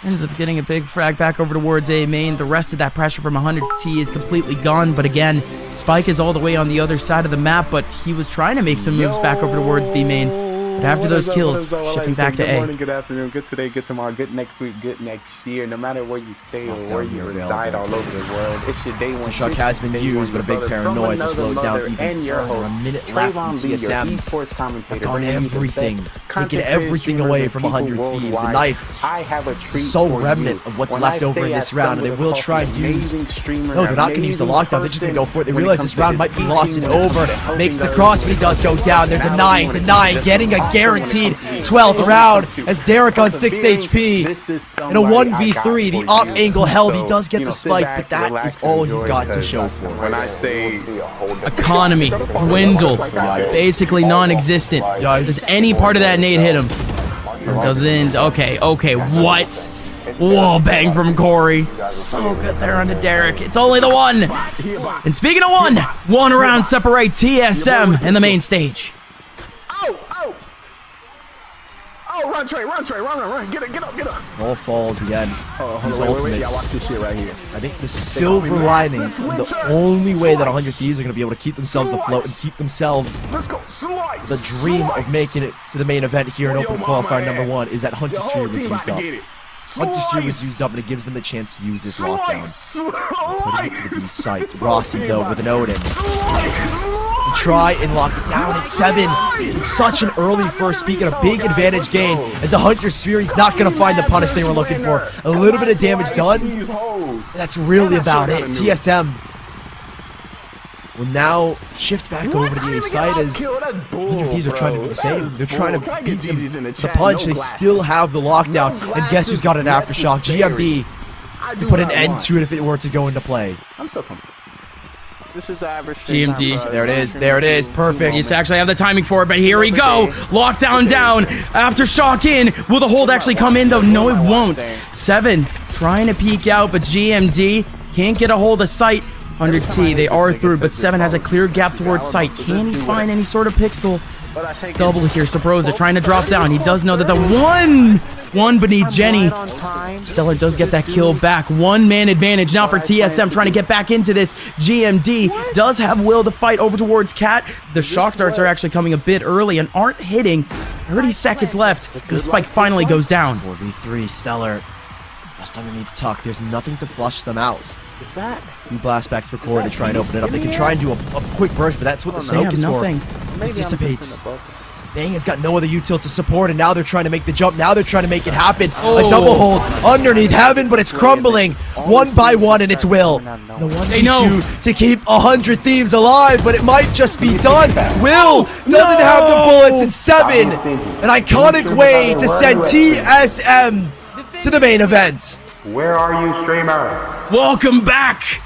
Ends up getting a big frag back over towards A main. The rest of that pressure from 100T is completely gone. But again, Spike is all the way on the other side of the map, but he was trying to make some moves back over towards B main. But after those kills, shifting back to A. Good morning, good afternoon, good today, good tomorrow, good next week, good next year. No matter where you stay or where you reside all over the world, it's your day one. The shock has been used, but a big paranoia to slow it down even further. A minute left in TSM. They've gone everything. Taking everything away from 100 Thieves. The knife is so remnant of what's left over in this round, and they will try and use... No, they're not going to use the lockdown. They're just going to go for it. They realize this round might be lost and over. Makes the cross, but he does go down. They're denying, getting a guaranteed 12th round as Derek on 6 HP. In a 1v3, the op angle held. He does get the spike, but that is all he's got to show for. When I say economy, dwindle, basically non-existent. Does any part of that nade hit him? Doesn't. Okay, what? Whoa, bang from Corey. So good there onto Derek. It's only the 1. And speaking of 1 round separate TSM and the main stage. Oh, run, Trey, run. Get up. All falls again. Wait, I watch this shit right here. I think the silver linings, the only way that 100 Thieves are going to be able to keep themselves afloat and keep themselves the dream of making it to the main event here in Open Qualifier number 1 is that Hunter's Fury was used up. Hunter's Fury was used up, and it gives them the chance to use this lockdown. Putting it to the B site. Rossi, though, with an Odin. Try and lock it down at 7. Such an early first peak and a big advantage gain, as a Hunter's Fury's not going to find the punish they were looking for. A little bit of damage done. That's really about it. TSM will now shift back over to the A side as these are trying to do the same. They're trying to beat them the punch. They still have the lockdown. And guess who's got an aftershock? GMD to put an end to it if it were to go into play. I'm so confused. This is average. GMD. There it is. There it is. Perfect. Needs to actually have the timing for it, but here we go. Lockdown down. Aftershock in. Will the hold actually come in, though? No, it won't. 7 trying to peek out, but GMD can't get a hold of sight. 100T, they are through, but 7 has a clear gap towards sight. Can he find any sort of pixel? It's double here. Sabrosa trying to drop down. He does know that the one beneath Jenny. Stellar does get that kill back. 1-man advantage now for TSM, trying to get back into this. GMD does have will to fight over towards Cat. The shock darts are actually coming a bit early and aren't hitting. 30 seconds left. The spike finally goes down. 4v3, Stellar just underneath Tuck. There's nothing to flush them out. Is that? Two blastbacks for Core to try and open it up. They can try and do a quick burst, but that's what the smoke is for. It dissipates. Bang has got no other util to support, and now they're trying to make the jump. Now they're trying to make it happen. A double hold underneath Heaven, but it's crumbling one by one, and it's Will. The 1v2 to keep 100 Thieves alive, but it might just be done. Will doesn't have the bullets, and 7, an iconic way to send TSM to the main event. Where are you, streamer? Welcome back.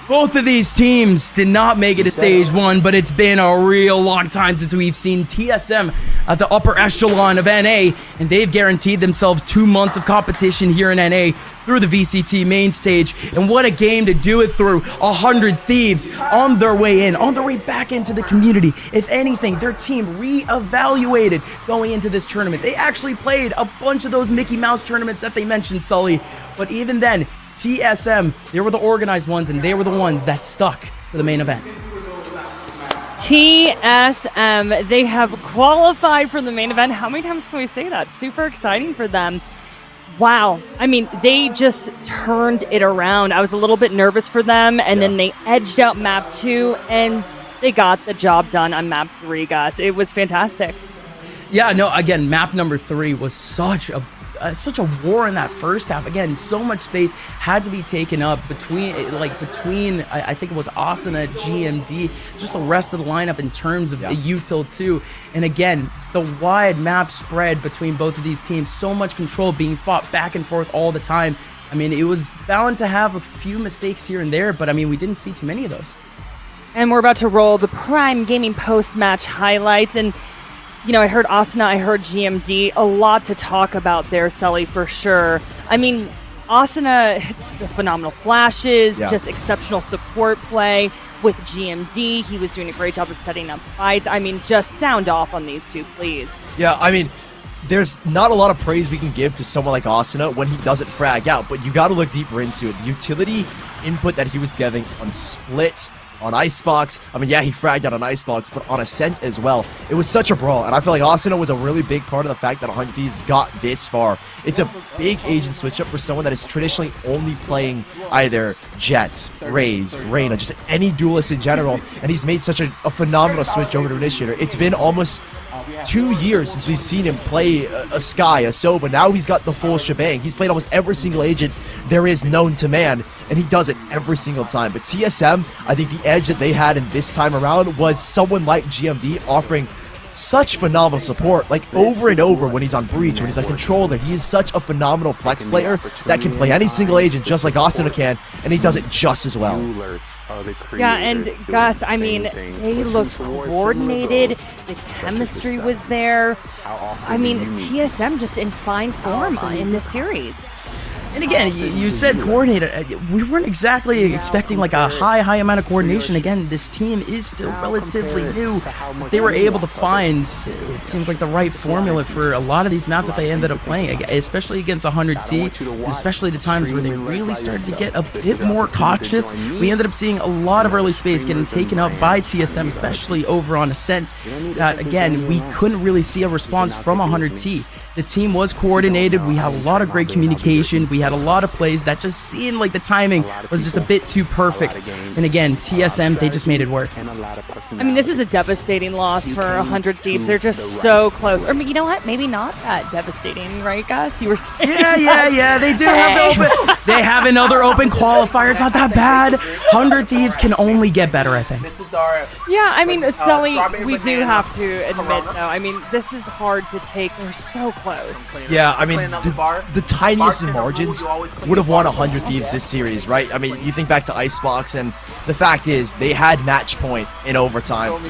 Both of these teams did not make it to stage 1, but it's been a real long time since we've seen TSM at the upper echelon of NA, and they've guaranteed themselves 2 months of competition here in NA through the VCT main stage. And what a game to do it through. 100 Thieves on their way in, on their way back into the community. If anything, their team re-evaluated going into this tournament. They actually played a bunch of those Mickey Mouse tournaments that they mentioned, Sully, but even then, TSM, they were the organized ones, and they were the ones that stuck for the main event. TSM, they have qualified for the main event. How many times can we say that? Super exciting for them. Wow. I mean, they just turned it around. I was a little bit nervous for them, and then they edged out map 2, and they got the job done on map 3, guys. It was fantastic. Yeah, no, again, map number 3 was such a war in that first half. Again, so much space had to be taken up between I think it was Asuna, GMD, just the rest of the lineup in terms of util 2. And again, the wide map spread between both of these teams, so much control being fought back and forth all the time. I mean, it was bound to have a few mistakes here and there, but I mean, we didn't see too many of those. And we're about to roll the Prime Gaming post-match highlights, and you know, I heard Asuna, I heard GMD, a lot to talk about there, Sully, for sure. I mean, Asuna, phenomenal flashes, just exceptional support play with GMD. He was doing a great job of setting up fights. I mean, just sound off on these two, please. Yeah, I mean, there's not a lot of praise we can give to someone like Asuna when he doesn't frag out, but you got to look deeper into it. The utility input that he was giving on Split, on Icebox. I mean, yeah, he fragged out on Icebox, but on Ascent as well. It was such a brawl, and I feel like Asuna was a really big part of the fact that 100 Thieves got this far. It's a big agent switch up for someone that is traditionally only playing either Jet, Raze, Reyna, just any duelist in general, and he's made such a phenomenal switch over to Initiator. It's been almost 2 years since we've seen him play a Sky, a Soba. Now he's got the full shebang. He's played almost every single agent there is known to man, and he does it every single time. But TSM, I think the edge that they had in this time around was someone like GMD offering such phenomenal support, like over and over when he's on Breach, when he's on Controller. He is such a phenomenal flex player that can play any single agent just like Asuna can, and he does it just as well. Yeah, and Gus, I mean, they looked coordinated. The chemistry was there. I mean, TSM just in fine form in this series. And again, you said coordinator. We weren't exactly expecting like a high amount of coordination. Again, this team is still relatively new. They were able to find, it seems like, the right formula for a lot of these maps that they ended up playing, especially against 100T, especially the times where they really started to get a bit more cautious. We ended up seeing a lot of early space getting taken up by TSM, especially over on Ascent, that, again, we couldn't really see a response from 100T. The team was coordinated. We had a lot of great communication. We had a lot of plays that just seemed like the timing was just a bit too perfect. And again, TSM, they just made it work. I mean, this is a devastating loss for 100 Thieves. They're just so close. Or you know what? Maybe not that devastating, right, Gus? You were saying. Yeah. They do have the open. They have another open qualifier. It's not that bad. 100 Thieves can only get better, I think. Yeah, I mean, Sully, we do have to admit, though. I mean, this is hard to take. We're so close. Yeah, I mean, the tiniest of margins would have won 100 Thieves this series, right? I mean, you think back to Icebox, and the fact is, they had match point in overtime.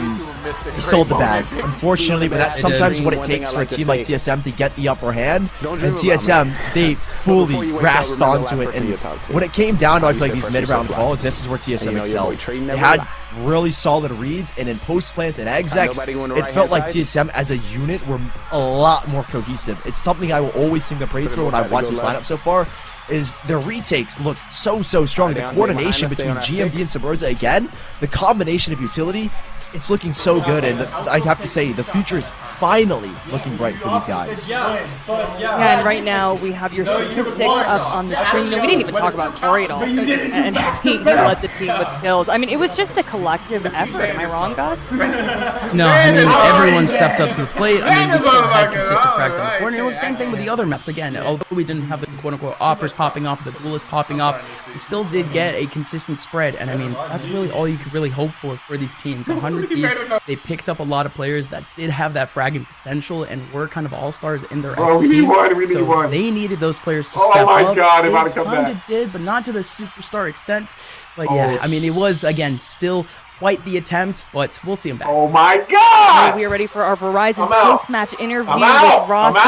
They sold the bag, unfortunately, but that's sometimes what it takes for a team like TSM to get the upper hand. And TSM, they fully grasped onto it. And when it came down to, I feel like, these mid-round calls, this is where TSM excelled. They had really solid reads, and in post plants and execs, it felt like TSM as a unit were a lot more cohesive. It's something I will always sing the praise for when I watch this lineup so far, is their retakes look so strong. The coordination between GMD and Subrosa, again, the combination of utility, it's looking so good, and I have to say, the future is finally looking bright for these guys. Yeah, and right now we have your statistics up on the screen. You know, we didn't even talk about Tori at all, and he led the team with kills. I mean, it was just a collective effort. Am I wrong, Gus? No, I mean, everyone stepped up to the plate. I mean, we still had consistent practice on the corner. It was the same thing with the other maps. Again, although we didn't have the quote-unquote operas popping off, the duelists popping off, we still did get a consistent spread, and I mean, that's really all you could really hope for these teams. 100 Thieves, they picked up a lot of players that did have that fragging potential and were kind of all-stars in their X team. So they needed those players to step up. God, they kind of did, but not to the superstar extent. But yeah, I mean, it was, again, still quite the attempt, but we'll see him back. Oh my God! We are ready for our Verizon post-match interview with Rossi.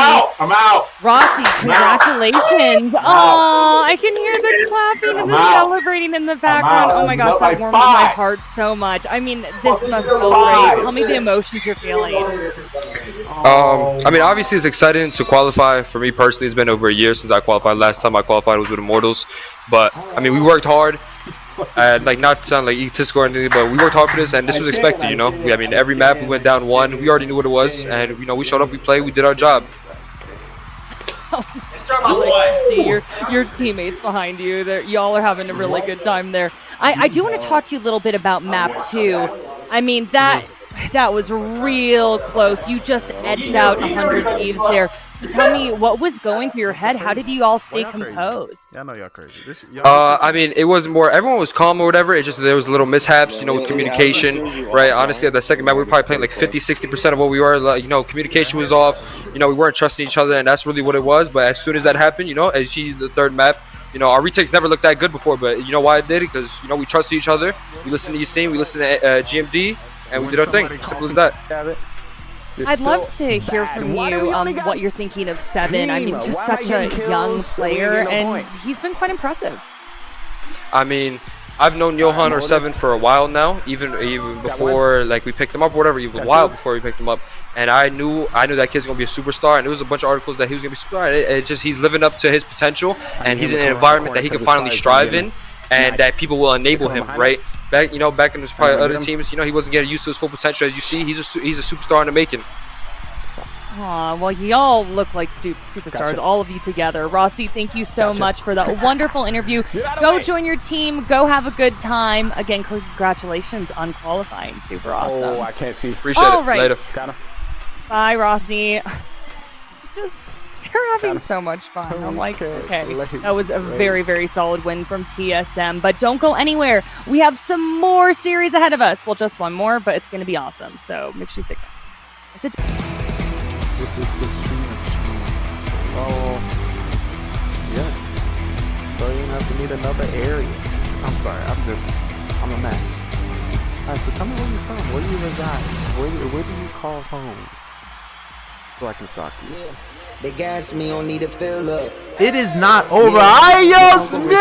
I'm out. Rossi, congratulations! Oh, I can hear the clapping and the celebrating in the background. Oh my gosh, that warms my heart so much. I mean, this must feel great. Tell me the emotions you're feeling. I mean, obviously it's exciting to qualify. For me personally, it's been over a year since I qualified. Last time I qualified was with Immortals. But, I mean, we worked hard. Like, not to sound like egotistical or anything, but we worked hard for this, and this was expected, you know? I mean, every map we went down one. We already knew what it was, and, you know, we showed up, we played, we did our job. See your teammates behind you. Y'all are having a really good time there. I do want to talk to you a little bit about map 2. I mean, that was real close. You just edged out 100 Thieves there. Tell me what was going through your head. How did you all stay composed? Yeah, I know y'all crazy. I mean, it was more, everyone was calm or whatever. It's just there was little mishaps, you know, with communication, right? Honestly, at the second map, we were probably playing like 50-60% of what we were. Like, you know, communication was off. You know, we weren't trusting each other, and that's really what it was. But as soon as that happened, you know, as the third map, you know, our retakes never looked that good before. But you know why it did? Because, you know, we trusted each other. We listened to Yassine, we listened to GMD, and we did our thing. Simple as that. I'd love to hear from you what you're thinking of Seven. I mean, just such a young player, and he's been quite impressive. I mean, I've known Johan or Seven for a while now, even before like we picked him up or whatever, even a while before we picked him up. And I knew that kid's gonna be a superstar, and there was a bunch of articles that he was gonna be a superstar. It's just he's living up to his potential, and he's in an environment that he can finally strive in, and that people will enable him, right? Back in his probably other teams, you know, he wasn't getting used to his full potential. As you see, he's a superstar in the making. Aw, well, y'all look like superstars, all of you together. Rossi, thank you so much for that wonderful interview. Go join your team. Go have a good time. Again, congratulations on qualifying. Super awesome. Oh, I can't see. Appreciate it. Right. Later. Bye, Rossi. You're having so much fun. I'm like, okay, that was a very, very solid win from TSM. But don't go anywhere. We have some more series ahead of us. Well, just one more, but it's going to be awesome. So make sure you stick around. This is the streamer. Oh, yeah. So you don't have to need another area. I'm sorry. I'm a mess. Alright, so tell me where you're from. Where do you reside? Where do you call home? Black and Saki. They gas me, don't need to fill up. It is not over. Ay, Dios mío,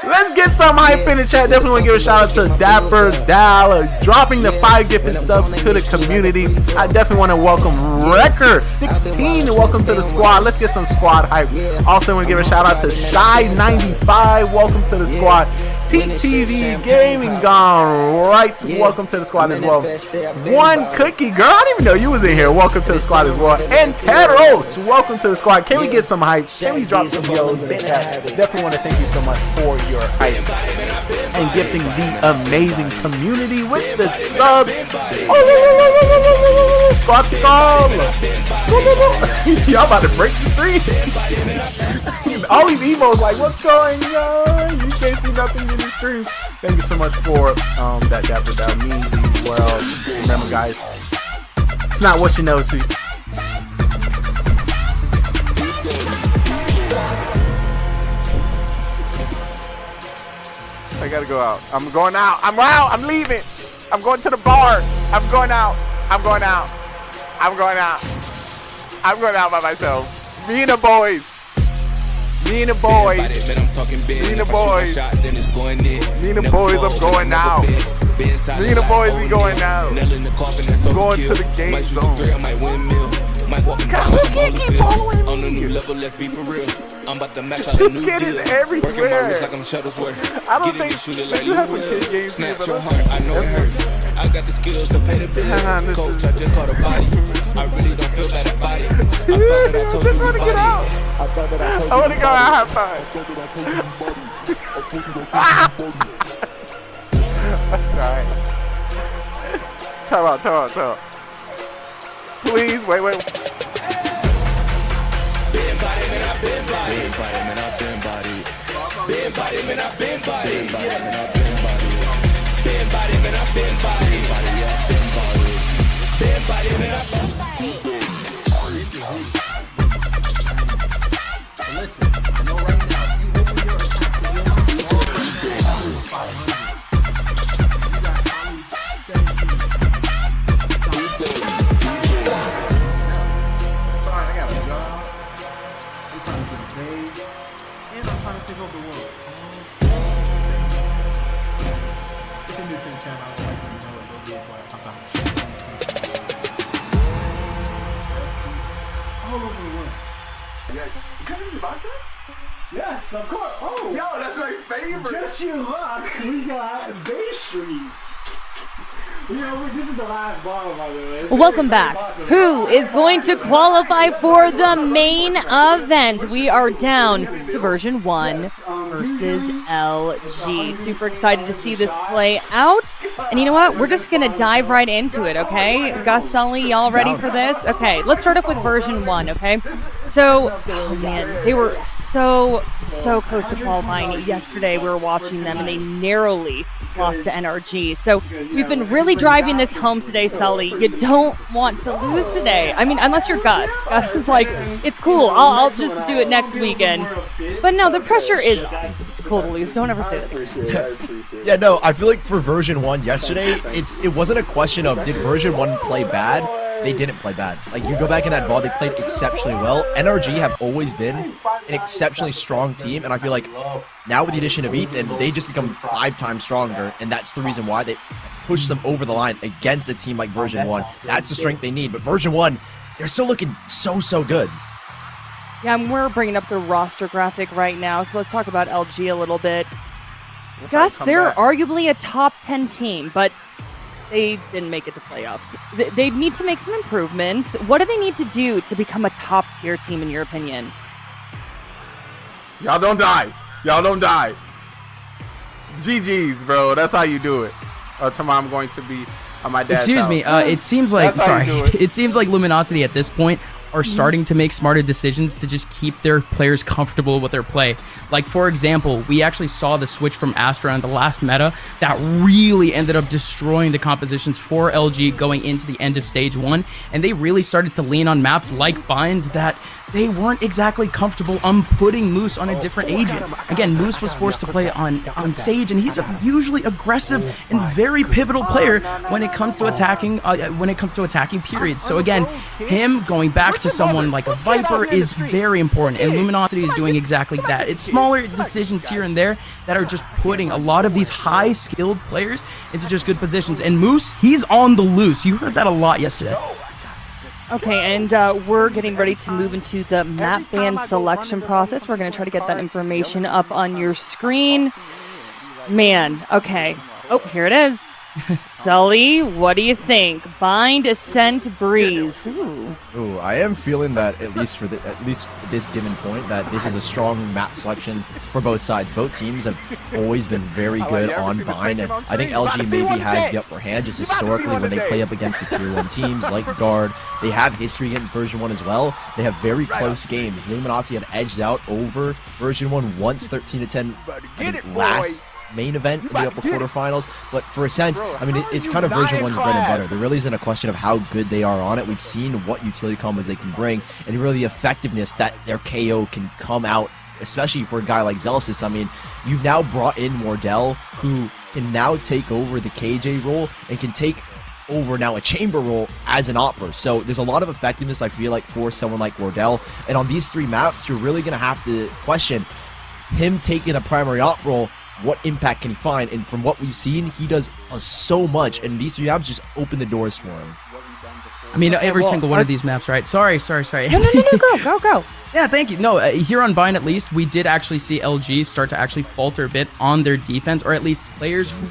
let's get some hype in the chat. Definitely want to give a shout out to Dapper Dal dropping the 5 gifted subs to the community. I definitely want to welcome Wrecker16. Welcome to the squad. Let's get some squad hype. Also want to give a shout out to Shy95. Welcome to the squad. TTV Gaming GoneRight. Welcome to the squad as well. One Cookie Girl. I didn't even know you was in here. Welcome to the squad as well. And Teros. Welcome to the squad. Can we get some hype? Can we drop some yells in the chat? Definitely want to thank you so much for your hype and gifting the amazing community with the subs. Squad call. Y'all about to break the stream. All these emos like, what's going on? You can't see nothing in the stream. Thank you so much for that Dapper Down means as well. Remember, guys, it's not what you know, see. I gotta go out. I'm going out. I'm out. I'm leaving. I'm going to the bar. I'm going out. I'm going out. I'm going out. I'm going out by myself. Me and the boys. Me and the boys. Me and the boys. Me and the boys, I'm going now. Me and the boys, we going now. Going to the game zone. This kid is everywhere. I don't think they do have some kid games here, but I got the skills to pay the bill. Coach, I just caught a body. I really don't feel bad about it. I thought that I told you get out. I want to go out high five. Time out. Please, wait. Been body, man, I've been body. Been body, man, I've been body. Been body, man, I've been body. Been body, man, I've been body. Listen, I know right now, if you open your account to your sorry, I got a job. I'm trying to get paid. And I'm trying to take over the world. If you're new to the channel, I would like to know what you'll do about all over the world. Yeah. Yes, of course. Oh, yo, that's my favorite. Just your luck. We got Bay Street. You know, this is the last bar, by the way. Welcome back. Who is going to qualify for the main event? We are down to version 1 versus LG. Super excited to see this play out. And you know what? We're just going to dive right into it, okay? Gus, Sully, y'all ready for this? Okay, let's start off with version 1, okay? So, oh man, they were so close to qualifying yesterday. We were watching them, and they narrowly lost to NRG. So we've been really driving this home today, Sully. You don't want to lose today. I mean, unless you're Gus. Gus is like, it's cool. I'll just do it next weekend. But no, the pressure is on. It's cool to lose. Don't ever say that. Yeah, no, I feel like for version 1 yesterday, it wasn't a question of did version 1 play bad. They didn't play bad. Like, you go back in that ball, they played exceptionally well. NRG have always been an exceptionally strong team, and I feel like now with the addition of Ethan, they just become 5 times stronger, and that's the reason why they push them over the line against a team like version 1. That's the strength they need, but version 1, they're still looking so good. Yeah, and we're bringing up the roster graphic right now, so let's talk about LG a little bit. Gus, they're arguably a top 10 team, but they didn't make it to playoffs. They need to make some improvements. What do they need to do to become a top-tier team, in your opinion? Y'all don't die. GG's, bro. That's how you do it. Tomorrow I'm going to be on my dad's Excuse house. me. It seems like it seems like Luminosity at this point are starting to make smarter decisions to just keep their players comfortable with their play. Like, for example, we actually saw the switch from Astra in the last meta that really ended up destroying the compositions for LG going into the end of stage 1, and they really started to lean on maps like Bind that they weren't exactly comfortable putting Moose on a different agent. Again, Moose was forced to play on Sage, and he's a usually aggressive and very pivotal player when it comes to attacking periods. So again, him going back to someone like a Viper is very important, and Luminosity is doing exactly that. It's smaller decisions here and there that are just putting a lot of these high skilled players into just good positions. And Moose, he's on the loose. You heard that a lot yesterday. Okay, and we're getting ready to move into the map ban selection process. We're going to try to get that information up on your screen. Man, okay. Oh, here it is. Sully, what do you think? Bind, Ascent, Breeze. Ooh, I am feeling that at least this given point that this is a strong map selection for both sides. Both teams have always been very good on Bind, and I think LG maybe has the upper hand just historically when they play up against the tier 1 teams like Guard. They have history against version 1 as well. They have very close games. Luminosity had edged out over version 1 once, 13-10 last main event in the upper quarterfinals, but for Ascent, I mean, it's kind of version 1's bread and butter. There really isn't a question of how good they are on it. We've seen what utility combos they can bring, and really the effectiveness that their KO can come out, especially for a guy like Zelsis. I mean, you've now brought in Wardell, who can now take over the KJ role and can take over now a chamber role as an opera. So there's a lot of effectiveness, I feel like, for someone like Wardell, and on these 3 maps, you're really going to have to question him taking a primary op role. What impact can he find? And from what we've seen, he does so much, and these 3 maps just open the doors for him. I mean, every single one of these maps, right? Sorry. No, go. Yeah, thank you. No, here on Bind, at least, we did actually see LG start to actually falter a bit on their defense, or at least players who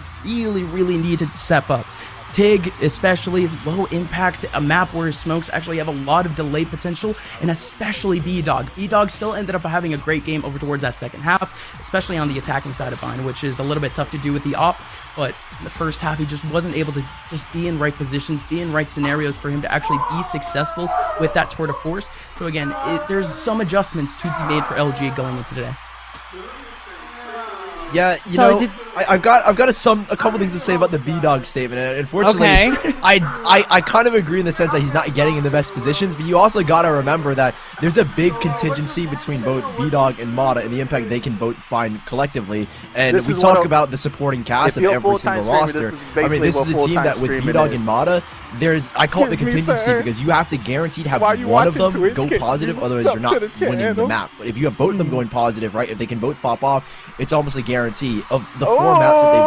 really need to step up. TIG, especially low impact, a map where smokes actually have a lot of delay potential, and especially B-Dog. B-Dog still ended up having a great game over towards that second half, especially on the attacking side of Bind, which is a little bit tough to do with the op, but in the first half he just wasn't able to just be in right positions, be in right scenarios for him to actually be successful with that tour de force. So again, there's some adjustments to be made for LG going into today. Yeah, you know, I've got a couple things to say about the B-Dog statement, and unfortunately, I kind of agree in the sense that he's not getting in the best positions, but you also got to remember that there's a big contingency between both B-Dog and Mata and the impact they can both find collectively, and we talk about the supporting cast of every single roster. I mean, this is a team that with B-Dog and Mata, I call it the contingency because you have to guarantee to have one of them go positive, otherwise you're not winning the map. But if you have both of them going positive, right, if they can both pop off, it's almost a guarantee. Of the 4 maps that they've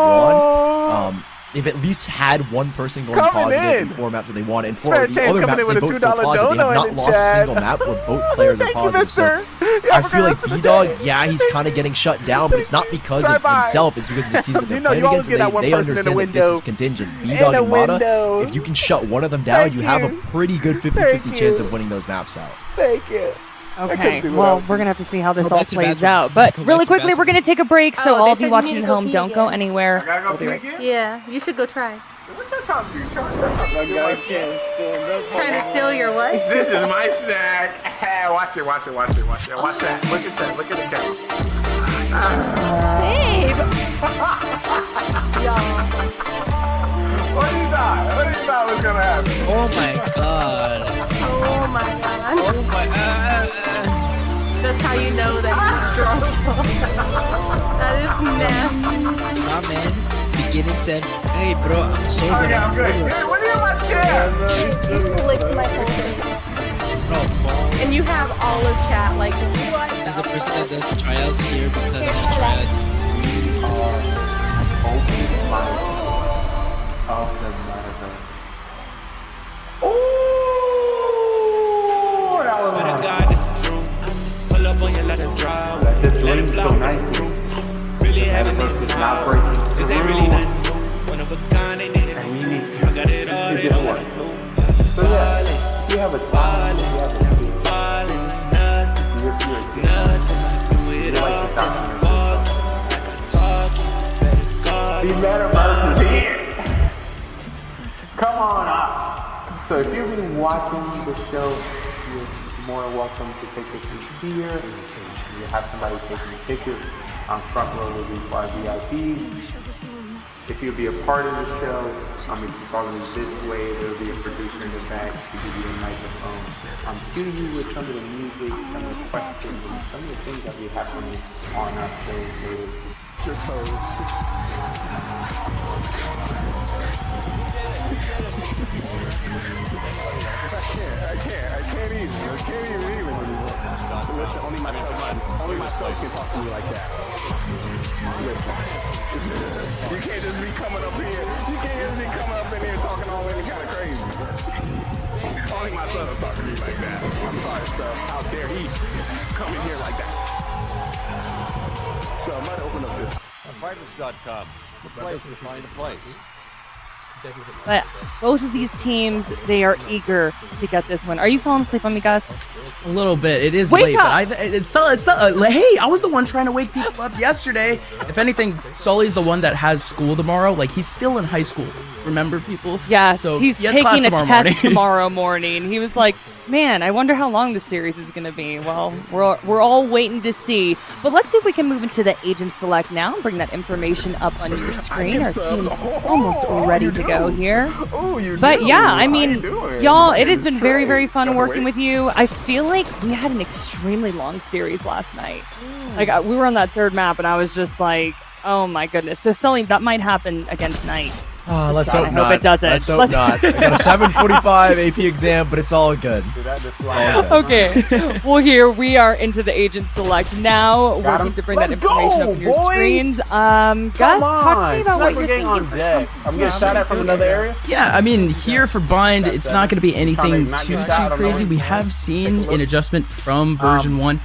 won, they've at least had one person going positive in 4 maps that they won, and 4 the other maps they both go positive. They have not lost a single map where both players are positive. So I feel like B-Dog, he's kind of getting shut down, but it's not because of himself, it's because of the teams that they're playing against, and they understand that this is contingent. B-Dog and Mata, if you can shut one of them down, you have a pretty good 50-50 chance of winning those maps out. Thank you. Okay, well, we're going to have to see how this all plays out. But really quickly, we're going to take a break, so all of you watching at home, don't go anywhere. We'll be right back. Yeah, you should go try. What's that trying to do? Trying to steal your what? This is my snack. Watch it. Watch that. Look at that. Look at the camera. Babe! What do you thought was going to happen? Oh my god. Oh my god. That's how you know that he's drunk. That is nasty. Nah, man. Beginning said, hey bro, I'm sober. Okay, I'm good. Hey, what are you in my chair? You licked my whole And you have all of chat, like, what? He's the person that does tryouts here because he tried. We are open live of the metaverse. Ooh, that was this link so nicely. The metaverse is not breaking through, and you need to do this work. So yeah, if you have a talent, if you have a skill, you like to document yourself. The metaverse is here. Come on up. So if you've been watching the show with more than welcome to take a seat here. If you have somebody taking a ticket, front row will be for our VIPs. If you'll be a part of the show, if you follow me this way, there will be a producer in the back to give you a microphone. Cue you with some of the music, some of the questions, and some of the things that we have on our show with your toes. I can't even. Listen, only myself can talk to me like that. Listen, you can't just be coming up here. You can't just be coming up in here talking all any kind of crazy. Only my son will talk to me like that. I'm sorry, sir. How dare he come in here like that? So I might open up this. Fighters.com. The place to find a place. But both of these teams, they are eager to get this one. Are you falling asleep on me, Gus? A little bit. It is Wake late, up! but hey, I was the one trying to wake people up yesterday. If anything, Sully's the one that has school tomorrow. Like, he's still in high school. Remember, people? Yes, so he's he has taking a class test tomorrow morning. He was like, man, I wonder how long this series is going to be. Well, we're all waiting to see. But let's see if we can move into the Agent Select now and bring that information up on your screen. Our team's almost ready to go here. But yeah, I mean, y'all, it has been very, very fun working with you. I feel like we had an extremely long series last night. Like, we were on that third map, and I was just like, oh my goodness. So, Sully, that might happen again tonight. Let's hope not. I hope it doesn't. Let's hope not. I got a 7:45 AP exam, but it's all good. Okay. Well, here we are into the Agent Select now. Working to bring that information up on your screens. Gus, talk to me about what you're thinking. On deck. I'm getting shot at from another area? Yeah, I mean, here for Bind, it's not going to be anything too crazy. We have seen an adjustment from version 1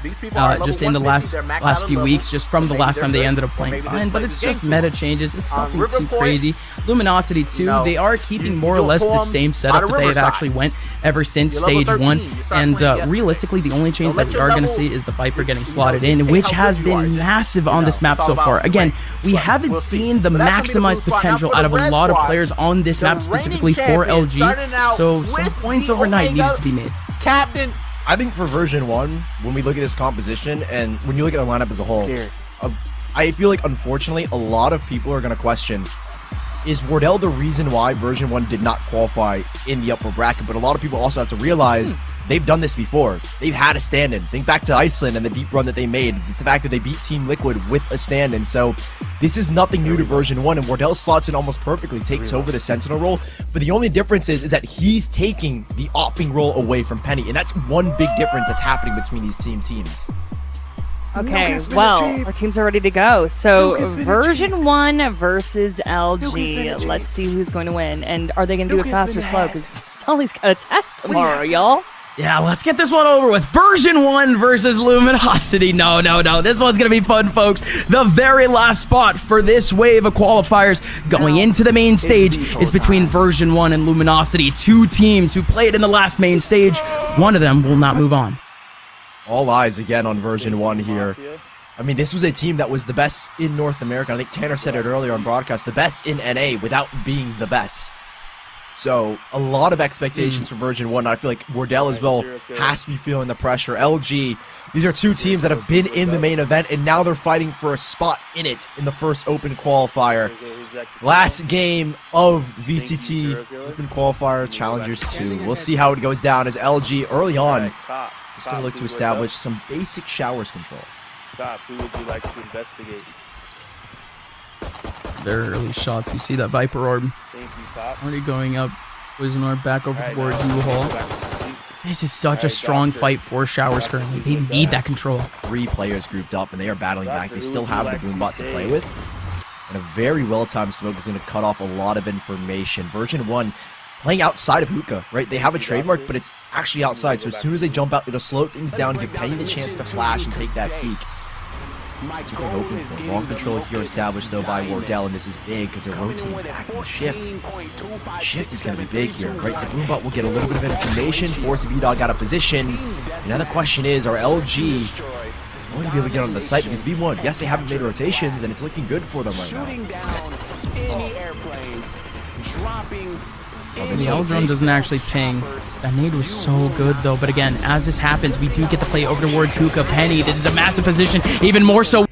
just in the last few weeks, just from the last time they ended up playing Bind, but it's just meta changes. It's nothing too crazy. Luminosity too, they are keeping more or less the same setup that they have actually went ever since stage 1, and realistically the only change that we are going to see is the Viper getting slotted in, which has been massive on this map so far. Again, we haven't seen the maximized potential out of a lot of players on this map, specifically for LG, so some points overnight needed to be made. Captain, I think for version 1, when we look at this composition and when you look at the lineup as a whole, I feel like unfortunately a lot of people are going to question, is Wardell the reason why version 1 did not qualify in the upper bracket? But a lot of people also have to realize they've done this before. They've had a stand-in. Think back to Iceland and the deep run that they made. The fact that they beat Team Liquid with a stand-in. So this is nothing new to version 1, and Wardell slots in almost perfectly, takes over the Sentinel role. But the only difference is that he's taking the opping role away from Penny, and that's one big difference that's happening between these teams. Okay, well, our teams are ready to go. So, version 1 versus LG. Let's see who's going to win. And are they going to do it fast or slow? Because Sully's got a test tomorrow, y'all. Yeah, let's get this one over with. Version 1 versus Luminosity. No. This one's going to be fun, folks. The very last spot for this wave of qualifiers going into the main stage is between version 1 and Luminosity. Two teams who played in the last main stage. One of them will not move on. All eyes again on version 1 here. I mean, this was a team that was the best in North America. I think Tanner said it earlier on broadcast, the best in NA without being the best. So, a lot of expectations for version 1. I feel like Wardell as well has to be feeling the pressure. LG, these are two teams that have been in the main event, and now they're fighting for a spot in it in the first open qualifier. Last game of VCT open qualifier Challengers 2. We'll see how it goes down as LG early on is going to look to establish some basic showers control. Who would you like to investigate? Their early shots. You see that Viper orb already going up. Poison orb back over towards U-Haul. This is such a strong fight for showers currently. They need that control. 3 players grouped up, and they are battling back. They still have the Boombot to play with. And a very well-timed smoke is going to cut off a lot of information. Version 1 playing outside of Hookah, right? They have a trademark, but it's actually outside. So as soon as they jump out, it'll slow things down, give Penny the chance to flash and take that peek. That's what they're hoping for. Long control here established, though, by Wardell, and this is big because they're rotating back in the shift. Shift is going to be big here, right? The Boombot will get a little bit of information, force B-Dog out of position. Now the question is, are LG going to be able to get on the site? Because B1, yes, they haven't made rotations, and it's looking good for them right now. Shooting down any airplanes, dropping The L-drone doesn't actually ping. That nade was so good, though. But again, as this happens, we do get the play over towards Hookah Penny. This is a massive position, even more so.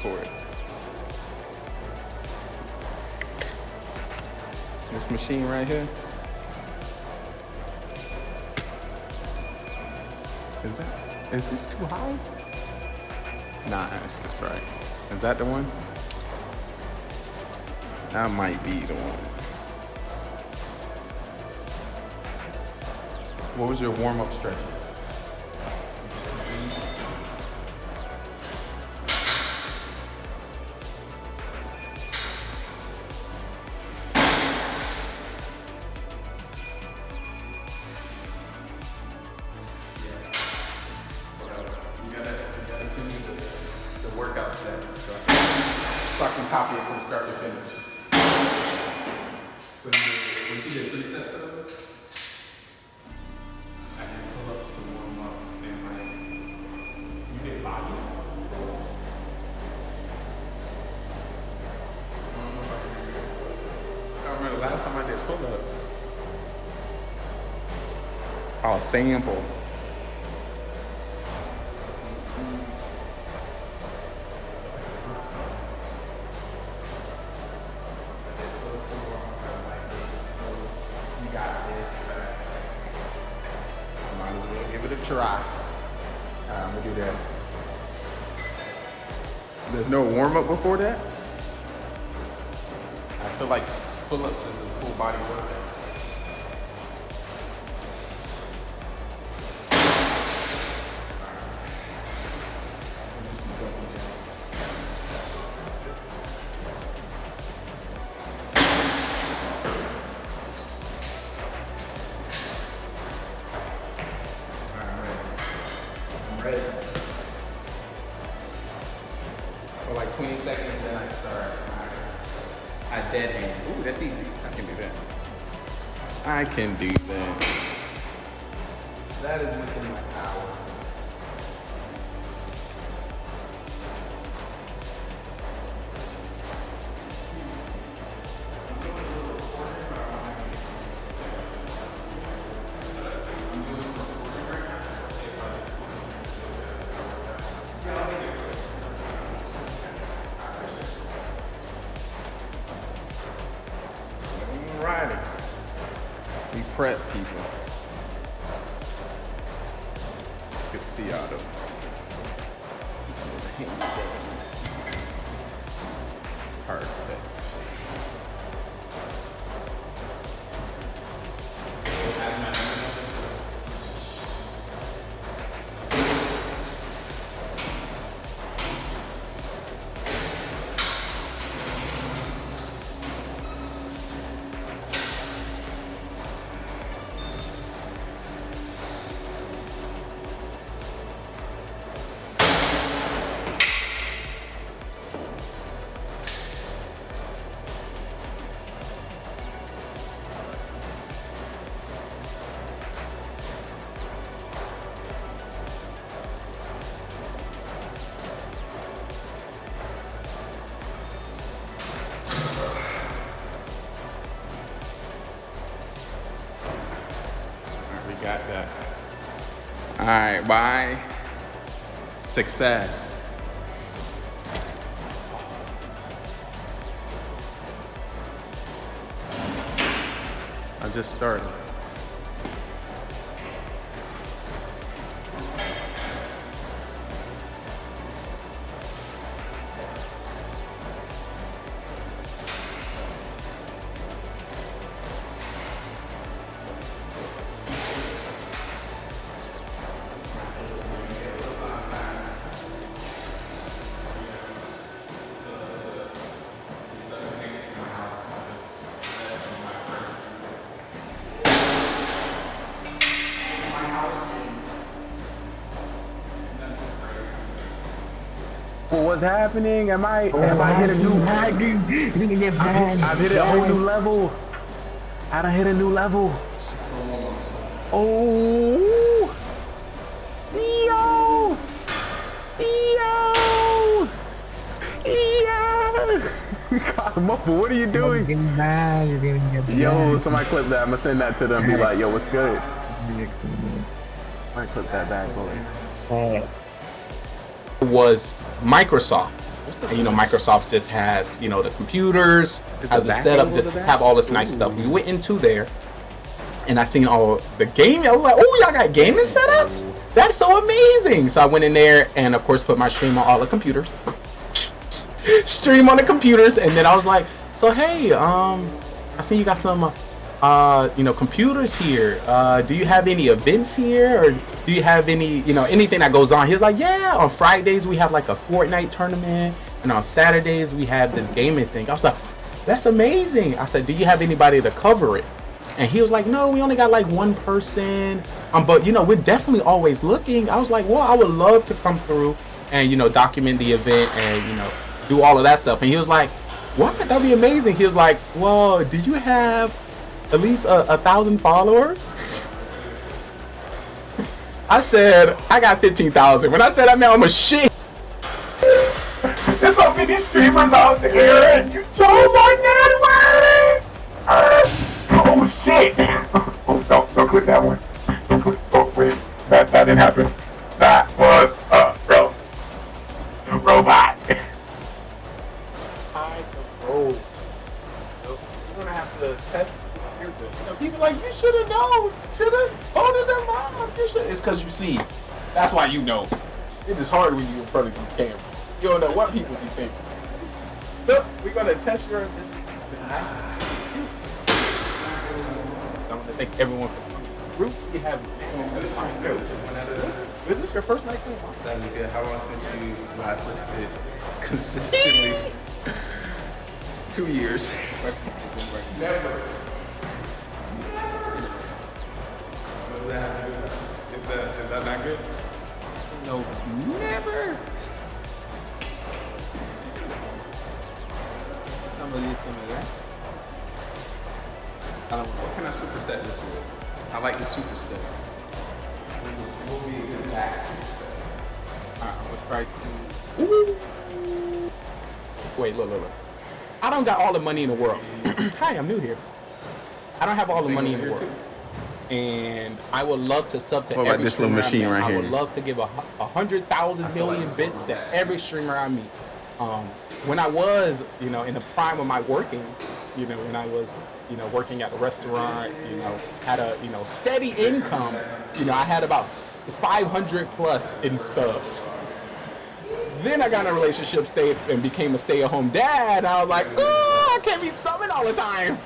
record. This machine right here. Is this too high? Nah, that's right. Is that the one? That might be the one. What was your warm-up stretches? Workout set, so I can copy it from start to finish. When you did 3 sets of those, I did pull-ups to warm up, and like, you did body? I remember the last time I did pull-ups. Oh, sample. Try. I'm gonna do that. There's no warm up before that? I feel like pull-ups is a full body workout. Ready. For like 20 seconds, then I start. I dead hand. Ooh, that's easy. I can do that. I can do that. That is within my power. Alrighty. We prep people. It's good to see y'all though. Perfect. Got that. All right, bye. Success. I just started. Well, what's happening? Am I hit a new I've hit a whole new level. I done hit a new level. Oh, yo, what are you doing? You're getting bad. You're getting bad. Yo, somebody clip that. I'm gonna send that to them. Be like, yo, what's good? I clip that bad boy. Was Microsoft. And, you know, Microsoft just has, you know, the computers, has the setup, just have all this nice stuff. We went into there, and I seen all the gaming. I was like, oh, y'all got gaming setups? That's so amazing. So I went in there and, of course, put my stream on all the computers. Stream on the computers, and then I was like, so, hey, I see you got some, you know, computers here. Do you have any events here? Or do you have any, you know, anything that goes on? He was like, yeah, on Fridays we have like a Fortnite tournament, and on Saturdays we have this gaming thing. I was like, that's amazing. I said, do you have anybody to cover it? And he was like, no, we only got like one person. But, you know, we're definitely always looking. I was like, well, I would love to come through and, you know, document the event and, you know, do all of that stuff. And he was like, what? That'd be amazing. He was like, well, do you have at least 1,000 followers? I said, I got 15,000. When I said that, man, I'm a shit. There's so many streamers out there, and you chose our network. Oh shit! Oh, don't click that one. Don't click. Oh wait, that didn't happen. That was a robot. You're gonna have to test. You know, people like, you should have known. Should have voted them out. It's because you see. That's why you know. It is hard when you're in front of these cameras. You don't know what people be thinking. So we're gonna test your. I want to thank everyone for coming to the group. We have. Is this your first night playing? That'd be good. How long since you last lifted consistently? 2 years. Never. Is that not good? No, never. I'm gonna use some of that. What can I superset this with? I like the superset. We'll be a good back. Alright, I'm gonna try to. Wait, look. I don't got all the money in the world. Hi, I'm new here. I don't have all the money in the world. And I would love to sub to every this streamer little machine right here. I would love to give 100,000 million bits to every streamer I meet. When I was, you know, in the prime of my working, you know, when I was, you know, working at a restaurant, you know, had a, you know, steady income, you know, I had about 500 plus in subs. Then I got in a relationship state and became a stay-at-home dad. And I was like, oh, I can't be subbing all the time.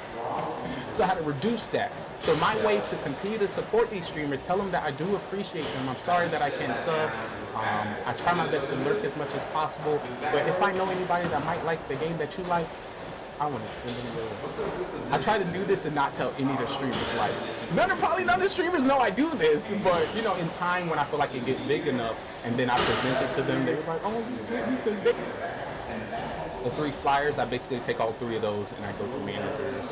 So I had to reduce that. So my way to continue to support these streamers, tell them that I do appreciate them. I'm sorry that I can't sub. I try my best to lurk as much as possible. But if I know anybody that might like the game that you like, I want to send them your. I try to do this and not tell any of the streamers. Like, probably none of the streamers know I do this. But, you know, in time when I feel like it get big enough, and then I present it to them, they're like, oh, you since big. The 3 flyers, I basically take all 3 of those and I go to managers,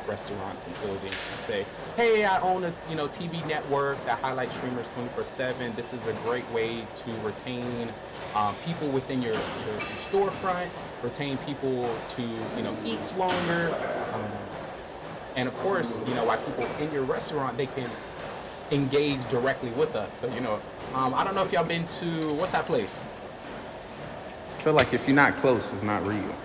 restaurants and buildings and say, hey, I own a TV network that highlights streamers 24/7. This is a great way to retain people within your storefront, retain people to eat longer, and of course, while people in your restaurant, they can engage directly with us. So I don't know if y'all been to, what's that place? I feel like if you're not close, it's not real.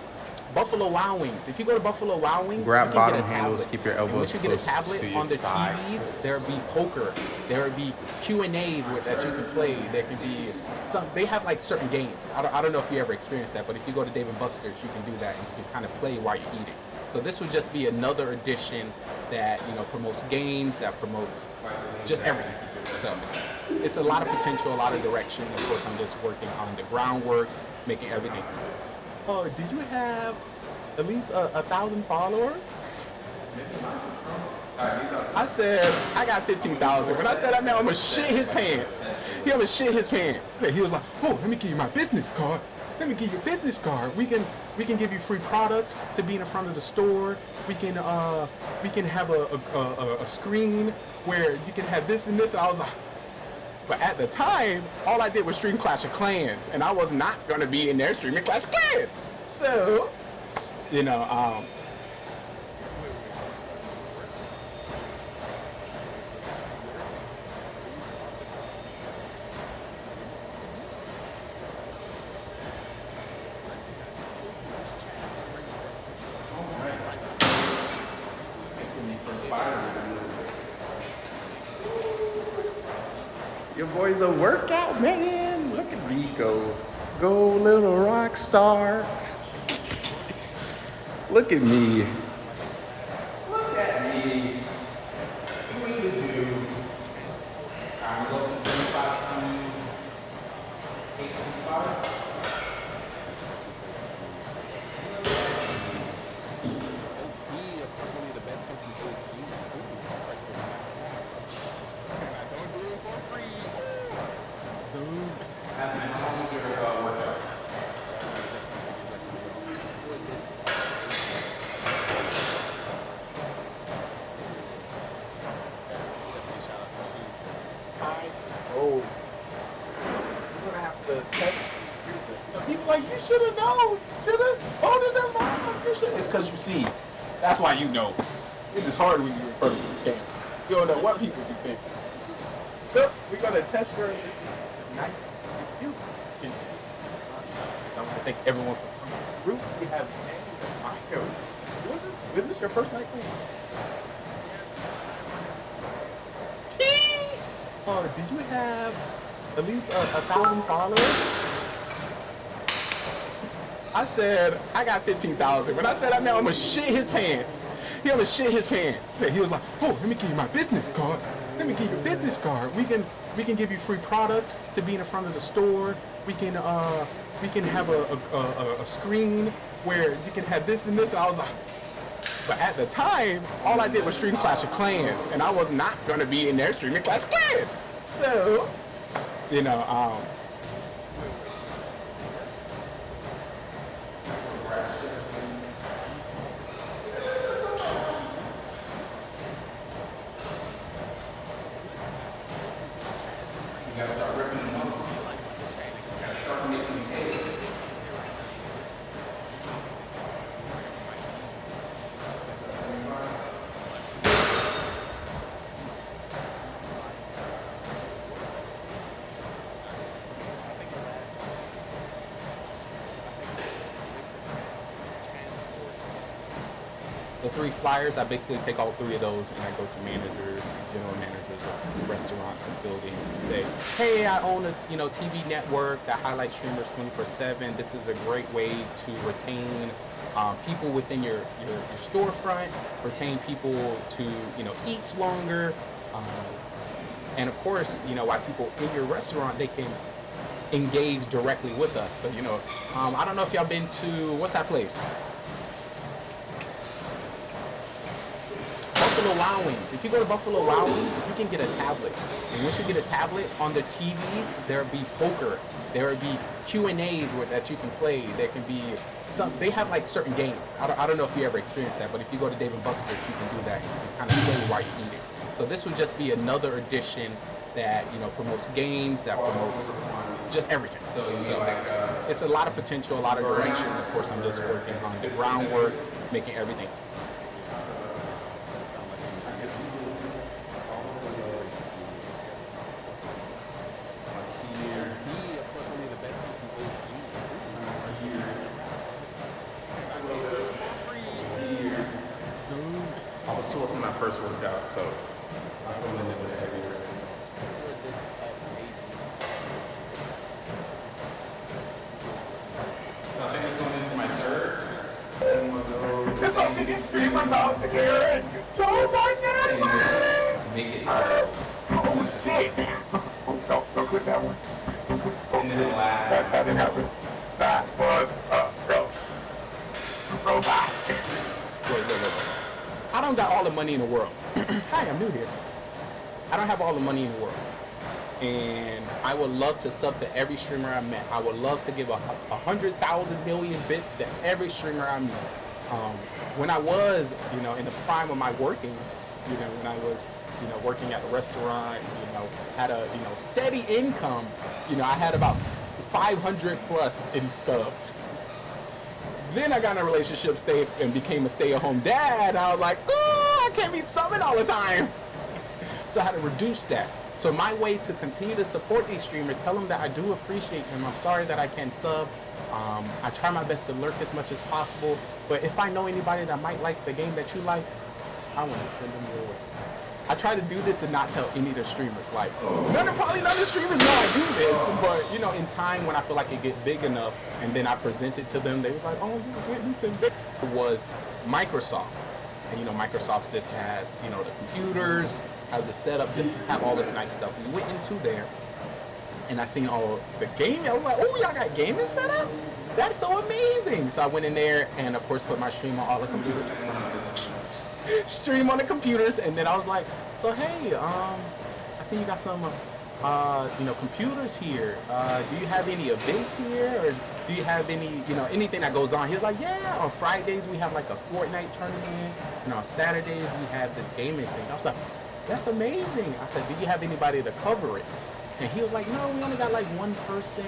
Buffalo Wild Wings. If you go to Buffalo Wild Wings, grab you can bottom get a handles, tablet. keep your elbows close. Once you get a tablet to your on the side. TVs, there'll be poker, there'll be Q&As that you can play. There can be some. They have like certain games. I don't know if you ever experienced that, but if you go to Dave & Buster's, you can do that and you can kind of play while you're eating. So this would just be another addition that promotes games, that promotes just everything. So it's a lot of potential, a lot of direction. Of course, I'm just working on the groundwork, making everything. Oh, do you have at least 1,000 followers? I said, I got 15,000. When I said that, man, I'm gonna shit his pants. He gonna shit his pants. And he was like, oh, let me give you my business card. Let me give you a business card. We can give you free products to be in the front of the store. We can have a screen where you can have this and this. And I was like, but at the time, all I did was stream Clash of Clans, and I was not gonna be in there streaming Clash of Clans. So, Your boy's a workout man. Look at Rico. Go little rock star. Look at me. Look at me. What do you do? I'm looking 75 to 875. Oh, you're gonna have to test. People like, you should have known. Should have voted them off. You should. It's because you see. That's why you know. It is hard when you're in front of these games. You don't know what people be thinking. So we're gonna test your night. You can. I want to thank everyone for coming through. We have Mario. Was this your first night playing? Did you have at least 1,000 followers? I said, I got 15,000. When I said that, man, I'm gonna shit his pants. He gonna shit his pants. And he was like, oh, let me give you my business card. Let me give you a business card. We can give you free products to be in the front of the store. We can have a screen where you can have this and this. And I was like, but at the time, all I did was stream Clash of Clans, and I was not gonna be in there streaming Clash of Clans. So, you know, you gotta start ripping the muscle. You gotta start making the tape. The 3 flyers, I basically take all 3 of those and I go to managers, general managers of restaurants and buildings and say, hey, I own a TV network that highlights streamers 24/7. This is a great way to retain people within your storefront, retain people to eat longer, and of course, while people in your restaurant, they can engage directly with us. So I don't know if y'all been to, what's that place? Buffalo Wild Wings. If you go to Buffalo Wild Wings, you can get a tablet. And once you get a tablet, on their TVs, there'll be poker. There'll be Q&As that you can play. There can be they have like certain games. I don't know if you ever experienced that, but if you go to Dave & Buster's, you can do that. You can kind of play while you're eating. So this would just be another edition that promotes games, that promotes just everything. So it's a lot of potential, a lot of direction. Of course, I'm just working on the groundwork, making everything. I was sore from my first workout, so I'm going in with a heavy rip. So I think it's going into my third. There's so many streamers out there. Joe's on that. Make it. Oh shit! Don't click that one. And then last. That didn't happen. That was a robot. Wait. I don't got all the money in the world. Hi, I'm new here. I don't have all the money in the world. And I would love to sub to every streamer I met. I would love to give 100,000 million bits to every streamer I meet. When I was, in the prime of my working, when I was, working at a restaurant, had a, steady income, I had about 500 plus in subs. Then I got in a relationship and became a stay-at-home dad. I was like, oh, I can't be subbing all the time. So I had to reduce that. So my way to continue to support these streamers, tell them that I do appreciate them. I'm sorry that I can't sub. I try my best to lurk as much as possible. But if I know anybody that might like the game that you like, I want to send them your way. I try to do this and not tell any of the streamers. Like, probably none of the streamers know I do this. But, you know, in time when I feel like it get big enough and then I present it to them, they were like, oh, this is big. It was Microsoft. And, you know, Microsoft just has, you know, the computers, has the setup, just have all this nice stuff. We went into there and I seen all the gaming. I was like, oh, y'all got gaming setups? That's so amazing. So I went in there and, of course, put my stream on all the computers. Stream on the computers, and then I was like, so hey, I see you got some you know, computers here. Do you have any events here, or do you have any, you know, anything that goes on? He was like, yeah, on Fridays we have like a Fortnite tournament, and on Saturdays we have this gaming thing. I was like, that's amazing. I said, did you have anybody to cover it? And he was like, no, we only got like one person,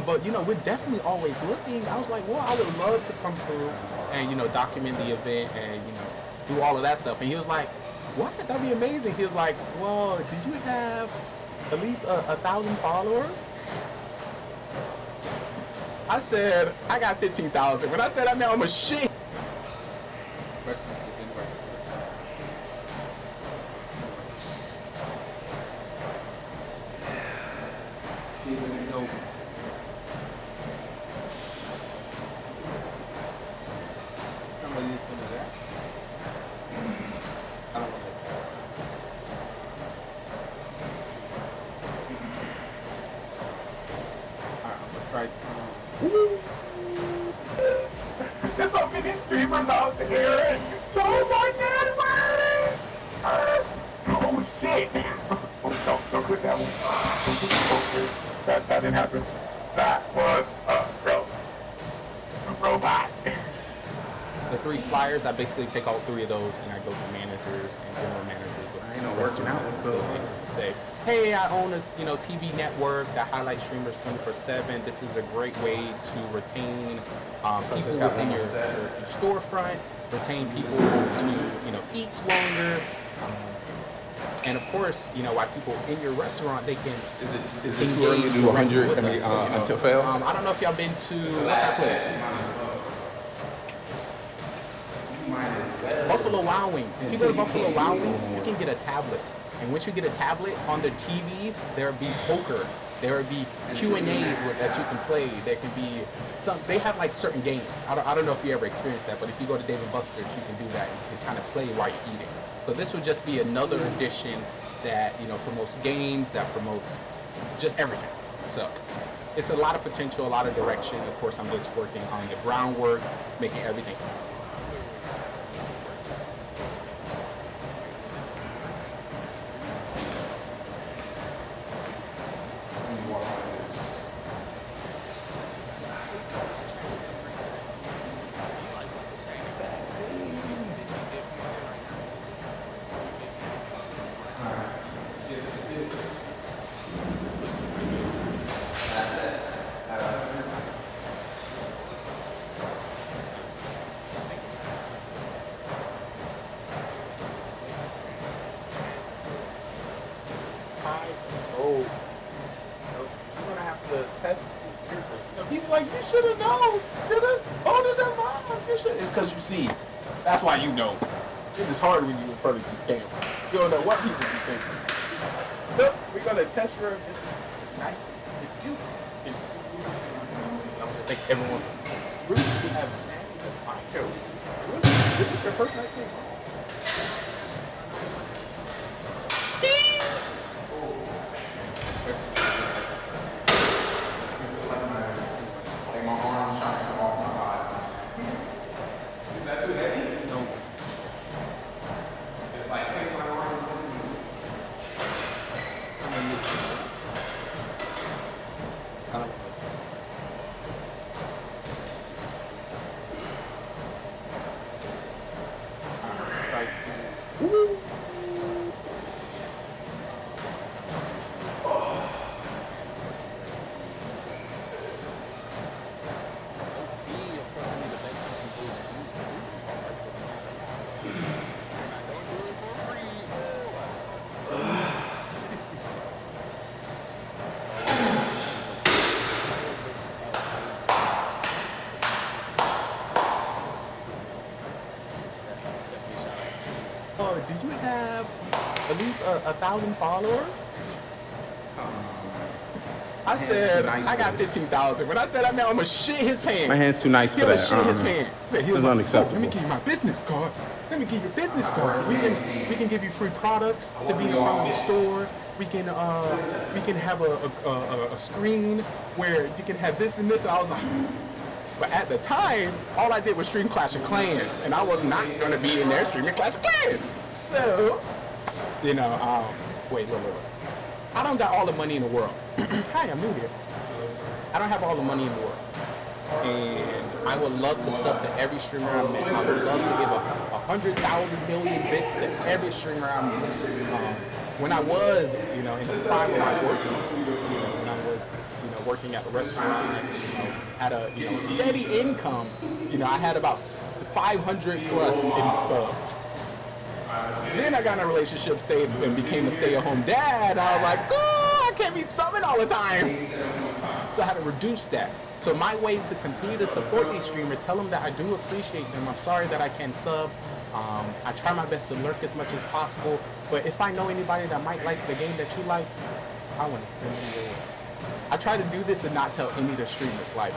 but you know, we're definitely always looking. I was like, well, I would love to come through and, you know, document the event and, you know, do all of that stuff. And he was like, what? That'd be amazing. He was like, well, do you have at least 1,000 followers? I said, I got 15,000. When I said I meant I'm a machine. There's so many streamers out there and shows on Network. Oh shit! Oh, don't click that one. That didn't happen. That was a robot. The 3 flyers, I basically take all 3 of those and I go to managers and general managers with restaurants. So they say, hey, I own a, you know, TV network that highlights streamers 24/7. This is a great way to retain people within your storefront, retain people to, you know, eat longer. And of course, you know, while people in your restaurant, they can Is it too early to do 100 until fail? I don't know if y'all been to, what's that place? Buffalo Wild Wings. If you go to Buffalo Wild Wings, you can get a tablet. And once you get a tablet, on their TVs, there'll be poker. There will be Q&As that you can play. There can be some. They have like certain games. I don't know if you ever experienced that, but if you go to Dave & Buster's, you can do that. You can kind of play while you're eating. So this would just be another edition that, you know, promotes games, that promotes just everything. So it's a lot of potential, a lot of direction. Of course, I'm just working on the groundwork, making everything. See, that's why you know. It's just hard when you're in front of these cameras. You don't know what people be thinking. So, we're going to test your night. I think everyone's really have this is your first night game. My arm's trying to come off my body. Is that too heavy? No. It's like take my arm. Woo! do you have at least 1,000 followers? I said, I got 15,000. When I said that, man, I'm gonna shit his pants. My hand's too nice for that. Shit his pants. He was That's like, unacceptable. let me give you my business card. Let me give you a business card. We can give you free products to be in front of the store. We can have a screen where you can have this and this. And I was like, but at the time, all I did was stream Clash of Clans, and I was not gonna be in there streaming Clash of Clans. So, you know, wait, look. I don't got all the money in the world. Hi, I'm new here. I don't have all the money in the world. And I would love to sub to every streamer I met. I would love to give 100,000 million bits to every streamer I met. When I was, you know, in the prime of my work, when I was, working at a restaurant, had a, steady income, I had about 500 plus in subs. Then I got in a relationship, stayed and became a stay-at-home dad. I was like, oh, I can't be subbing all the time. So I had to reduce that. So my way to continue to support these streamers, tell them that I do appreciate them. I'm sorry that I can't sub. I try my best to lurk as much as possible. But if I know anybody that might like the game that you like, I want to send them your way. I try to do this and not tell any of the streamers. Like,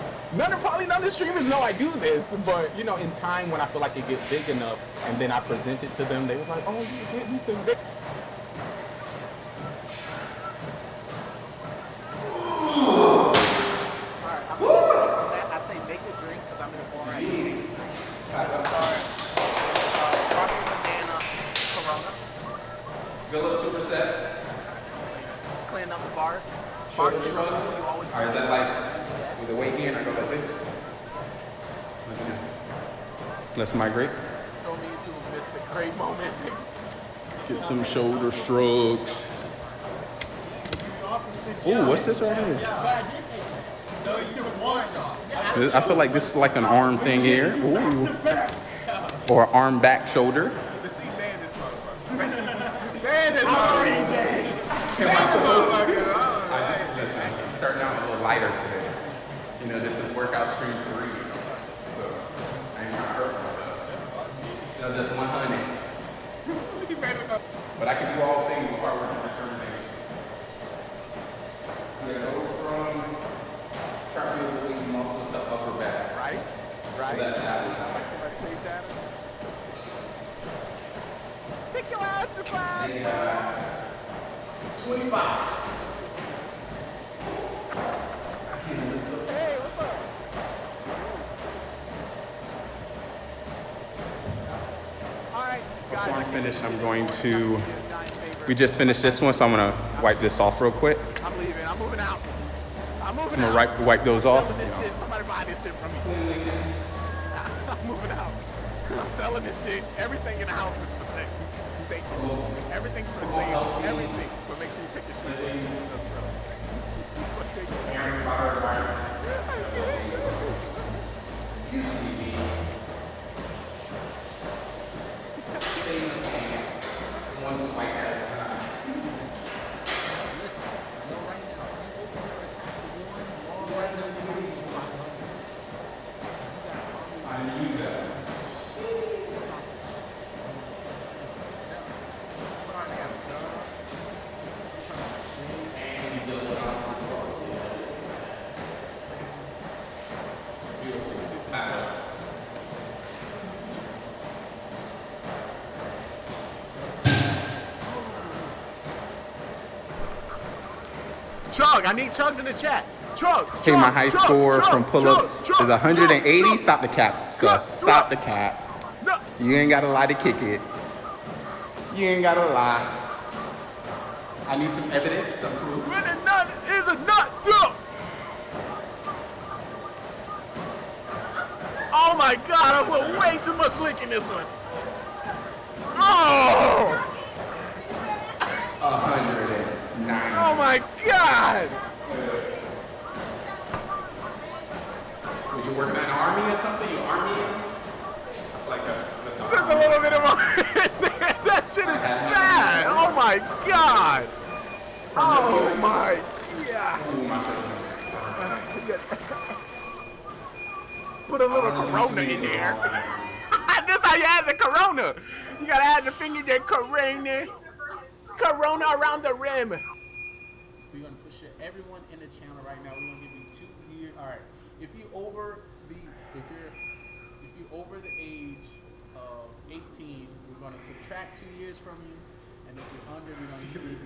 probably none of the streamers know I do this, but in time when I feel like it get big enough, and then I present it to them, they were like, "Oh, you said big." I say make a drink because I'm in a bar right now. Good little superset. Clean up the bar. Shoulder shrugs. Or is that like with the weight gain? I go like this. Let's migrate. Show me to miss the great moment. Get some shoulder strokes. Ooh, what's this right here? I feel like this is like an arm thing here. Ooh. Or arm back shoulder. I'm starting out a little lighter today. This is workout stream 3. So I ain't gonna hurt myself. Just 100. But I can do all things with hard work and determination. I'm gonna go from trapezoid weight muscle to upper back. Right. So that's that. Pick your ass to class. 25. Hey, what's up? All right, before I'm finished, I'm going to. We just finished this one, so I'm gonna wipe this off real quick. I'm leaving. I'm moving out. I'm gonna wipe those off. Somebody buy this shit from me. I'm moving out. I'm selling this shit. Everything in the house is for sale. Everything's for sale. Everything. But make sure you take your shit. One swipe at a time. Listen, right now, you open your attack for one, right now you 500. I need that. Stop this. Sorry, I got a job. And you build it on beautiful. Back up. Chug, I need chugs in the chat. Chug. Hey, my high score from pull-ups is 180. Stop the cap, sus. Stop the cap. You ain't gotta lie to kick it. You ain't gotta lie. I need some evidence, some proof. When a nut is a nut, dude. Oh my God, I put way too much lick in this one. Oh! 109. Oh my God! Would you work in an army or something? You army? I feel like that's There's a little bit of that shit is bad. Oh my God! Oh my God! Put a little Corona in there. That's how you add the Corona. You gotta add the finger there, Corona. Corona around the rim. We're gonna push everyone in the channel right now. We're gonna give you 2 years. All right. If you're over the age of 18, we're gonna subtract 2 years from you, and if you're under, we're gonna give you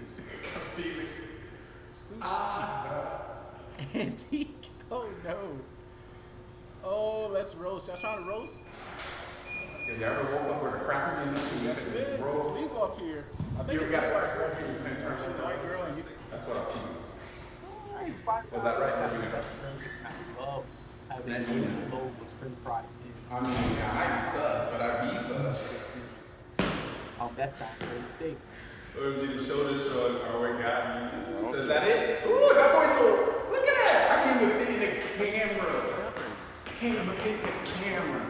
sushi. Antique. Oh no. Oh, let's roast. Y'all trying to roast? You ever woke up with a cracker in your Yes, it is. It's Leewalk here. I think it's Leewalk 14. She's a white girl, and you. That's what I see. Was that right? I love having logos, French fries. I mean, I might be sus, but I be sus. That sounds very steak. OMG, the shoulder shrug. Oh my God. So is that it? Ooh, that boy so. Look at that. I can't even fit in the camera. Can't even fit in the camera.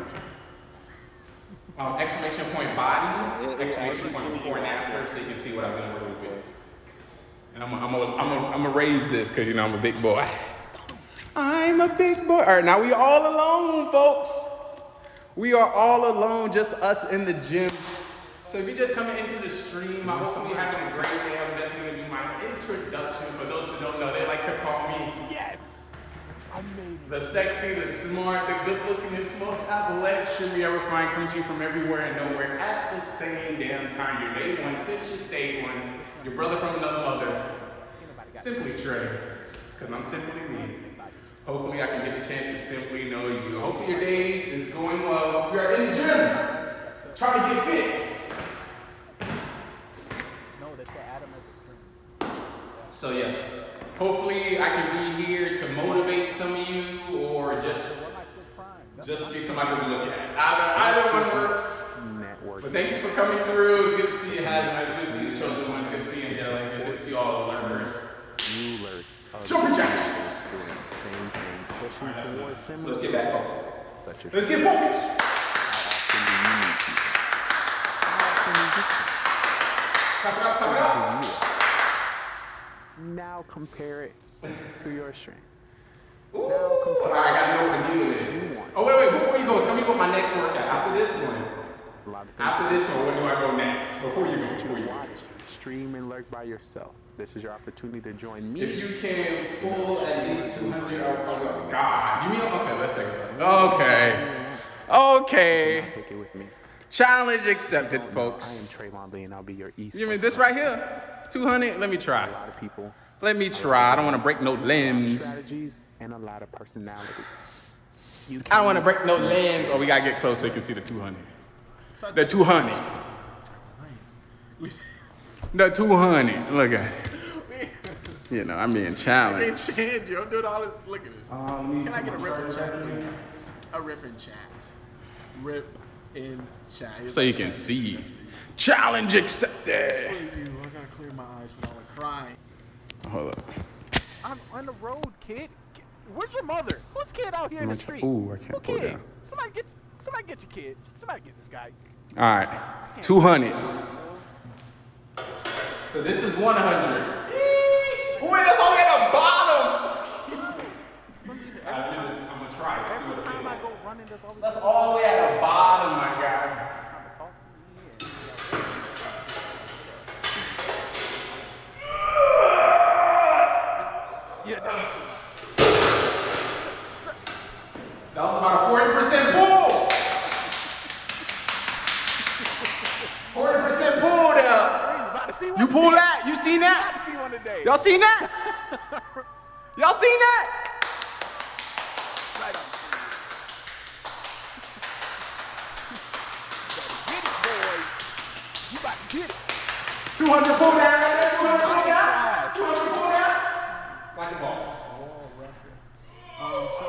Exclamation point body, exclamation point before and after, so you can see what I've been working with. And I'm gonna raise this because you know I'm a big boy. I'm a big boy. All right, now we all alone, folks. We are all alone, just us in the gym. So if you're just coming into the stream, I hope you're having a great day. I'm definitely gonna do my introduction. For those who don't know, they like to call me the sexy, the smart, the good-looking, the most athletic streamer you ever find. Come to you from everywhere and nowhere at the same damn time. Your day one, since you stayed one. Your brother from another mother. Simply Trey, because I'm simply me. Hopefully I can get a chance to simply know you. Hopefully your days is going well. We are in the gym, trying to get fit. So yeah, hopefully I can be here to motivate some of you or just be somebody to look at. Either one works. But thank you for coming through. It's good to see you, Hazmat. It's good to see the chosen ones. It's good to see you, Angelic. It's good to see all the learners. Jumping jacks. Let's get back focused. Let's get focused. Clap it up, clap it up. Now compare it to your strength. Ooh, all right, I gotta know what the deal is. Oh, wait, before you go, tell me what my next workout. After this one, where do I go next? Before you go. Stream and lurk by yourself. This is your opportunity to join me. If you can pull at least 200, I'll call you a god. You mean, okay, let's take it. Okay. Take it with me. Challenge accepted, folks. I am Trayvon Lee, and I'll be your East. You mean this right here? 200? Let me try. A lot of people. Let me try. I don't want to break no limbs. Strategies and a lot of personality. I don't want to break no limbs. Oh, we gotta get close so you can see the 200. The 200. The 200. Look at it. You know, I'm being challenged. I can't stand you. I'm doing all this. Look at this. Can I get a rip in chat, please? A rip in chat. Rip in chat. So you can see. Challenge accepted. I gotta clear my eyes from all the crying. Hold up. I'm on the road, kid. Where's your mother? Who's kid out here in the street? Ooh, I can't pull down. Somebody get your kid. Somebody get this guy. All right, 200. So this is 100. Wait, that's only at the bottom. I'm gonna try it. See what it feels like. That's all the way at the bottom, my guy. That was about a 40% pull. 40% pull there. You pull that? You seen that? Y'all seen that? Y'all seen that? Right on. Get it, boys. You about to get it. 200 pull down. 200 pull down. 200 pull down. Like a boss. So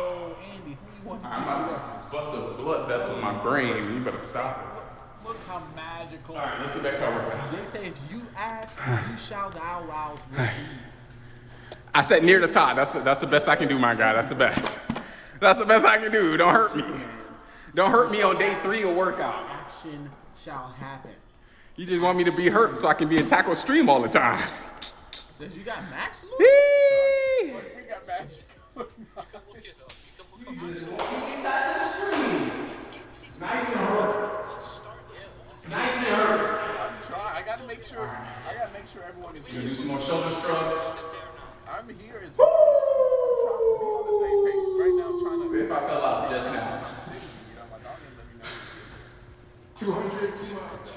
Andy, who you want to do? I'm about to bust a blood vessel in my brain. You better stop it. Look how magical. All right, let's get back to our workout. They say if you ask, you shall thou loud receive. I said near the top. That's the best I can do, my guy. That's the best. That's the best I can do. Don't hurt me. Don't hurt me on day 3 of workout. Action shall happen. You just want me to be hurt so I can be in tackle stream all the time. Does you got Max? We got Max. Nice and hurt. Nice and hurt. make sure. I gotta make sure everyone is You here. do some more shoulder shrugs. I'm here as well. I'm trying to be on the same page. Right now, I'm trying to. If I fell out just now. You know, my dog didn't let me know he was here. 200 too much.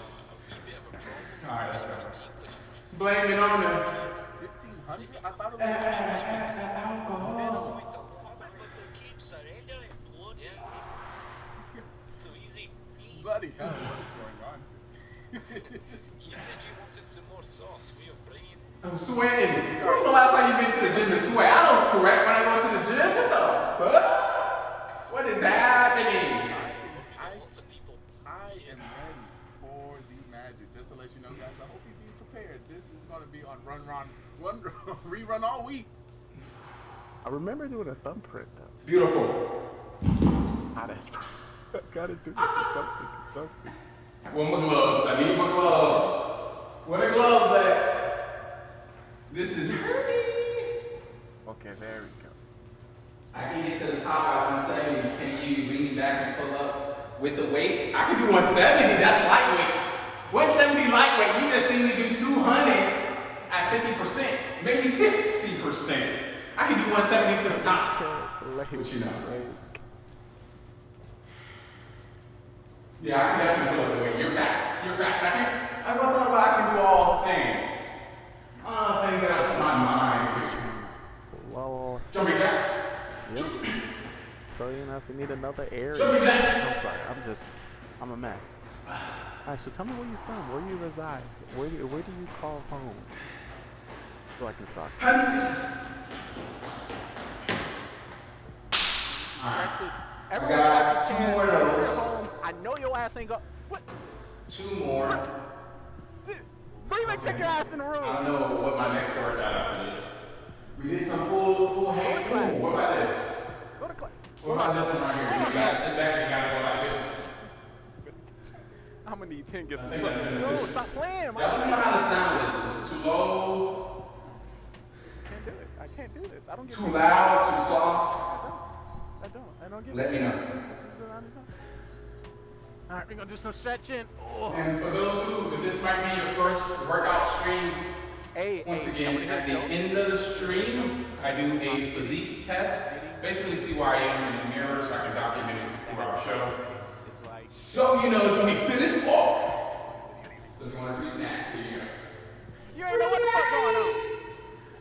Alright, let's go. Blame it on the 1,500? I thought it was alcohol. Bloody hell, what is going on? You said you wanted some more sauce. We are bringing. I'm sweating. When was the last time you been to the gym to sweat? I don't sweat when I go to the gym. What the fuck? What is happening? I am ready for the magic. Just to let you know, guys, I hope you be prepared. This is going to be on rerun all week. I remember doing a thumbprint though. Beautiful. Ah, that's I gotta do it for something. Where my gloves? I need my gloves. Where the gloves at? This is hurting. Okay, there we go. I can get to the top at 170. Can you lean back and pull up with the weight? I can do 170. That's lightweight. 170 lightweight. You just seen me do 200 at 50%, maybe 60%. I can do 170 to the top. What you know? Yeah, I can definitely pull up the weight. You're fat. You're fat. I thought about I can do all things. Things that I put my mind to. Well, Jumping jacks. Yeah. So you know if you need another area. Jumping jacks. I'm sorry. I'm a mess. Alright, so tell me where you're from. Where do you reside? Where do you call home? So I can start. How do you? Actually, I got 2 more of those. I know your ass ain't go. What? 2 more. Bring me take your ass in the room. I don't know what my next workout after this. We did some full hands. Ooh, what about this? Go to class. What about this one right here? You gotta sit back and you gotta go like this. I'm gonna need 10 gifts. I think that's it. No, stop playing. Y'all let me know how the sound is. Is it too low? I can't do it. I can't do this. I don't get Too loud? Too soft? I don't get Let me know. Alright, we're gonna do some stretching. Oh. And for those who, if this might be your first workout stream, once again, at the end of the stream, I do a physique test. Basically see where I am in the mirror so I can document it for our show. So you know it's gonna be fit as fuck. So if you want a free snack, here you go. You ain't know what the fuck going on.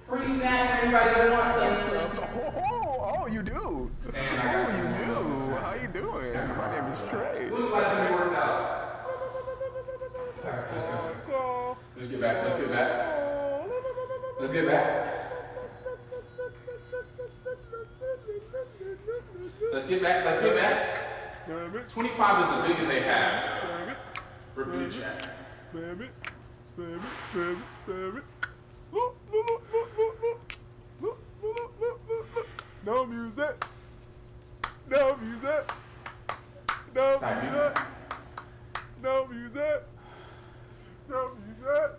Free snack for everybody that wants some. Oh, you do. And I got some you do. more. How you doing? My name is Trey. When's the last time you worked out? Alright, let's go. Let's get back. Let's get back. Let's get back. Let's get back. Let's get back. 25 is the biggest they have. Rip in the chat. Spam it. Spam it. Spam it. Spam it. No music. No music. No music. No music. No music.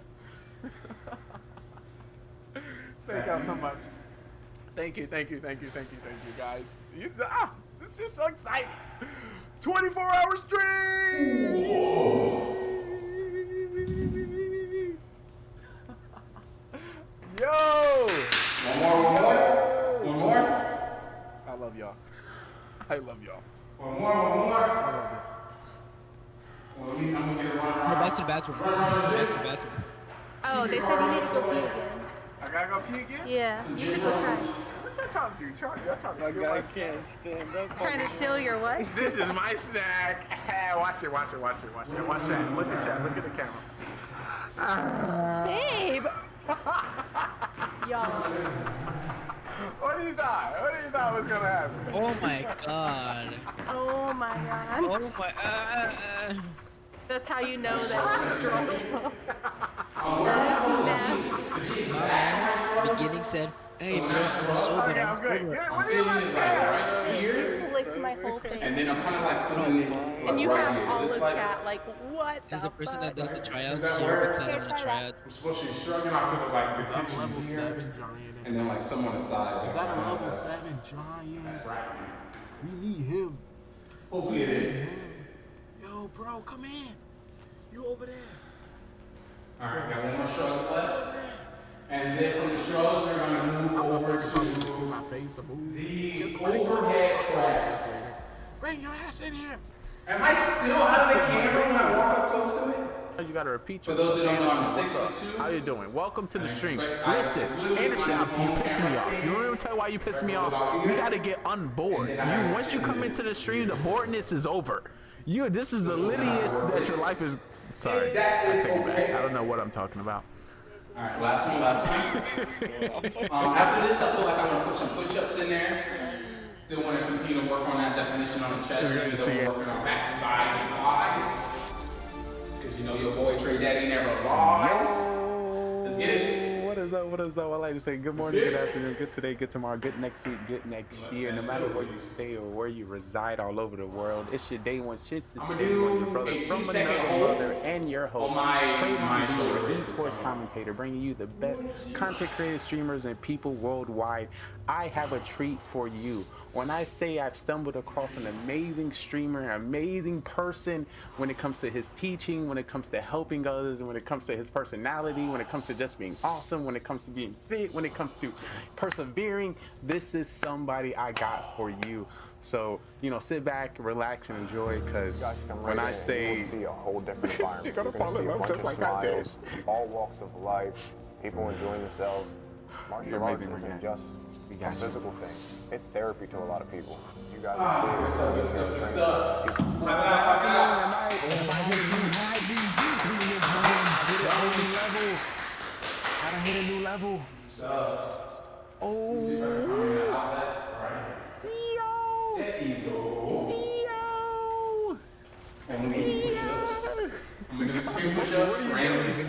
Thank y'all so much. Thank you, guys. This is just so exciting. 24-hour stream. Yo. One more. I love y'all. I love y'all. One more. Well, I'm gonna get a run. Back to the bathroom. Oh, they said you need to go pee again. I gotta go pee again? Yeah, you should go try. What y'all trying to do? Y'all trying to steal my snack. Trying to steal your what? This is my snack. Watch it. Watch that. Look at chat. Look at the camera. Babe! Y'all. What do you thought was gonna happen? Oh my god. Oh my god. Oh my. That's how you know that it's strong. My man, beginning said, "Hey bro, I'm sober. I'm feeling it like right here. You flicked my whole face. And then I'm kind of like feeling it And you right have here. all Just of like, chat, like, what There's the person that does the tryouts that here work? because I'm in a tryout. I'm supposed to be struggling. I feel like the tension level here. 7 giant. And then like someone aside. Is that a level 7 giant? We need him. Hopefully it is. Yo, bro, come in. You over there. All right, got one more shrugs left. And then from the shrugs, we're going to move over to my face the overhead press. Bring your ass in here. Am I still out of the camera when I walk up close to it? You gotta repeat. For those who don't know, I'm 6'2". How you doing? Welcome to the stream. Listen, Anderson, you piss me off. You want me to tell you why you piss me off? You gotta get unbored. Once you come into the stream, the boredness is over. This is the littiest that your life is. Sorry, I take it back. I don't know what I'm talking about. All right, last one. After this, I feel like I want to put some push-ups in there. Still want to continue to work on that definition on the chest. Even though we're working on back, thighs, and thighs. Because you know your boy Trey Daddy never lies. Let's get it. What is up? I like to say good morning, good afternoon, good today, good tomorrow, good next week, good next year. No matter where you stay or where you reside all over the world, it's your day one shits to stay one, your brother from another brother, and your host, Trey Daddy, your esports commentator, bringing you the best content creators, streamers, and people worldwide. I have a treat for you. When I say I've stumbled across an amazing streamer, an amazing person when it comes to his teaching, when it comes to helping others, and when it comes to his personality, when it comes to just being awesome, when it comes to being fit, when it comes to persevering, this is somebody I got for you. So, sit back, relax, and enjoy, because when I say... You'll see a whole different environment. You're going to fall in love just like I did. All walks of life, people enjoying themselves. Martial arts isn't just a physical thing. It's therapy to a lot of people. You guys good stuff. Talk it out. Gotta hit a new level. I'm gonna do 2 push-ups randomly.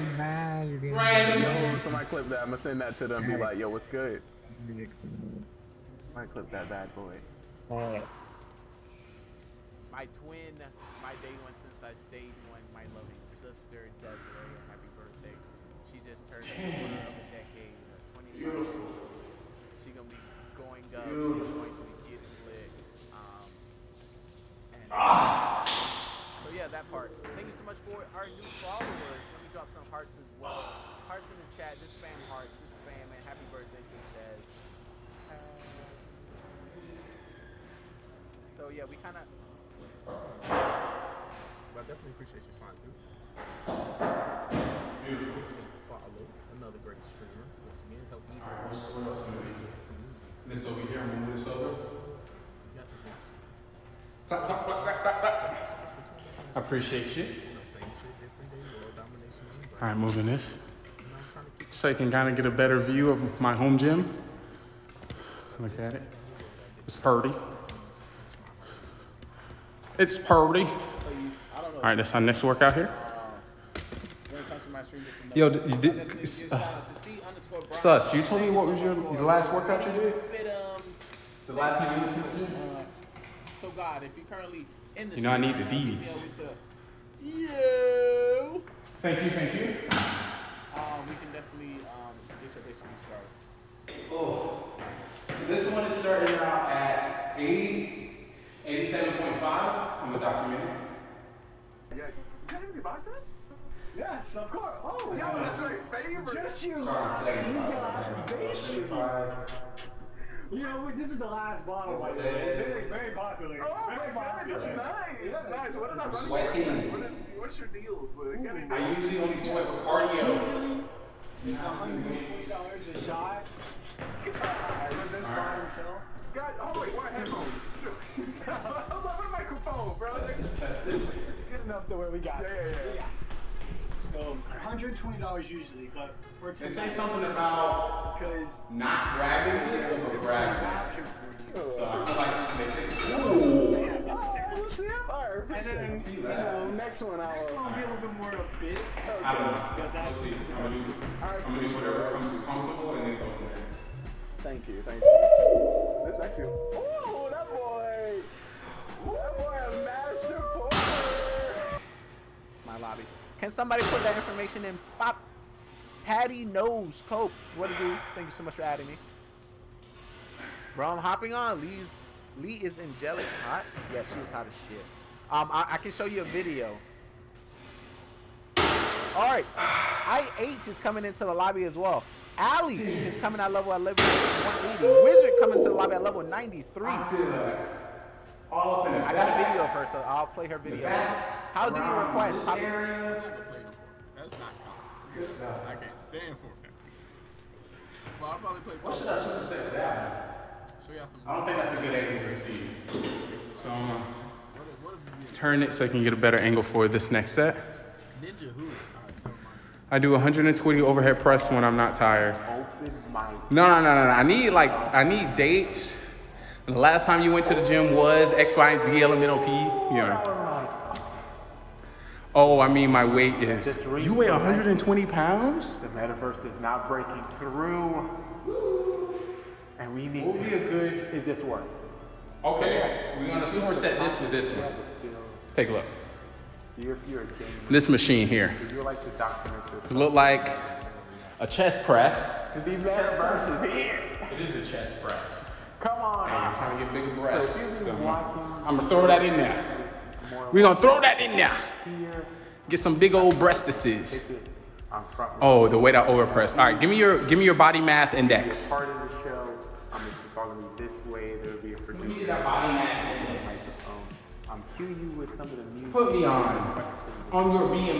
Somebody clip that. I'm gonna send that to them and be like, yo, what's good? Somebody clip that bad boy. My twin, my day one since I stayed one, my loving sister, Desiree, happy birthday. She just turned a quarter of a decade, 20 years old. She's gonna be going up, she's going to be getting lit. So yeah, that part. Thank you so much for our new followers. Let me drop some hearts as well. Hearts in the chat, just spam hearts, just spam it. Happy birthday to Des. So yeah, we kind of. But I definitely appreciate your sign too. Beautiful. Follow another great streamer. Once again, help me. This over here, move this over. You got the fence. I appreciate you. All right, moving this. So you can kind of get a better view of my home gym. Look at it. It's purty. It's purty. All right, that's our next workout here. Yo, Sus, you told me what was the last workout you did? The last time you went to the gym? So God, if you're currently in the I need the D's. Yo. Thank you. We can definitely get your basically started. Oh, this one is starting out at 87.5 on the documentary. Yeah, you bought that? Yes, of course. Oh, yeah, that's my favorite. Just you. You know, this is the last bottle, by the way. Very popular. Oh, very popular. That's nice. That's nice. What is that? Sweating. What's your deal? I usually only sweat with cardio. $120 a shot. With this bottle, Michelle. God, oh wait, what headphones? What a microphone, bro. Test it. Good enough to where we got it. Yeah. So $120 usually, but for They say something about not grabbing it over grabbing it. So I feel like they say, ooh. And then, next one I'll be a little bit more a bit. I don't know. We'll see. I'm gonna do whatever comes comfortable and then go from there. Thank you. That's actually. Oh, that boy, a master poker. My lobby. Can somebody put that information in? Pop. Patty knows Cope. What to do? Thank you so much for adding me. Bro, I'm hopping on. Lee is angelic hot. Yeah, she is hot as shit. I can show you a video. All right. IH is coming into the lobby as well. Ali is coming at level 180. Wizard coming to the lobby at level 93. All up in I got a video of her, so I'll play her video. How do you request? That's not common. I can't stand for that. Well, I'll probably play. What should I say to that? Show y'all some. I don't think that's a good angle to see. So turn it so I can get a better angle for this next set. Ninja who? I do 120 overhead press when I'm not tired. No. I need dates. And the last time you went to the gym was X, Y, and Z, elemental P. Yeah. Oh, I mean, my weight is. You weigh 120 pounds? The metaverse is not breaking through. And we need to. Be a good. It just worked. Okay, we're gonna superset this with this one. Take a look. This machine here. Look like a chest press. These metaverses here. It is a chest press. Come on. And you're trying to get bigger breasts. So I'm gonna throw that in there. We're gonna throw that in there. Get some big old breastises. Oh, the weight I overpress. All right, give me your body mass index. Part of the show. I'm gonna follow me this way. There'll be a producer. We need that body mass index. I'm cue you with some of the music. Put me on your BMI.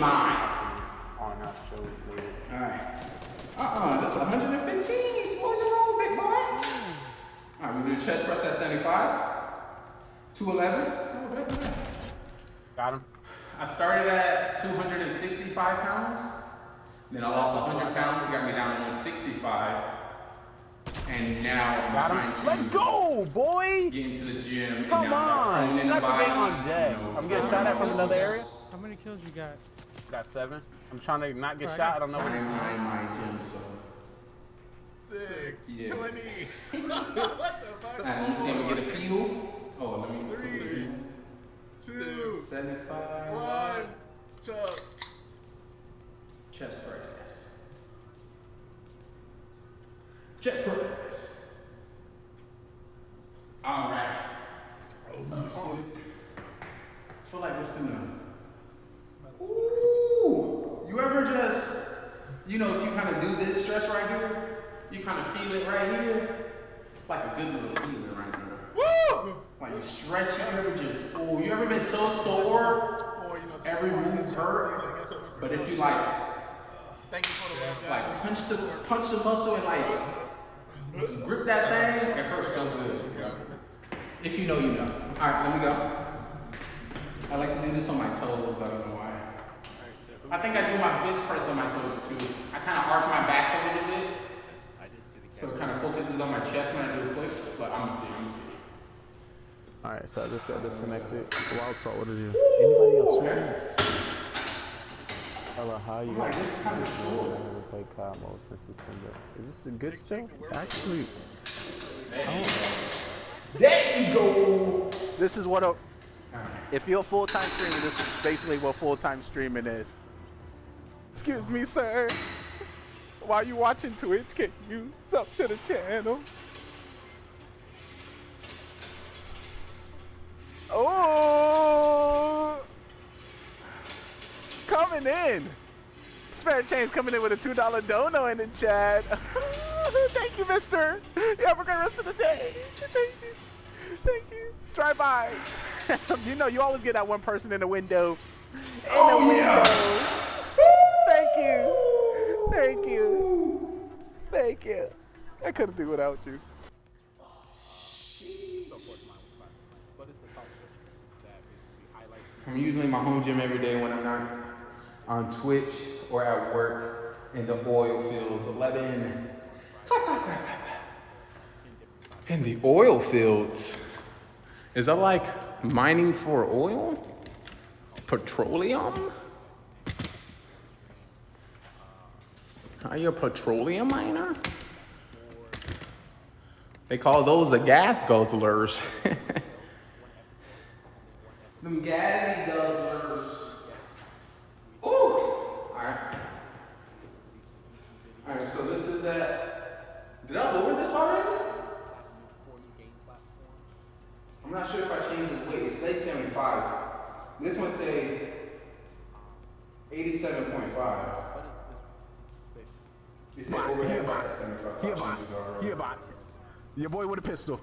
On our show later. All right. That's 115. Slow your roll, big boy. All right, we do the chest press at 75. 211. Got him. I started at 265 pounds. Then I lost 100 pounds. You got me down to 165. And now I'm trying to. Let's go, boy! Get into the gym. Come on! Sniper game on deck. I'm getting shot at from another area. How many kills you got? Got 7. I'm trying to not get shot. I don't know. I'm in my gym, so. 6, Yeah. 20. What the fuck? Alright, let me see if we get a feel. Oh, let me. 3, 2, 75. 1. Chug. Chest press. Chest press. All right. Feel like it's enough. Ooh. You ever just, if you kind of do this stretch right here, you kind of feel it right here. It's like a good little feeling right there. Woo! Like you stretch it, you ever just, you ever been so sore, every move hurt, but if you punch the muscle and grip that thing, it hurts so good. If you know, you know. All right, let me go. I like to do this on my toes. I don't know why. I think I do my bench press on my toes too. I kind of arch my back a little bit, so it kind of focuses on my chest when I do a push. But I'm gonna see. All right, so I just got disconnected. Wild Salt, what are you? Anybody else? Okay. Hello, how you guys? This is kind of short. I never played COD mode since it's been there. Is this good still? Actually, there you go. This is what if you're full-time streaming, this is basically what full-time streaming is. Excuse me, sir. While you watching Twitch, can you sub to the channel? Oh! Coming in! Spare change coming in with a $2 dono in the chat. Thank you, mister. You have a great rest of the day. Thank you. Drive by. You always get that one person in the window. Yeah. Thank you. I couldn't do without you. I'm usually in my home gym every day when I'm not on Twitch or at work in the oil fields. 11. In the oil fields? Is that like mining for oil? Petroleum? Are you a petroleum miner? They call those the gas guzzlers. Them gassy guzzlers. Ooh! Alright. Alright, so this is that. Did I lower this already? I'm not sure if I changed the weight. It says 75. This one say 87.5. He a bot. Your boy with a pistol.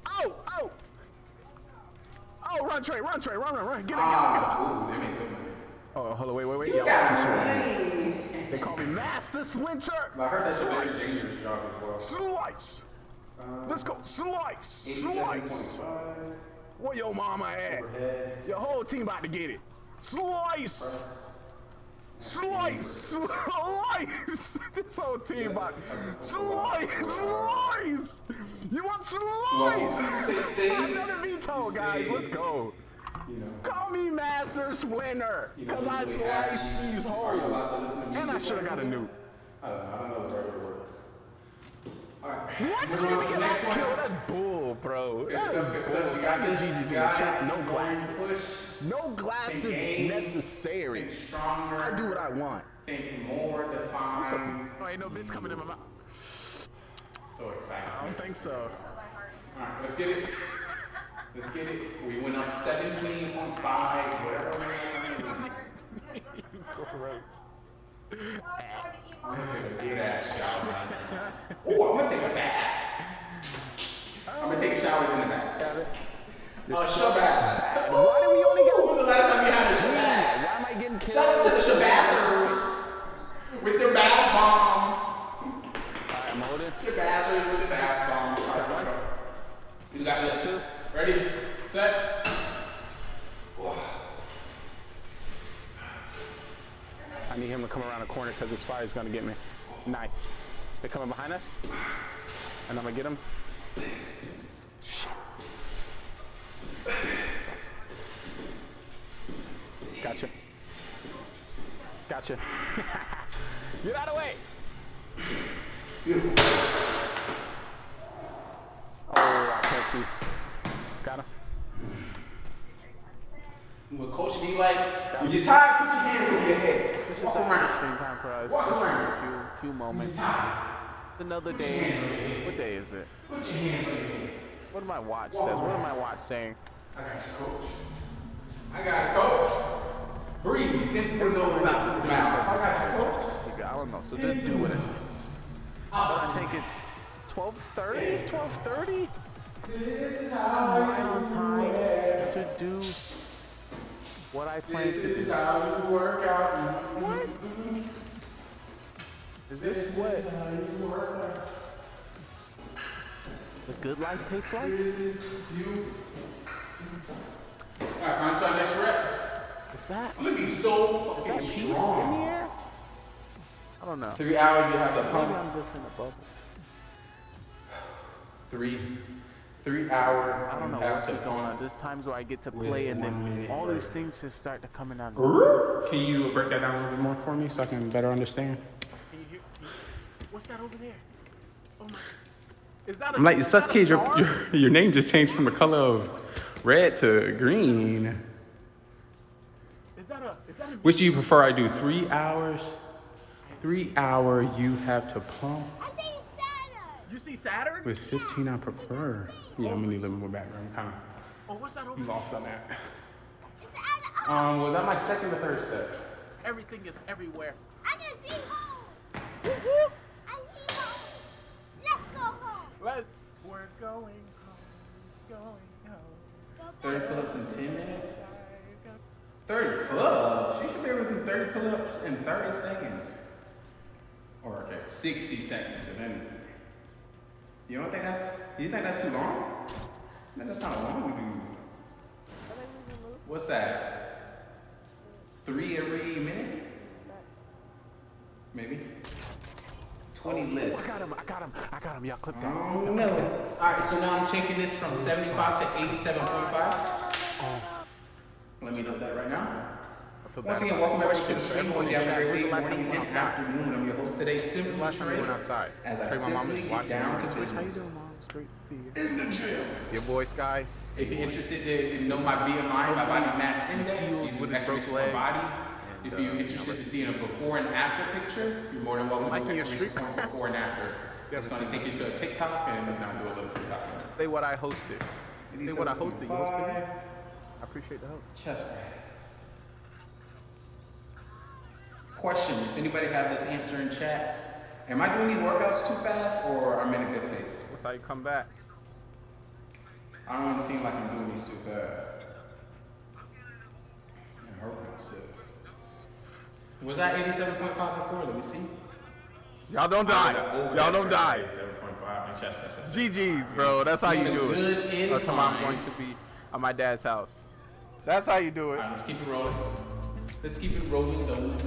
Oh! Oh, run, Trey, run. Get it. Ooh, they make good money. Oh, hold on, wait. You got money. They call me Master Splinter. I heard that's a very dangerous job as well. Slice. Let's go. Slice. Where your mama at? Your whole team about to get it. Slice. This whole team about slice. You want slice? Another veto, guys. Let's go. Call me Master Splinter, because I sliced these holes. And I should have got a nuke. I don't know the right word. What? I didn't get last kill. That's bull, bro. Good stuff. We got the this. GG's in the chat. No glasses. No glasses necessary. I do what I want. Think more defined. Oh, ain't no bitch coming in my mouth. So excited. I don't think so. Alright, let's get it. We went up 17.5, whatever. Gross. I'm gonna take a good ass shower. Oh, I'm gonna take a bath. I'm gonna take a shower in the bath. Shabbat. Why do we only get? When was the last time you had a Shabbat? Why am I getting killed? Shout out to the Shabbathers with their bath bombs. Alright, I'm holding. Shabbathers with the bath bombs. Alright, go. You got this too. Ready, set. I need him to come around the corner because this fire is going to get me. Nice. They're coming behind us. And I'm going to get him. Shit. Gotcha. Get out of the way. Beautiful. Oh, I can't see. Got him. When coach be like, when you're tired, put your hands over your head. Walk around. Time for us. Walk around. Few moments. It's another day. What day is it? Put your hands over your head. What did my watch says? What did my watch saying? I got you, coach. I got it, coach. Breathe in through the nose, out through the mouth. I got you, coach. I don't know. So just do what it says. But I think it's 12:30. It's 12:30. I'm right on time to do what I plan to do. This is how you work out. What? Is this what the good life tastes like? Alright, on to our next rep. Is that? I'm gonna be so fucking peace in strong. the air? I don't know. 3 hours you have to pump. Maybe I'm just in a bubble. 3 hours. I don't know what's going on. There's times where I get to play and then all these things just start to coming out. Can you break that down a little bit more for me so I can better understand? What's that over there? Oh my. Is that I'm like, Sasuke, your name just changed from the color of red to green. Is that a Which do you prefer I do? 3 hours? 3 hour you have to pump? You see Saturn? With 15 I prefer. Yeah, I'm gonna need a little more background. I'm kind of Oh, what's that over there? lost on that. Was that my second or third set? Everything is everywhere. I can see home. I see home. Let's go home. We're going home. 30 pull-ups in 10 minutes? 30 pull-ups? You should be able to do 30 pull-ups in 30 seconds. Or, okay, 60 seconds. And then, you don't think that's too long? No, that's not long to do. What's that? 3 every minute? Maybe? 20 lifts. I got him. Y'all clip that. Oh, no. Alright, so now I'm checking this from 75 to 87.5. Let me know that right now. Once again, welcome everybody to the stream. Hope you have a great day, morning, and afternoon. I'm your host today, Simply Trey. outside. As I simply get down to business. How you doing, Mom? It's great to see you. In the gym. Your boy Sky. If you're interested to know my BMI, my body mass index, with expression of my body. If you're interested to see a before and after picture, you're more than welcome to do an expression before and after. It's going to take you to a TikTok, and I'll do a little TikTok. Say what I hosted. Say what I hosted. You hosted it? I appreciate the help. Chest bag. Question, if anybody have this answer in chat, am I doing these workouts too fast or I'm in a good pace? That's how you come back. I don't want to seem like I'm doing these too fast. I hurt myself. Was that 87.5 before? Let me see. Y'all don't die. Y'all don't die. 87.5 in chest. GG's, bro. That's how you do Good it. in That's how I'm time. going to be at my dad's house. That's how you do it. All right, let's keep it rolling. Let's keep it rolling, though.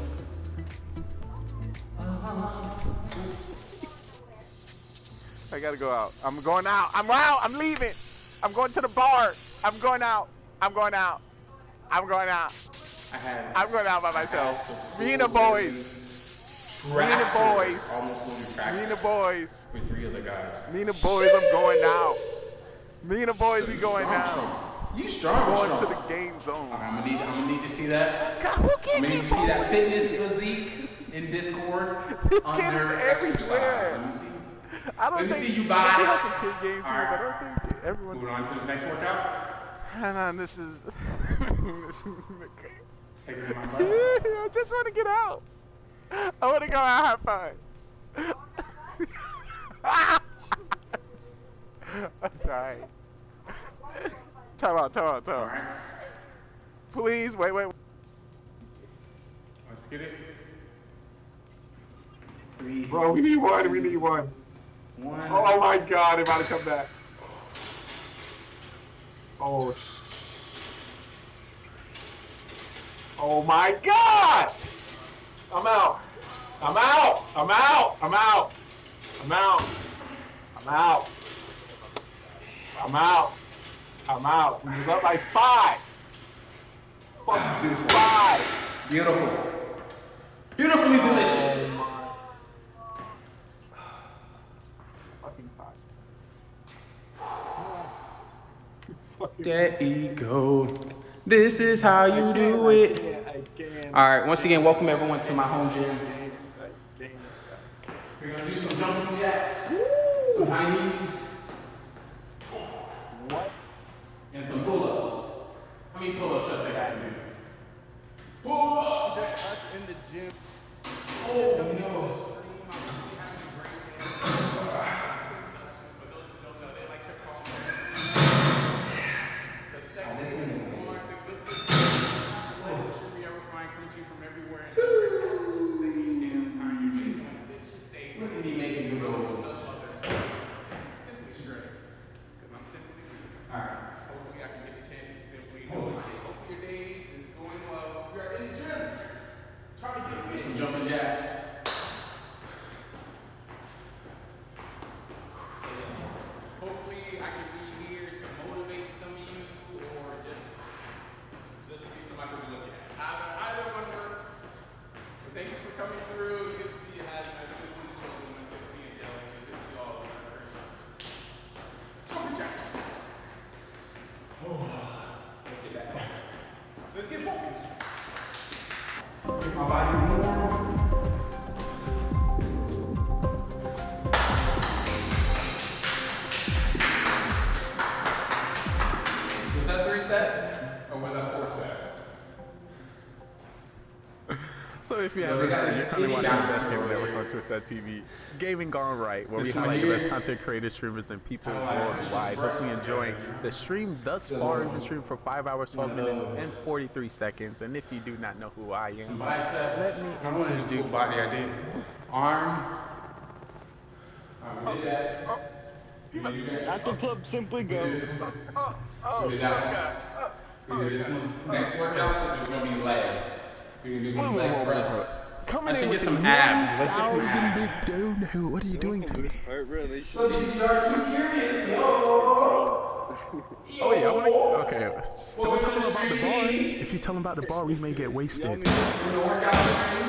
I gotta go out. I'm going out. I'm out. I'm leaving. I'm going to the bar. I'm going out. I'm going out. I'm going out. I'm going out by myself. Me and the boys. Me and the boys. Me and the boys. With 3 other guys. Me and the boys, I'm going out. Me and the boys, we going out. You strong. Going to the game zone. I'm gonna need to see that. I'm gonna need to see that fitness physique in Discord under exercise. Let me see. Let me see you body. We have some kid games here, but I don't think everyone's... Moving on to this next workout. Hang on, this is... Take it to my I just want to get out. I want to go out, have fun. I'm sorry. Time out. Please, wait. Let's get it. 3. Bro, we need one. 1. Oh my god, they're about to come back. Oh my god! I'm out. We was up like 5. Fuck this 5. Beautiful. Beautifully delicious. Fucking 5. There you go. This is how you do it. All right, once again, welcome everyone to my home gym. We're gonna do some jumping jacks, some high knees. What? And some pull-ups. How many pull-ups should I think I can do? Pull-ups! Just us in the gym. Oh no. Look at me making the rolls. Simply straight. Because I'm simply good. Alright. Hopefully I can get the chance to simply do it. Hope your days is going well. We are in the gym. Try to get me some jumping jacks. So hopefully I can be here to motivate some of you or just be somebody to look at. Either one works. But thank you for coming through. It's good to see you, Hazard. It's good to see the chosen one. It's good to see you, Jelly. It's good to see all of you in person. Jumping jacks. Let's get that. Let's get focused. Get my body warm. Was that 3 sets? Or was that 4 sets? So if you haven't heard, you're currently watching the best gaming network on Twitch TV, Gaming GoneRight, where we highlight the best content creators, streamers, and people worldwide. Hopefully enjoying the stream thus far. We've been streaming for 5 hours, 12 minutes, and 43 seconds. And if you do not know who I am, let me introduce body. I did arm. We did that. At the club, simply go. We did that one. We did this one. Next workout is going to be leg. We're going to do these leg press. I should get some abs. Let's get some abs. Big dono. What are you doing to me? So you are too curious, yo. Oh yeah, I want to. Okay, don't tell them about the bar. If you tell them about the bar, we may get wasted.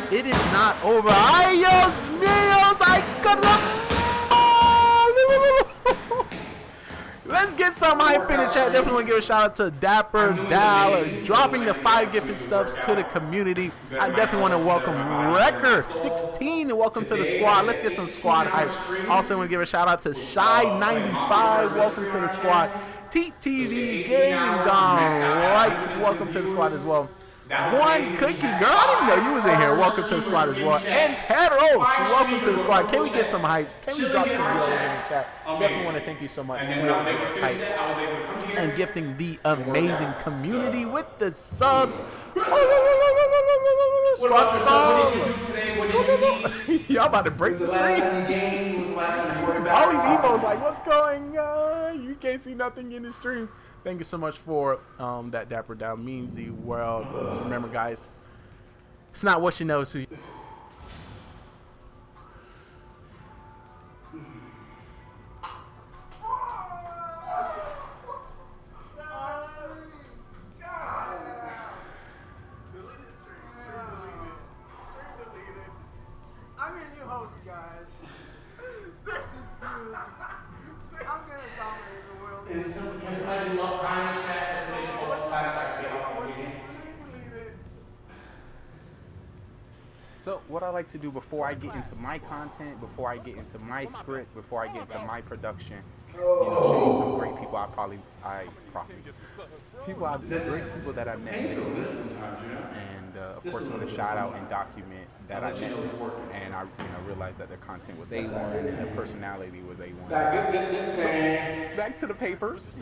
It is not over. Ay, Dios míos, ay, caramba. Let's get some hype in the chat. Definitely want to give a shout out to Dapper Dal dropping the 5 gifted subs to the community. I definitely want to welcome Wrecker16 and welcome to the squad. Let's get some squad hype. Also want to give a shout out to Shy95. Welcome to the squad. TTV Gaming GoneRight. Welcome to the squad as well. One cookie, girl. I didn't know you was in here. Welcome to the squad as well. And Tedros, welcome to the squad. Can we get some hypes? Can we drop some videos in the chat? Definitely want to thank you so much for hype and gifting the amazing community with the subs. What about yourself? What did you do today? What did you eat? Y'all about to break the screen. Game was the last time you worked All these emos like, what's going on? You can't see nothing in the stream. Thank you so much for that Dapper Down means the world. Remember, guys, it's not what you know, it's who you. I'm your new host, guys. This is dude. I'm gonna dominate the world. Can somebody love time in chat? So what I like to do before I get into my content, before I get into my script, before I get into my production, show you some great people great people that I met. And of course, want to shout out and document that I met, and I realized that their content was A1 and their personality was A1. So, back to the papers,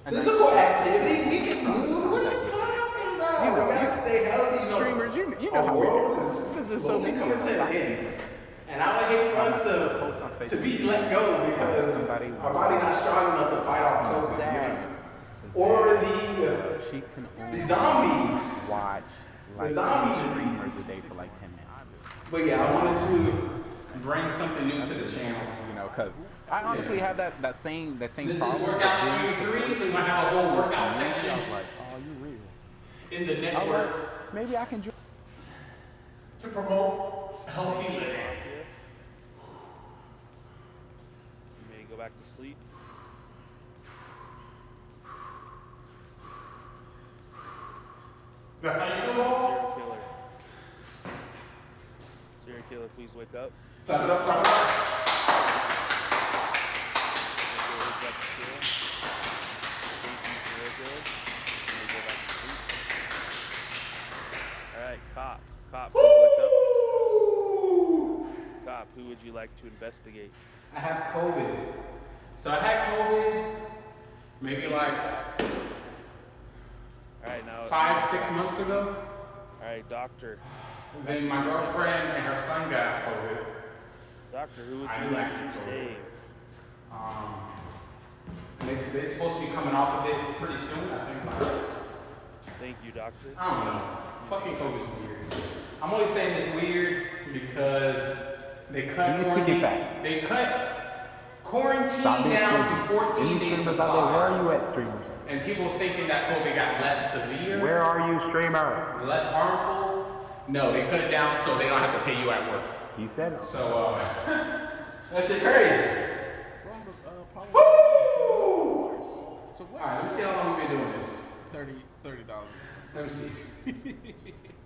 Physical activity, we can move. What are you talking about? We gotta stay healthy. Streamers, you know how we do. This is so coming to the end. And I would hate for us to be let go because our body not strong enough to fight off COVID. Or the zombie. Watch the zombie streamers a day for like 10 minutes. But yeah, I wanted to bring something new to the channel. Because I honestly have that same problem. This is workout stream 3, so you might have a whole workout section. I was like, oh, you real. In the network. Maybe I can join. To promote healthy living. You may go back to sleep. That's how you feel? Serial killer. Serial killer, please wake up. Chop it up, chop it up. Alright, cop. Cop, please wake up. Cop, who would you like to investigate? I have COVID. So I had COVID maybe like Alright, now 5-6 months ago. Alright, doctor. Then my girlfriend and her son got COVID. Doctor, who would you like to save? They're supposed to be coming off of it pretty soon, I think. Thank you, doctor. I don't know. Fucking COVID's weird. I'm only saying it's weird because they cut quarantine down from 14 days to 5. Where are you at, streamers? And people thinking that COVID got less severe. Where are you, streamers? Less harmful. No, they cut it down so they don't have to pay you at work. He said it. So, that shit crazy. Woo! Alright, let me see how long we've been doing this. $30. Let me see.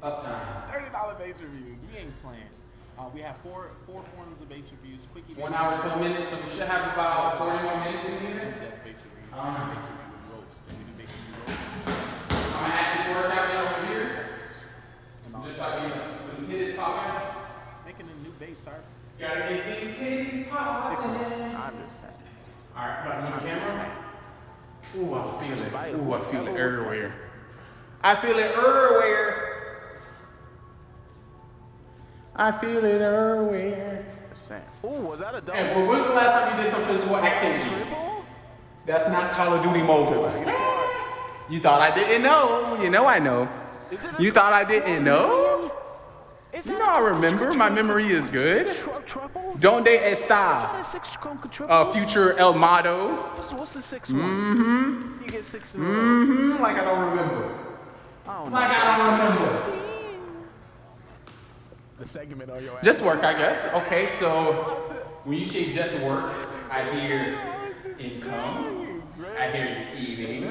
Uptime. $30 base reviews. We ain't playing. We have four forms of base reviews. Quickie. 1 hour 12 minutes, so we should have about 40 more minutes in here. Death base reviews. Base review roast. And we do base review roast. I'm gonna add this workout over here. Just like you hit this popping. Making a new base, sir. Gotta get these titties popping. I'm just saying. Alright, about to move the camera. Ooh, I feel it. Ooh, I feel it everywhere. I feel it everywhere. I feel it everywhere. Ooh, was that a double? Hey, well, when's the last time you did some physical activity? That's not Call of Duty Mobile. You thought I didn't know. You know I know. You thought I didn't know? You know I remember. My memory is good. Donde está? Future El Motto. What's the 6-1? Mm-hmm. You get 6 Like I don't remember. Like I don't remember. The segment on your ass. Just work, I guess. Okay, so when you say just work, I hear income. I hear you're eating.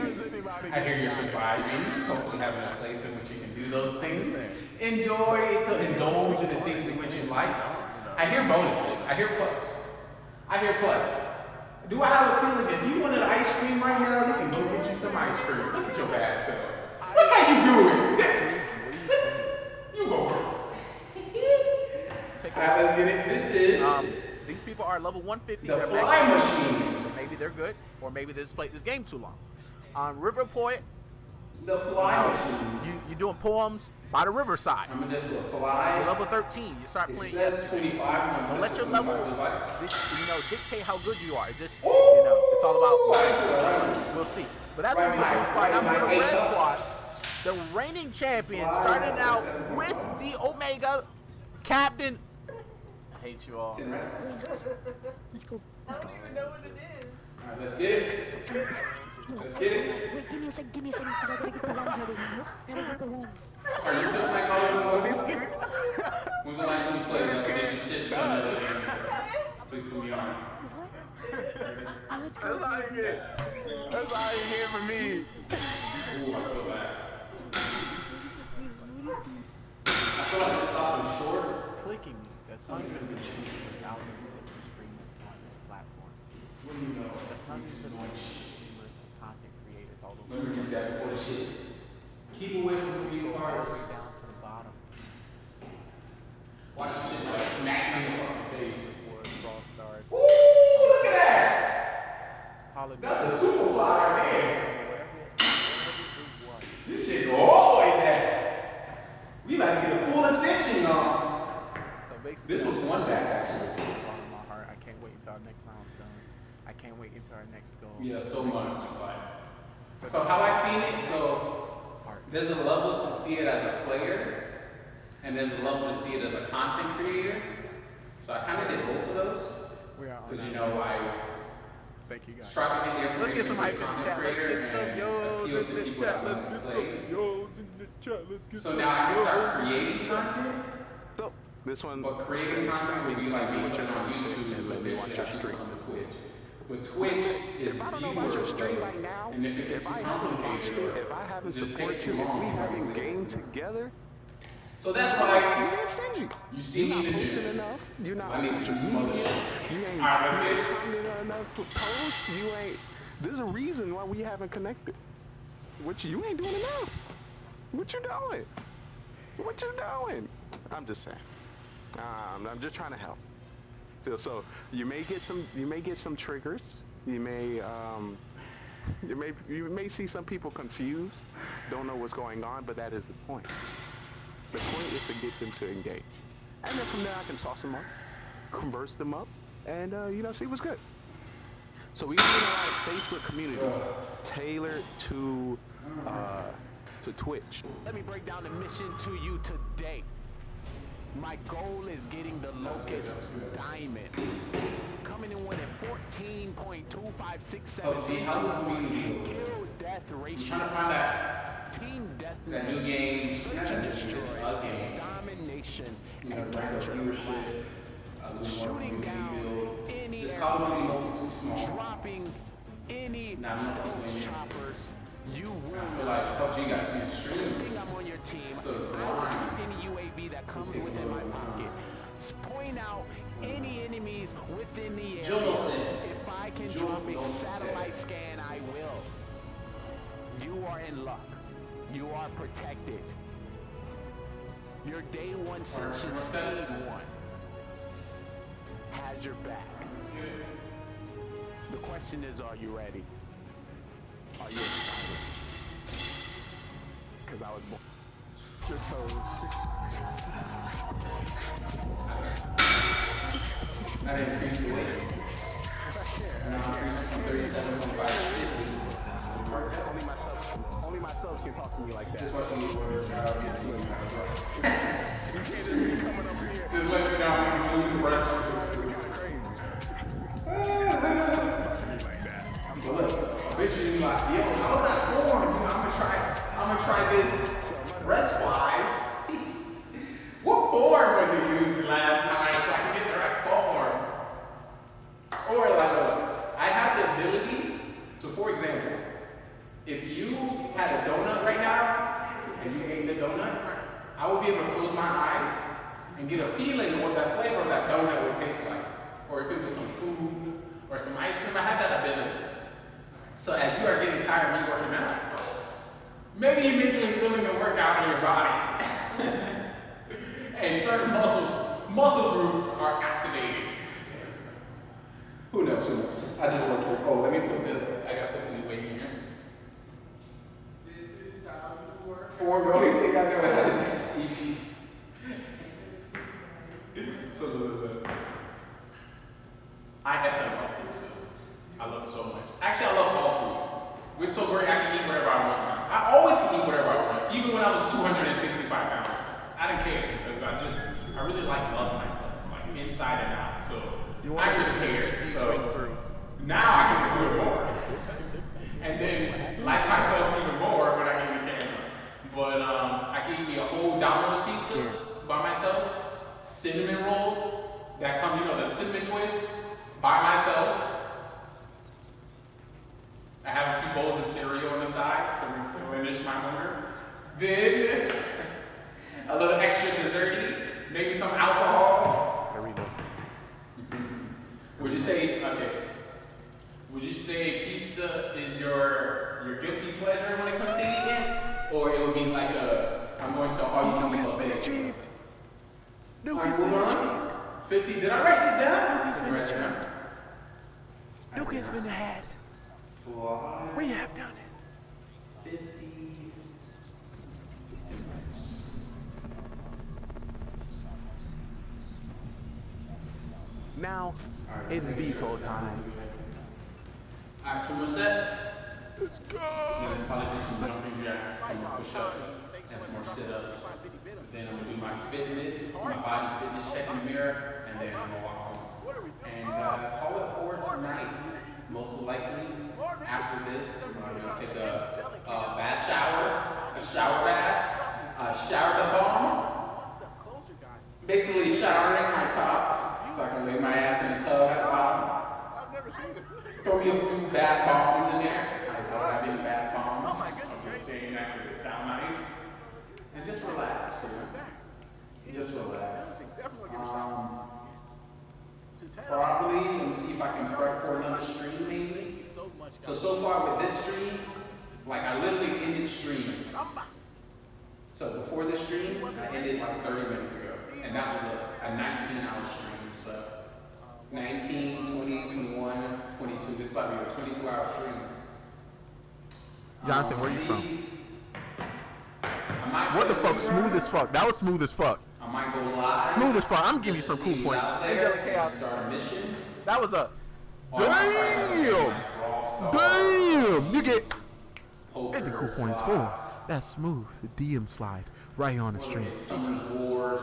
I hear you're surviving. Hopefully having a place in which you can do those things. Enjoy to indulge in the things in which you like. I hear bonuses. I hear plus. I hear plus. Do I have a feeling if you wanted ice cream right now, you can go get you some ice cream. Look at your bad self. Look how are you doing? You go, girl. Alright, let's get it. This is These people are level 150. the They're fly maxed. machine. So maybe they're good, or maybe they just played this game too long. On River Point, The fly machine. you're doing poems by the riverside. I'm gonna just do a fly. You're level 13. You start It playing. says 25. Don't let your level, dictate how good you are. It just, it's all about. We'll see. But that's gonna be the cool spot. I'm going to Red Squad. The reigning champions, starting out with the Omega Captain. I hate you all. Let's go. Let's go. I don't even know what it is. Alright, let's get it. Let's get it. Wait, give me a second, because I gotta get the ones ready. I gotta get the ones. Are you still playing Call of Duty? When's the last time you played? Did you shit ton? Please put me on. Let's That's all you get. That's all you get from me. Ooh, I feel bad. I feel like it's stopping short. Clicking me. That's not going to be changed without the stream on this platform. What do you know? That's not just the way streamers and content creators all over. Let me do that before the shit. Keep away from the All cars. the way down to the bottom. Watch the shit like smack me in the fucking face. Brawl Stars. Ooh, look at that! Call of That's a Duty. super fly right there. This shit go all the way down. We about to get a full extension on. So basically, This was one back actually. From my heart, I can't wait until our next milestone. I can't wait until our next goal. Yeah, so much. So how I seen it, so there's a level to see it as a player, and there's a level to see it as a content creator. So I kind of did both of those. Because I Thank you guys. try to get the Let's get some hype in the content chat. Let's creator get some and yo's appeal in to the people chat. that Let's want to get play. some yo's in the chat. Let's get So some now I can start yo's. creating content. So this one, But creating content would be like being put on YouTube and like they want your stream on Twitch. But Twitch is If I don't know about your stream right now, and if it gets too complicated, if I haven't just supported takes you, too if we long. haven't gamed together, So that's you why ain't stingy. you see You're me not in the posting gym. enough. You're not I on need to social do some other media. shit. You ain't Alright, let's get it. commenting on enough posts. You ain't. There's a reason why we haven't connected. What you ain't doing enough. What you doing? What you doing? I'm just saying. I'm just trying to help. So you may get some triggers. You may see some people confused, don't know what's going on, but that is the point. The point is to get them to engage, and then from there I can toss them up, converse them up, and see what's good. So we have a lot of Facebook community tailored to Twitch. Let me break down the mission to you today. My goal is getting the Locust Diamond. Coming in winning 14.25672 kill death ratio. Trying to find that. Team That deathmatch. new game. Search and destroy. Domination and capture the flag. Shooting down any airplanes, dropping any stealth choppers. You will I feel like PUBG got too much streams. I'm on your team. I will drop any UAV that comes within my pocket. Point out any enemies within the area. Jonathan. If I can drop a satellite scan, I will. You are in luck. You are protected. Your day one session, stage one, has your back. The question is, are you ready? Are you excited? Because I was born. Your toes. I didn't increase the weight. And I increased it from 37.5 to 50. Only myself can talk to me like that. Just watching these words out. You can't just be coming up here. Just let you know I'm losing breath. Bitch, you like, yo, how that form? I'm gonna try this rest fly. What form was it using last night so I can get the right form? Or like, I have the ability. So, for example, if you had a donut right now and you ate the donut, I would be able to close my eyes and get a feeling of what that flavor of that donut would taste like. Or if it was some food or some ice cream, I have that ability. So as you are getting tired of me working out, maybe you're mentally feeling the workout in your body. And certain muscle groups are activated. Who knows? Who knows? I just work here. Oh, let me put I got to put the weight in here. This is how you work. Form, the only thing I know how to do is eat. So look. I effing love pizza. I love it so much. Actually, I love all food. It's so great I can eat whatever I want now. I always can eat whatever I want, even when I was 265 pounds. I didn't care because I really like loving myself, like inside and out. So I just cared. So now I can do it more. And then like myself even more when I get in the camera. But I can eat me a whole Domino's pizza by myself. Cinnamon rolls that come, the cinnamon twist by myself. I have a few bowls of cereal on the side to replenish my hunger. Then a little extra dessert, maybe some alcohol. There we go. Would you say pizza is your guilty pleasure when it comes to eating? Or it would be like I'm going to all you can eat buffet? No, he's been 50. Did I write this down? Nuke has been a hat. Nuke has been a hat. We have done it. 50. Now it's veto time. I have 2 more sets. Let's go. Then probably do some jumping jacks, some more push-ups, and some more sit-ups. Then I'm gonna do my fitness, my body fitness check in the mirror, and then I'm gonna walk home. And call it for tonight. Most likely, after this, I'm gonna take a bath shower, a shower bath, a shower bomb. Basically showering my top, so I can lay my ass in the tub at the bottom. Throw me a few bath bombs in there. I don't have any bath bombs. I'm just saying that because it sounds nice. And just relax, Just relax. Probably, let me see if I can prep for another stream maybe. So far with this stream, like I literally ended streaming. So before the stream, I ended like 30 minutes ago. And that was a 19-hour stream. So 19, 20, 21, 22. This is about to be a 22-hour stream. Jonathan, where you from? What the fuck? Smooth as fuck. That was smooth as fuck. I might go live. Smooth as fuck. I'm gonna give you some cool points. Start a mission. That was a damn. Damn. You get 50 cool points for that smooth DM slide right on the stream. Summoners Wars.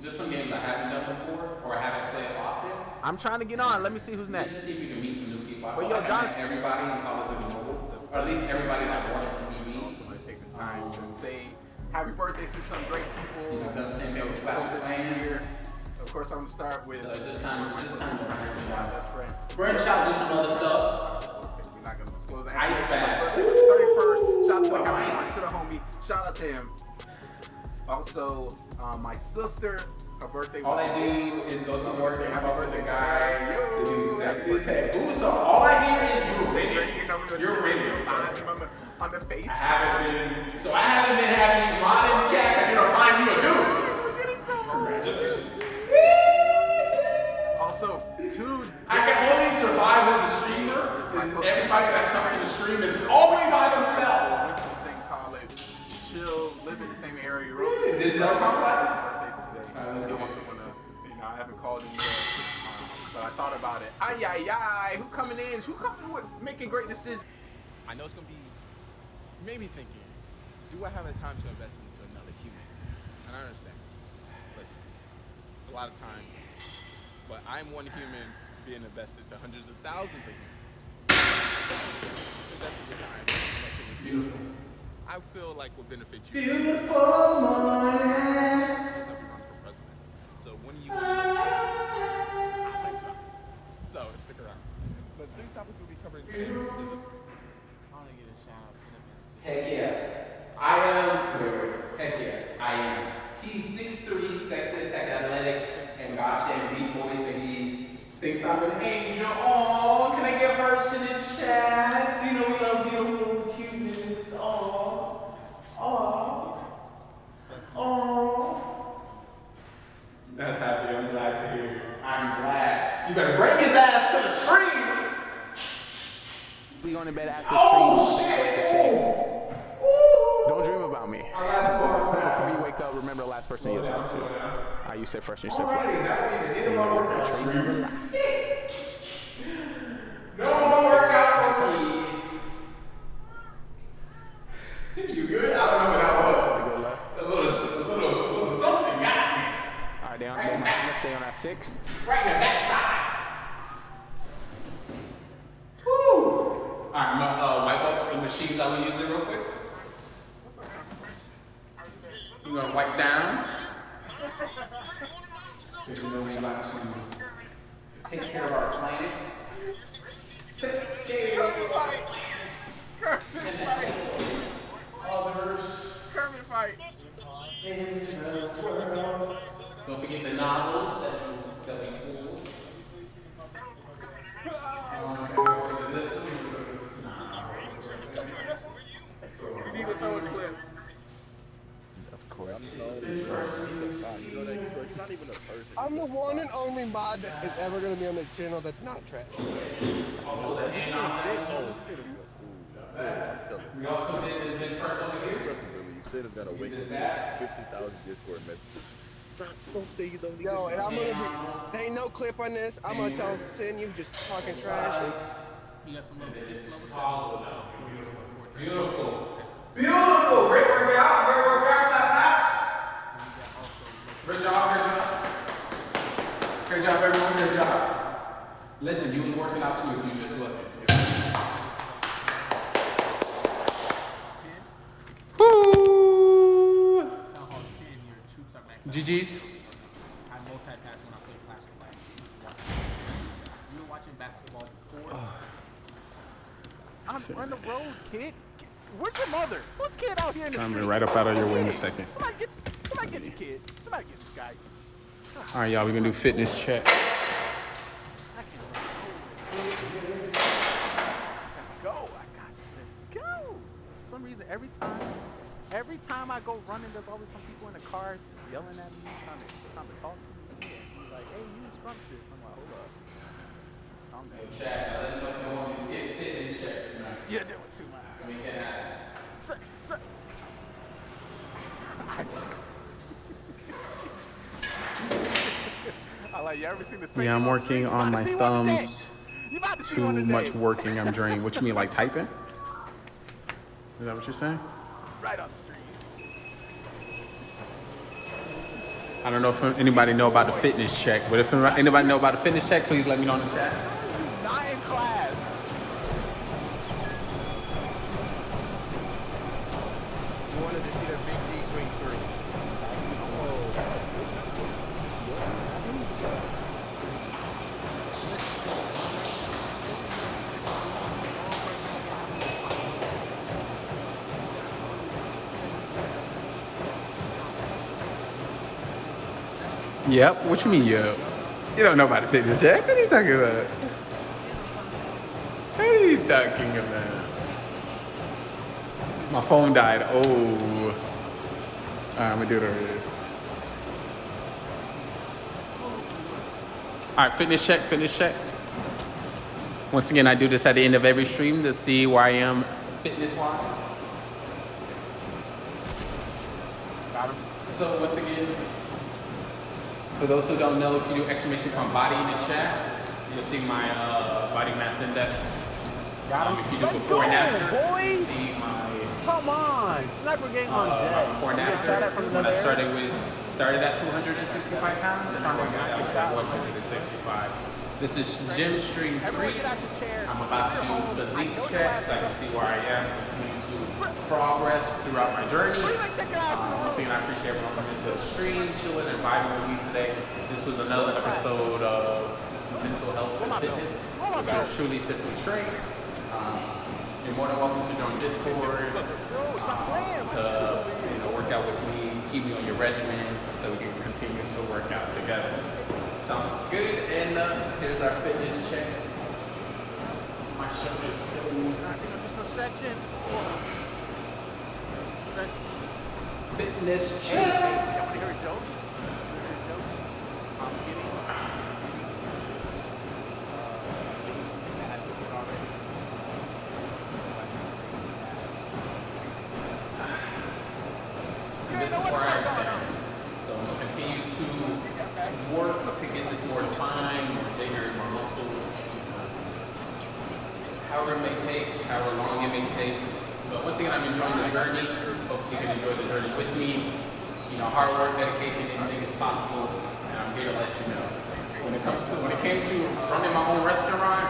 Just some games I haven't done before or I haven't played often. I'm trying to get on. Let me see who's next. Just to see if you can meet some new people. I But feel yo, like John, I met everybody in Call of Duty Mobile, or at least everybody that wanted to meet me. So let's take this time to say happy birthday to some great people. You know, done the same thing with Clash of Clans. Of course, I'm gonna start with just time to best friend. Brent shot do some other stuff. We're not gonna disclose that. Ice Bath. 31st. Shout out to the homie. Shout out to him. Also, my sister. Her birthday. All I do is go to work and have a birthday guy. Do sexy tech. Ooh, so all I hear is you're winning. You're winning. On the face. I haven't been having you mod in the chat because you're gonna find you a dude. Congratulations. Also, I can only survive as a streamer. Is everybody that comes to the stream is always by themselves. Went to the same college, chill, live in the same area. Denzel Complex. Let's get I haven't called him yet, but I thought about it. Ay, who coming in? Who coming with making great decisions? I know it's gonna be. You made me thinking. Do I have the time to invest into another human? And I understand. Listen, it's a lot of time, but I'm one human being invested to hundreds of thousands of humans. Investing your time. Beautiful. I feel like will benefit you. Beautiful morning. So when you so stick around. But 3 topics we'll be covering today is I want to get a shout out to the best. Heck yeah. I am. Heck yeah. I am. He's 6'3", sexist, athletic, and gosh damn deep voice, and he thinks I'm an angel. Oh, can I get verse in the chat? You know we love beautiful cuteness. Oh. That's happy. I'm glad to hear. I'm glad. You better bring his ass to the stream. We going to bed after Oh, stream. Don't dream about me. Before you wake up, remember the last person you talked to. You said first. You said first. Alrighty, that would be the end of my workout stream. No more workout for me. You good? I don't know what that was. A little something got me. Alright, I'm gonna stay on our 6. Right in the backside. Woo! Alright, I'm gonna wipe up the machines I was using real quick. We're gonna wipe down. So you know we're about to take care of our planet. Kermit fight. Don't forget the nozzles that we pulled. You need to throw a clip. Of course. I'm the one and only mod that is ever going to be on this channel that's not trash. Also, that's we also did this next person over here. Justin, you said it's gonna wake up to 50,000 Discord messages. Don't say you don't need Yo, and I'm gonna be. There ain't no clip on this. I'm gonna tell Sin you just talking trash. You got some level 6, level 7. Beautiful. Beautiful. Great workout. Great workout. Clap. Great job. Great job. Great job, everyone. Great job. Listen, you was working out too if you just left it. Woo! Town Hall 10, your troops are maxed out. GG's. I multitask when I play Clash of Clans. You were watching basketball before? I'm on the road, kid. Where's your mother? Who's kid out here in the street? I'm right up out of your way in a second. Somebody get the kid. Somebody get this guy. All right, y'all, we're gonna do fitness check. For some reason, every time I go running, there's always some people in the car just yelling at me, trying to talk to me. He's like, hey, you scrump this. I'm like, hold up. Calm down. Chat, let me know if you want me to skip fitness checks tonight. You're doing too much. We can have it. I like, you ever seen this? Yeah, I'm working on my thumbs. Too much working, I'm drained. What you mean, like typing? Is that what you're saying? Right on the street. I don't know if anybody know about the fitness check, but if anybody know about the fitness check, please let me know in the chat. Not in class. You wanted to see the big D swing through. Yep. What you mean, yep? You don't know about the fitness check? What are you talking about? What are you talking about? My phone died. Oh. All right, I'm gonna do it over here. All right, fitness check, fitness check. Once again, I do this at the end of every stream to see where I am fitness-wise. Got him. So once again, for those who don't know, if you do exclamation point body in the chat, you'll see my body mass index. If you do before and after, you'll see my Come on, Sniper Gang on deck. before and after. When I started at 265 pounds, and I was 165. This is gym stream 3. I'm about to do physique checks. I can see where I am, continue to progress throughout my journey. Once again, I appreciate everyone coming to the stream, chilling, and vibing with me today. This was another episode of Mental Health and Fitness. Yours truly, Simply Train. You're more than welcome to join Discord to work out with me, keep me on your regimen, so we can continue to work out together. Sounds good, and here's our fitness check. My shoulder's killing me. Fitness check. work to get this more defined, more bigger, more muscles. However it may take, however long it may take. But once again, I'm enjoying the journey. Hope you can enjoy the journey with me. You know, hard work, dedication, anything is possible, and I'm here to let you know. When it came to running my own restaurant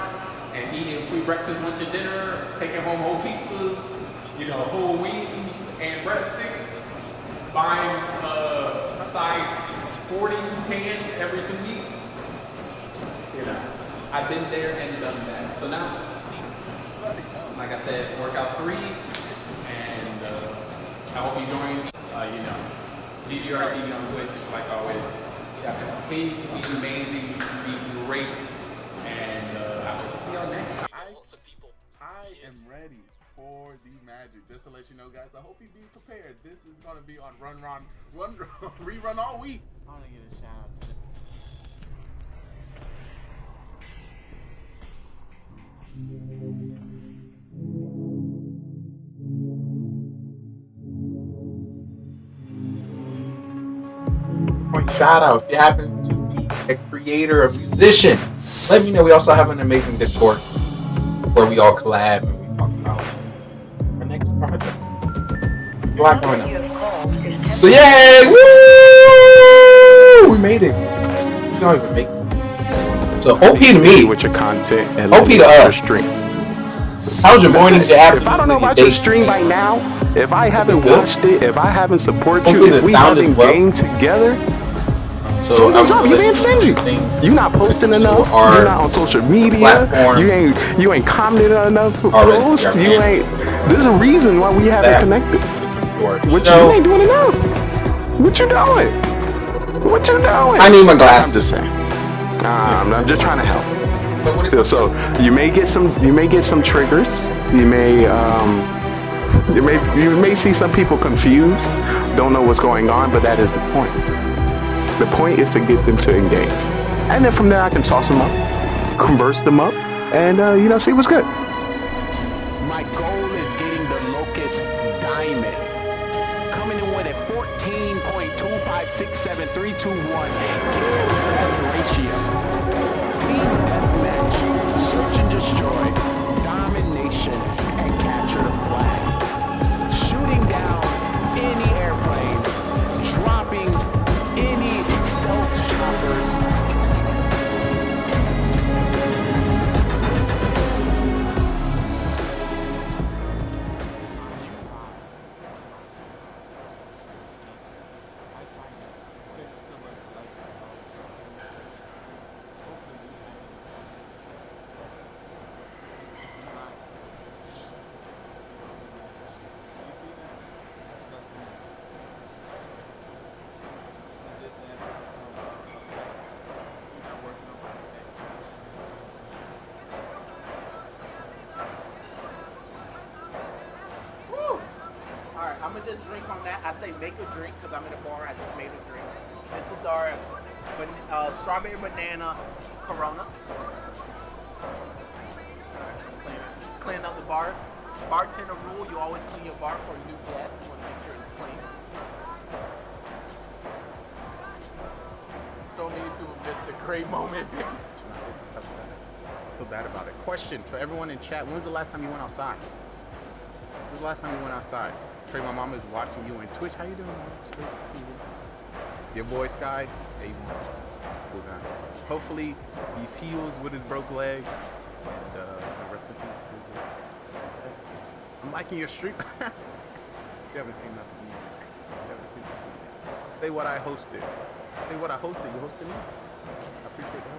and eating free breakfast, lunch, and dinner, taking home whole pizzas, you know, whole wings and breadsticks, buying size 42 cans every 2 weeks, you know, I've been there and done that. So now, like I said, workout 3, and I hope you join. You know, GGRTV on Twitch, like always. Continue to be amazing, be great, and I hope to see y'all next time. I am ready for the magic. Just to let you know, guys, I hope you be prepared. This is going to be on rerun all week. I want to give a shout out to them. Shout out if you happen to be a creator, a musician. Let me know. We also have an amazing Discord where we all collab and we talk about our next project. You like going up? So yay! Woo! We made it. We don't even make it. So OP to me with your content and OP to us. Stream. How's your morning? Your afternoon? If I don't know about your stream by now, if I haven't watched it, if I haven't supported Hopefully you, if we haven't gamed together, so something's up. You being stingy. You're not posting enough. You're not on social media. You ain't commented on enough posts. You ain't. There's a reason why we haven't connected. What you ain't doing enough. What you doing? What you doing? I need my glasses. I'm just saying. I'm just trying to help. So you may get some triggers. You may see some people confused, don't know what's going on, but that is the point. The point is to get them to engage. And then from there I can toss them up, converse them up, and see what's good. My goal is getting the Locust Diamond. Coming in with a 14.2567321. Ratio. Team Deathmatch. Search and destroy. Domination. And capture the flag. Shooting down any airplanes. Dropping any stealth choppers. I'm gonna just drink on that. I say make a drink because I'm in a bar. I just made a drink. This is our strawberry banana Coronas. Clean up the bar. Bartender rule: you always clean your bar for new guests. You want to make sure it's clean. So many people missed a great moment. I feel bad about it. Question for everyone in chat: when was the last time you went outside? When was the last time you went outside? Trey, my mom is watching you on Twitch. How you doing, Mom? It's great to see you. Your boy Sky, hey, cool guy. Hopefully, he's heals with his broke leg. And rest in peace to you. I'm liking your stream. You haven't seen nothing yet. You haven't seen nothing yet. Say what I hosted. Say what I hosted. You hosted me? I appreciate that.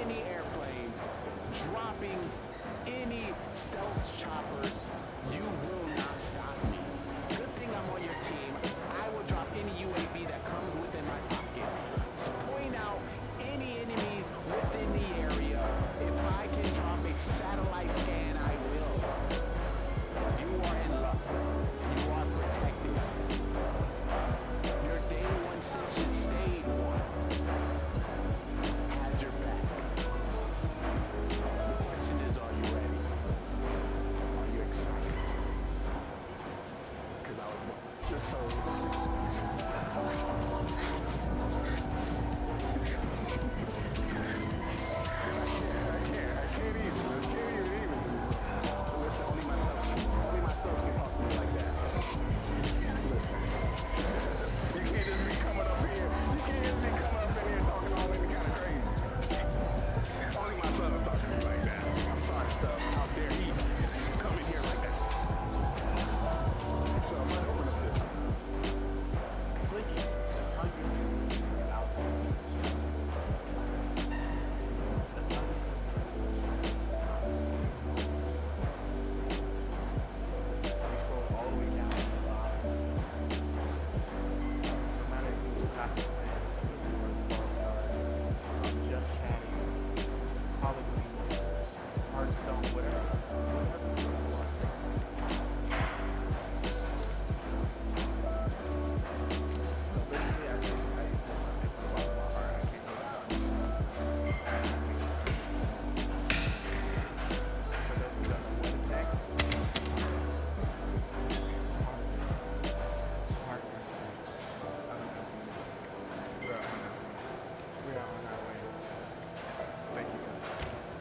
any airplanes, dropping any stealth choppers, you will not stop me. Good thing I'm on your team. I will drop any UAV that comes within my pocket. So point out any enemies within the area. If I can drop a satellite scan, I will. You are in luck. You are protected. Your day one since you stayed one. Had your back. The question is, are you ready? Are you excited? Because I was your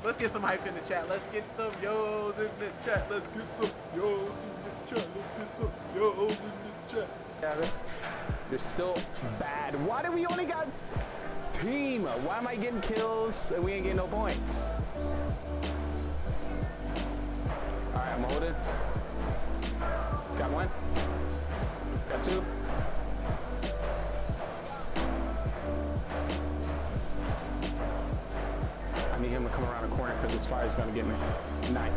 Let's get some hype in the chat. Let's get some yo's in the chat. Let's get some yo's in the chat. Let's get some yo's in the chat. Yeah, they're still bad. Why do we only got team? Why am I getting kills and we ain't getting no points? Alright, I'm holding. Got one. Got two. I need him to come around the corner because this fire is going to get me. Nice.